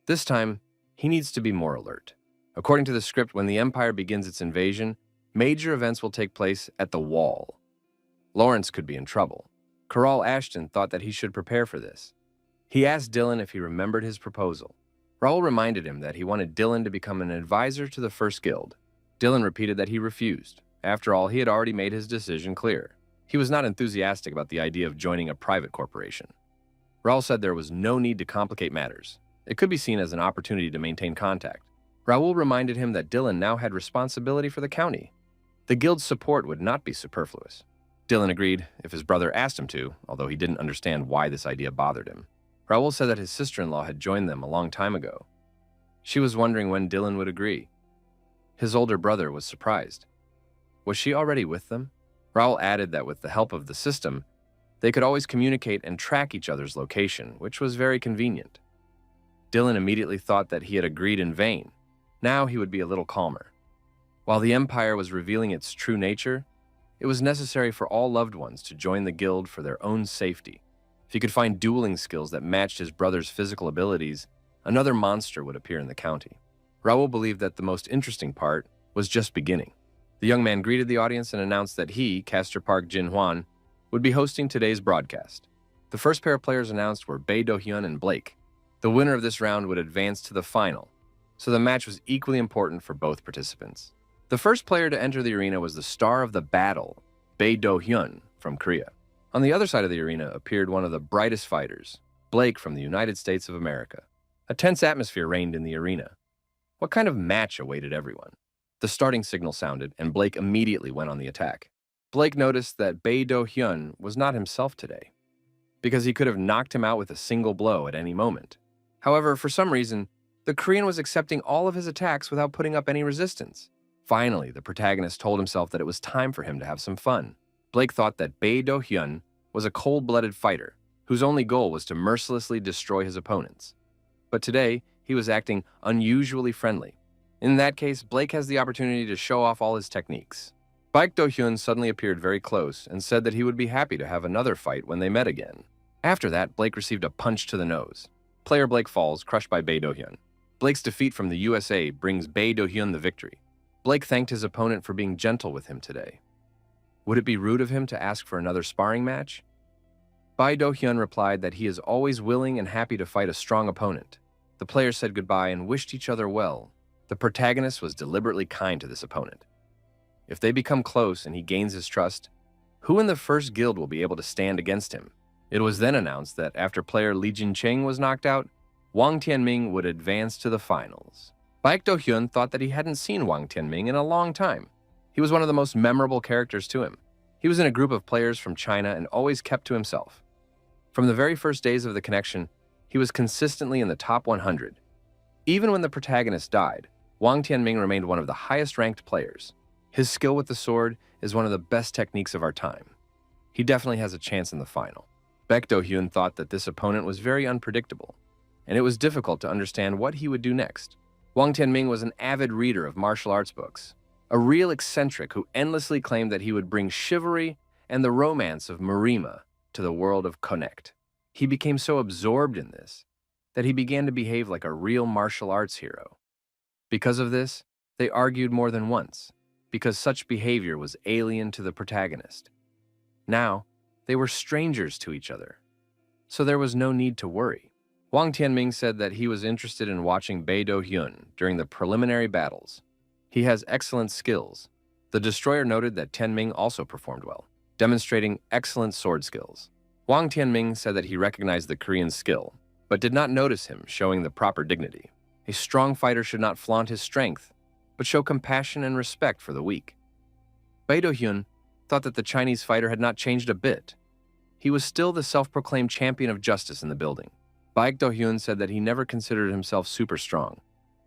This time, he needs to be more alert. According to the script, when the Empire begins its invasion, major events will take place at the wall. Lawrence could be in trouble. Ashton thought that he should prepare for this. He asked Dylan if he remembered his proposal. Raul reminded him that he wanted Dylan to become an advisor to the First Guild. Dylan repeated that he refused. After all, he had already made his decision clear. He was not enthusiastic about the idea of joining a private corporation. Raul said there was no need to complicate matters. It could be seen as an opportunity to maintain contact. Raul reminded him that Dylan now had responsibility for the county. The guild's support would not be superfluous. Dylan agreed if his brother asked him to, although he didn't understand why this idea bothered him. Raul said that his sister-in-law had joined them a long time ago. She was wondering when Dylan would agree. His older brother was surprised. Was she already with them? Raul added that with the help of the system, they could always communicate and track each other's location, which was very convenient. Dylan immediately thought that he had agreed in vain. Now he would be a little calmer. While the Empire was revealing its true nature, it was necessary for all loved ones to join the guild for their own safety. If he could find dueling skills that matched his brother's physical abilities, another monster would appear in the county. Raul believed that the most interesting part was just beginning. The young man greeted the audience and announced that he, Castor Park Jin Hwan, would be hosting today's broadcast. The first pair of players announced were Bae Do-hyun and Blake. The winner of this round would advance to the final, so the match was equally important for both participants. The first player to enter the arena was the star of the battle, Bae Do-hyun from Korea. On the other side of the arena appeared one of the brightest fighters, Blake from the United States of America. A tense atmosphere reigned in the arena. What kind of match awaited everyone? The starting signal sounded, and Blake immediately went on the attack. Blake noticed that Bae Do-hyun was not himself today, because he could have knocked him out with a single blow at any moment. However, for some reason, the Korean was accepting all of his attacks without putting up any resistance. Finally, the protagonist told himself that it was time for him to have some fun. Blake thought that Bae Do-hyun was a cold-blooded fighter, whose only goal was to mercilessly destroy his opponents. But today, he was acting unusually friendly. In that case, Blake has the opportunity to show off all his techniques. Bae Do-hyun suddenly appeared very close and said that he would be happy to have another fight when they met again. After that, Blake received a punch to the nose. Player Blake falls, crushed by Bae Do-hyun. Blake's defeat from the USA brings Bae Do-hyun the victory. Blake thanked his opponent for being gentle with him today. Would it be rude of him to ask for another sparring match? Bae Do-hyun replied that he is always willing and happy to fight a strong opponent. The players said goodbye and wished each other well. The protagonist was deliberately kind to this opponent. If they become close and he gains his trust, who in the first guild will be able to stand against him? It was then announced that after player Lee Jin-cheng was knocked out, Wang Tianming would advance to the finals. Bae Do-hyun thought that he hadn't seen Wang Tianming in a long time. He was one of the most memorable characters to him. He was in a group of players from China and always kept to himself. From the very first days of the connection, he was consistently in the top 100. Even when the protagonist died, Wang Tianming remained one of the highest-ranked players. His skill with the sword is one of the best techniques of our time. He definitely has a chance in the final. Bae Do-hyun thought that this opponent was very unpredictable, and it was difficult to understand what he would do next. Wang Tianming was an avid reader of martial arts books, a real eccentric who endlessly claimed that he would bring chivalry and the romance of Marima to the world of Connect. He became so absorbed in this that he began to behave like a real martial arts hero. Because of this, they argued more than once, because such behavior was alien to the protagonist. Now, they were strangers to each other, so there was no need to worry. Wang Tianming said that he was interested in watching Bei Do-hyun during the preliminary battles. He has excellent skills. The destroyer noted that Tianming also performed well, demonstrating excellent sword skills. Wang Tianming said that he recognized the Korean's skill, but did not notice him showing the proper dignity. A strong fighter should not flaunt his strength, but show compassion and respect for the weak. Bei Do-hyun thought that the Chinese fighter had not changed a bit. He was still the self-proclaimed champion of justice in the building. Bei Do-hyun said that he never considered himself super strong,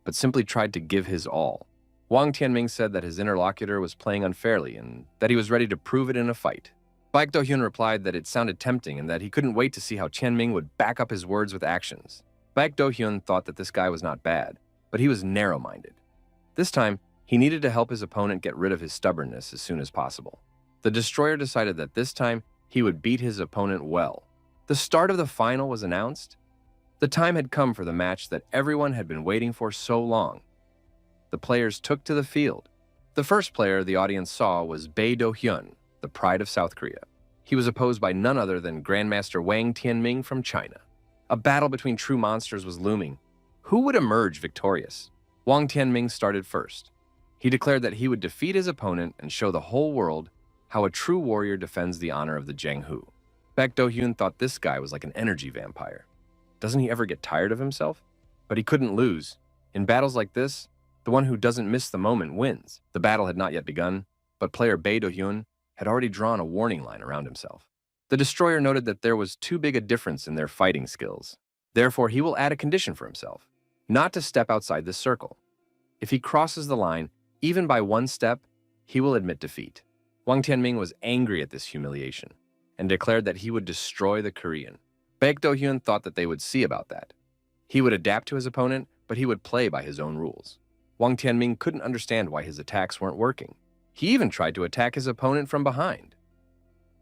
but simply tried to give his all. Wang Tianming said that his interlocutor was playing unfairly and that he was ready to prove it in a fight. Bei Do-hyun replied that it sounded tempting and that he couldn't wait to see how Tianming would back up his words with actions. Bei Do-hyun thought that this guy was not bad, but he was narrow-minded. This time, he needed to help his opponent get rid of his stubbornness as soon as possible. The destroyer decided that this time, he would beat his opponent well. The start of the final was announced. The time had come for the match that everyone had been waiting for so long. The players took to the field. The first player the audience saw was Bei Do-hyun, the pride of South Korea. He was opposed by none other than Grandmaster Wang Tianming from China. A battle between true monsters was looming. Who would emerge victorious? Wang Tianming started first. He declared that he would defeat his opponent and show the whole world how a true warrior defends the honor of the Jianghu. Bei Do-hyun thought this guy was like an energy vampire. Doesn't he ever get tired of himself? But he couldn't lose. In battles like this, the one who doesn't miss the moment wins. The battle had not yet begun, but player Bei Do-hyun had already drawn a warning line around himself. The destroyer noted that there was too big a difference in their fighting skills. Therefore, he will add a condition for himself, not to step outside this circle. If he crosses the line, even by one step, he will admit defeat. Wang Tianming was angry at this humiliation and declared that he would destroy the Korean. Bei Do-hyun thought that they would see about that. He would adapt to his opponent, but he would play by his own rules. Wang Tianming couldn't understand why his attacks weren't working. He even tried to attack his opponent from behind.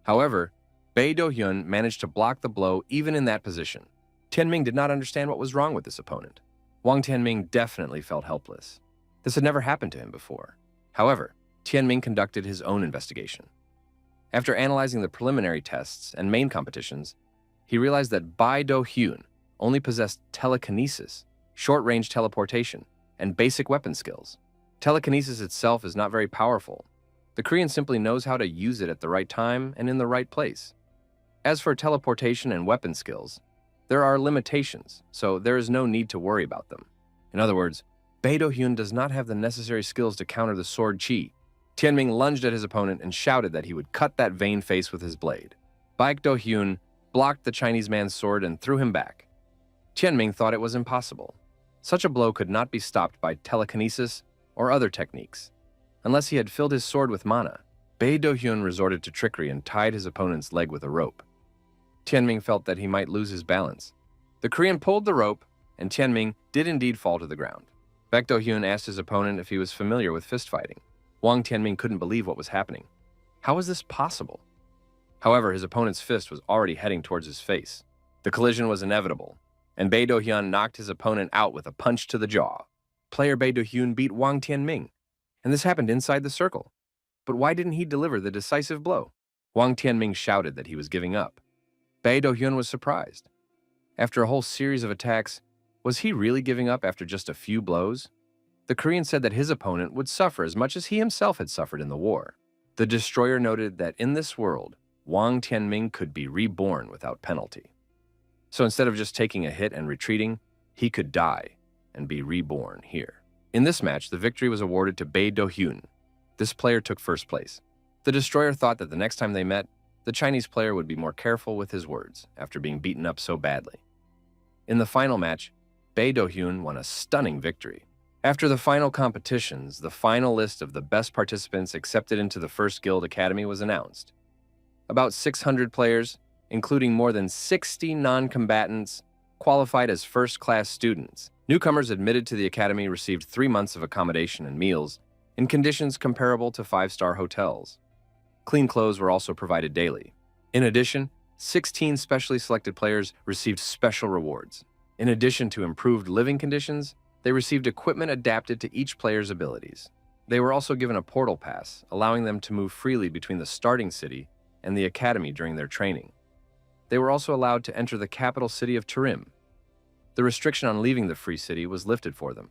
However, Bei Do-hyun managed to block the blow even in that position. Tianming did not understand what was wrong with this opponent. Wang Tianming definitely felt helpless. This had never happened to him before. However, Tianming conducted his own investigation. After analyzing the preliminary tests and main competitions, he realized that Bei Do-hyun only possessed telekinesis, short-range teleportation, and basic weapon skills. Telekinesis itself is not very powerful. The Korean simply knows how to use it at the right time and in the right place. As for teleportation and weapon skills, there are limitations, so there is no need to worry about them. In other words, Bei Do-hyun does not have the necessary skills to counter the sword chi. Tianming lunged at his opponent and shouted that he would cut that vain face with his blade. Bei Do-hyun blocked the Chinese man's sword and threw him back. Tianming thought it was impossible. Such a blow could not be stopped by telekinesis or other techniques. Unless he had filled his sword with mana, Bei Do-hyun resorted to trickery and tied his opponent's leg with a rope. Tianming felt that he might lose his balance. The Korean pulled the rope, and Tianming did indeed fall to the ground. Bei Do-hyun asked his opponent if he was familiar with fistfighting. Wang Tianming couldn't believe what was happening. How was this possible? However, his opponent's fist was already heading towards his face. The collision was inevitable, and Bei Do-hyun knocked his opponent out with a punch to the jaw. Player Bei Do-hyun beat Wang Tianming, and this happened inside the circle. But why didn't he deliver the decisive blow? Wang Tianming shouted that he was giving up. Bei Do-hyun was surprised. After a whole series of attacks, was he really giving up after just a few blows? The Korean said that his opponent would suffer as much as he himself had suffered in the war. The destroyer noted that in this world, Wang Tianming could be reborn without penalty. So instead of just taking a hit and retreating, he could die and be reborn here. In this match, the victory was awarded to Bei Do-hyun. This player took first place. The destroyer thought that the next time they met, the Chinese player would be more careful with his words after being beaten up so badly. In the final match, Bei Do-hyun won a stunning victory. After the final competitions, the final list of the best participants accepted into the First Guild Academy was announced. About 600 players, including more than 60 non-combatants, qualified as first-class students. Newcomers admitted to the academy received 3 months of accommodation and meals in conditions comparable to 5-star hotels. Clean clothes were also provided daily. In addition, 16 specially selected players received special rewards. In addition to improved living conditions, they received equipment adapted to each player's abilities. They were also given a portal pass, allowing them to move freely between the starting city and the academy during their training. They were also allowed to enter the capital city of Turim. The restriction on leaving the free city was lifted for them.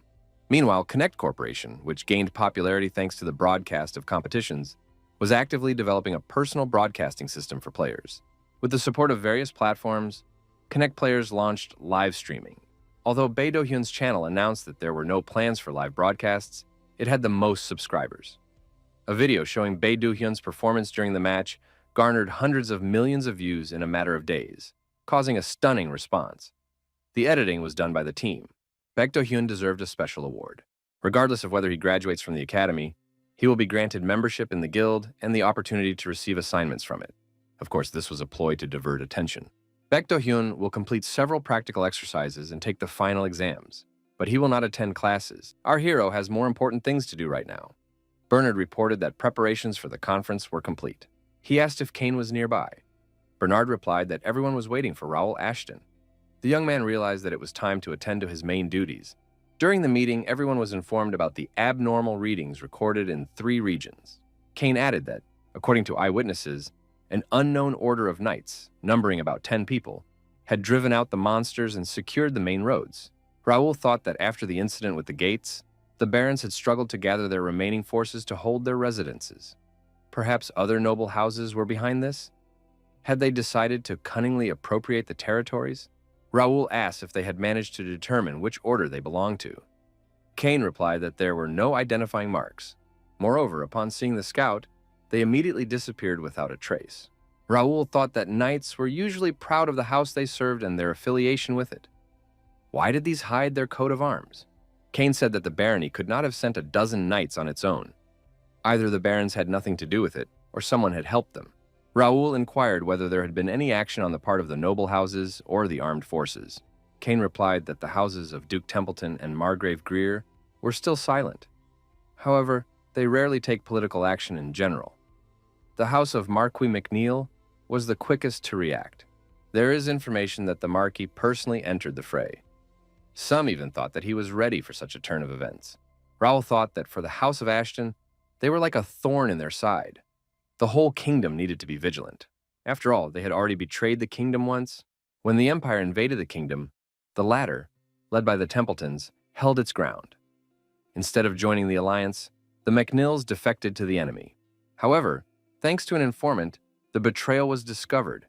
Meanwhile, Connect Corporation, which gained popularity thanks to the broadcast of competitions, was actively developing a personal broadcasting system for players. With the support of various platforms, Connect players launched live streaming. Although Bae Do-hyun's channel announced that there were no plans for live broadcasts, it had the most subscribers. A video showing Bae Do-hyun's performance during the match garnered hundreds of millions of views in a matter of days, causing a stunning response. The editing was done by the team. Baek Do-hyun deserved a special award. Regardless of whether he graduates from the academy, he will be granted membership in the guild and the opportunity to receive assignments from it. Of course, this was a ploy to divert attention. Baek Do-hyun will complete several practical exercises and take the final exams, but he will not attend classes. Our hero has more important things to do right now. Bernard reported that preparations for the conference were complete. He asked if Kane was nearby. Bernard replied that everyone was waiting for Raul Ashton. The young man realized that it was time to attend to his main duties. During the meeting, everyone was informed about the abnormal readings recorded in 3 regions. Kane added that, according to eyewitnesses, an unknown order of knights, numbering about 10 people, had driven out the monsters and secured the main roads. Raul thought that after the incident with the gates, the barons had struggled to gather their remaining forces to hold their residences. Perhaps other noble houses were behind this? Had they decided to cunningly appropriate the territories? Raul asked if they had managed to determine which order they belonged to. Kane replied that there were no identifying marks. Moreover, upon seeing the scout, they immediately disappeared without a trace. Raul thought that knights were usually proud of the house they served and their affiliation with it. Why did these hide their coat of arms? Kane said that the barony could not have sent a dozen knights on its own. Either the barons had nothing to do with it, or someone had helped them. Raul inquired whether there had been any action on the part of the noble houses or the armed forces. Kane replied that the houses of Duke Templeton and Margrave Greer were still silent. However, they rarely take political action in general. The house of Marquis McNeil was the quickest to react. There is information that the Marquis personally entered the fray. Some even thought that he was ready for such a turn of events. Raul thought that for the House of Ashton, they were like a thorn in their side. The whole kingdom needed to be vigilant. After all, they had already betrayed the kingdom once. When the Empire invaded the kingdom, the latter, led by the Templetons, held its ground. Instead of joining the alliance, the McNeils defected to the enemy. However, thanks to an informant, the betrayal was discovered,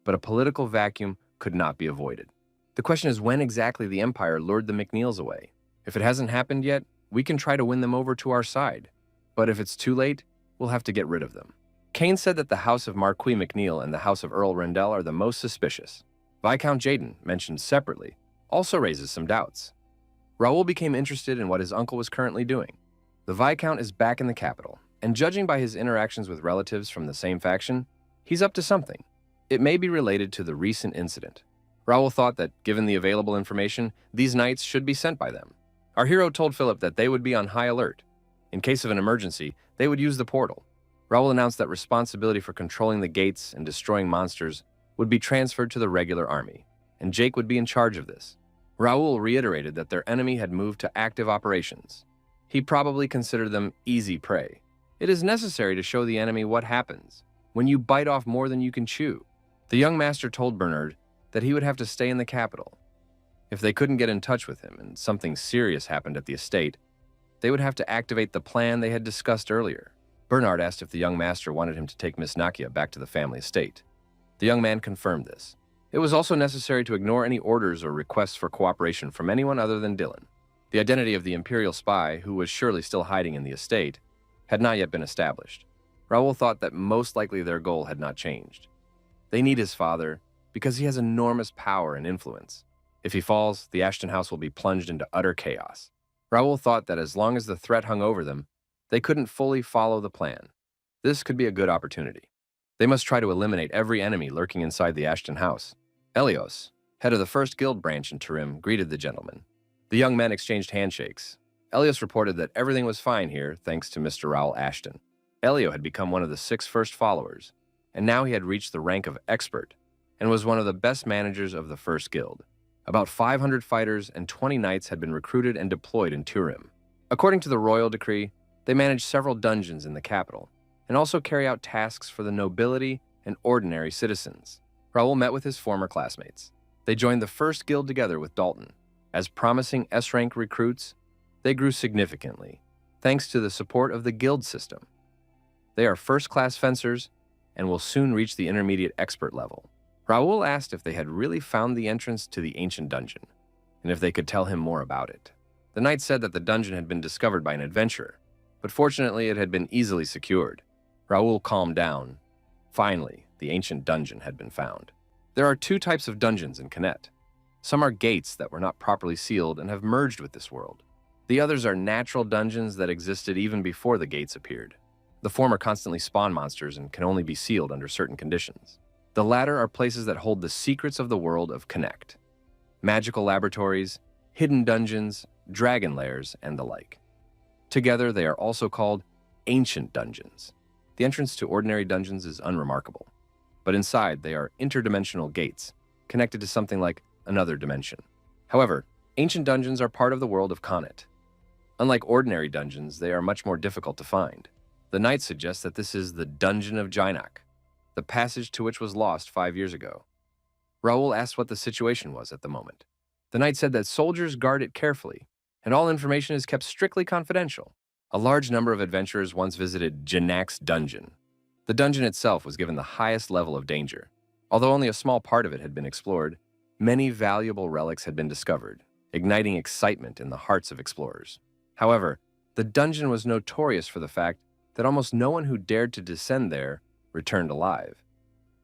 but a political vacuum could not be avoided. The question is when exactly the Empire lured the McNeils away. If it hasn't happened yet, we can try to win them over to our side. But if it's too late, we'll have to get rid of them. Kane said that the House of Marquis McNeil and the House of Earl Rendell are the most suspicious. Viscount Jaden, mentioned separately, also raises some doubts. Raul became interested in what his uncle was currently doing. The Viscount is back in the capital, and judging by his interactions with relatives from the same faction, he's up to something. It may be related to the recent incident. Raul thought that, given the available information, these knights should be sent by them. Our hero told Philip that they would be on high alert. In case of an emergency, they would use the portal. Raul announced that responsibility for controlling the gates and destroying monsters would be transferred to the regular army, and Jake would be in charge of this. Raul reiterated that their enemy had moved to active operations. He probably considered them easy prey. It is necessary to show the enemy what happens when you bite off more than you can chew. The young master told Bernard that he would have to stay in the capital. If they couldn't get in touch with him and something serious happened at the estate, they would have to activate the plan they had discussed earlier. Bernard asked if the young master wanted him to take Miss Nakia back to the family estate. The young man confirmed this. It was also necessary to ignore any orders or requests for cooperation from anyone other than Dylan. The identity of the Imperial spy, who was surely still hiding in the estate, had not yet been established. Raul thought that most likely their goal had not changed. They need his father because he has enormous power and influence. If he falls, the Ashton house will be plunged into utter chaos. Raul thought that as long as the threat hung over them, they couldn't fully follow the plan. This could be a good opportunity. They must try to eliminate every enemy lurking inside the Ashton house. Elios, head of the first guild branch in Turim, greeted the gentleman. The young men exchanged handshakes. Elias reported that everything was fine here thanks to Mr. Raul Ashton. Elio had become one of the 6 first followers, and now he had reached the rank of expert and was one of the best managers of the first guild. About 500 fighters and 20 knights had been recruited and deployed in Turim. According to the royal decree, they manage several dungeons in the capital and also carry out tasks for the nobility and ordinary citizens. Raul met with his former classmates. They joined the first guild together with Dalton. As promising S-rank recruits, they grew significantly, thanks to the support of the guild system. They are first-class fencers and will soon reach the intermediate expert level. Raul asked if they had really found the entrance to the ancient dungeon, and if they could tell him more about it. The knight said that the dungeon had been discovered by an adventurer, but fortunately it had been easily secured. Raul calmed down. Finally, the ancient dungeon had been found. There are 2 types of dungeons in Connect. Some are gates that were not properly sealed and have merged with this world. The others are natural dungeons that existed even before the gates appeared. The former constantly spawn monsters and can only be sealed under certain conditions. The latter are places that hold the secrets of the world of Connect. Magical laboratories, hidden dungeons, dragon lairs, and the like. Together, they are also called ancient dungeons. The entrance to ordinary dungeons is unremarkable, but inside they are interdimensional gates, connected to something like another dimension. However, ancient dungeons are part of the world of Connacht. Unlike ordinary dungeons, they are much more difficult to find. The knight suggests that this is the Dungeon of Jainak, the passage to which was lost 5 years ago. Raul asked what the situation was at the moment. The knight said that soldiers guard it carefully, and all information is kept strictly confidential. A large number of adventurers once visited Jainak's dungeon. The dungeon itself was given the highest level of danger. Although only a small part of it had been explored, many valuable relics had been discovered, igniting excitement in the hearts of explorers. However, the dungeon was notorious for the fact that almost no one who dared to descend there returned alive.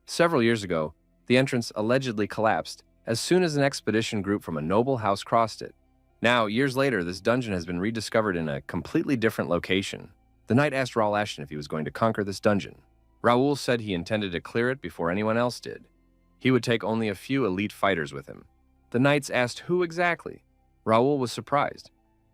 Several years ago, the entrance allegedly collapsed as soon as an expedition group from a noble house crossed it. Now, years later, this dungeon has been rediscovered in a completely different location. The knight asked Raul Ashton if he was going to conquer this dungeon. Raul said he intended to clear it before anyone else did. He would take only a few elite fighters with him. The knights asked who exactly. Raul was surprised.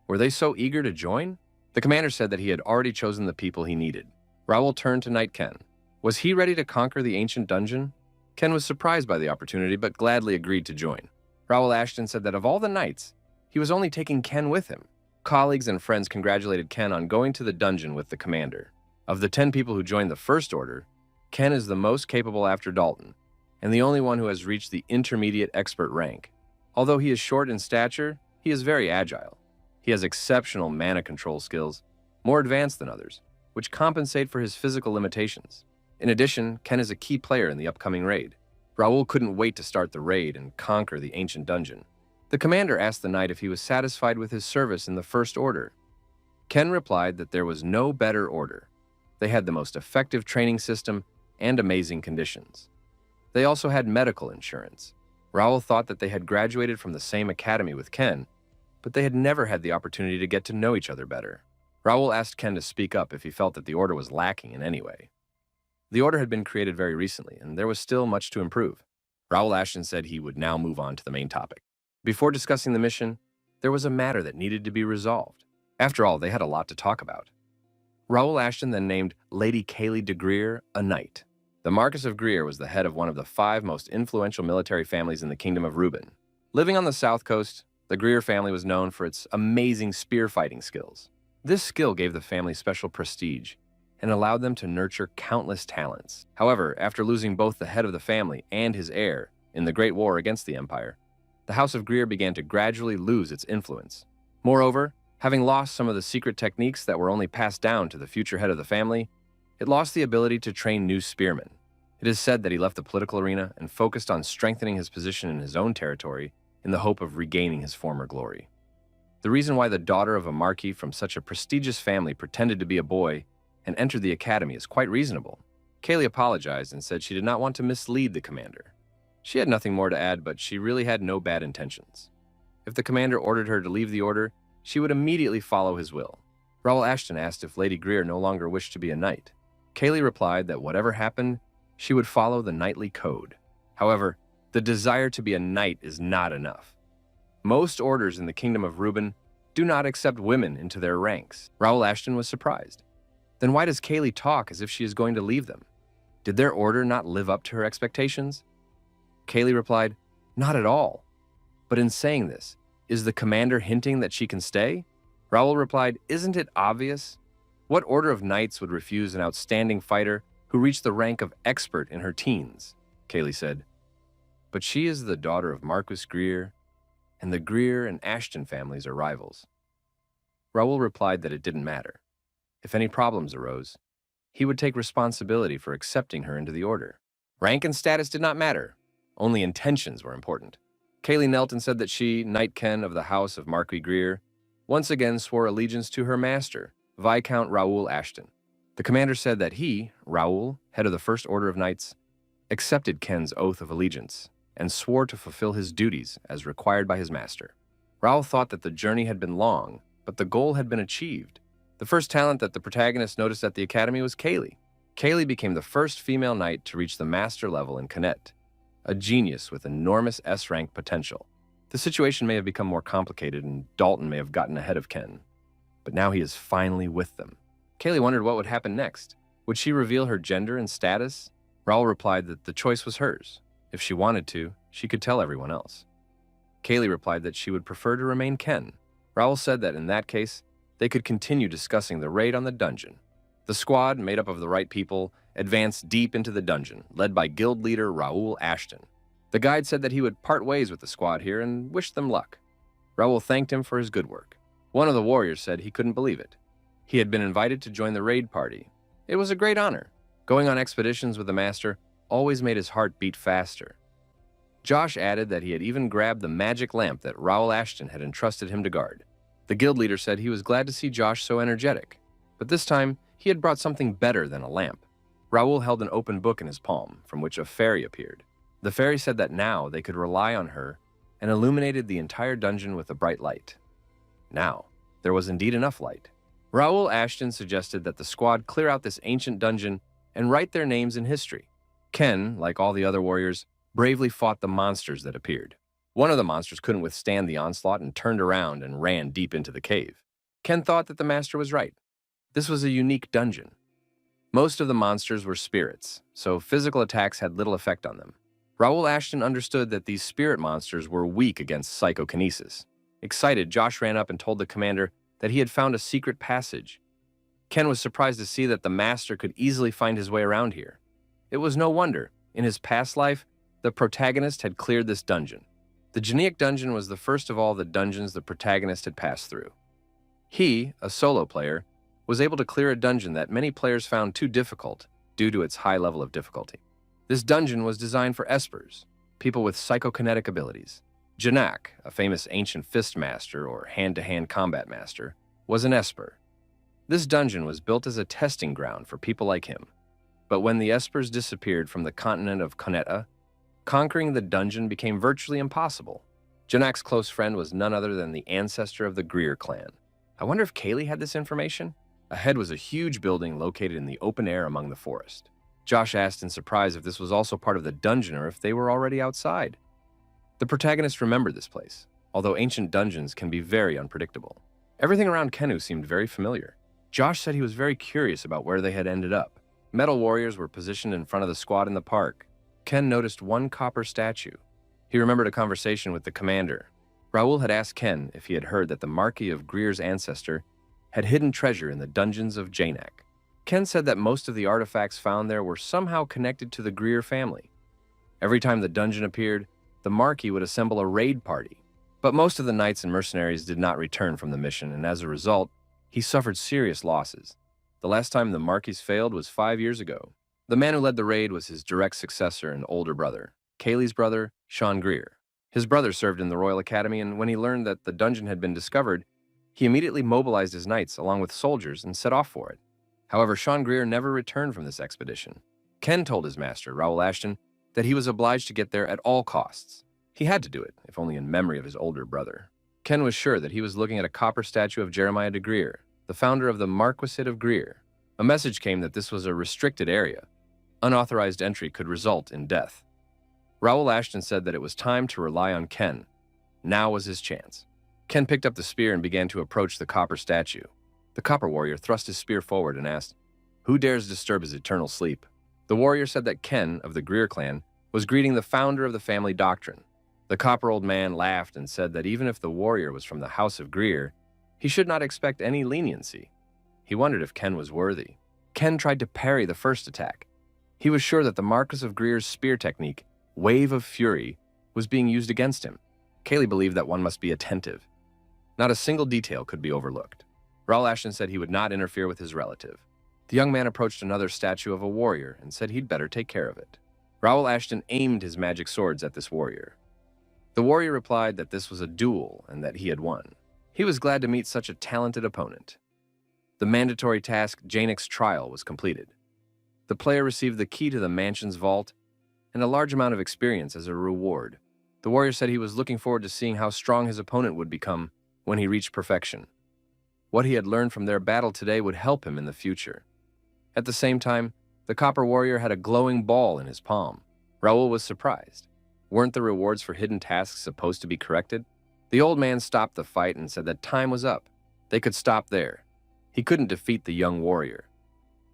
Were they so eager to join? The commander said that he had already chosen the people he needed. Raul turned to Knight Ken. Was he ready to conquer the ancient dungeon? Ken was surprised by the opportunity, but gladly agreed to join. Raul Ashton said that of all the knights, he was only taking Ken with him. Colleagues and friends congratulated Ken on going to the dungeon with the commander. Of the 10 people who joined the First Order, Ken is the most capable after Dalton, and the only one who has reached the intermediate expert rank. Although he is short in stature, he is very agile. He has exceptional mana control skills, more advanced than others, which compensate for his physical limitations. In addition, Ken is a key player in the upcoming raid. Raul couldn't wait to start the raid and conquer the ancient dungeon. The commander asked the knight if he was satisfied with his service in the First Order. Ken replied that there was no better order. They had the most effective training system and amazing conditions. They also had medical insurance. Raul thought that they had graduated from the same academy with Ken, but they had never had the opportunity to get to know each other better. Raul asked Ken to speak up if he felt that the order was lacking in any way. The order had been created very recently, and there was still much to improve. Raul Ashton said he would now move on to the main topic. Before discussing the mission, there was a matter that needed to be resolved. After all, they had a lot to talk about. Raul Ashton then named Lady Kaylee de Greer a knight. The Marquis of Greer was the head of one of the 5 most influential military families in the Kingdom of Reuben. Living on the south coast, the Greer family was known for its amazing spear fighting skills. This skill gave the family special prestige and allowed them to nurture countless talents. However, after losing both the head of the family and his heir in the Great War against the Empire, the House of Greer began to gradually lose its influence. Moreover, having lost some of the secret techniques that were only passed down to the future head of the family, it lost the ability to train new spearmen. It is said that he left the political arena and focused on strengthening his position in his own territory in the hope of regaining his former glory. The reason why the daughter of a marquis from such a prestigious family pretended to be a boy and entered the academy is quite reasonable. Kaylee apologized and said she did not want to mislead the commander. She had nothing more to add, but she really had no bad intentions. If the commander ordered her to leave the order, she would immediately follow his will. Raul Ashton asked if Lady Greer no longer wished to be a knight. Kaylee replied that whatever happened, she would follow the knightly code. However, the desire to be a knight is not enough. Most orders in the Kingdom of Reuben do not accept women into their ranks. Raul Ashton was surprised. Then why does Kaylee talk as if she is going to leave them? Did their order not live up to her expectations? Kaylee replied, "Not at all. But in saying this, is the commander hinting that she can stay?" Raul replied, "Isn't it obvious? What order of knights would refuse an outstanding fighter who reached the rank of expert in her teens?" Kaylee said, "But she is the daughter of Marquis Greer, and the Greer and Ashton families are rivals." Raul replied that it didn't matter. If any problems arose, he would take responsibility for accepting her into the order. Rank and status did not matter. Only intentions were important. Kaylee knelt and said that she, Knight Ken of the House of Marquis Greer, once again swore allegiance to her master, Viscount Raul Ashton. The commander said that he, Raul, head of the First Order of Knights, accepted Ken's oath of allegiance and swore to fulfill his duties as required by his master. Raul thought that the journey had been long, but the goal had been achieved. The first talent that the protagonist noticed at the academy was Kaylee. Kaylee became the first female knight to reach the master level in Connect, a genius with enormous S-rank potential. The situation may have become more complicated and Dalton may have gotten ahead of Ken, but now he is finally with them. Kaylee wondered what would happen next. Would she reveal her gender and status? Raul replied that the choice was hers. If she wanted to, she could tell everyone else. Kaylee replied that she would prefer to remain Ken. Raul said that in that case, they could continue discussing the raid on the dungeon. The squad, made up of the right people, advanced deep into the dungeon, led by guild leader Raul Ashton. The guide said that he would part ways with the squad here and wished them luck. Raul thanked him for his good work. One of the warriors said he couldn't believe it. He had been invited to join the raid party. It was a great honor. Going on expeditions with the master always made his heart beat faster. Josh added that he had even grabbed the magic lamp that Raul Ashton had entrusted him to guard. The guild leader said he was glad to see Josh so energetic, but this time he had brought something better than a lamp. Raul held an open book in his palm, from which a fairy appeared. The fairy said that now they could rely on her and illuminated the entire dungeon with a bright light. Now, there was indeed enough light. Raul Ashton suggested that the squad clear out this ancient dungeon and write their names in history. Ken, like all the other warriors, bravely fought the monsters that appeared. One of the monsters couldn't withstand the onslaught and turned around and ran deep into the cave. Ken thought that the master was right. This was a unique dungeon. Most of the monsters were spirits, so physical attacks had little effect on them. Raul Ashton understood that these spirit monsters were weak against psychokinesis. Excited, Josh ran up and told the commander that he had found a secret passage. Ken was surprised to see that the master could easily find his way around here. It was no wonder. In his past life, the protagonist had cleared this dungeon. The Geneic dungeon was the first of all the dungeons the protagonist had passed through. He, a solo player, was able to clear a dungeon that many players found too difficult due to its high level of difficulty. This dungeon was designed for espers, people with psychokinetic abilities. Janak, a famous ancient fist master or hand-to-hand combat master, was an esper. This dungeon was built as a testing ground for people like him. But when the espers disappeared from the continent of Conetta, conquering the dungeon became virtually impossible. Janak's close friend was none other than the ancestor of the Greer clan. I wonder if Kaylee had this information? Ahead was a huge building located in the open air among the forest. Josh asked in surprise if this was also part of the dungeon or if they were already outside. The protagonist remembered this place, although ancient dungeons can be very unpredictable. Everything around Kennu seemed very familiar. Josh said he was very curious about where they had ended up. Metal warriors were positioned in front of the squad in the park. Ken noticed one copper statue. He remembered a conversation with the commander. Raul had asked Ken if he had heard that the Marquis of Greer's ancestor had hidden treasure in the dungeons of Janak. Ken said that most of the artifacts found there were somehow connected to the Greer family. Every time the dungeon appeared, the Marquis would assemble a raid party. But most of the knights and mercenaries did not return from the mission, and as a result, he suffered serious losses. The last time the Marquis failed was 5 years ago. The man who led the raid was his direct successor and older brother, Kaylee's brother, Sean Greer. His brother served in the Royal Academy, and when he learned that the dungeon had been discovered, he immediately mobilized his knights along with soldiers and set off for it. However, Sean Greer never returned from this expedition. Ken told his master, Raul Ashton, that he was obliged to get there at all costs. He had to do it, if only in memory of his older brother. Ken was sure that he was looking at a copper statue of Jeremiah de Greer, the founder of the Marquisate of Greer. A message came that this was a restricted area. Unauthorized entry could result in death. Raul Ashton said that it was time to rely on Ken. Now was his chance. Ken picked up the spear and began to approach the copper statue. The copper warrior thrust his spear forward and asked, "Who dares disturb his eternal sleep?" The warrior said that Ken, of the Greer clan, was greeting the founder of the family doctrine. The copper old man laughed and said that even if the warrior was from the House of Greer, he should not expect any leniency. He wondered if Ken was worthy. Ken tried to parry the first attack. He was sure that the Marquis of Greer's spear technique, Wave of Fury, was being used against him. Kaylee believed that one must be attentive. Not a single detail could be overlooked. Raul Ashton said he would not interfere with his relative. The young man approached another statue of a warrior and said he'd better take care of it. Raul Ashton aimed his magic swords at this warrior. The warrior replied that this was a duel and that he had won. He was glad to meet such a talented opponent. The mandatory task, Janek's trial, was completed. The player received the key to the mansion's vault and a large amount of experience as a reward. The warrior said he was looking forward to seeing how strong his opponent would become when he reached perfection. What he had learned from their battle today would help him in the future. At the same time, the copper warrior had a glowing ball in his palm. Raul was surprised. Weren't the rewards for hidden tasks supposed to be corrected? The old man stopped the fight and said that time was up. They could stop there. He couldn't defeat the young warrior.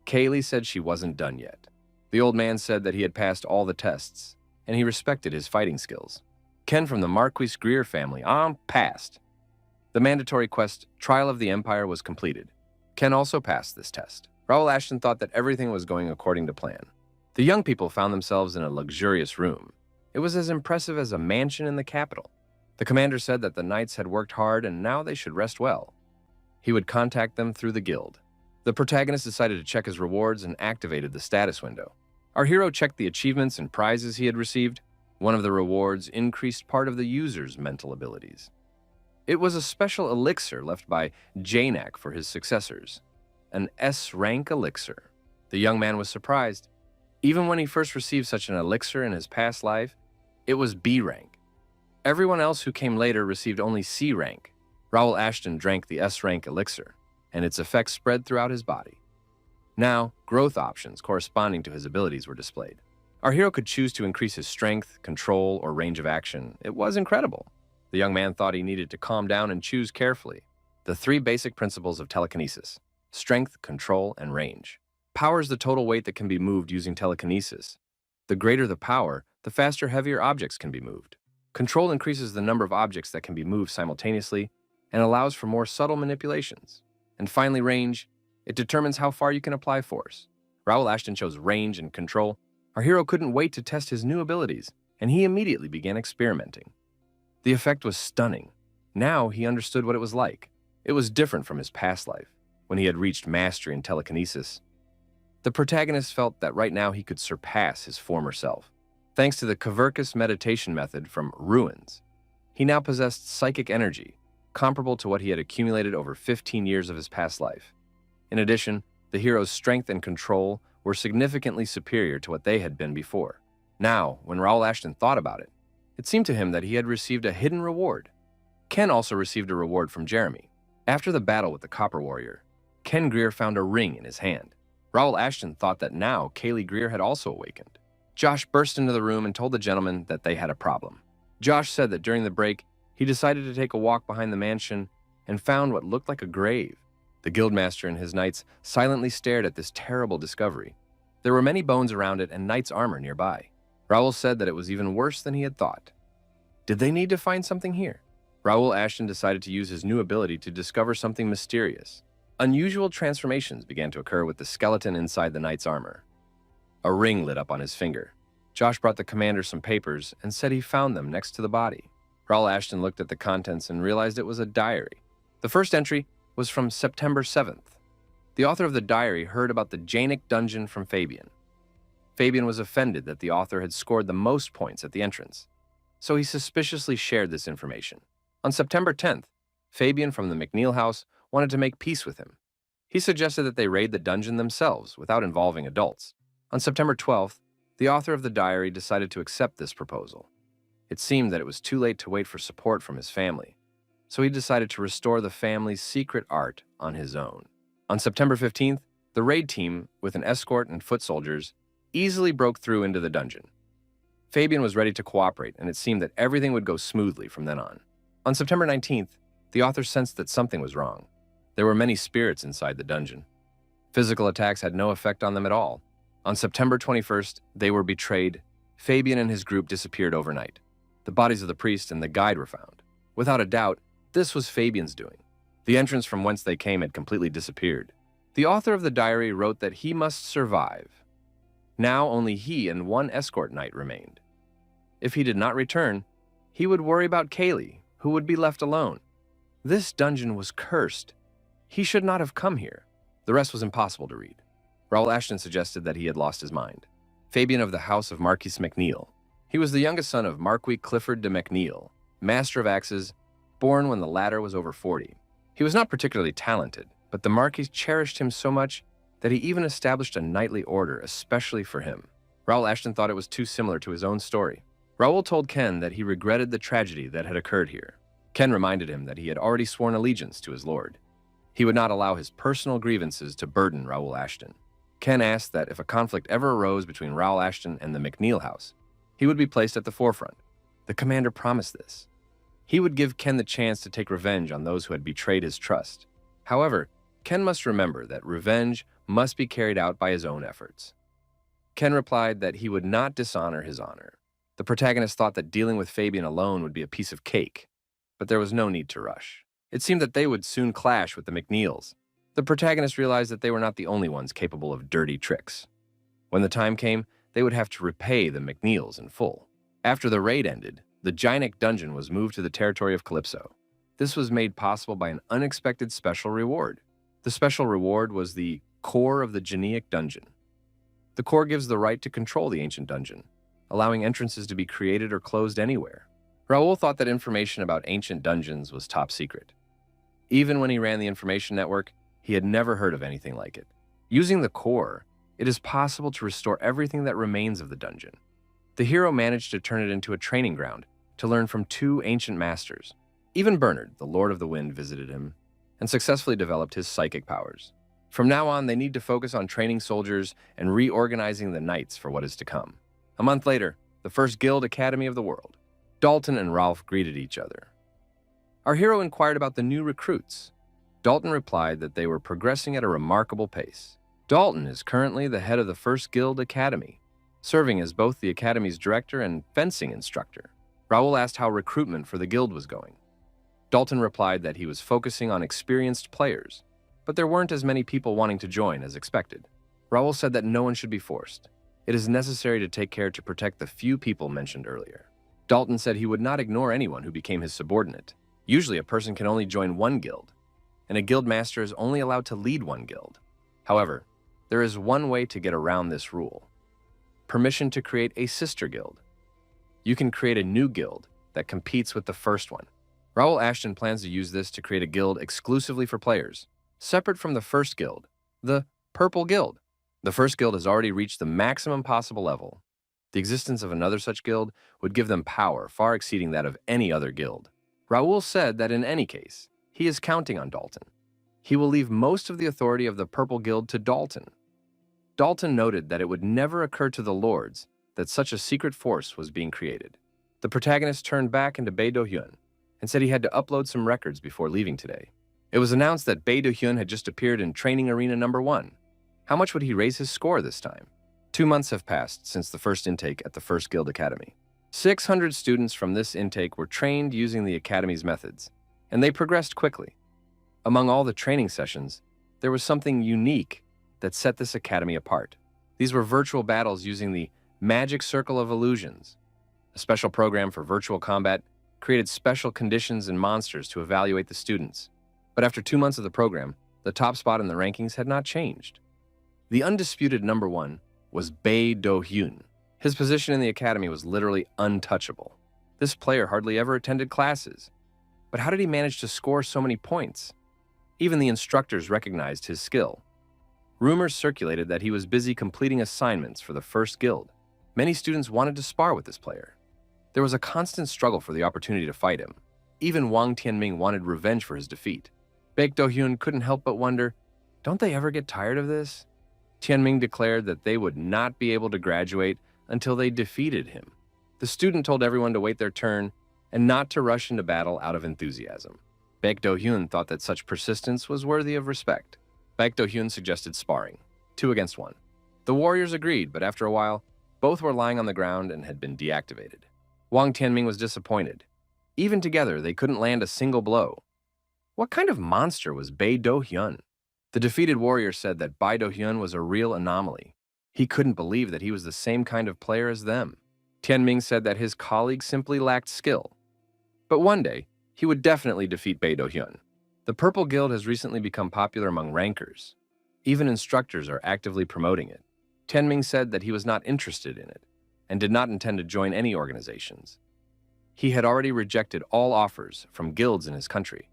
Kaylee said she wasn't done yet. The old man said that he had passed all the tests, and he respected his fighting skills. Ken from the Marquis Greer family passed. The mandatory quest, Trial of the Empire, was completed. Ken also passed this test. Raul Ashton thought that everything was going according to plan. The young people found themselves in a luxurious room. It was as impressive as a mansion in the capital. The commander said that the knights had worked hard and now they should rest well. He would contact them through the guild. The protagonist decided to check his rewards and activated the status window. Our hero checked the achievements and prizes he had received. One of the rewards increased part of the user's mental abilities. It was a special elixir left by Janak for his successors, an S-rank elixir. The young man was surprised. Even when he first received such an elixir in his past life, it was B rank. Everyone else who came later received only C rank. Raul Ashton drank the S-rank elixir, and its effects spread throughout his body. Now, growth options corresponding to his abilities were displayed. Our hero could choose to increase his strength, control, or range of action. It was incredible. The young man thought he needed to calm down and choose carefully. The three basic principles of telekinesis: strength, control, and range. Power is the total weight that can be moved using telekinesis. The greater the power, the faster, heavier objects can be moved. Control increases the number of objects that can be moved simultaneously and allows for more subtle manipulations. And finally, range. It determines how far you can apply force. Raul Ashton chose range and control. Our hero couldn't wait to test his new abilities, and he immediately began experimenting. The effect was stunning. Now he understood what it was like. It was different from his past life, when he had reached mastery in telekinesis. The protagonist felt that right now he could surpass his former self. Thanks to the Kavirkas meditation method from Ruins, he now possessed psychic energy, comparable to what he had accumulated over 15 years of his past life. In addition, the hero's strength and control were significantly superior to what they had been before. Now, when Raul Ashton thought about it, it seemed to him that he had received a hidden reward. Ken also received a reward from Jeremy. After the battle with the Copper Warrior, Ken Greer found a ring in his hand. Raul Ashton thought that now Kaylee Greer had also awakened. Josh burst into the room and told the gentleman that they had a problem. Josh said that during the break, he decided to take a walk behind the mansion and found what looked like a grave. The guildmaster and his knights silently stared at this terrible discovery. There were many bones around it and knight's armor nearby. Raul said that it was even worse than he had thought. Did they need to find something here? Raul Ashton decided to use his new ability to discover something mysterious. Unusual transformations began to occur with the skeleton inside the knight's armor. A ring lit up on his finger. Josh brought the commander some papers and said he found them next to the body. Raul Ashton looked at the contents and realized it was a diary. The first entry was from September 7th. The author of the diary heard about the Janek dungeon from Fabian. Fabian was offended that the author had scored the most points at the entrance, so he suspiciously shared this information. On September 10th, Fabian from the McNeil house wanted to make peace with him. He suggested that they raid the dungeon themselves without involving adults. On September 12th, the author of the diary decided to accept this proposal. It seemed that it was too late to wait for support from his family, so he decided to restore the family's secret art on his own. On September 15th, the raid team, with an escort and foot soldiers, easily broke through into the dungeon. Fabian was ready to cooperate, and it seemed that everything would go smoothly from then on. On September 19th, the author sensed that something was wrong. There were many spirits inside the dungeon. Physical attacks had no effect on them at all. On September 21st, they were betrayed. Fabian and his group disappeared overnight. The bodies of the priest and the guide were found. Without a doubt, this was Fabian's doing. The entrance from whence they came had completely disappeared. The author of the diary wrote that he must survive. Now only he and one escort knight remained. If he did not return, he would worry about Kaylee, who would be left alone. This dungeon was cursed. He should not have come here. The rest was impossible to read. Raul Ashton suggested that he had lost his mind. Fabian of the house of Marquis MacNeil. He was the youngest son of Marquis Clifford de MacNeil, master of axes, born when the latter was over 40. He was not particularly talented, but the Marquis cherished him so much that he even established a knightly order especially for him. Raul Ashton thought it was too similar to his own story. Raul told Ken that he regretted the tragedy that had occurred here. Ken reminded him that he had already sworn allegiance to his lord. He would not allow his personal grievances to burden Raul Ashton. Ken asked that if a conflict ever arose between Raul Ashton and the MacNeil house, he would be placed at the forefront. The commander promised this. He would give Ken the chance to take revenge on those who had betrayed his trust. However, Ken must remember that revenge must be carried out by his own efforts. Ken replied that he would not dishonor his honor. The protagonist thought that dealing with Fabian alone would be a piece of cake, but there was no need to rush. It seemed that they would soon clash with the MacNeils. The protagonist realized that they were not the only ones capable of dirty tricks. When the time came, they would have to repay the MacNeils in full. After the raid ended, the Gynic dungeon was moved to the territory of Calypso. This was made possible by an unexpected special reward. The special reward was the core of the Gynic dungeon. The core gives the right to control the ancient dungeon, allowing entrances to be created or closed anywhere. Raul thought that information about ancient dungeons was top secret. Even when he ran the information network, he had never heard of anything like it. Using the core, it is possible to restore everything that remains of the dungeon. The hero managed to turn it into a training ground to learn from two ancient masters. Even Bernard, the Lord of the Wind, visited him and successfully developed his psychic powers. From now on, they need to focus on training soldiers and reorganizing the knights for what is to come. A month later, the first guild academy of the world. Dalton and Ralph greeted each other. Our hero inquired about the new recruits. Dalton replied that they were progressing at a remarkable pace. Dalton is currently the head of the first guild academy, serving as both the academy's director and fencing instructor. Raul asked how recruitment for the guild was going. Dalton replied that he was focusing on experienced players, but there weren't as many people wanting to join as expected. Raul said that no one should be forced. It is necessary to take care to protect the few people mentioned earlier. Dalton said he would not ignore anyone who became his subordinate. Usually a person can only join one guild, and a guild master is only allowed to lead one guild. However, there is one way to get around this rule. Permission to create a sister guild. You can create a new guild that competes with the first one. Raul Ashton plans to use this to create a guild exclusively for players, separate from the first guild, the Purple Guild. The first guild has already reached the maximum possible level. The existence of another such guild would give them power far exceeding that of any other guild. Raul said that in any case, he is counting on Dalton. He will leave most of the authority of the Purple Guild to Dalton. Dalton noted that it would never occur to the lords that such a secret force was being created. The protagonist turned back into Bae Do-hyun and said he had to upload some records before leaving today. It was announced that Bae Do-hyun had just appeared in Training Arena number 1. How much would he raise his score this time? 2 months have passed since the first intake at the First Guild Academy. 600 students from this intake were trained using the Academy's methods, and they progressed quickly. Among all the training sessions, there was something unique that set this academy apart. These were virtual battles using the Magic Circle of Illusions. A special program for virtual combat created special conditions and monsters to evaluate the students. But after 2 months of the program, the top spot in the rankings had not changed. The undisputed number 1 was Bae Do-hyun. His position in the academy was literally untouchable. This player hardly ever attended classes. But how did he manage to score so many points? Even the instructors recognized his skill. Rumors circulated that he was busy completing assignments for the first guild. Many students wanted to spar with this player. There was a constant struggle for the opportunity to fight him. Even Wang Tianming wanted revenge for his defeat. Bae Do-hyun couldn't help but wonder, don't they ever get tired of this? Tianming declared that they would not be able to graduate until they defeated him. The student told everyone to wait their turn and not to rush into battle out of enthusiasm. Baek Do-hyun thought that such persistence was worthy of respect. Baek Do-hyun suggested sparring, 2 against 1. The warriors agreed, but after a while, both were lying on the ground and had been deactivated. Wang Tianming was disappointed. Even together, they couldn't land a single blow. What kind of monster was Bae Do-hyun? The defeated warrior said that Bae Do-hyun was a real anomaly. He couldn't believe that he was the same kind of player as them. Tianming said that his colleague simply lacked skill. But one day, he would definitely defeat Bae Do-hyun. The Purple Guild has recently become popular among rankers. Even instructors are actively promoting it. Tianming said that he was not interested in it and did not intend to join any organizations. He had already rejected all offers from guilds in his country.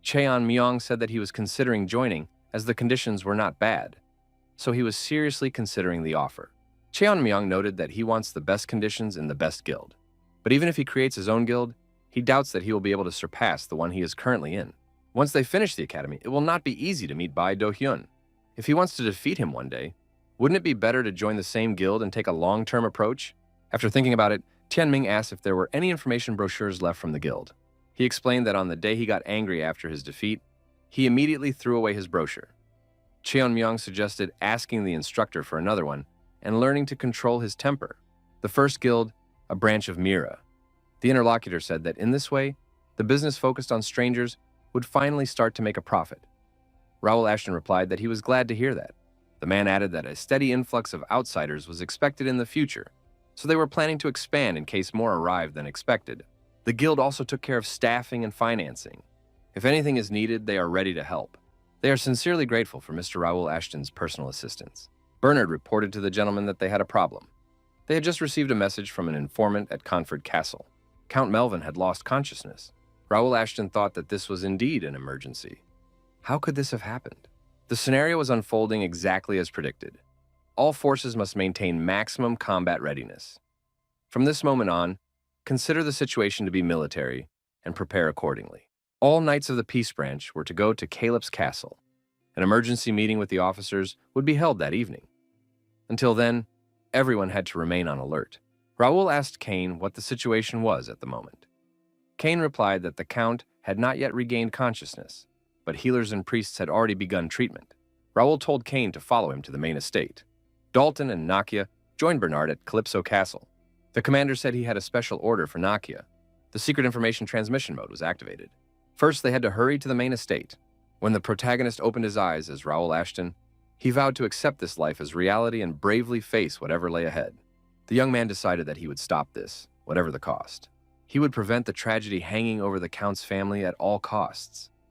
Cheon Myong said that he was considering joining as the conditions were not bad, so he was seriously considering the offer. Cheon Myong noted that he wants the best conditions in the best guild, but even if he creates his own guild, he doubts that he will be able to surpass the one he is currently in. Once they finish the academy, it will not be easy to meet Bae Do-hyun. If he wants to defeat him one day, wouldn't it be better to join the same guild and take a long-term approach? After thinking about it, Tianming asked if there were any information brochures left from the guild. He explained that on the day he got angry after his defeat, he immediately threw away his brochure. Cheon Myong suggested asking the instructor for another one and learning to control his temper. The first guild, a branch of Mira. The interlocutor said that in this way, the business focused on strangers would finally start to make a profit. Raul Ashton replied that he was glad to hear that. The man added that a steady influx of outsiders was expected in the future, so they were planning to expand in case more arrived than expected. The guild also took care of staffing and financing. If anything is needed, they are ready to help. They are sincerely grateful for Mr. Raul Ashton's personal assistance. Bernard reported to the gentleman that they had a problem. They had just received a message from an informant at Conford Castle. Count Melvin had lost consciousness. Raul Ashton thought that this was indeed an emergency. How could this have happened? The scenario was unfolding exactly as predicted. All forces must maintain maximum combat readiness. From this moment on, consider the situation to be military and prepare accordingly. All Knights of the Peace Branch were to go to Caleb's castle. An emergency meeting with the officers would be held that evening. Until then, everyone had to remain on alert. Raul asked Kane what the situation was at the moment. Kane replied that the Count had not yet regained consciousness, but healers and priests had already begun treatment. Raul told Kane to follow him to the main estate. Dalton and Nakia joined Bernard at Calypso Castle. The commander said he had a special order for Nakia. The secret information transmission mode was activated. First, they had to hurry to the main estate. When the protagonist opened his eyes as Raul Ashton, he vowed to accept this life as reality and bravely face whatever lay ahead. The young man decided that he would stop this, whatever the cost. He would prevent the tragedy hanging over the Count's family at all costs.